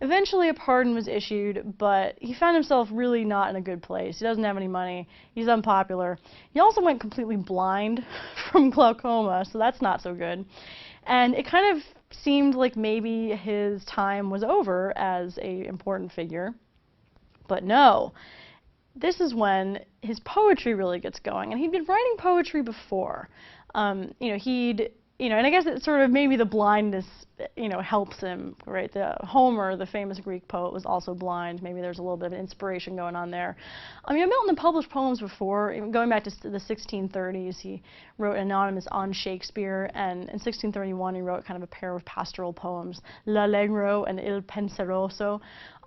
Eventually a pardon was issued, but he found himself really not in a good place. He doesn't have any money, he's unpopular. He also went completely blind from glaucoma, so that's not so good. And it kind of seemed like maybe his time was over as an important figure, but no. This is when his poetry really gets going, and he'd been writing poetry before. And I guess it's sort of maybe the blindness, helps him, right? Homer, the famous Greek poet, was also blind. Maybe there's a little bit of inspiration going on there. Milton had published poems before, even going back to the 1630s. He wrote anonymous on Shakespeare, and in 1631 he wrote kind of a pair of pastoral poems, L'Allegro and Il Penseroso.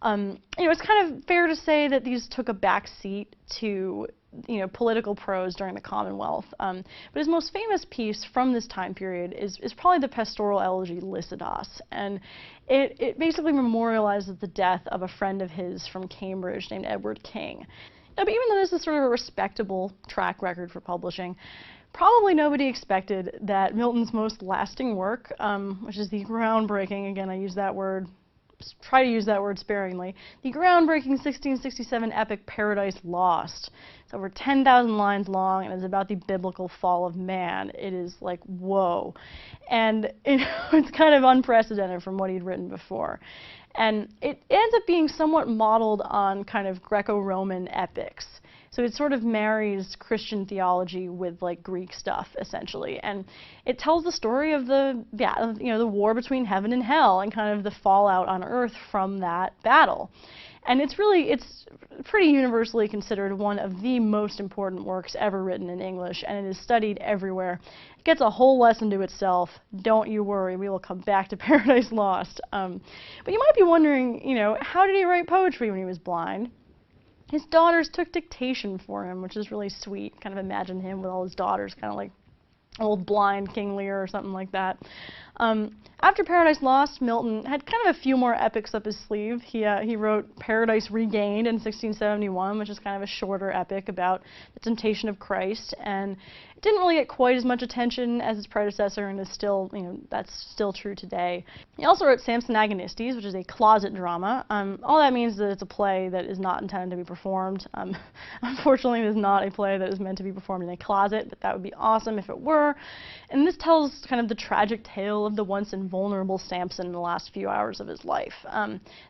It's kind of fair to say that these took a back seat to political prose during the Commonwealth. But his most famous piece from this time period is probably the pastoral elegy Lycidas, and it basically memorializes the death of a friend of his from Cambridge named Edward King. But even though this is sort of a respectable track record for publishing, probably nobody expected that Milton's most lasting work, which is the groundbreaking, again I try to use that word sparingly, the groundbreaking 1667 epic Paradise Lost. It's over 10,000 lines long and is about the biblical fall of man. It is like, whoa. And it's kind of unprecedented from what he'd written before. And it ends up being somewhat modeled on kind of Greco-Roman epics. So it sort of marries Christian theology with like Greek stuff, essentially. And it tells the story of the war between heaven and hell and kind of the fallout on earth from that battle. And it's pretty universally considered one of the most important works ever written in English, and it is studied everywhere. It gets a whole lesson to itself. Don't you worry, we will come back to Paradise Lost. But you might be wondering, how did he write poetry when he was blind? His daughters took dictation for him, which is really sweet. Kind of imagine him with all his daughters, kind of like old blind King Lear or something like that. After Paradise Lost, Milton had kind of a few more epics up his sleeve. He wrote Paradise Regained in 1671, which is kind of a shorter epic about the temptation of Christ, and it didn't really get quite as much attention as his predecessor, and is still, that's still true today. He also wrote Samson Agonistes, which is a closet drama. All that means that it's a play that is not intended to be performed. Unfortunately, it is not a play that is meant to be performed in a closet, but that would be awesome if it were. And this tells kind of the tragic tale of the once invulnerable Samson in the last few hours of his life.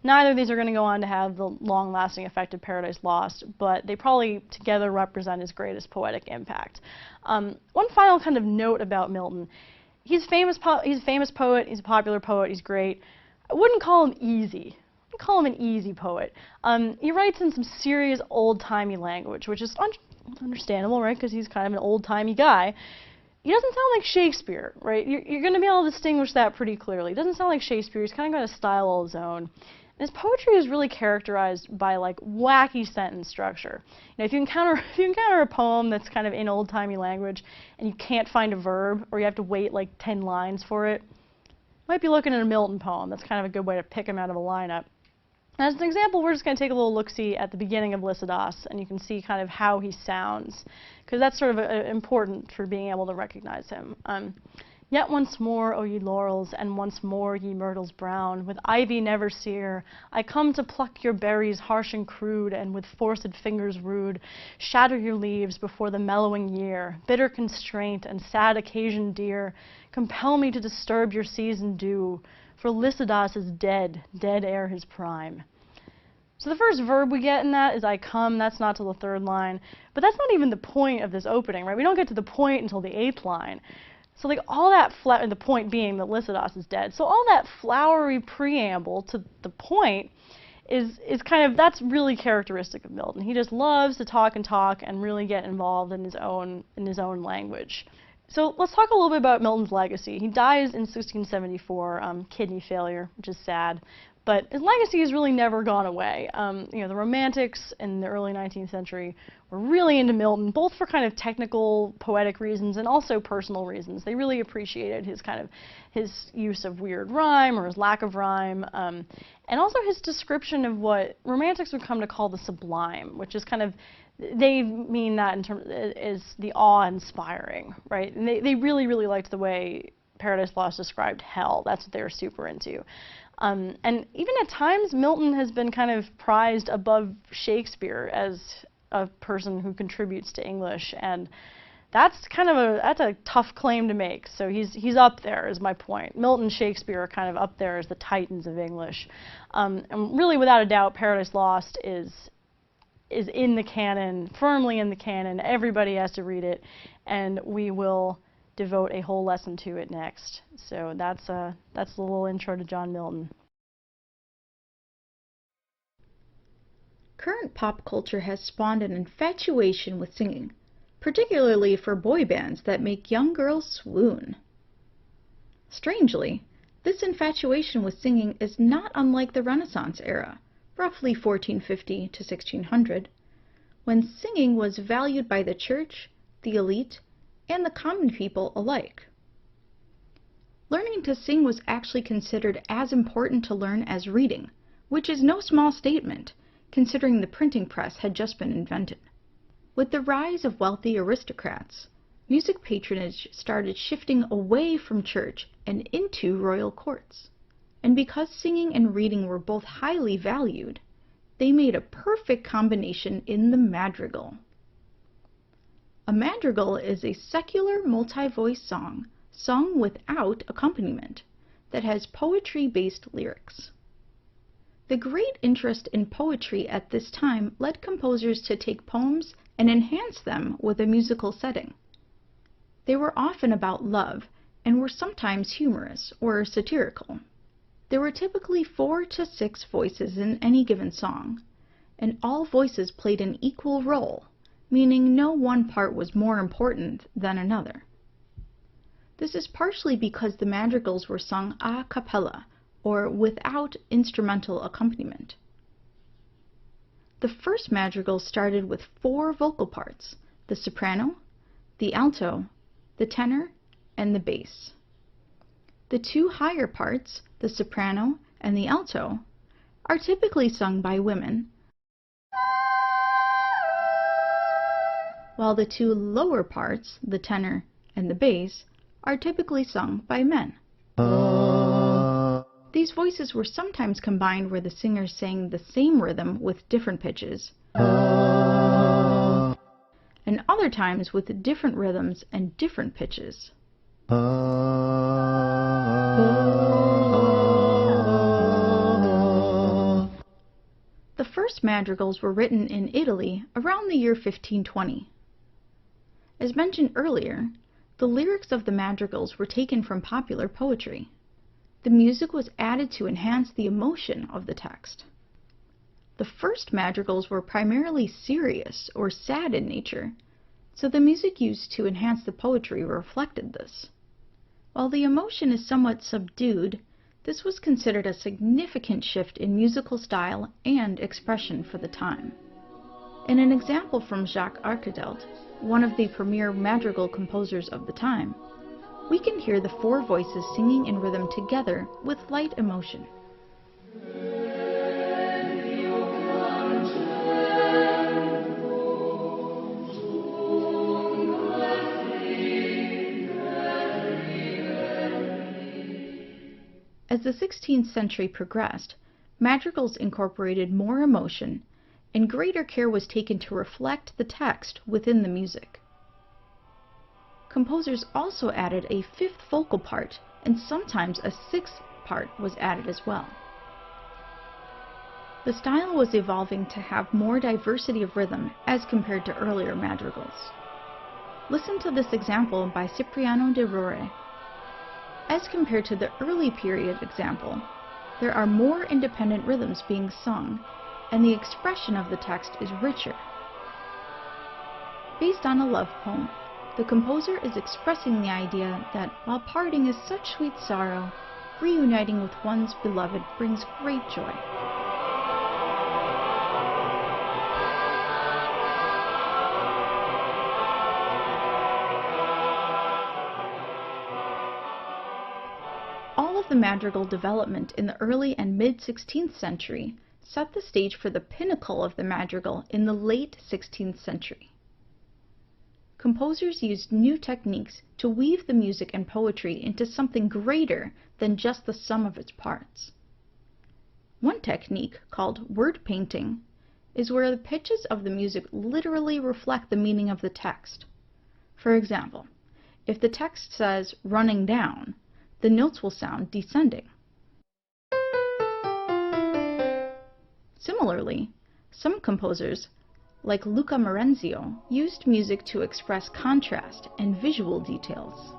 Neither of these are going to go on to have the long-lasting effect of Paradise Lost, but they probably together represent his greatest poetic impact. One final kind of note about Milton. He's a famous poet, he's a popular poet, he's great. I wouldn't call him easy. I wouldn't call him an easy poet. He writes in some serious old-timey language, which is understandable, right, because he's kind of an old-timey guy. He doesn't sound like Shakespeare, right? You're going to be able to distinguish that pretty clearly. He doesn't sound like Shakespeare. He's kind of got a style all his own. And his poetry is really characterized by like wacky sentence structure. If you encounter a poem that's kind of in old-timey language and you can't find a verb, or you have to wait like 10 lines for it, you might be looking at a Milton poem. That's kind of a good way to pick him out of a lineup. As an example, we're just going to take a little look-see at the beginning of Lycidas, and you can see kind of how he sounds, because that's sort of important for being able to recognize him. Yet once more, O ye laurels, and once more, ye myrtles brown, with ivy never sere, I come to pluck your berries harsh and crude, and with forced fingers rude, shatter your leaves before the mellowing year. Bitter constraint and sad occasion dear, compel me to disturb your season due, for Lycidas is dead, dead ere his prime. So the first verb we get in that is I come. That's not till the 3rd line. But that's not even the point of this opening, right? We don't get to the point until the 8th line. So like all that, the point being that Lycidas is dead. So all that flowery preamble to the point is kind of, that's really characteristic of Milton. He just loves to talk and really get involved in his own language. So let's talk a little bit about Milton's legacy. He dies in 1674, kidney failure, which is sad. But his legacy has really never gone away. The Romantics in the early 19th century were really into Milton, both for kind of technical, poetic reasons and also personal reasons. They really appreciated his use of weird rhyme or his lack of rhyme, and also his description of what Romantics would come to call the sublime, which is kind of, they mean that in terms is the awe-inspiring, right? And they really, really liked the way Paradise Lost described hell. That's what they were super into. And even at times, Milton has been kind of prized above Shakespeare as a person who contributes to English, and that's a tough claim to make. So he's up there, is my point. Milton and Shakespeare are kind of up there as the titans of English, and really, without a doubt, Paradise Lost is in the canon, firmly in the canon. Everybody has to read it, and we will devote a whole lesson to it next. So that's the little intro to John Milton.
Current pop culture has spawned an infatuation with singing, particularly for boy bands that make young girls swoon. Strangely, this infatuation with singing is not unlike the Renaissance era, roughly 1450 to 1600, when singing was valued by the church, the elite, and the common people alike. Learning to sing was actually considered as important to learn as reading, which is no small statement, considering the printing press had just been invented. With the rise of wealthy aristocrats, music patronage started shifting away from church and into royal courts. And because singing and reading were both highly valued, they made a perfect combination in the madrigal. A madrigal is a secular multi-voice song sung without accompaniment that has poetry-based lyrics. The great interest in poetry at this time led composers to take poems and enhance them with a musical setting. They were often about love and were sometimes humorous or satirical. There were typically 4 to 6 voices in any given song, and all voices played an equal role, meaning no one part was more important than another. This is partially because the madrigals were sung a cappella, or without instrumental accompaniment. The first madrigal started with 4 vocal parts: the soprano, the alto, the tenor, and the bass. The 2 higher parts, the soprano and the alto, are typically sung by women, while the 2 lower parts, the tenor and the bass, are typically sung by men. These voices were sometimes combined where the singers sang the same rhythm with different pitches, and other times with different rhythms and different pitches. The first madrigals were written in Italy around the year 1520. As mentioned earlier, the lyrics of the madrigals were taken from popular poetry. The music was added to enhance the emotion of the text. The first madrigals were primarily serious or sad in nature, so the music used to enhance the poetry reflected this. While the emotion is somewhat subdued, this was considered a significant shift in musical style and expression for the time. In an example from Jacques Arcadelt, one of the premier madrigal composers of the time, we can hear the 4 voices singing in rhythm together with light emotion. As the 16th century progressed, madrigals incorporated more emotion, and greater care was taken to reflect the text within the music. Composers also added a fifth vocal part, and sometimes a sixth part was added as well. The style was evolving to have more diversity of rhythm as compared to earlier madrigals. Listen to this example by Cipriano de Rore. As compared to the early period example, there are more independent rhythms being sung, and the expression of the text is richer. Based on a love poem, the composer is expressing the idea that while parting is such sweet sorrow, reuniting with one's beloved brings great joy. All of the madrigal development in the early and mid-16th century set the stage for the pinnacle of the madrigal in the late 16th century. Composers used new techniques to weave the music and poetry into something greater than just the sum of its parts. One technique, called word painting, is where the pitches of the music literally reflect the meaning of the text. For example, if the text says running down, the notes will sound descending. Similarly, some composers, like Luca Marenzio, used music to express contrast and visual details.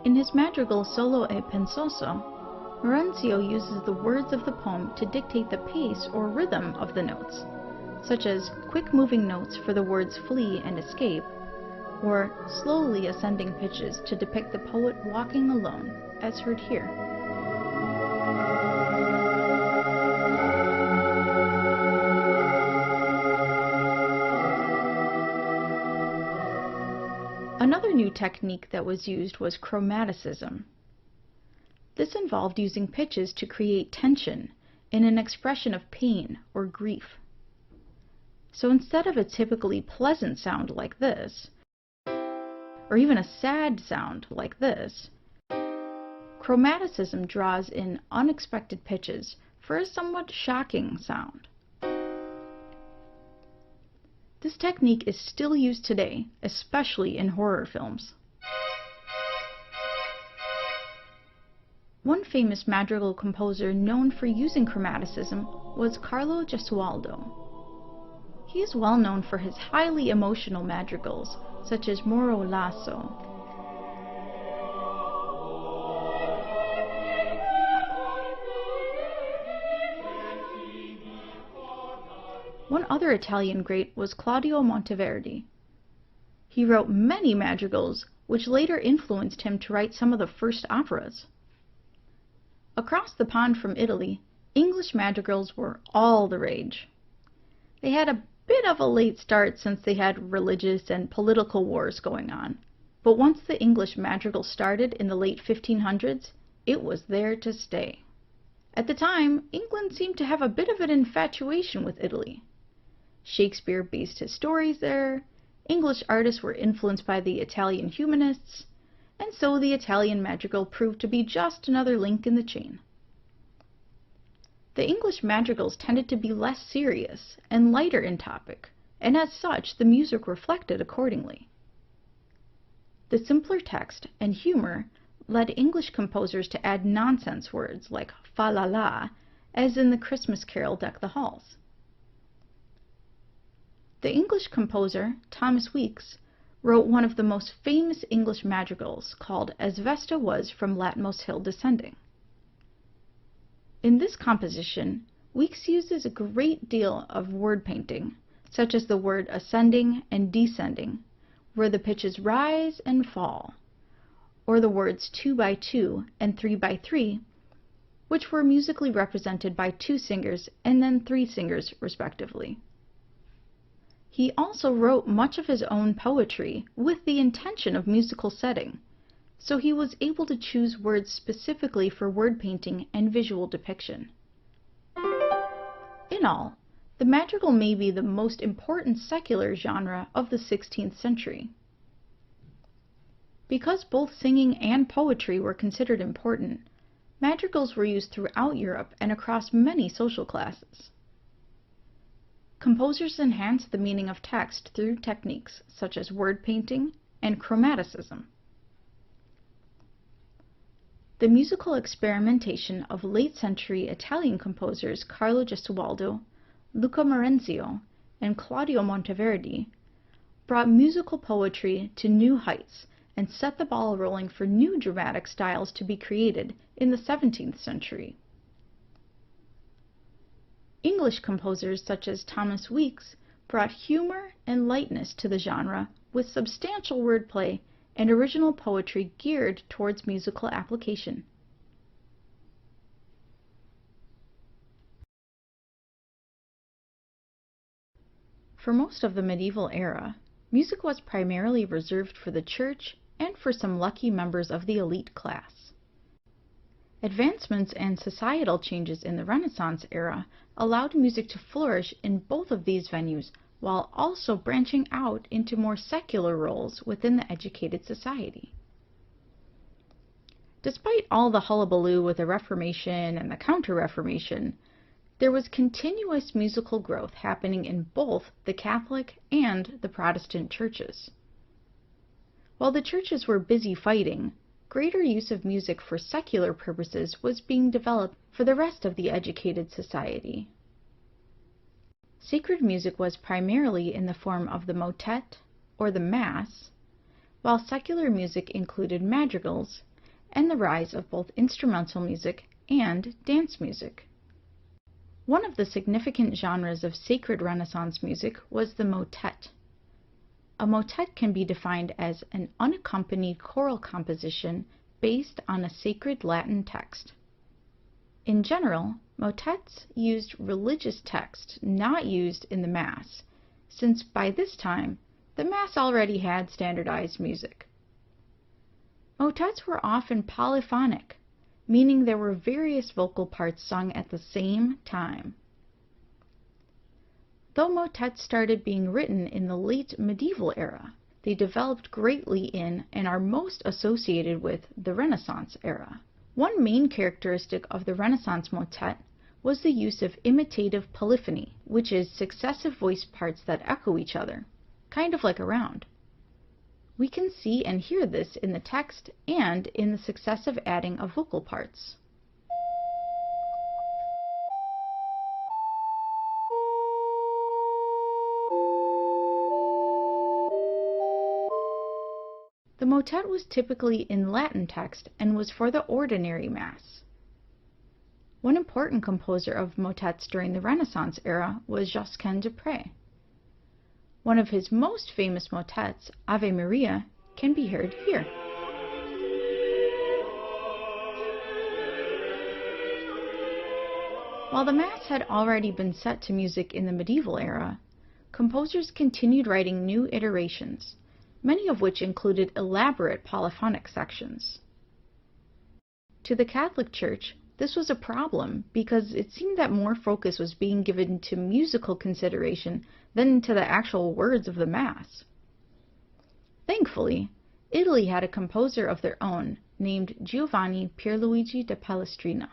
In his madrigal Solo e Pensoso, Marenzio uses the words of the poem to dictate the pace or rhythm of the notes, such as quick-moving notes for the words flee and escape, or slowly ascending pitches to depict the poet walking alone, as heard here. Another new technique that was used was chromaticism. This involved using pitches to create tension in an expression of pain or grief. So instead of a typically pleasant sound like this, or even a sad sound like this, chromaticism draws in unexpected pitches for a somewhat shocking sound. This technique is still used today, especially in horror films. One famous madrigal composer known for using chromaticism was Carlo Gesualdo. He is well known for his highly emotional madrigals, such as Moro Lasso. One other Italian great was Claudio Monteverdi. He wrote many madrigals, which later influenced him to write some of the first operas. Across the pond from Italy, English madrigals were all the rage. They had a bit of a late start since they had religious and political wars going on, but once the English madrigal started in the late 1500s, it was there to stay. At the time, England seemed to have a bit of an infatuation with Italy. Shakespeare based his stories there, English artists were influenced by the Italian Humanists, and so the Italian madrigal proved to be just another link in the chain. The English madrigals tended to be less serious and lighter in topic, and as such the music reflected accordingly. The simpler text and humor led English composers to add nonsense words like fa la la, as in the Christmas carol Deck the Halls. The English composer Thomas Weeks wrote one of the most famous English madrigals called As Vesta Was from Latmos Hill Descending. In this composition, Weeks uses a great deal of word painting, such as the word ascending and descending, where the pitches rise and fall, or the words 2 by 2 and 3 by 3, which were musically represented by 2 singers and then 3 singers respectively. He also wrote much of his own poetry with the intention of musical setting, so he was able to choose words specifically for word painting and visual depiction. In all, the madrigal may be the most important secular genre of the 16th century. Because both singing and poetry were considered important, Madrigals were used throughout Europe and across many social classes. Composers enhanced the meaning of text through techniques such as word painting and chromaticism. The musical experimentation of late-century Italian composers Carlo Gesualdo, Luca Marenzio, and Claudio Monteverdi brought musical poetry to new heights and set the ball rolling for new dramatic styles to be created in the 17th century. English composers such as Thomas Weeks brought humor and lightness to the genre with substantial wordplay and original poetry geared towards musical application. For most of the medieval era, music was primarily reserved for the church and for some lucky members of the elite class. Advancements and societal changes in the Renaissance era allowed music to flourish in both of these venues while also branching out into more secular roles within the educated society. Despite all the hullabaloo with the Reformation and the Counter-Reformation, there was continuous musical growth happening in both the Catholic and the Protestant churches. While the churches were busy fighting, greater use of music for secular purposes was being developed for the rest of the educated society. Sacred music was primarily in the form of the motet, or the Mass, while secular music included madrigals and the rise of both instrumental music and dance music. One of the significant genres of sacred Renaissance music was the motet. A motet can be defined as an unaccompanied choral composition based on a sacred Latin text. In general, motets used religious text not used in the Mass, since by this time the Mass already had standardized music. Motets were often polyphonic, meaning there were various vocal parts sung at the same time. Though motets started being written in the late medieval era, they developed greatly in and are most associated with the Renaissance era. One main characteristic of the Renaissance motet was the use of imitative polyphony, which is successive voice parts that echo each other, kind of like a round. We can see and hear this in the text and in the successive adding of vocal parts. The motet was typically in Latin text and was for the ordinary Mass. One important composer of motets during the Renaissance era was Josquin des Prez. One of his most famous motets, Ave Maria, can be heard here. While the Mass had already been set to music in the medieval era, composers continued writing new iterations, many of which included elaborate polyphonic sections. To the Catholic Church, this was a problem because it seemed that more focus was being given to musical consideration than to the actual words of the Mass. Thankfully, Italy had a composer of their own named Giovanni Pierluigi da Palestrina.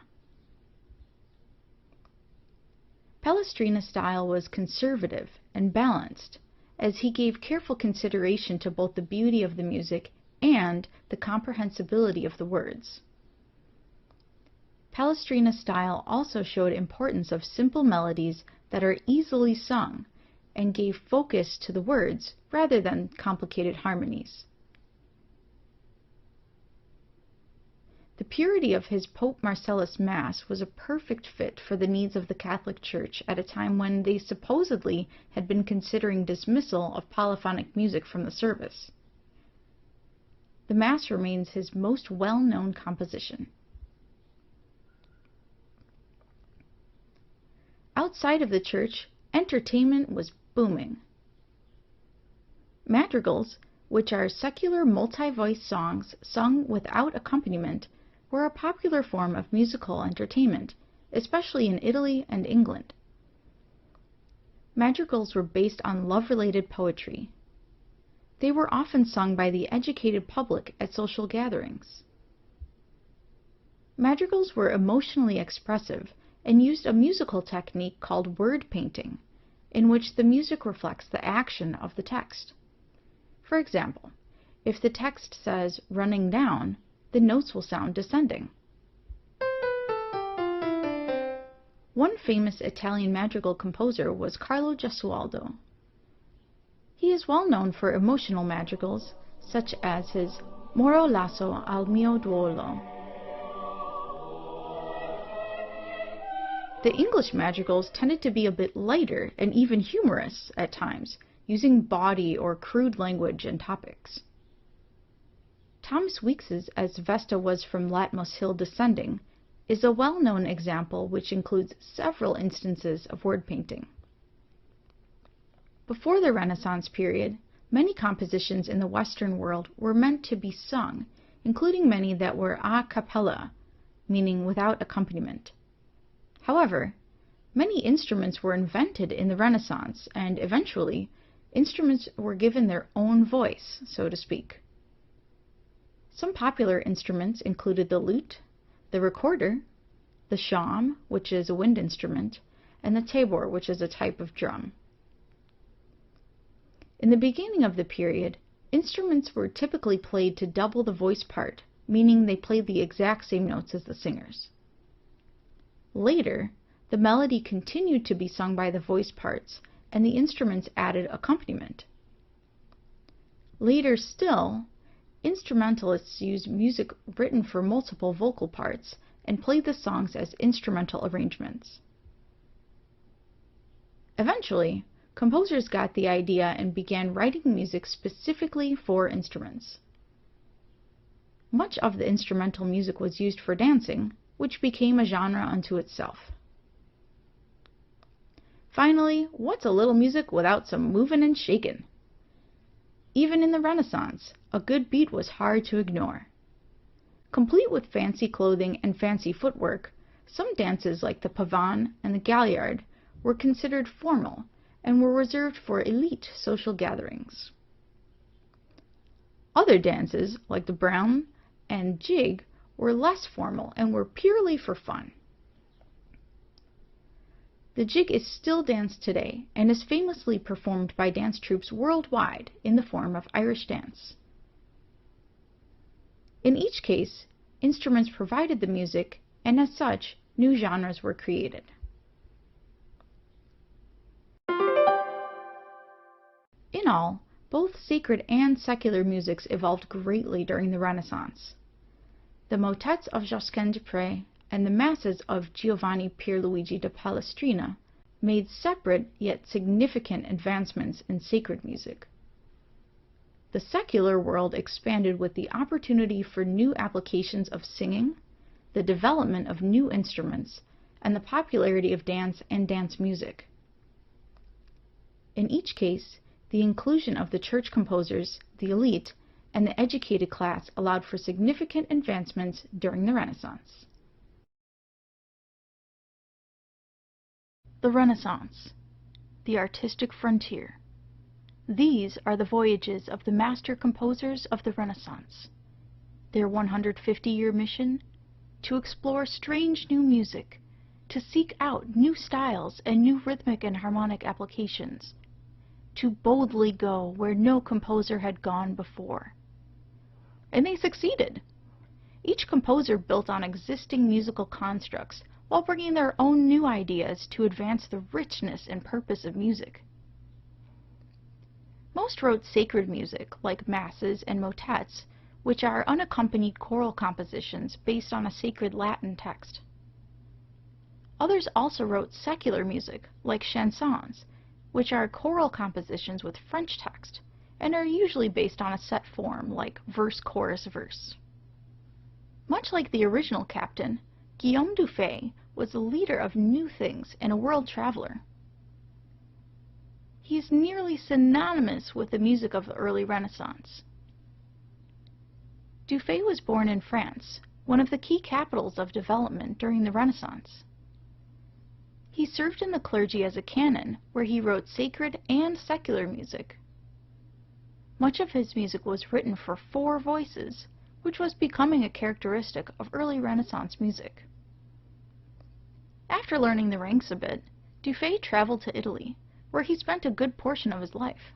Palestrina's style was conservative and balanced, as he gave careful consideration to both the beauty of the music and the comprehensibility of the words. Palestrina's style also showed importance of simple melodies that are easily sung and gave focus to the words rather than complicated harmonies. The purity of his Pope Marcellus Mass was a perfect fit for the needs of the Catholic Church at a time when they supposedly had been considering dismissal of polyphonic music from the service. The Mass remains his most well-known composition. Outside of the church, entertainment was booming. Madrigals, which are secular multi-voice songs sung without accompaniment, were a popular form of musical entertainment, especially in Italy and England. Madrigals were based on love-related poetry. They were often sung by the educated public at social gatherings. Madrigals were emotionally expressive and used a musical technique called word painting, in which the music reflects the action of the text. For example, if the text says running down, the notes will sound descending. One famous Italian madrigal composer was Carlo Gesualdo. He is well known for emotional madrigals, such as his Moro lasso al mio duolo. The English madrigals tended to be a bit lighter and even humorous at times, using bawdy or crude language and topics. Thomas Weeks's As Vesta Was from Latmos Hill Descending is a well-known example which includes several instances of word painting. Before the Renaissance period, many compositions in the Western world were meant to be sung, including many that were a cappella, meaning without accompaniment. However, many instruments were invented in the Renaissance, and eventually, instruments were given their own voice, so to speak. Some popular instruments included the lute, the recorder, the shawm, which is a wind instrument, and the tabor, which is a type of drum. In the beginning of the period, instruments were typically played to double the voice part, meaning they played the exact same notes as the singers. Later, the melody continued to be sung by the voice parts, and the instruments added accompaniment. Later still, instrumentalists used music written for multiple vocal parts and played the songs as instrumental arrangements. Eventually, composers got the idea and began writing music specifically for instruments. Much of the instrumental music was used for dancing, which became a genre unto itself. Finally, what's a little music without some movin' and shakin'? Even in the Renaissance, a good beat was hard to ignore. Complete with fancy clothing and fancy footwork, some dances like the pavane and the galliard were considered formal and were reserved for elite social gatherings. Other dances, like the brown and jig, were less formal and were purely for fun. The jig is still danced today and is famously performed by dance troupes worldwide in the form of Irish dance. In each case, instruments provided the music, and as such, new genres were created. In all, both sacred and secular musics evolved greatly during the Renaissance. The motets of Josquin des Prez and the masses of Giovanni Pierluigi da Palestrina made separate yet significant advancements in sacred music. The secular world expanded with the opportunity for new applications of singing, the development of new instruments, and the popularity of dance and dance music. In each case, the inclusion of the church composers, the elite, and the educated class allowed for significant advancements during the Renaissance. The Renaissance, the artistic frontier. These are the voyages of the master composers of the Renaissance. Their 150-year mission? To explore strange new music, to seek out new styles and new rhythmic and harmonic applications, to boldly go where no composer had gone before. And they succeeded. Each composer built on existing musical constructs while bringing their own new ideas to advance the richness and purpose of music. Most wrote sacred music, like masses and motets, which are unaccompanied choral compositions based on a sacred Latin text. Others also wrote secular music, like chansons, which are choral compositions with French text, and are usually based on a set form, like verse-chorus-verse. Much like the original captain, Guillaume Dufay was a leader of new things and a world traveler. He is nearly synonymous with the music of the early Renaissance. Dufay was born in France, one of the key capitals of development during the Renaissance. He served in the clergy as a canon, where he wrote sacred and secular music. Much of his music was written for 4 voices, which was becoming a characteristic of early Renaissance music. After learning the ranks a bit, Dufay traveled to Italy, where he spent a good portion of his life.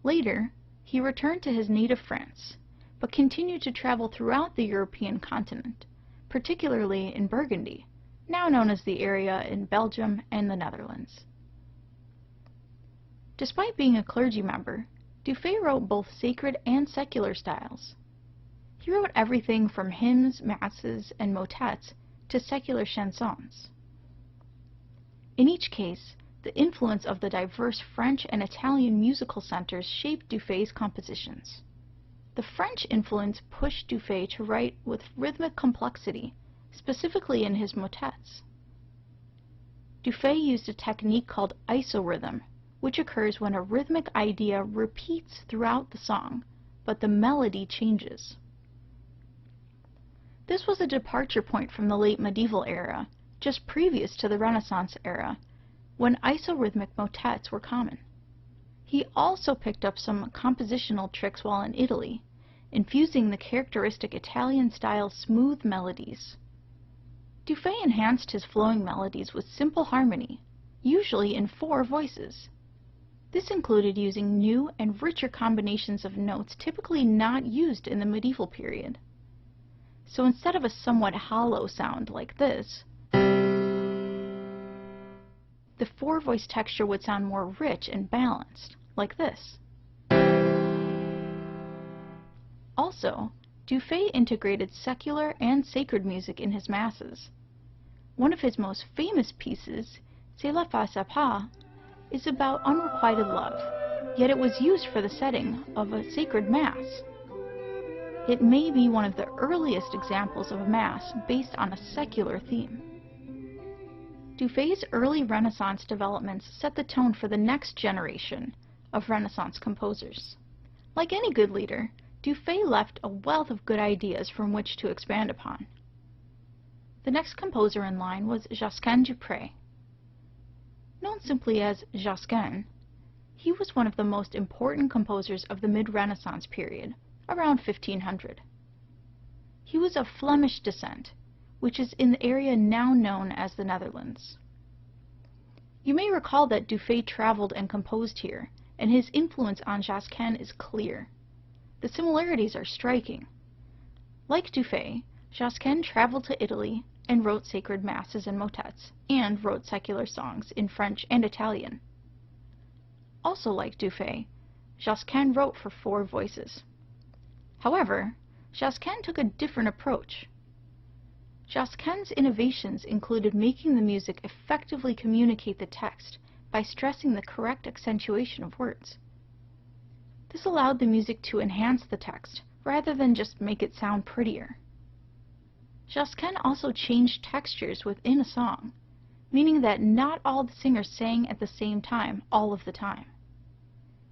Later, he returned to his native France, but continued to travel throughout the European continent, particularly in Burgundy, now known as the area in Belgium and the Netherlands. Despite being a clergy member, Dufay wrote both sacred and secular styles. He wrote everything from hymns, masses, and motets to secular chansons. In each case, the influence of the diverse French and Italian musical centers shaped Dufay's compositions. The French influence pushed Dufay to write with rhythmic complexity, specifically in his motets. Dufay used a technique called isorhythm, which occurs when a rhythmic idea repeats throughout the song, but the melody changes. This was a departure point from the late medieval era, just previous to the Renaissance era, when isorhythmic motets were common. He also picked up some compositional tricks while in Italy, infusing the characteristic Italian-style smooth melodies. Dufay enhanced his flowing melodies with simple harmony, usually in 4 voices. This included using new and richer combinations of notes typically not used in the medieval period. So instead of a somewhat hollow sound like this, the 4-voice texture would sound more rich and balanced, like this. Also, Dufay integrated secular and sacred music in his masses. One of his most famous pieces, C'est la face à pas, is about unrequited love, yet it was used for the setting of a sacred mass. It may be one of the earliest examples of a mass based on a secular theme. Dufay's early Renaissance developments set the tone for the next generation of Renaissance composers. Like any good leader, Dufay left a wealth of good ideas from which to expand upon. The next composer in line was Josquin du Pré. Known simply as Josquin, he was one of the most important composers of the mid-Renaissance period, around 1500. He was of Flemish descent, which is in the area now known as the Netherlands. You may recall that Dufay traveled and composed here, and his influence on Josquin is clear. The similarities are striking. Like Dufay, Josquin traveled to Italy and wrote sacred masses and motets, and wrote secular songs in French and Italian. Also like Dufay, Josquin wrote for 4 voices. However, Josquin took a different approach. Josquin's innovations included making the music effectively communicate the text by stressing the correct accentuation of words. This allowed the music to enhance the text, rather than just make it sound prettier. Josquin also changed textures within a song, meaning that not all the singers sang at the same time all of the time.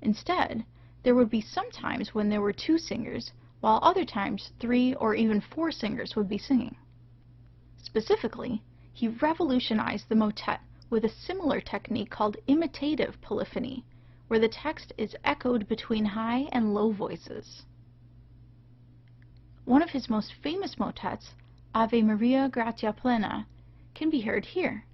Instead, there would be some times when there were 2 singers, while other times 3 or even 4 singers would be singing. Specifically, he revolutionized the motet with a similar technique called imitative polyphony, where the text is echoed between high and low voices. One of his most famous motets, Ave Maria Gratia Plena, can be heard here.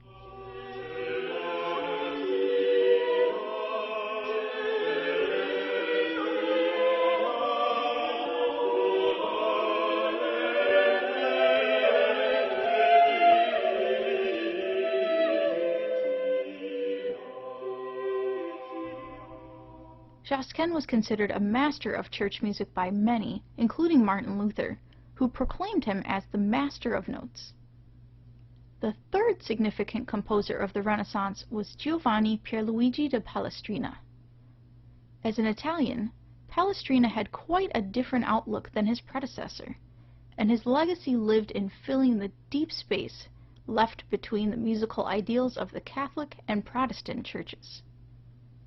Josquin was considered a master of church music by many, including Martin Luther, who proclaimed him as the master of notes. The third significant composer of the Renaissance was Giovanni Pierluigi da Palestrina. As an Italian, Palestrina had quite a different outlook than his predecessor, and his legacy lived in filling the deep space left between the musical ideals of the Catholic and Protestant churches.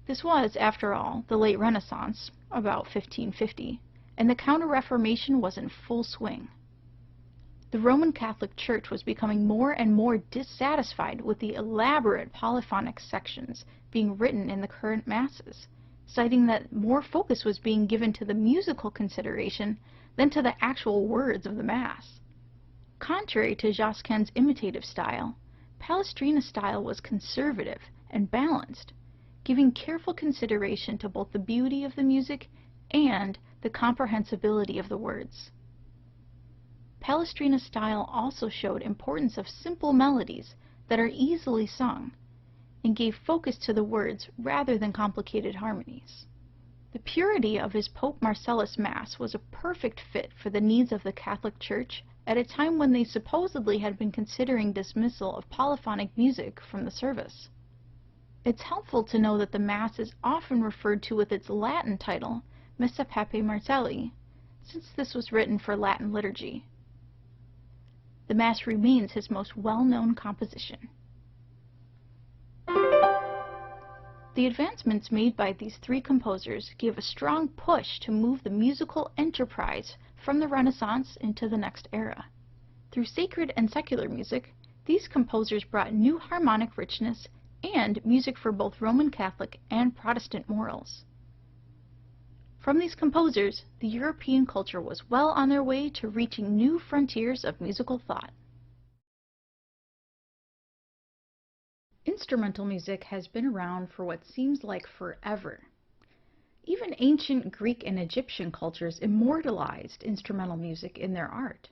This was, after all, the late Renaissance, about 1550, and the Counter-Reformation was in full swing. The Roman Catholic Church was becoming more and more dissatisfied with the elaborate polyphonic sections being written in the current masses, citing that more focus was being given to the musical consideration than to the actual words of the Mass. Contrary to Josquin's imitative style, Palestrina's style was conservative and balanced, giving careful consideration to both the beauty of the music and the comprehensibility of the words. Palestrina's style also showed importance of simple melodies that are easily sung, and gave focus to the words rather than complicated harmonies. The purity of his Pope Marcellus Mass was a perfect fit for the needs of the Catholic Church at a time when they supposedly had been considering dismissal of polyphonic music from the service. It's helpful to know that the Mass is often referred to with its Latin title, Missa Papae Marcelli, since this was written for Latin liturgy. The Mass remains his most well-known composition. The advancements made by these three composers gave a strong push to move the musical enterprise from the Renaissance into the next era. Through sacred and secular music, these composers brought new harmonic richness and music for both Roman Catholic and Protestant morals. From these composers, the European culture was well on their way to reaching new frontiers of musical thought. Instrumental music has been around for what seems like forever. Even ancient Greek and Egyptian cultures immortalized instrumental music in their art.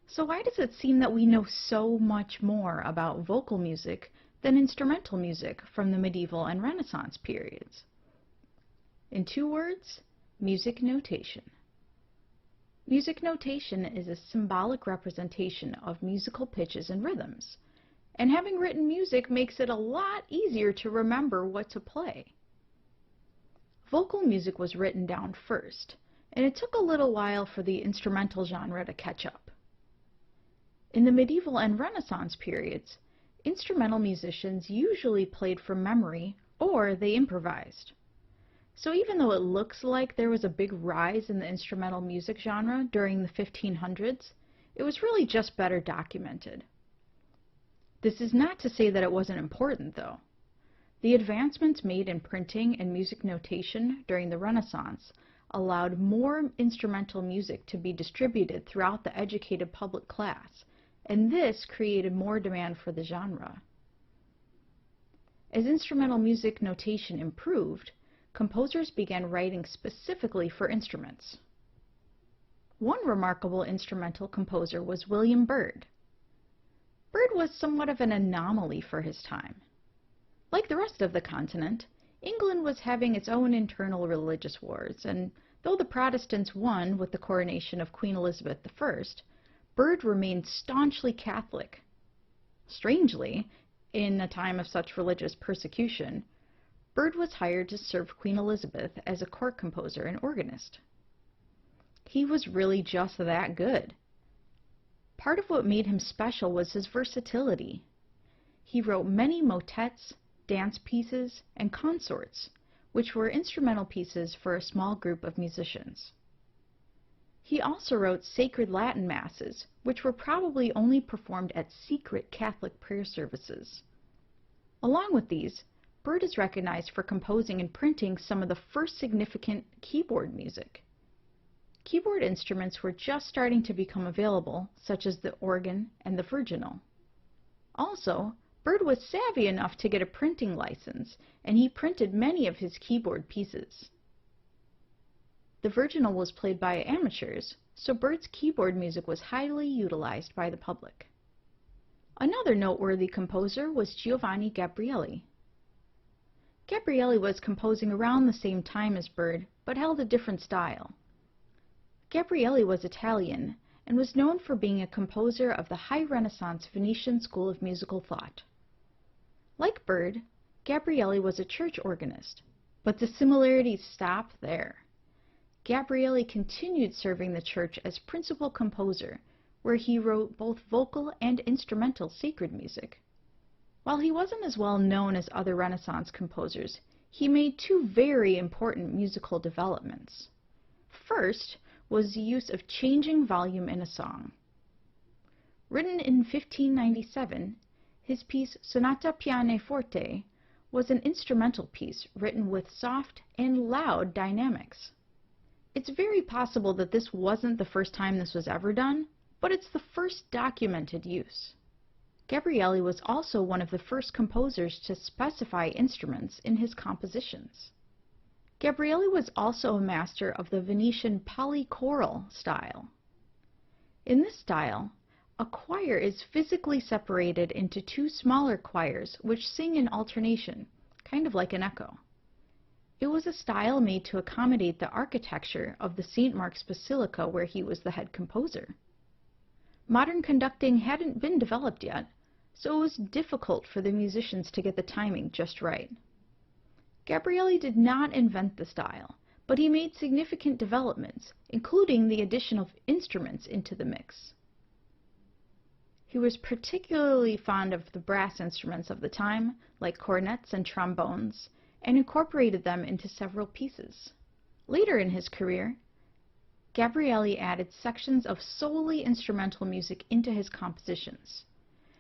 So why does it seem that we know so much more about vocal music than instrumental music from the medieval and Renaissance periods? In 2 words, music notation. Music notation is a symbolic representation of musical pitches and rhythms, and having written music makes it a lot easier to remember what to play. Vocal music was written down first, and it took a little while for the instrumental genre to catch up. In the medieval and Renaissance periods, instrumental musicians usually played from memory or they improvised. So even though it looks like there was a big rise in the instrumental music genre during the 1500s, it was really just better documented. This is not to say that it wasn't important, though. The advancements made in printing and music notation during the Renaissance allowed more instrumental music to be distributed throughout the educated public class, and this created more demand for the genre. As instrumental music notation improved, composers began writing specifically for instruments. One remarkable instrumental composer was William Byrd. Byrd was somewhat of an anomaly for his time. Like the rest of the continent, England was having its own internal religious wars, and though the Protestants won with the coronation of Queen Elizabeth I, Byrd remained staunchly Catholic. Strangely, in a time of such religious persecution, Byrd was hired to serve Queen Elizabeth as a court composer and organist. He was really just that good. Part of what made him special was his versatility. He wrote many motets, dance pieces, and consorts, which were instrumental pieces for a small group of musicians. He also wrote sacred Latin masses, which were probably only performed at secret Catholic prayer services. Along with these, Byrd is recognized for composing and printing some of the first significant keyboard music. Keyboard instruments were just starting to become available, such as the organ and the virginal. Also, Byrd was savvy enough to get a printing license, and he printed many of his keyboard pieces. The virginal was played by amateurs, so Byrd's keyboard music was highly utilized by the public. Another noteworthy composer was Giovanni Gabrieli. Gabrieli was composing around the same time as Byrd, but held a different style. Gabrieli was Italian and was known for being a composer of the High Renaissance Venetian school of musical thought. Like Byrd, Gabrieli was a church organist, but the similarities stop there. Gabrieli continued serving the church as principal composer, where he wrote both vocal and instrumental sacred music. While he wasn't as well known as other Renaissance composers, he made 2 very important musical developments. First was the use of changing volume in a song. Written in 1597, his piece Sonata Pianoforte was an instrumental piece written with soft and loud dynamics. It's very possible that this wasn't the first time this was ever done, but it's the first documented use. Gabrielli was also one of the first composers to specify instruments in his compositions. Gabrielli was also a master of the Venetian polychoral style. In this style, a choir is physically separated into two smaller choirs which sing in alternation, kind of like an echo. It was a style made to accommodate the architecture of the St. Mark's Basilica where he was the head composer. Modern conducting hadn't been developed yet, so it was difficult for the musicians to get the timing just right. Gabrielli did not invent the style, but he made significant developments, including the addition of instruments into the mix. He was particularly fond of the brass instruments of the time, like cornets and trombones, and incorporated them into several pieces. Later in his career, Gabrielli added sections of solely instrumental music into his compositions.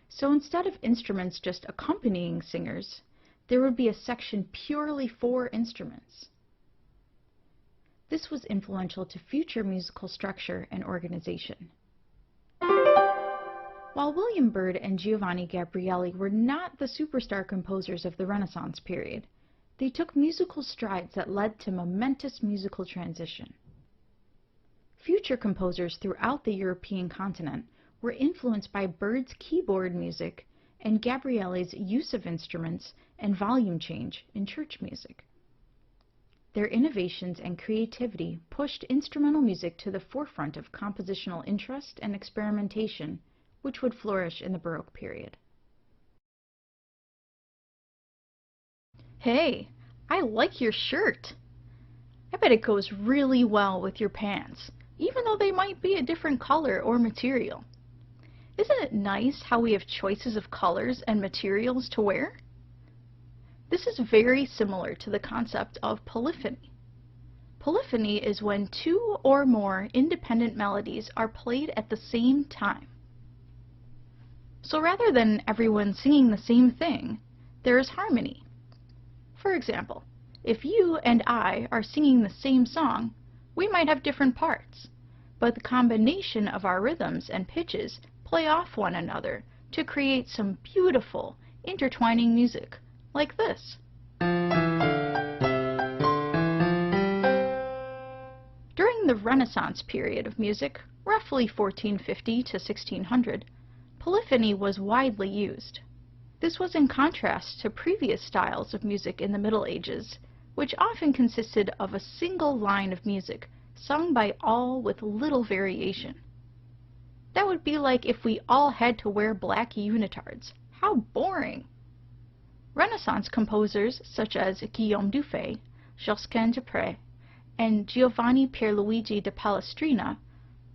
So instead of instruments just accompanying singers, there would be a section purely for instruments. This was influential to future musical structure and organization. While William Byrd and Giovanni Gabrielli were not the superstar composers of the Renaissance period, they took musical strides that led to momentous musical transition. Future composers throughout the European continent were influenced by Byrd's keyboard music and Gabrielli's use of instruments and volume change in church music. Their innovations and creativity pushed instrumental music to the forefront of compositional interest and experimentation, which would flourish in the Baroque period. Hey, I like your shirt. I bet it goes really well with your pants, even though they might be a different color or material. Isn't it nice how we have choices of colors and materials to wear? This is very similar to the concept of polyphony. Polyphony is when two or more independent melodies are played at the same time. So rather than everyone singing the same thing, there is harmony. For example, if you and I are singing the same song, we might have different parts, but the combination of our rhythms and pitches play off one another to create some beautiful, intertwining music, like this. During the Renaissance period of music, roughly 1450 to 1600, polyphony was widely used. This was in contrast to previous styles of music in the Middle Ages, which often consisted of a single line of music sung by all with little variation. That would be like if we all had to wear black unitards. How boring! Renaissance composers such as Guillaume Dufay, Josquin des Prez, and Giovanni Pierluigi da Palestrina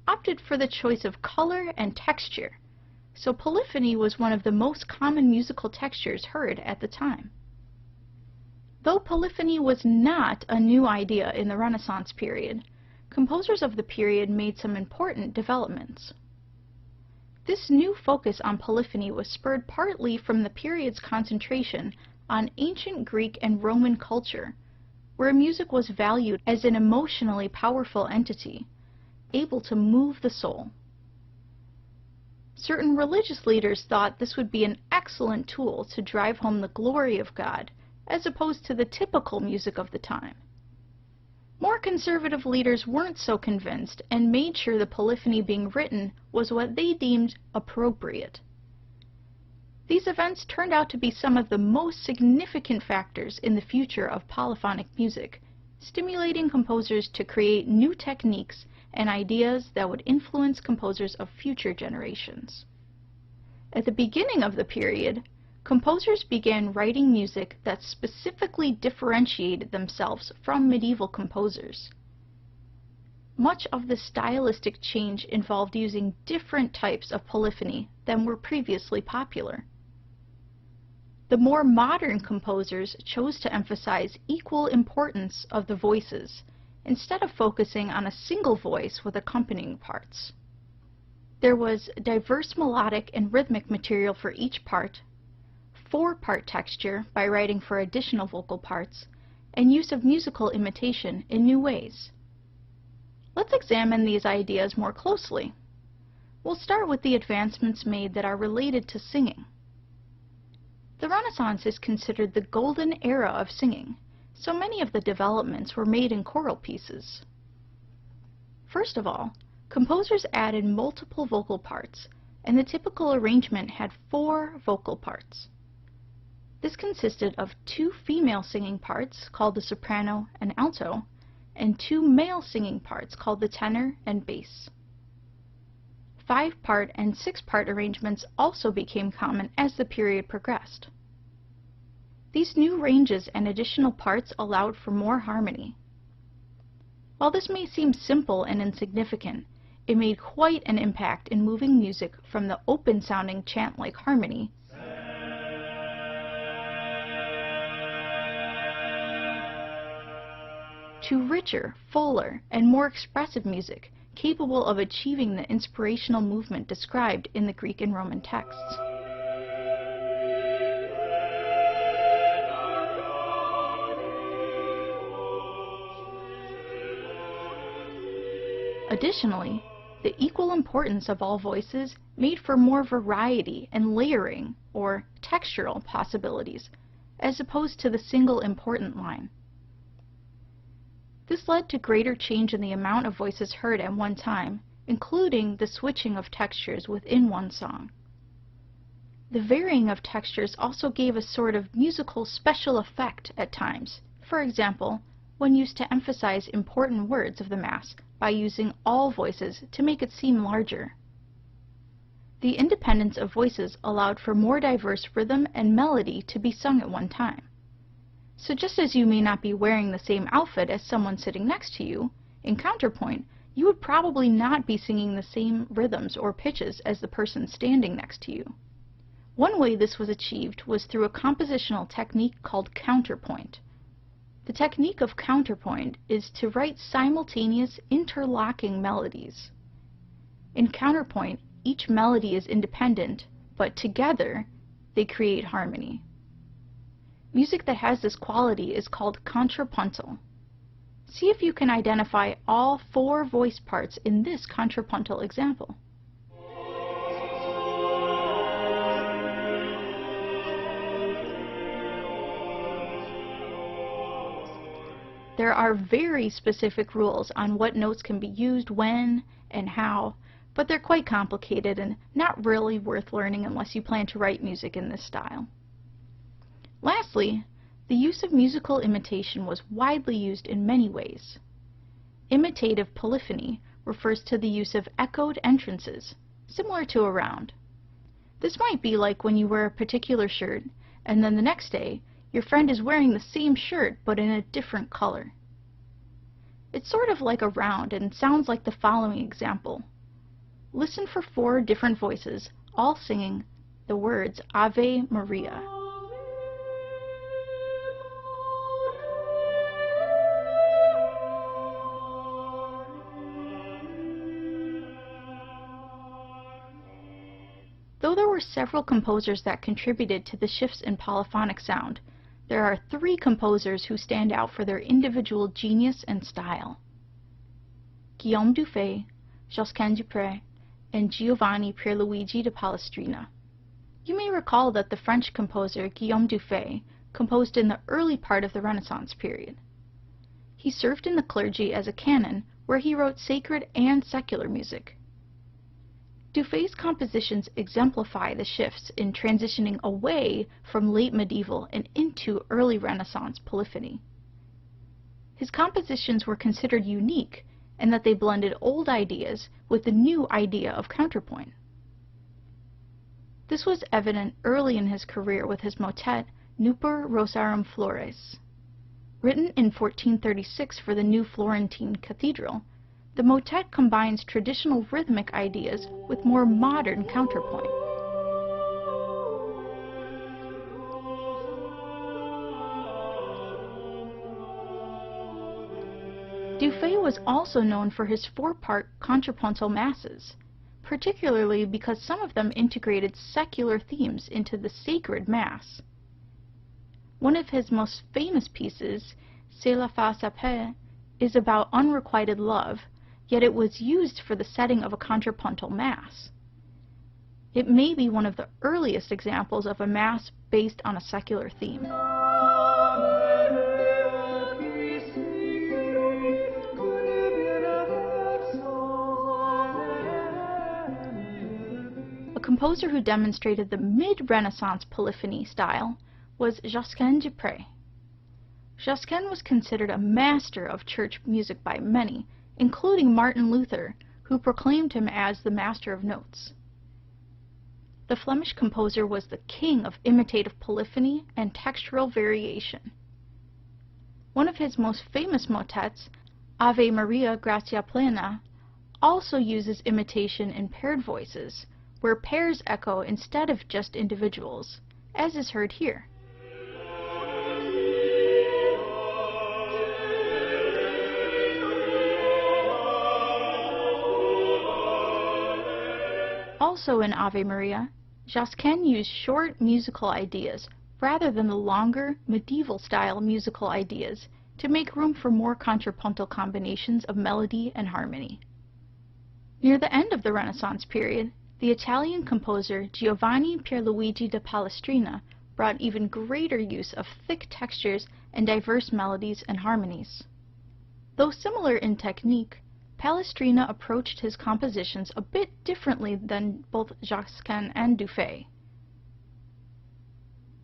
opted for the choice of color and texture, so polyphony was one of the most common musical textures heard at the time. Though polyphony was not a new idea in the Renaissance period, composers of the period made some important developments. This new focus on polyphony was spurred partly from the period's concentration on ancient Greek and Roman culture, where music was valued as an emotionally powerful entity, able to move the soul. Certain religious leaders thought this would be an excellent tool to drive home the glory of God, as opposed to the typical music of the time. More conservative leaders weren't so convinced and made sure the polyphony being written was what they deemed appropriate. These events turned out to be some of the most significant factors in the future of polyphonic music, stimulating composers to create new techniques and ideas that would influence composers of future generations. At the beginning of the period, composers began writing music that specifically differentiated themselves from medieval composers. Much of the stylistic change involved using different types of polyphony than were previously popular. The more modern composers chose to emphasize equal importance of the voices, instead of focusing on a single voice with accompanying parts. There was diverse melodic and rhythmic material for each part, four-part texture by writing for additional vocal parts, and use of musical imitation in new ways. Let's examine these ideas more closely. We'll start with the advancements made that are related to singing. The Renaissance is considered the golden era of singing, so many of the developments were made in choral pieces. First of all, composers added multiple vocal parts, and the typical arrangement had 4 vocal parts. This consisted of 2 female singing parts, called the soprano and alto, and 2 male singing parts, called the tenor and bass. 5-part and 6-part arrangements also became common as the period progressed. These new ranges and additional parts allowed for more harmony. While this may seem simple and insignificant, it made quite an impact in moving music from the open-sounding chant-like harmony to richer, fuller, and more expressive music capable of achieving the inspirational movement described in the Greek and Roman texts. Additionally, the equal importance of all voices made for more variety and layering, or textural possibilities, as opposed to the single important line. This led to greater change in the amount of voices heard at one time, including the switching of textures within one song. The varying of textures also gave a sort of musical special effect at times, for example, when used to emphasize important words of the Mass by using all voices to make it seem larger. The independence of voices allowed for more diverse rhythm and melody to be sung at one time. So just as you may not be wearing the same outfit as someone sitting next to you, in counterpoint, you would probably not be singing the same rhythms or pitches as the person standing next to you. One way this was achieved was through a compositional technique called counterpoint. The technique of counterpoint is to write simultaneous interlocking melodies. In counterpoint, each melody is independent, but together they create harmony. Music that has this quality is called contrapuntal. See if you can identify all 4 voice parts in this contrapuntal example. There are very specific rules on what notes can be used when and how, but they're quite complicated and not really worth learning unless you plan to write music in this style. Lastly, the use of musical imitation was widely used in many ways. Imitative polyphony refers to the use of echoed entrances, similar to a round. This might be like when you wear a particular shirt, and then the next day, your friend is wearing the same shirt but in a different color. It's sort of like a round and sounds like the following example. Listen for 4 different voices, all singing the words Ave Maria. Though there were several composers that contributed to the shifts in polyphonic sound, there are 3 composers who stand out for their individual genius and style: Guillaume Dufay, Josquin du Pré, and Giovanni Pierluigi da Palestrina. You may recall that the French composer Guillaume Dufay composed in the early part of the Renaissance period. He served in the clergy as a canon, where he wrote sacred and secular music. Dufay's compositions exemplify the shifts in transitioning away from late medieval and into early Renaissance polyphony. His compositions were considered unique in that they blended old ideas with the new idea of counterpoint. This was evident early in his career with his motet Nuper Rosarum Flores. Written in 1436 for the new Florentine cathedral, the motet combines traditional rhythmic ideas with more modern counterpoint. Dufay was also known for his 4-part contrapuntal masses, particularly because some of them integrated secular themes into the sacred Mass. One of his most famous pieces, C'est la face à paix, is about unrequited love, yet it was used for the setting of a contrapuntal Mass. It may be one of the earliest examples of a Mass based on a secular theme. A composer who demonstrated the mid-Renaissance polyphony style was Josquin des Prez. Josquin was considered a master of church music by many, including Martin Luther, who proclaimed him as the master of notes. The Flemish composer was the king of imitative polyphony and textural variation. One of his most famous motets, Ave Maria Gratia Plena, also uses imitation in paired voices, where pairs echo instead of just individuals, as is heard here. Also in Ave Maria, Josquin used short musical ideas rather than the longer, medieval-style musical ideas to make room for more contrapuntal combinations of melody and harmony. Near the end of the Renaissance period, the Italian composer Giovanni Pierluigi da Palestrina brought even greater use of thick textures and diverse melodies and harmonies. Though similar in technique, Palestrina approached his compositions a bit differently than both Josquin and Dufay.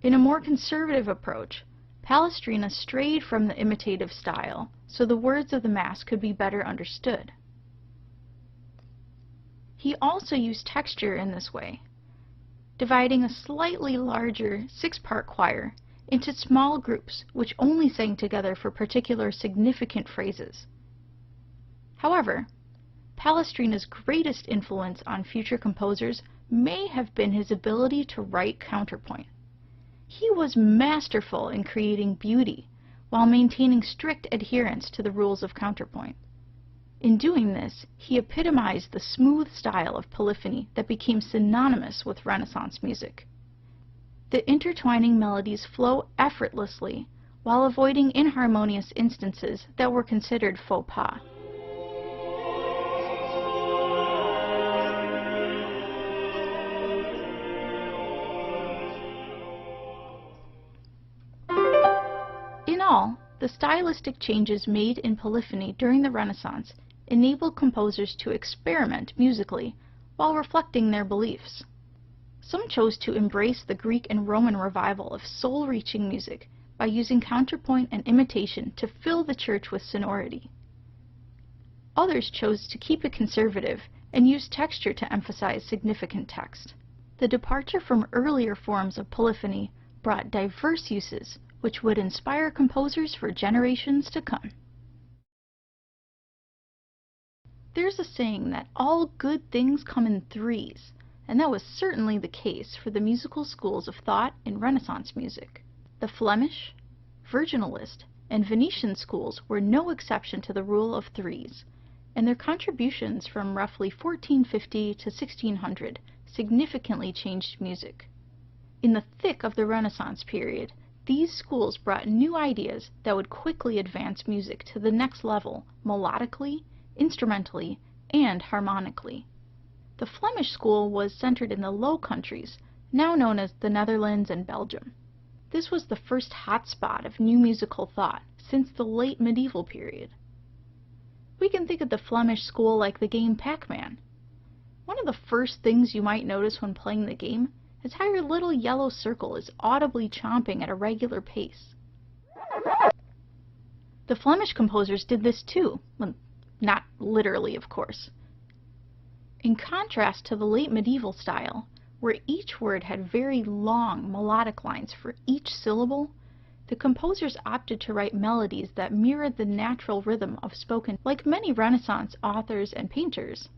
In a more conservative approach, Palestrina strayed from the imitative style so the words of the Mass could be better understood. He also used texture in this way, dividing a slightly larger 6-part choir into small groups which only sang together for particular significant phrases. However, Palestrina's greatest influence on future composers may have been his ability to write counterpoint. He was masterful in creating beauty while maintaining strict adherence to the rules of counterpoint. In doing this, he epitomized the smooth style of polyphony that became synonymous with Renaissance music. The intertwining melodies flow effortlessly while avoiding inharmonious instances that were considered faux pas. In all, the stylistic changes made in polyphony during the Renaissance enabled composers to experiment musically while reflecting their beliefs. Some chose to embrace the Greek and Roman revival of soul-reaching music by using counterpoint and imitation to fill the church with sonority. Others chose to keep it conservative and use texture to emphasize significant text. The departure from earlier forms of polyphony brought diverse uses which would inspire composers for generations to come. There's a saying that all good things come in threes, and that was certainly the case for the musical schools of thought in Renaissance music. The Flemish, Virginalist, and Venetian schools were no exception to the rule of threes, and their contributions from roughly 1450 to 1600 significantly changed music. In the thick of the Renaissance period, these schools brought new ideas that would quickly advance music to the next level melodically, instrumentally, and harmonically. The Flemish school was centered in the Low Countries, now known as the Netherlands and Belgium. This was the first hotspot of new musical thought since the late medieval period. We can think of the Flemish school like the game Pac-Man. One of the first things you might notice when playing the game is how your little yellow circle is audibly chomping at a regular pace. The Flemish composers did this too, well, not literally, of course. In contrast to the late medieval style, where each word had very long melodic lines for each syllable, the composers opted to write melodies that mirrored the natural rhythm of spoken. Like many Renaissance authors and painters,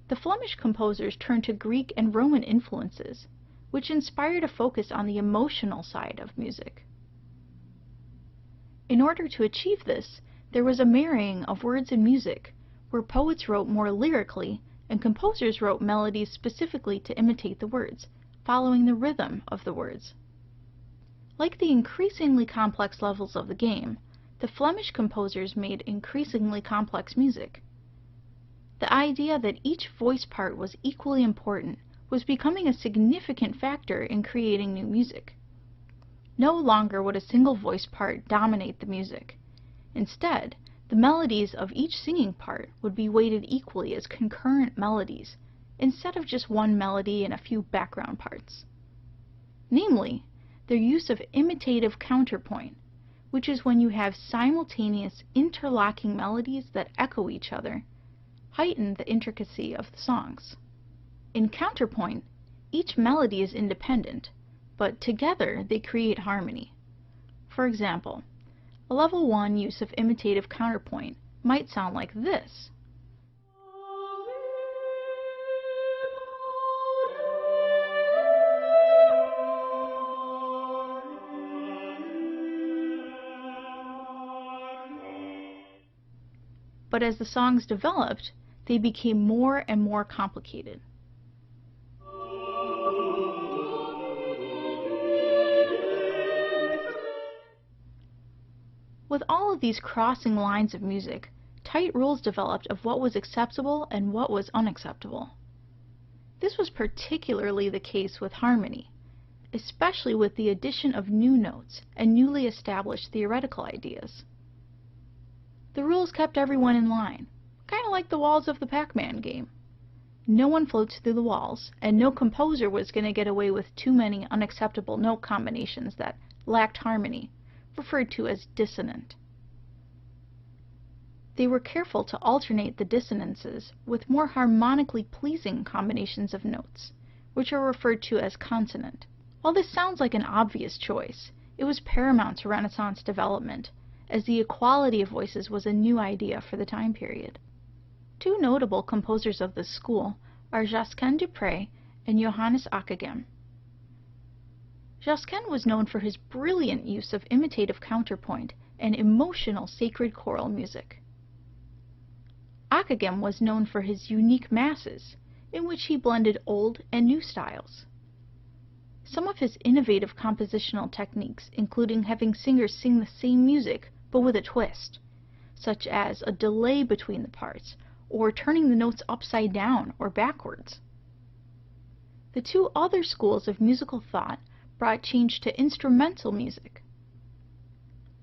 the Flemish composers turned to Greek and Roman influences, which inspired a focus on the emotional side of music. In order to achieve this, there was a marrying of words and music, where poets wrote more lyrically and composers wrote melodies specifically to imitate the words, following the rhythm of the words. Like the increasingly complex levels of the game, the Flemish composers made increasingly complex music. The idea that each voice part was equally important was becoming a significant factor in creating new music. No longer would a single voice part dominate the music. Instead, the melodies of each singing part would be weighted equally as concurrent melodies, instead of just one melody and a few background parts. Namely, their use of imitative counterpoint, which is when you have simultaneous interlocking melodies that echo each other, heighten the intricacy of the songs. In counterpoint, each melody is independent, but together they create harmony. For example, a level 1 use of imitative counterpoint might sound like this. But as the songs developed, they became more and more complicated. With all of these crossing lines of music, tight rules developed of what was acceptable and what was unacceptable. This was particularly the case with harmony, especially with the addition of new notes and newly established theoretical ideas. The rules kept everyone in line, kind of like the walls of the Pac-Man game. No one floats through the walls, and no composer was going to get away with too many unacceptable note combinations that lacked harmony, referred to as dissonant. They were careful to alternate the dissonances with more harmonically pleasing combinations of notes, which are referred to as consonant. While this sounds like an obvious choice, it was paramount to Renaissance development, as the equality of voices was a new idea for the time period. Two notable composers of this school are Josquin du Pré and Johannes Ockeghem. Josquin was known for his brilliant use of imitative counterpoint and emotional sacred choral music. Ockeghem was known for his unique masses, in which he blended old and new styles. Some of his innovative compositional techniques including having singers sing the same music but with a twist, such as a delay between the parts, or turning the notes upside down or backwards. The two other schools of musical thought brought change to instrumental music.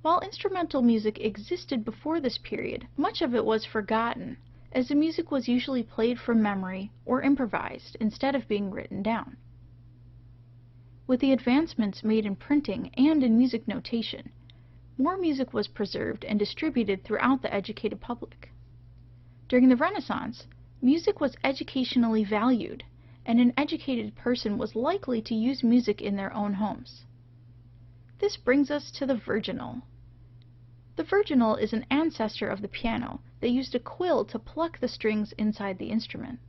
While instrumental music existed before this period, much of it was forgotten, as the music was usually played from memory or improvised instead of being written down. With the advancements made in printing and in music notation, more music was preserved and distributed throughout the educated public. During the Renaissance, music was educationally valued, and an educated person was likely to use music in their own homes. This brings us to the virginal. The virginal is an ancestor of the piano that used a quill to pluck the strings inside the instrument.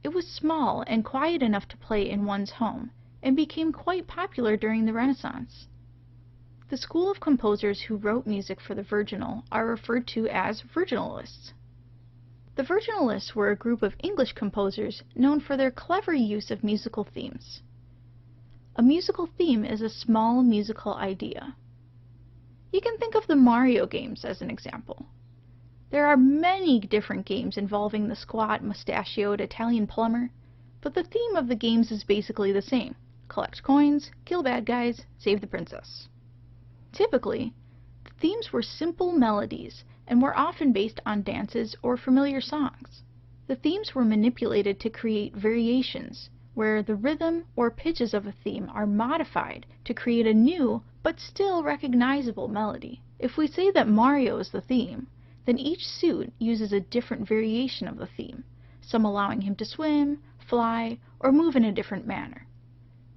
It was small and quiet enough to play in one's home, and became quite popular during the Renaissance. The school of composers who wrote music for the virginal are referred to as virginalists. The virginalists were a group of English composers known for their clever use of musical themes. A musical theme is a small musical idea. You can think of the Mario games as an example. There are many different games involving the squat, mustachioed Italian plumber, but the theme of the games is basically the same: collect coins, kill bad guys, save the princess. Typically, the themes were simple melodies and were often based on dances or familiar songs. The themes were manipulated to create variations, where the rhythm or pitches of a theme are modified to create a new but still recognizable melody. If we say that Mario is the theme, then each suit uses a different variation of the theme, some allowing him to swim, fly, or move in a different manner.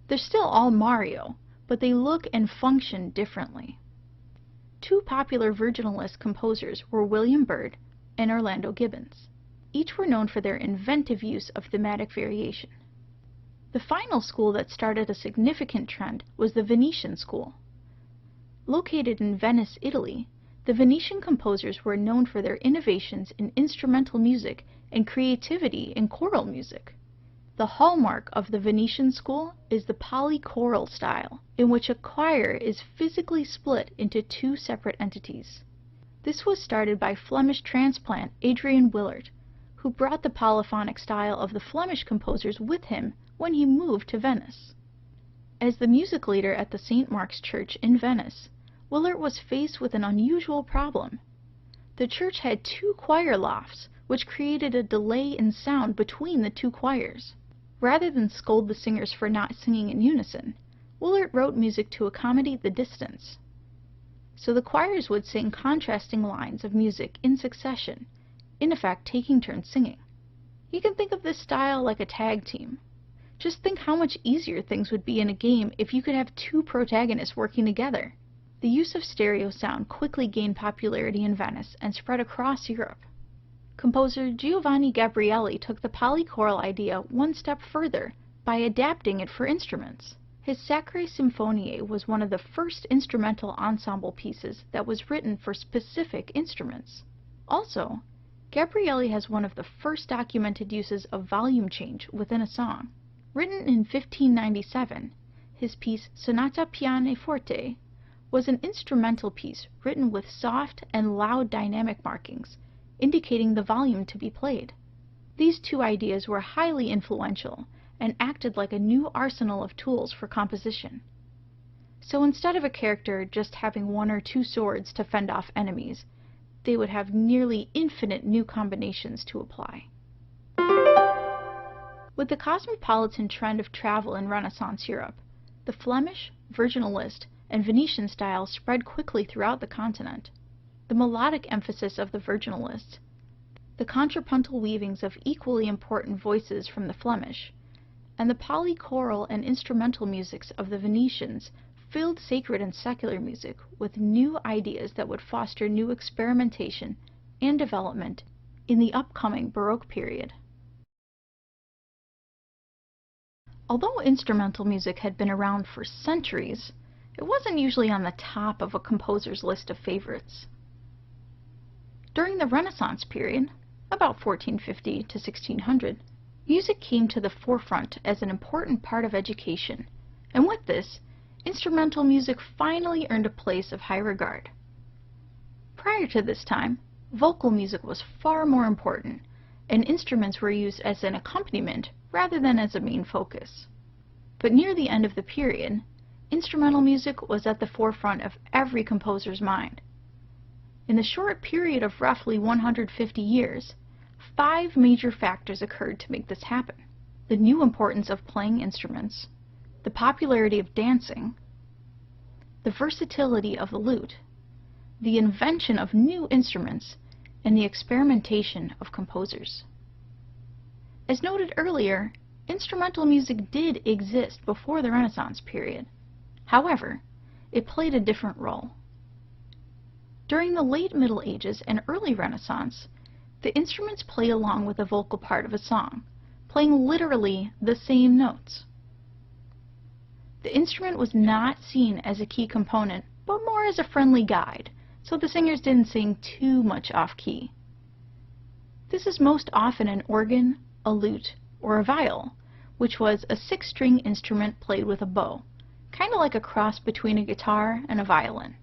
They're still all Mario, but they look and function differently. Two popular virginalist composers were William Byrd and Orlando Gibbons. Each were known for their inventive use of thematic variation. The final school that started a significant trend was the Venetian school. Located in Venice, Italy, the Venetian composers were known for their innovations in instrumental music and creativity in choral music. The hallmark of the Venetian school is the polychoral style, in which a choir is physically split into two separate entities. This was started by Flemish transplant Adrian Willert, who brought the polyphonic style of the Flemish composers with him when he moved to Venice. As the music leader at the St. Mark's Church in Venice, Willaert was faced with an unusual problem. The church had 2 choir lofts, which created a delay in sound between the 2 choirs. Rather than scold the singers for not singing in unison, Willaert wrote music to accommodate the distance. So the choirs would sing contrasting lines of music in succession, in effect taking turns singing. You can think of this style like a tag team. Just think how much easier things would be in a game if you could have 2 protagonists working together. The use of stereo sound quickly gained popularity in Venice and spread across Europe. Composer Giovanni Gabrieli took the polychoral idea one step further by adapting it for instruments. His Sacre Symphonie was one of the first instrumental ensemble pieces that was written for specific instruments. Also, Gabrieli has one of the first documented uses of volume change within a song. Written in 1597, his piece Sonata Pianoforte was an instrumental piece written with soft and loud dynamic markings, indicating the volume to be played. These 2 ideas were highly influential and acted like a new arsenal of tools for composition. So instead of a character just having 1 or 2 swords to fend off enemies, they would have nearly infinite new combinations to apply. With the cosmopolitan trend of travel in Renaissance Europe, the Flemish, virginalist, and Venetian styles spread quickly throughout the continent. The melodic emphasis of the virginalists, the contrapuntal weavings of equally important voices from the Flemish, and the polychoral and instrumental musics of the Venetians filled sacred and secular music with new ideas that would foster new experimentation and development in the upcoming Baroque period. Although instrumental music had been around for centuries, it wasn't usually on the top of a composer's list of favorites. During the Renaissance period, about 1450 to 1600, music came to the forefront as an important part of education, and with this, instrumental music finally earned a place of high regard. Prior to this time, vocal music was far more important, and instruments were used as an accompaniment rather than as a main focus. But near the end of the period, instrumental music was at the forefront of every composer's mind. In the short period of roughly 150 years, 5 major factors occurred to make this happen. The new importance of playing instruments, the popularity of dancing, the versatility of the lute, the invention of new instruments, and the experimentation of composers. As noted earlier, instrumental music did exist before the Renaissance period. However, it played a different role. During the late Middle Ages and early Renaissance, the instruments played along with the vocal part of a song, playing literally the same notes. The instrument was not seen as a key component, but more as a friendly guide, so the singers didn't sing too much off-key. This is most often an organ, a lute, or a viol, which was a 6-string instrument played with a bow, kind of like a cross between a guitar and a violin.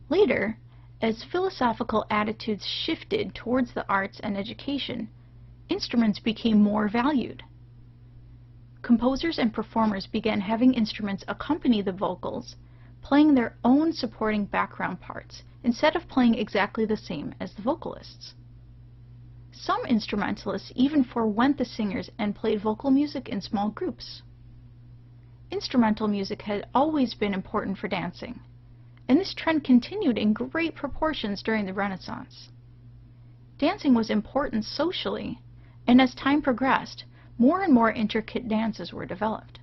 Later, as philosophical attitudes shifted towards the arts and education, instruments became more valued. Composers and performers began having instruments accompany the vocals, playing their own supporting background parts instead of playing exactly the same as the vocalists. Some instrumentalists even forewent the singers and played vocal music in small groups. Instrumental music had always been important for dancing, and this trend continued in great proportions during the Renaissance. Dancing was important socially, and as time progressed, more and more intricate dances were developed.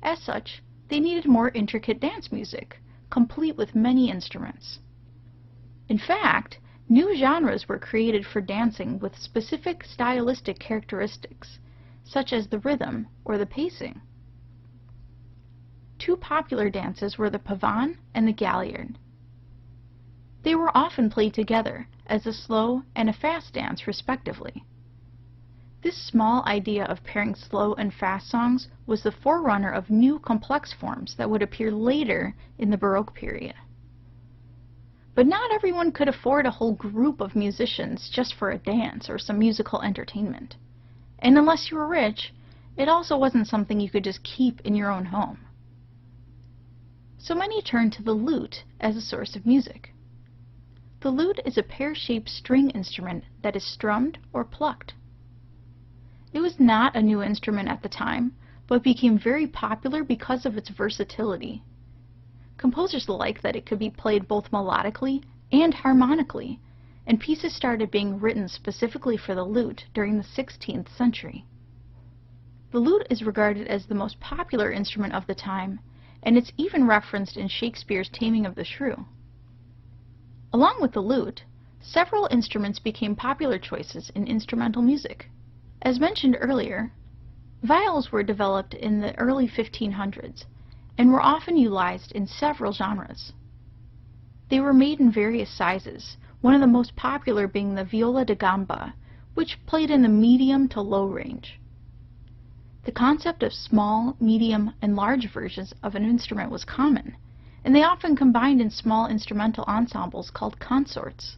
As such, they needed more intricate dance music, complete with many instruments. In fact, new genres were created for dancing with specific stylistic characteristics, such as the rhythm or the pacing. 2 popular dances were the pavane and the galliard. They were often played together as a slow and a fast dance, respectively. This small idea of pairing slow and fast songs was the forerunner of new complex forms that would appear later in the Baroque period. But not everyone could afford a whole group of musicians just for a dance or some musical entertainment. And unless you were rich, it also wasn't something you could just keep in your own home. So many turned to the lute as a source of music. The lute is a pear-shaped string instrument that is strummed or plucked. It was not a new instrument at the time, but became very popular because of its versatility. Composers liked that it could be played both melodically and harmonically, and pieces started being written specifically for the lute during the 16th century. The lute is regarded as the most popular instrument of the time, and it's even referenced in Shakespeare's Taming of the Shrew. Along with the lute, several instruments became popular choices in instrumental music. As mentioned earlier, viols were developed in the early 1500s and were often utilized in several genres. They were made in various sizes, one of the most popular being the viola da gamba, which played in the medium to low range. The concept of small, medium, and large versions of an instrument was common, and they often combined in small instrumental ensembles called consorts.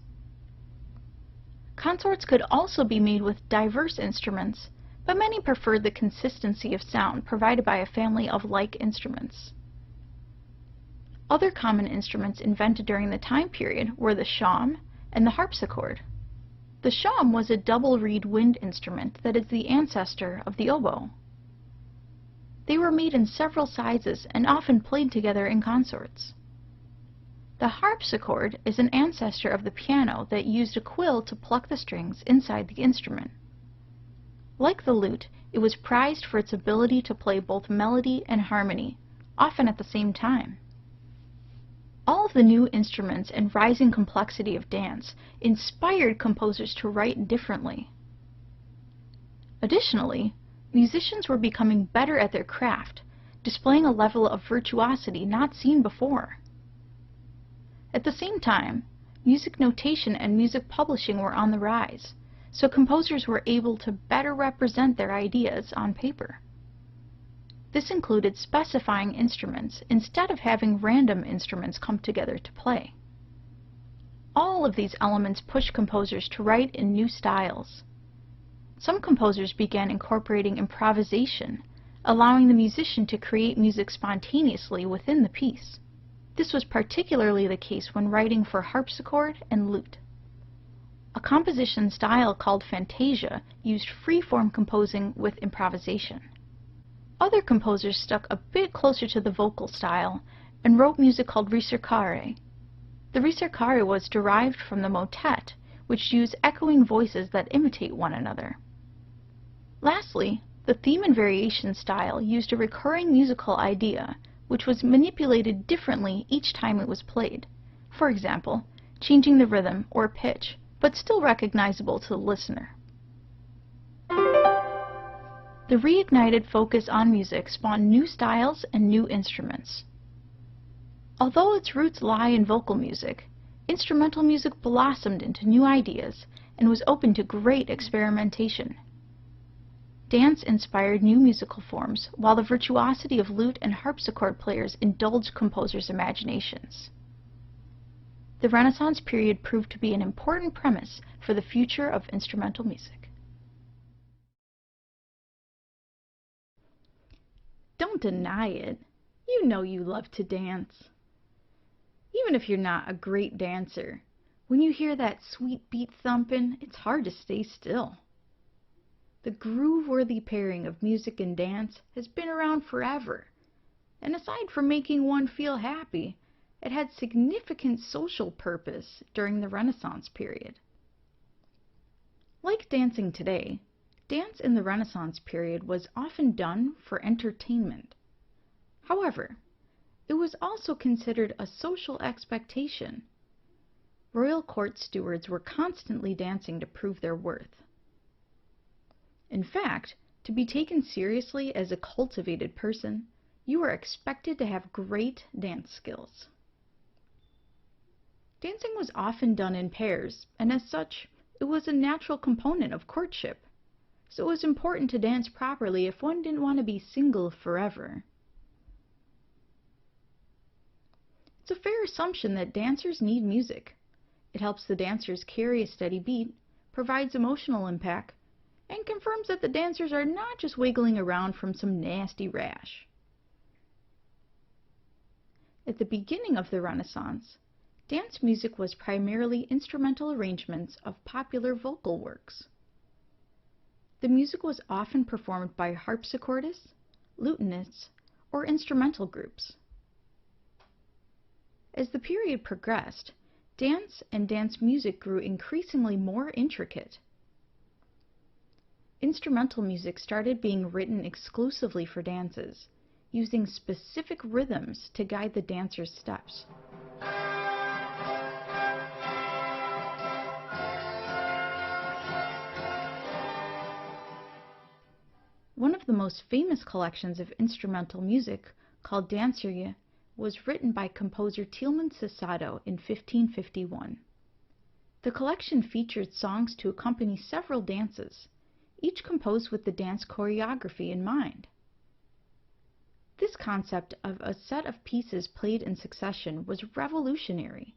Consorts could also be made with diverse instruments, but many preferred the consistency of sound provided by a family of like instruments. Other common instruments invented during the time period were the shawm and the harpsichord. The shawm was a double-reed wind instrument that is the ancestor of the oboe. They were made in several sizes and often played together in consorts. The harpsichord is an ancestor of the piano that used a quill to pluck the strings inside the instrument. Like the lute, it was prized for its ability to play both melody and harmony, often at the same time. All of the new instruments and rising complexity of dance inspired composers to write differently. Additionally, musicians were becoming better at their craft, displaying a level of virtuosity not seen before. At the same time, music notation and music publishing were on the rise, so composers were able to better represent their ideas on paper. This included specifying instruments instead of having random instruments come together to play. All of these elements pushed composers to write in new styles. Some composers began incorporating improvisation, allowing the musician to create music spontaneously within the piece. This was particularly the case when writing for harpsichord and lute. A composition style called fantasia used free-form composing with improvisation. Other composers stuck a bit closer to the vocal style and wrote music called ricercare. The ricercare was derived from the motet, which used echoing voices that imitate one another. Lastly, the theme and variation style used a recurring musical idea, which was manipulated differently each time it was played. For example, changing the rhythm or pitch, but still recognizable to the listener. The reignited focus on music spawned new styles and new instruments. Although its roots lie in vocal music, instrumental music blossomed into new ideas and was open to great experimentation. Dance inspired new musical forms, while the virtuosity of lute and harpsichord players indulged composers' imaginations. The Renaissance period proved to be an important premise for the future of instrumental music. Don't deny it. You know you love to dance. Even if you're not a great dancer, when you hear that sweet beat thumping, it's hard to stay still. The groove-worthy pairing of music and dance has been around forever, and aside from making one feel happy, it had significant social purpose during the Renaissance period. Like dancing today, dance in the Renaissance period was often done for entertainment. However, it was also considered a social expectation. Royal court stewards were constantly dancing to prove their worth. In fact, to be taken seriously as a cultivated person, you were expected to have great dance skills. Dancing was often done in pairs, and as such, it was a natural component of courtship, so it was important to dance properly if one didn't want to be single forever. It's a fair assumption that dancers need music. It helps the dancers carry a steady beat, provides emotional impact, and confirms that the dancers are not just wiggling around from some nasty rash. At the beginning of the Renaissance, dance music was primarily instrumental arrangements of popular vocal works. The music was often performed by harpsichordists, lutanists, or instrumental groups. As the period progressed, dance and dance music grew increasingly more intricate. Instrumental music started being written exclusively for dances, using specific rhythms to guide the dancers' steps. One of the most famous collections of instrumental music, called Danserie, was written by composer Tilman Susato in 1551. The collection featured songs to accompany several dances, each composed with the dance choreography in mind. This concept of a set of pieces played in succession was revolutionary,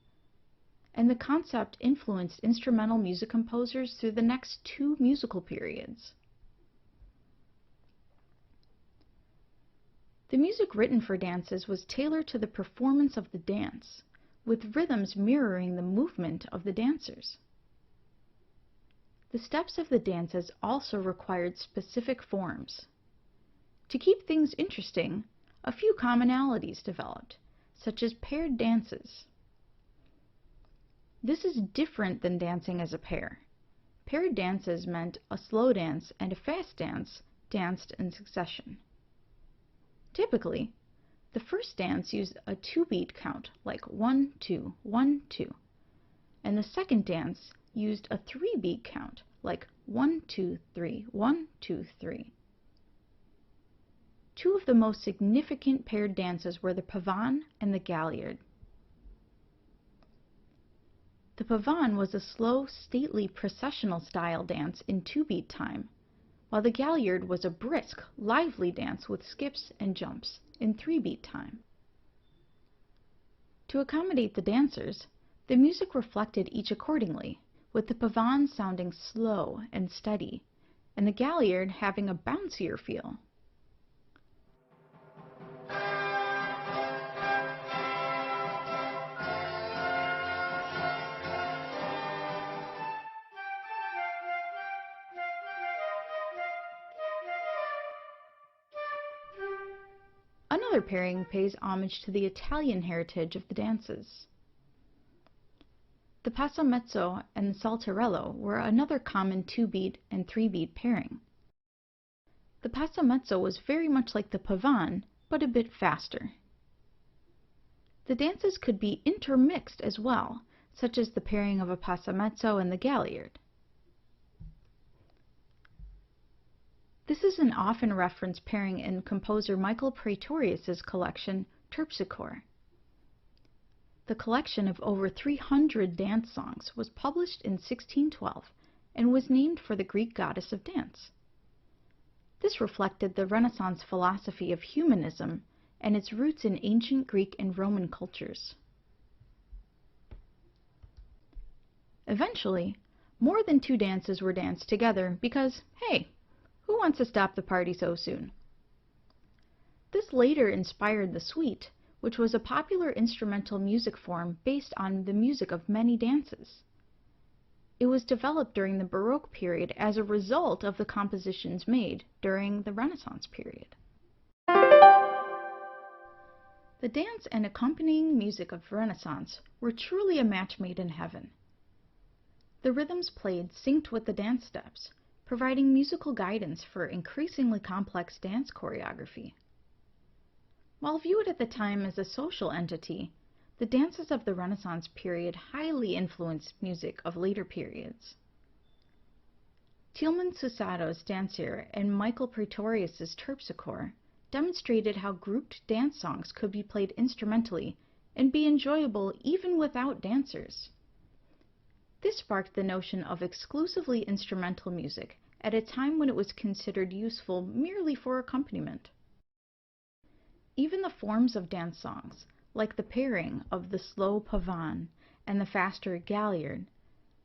and the concept influenced instrumental music composers through the next two musical periods. The music written for dances was tailored to the performance of the dance, with rhythms mirroring the movement of the dancers. The steps of the dances also required specific forms. To keep things interesting, a few commonalities developed, such as paired dances. This is different than dancing as a pair. Paired dances meant a slow dance and a fast dance danced in succession. Typically, the first dance used a 2-beat count, like 1, 2, 1, 2, and the second dance used a 3-beat count, like 1, 2, 3, 1, 2, 3. Two of the most significant paired dances were the pavane and the galliard. The pavane was a slow, stately, processional-style dance in 2-beat time, while the galliard was a brisk, lively dance with skips and jumps in 3-beat time. To accommodate the dancers, the music reflected each accordingly, with the pavane sounding slow and steady, and the galliard having a bouncier feel. Another pairing pays homage to the Italian heritage of the dances. The passamezzo and the saltarello were another common 2-beat and 3-beat pairing. The passamezzo was very much like the pavane, but a bit faster. The dances could be intermixed as well, such as the pairing of a passamezzo and the galliard. This is an often referenced pairing in composer Michael Praetorius's collection, Terpsichore. The collection of over 300 dance songs was published in 1612 and was named for the Greek goddess of dance. This reflected the Renaissance philosophy of humanism and its roots in ancient Greek and Roman cultures. Eventually, more than 2 dances were danced together because, hey, who wants to stop the party so soon? This later inspired the suite, which was a popular instrumental music form based on the music of many dances. It was developed during the Baroque period as a result of the compositions made during the Renaissance period. The dance and accompanying music of Renaissance were truly a match made in heaven. The rhythms played synced with the dance steps, providing musical guidance for increasingly complex dance choreography. While viewed at the time as a social entity, the dances of the Renaissance period highly influenced music of later periods. Tilman Susato's Danserie and Michael Praetorius's Terpsichore demonstrated how grouped dance songs could be played instrumentally and be enjoyable even without dancers. This sparked the notion of exclusively instrumental music at a time when it was considered useful merely for accompaniment. Even the forms of dance songs, like the pairing of the slow pavan and the faster galliard,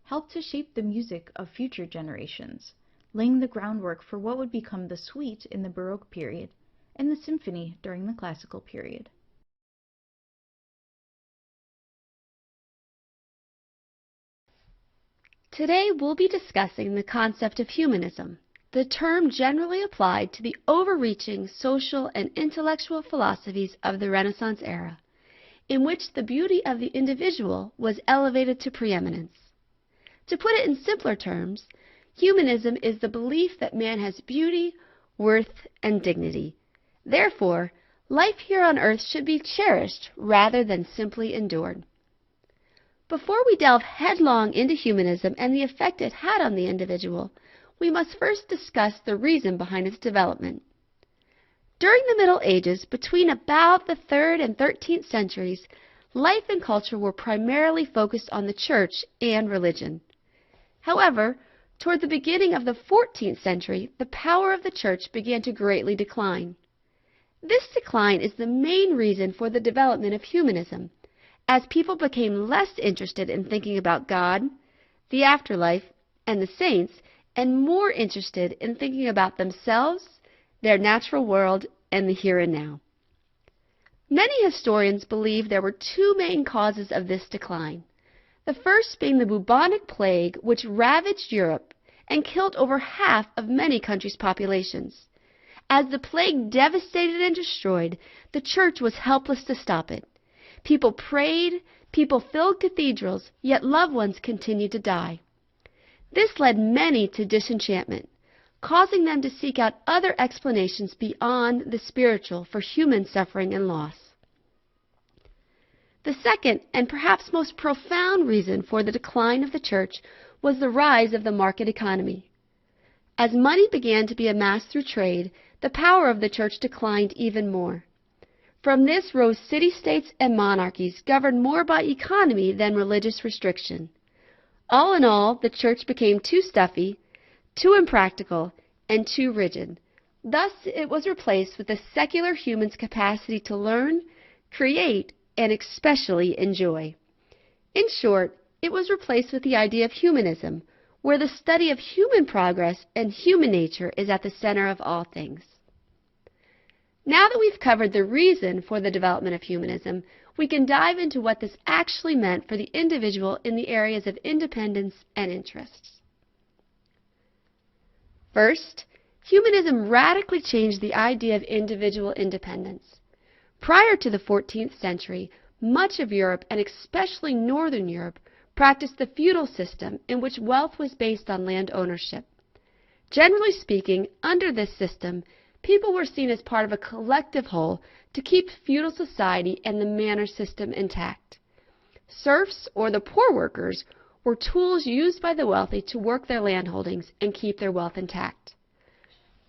helped to shape the music of future generations, laying the groundwork for what would become the suite in the Baroque period and the symphony during the Classical period.
Today we'll be discussing the concept of humanism, the term generally applied to the overreaching social and intellectual philosophies of the Renaissance era, in which the beauty of the individual was elevated to preeminence. To put it in simpler terms, humanism is the belief that man has beauty, worth, and dignity. Therefore, life here on earth should be cherished rather than simply endured. Before we delve headlong into humanism and the effect it had on the individual, we must first discuss the reason behind its development. During the Middle Ages, between about the 3rd and 13th centuries, life and culture were primarily focused on the church and religion. However, toward the beginning of the 14th century, the power of the church began to greatly decline. This decline is the main reason for the development of humanism, as people became less interested in thinking about God, the afterlife, and the saints, and more interested in thinking about themselves, their natural world, and the here and now. Many historians believe there were two main causes of this decline. The first being the bubonic plague, which ravaged Europe and killed over half of many countries' populations. As the plague devastated and destroyed, the church was helpless to stop it. People prayed, people filled cathedrals, yet loved ones continued to die. This led many to disenchantment, causing them to seek out other explanations beyond the spiritual for human suffering and loss. The second, and perhaps most profound reason for the decline of the church was the rise of the market economy. As money began to be amassed through trade, the power of the church declined even more. From this rose city-states and monarchies governed more by economy than religious restriction. All in all, the church became too stuffy, too impractical, and too rigid. Thus, it was replaced with the secular human's capacity to learn, create, and especially enjoy. In short, it was replaced with the idea of humanism, where the study of human progress and human nature is at the center of all things. Now that we've covered the reason for the development of humanism, we can dive into what this actually meant for the individual in the areas of independence and interests. First, humanism radically changed the idea of individual independence. Prior to the 14th century, much of Europe, and especially Northern Europe, practiced the feudal system in which wealth was based on land ownership. Generally speaking, under this system, people were seen as part of a collective whole to keep feudal society and the manor system intact. Serfs, or the poor workers, were tools used by the wealthy to work their landholdings and keep their wealth intact.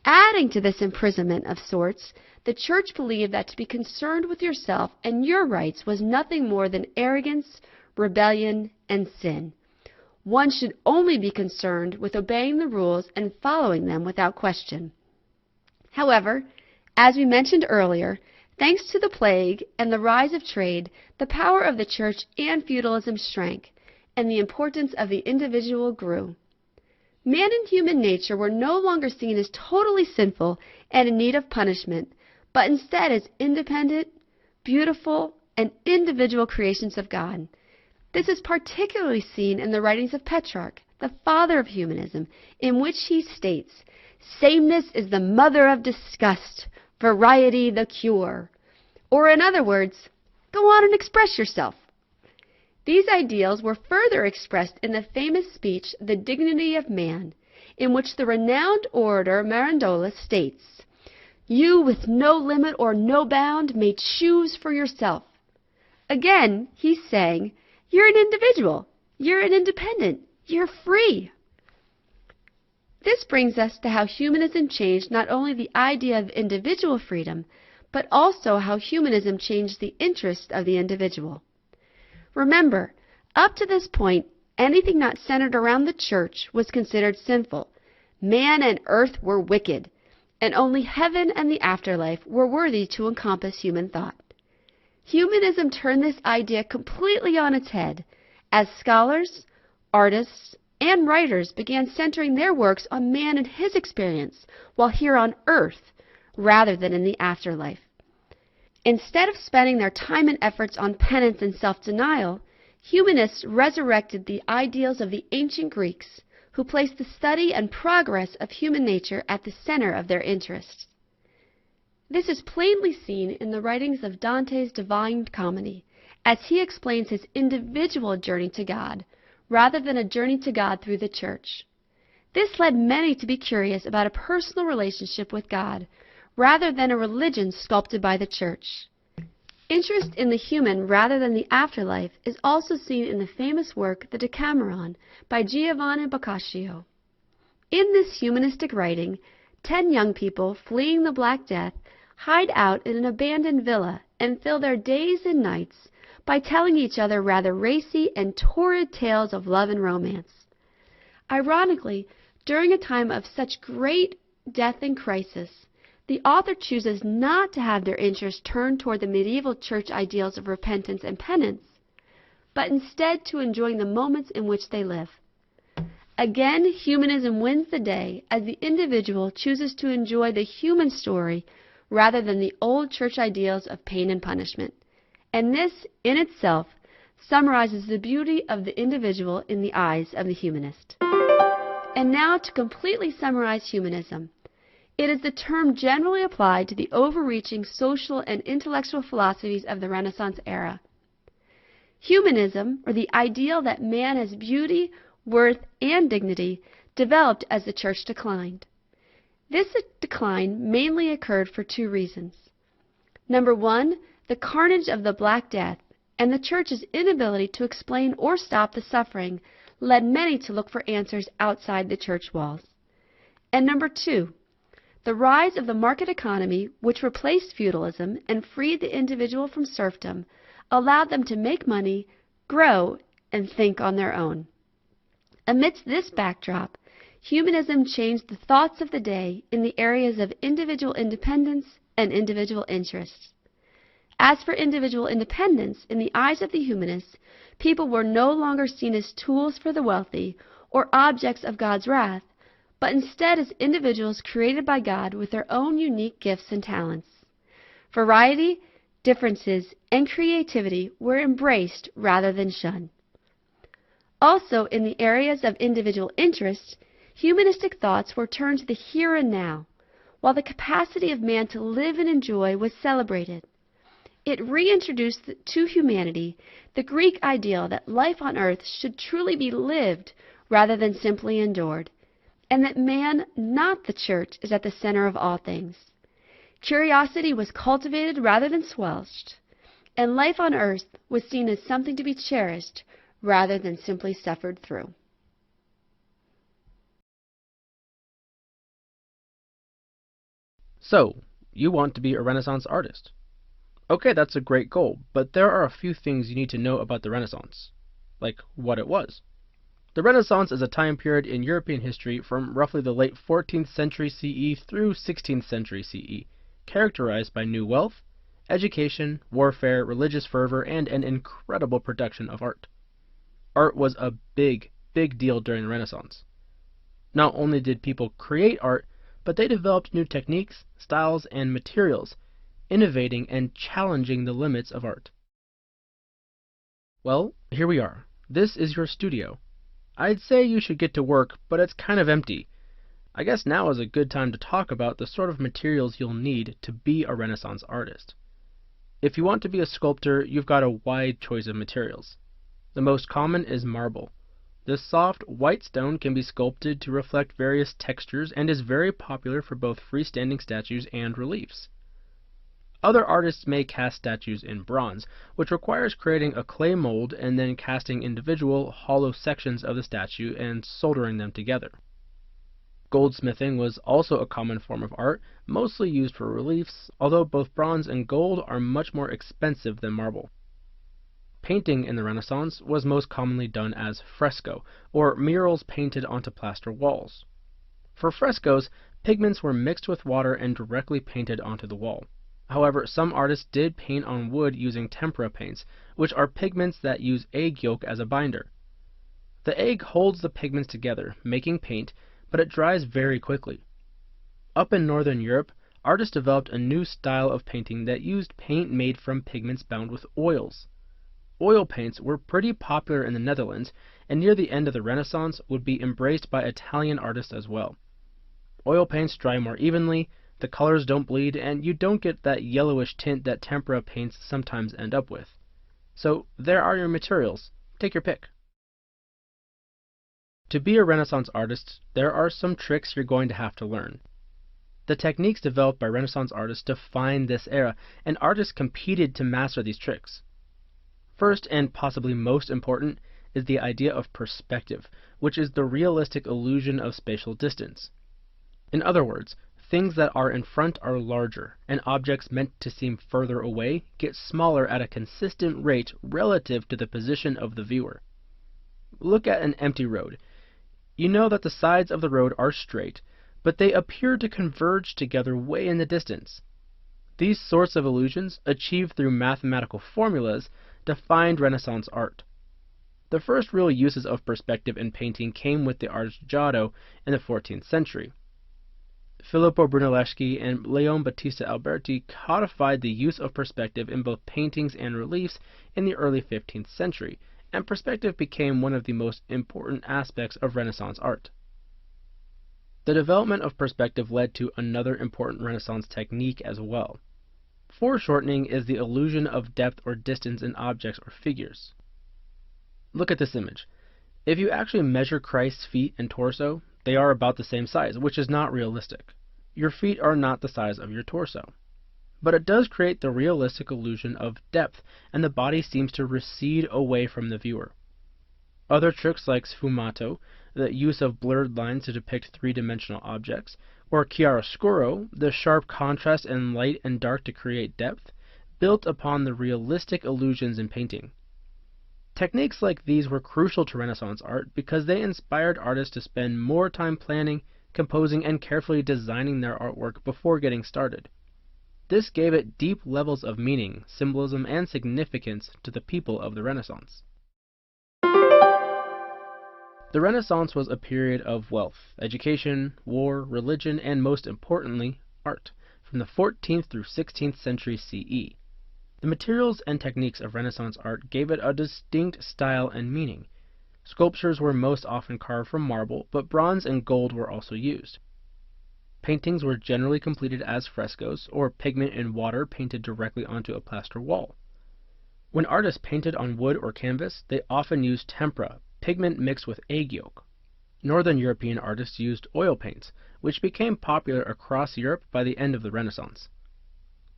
Adding to this imprisonment of sorts, the church believed that to be concerned with yourself and your rights was nothing more than arrogance, rebellion, and sin. One should only be concerned with obeying the rules and following them without question. However, as we mentioned earlier, thanks to the plague and the rise of trade, the power of the church and feudalism shrank, and the importance of the individual grew. Man and human nature were no longer seen as totally sinful and in need of punishment, but instead as independent, beautiful, and individual creations of God. This is particularly seen in the writings of Petrarch, the father of humanism, in which he states, "Sameness is the mother of disgust, variety the cure." Or in other words, go on and express yourself. These ideals were further expressed in the famous speech, The Dignity of Man, in which the renowned orator Marandolus states, "You with no limit or no bound may choose for yourself." Again, he's saying, you're an individual, you're an independent, you're free. This brings us to how humanism changed not only the idea of individual freedom, but also how humanism changed the interest of the individual. Remember, up to this point, anything not centered around the church was considered sinful. Man and earth were wicked, and only heaven and the afterlife were worthy to encompass human thought. Humanism turned this idea completely on its head, as scholars, artists, and writers began centering their works on man and his experience while here on earth, rather than in the afterlife. Instead of spending their time and efforts on penance and self-denial, humanists resurrected the ideals of the ancient Greeks, who placed the study and progress of human nature at the center of their interests. This is plainly seen in the writings of Dante's Divine Comedy, as he explains his individual journey to God, rather than a journey to God through the church. This led many to be curious about a personal relationship with God, rather than a religion sculpted by the church. Interest in the human rather than the afterlife is also seen in the famous work The Decameron by Giovanni Boccaccio. In this humanistic writing, 10 young people fleeing the Black Death hide out in an abandoned villa and fill their days and nights by telling each other rather racy and torrid tales of love and romance. Ironically, during a time of such great death and crisis, the author chooses not to have their interest turned toward the medieval church ideals of repentance and penance, but instead to enjoying the moments in which they live. Again, humanism wins the day as the individual chooses to enjoy the human story rather than the old church ideals of pain and punishment. And this, in itself, summarizes the beauty of the individual in the eyes of the humanist. And now to completely summarize humanism. It is the term generally applied to the overreaching social and intellectual philosophies of the Renaissance era. Humanism, or the ideal that man has beauty, worth, and dignity, developed as the church declined. This decline mainly occurred for 2 reasons. Number 1, the carnage of the Black Death, and the church's inability to explain or stop the suffering led many to look for answers outside the church walls. And number 2, the rise of the market economy, which replaced feudalism and freed the individual from serfdom, allowed them to make money, grow, and think on their own. Amidst this backdrop, humanism changed the thoughts of the day in the areas of individual independence and individual interests. As for individual independence, in the eyes of the humanists, people were no longer seen as tools for the wealthy or objects of God's wrath, but instead as individuals created by God with their own unique gifts and talents. Variety, differences, and creativity were embraced rather than shunned. Also, in the areas of individual interest, humanistic thoughts were turned to the here and now, while the capacity of man to live and enjoy was celebrated. It reintroduced to humanity the Greek ideal that life on earth should truly be lived rather than simply endured, and that man, not the church, is at the center of all things. Curiosity was cultivated rather than squelched, and life on earth was seen as something to be cherished rather than simply suffered through.
So, you want to be a Renaissance artist. Okay, that's a great goal, but there are a few things you need to know about the Renaissance, like what it was. The Renaissance is a time period in European history from roughly the late 14th century CE through 16th century CE, characterized by new wealth, education, warfare, religious fervor, and an incredible production of art. Art was a big deal during the Renaissance. Not only did people create art, but they developed new techniques, styles, and materials, innovating and challenging the limits of art. Well, here we are. This is your studio. I'd say you should get to work, but it's kind of empty. I guess now is a good time to talk about the sort of materials you'll need to be a Renaissance artist. If you want to be a sculptor, you've got a wide choice of materials. The most common is marble. This soft, white stone can be sculpted to reflect various textures and is very popular for both freestanding statues and reliefs. Other artists may cast statues in bronze, which requires creating a clay mold and then casting individual, hollow sections of the statue and soldering them together. Goldsmithing was also a common form of art, mostly used for reliefs, although both bronze and gold are much more expensive than marble. Painting in the Renaissance was most commonly done as fresco, or murals painted onto plaster walls. For frescoes, pigments were mixed with water and directly painted onto the wall. However, some artists did paint on wood using tempera paints, which are pigments that use egg yolk as a binder. The egg holds the pigments together, making paint, but it dries very quickly. Up in Northern Europe, artists developed a new style of painting that used paint made from pigments bound with oils. Oil paints were pretty popular in the Netherlands, and near the end of the Renaissance would be embraced by Italian artists as well. Oil paints dry more evenly, the colors don't bleed, and you don't get that yellowish tint that tempera paints sometimes end up with. So there are your materials. Take your pick. To be a Renaissance artist, there are some tricks you're going to have to learn. The techniques developed by Renaissance artists defined this era, and artists competed to master these tricks. First, and possibly most important, is the idea of perspective, which is the realistic illusion of spatial distance. In other words, things that are in front are larger, and objects meant to seem further away get smaller at a consistent rate relative to the position of the viewer. Look at an empty road. You know that the sides of the road are straight, but they appear to converge together way in the distance. These sorts of illusions, achieved through mathematical formulas, defined Renaissance art. The first real uses of perspective in painting came with the artist Giotto in the 14th century. Filippo Brunelleschi and Leon Battista Alberti codified the use of perspective in both paintings and reliefs in the early 15th century, and perspective became one of the most important aspects of Renaissance art. The development of perspective led to another important Renaissance technique as well. Foreshortening is the illusion of depth or distance in objects or figures. Look at this image. If you actually measure Christ's feet and torso, they are about the same size, which is not realistic. Your feet are not the size of your torso. But it does create the realistic illusion of depth, and the body seems to recede away from the viewer. Other tricks like sfumato, the use of blurred lines to depict three-dimensional objects, or chiaroscuro, the sharp contrast in light and dark to create depth, built upon the realistic illusions in painting. Techniques like these were crucial to Renaissance art because they inspired artists to spend more time planning, composing, and carefully designing their artwork before getting started. This gave it deep levels of meaning, symbolism, and significance to the people of the Renaissance. The Renaissance was a period of wealth, education, war, religion, and most importantly, art, from the 14th through 16th century CE. The materials and techniques of Renaissance art gave it a distinct style and meaning. Sculptures were most often carved from marble, but bronze and gold were also used. Paintings were generally completed as frescoes, or pigment in water painted directly onto a plaster wall. When artists painted on wood or canvas, they often used tempera, pigment mixed with egg yolk. Northern European artists used oil paints, which became popular across Europe by the end of the Renaissance.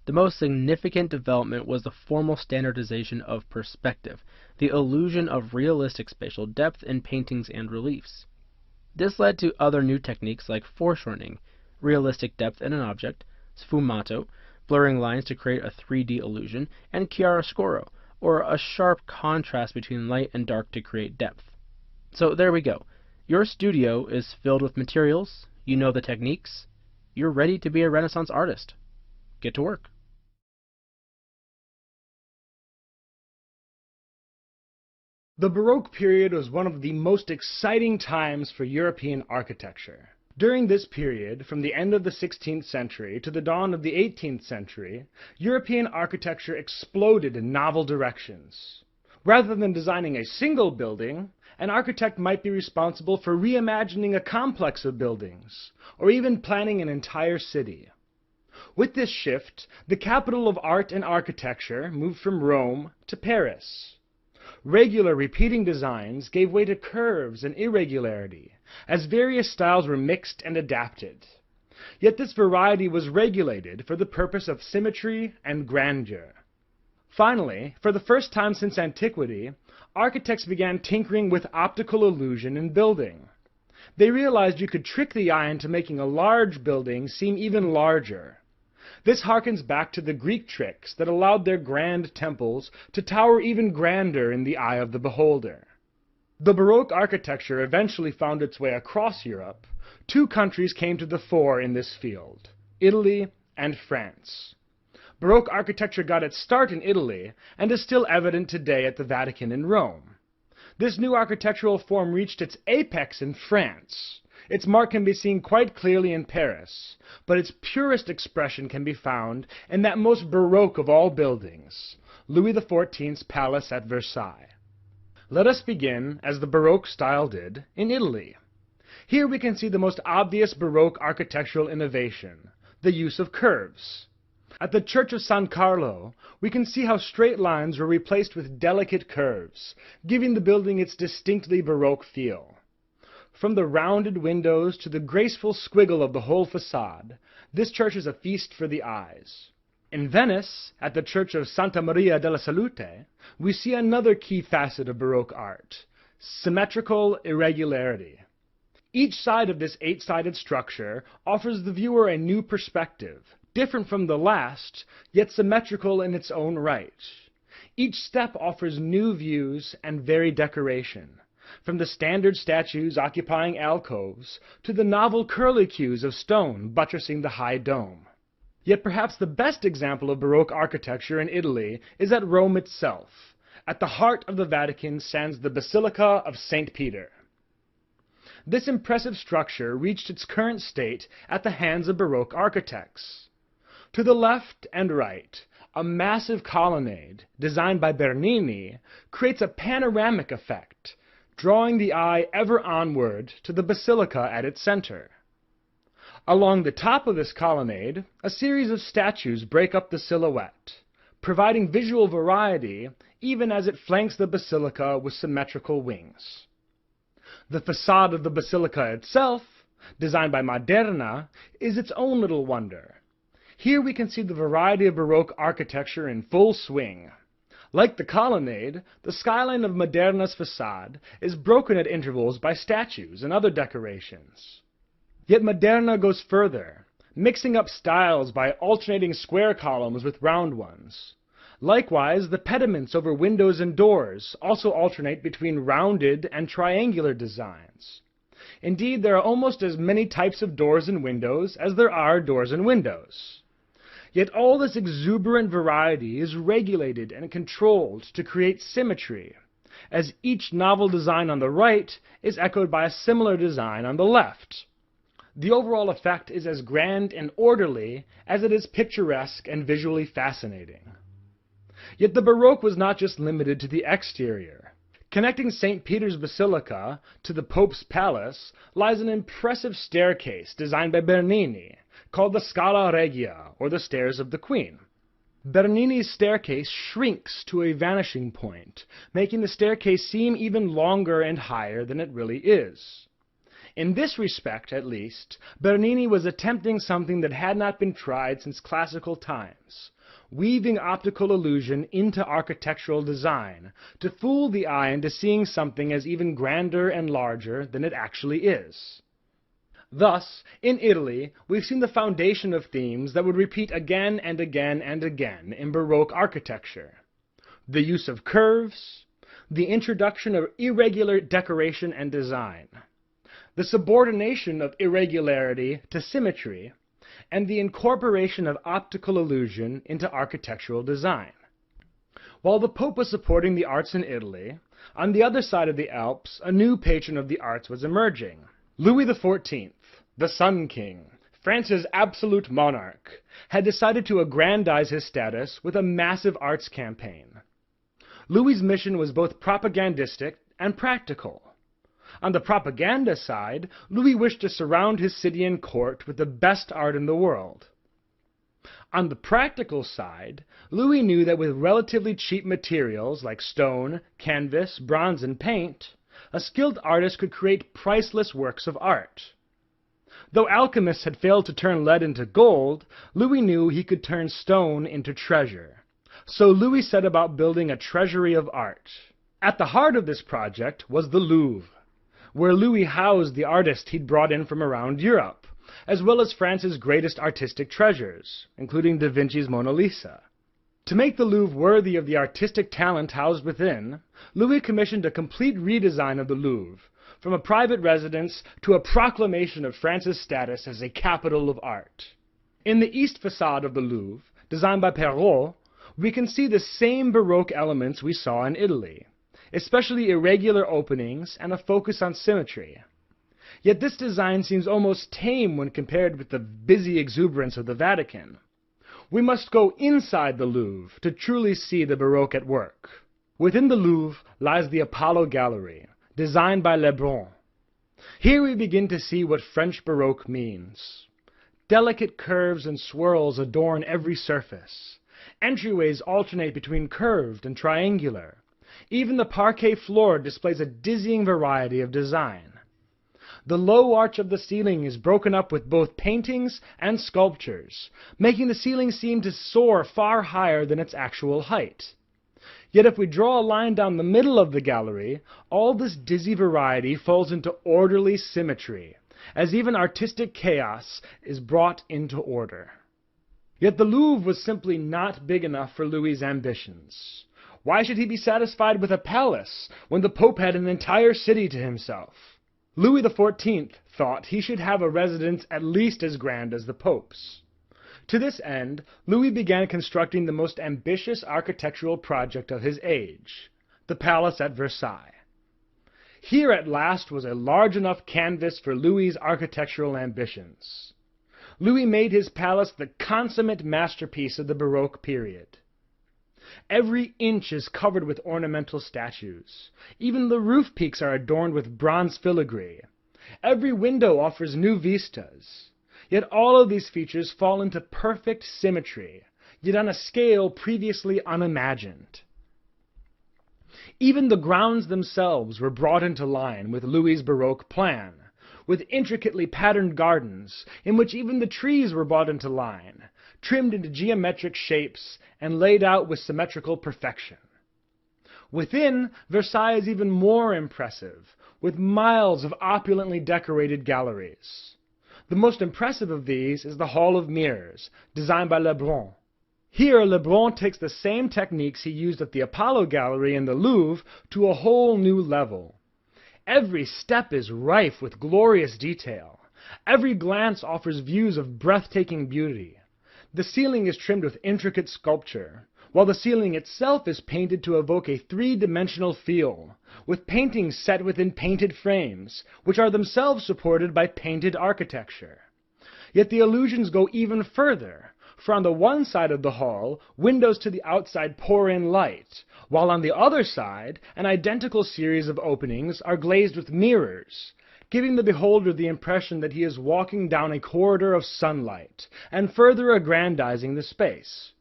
The most significant development was the formal standardization of perspective, the illusion of realistic spatial depth in paintings and reliefs. This led to other new techniques like foreshortening, realistic depth in an object, sfumato, blurring lines to create a 3D illusion, and chiaroscuro, or a sharp contrast between light and dark to create depth. So there we go. Your studio is filled with materials, you know the techniques, you're ready to be a Renaissance artist. Get to work.
The Baroque period was one of the most exciting times for European architecture. During this period, from the end of the 16th century to the dawn of the 18th century, European architecture exploded in novel directions. Rather than designing a single building, an architect might be responsible for reimagining a complex of buildings, or even planning an entire city. With this shift, the capital of art and architecture moved from Rome to Paris. Regular repeating designs gave way to curves and irregularity, as various styles were mixed and adapted. Yet this variety was regulated for the purpose of symmetry and grandeur. Finally, for the first time since antiquity, architects began tinkering with optical illusion in building. They realized you could trick the eye into making a large building seem even larger. This harkens back to the Greek tricks that allowed their grand temples to tower even grander in the eye of the beholder. The Baroque architecture eventually found its way across Europe. Two countries came to the fore in this field, Italy and France. Baroque architecture got its start in Italy and is still evident today at the Vatican in Rome. This new architectural form reached its apex in France. Its mark can be seen quite clearly in Paris, but its purest expression can be found in that most Baroque of all buildings, Louis XIV's palace at Versailles. Let us begin, as the Baroque style did, in Italy. Here we can see the most obvious Baroque architectural innovation, the use of curves. At the Church of San Carlo, we can see how straight lines were replaced with delicate curves, giving the building its distinctly Baroque feel. From the rounded windows to the graceful squiggle of the whole facade, this church is a feast for the eyes. In Venice, at the Church of Santa Maria della Salute, we see another key facet of Baroque art, symmetrical irregularity. Each side of this 8-sided structure offers the viewer a new perspective, different from the last, yet symmetrical in its own right. Each step offers new views and varied decoration, from the standard statues occupying alcoves to the novel curlicues of stone buttressing the high dome. Yet perhaps the best example of Baroque architecture in Italy is at Rome itself. At the heart of the Vatican stands the Basilica of St. Peter. This impressive structure reached its current state at the hands of Baroque architects. To the left and right, a massive colonnade, designed by Bernini, creates a panoramic effect, drawing the eye ever onward to the basilica at its center. Along the top of this colonnade, a series of statues break up the silhouette, providing visual variety even as it flanks the basilica with symmetrical wings. The facade of the basilica itself, designed by Maderna, is its own little wonder. Here we can see the variety of Baroque architecture in full swing. Like the colonnade, the skyline of Maderna's facade is broken at intervals by statues and other decorations. Yet Maderna goes further, mixing up styles by alternating square columns with round ones. Likewise, the pediments over windows and doors also alternate between rounded and triangular designs. Indeed, there are almost as many types of doors and windows as there are doors and windows. Yet all this exuberant variety is regulated and controlled to create symmetry, as each novel design on the right is echoed by a similar design on the left. The overall effect is as grand and orderly as it is picturesque and visually fascinating. Yet the Baroque was not just limited to the exterior. Connecting St. Peter's Basilica to the Pope's Palace lies an impressive staircase designed by Bernini, called the Scala Regia, or the Stairs of the Queen. Bernini's staircase shrinks to a vanishing point, making the staircase seem even longer and higher than it really is. In this respect, at least, Bernini was attempting something that had not been tried since classical times, weaving optical illusion into architectural design, to fool the eye into seeing something as even grander and larger than it actually is. Thus, in Italy, we've seen the foundation of themes that would repeat again and again and again in Baroque architecture. The use of curves, the introduction of irregular decoration and design, the subordination of irregularity to symmetry, and the incorporation of optical illusion into architectural design. While the Pope was supporting the arts in Italy, on the other side of the Alps, a new patron of the arts was emerging. Louis XIV, the Sun King, France's absolute monarch, had decided to aggrandize his status with a massive arts campaign. Louis's mission was both propagandistic and practical. On the propaganda side, Louis wished to surround his city and court with the best art in the world. On the practical side, Louis knew that with relatively cheap materials like stone, canvas, bronze, and paint, a skilled artist could create priceless works of art. Though alchemists had failed to turn lead into gold, Louis knew he could turn stone into treasure. So Louis set about building a treasury of art. At the heart of this project was the Louvre, where Louis housed the artists he'd brought in from around Europe, as well as France's greatest artistic treasures, including Da Vinci's Mona Lisa. To make the Louvre worthy of the artistic talent housed within, Louis commissioned a complete redesign of the Louvre, from a private residence to a proclamation of France's status as a capital of art. In the east facade of the Louvre, designed by Perrault, we can see the same Baroque elements we saw in Italy, especially irregular openings and a focus on symmetry. Yet this design seems almost tame when compared with the busy exuberance of the Vatican. We must go inside the Louvre to truly see the Baroque at work. Within the Louvre lies the Apollo Gallery, designed by Lebrun. Here we begin to see what French Baroque means. Delicate curves and swirls adorn every surface. Entryways alternate between curved and triangular. Even the parquet floor displays a dizzying variety of design. The low arch of the ceiling is broken up with both paintings and sculptures, making the ceiling seem to soar far higher than its actual height. Yet if we draw a line down the middle of the gallery, all this dizzy variety falls into orderly symmetry, as even artistic chaos is brought into order. Yet the Louvre was simply not big enough for Louis's ambitions. Why should he be satisfied with a palace when the Pope had an entire city to himself? Louis XIV thought he should have a residence at least as grand as the Pope's. To this end, Louis began constructing the most ambitious architectural project of his age, the palace at Versailles. Here at last was a large enough canvas for Louis's architectural ambitions. Louis made his palace the consummate masterpiece of the Baroque period. Every inch is covered with ornamental statues. Even the roof peaks are adorned with bronze filigree. Every window offers new vistas. Yet all of these features fall into perfect symmetry, yet on a scale previously unimagined. Even the grounds themselves were brought into line with Louis's Baroque plan, with intricately patterned gardens in which even the trees were brought into line, trimmed into geometric shapes and laid out with symmetrical perfection. Within, Versailles is even more impressive, with miles of opulently decorated galleries. The most impressive of these is the Hall of Mirrors, designed by Lebrun. Here, Lebrun takes the same techniques he used at the Apollo Gallery in the Louvre to a whole new level. Every step is rife with glorious detail. Every glance offers views of breathtaking beauty. The ceiling is trimmed with intricate sculpture, while the ceiling itself is painted to evoke a three-dimensional feel, with paintings set within painted frames, which are themselves supported by painted architecture. Yet the illusions go even further, for on the one side of the hall, windows to the outside pour in light, while on the other side, an identical series of openings are glazed with mirrors, giving the beholder the impression that he is walking down a corridor of sunlight, and further aggrandizing the space.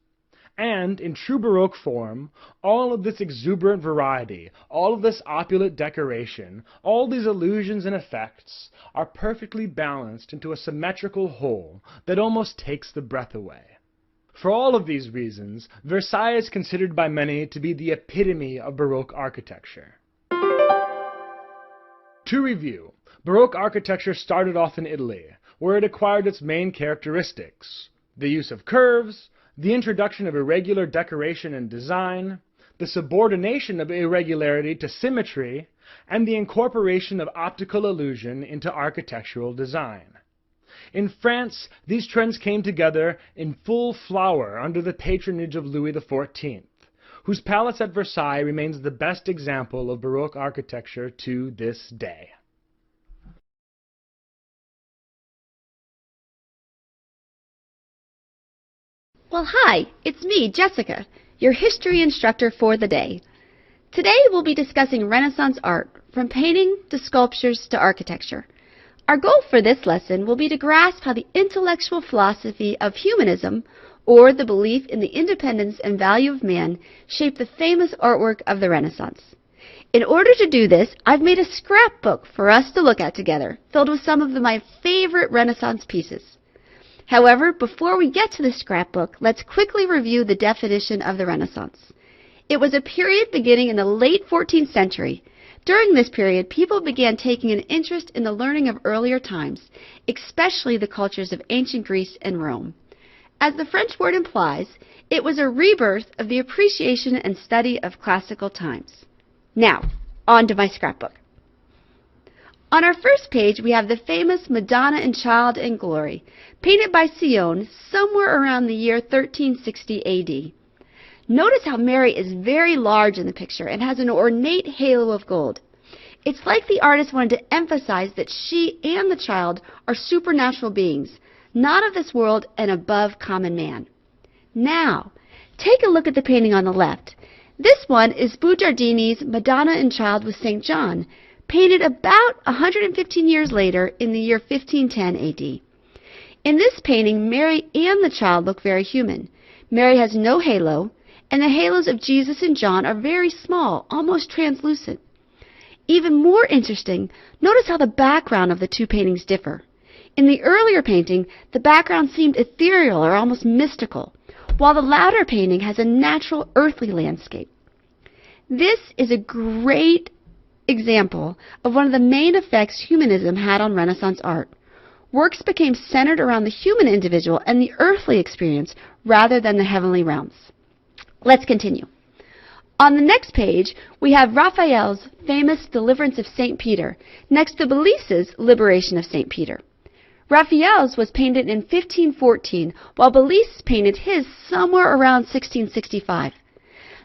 And, in true Baroque form, all of this exuberant variety, all of this opulent decoration, all these illusions and effects, are perfectly balanced into a symmetrical whole that almost takes the breath away. For all of these reasons, Versailles is considered by many to be the epitome of Baroque architecture. To review, Baroque architecture started off in Italy, where it acquired its main characteristics: the use of curves, the introduction of irregular decoration and design, the subordination of irregularity to symmetry, and the incorporation of optical illusion into architectural design. In France, these trends came together in full flower under the patronage of Louis XIV, whose palace at Versailles remains the best example of Baroque architecture to this day.
Well, hi, it's me, Jessica, your history instructor for the day. Today we'll be discussing Renaissance art, from painting to sculptures to architecture. Our goal for this lesson will be to grasp how the intellectual philosophy of humanism, or the belief in the independence and value of man, shaped the famous artwork of the Renaissance. In order to do this, I've made a scrapbook for us to look at together, filled with some of my favorite Renaissance pieces. However, before we get to the scrapbook, let's quickly review the definition of the Renaissance. It was a period beginning in the late 14th century. During this period, people began taking an interest in the learning of earlier times, especially the cultures of ancient Greece and Rome. As the French word implies, it was a rebirth of the appreciation and study of classical times. Now, on to my scrapbook. On our first page, we have the famous Madonna and Child in Glory, painted by Sion somewhere around the year 1360 AD. Notice how Mary is very large in the picture and has an ornate halo of gold. It's like the artist wanted to emphasize that she and the child are supernatural beings, not of this world and above common man. Now, take a look at the painting on the left. This one is Bugiardini's Madonna and Child with St. John, painted about 115 years later in the year 1510 AD. In this painting, Mary and the child look very human. Mary has no halo, and the halos of Jesus and John are very small, almost translucent. Even more interesting, notice how the background of the two paintings differ. In the earlier painting, the background seemed ethereal or almost mystical, while the latter painting has a natural earthly landscape. This is a great example of one of the main effects humanism had on Renaissance art. Works became centered around the human individual and the earthly experience rather than the heavenly realms. Let's continue. On the next page, we have Raphael's famous Deliverance of St. Peter, next to Belisse's Liberation of St. Peter. Raphael's was painted in 1514, while Belisse painted his somewhere around 1665.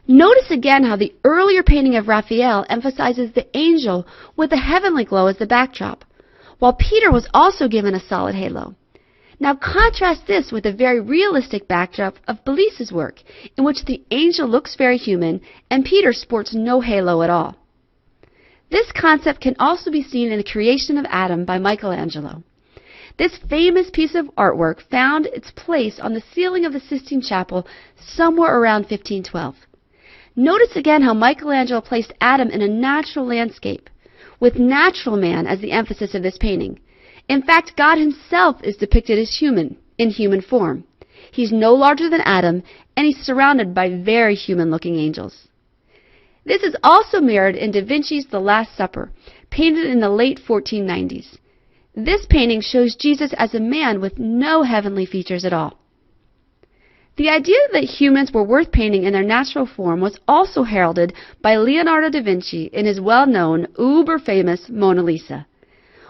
Notice again how the earlier painting of Raphael emphasizes the angel with the heavenly glow as the backdrop, while Peter was also given a solid halo. Now contrast this with the very realistic backdrop of Belisse's work, in which the angel looks very human and Peter sports no halo at all. This concept can also be seen in the Creation of Adam by Michelangelo. This famous piece of artwork found its place on the ceiling of the Sistine Chapel somewhere around 1512. Notice again how Michelangelo placed Adam in a natural landscape, with natural man as the emphasis of this painting. In fact, God himself is depicted as human, in human form. He's no larger than Adam, and he's surrounded by very human-looking angels. This is also mirrored in Da Vinci's The Last Supper, painted in the late 1490s. This painting shows Jesus as a man with no heavenly features at all. The idea that humans were worth painting in their natural form was also heralded by Leonardo da Vinci in his well-known, uber-famous Mona Lisa.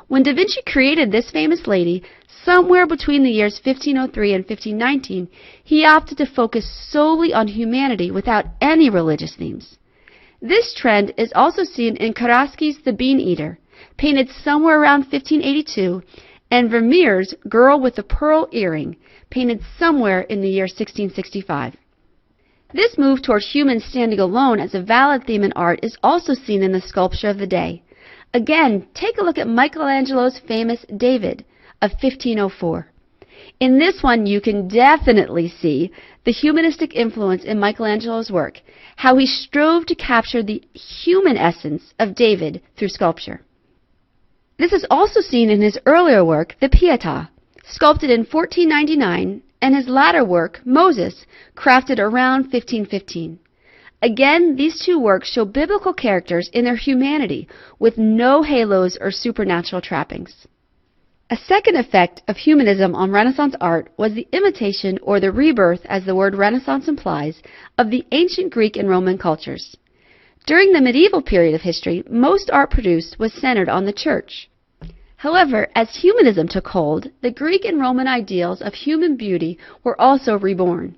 When da Vinci created this famous lady, somewhere between the years 1503 and 1519, he opted to focus solely on humanity without any religious themes. This trend is also seen in Karaski's The Bean Eater, painted somewhere around 1582, and Vermeer's Girl with the Pearl Earring, painted somewhere in the year 1665. This move toward humans standing alone as a valid theme in art is also seen in the sculpture of the day. Again, take a look at Michelangelo's famous David of 1504. In this one, you can definitely see the humanistic influence in Michelangelo's work, how he strove to capture the human essence of David through sculpture. This is also seen in his earlier work, the Pietà, sculpted in 1499, and his latter work, Moses, crafted around 1515. Again, these two works show biblical characters in their humanity, with no halos or supernatural trappings. A second effect of humanism on Renaissance art was the imitation, or the rebirth, as the word Renaissance implies, of the ancient Greek and Roman cultures. During the medieval period of history, most art produced was centered on the church. However, as humanism took hold, the Greek and Roman ideals of human beauty were also reborn.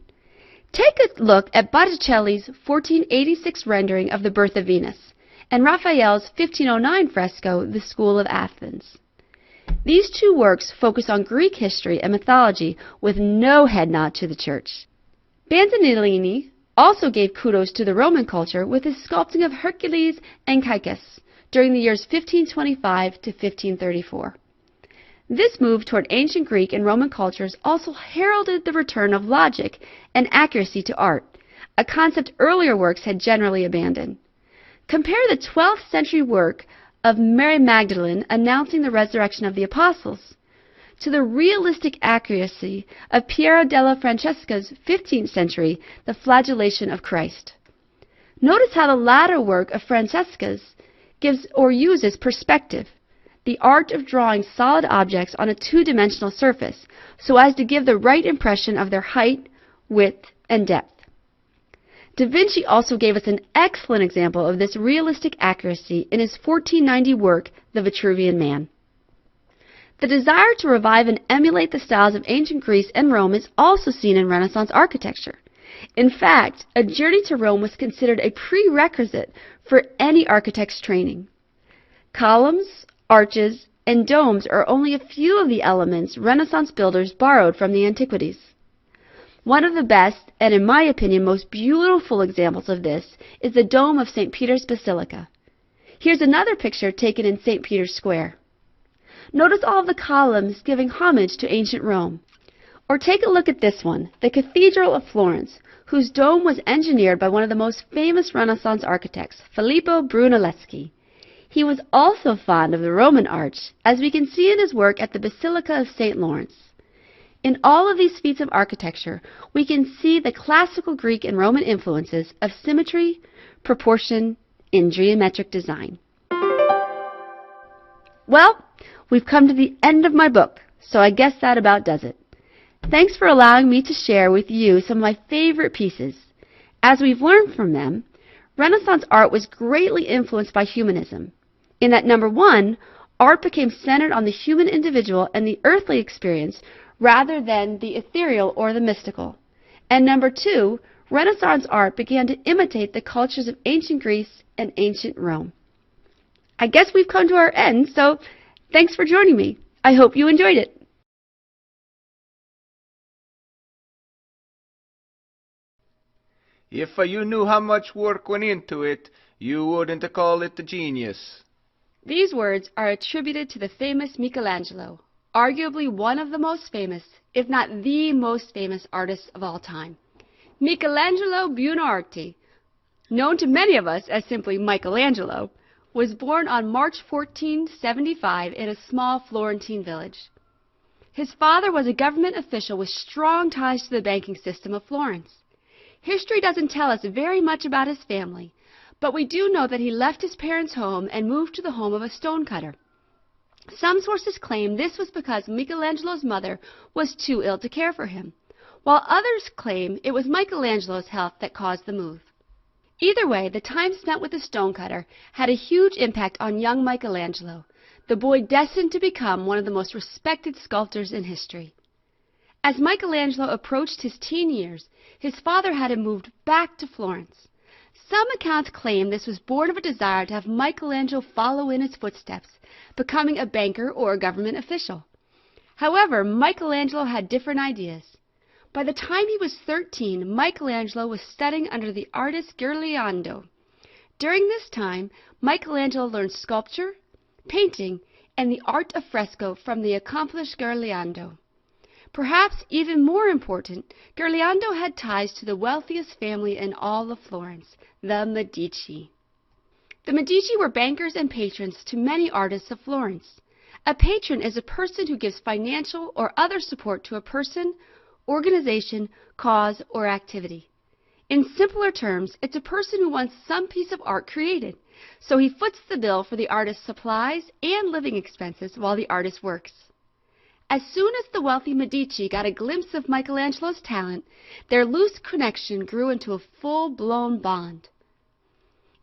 Take a look at Botticelli's 1486 rendering of the Birth of Venus, and Raphael's 1509 fresco, The School of Athens. These two works focus on Greek history and mythology with no head nod to the church. Bandinellini also gave kudos to the Roman culture with his sculpting of Hercules and Caicus during the years 1525 to 1534. This move toward ancient Greek and Roman cultures also heralded the return of logic and accuracy to art, a concept earlier works had generally abandoned. Compare the 12th century work of Mary Magdalene announcing the resurrection of the apostles to the realistic accuracy of Piero della Francesca's 15th century The Flagellation of Christ. Notice how the latter work of Francesca's gives or uses perspective, the art of drawing solid objects on a two-dimensional surface so as to give the right impression of their height, width, and depth. Da Vinci also gave us an excellent example of this realistic accuracy in his 1490 work, The Vitruvian Man. The desire to revive and emulate the styles of ancient Greece and Rome is also seen in Renaissance architecture. In fact, a journey to Rome was considered a prerequisite for any architect's training. Columns, arches, and domes are only a few of the elements Renaissance builders borrowed from the antiquities. One of the best, and in my opinion most beautiful examples of this, is the dome of St. Peter's Basilica. Here's another picture taken in St. Peter's Square. Notice all of the columns giving homage to ancient Rome. Or take a look at this one, the Cathedral of Florence, whose dome was engineered by one of the most famous Renaissance architects, Filippo Brunelleschi. He was also fond of the Roman arch, as we can see in his work at the Basilica of St. Lawrence. In all of these feats of architecture, we can see the classical Greek and Roman influences of symmetry, proportion, and geometric design. Well, we've come to the end of my book, so I guess that about does it. Thanks for allowing me to share with you some of my favorite pieces. As we've learned from them, Renaissance art was greatly influenced by humanism, in that number one, art became centered on the human individual and the earthly experience rather than the ethereal or the mystical. And number two, Renaissance art began to imitate the cultures of ancient Greece and ancient Rome. I guess we've come to our end, so thanks for joining me. I hope you enjoyed it.
If you knew how much work went into it, you wouldn't call it a genius.
These words are attributed to the famous Michelangelo, arguably one of the most famous, if not the most famous artists of all time. Michelangelo Buonarroti, known to many of us as simply Michelangelo, was born on March 1475 in a small Florentine village. His father was a government official with strong ties to the banking system of Florence. History doesn't tell us very much about his family, but we do know that he left his parents' home and moved to the home of a stonecutter. Some sources claim this was because Michelangelo's mother was too ill to care for him, while others claim it was Michelangelo's health that caused the move. Either way, the time spent with the stonecutter had a huge impact on young Michelangelo, the boy destined to become one of the most respected sculptors in history. As Michelangelo approached his teen years, his father had him moved back to Florence. Some accounts claim this was born of a desire to have Michelangelo follow in his footsteps, becoming a banker or a government official. However, Michelangelo had different ideas. By the time he was 13, Michelangelo was studying under the artist Ghirlandaio. During this time, Michelangelo learned sculpture, painting, and the art of fresco from the accomplished Ghirlandaio. Perhaps even more important, Ghirlandaio had ties to the wealthiest family in all of Florence, the Medici. The Medici were bankers and patrons to many artists of Florence. A patron is a person who gives financial or other support to a person, organization, cause, or activity. In simpler terms, it's a person who wants some piece of art created, so he foots the bill for the artist's supplies and living expenses while the artist works. As soon as the wealthy Medici got a glimpse of Michelangelo's talent, their loose connection grew into a full-blown bond.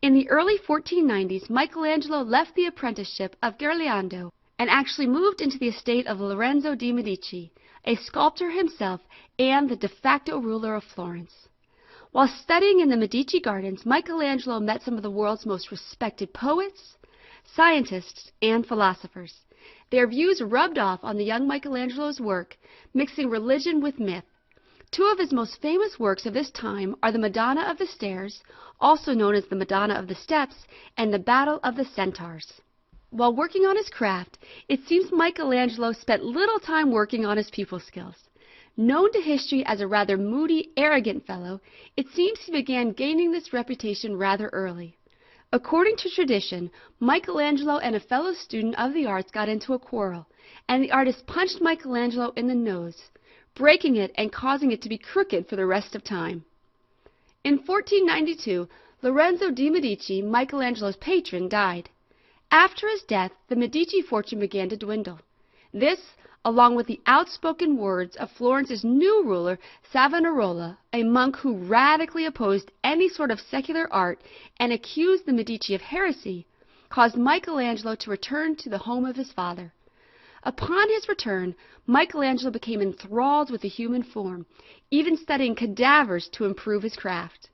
In the early 1490s, Michelangelo left the apprenticeship of Ghirlandaio and actually moved into the estate of Lorenzo de' Medici, a sculptor himself and the de facto ruler of Florence. While studying in the Medici gardens, Michelangelo met some of the world's most respected poets, scientists, and philosophers. Their views rubbed off on the young Michelangelo's work, mixing religion with myth. Two of his most famous works of this time are the Madonna of the Stairs, also known as the Madonna of the Steps, and the Battle of the Centaurs. While working on his craft, it seems Michelangelo spent little time working on his pupil skills. Known to history as a rather moody, arrogant fellow, it seems he began gaining this reputation rather early. According to tradition, Michelangelo and a fellow student of the arts got into a quarrel, and the artist punched Michelangelo in the nose, breaking it and causing it to be crooked for the rest of time. In 1492, Lorenzo de' Medici, Michelangelo's patron, died. After his death, the Medici fortune began to dwindle. This,
along with the outspoken words of Florence's new ruler, Savonarola, a monk who radically opposed any sort of secular art and accused the Medici of heresy, caused Michelangelo to return to the home of his father. Upon his return, Michelangelo became enthralled with the human form, even studying cadavers to improve his craft.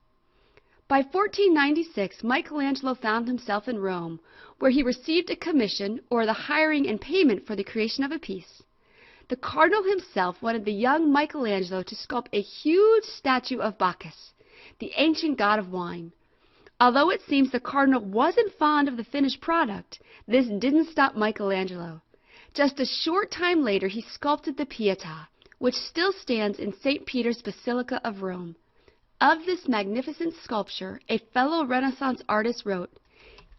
By 1496, Michelangelo found himself in Rome, where he received a commission, or the hiring and payment for the creation of a piece. The cardinal himself wanted the young Michelangelo to sculpt a huge statue of Bacchus, the ancient god of wine. Although it seems the cardinal wasn't fond of the finished product, this didn't stop Michelangelo. Just a short time later, he sculpted the Pietà, which still stands in St. Peter's Basilica of Rome. Of this magnificent sculpture, a fellow Renaissance artist wrote,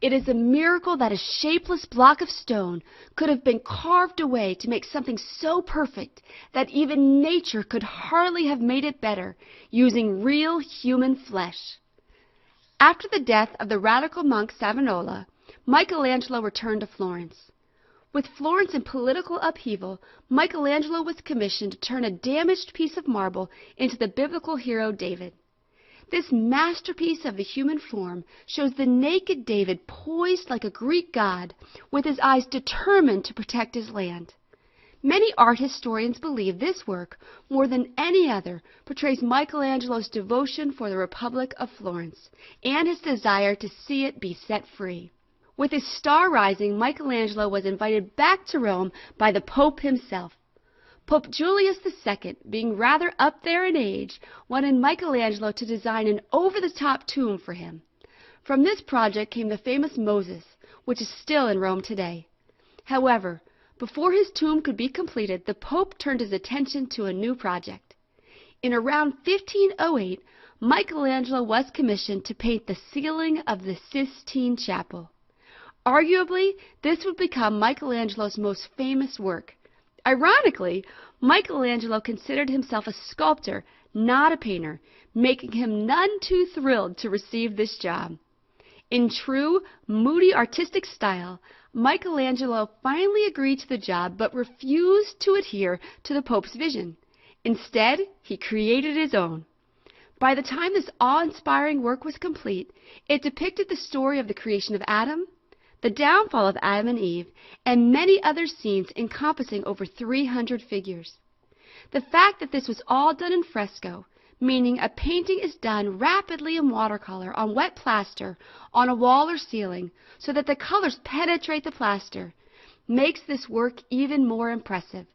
"It is a miracle that a shapeless block of stone could have been carved away to make something so perfect that even nature could hardly have made it better, using real human flesh." After the death of the radical monk Savonarola, Michelangelo returned to Florence. With Florence in political upheaval, Michelangelo was commissioned to turn a damaged piece of marble into the biblical hero David. This masterpiece of the human form shows the naked David poised like a Greek god, with his eyes determined to protect his land. Many art historians believe this work, more than any other, portrays Michelangelo's devotion for the Republic of Florence and his desire to see it be set free. With his star rising, Michelangelo was invited back to Rome by the Pope himself. Pope Julius II, being rather up there in age, wanted Michelangelo to design an over-the-top tomb for him. From this project came the famous Moses, which is still in Rome today. However, before his tomb could be completed, the Pope turned his attention to a new project. In around 1508, Michelangelo was commissioned to paint the ceiling of the Sistine Chapel. Arguably, this would become Michelangelo's most famous work. Ironically, Michelangelo considered himself a sculptor, not a painter, making him none too thrilled to receive this job. In true, moody artistic style, Michelangelo finally agreed to the job but refused to adhere to the Pope's vision. Instead, he created his own. By the time this awe-inspiring work was complete, it depicted the story of the creation of Adam, the downfall of Adam and Eve, and many other scenes encompassing over 300 figures. The fact that this was all done in fresco, meaning a painting is done rapidly in watercolor on wet plaster on a wall or ceiling so that the colors penetrate the plaster, makes this work even more impressive.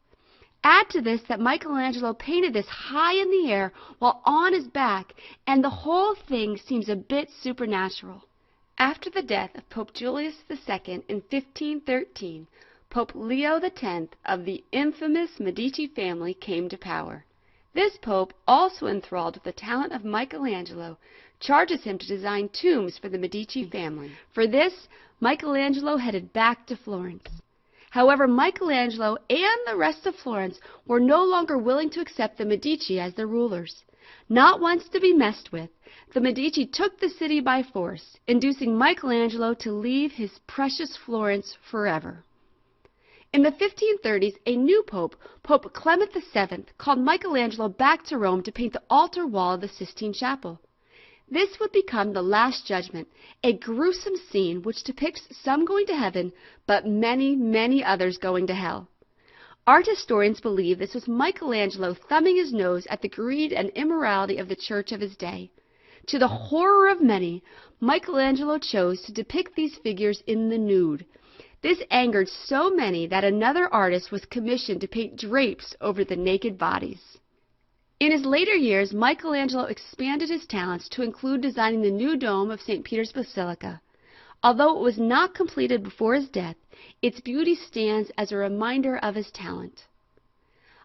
Add to this that Michelangelo painted this high in the air while on his back, and the whole thing seems a bit supernatural. After the death of Pope Julius II in 1513, Pope Leo X of the infamous Medici family came to power. This pope, also enthralled with the talent of Michelangelo, charges him to design tombs for the Medici family. For this, Michelangelo headed back to Florence. However, Michelangelo and the rest of Florence were no longer willing to accept the Medici as their rulers. Not once to be messed with, the Medici took the city by force, inducing Michelangelo to leave his precious Florence forever. In the 1530s, a new pope, Pope Clement VII, called Michelangelo back to Rome to paint the altar wall of the Sistine Chapel. This would become the Last Judgment, a gruesome scene which depicts some going to heaven, but many, many others going to hell. Art historians believe this was Michelangelo thumbing his nose at the greed and immorality of the church of his day. To the horror of many, Michelangelo chose to depict these figures in the nude. This angered so many that another artist was commissioned to paint drapes over the naked bodies. In his later years, Michelangelo expanded his talents to include designing the new dome of St. Peter's Basilica. Although it was not completed before his death, its beauty stands as a reminder of his talent.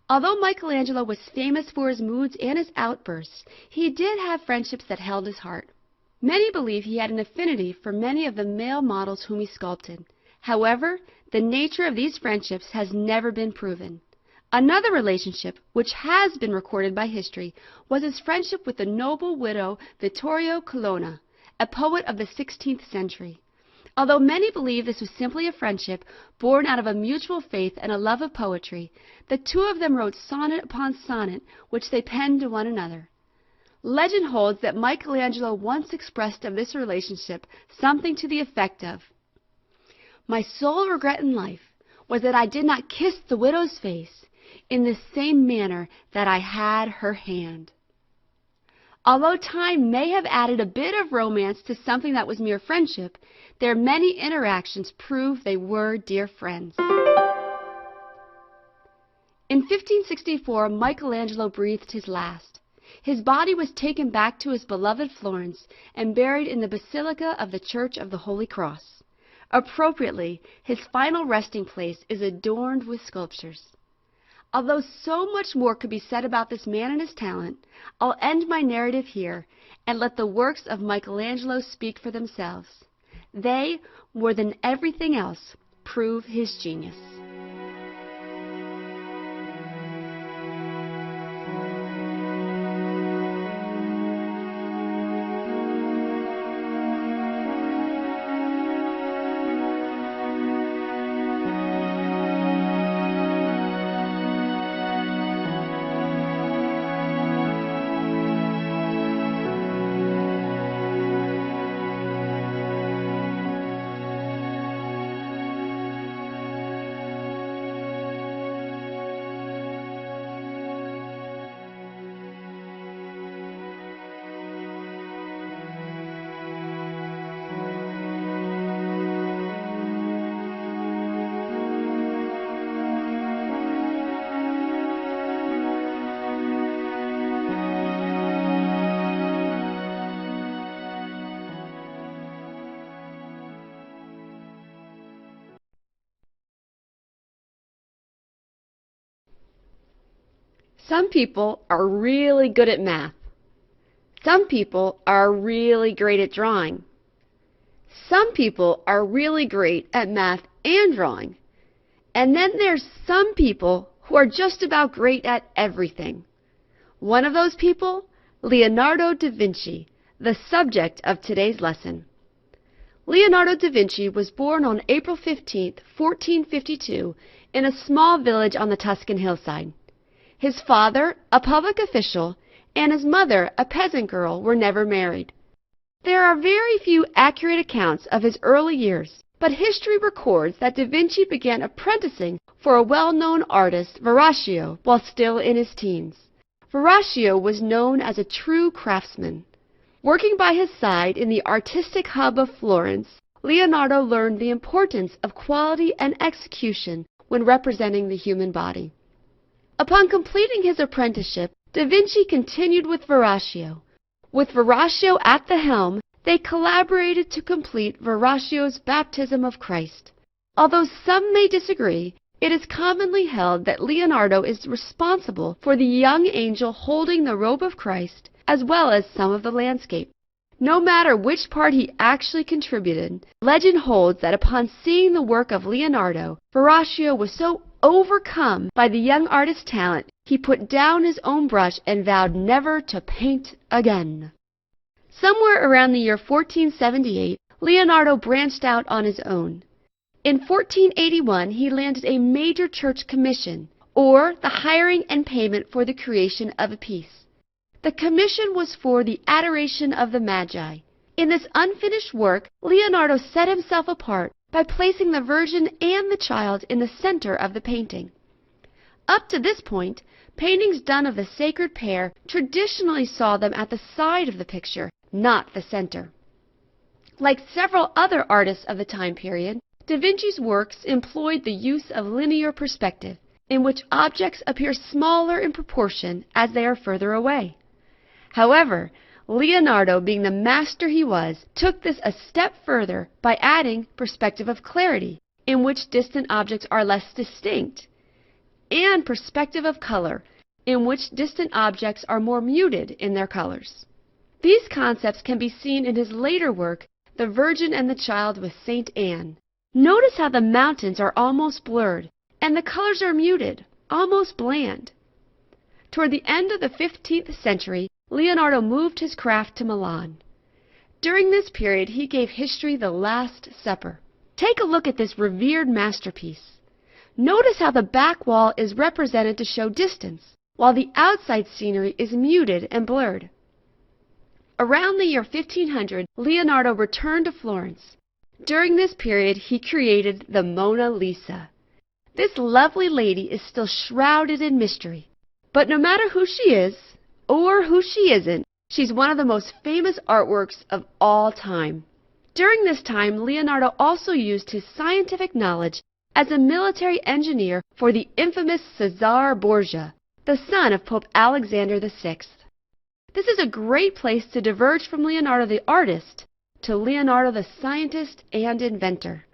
Although Michelangelo was famous for his moods and his outbursts, he did have friendships that held his heart. Many believe he had an affinity for many of the male models whom he sculpted. However, the nature of these friendships has never been proven. Another relationship, which has been recorded by history, was his friendship with the noble widow Vittorio Colonna, a poet of the 16th century.
Although many believe this was simply a friendship born out of a mutual faith and a love of poetry, the two of them wrote sonnet upon sonnet which they penned to one another. Legend holds that Michelangelo once expressed of this relationship something to the effect of, "My sole regret in life was that I did not kiss the widow's face in the same manner that I had her hand." Although time may have added a bit of romance to something that was mere friendship, their many interactions prove they were dear friends. In 1564, Michelangelo breathed his last. His body was taken back to his beloved Florence and buried in the Basilica of the Church of the Holy Cross. Appropriately, his final resting place is adorned with sculptures. Although so much more could be said about this man and his talent, I'll end my narrative here and let the works of Michelangelo speak for themselves. They, more than everything else, prove his genius. Some people are really good at math. Some people are really great at drawing. Some people are really great at math and drawing. And then there's some people who are just about great at everything. One of those people, Leonardo da Vinci, the subject of today's lesson. Leonardo da Vinci was born on April 15, 1452, in a small village on the Tuscan hillside. His father, a public official, and his mother, a peasant girl, were never married. There are very few accurate accounts of his early years, but history records that da Vinci began apprenticing for a well-known artist, Verrocchio, while still in his teens. Verrocchio was known as a true craftsman. Working by his side in the artistic hub of Florence, Leonardo learned the importance of quality and execution when representing the human body. Upon completing his apprenticeship, da Vinci continued with Verrocchio. With Verrocchio at the helm, they collaborated to complete Verrocchio's Baptism of Christ. Although some may disagree, it is commonly held that Leonardo is responsible for the young angel holding the robe of Christ, as well as some of the landscape. No matter which part he actually contributed, legend holds that upon seeing the work of Leonardo, Verrocchio was so overcome by the young artist's talent, he put down his own brush and vowed never to paint again. Somewhere around the year 1478, Leonardo branched out on his own. In 1481, he landed a major church commission, or the hiring and payment for the creation of a piece. The commission was for the Adoration of the Magi. In this unfinished work, Leonardo set himself apart by placing the Virgin and the Child in the center of the painting. Up to this point, paintings done of the sacred pair traditionally saw them at the side of the picture, not the center. Like several other artists of the time period, da Vinci's works employed the use of linear perspective, in which objects appear smaller in proportion as they are further away. However, Leonardo, being the master he was, took this a step further by adding perspective of clarity, in which distant objects are less distinct, and perspective of color, in which distant objects are more muted in their colors. These concepts can be seen in his later work, The Virgin and the Child with Saint Anne. Notice how the mountains are almost blurred, and the colors are muted, almost bland. Toward the end of the 15th century, Leonardo moved his craft to Milan.
During this period, he gave history the Last Supper. Take a look at this revered masterpiece. Notice how the back wall is represented to show distance, while the outside scenery is muted and blurred. Around the year 1500, Leonardo returned to Florence. During this period, he created the Mona Lisa. This lovely lady is still shrouded in mystery. But no matter who she is, or who she isn't, she's one of the most famous artworks of all time. During this time, Leonardo also used his scientific knowledge as a military engineer for the infamous Caesar Borgia, the son of Pope Alexander VI. This is a great place to diverge from Leonardo the artist to Leonardo the scientist and inventor.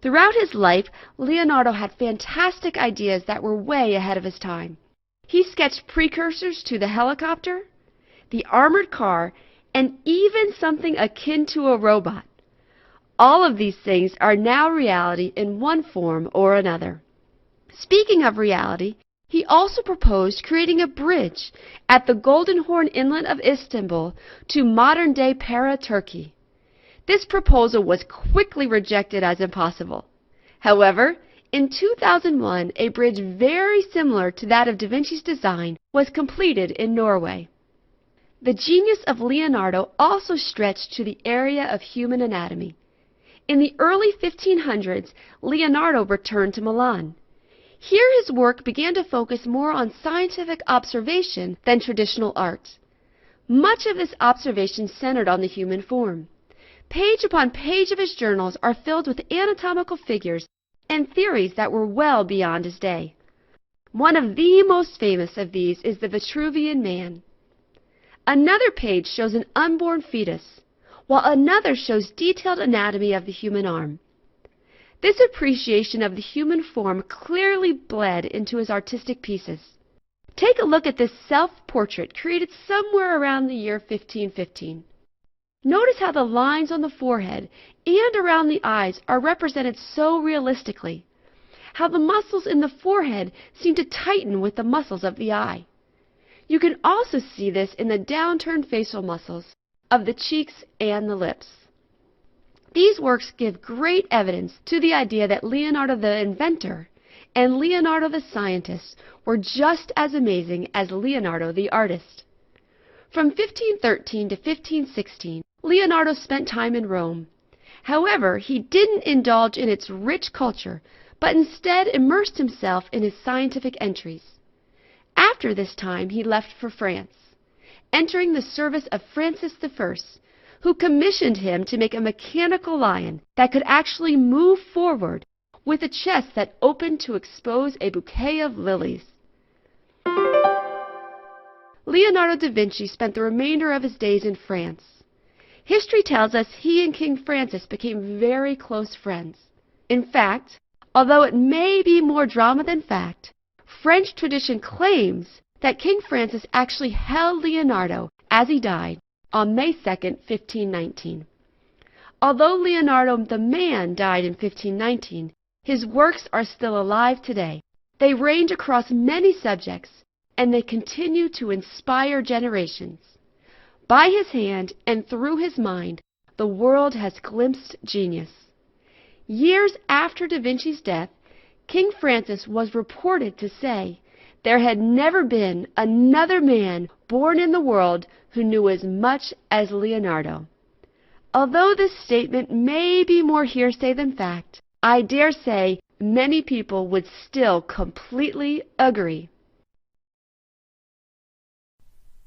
Throughout his life, Leonardo had fantastic ideas that were way ahead of his time. He sketched precursors to the helicopter, the armored car, and even something akin to a robot. All of these things are now reality in one form or another. Speaking of reality, he also proposed creating a bridge at the Golden Horn Inlet of Istanbul to modern-day Para, Turkey. This proposal was quickly rejected as impossible. However, in 2001, a bridge very similar to that of Da Vinci's design was completed in Norway. The genius of Leonardo also stretched to the area of human anatomy. In the early 1500s, Leonardo returned to Milan. Here his work began to focus more on scientific observation than traditional art. Much of this observation centered on the human form. Page upon page of his journals are filled with anatomical figures and theories that were well beyond his day. One of the most famous of these is the Vitruvian Man. Another page shows an unborn fetus, while another shows detailed anatomy of the human arm. This appreciation of the human form clearly bled into his artistic pieces. Take a look at this self-portrait created somewhere around the year 1515. Notice how the lines on the forehead and around the eyes are represented so realistically. How the muscles in the forehead seem to tighten with the muscles of the eye. You can also see this in the downturned facial muscles of the cheeks and the lips. These works give great evidence to the idea that Leonardo the inventor and Leonardo the scientist were just as amazing as Leonardo the artist. From 1513 to 1516, Leonardo spent time in Rome. However, he didn't indulge in its rich culture, but instead immersed himself in his scientific entries. After this time, he left for France, entering the service of Francis I, who commissioned him to make a mechanical lion that could actually move forward with a chest that opened to expose a bouquet of lilies. Leonardo da Vinci spent the remainder of his days in France. History tells us he and King Francis became very close friends. In fact, although it may be more drama than fact, French tradition claims that King Francis actually held Leonardo as he died on May 2, 1519. Although Leonardo the man died in 1519, his works are still alive today. They range across many subjects, and they continue to inspire generations. By his hand and through his mind, the world has glimpsed genius. Years after Da Vinci's death, King Francis was reported to say, "There had never been another man born in the world who knew as much as Leonardo." Although this statement may be more hearsay than fact, I dare say many people would still completely agree.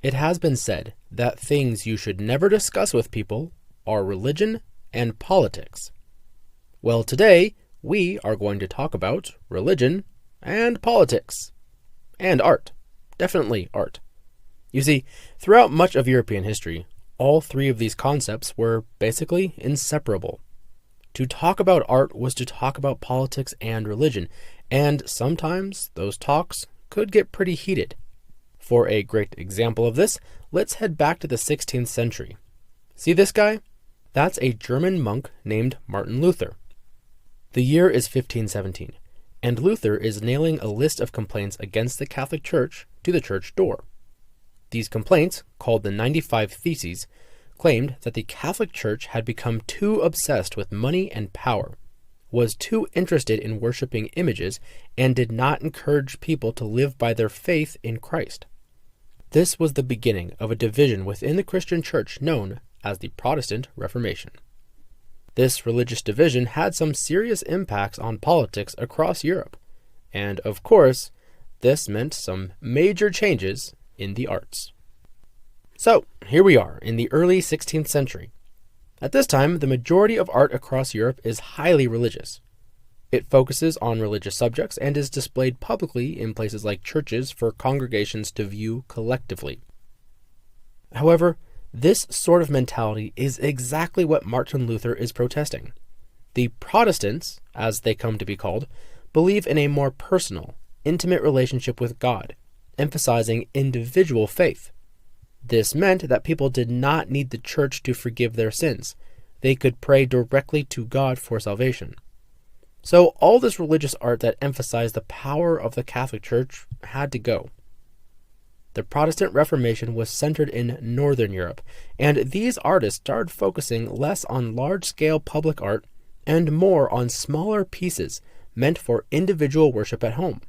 It has been said that things you should never discuss with people are religion and politics. Well, today we are going to talk about religion and politics. And art. Definitely art. You see, throughout much of European history, all three of these concepts were basically inseparable. To talk about art was to talk about politics and religion, and sometimes those talks could get pretty heated. For a great example of this, let's head back to the 16th century. See this guy? That's a German monk named Martin Luther. The year is 1517. And Luther is nailing a list of complaints against the Catholic Church to the church door. These complaints, called the 95 Theses, claimed that the Catholic Church had become too obsessed with money and power, was too interested in worshiping images, and did not encourage people to live by their faith in Christ. This was the beginning of a division within the Christian Church known as the Protestant Reformation. This religious division had some serious impacts on politics across Europe, and of course, this meant some major changes in the arts. So, here we are in the early 16th century. At this time, the majority of art across Europe is highly religious. It focuses on religious subjects and is displayed publicly in places like churches for congregations to view collectively. However, this sort of mentality is exactly what Martin Luther is protesting. The Protestants, as they come to be called, believe in a more personal, intimate relationship with God, emphasizing individual faith. This meant that people did not need the church to forgive their sins. They could pray directly to God for salvation. So all this religious art that emphasized the power of the Catholic Church had to go. The Protestant Reformation was centered in Northern Europe, and these artists started focusing less on large-scale public art and more on smaller pieces meant for individual worship at home.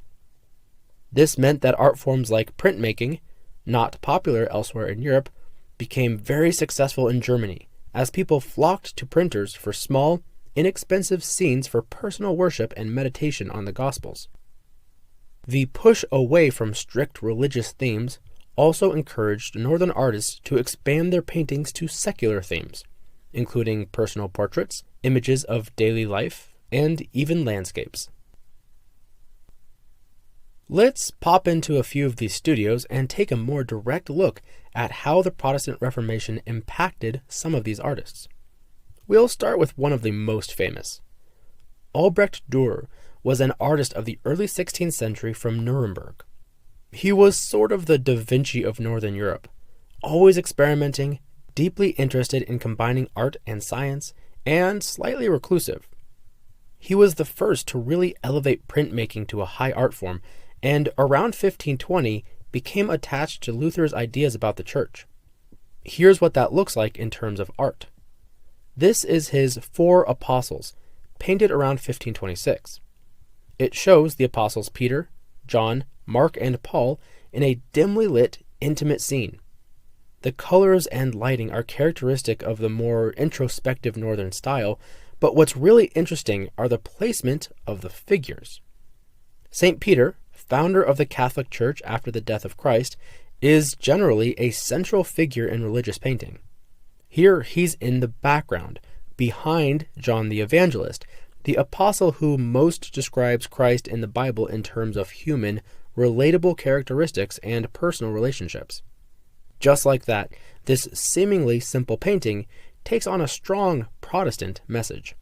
This meant that art forms like printmaking, not popular elsewhere in Europe, became very successful in Germany, as people flocked to printers for small, inexpensive scenes for personal worship and meditation on the Gospels. The push away from strict religious themes also encouraged Northern artists to expand their paintings to secular themes, including personal portraits, images of daily life, and even landscapes. Let's pop into a few of these studios and take a more direct look at how the Protestant Reformation impacted some of these artists. We'll start with one of the most famous. Albrecht Dürer was an artist of the early 16th century from Nuremberg. He was sort of the Da Vinci of Northern Europe, always experimenting, deeply interested in combining art and science, and slightly reclusive. He was the first to really elevate printmaking to a high art form, and around 1520 became attached to Luther's ideas about the church. Here's what that looks like in terms of art. This is his Four Apostles, painted around 1526. It shows the apostles Peter, John, Mark, and Paul in a dimly lit, intimate scene. The colors and lighting are characteristic of the more introspective Northern style, but what's really interesting are the placement of the figures. St. Peter, founder of the Catholic Church after the death of Christ, is generally a central figure in religious painting. Here he's in the background, behind John the Evangelist, the apostle who most describes Christ in the Bible in terms of human, relatable characteristics and personal relationships. Just like that, this seemingly simple painting takes on a strong Protestant message.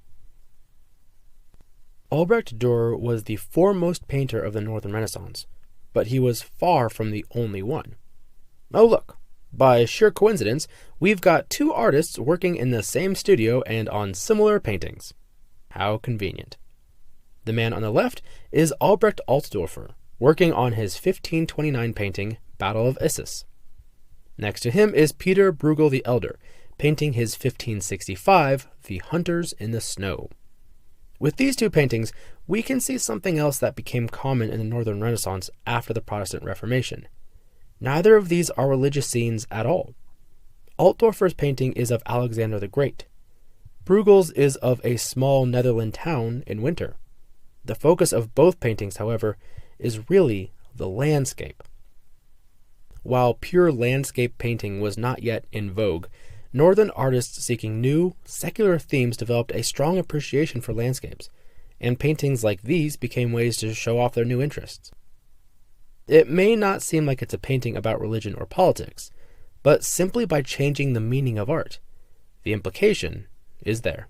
Albrecht Dürer was the foremost painter of the Northern Renaissance, but he was far from the only one. Oh look, by sheer coincidence, we've got two artists working in the same studio and on similar paintings. How convenient. The man on the left is Albrecht Altdorfer, working on his 1529 painting, Battle of Issus. Next to him is Peter Bruegel the Elder, painting his 1565, The Hunters in the Snow. With these two paintings, we can see something else that became common in the Northern Renaissance after the Protestant Reformation. Neither of these are religious scenes at all. Altdorfer's painting is of Alexander the Great. Bruegel's is of a small Netherland town in winter. The focus of both paintings, however, is really the landscape. While pure landscape painting was not yet in vogue, Northern artists seeking new, secular themes developed a strong appreciation for landscapes, and paintings like these became ways to show off their new interests. It may not seem like it's a painting about religion or politics, but simply by changing the meaning of art, the implication is there.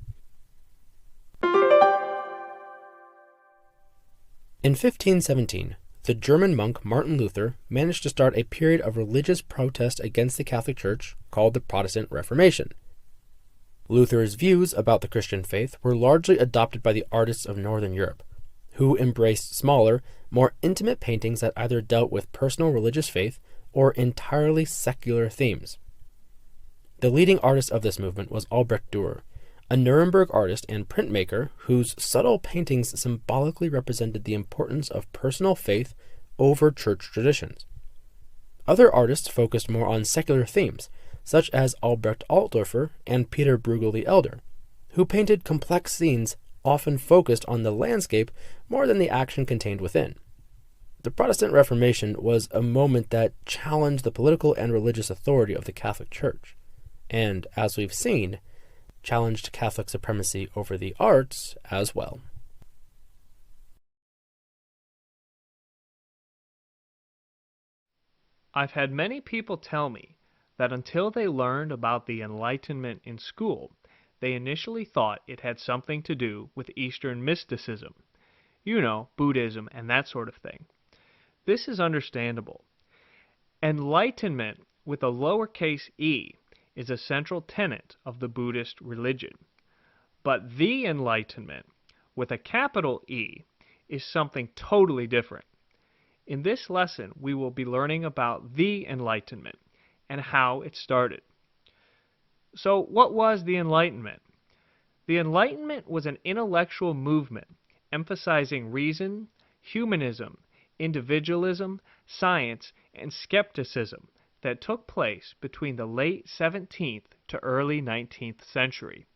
In 1517, the German monk Martin Luther managed to start a period of religious protest against the Catholic Church called the Protestant Reformation. Luther's views about the Christian faith were largely adopted by the artists of Northern Europe, who embraced smaller, more intimate paintings that either dealt with personal religious faith or entirely secular themes. The leading artist of this movement was Albrecht Dürer, a Nuremberg artist and printmaker whose subtle paintings symbolically represented the importance of personal faith over church traditions. Other artists focused more on secular themes, such as Albrecht Altdorfer and Peter Bruegel the Elder, who painted complex scenes often focused on the landscape more than the action contained within. The Protestant Reformation was a moment that challenged the political and religious authority of the Catholic Church, and, as we've seen, challenged Catholic supremacy over the arts as well.
I've had many people tell me that until they learned about the Enlightenment in school, they initially thought it had something to do with Eastern mysticism. You know, Buddhism and that sort of thing. This is understandable. Enlightenment with a lowercase e is a central tenet of the Buddhist religion. But the Enlightenment with a capital E is something totally different. In this lesson, we will be learning about the Enlightenment and how it started. So, what was the Enlightenment? The Enlightenment was an intellectual movement emphasizing reason, humanism, individualism, science, and skepticism that took place between the late 17th to early 19th century.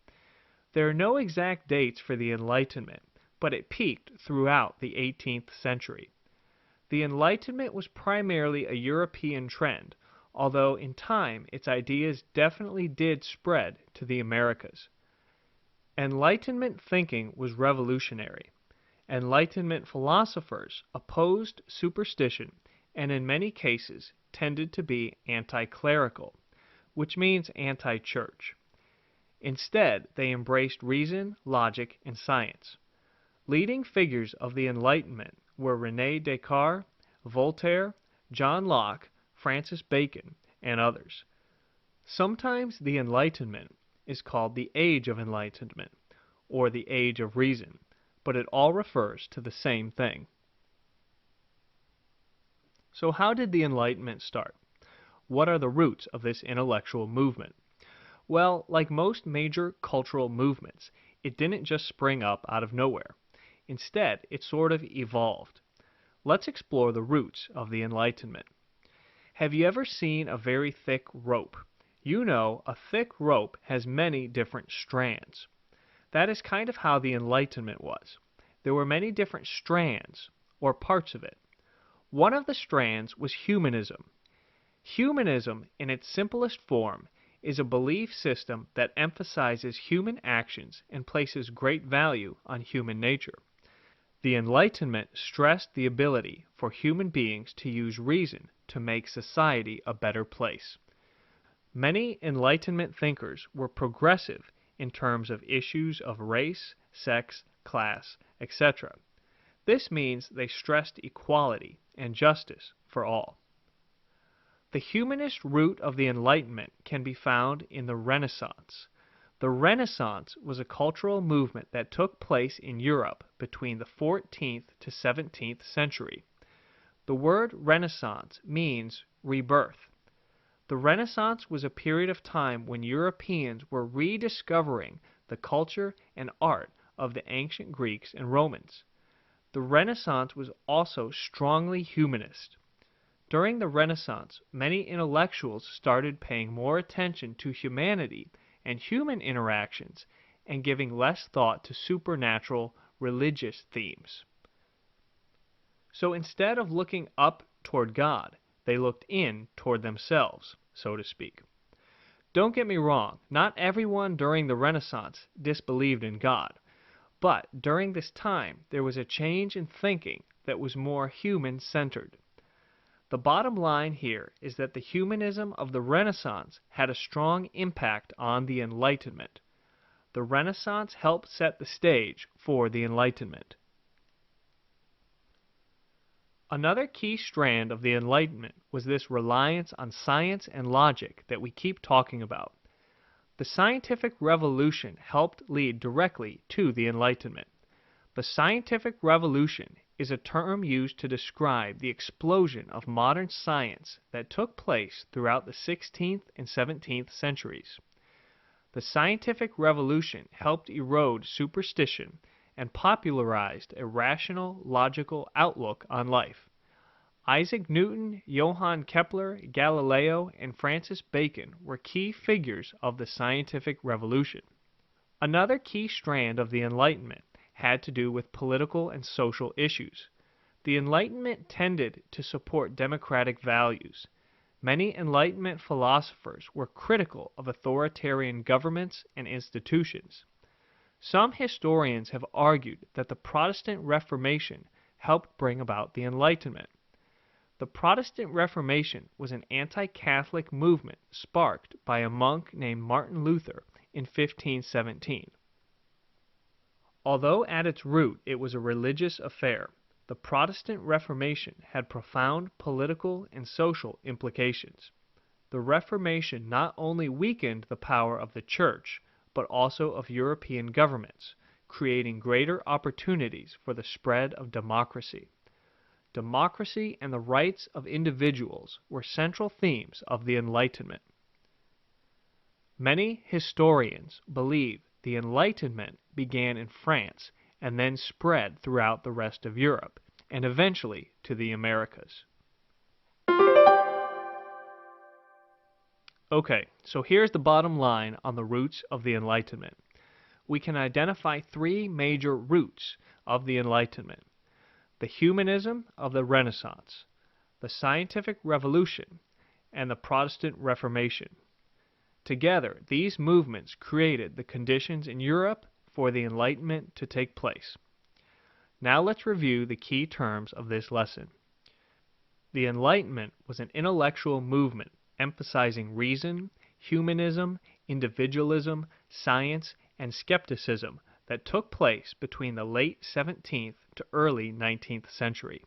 There are no exact dates for the Enlightenment, but it peaked throughout the 18th century. The Enlightenment was primarily a European trend, although in time its ideas definitely did spread to the Americas. Enlightenment thinking was revolutionary. Enlightenment philosophers opposed superstition and in many cases tended to be anti-clerical, which means anti-church. Instead, they embraced reason, logic, and science. Leading figures of the Enlightenment were René Descartes, Voltaire, John Locke, Francis Bacon, and others. Sometimes the Enlightenment is called the Age of Enlightenment, or the Age of Reason, but it all refers to the same thing. So how did the Enlightenment start? What are the roots of this intellectual movement? Well, like most major cultural movements, it didn't just spring up out of nowhere. Instead, it sort of evolved. Let's explore the roots of the Enlightenment. Have you ever seen a very thick rope? You know, a thick rope has many different strands. That is kind of how the Enlightenment was. There were many different strands, or parts of it. One of the strands was humanism. Humanism, in its simplest form, is a belief system that emphasizes human actions and places great value on human nature. The Enlightenment stressed the ability for human beings to use reason to make society a better place. Many Enlightenment thinkers were progressive in terms of issues of race, sex, class, etc. This means they stressed equality and justice for all. The humanist root of the Enlightenment can be found in the Renaissance. The Renaissance was a cultural movement that took place in Europe between the 14th to 17th century. The word Renaissance means rebirth. The Renaissance was a period of time when Europeans were rediscovering the culture and art of the ancient Greeks and Romans. The Renaissance was also strongly humanist. During the Renaissance, many intellectuals started paying more attention to humanity and human interactions and giving less thought to supernatural religious themes. So instead of looking up toward God, they looked in toward themselves, so to speak. Don't get me wrong, not everyone during the Renaissance disbelieved in God, but during this time there was a change in thinking that was more human-centered. The bottom line here is that the humanism of the Renaissance had a strong impact on the Enlightenment. The Renaissance helped set the stage for the Enlightenment. Another key strand of the Enlightenment was this reliance on science and logic that we keep talking about. The scientific revolution helped lead directly to the Enlightenment. The scientific revolution is a term used to describe the explosion of modern science that took place throughout the 16th and 17th centuries. The scientific revolution helped erode superstition and popularized a rational, logical outlook on life. Isaac Newton, Johann Kepler, Galileo, and Francis Bacon were key figures of the scientific revolution. Another key strand of the Enlightenment had to do with political and social issues. The Enlightenment tended to support democratic values. Many Enlightenment philosophers were critical of authoritarian governments and institutions. Some historians have argued that the Protestant Reformation helped bring about the Enlightenment. The Protestant Reformation was an anti-Catholic movement sparked by a monk named Martin Luther in 1517. Although at its root it was a religious affair, the Protestant Reformation had profound political and social implications. The Reformation not only weakened the power of the Church, but also of European governments, creating greater opportunities for the spread of democracy. Democracy and the rights of individuals were central themes of the Enlightenment. Many historians believe the Enlightenment began in France and then spread throughout the rest of Europe, and eventually to the Americas. Okay, so here's the bottom line on the roots of the Enlightenment. We can identify three major roots of the Enlightenment: the humanism of the Renaissance, the scientific revolution, and the Protestant Reformation. Together, these movements created the conditions in Europe for the Enlightenment to take place. Now let's review the key terms of this lesson. The Enlightenment was an intellectual movement emphasizing reason, humanism, individualism, science, and skepticism that took place between the late 17th to early 19th century.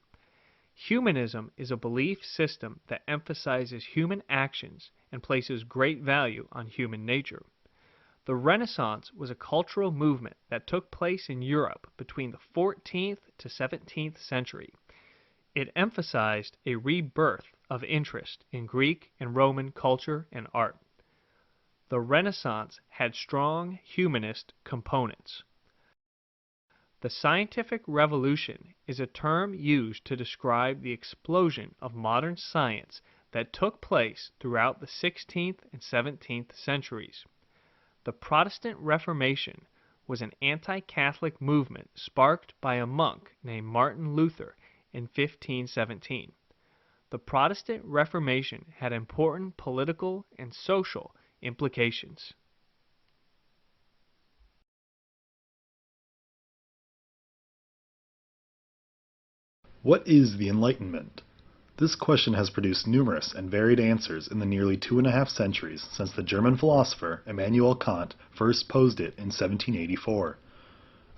Humanism is a belief system that emphasizes human actions and places great value on human nature. The Renaissance was a cultural movement that took place in Europe between the 14th to 17th century. It emphasized a rebirth of interest in Greek and Roman culture and art. The Renaissance had strong humanist components. The scientific revolution is a term used to describe the explosion of modern science that took place throughout the 16th and 17th centuries. The Protestant Reformation was an anti-Catholic movement sparked by a monk named Martin Luther in 1517. The Protestant Reformation had important political and social implications.
What is the Enlightenment? This question has produced numerous and varied answers in the nearly 2.5 centuries since the German philosopher Immanuel Kant first posed it in 1784.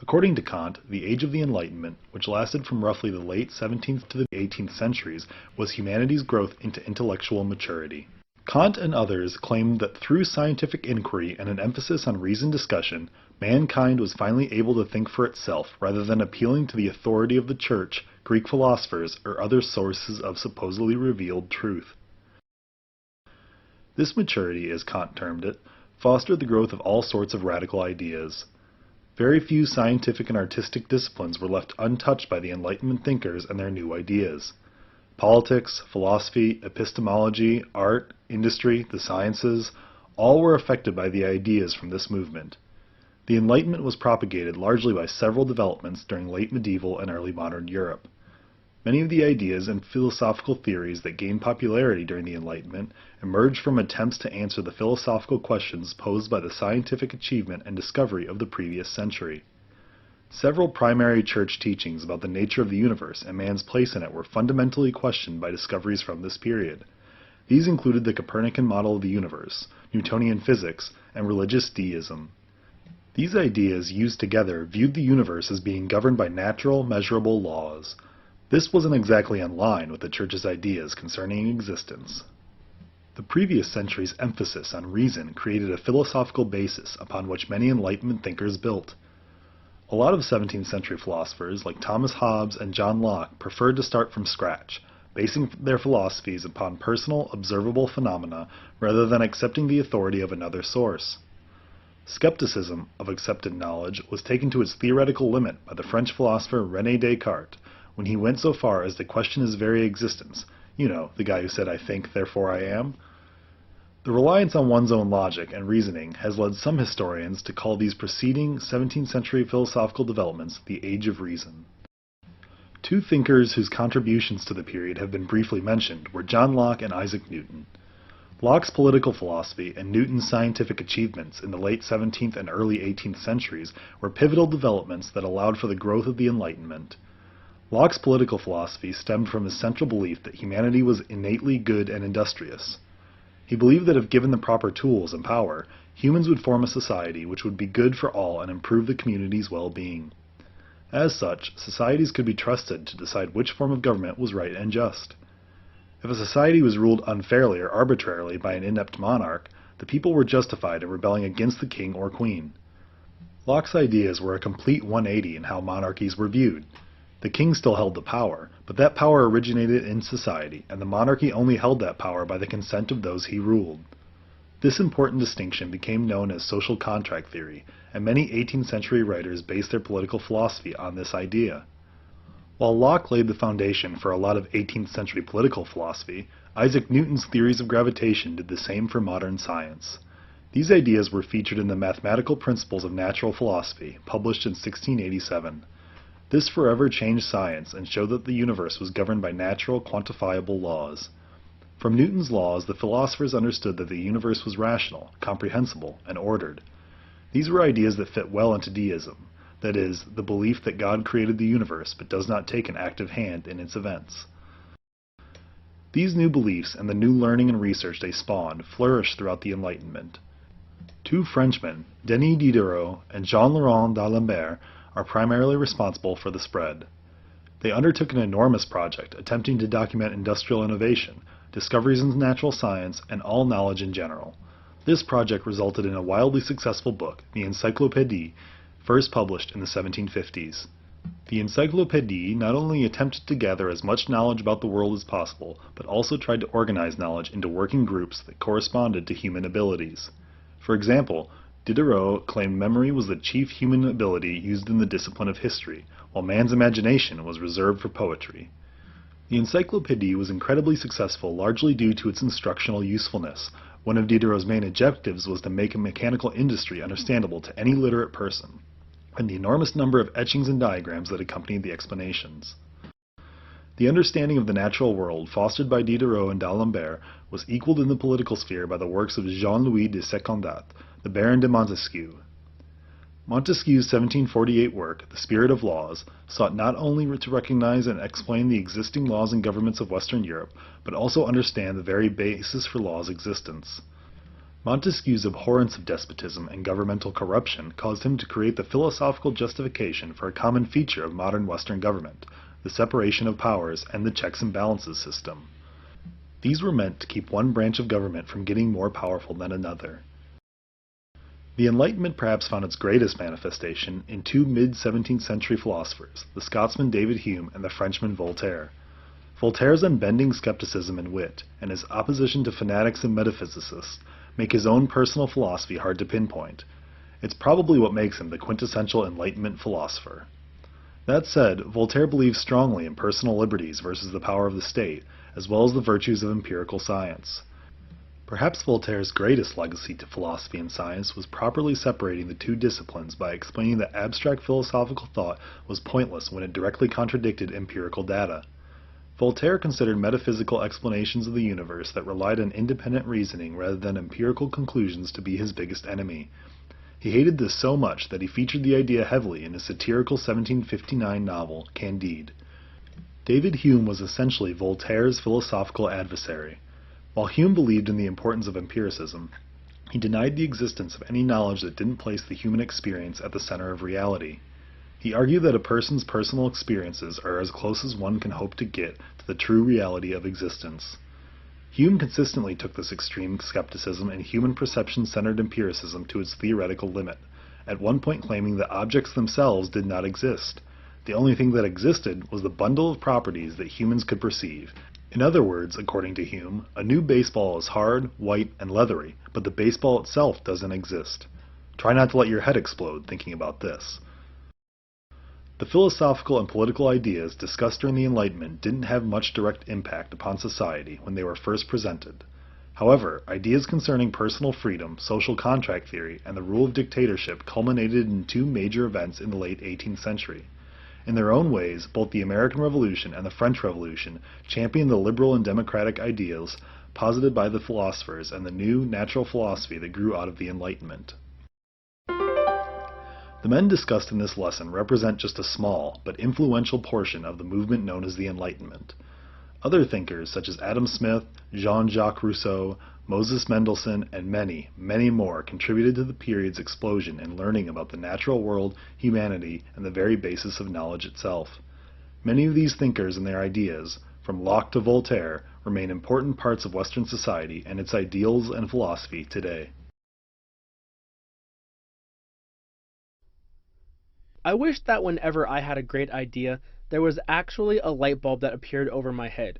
According to Kant, the age of the Enlightenment, which lasted from roughly the late 17th to the 18th centuries, was humanity's growth into intellectual maturity. Kant and others claimed that through scientific inquiry and an emphasis on reasoned discussion, mankind was finally able to think for itself rather than appealing to the authority of the Church, Greek philosophers, or other sources of supposedly revealed truth. This maturity, as Kant termed it, fostered the growth of all sorts of radical ideas. Very few scientific and artistic disciplines were left untouched by the Enlightenment thinkers and their new ideas. Politics, philosophy, epistemology, art, industry, the sciences, all were affected by the ideas from this movement. The Enlightenment was propagated largely by several developments during late medieval and early modern Europe. Many of the ideas and philosophical theories that gained popularity during the Enlightenment emerged from attempts to answer the philosophical questions posed by the scientific achievement and discovery of the previous century. Several primary church teachings about the nature of the universe and man's place in it were fundamentally questioned by discoveries from this period. These included the Copernican model of the universe, Newtonian physics, and religious deism. These ideas, used together, viewed the universe as being governed by natural, measurable laws. This wasn't exactly in line with the Church's ideas concerning existence. The previous century's emphasis on reason created a philosophical basis upon which many Enlightenment thinkers built. A lot of 17th century philosophers, like Thomas Hobbes and John Locke, preferred to start from scratch, basing their philosophies upon personal, observable phenomena rather than accepting the authority of another source. Skepticism of accepted knowledge was taken to its theoretical limit by the French philosopher René Descartes when he went so far as to question his very existence. You know, the guy who said, "I think, therefore I am." The reliance on one's own logic and reasoning has led some historians to call these preceding 17th century philosophical developments the Age of Reason. Two thinkers whose contributions to the period have been briefly mentioned were John Locke and Isaac Newton. Locke's political philosophy and Newton's scientific achievements in the late 17th and early 18th centuries were pivotal developments that allowed for the growth of the Enlightenment. Locke's political philosophy stemmed from his central belief that humanity was innately good and industrious. He believed that if given the proper tools and power, humans would form a society which would be good for all and improve the community's well-being. As such, societies could be trusted to decide which form of government was right and just. If a society was ruled unfairly or arbitrarily by an inept monarch, the people were justified in rebelling against the king or queen. Locke's ideas were a complete 180 in how monarchies were viewed. The king still held the power, but that power originated in society, and the monarchy only held that power by the consent of those he ruled. This important distinction became known as social contract theory, and many 18th century writers based their political philosophy on this idea. While Locke laid the foundation for a lot of 18th century political philosophy, Isaac Newton's theories of gravitation did the same for modern science. These ideas were featured in the Mathematical Principles of Natural Philosophy, published in 1687. This forever changed science and showed that the universe was governed by natural, quantifiable laws. From Newton's laws, the philosophers understood that the universe was rational, comprehensible, and ordered. These were ideas that fit well into deism, that is, the belief that God created the universe but does not take an active hand in its events. These new beliefs and the new learning and research they spawned flourished throughout the Enlightenment. Two Frenchmen, Denis Diderot and Jean-Laurent d'Alembert, are primarily responsible for the spread. They undertook an enormous project attempting to document industrial innovation, discoveries in natural science, and all knowledge in general. This project resulted in a wildly successful book, the Encyclopédie, first published in the 1750s. The Encyclopédie not only attempted to gather as much knowledge about the world as possible, but also tried to organize knowledge into working groups that corresponded to human abilities. For example, Diderot claimed memory was the chief human ability used in the discipline of history, while man's imagination was reserved for poetry. The Encyclopédie was incredibly successful largely due to its instructional usefulness. One of Diderot's main objectives was to make a mechanical industry understandable to any literate person, and the enormous number of etchings and diagrams that accompanied the explanations. The understanding of the natural world fostered by Diderot and d'Alembert was equaled in the political sphere by the works of Jean-Louis de Secondat, the Baron de Montesquieu. Montesquieu's 1748 work, The Spirit of Laws, sought not only to recognize and explain the existing laws and governments of Western Europe, but also understand the very basis for law's existence. Montesquieu's abhorrence of despotism and governmental corruption caused him to create the philosophical justification for a common feature of modern Western government, the separation of powers and the checks and balances system. These were meant to keep one branch of government from getting more powerful than another. The Enlightenment perhaps found its greatest manifestation in two mid-17th century philosophers, the Scotsman David Hume and the Frenchman Voltaire. Voltaire's unbending skepticism and wit, and his opposition to fanatics and metaphysicists, make his own personal philosophy hard to pinpoint. It's probably what makes him the quintessential Enlightenment philosopher. That said, Voltaire believed strongly in personal liberties versus the power of the state, as well as the virtues of empirical science. Perhaps Voltaire's greatest legacy to philosophy and science was properly separating the two disciplines by explaining that abstract philosophical thought was pointless when it directly contradicted empirical data. Voltaire considered metaphysical explanations of the universe that relied on independent reasoning rather than empirical conclusions to be his biggest enemy. He hated this so much that he featured the idea heavily in his satirical 1759 novel, Candide. David Hume was essentially Voltaire's philosophical adversary. While Hume believed in the importance of empiricism, he denied the existence of any knowledge that didn't place the human experience at the center of reality. He argued that a person's personal experiences are as close as one can hope to get to the true reality of existence. Hume consistently took this extreme skepticism and human perception-centered empiricism to its theoretical limit, at one point claiming that objects themselves did not exist. The only thing that existed was the bundle of properties that humans could perceive. In other words, according to Hume, a new baseball is hard, white, and leathery, but the baseball itself doesn't exist. Try not to let your head explode thinking about this. The philosophical and political ideas discussed during the Enlightenment didn't have much direct impact upon society when they were first presented. However, ideas concerning personal freedom, social contract theory, and the rule of dictatorship culminated in two major events in the late 18th century. In their own ways, both the American Revolution and the French Revolution championed the liberal and democratic ideals posited by the philosophers and the new natural philosophy that grew out of the Enlightenment. The men discussed in this lesson represent just a small but influential portion of the movement known as the Enlightenment. Other thinkers such as Adam Smith, Jean-Jacques Rousseau, Moses Mendelssohn, and many, many more contributed to the period's explosion in learning about the natural world, humanity, and the very basis of knowledge itself. Many of these thinkers and their ideas, from Locke to Voltaire, remain important parts of Western society and its ideals and philosophy today.
I wish that whenever I had a great idea, there was actually a light bulb that appeared over my head.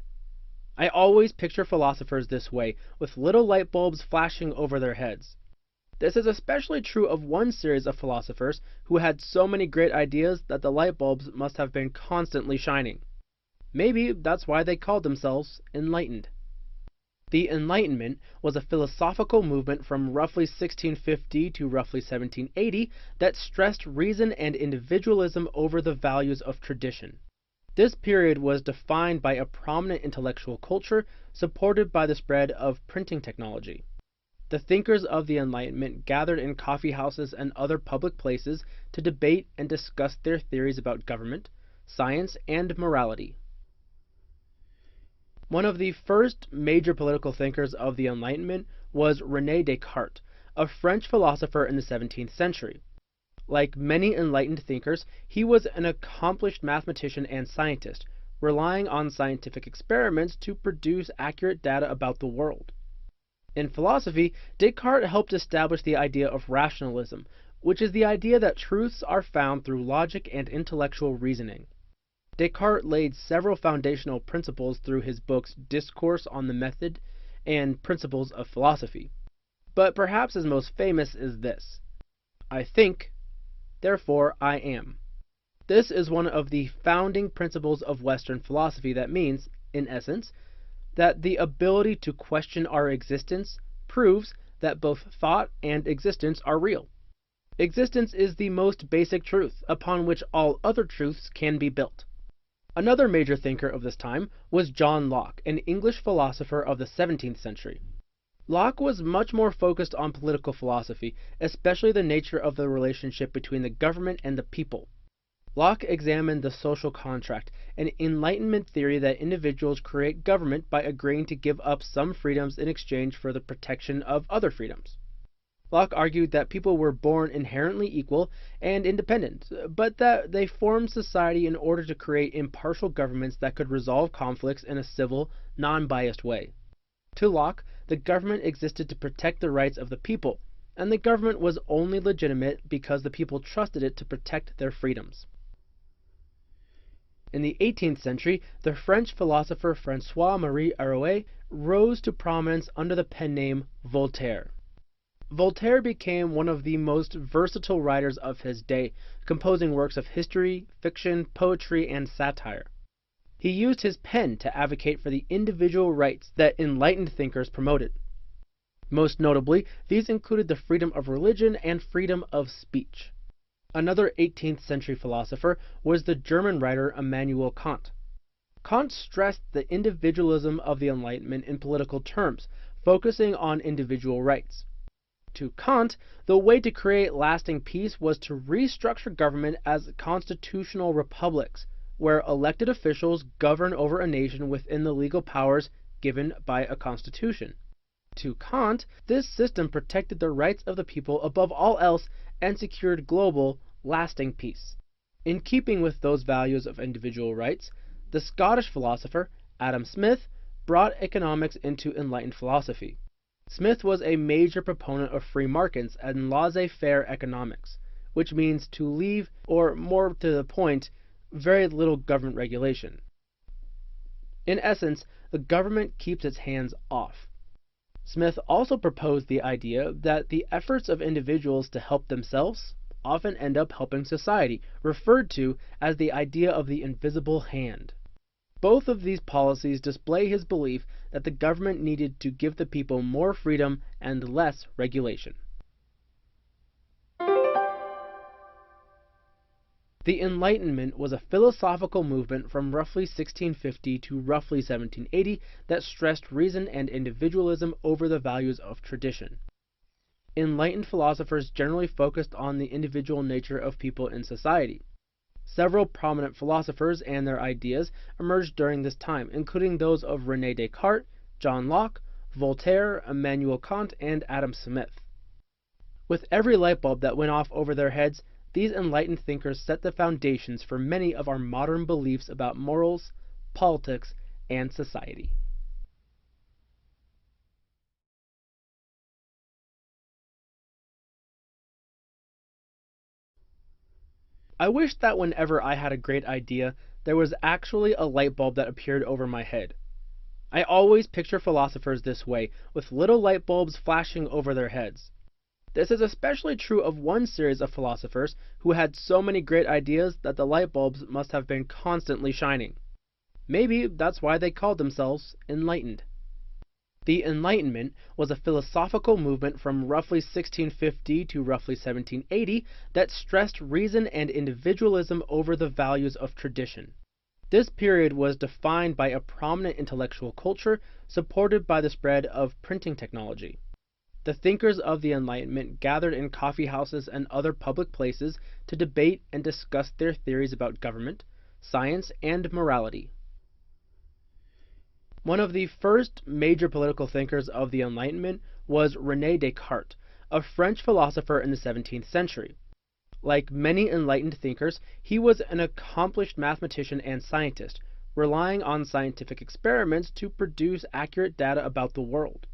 I always picture philosophers this way, with little light bulbs flashing over their heads. This is especially true of one series of philosophers who had so many great ideas that the light bulbs must have been constantly shining. Maybe that's why they called themselves enlightened. The Enlightenment was a philosophical movement from roughly 1650 to roughly 1780 that stressed reason and individualism over the values of tradition. This period was defined by a prominent intellectual culture supported by the spread of printing technology. The thinkers of the Enlightenment gathered in coffee houses and other public places to debate and discuss their theories about government, science, and morality. One of the first major political thinkers of the Enlightenment was René Descartes, a French philosopher in the 17th century. Like many enlightened thinkers, he was an accomplished mathematician and scientist, relying on scientific experiments to produce accurate data about the world. In philosophy, Descartes helped establish the idea of rationalism, which is the idea that truths are found through logic and intellectual reasoning. Descartes laid several foundational principles through his books Discourse on the Method and Principles of Philosophy. But perhaps his most famous is this: I think, therefore I am. This is one of the founding principles of Western philosophy that means, in essence, that the ability to question our existence proves that both thought and existence are real. Existence is the most basic truth upon which all other truths can be built. Another major thinker of this time was John Locke, an English philosopher of the 17th century. Locke was much more focused on political philosophy, especially the nature of the relationship between the government and the people. Locke examined the social contract, an Enlightenment theory that individuals create government by agreeing to give up some freedoms in exchange for the protection of other freedoms. Locke argued that people were born inherently equal and independent, but that they formed society in order to create impartial governments that could resolve conflicts in a civil, non-biased way. To Locke, the government existed to protect the rights of the people, and the government was only legitimate because the people trusted it to protect their freedoms. In the 18th century, the French philosopher François-Marie Arouet rose to prominence under the pen name Voltaire. Voltaire became one of the most versatile writers of his day, composing works of history, fiction, poetry, and satire. He used his pen to advocate for the individual rights that enlightened thinkers promoted. Most notably, these included the freedom of religion and freedom of speech. Another 18th century philosopher was the German writer Immanuel Kant. Kant stressed the individualism of the Enlightenment in political terms, focusing on individual rights. To Kant, the way to create lasting peace was to restructure government as constitutional republics, where elected officials govern over a nation within the legal powers given by a constitution. To Kant, this system protected the rights of the people above all else and secured global, lasting peace. In keeping with those values of individual rights, the Scottish philosopher Adam Smith brought economics into enlightened philosophy. Smith was a major proponent of free markets and laissez-faire economics. which means to leave, or more to the point, very little government regulation. In essence, the government keeps its hands off. Smith also proposed the idea that the efforts of individuals to help themselves often end up helping society, referred to as the idea of the invisible hand. Both of these policies display his belief that the government needed to give the people more freedom and less regulation. The Enlightenment was a philosophical movement from roughly 1650 to roughly 1780 that stressed reason and individualism over the values of tradition. Enlightened philosophers generally focused on the individual nature of people in society. Several prominent philosophers and their ideas emerged during this time, including those of René Descartes, John Locke, Voltaire, Immanuel Kant, and Adam Smith. With every light bulb that went off over their heads, these enlightened thinkers set the foundations for many of our modern beliefs about morals, politics, and society. I wish that whenever I had a great idea, there was actually a light bulb that appeared over my head. I always picture philosophers this way, with little light bulbs flashing over their heads. This is especially true of one series of philosophers who had so many great ideas that the light bulbs must have been constantly shining. Maybe that's why they called themselves enlightened. The Enlightenment was a philosophical movement from roughly 1650 to roughly 1780 that stressed reason and individualism over the values of tradition. This period was defined by a prominent intellectual culture supported by the spread of printing technology. The thinkers of the Enlightenment gathered in coffee houses and other public places to debate and discuss their theories about government, science, and morality. One of the first major political thinkers of the Enlightenment was René Descartes, a French philosopher in the 17th century. Like many enlightened thinkers, he was an accomplished mathematician and scientist, relying on scientific experiments to produce accurate data about the world.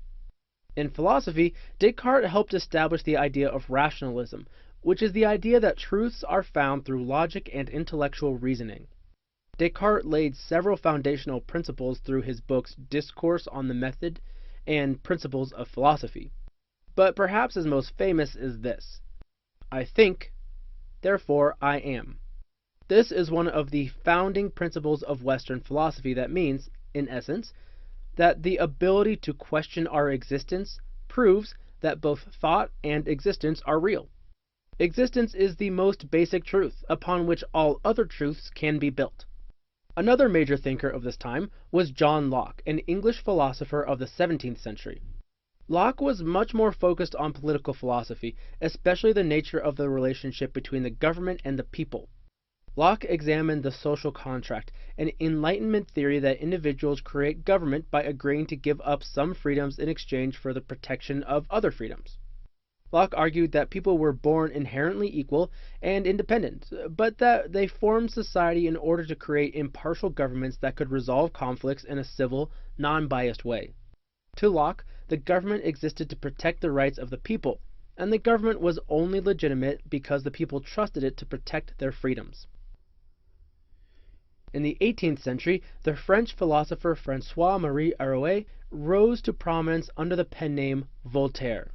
In philosophy, Descartes helped establish the idea of rationalism, which is the idea that truths are found through logic and intellectual reasoning. Descartes laid several foundational principles through his books Discourse on the Method and Principles of Philosophy. But perhaps his most famous is this: I think, therefore I am. This is one of the founding principles of Western philosophy that means, in essence, that the ability to question our existence proves that both thought and existence are real. Existence is the most basic truth, upon which all other truths can be built. Another major thinker of this time was John Locke, an English philosopher of the 17th century. Locke was much more focused on political philosophy, especially the nature of the relationship between the government and the people. Locke examined the social contract, an Enlightenment theory that individuals create government by agreeing to give up some freedoms in exchange for the protection of other freedoms. Locke argued that people were born inherently equal and independent, but that they formed society in order to create impartial governments that could resolve conflicts in a civil, non-biased way. To Locke, the government existed to protect the rights of the people, and the government was only legitimate because the people trusted it to protect their freedoms. In the 18th century, the French philosopher François-Marie Arouet rose to prominence under the pen name Voltaire.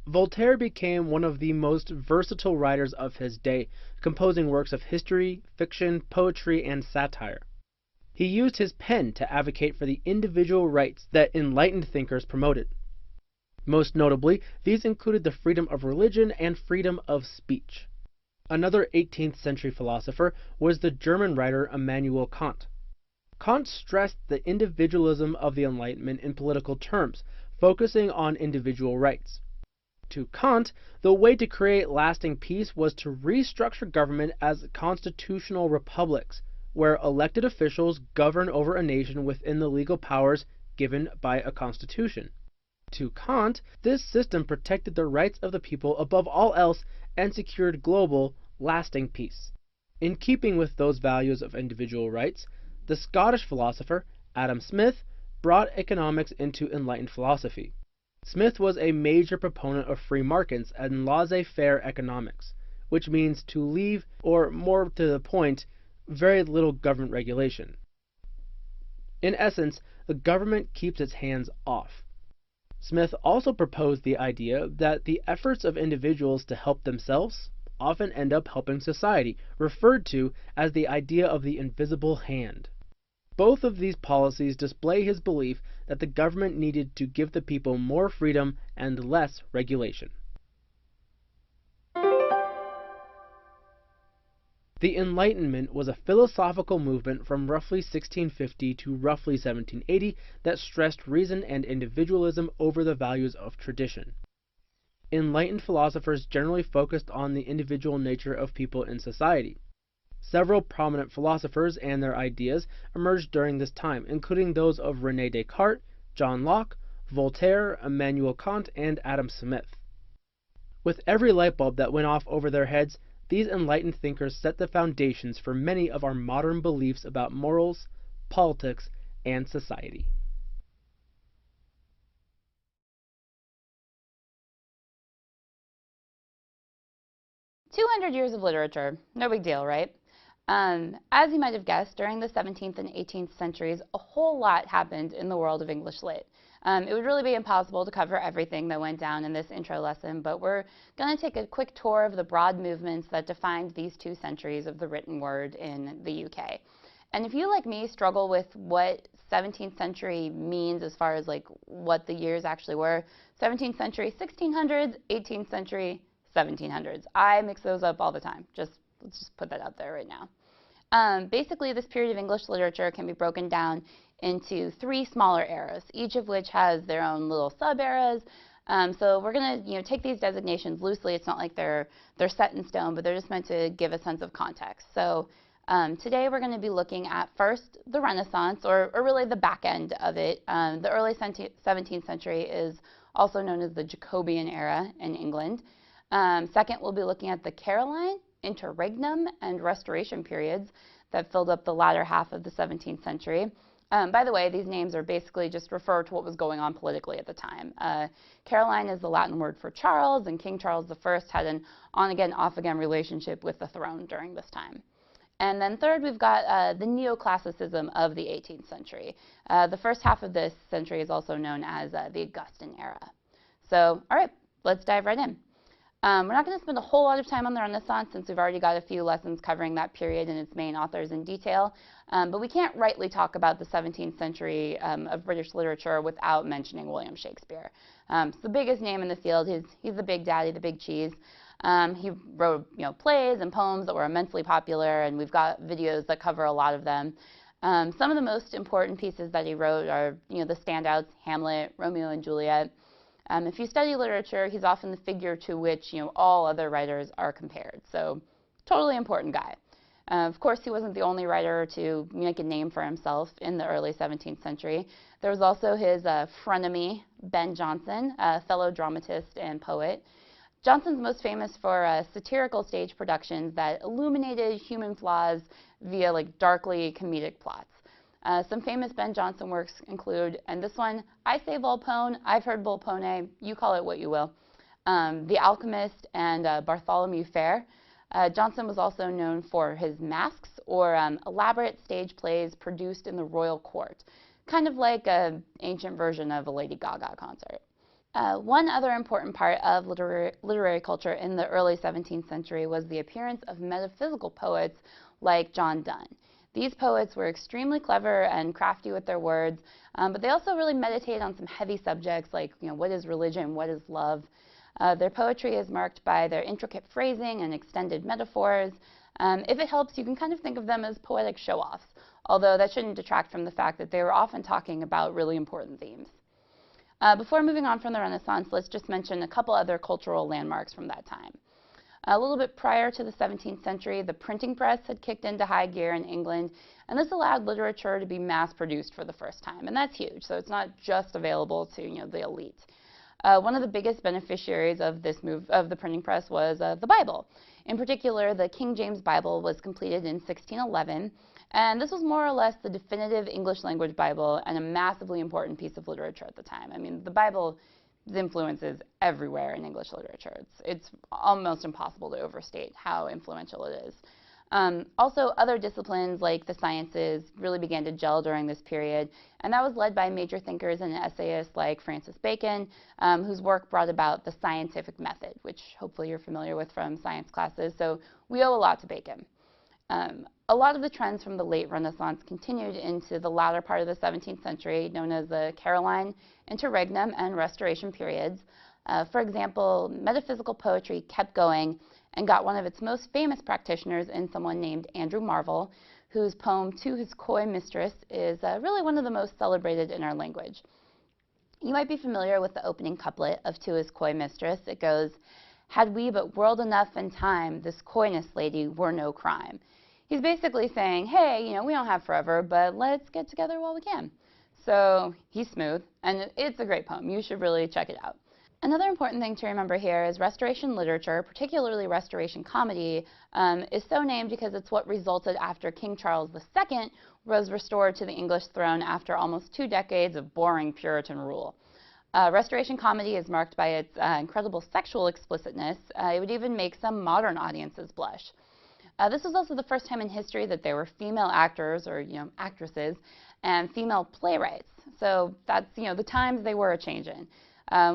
Voltaire became one of the most versatile writers of his day, composing works of history, fiction, poetry, and satire. He used his pen to advocate for the individual rights that enlightened thinkers promoted. Most notably, these included the freedom of religion and freedom of speech. Another 18th century philosopher was the German writer Immanuel Kant. Kant stressed the individualism of the Enlightenment in political terms, focusing on individual rights. To Kant, the way to create lasting peace was to restructure government as constitutional republics, where elected officials govern over a nation within the legal powers given by a constitution. To Kant, this system protected the rights of the people above all else and secured global, lasting peace. In keeping with those values of individual rights, the Scottish philosopher Adam Smith brought economics into enlightened philosophy. Smith was a major proponent of free markets and laissez-faire economics, which means to leave, or more to the point, very little government regulation. In essence, the government keeps its hands off. Smith also proposed the idea that the efforts of individuals to help themselves often end up helping society, referred to as the idea of the invisible hand. Both of these policies display his belief that the government needed to give the people more freedom and less regulation. The Enlightenment was a philosophical movement from roughly 1650 to roughly 1780 that stressed reason and individualism over the values of tradition. Enlightened philosophers generally focused on the individual nature of people in society. Several prominent philosophers and their ideas emerged during this time, including those of René Descartes, John Locke, Voltaire, Immanuel Kant, and Adam Smith. With every light bulb that went off over their heads, these enlightened thinkers set the foundations for many of our modern beliefs about morals, politics, and society.
"200 years of literature, no big deal, right?" As you might have guessed, during the 17th and 18th centuries, a whole lot happened in the world of English Lit. It would really be impossible to cover everything that went down in this intro lesson, but we're going to take a quick tour of the broad movements that defined these 2 centuries of the written word in the UK. And if you, like me, struggle with what 17th century means as far as like what the years actually were, 17th century, 1600s, 18th century, 1700s. I mix those up all the time. Let's just put that out there right now. Basically, this period of English literature can be broken down into 3 smaller eras, each of which has their own little sub-eras. So we're going to take these designations loosely. It's not like they're set in stone, but they're just meant to give a sense of context. So today we're going to be looking at first the Renaissance, or really the back end of it. The early 17th century is also known as the Jacobean era in England. Second, we'll be looking at the Caroline, Interregnum, and Restoration periods that filled up the latter half of the 17th century. By the way, these names are basically just refer to what was going on politically at the time. Caroline is the Latin word for Charles, and King Charles I had an on-again, off-again relationship with the throne during this time. And then third, we've got the neoclassicism of the 18th century. The first half of this century is also known as the Augustan era. So, all right, let's dive right in. We're not going to spend a whole lot of time on the Renaissance since we've already got a few lessons covering that period and its main authors in detail, but we can't rightly talk about the 17th century of British literature without mentioning William Shakespeare. It's the biggest name in the field. He's the big daddy, the big cheese. He wrote plays and poems that were immensely popular, and we've got videos that cover a lot of them. Some of the most important pieces that he wrote are the standouts: Hamlet, Romeo and Juliet. If you study literature, he's often the figure to which all other writers are compared. So, totally important guy. Of course, he wasn't the only writer to make a name for himself in the early 17th century. There was also his frenemy, Ben Jonson, a fellow dramatist and poet. Jonson's most famous for satirical stage productions that illuminated human flaws via darkly comedic plots. Some famous Ben Jonson works include, and this one, I say Volpone, I've heard Volpone, you call it what you will, The Alchemist and Bartholomew Fair. Jonson was also known for his masks, or elaborate stage plays produced in the royal court, kind of like an ancient version of a Lady Gaga concert. One other important part of literary culture in the early 17th century was the appearance of metaphysical poets like John Donne. These poets were extremely clever and crafty with their words, but they also really meditated on some heavy subjects like, what is religion, what is love. Their poetry is marked by their intricate phrasing and extended metaphors. If it helps, you can kind of think of them as poetic show-offs, although that shouldn't detract from the fact that they were often talking about really important themes. Before moving on from the Renaissance, let's just mention a couple other cultural landmarks from that time. A little bit prior to the 17th century, the printing press had kicked into high gear in England, and this allowed literature to be mass-produced for the first time, and that's huge. So it's not just available to the elite. One of the biggest beneficiaries of this move of the printing press was the Bible. In particular, the King James Bible was completed in 1611, and this was more or less the definitive English language Bible and a massively important piece of literature at the time. I mean, the Bible The influence is everywhere in English literature. It's almost impossible to overstate how influential it is. Also, other disciplines like the sciences really began to gel during this period, and that was led by major thinkers and essayists like Francis Bacon, whose work brought about the scientific method, which hopefully you're familiar with from science classes. So we owe a lot to Bacon. A lot of the trends from the late Renaissance continued into the latter part of the 17th century, known as the Caroline, Interregnum, and Restoration periods. For example, metaphysical poetry kept going and got one of its most famous practitioners in someone named Andrew Marvell, whose poem To His Coy Mistress is really one of the most celebrated in our language. You might be familiar with the opening couplet of To His Coy Mistress. It goes, "Had we but world enough and time, this coyness, lady, were no crime." He's basically saying, hey, we don't have forever, but let's get together while we can. So he's smooth, and it's a great poem. You should really check it out. Another important thing to remember here is Restoration literature, particularly Restoration comedy, is so named because it's what resulted after King Charles II was restored to the English throne after almost 2 decades of boring Puritan rule. Restoration comedy is marked by its incredible sexual explicitness. It would even make some modern audiences blush. This was also the first time in history that there were female actors, or actresses, and female playwrights. So that's the times they were a-changin'.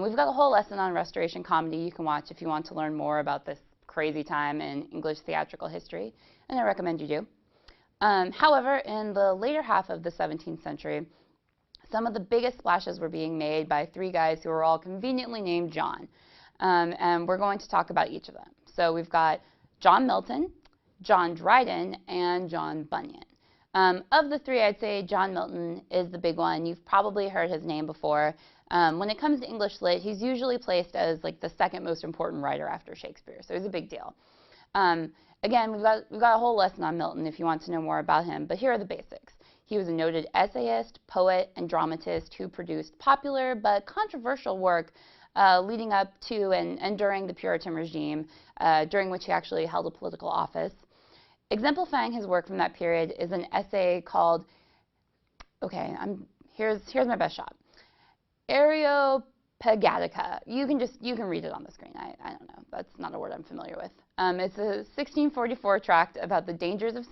We've got a whole lesson on Restoration comedy you can watch if you want to learn more about this crazy time in English theatrical history, and I recommend you do. However, in the later half of the 17th century, some of the biggest splashes were being made by 3 guys who were all conveniently named John, and we're going to talk about each of them. So we've got John Milton, John Dryden, and John Bunyan. Of the 3, I'd say John Milton is the big one. You've probably heard his name before. When it comes to English lit, he's usually placed as like the second most important writer after Shakespeare, so he's a big deal. Again, we've got a whole lesson on Milton if you want to know more about him, but here are the basics. He was a noted essayist, poet, and dramatist who produced popular but controversial work leading up to and during the Puritan regime, during which he actually held a political office. Exemplifying his work from that period is an essay called, here's my best shot. Areopagitica. You can read it on the screen. I don't know. That's not a word I'm familiar with. It's a 1644 tract about the dangers of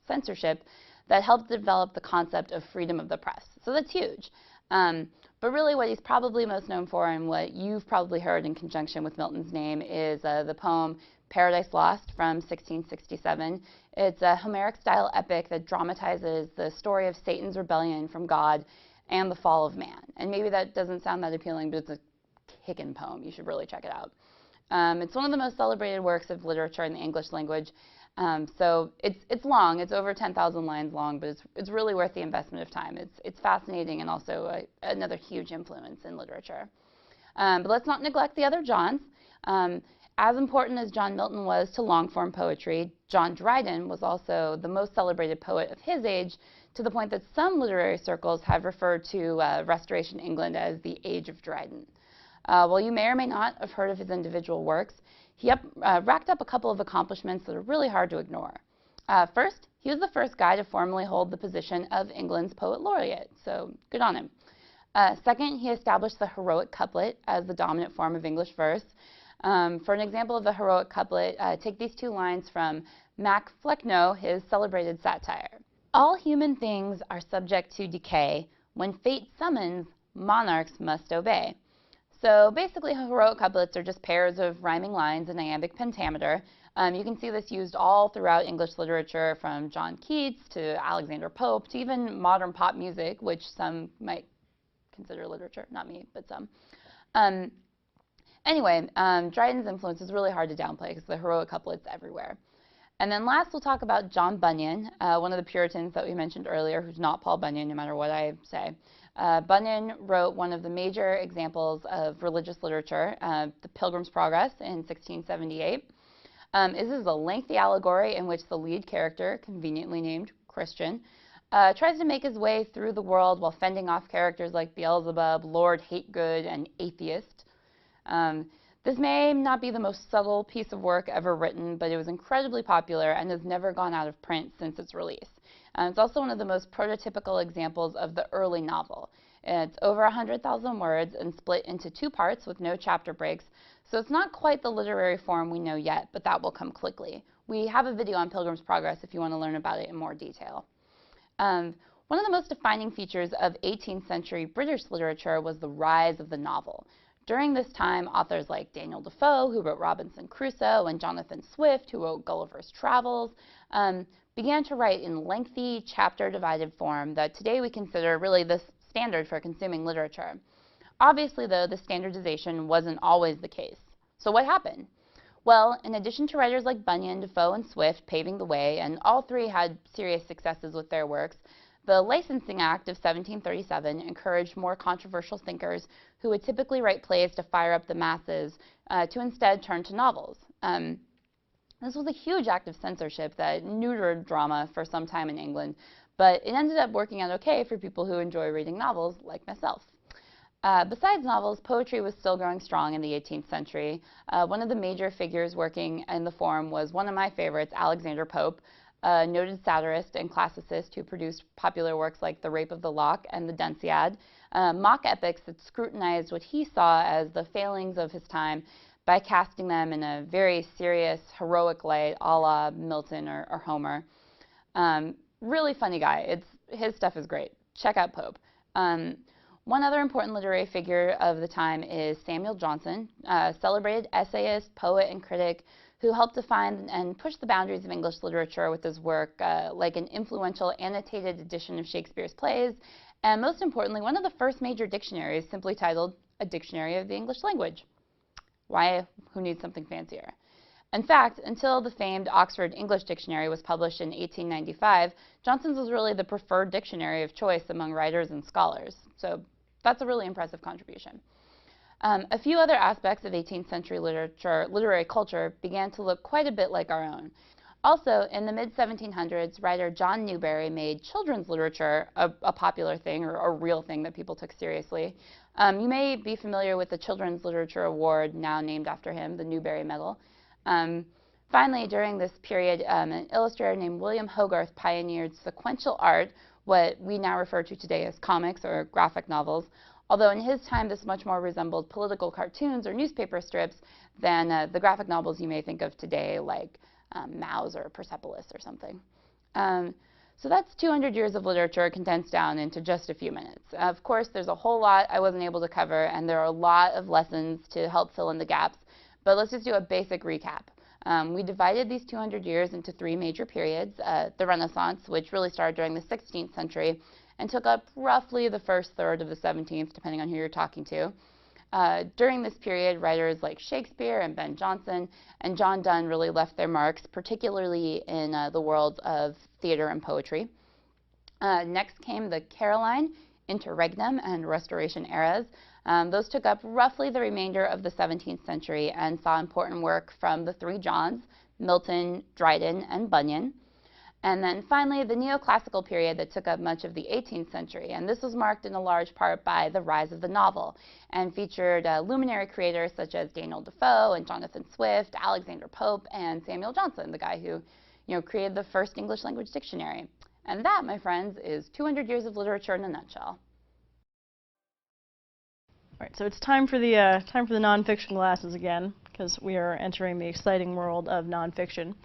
censorship that helped develop the concept of freedom of the press. So that's huge. But really what he's probably most known for, and what you've probably heard in conjunction with Milton's name, is the poem Paradise Lost from 1667. It's a Homeric-style epic that dramatizes the story of Satan's rebellion from God and the fall of man. And maybe that doesn't sound that appealing, but it's a kickin' poem. You should really check it out. It's one of the most celebrated works of literature in the English language. So it's long. It's over 10,000 lines long, but it's really worth the investment of time. It's fascinating and also another huge influence in literature. But let's not neglect the other Johns. As important as John Milton was to long-form poetry, John Dryden was also the most celebrated poet of his age, to the point that some literary circles have referred to Restoration England as the Age of Dryden. While you may or may not have heard of his individual works, he racked up a couple of accomplishments that are really hard to ignore. First, he was the first guy to formally hold the position of England's poet laureate, so good on him. Second, he established the heroic couplet as the dominant form of English verse. For an example of the heroic couplet, take these 2 lines from Mac Flecknoe, his celebrated satire. All human things are subject to decay. When fate summons, monarchs must obey. So basically, heroic couplets are just pairs of rhyming lines in iambic pentameter. You can see this used all throughout English literature, from John Keats to Alexander Pope to even modern pop music, which some might consider literature, not me, but some. Anyway, Dryden's influence is really hard to downplay because the heroic couplet's everywhere. And then last, we'll talk about John Bunyan, one of the Puritans that we mentioned earlier, who's not Paul Bunyan, no matter what I say. Bunyan wrote one of the major examples of religious literature, The Pilgrim's Progress, in 1678. This is a lengthy allegory in which the lead character, conveniently named Christian, tries to make his way through the world while fending off characters like Beelzebub, Lord Hategood, and Atheist. This may not be the most subtle piece of work ever written, but it was incredibly popular and has never gone out of print since its release. It's also one of the most prototypical examples of the early novel. It's over 100,000 words and split into 2 parts with no chapter breaks, so it's not quite the literary form we know yet, but that will come quickly. We have a video on Pilgrim's Progress if you want to learn about it in more detail. One of the most defining features of 18th century British literature was the rise of the novel. During this time, authors like Daniel Defoe, who wrote Robinson Crusoe, and Jonathan Swift, who wrote Gulliver's Travels, began to write in lengthy, chapter-divided form that today we consider really the standard for consuming literature. Obviously, though, the standardization wasn't always the case. So what happened? Well, in addition to writers like Bunyan, Defoe, and Swift paving the way, and all three had serious successes with their works, the Licensing Act of 1737 encouraged more controversial thinkers who would typically write plays to fire up the masses to instead turn to novels. This was a huge act of censorship that neutered drama for some time in England, but it ended up working out okay for people who enjoy reading novels like myself. Besides novels, poetry was still growing strong in the 18th century. One of the major figures working in the form was one of my favorites, Alexander Pope, a noted satirist and classicist who produced popular works like The Rape of the Lock and The Dunciad, mock epics that scrutinized what he saw as the failings of his time by casting them in a very serious, heroic light, a la Milton or Homer. Really funny guy. His stuff is great. Check out Pope. One other important literary figure of the time is Samuel Johnson, a celebrated essayist, poet, and critic who helped define and push the boundaries of English literature with his work, like an influential annotated edition of Shakespeare's plays, and most importantly, one of the first major dictionaries simply titled A Dictionary of the English Language. Why? Who needs something fancier? In fact, until the famed Oxford English Dictionary was published in 1895, Johnson's was really the preferred dictionary of choice among writers and scholars. So that's a really impressive contribution. A few other aspects of 18th century literary culture began to look quite a bit like our own. Also, in the mid-1700s, writer John Newbery made children's literature a popular thing, or a real thing that people took seriously. You may be familiar with the Children's Literature Award, now named after him, the Newbery Medal. Finally, during this period, an illustrator named William Hogarth pioneered sequential art, what we now refer to today as comics or graphic novels, although in his time this much more resembled political cartoons or newspaper strips than the graphic novels you may think of today, like Mouse or Persepolis or something. So that's 200 years of literature condensed down into just a few minutes. Of course, there's a whole lot I wasn't able to cover, and there are a lot of lessons to help fill in the gaps, but let's just do a basic recap. We divided these 200 years into 3 major periods. The Renaissance, which really started during the 16th century and took up roughly the first third of the 17th, depending on who you're talking to. During this period, writers like Shakespeare and Ben Jonson and John Donne really left their marks, particularly in the world of theater and poetry. Next came the Caroline, Interregnum, and Restoration eras. Those took up roughly the remainder of the 17th century and saw important work from the 3 Johns, Milton, Dryden, and Bunyan. And then finally, the neoclassical period that took up much of the 18th century, and this was marked in a large part by the rise of the novel, and featured luminary creators such as Daniel Defoe and Jonathan Swift, Alexander Pope, and Samuel Johnson, the guy who created the first English language dictionary. And that, my friends, is 200 years of literature in a nutshell.
All right, so it's time for the nonfiction classes again, because we are entering the exciting world of nonfiction.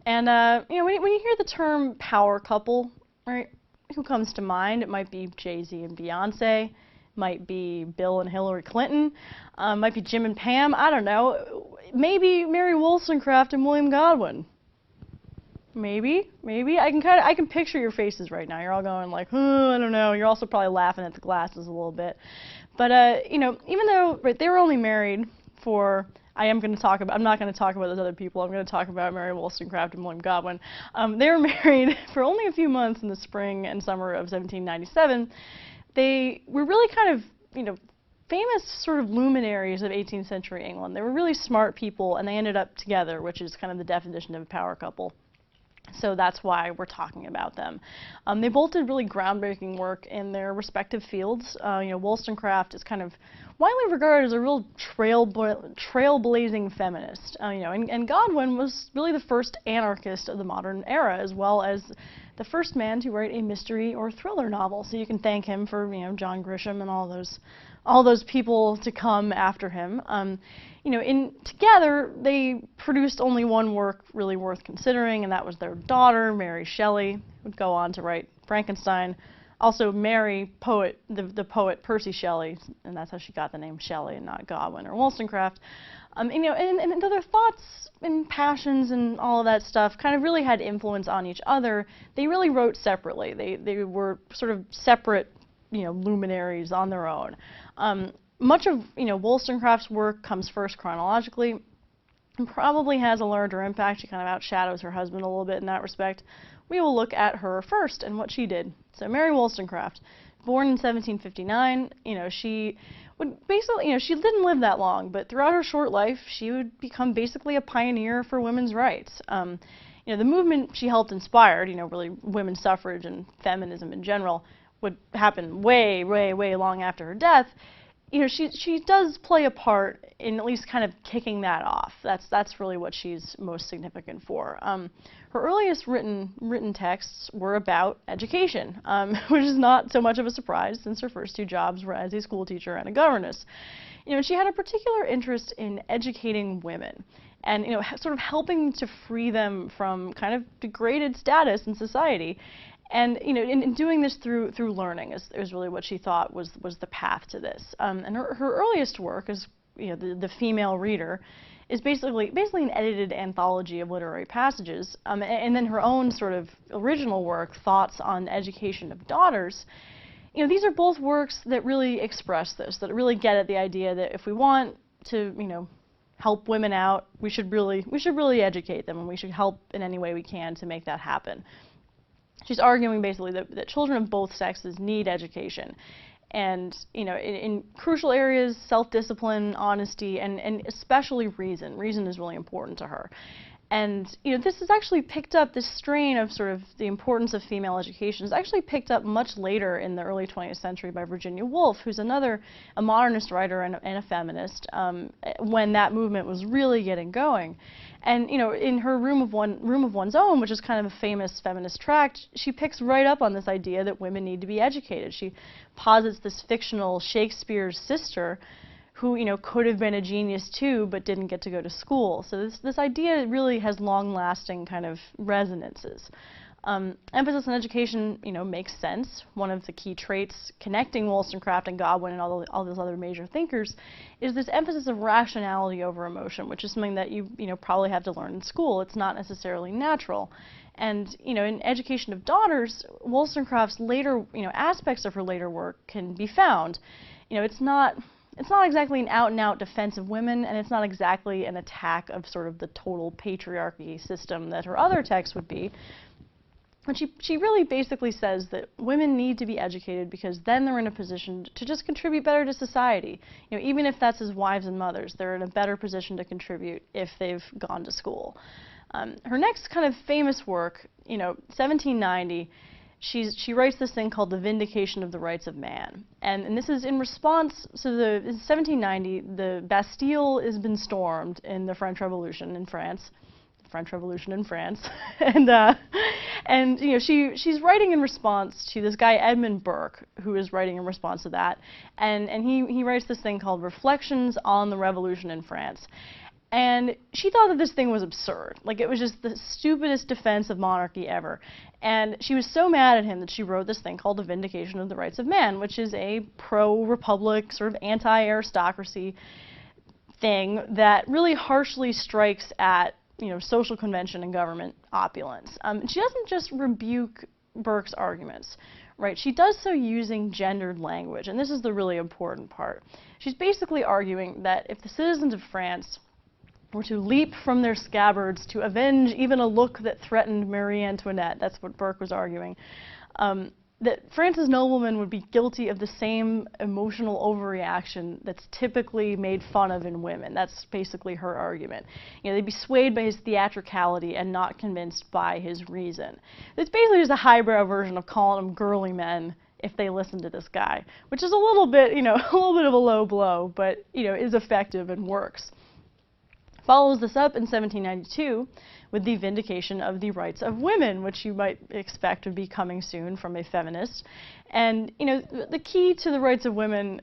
And when you hear the term power couple, right, who comes to mind? It might be Jay-Z and Beyonce, might be Bill and Hillary Clinton, might be Jim and Pam. I don't know. Maybe Mary Wollstonecraft and William Godwin. Maybe. I can picture your faces right now. You're all going like, oh, I don't know. You're also probably laughing at the glasses a little bit. But even though they were only married for, I'm not going to talk about those other people. I'm going to talk about Mary Wollstonecraft and William Godwin. They were married for only a few months in the spring and summer of 1797. They were really kind of, famous sort of luminaries of 18th century England. They were really smart people, and they ended up together, which is kind of the definition of a power couple. So that's why we're talking about them. They both did really groundbreaking work in their respective fields. Wollstonecraft is kind of widely regarded as a real trailblazing feminist. And Godwin was really the first anarchist of the modern era, as well as the first man to write a mystery or thriller novel. So you can thank him for John Grisham and all those people to come after him. Together they produced only one work really worth considering, and that was their daughter, Mary Shelley, who would go on to write Frankenstein. Also marry the poet Percy Shelley, and that's how she got the name Shelley and not Godwin or Wollstonecraft. And their thoughts and passions and all of that stuff kind of really had influence on each other. They really wrote separately. They were sort of separate, luminaries on their own. Much of Wollstonecraft's work comes first chronologically and probably has a larger impact. She kind of outshadows her husband a little bit in that respect. We will look at her first and what she did. So Mary Wollstonecraft, born in 1759, she would basically, she didn't live that long, but throughout her short life, she would become basically a pioneer for women's rights. The movement she helped inspire, really women's suffrage and feminism in general, would happen way, way, way long after her death. She does play a part in at least kind of kicking that off. That's really what she's most significant for. Her earliest written texts were about education, which is not so much of a surprise since her first two jobs were as a school teacher and a governess. She had a particular interest in educating women and sort of helping to free them from kind of degraded status in society. And in doing this through learning is really what she thought was the path to this. And her earliest work is the Female Reader is basically an edited anthology of literary passages. And then her own sort of original work, Thoughts on Education of Daughters. These are both works that really express this, that really get at the idea that if we want to help women out, we should really educate them, and we should help in any way we can to make that happen. She's arguing basically that children of both sexes need education. And, in crucial areas, self-discipline, honesty, and especially reason. Reason is really important to her. And, this is actually picked up, this strain of sort of the importance of female education is actually picked up much later in the early 20th century by Virginia Woolf, who's a modernist writer and a feminist, when that movement was really getting going. And, in her Room of One's Own, which is kind of a famous feminist tract, she picks right up on this idea that women need to be educated. She posits this fictional Shakespeare's sister who, could have been a genius too, but didn't get to go to school. So this idea really has long-lasting kind of resonances. Emphasis on education, makes sense. One of the key traits connecting Wollstonecraft and Godwin and all those other major thinkers is this emphasis of rationality over emotion, which is something that you probably have to learn in school. It's not necessarily natural. And, in Education of Daughters, Wollstonecraft's later, aspects of her later work can be found. It's not exactly an out-and-out defense of women, and it's not exactly an attack of sort of the total patriarchy system that her other texts would be. But she really basically says that women need to be educated because then they're in a position to just contribute better to society. Even if that's as wives and mothers, they're in a better position to contribute if they've gone to school. Her next kind of famous work, 1790, she writes this thing called The Vindication of the Rights of Man. And this is in response, so in 1790, the Bastille has been stormed in the French Revolution in France. And she's writing in response to this guy Edmund Burke, who is writing in response to that, and he writes this thing called Reflections on the Revolution in France. And she thought that this thing was absurd. Like, it was just the stupidest defense of monarchy ever. And she was so mad at him that she wrote this thing called The Vindication of the Rights of Man, which is a pro-republic, sort of anti-aristocracy thing that really harshly strikes at social convention and government opulence. She doesn't just rebuke Burke's arguments, right? She does so using gendered language, and this is the really important part. She's basically arguing that if the citizens of France were to leap from their scabbards to avenge even a look that threatened Marie Antoinette, that's what Burke was arguing, that France's noblemen would be guilty of the same emotional overreaction that's typically made fun of in women. That's basically her argument. You know, they'd be swayed by his theatricality and not convinced by his reason. It's basically just a highbrow version of calling them girly men if they listen to this guy, which is a little bit, you know, a little bit of a low blow, but, you know, is effective and works. Follows this up in 1792 with the vindication of the rights of women, which you might expect would be coming soon from a feminist. And, you know, the key to the rights of women,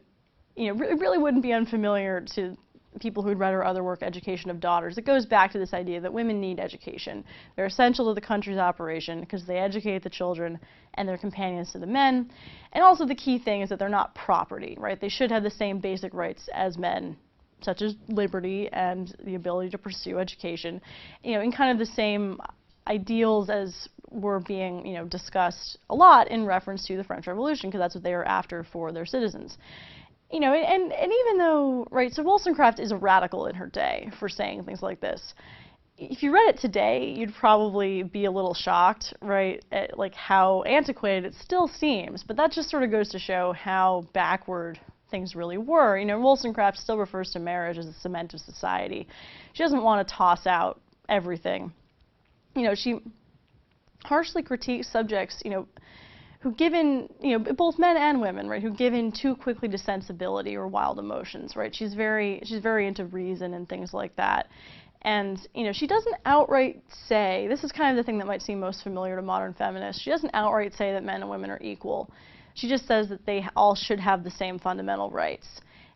you know, it really wouldn't be unfamiliar to people who'd read her other work, Education of Daughters. It goes back to this idea that women need education. They're essential to the country's operation because they educate the children and they're companions to the men. And also the key thing is that they're not property, right? They should have the same basic rights as men, such as liberty and the ability to pursue education, you know, in kind of the same ideals as were being, you know, discussed a lot in reference to the French Revolution, because that's what they were after for their citizens. You know, and even though, right, so Wollstonecraft is a radical in her day for saying things like this. If you read it today, you'd probably be a little shocked, right, at like how antiquated it still seems, but that just sort of goes to show how backward things really were. You know, Wollstonecraft still refers to marriage as a cement of society. She doesn't want to toss out everything. You know, she harshly critiques subjects, you know, who give in, you know, both men and women, right, who give in too quickly to sensibility or wild emotions, right? She's very into reason and things like that. And, you know, she doesn't outright say, this is kind of the thing that might seem most familiar to modern feminists, she doesn't outright say that men and women are equal. She just says that they all should have the same fundamental rights.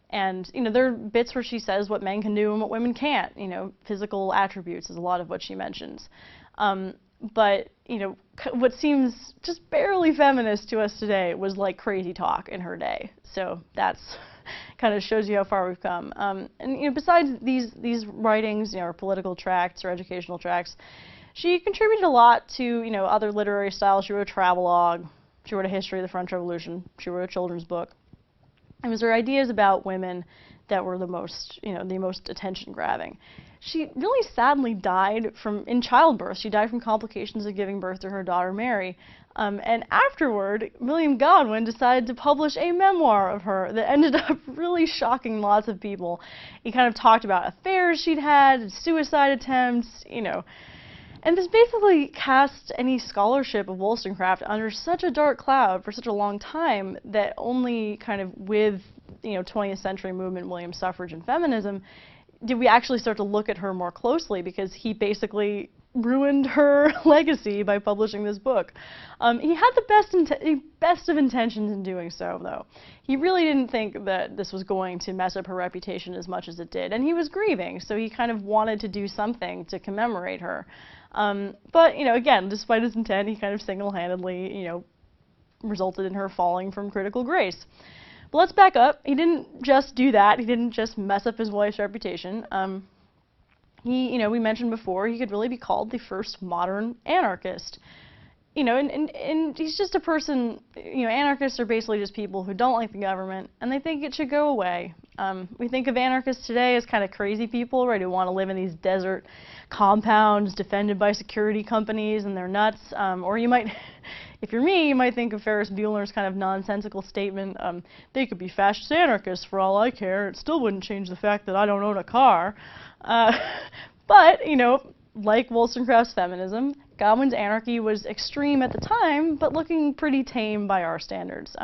And, you know, there are bits where she says what men can do and what women can't. You know, physical attributes is a lot of what she mentions. But, you know, what seems just barely feminist to us today was like crazy talk in her day. So that's kind of shows you how far we've come. And, you know, besides these writings, you know, or political tracts or educational tracts, she contributed a lot to, you know, other literary styles. She wrote a travelogue. She wrote a history of the French Revolution. She wrote a children's book. It was her ideas about women that were the most, you know, the most attention-grabbing. She really sadly died in childbirth. She died from complications of giving birth to her daughter Mary. And afterward, William Godwin decided to publish a memoir of her that ended up really shocking lots of people. He kind of talked about affairs she'd had, suicide attempts, you know. And this basically cast any scholarship of Wollstonecraft under such a dark cloud for such a long time that only kind of with, you know, 20th century movement, William suffrage and feminism, did we actually start to look at her more closely, because he basically ruined her legacy by publishing this book. He had the best of intentions in doing so, though. He really didn't think that this was going to mess up her reputation as much as it did, and he was grieving, so he kind of wanted to do something to commemorate her. But, you know, again, despite his intent, he kind of single-handedly, you know, resulted in her falling from critical grace. But let's back up. He didn't just do that. He didn't just mess up his wife's reputation. He, you know, we mentioned before, he could really be called the first modern anarchist. You know, and he's just a person, you know, anarchists are basically just people who don't like the government and they think it should go away. We think of anarchists today as kind of crazy people, right, who want to live in these desert compounds defended by security companies and they're nuts. Or you might, if you're me, you might think of Ferris Bueller's kind of nonsensical statement, they could be fascist anarchists for all I care. It still wouldn't change the fact that I don't own a car. But, you know, like Wollstonecraft's feminism, Godwin's anarchy was extreme at the time, but looking pretty tame by our standards.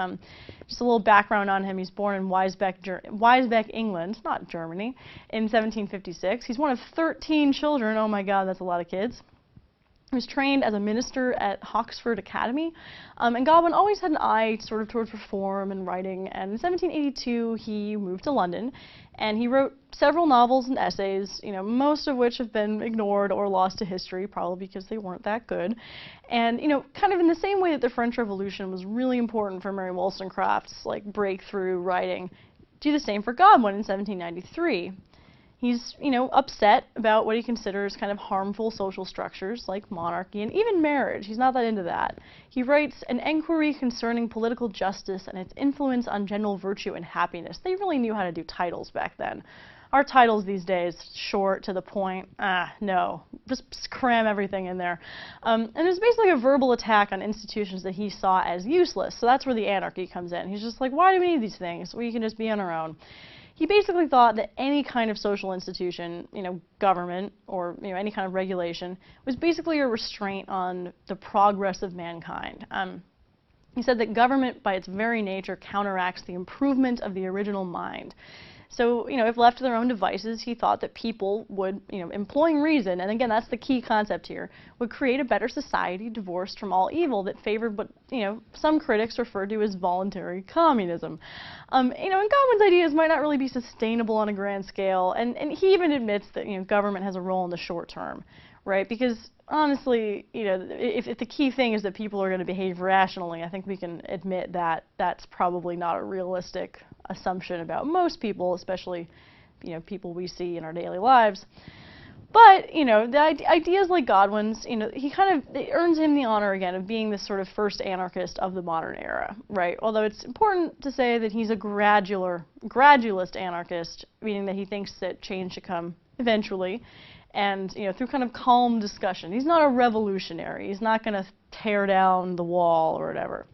Just a little background on him. He's born in Weisbeck, England, not Germany, in 1756. He's one of 13 children. Oh my God, that's a lot of kids. He was trained as a minister at Hoxford Academy, and Godwin always had an eye sort of towards reform and writing, and in 1782 he moved to London, and he wrote several novels and essays, you know, most of which have been ignored or lost to history, probably because they weren't that good. And, you know, kind of in the same way that the French Revolution was really important for Mary Wollstonecraft's, like, breakthrough writing, do the same for Godwin in 1793. He's, you know, upset about what he considers kind of harmful social structures like monarchy and even marriage. He's not that into that. He writes an enquiry concerning political justice and its influence on general virtue and happiness. They really knew how to do titles back then. our titles these days, short, to the point, no. Just cram everything in there. And it was basically a verbal attack on institutions that he saw as useless. So that's where the anarchy comes in. He's just like, why do we need these things? We can just be on our own. He basically thought that any kind of social institution, government, or any kind of regulation, was basically a restraint on the progress of mankind. He said that government, by its very nature, counteracts the improvement of the original mind. So, if left to their own devices, he thought that people would, employing reason, and again, that's the key concept here, would create a better society divorced from all evil that favored what, some critics refer to as voluntary communism. And Godwin's ideas might not really be sustainable on a grand scale, and he even admits that, government has a role in the short term, right? Because honestly, if the key thing is that people are going to behave rationally, I think we can admit that that's probably not a realistic assumption about most people, especially, people we see in our daily lives. But, the ideas like Godwin's, it earns him the honor again of being this sort of first anarchist of the modern era, right? Although it's important to say that he's a gradualist anarchist, meaning that he thinks that change should come eventually, and, through kind of calm discussion. He's not a revolutionary. He's not going to tear down the wall or whatever.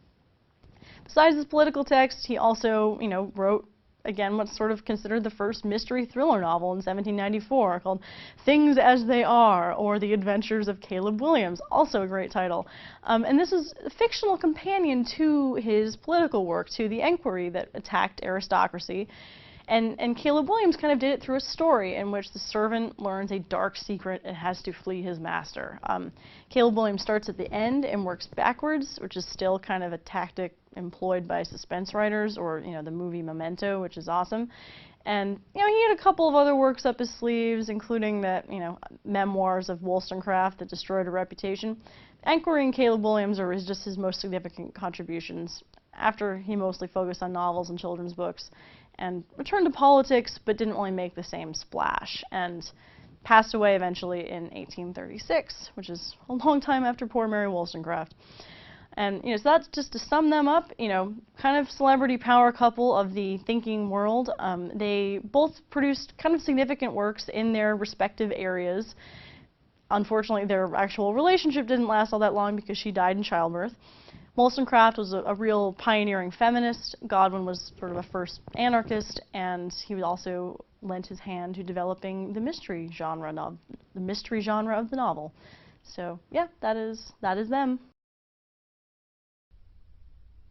Besides his political text, he also, wrote, again, what's sort of considered the first mystery thriller novel in 1794 called Things as They Are, or The Adventures of Caleb Williams, also a great title. And this is a fictional companion to his political work, to The Enquiry, that attacked aristocracy. And Caleb Williams kind of did it through a story in which the servant learns a dark secret and has to flee his master. Caleb Williams starts at the end and works backwards, which is still kind of a tactic employed by suspense writers, or the movie Memento, which is awesome. And he had a couple of other works up his sleeves, including that memoirs of Wollstonecraft that destroyed a reputation. Enquiry and Caleb Williams are just his most significant contributions, after he mostly focused on novels and children's books, and returned to politics, but didn't really make the same splash, and passed away eventually in 1836, which is a long time after poor Mary Wollstonecraft. And so that's just to sum them up, kind of celebrity power couple of the thinking world. They both produced kind of significant works in their respective areas. Unfortunately, their actual relationship didn't last all that long because she died in childbirth. Wollstonecraft was a real pioneering feminist. Godwin was sort of a first anarchist, and he was also lent his hand to developing the mystery genre of the novel. So yeah, that is them.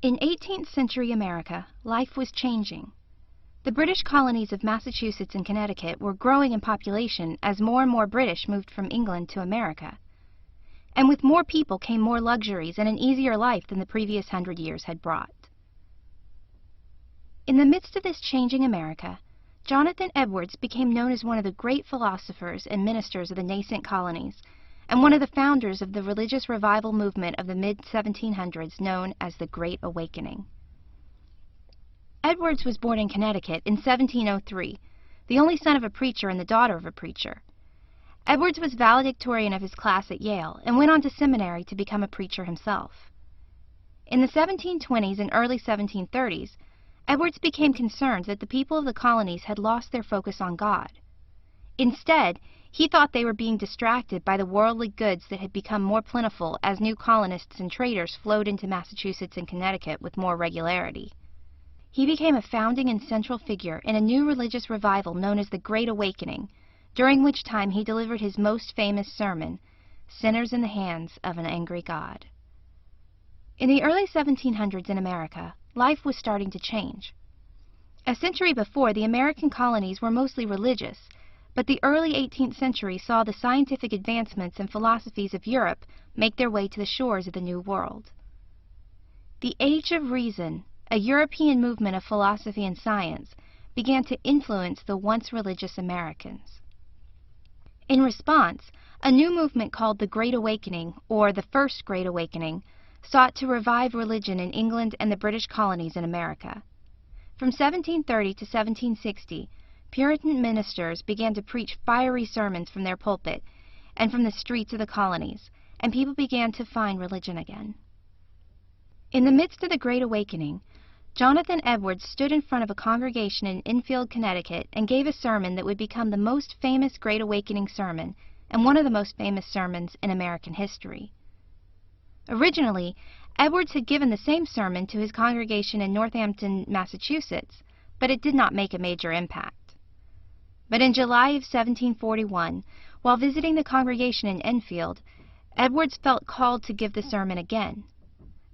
In 18th century America, life was changing. The British colonies of Massachusetts and Connecticut were growing in population as more and more British moved from England to America. And with more people came more luxuries and an easier life than the previous 100 years had brought. In the midst of this changing America, Jonathan Edwards became known as one of the great philosophers and ministers of the nascent colonies, and one of the founders of the religious revival movement of the mid-1700s known as the Great Awakening. Edwards was born in Connecticut in 1703, the only son of a preacher and the daughter of a preacher. Edwards was valedictorian of his class at Yale and went on to seminary to become a preacher himself. In the 1720s and early 1730s, Edwards became concerned that the people of the colonies had lost their focus on God. Instead, he thought they were being distracted by the worldly goods that had become more plentiful as new colonists and traders flowed into Massachusetts and Connecticut with more regularity. He became a founding and central figure in a new religious revival known as the Great Awakening, during which time he delivered his most famous sermon, Sinners in the Hands of an Angry God. In the early 1700s in America, life was starting to change. A century before, the American colonies were mostly religious, but the early 18th century saw the scientific advancements and philosophies of Europe make their way to the shores of the New World. The Age of Reason, a European movement of philosophy and science, began to influence the once religious Americans. In response, a new movement called the Great Awakening, or the First Great Awakening, sought to revive religion in England and the British colonies in America. From 1730 to 1760, Puritan ministers began to preach fiery sermons from their pulpit and from the streets of the colonies, and people began to find religion again. In the midst of the Great Awakening, Jonathan Edwards stood in front of a congregation in Enfield, Connecticut, and gave a sermon that would become the most famous Great Awakening sermon and one of the most famous sermons in American history. Originally, Edwards had given the same sermon to his congregation in Northampton, Massachusetts, but it did not make a major impact. But in July of 1741, while visiting the congregation in Enfield, Edwards felt called to give the sermon again.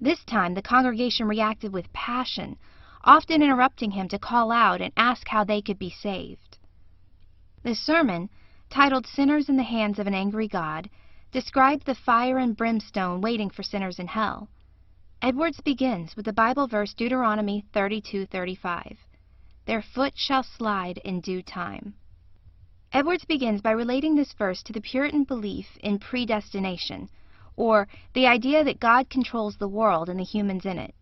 This time, the congregation reacted with passion, often interrupting him to call out and ask how they could be saved. The sermon, titled Sinners in the Hands of an Angry God, described the fire and brimstone waiting for sinners in hell. Edwards begins with the Bible verse Deuteronomy 32:35. Their foot shall slide in due time. Edwards begins by relating this verse to the Puritan belief in predestination, or the idea that God controls the world and the humans in it.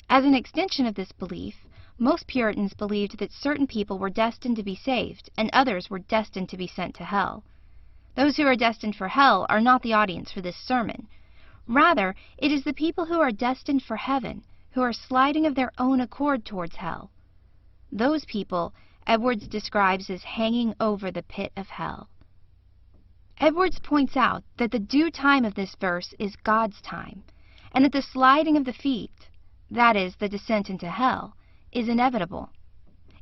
As an extension of this belief, most Puritans believed that certain people were destined to be saved and others were destined to be sent to hell. Those who are destined for hell are not the audience for this sermon. Rather, it is the people who are destined for heaven, who are sliding of their own accord towards hell. Those people Edwards describes as hanging over the pit of hell. Edwards points out that the due time of this verse is God's time, and that the sliding of the feet, that is, the descent into hell, is inevitable.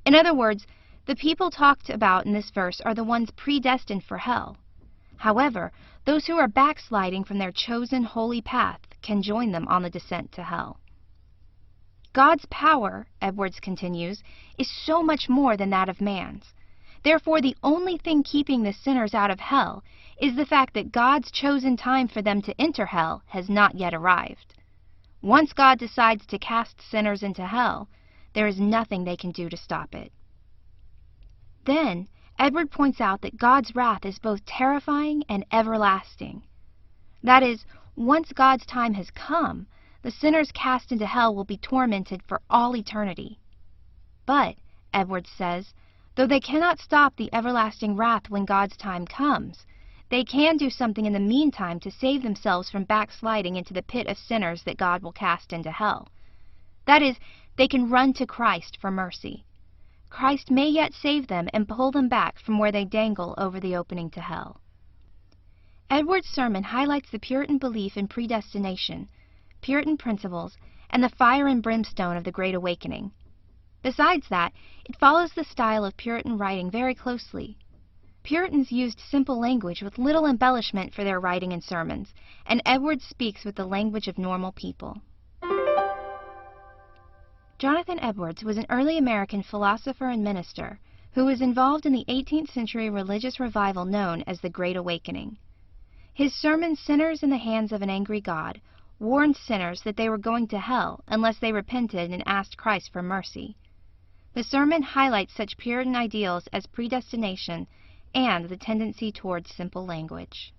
In other words, the people talked about in this verse are the ones predestined for hell. However, those who are backsliding from their chosen holy path can join them on the descent to hell. God's power, Edwards continues, is so much more than that of man's. Therefore, the only thing keeping the sinners out of hell is the fact that God's chosen time for them to enter hell has not yet arrived. Once God decides to cast sinners into hell, there is nothing they can do to stop it. Then, Edward points out that God's wrath is both terrifying and everlasting. That is, once God's time has come, the sinners cast into hell will be tormented for all eternity. But, Edwards says, though they cannot stop the everlasting wrath when God's time comes, they can do something in the meantime to save themselves from backsliding into the pit of sinners that God will cast into hell. That is, they can run to Christ for mercy. Christ may yet save them and pull them back from where they dangle over the opening to hell. Edwards' sermon highlights the Puritan belief in predestination, Puritan principles, and the fire and brimstone of the Great Awakening. Besides that, it follows the style of Puritan writing very closely. Puritans used simple language with little embellishment for their writing and sermons, and Edwards speaks with the language of normal people. Jonathan Edwards was an early American philosopher and minister who was involved in the 18th century religious revival known as the Great Awakening. His sermon, Sinners in the Hands of an Angry God, warned sinners that they were going to hell unless they repented and asked Christ for mercy. The sermon highlights such Puritan ideals as predestination and the tendency towards simple language.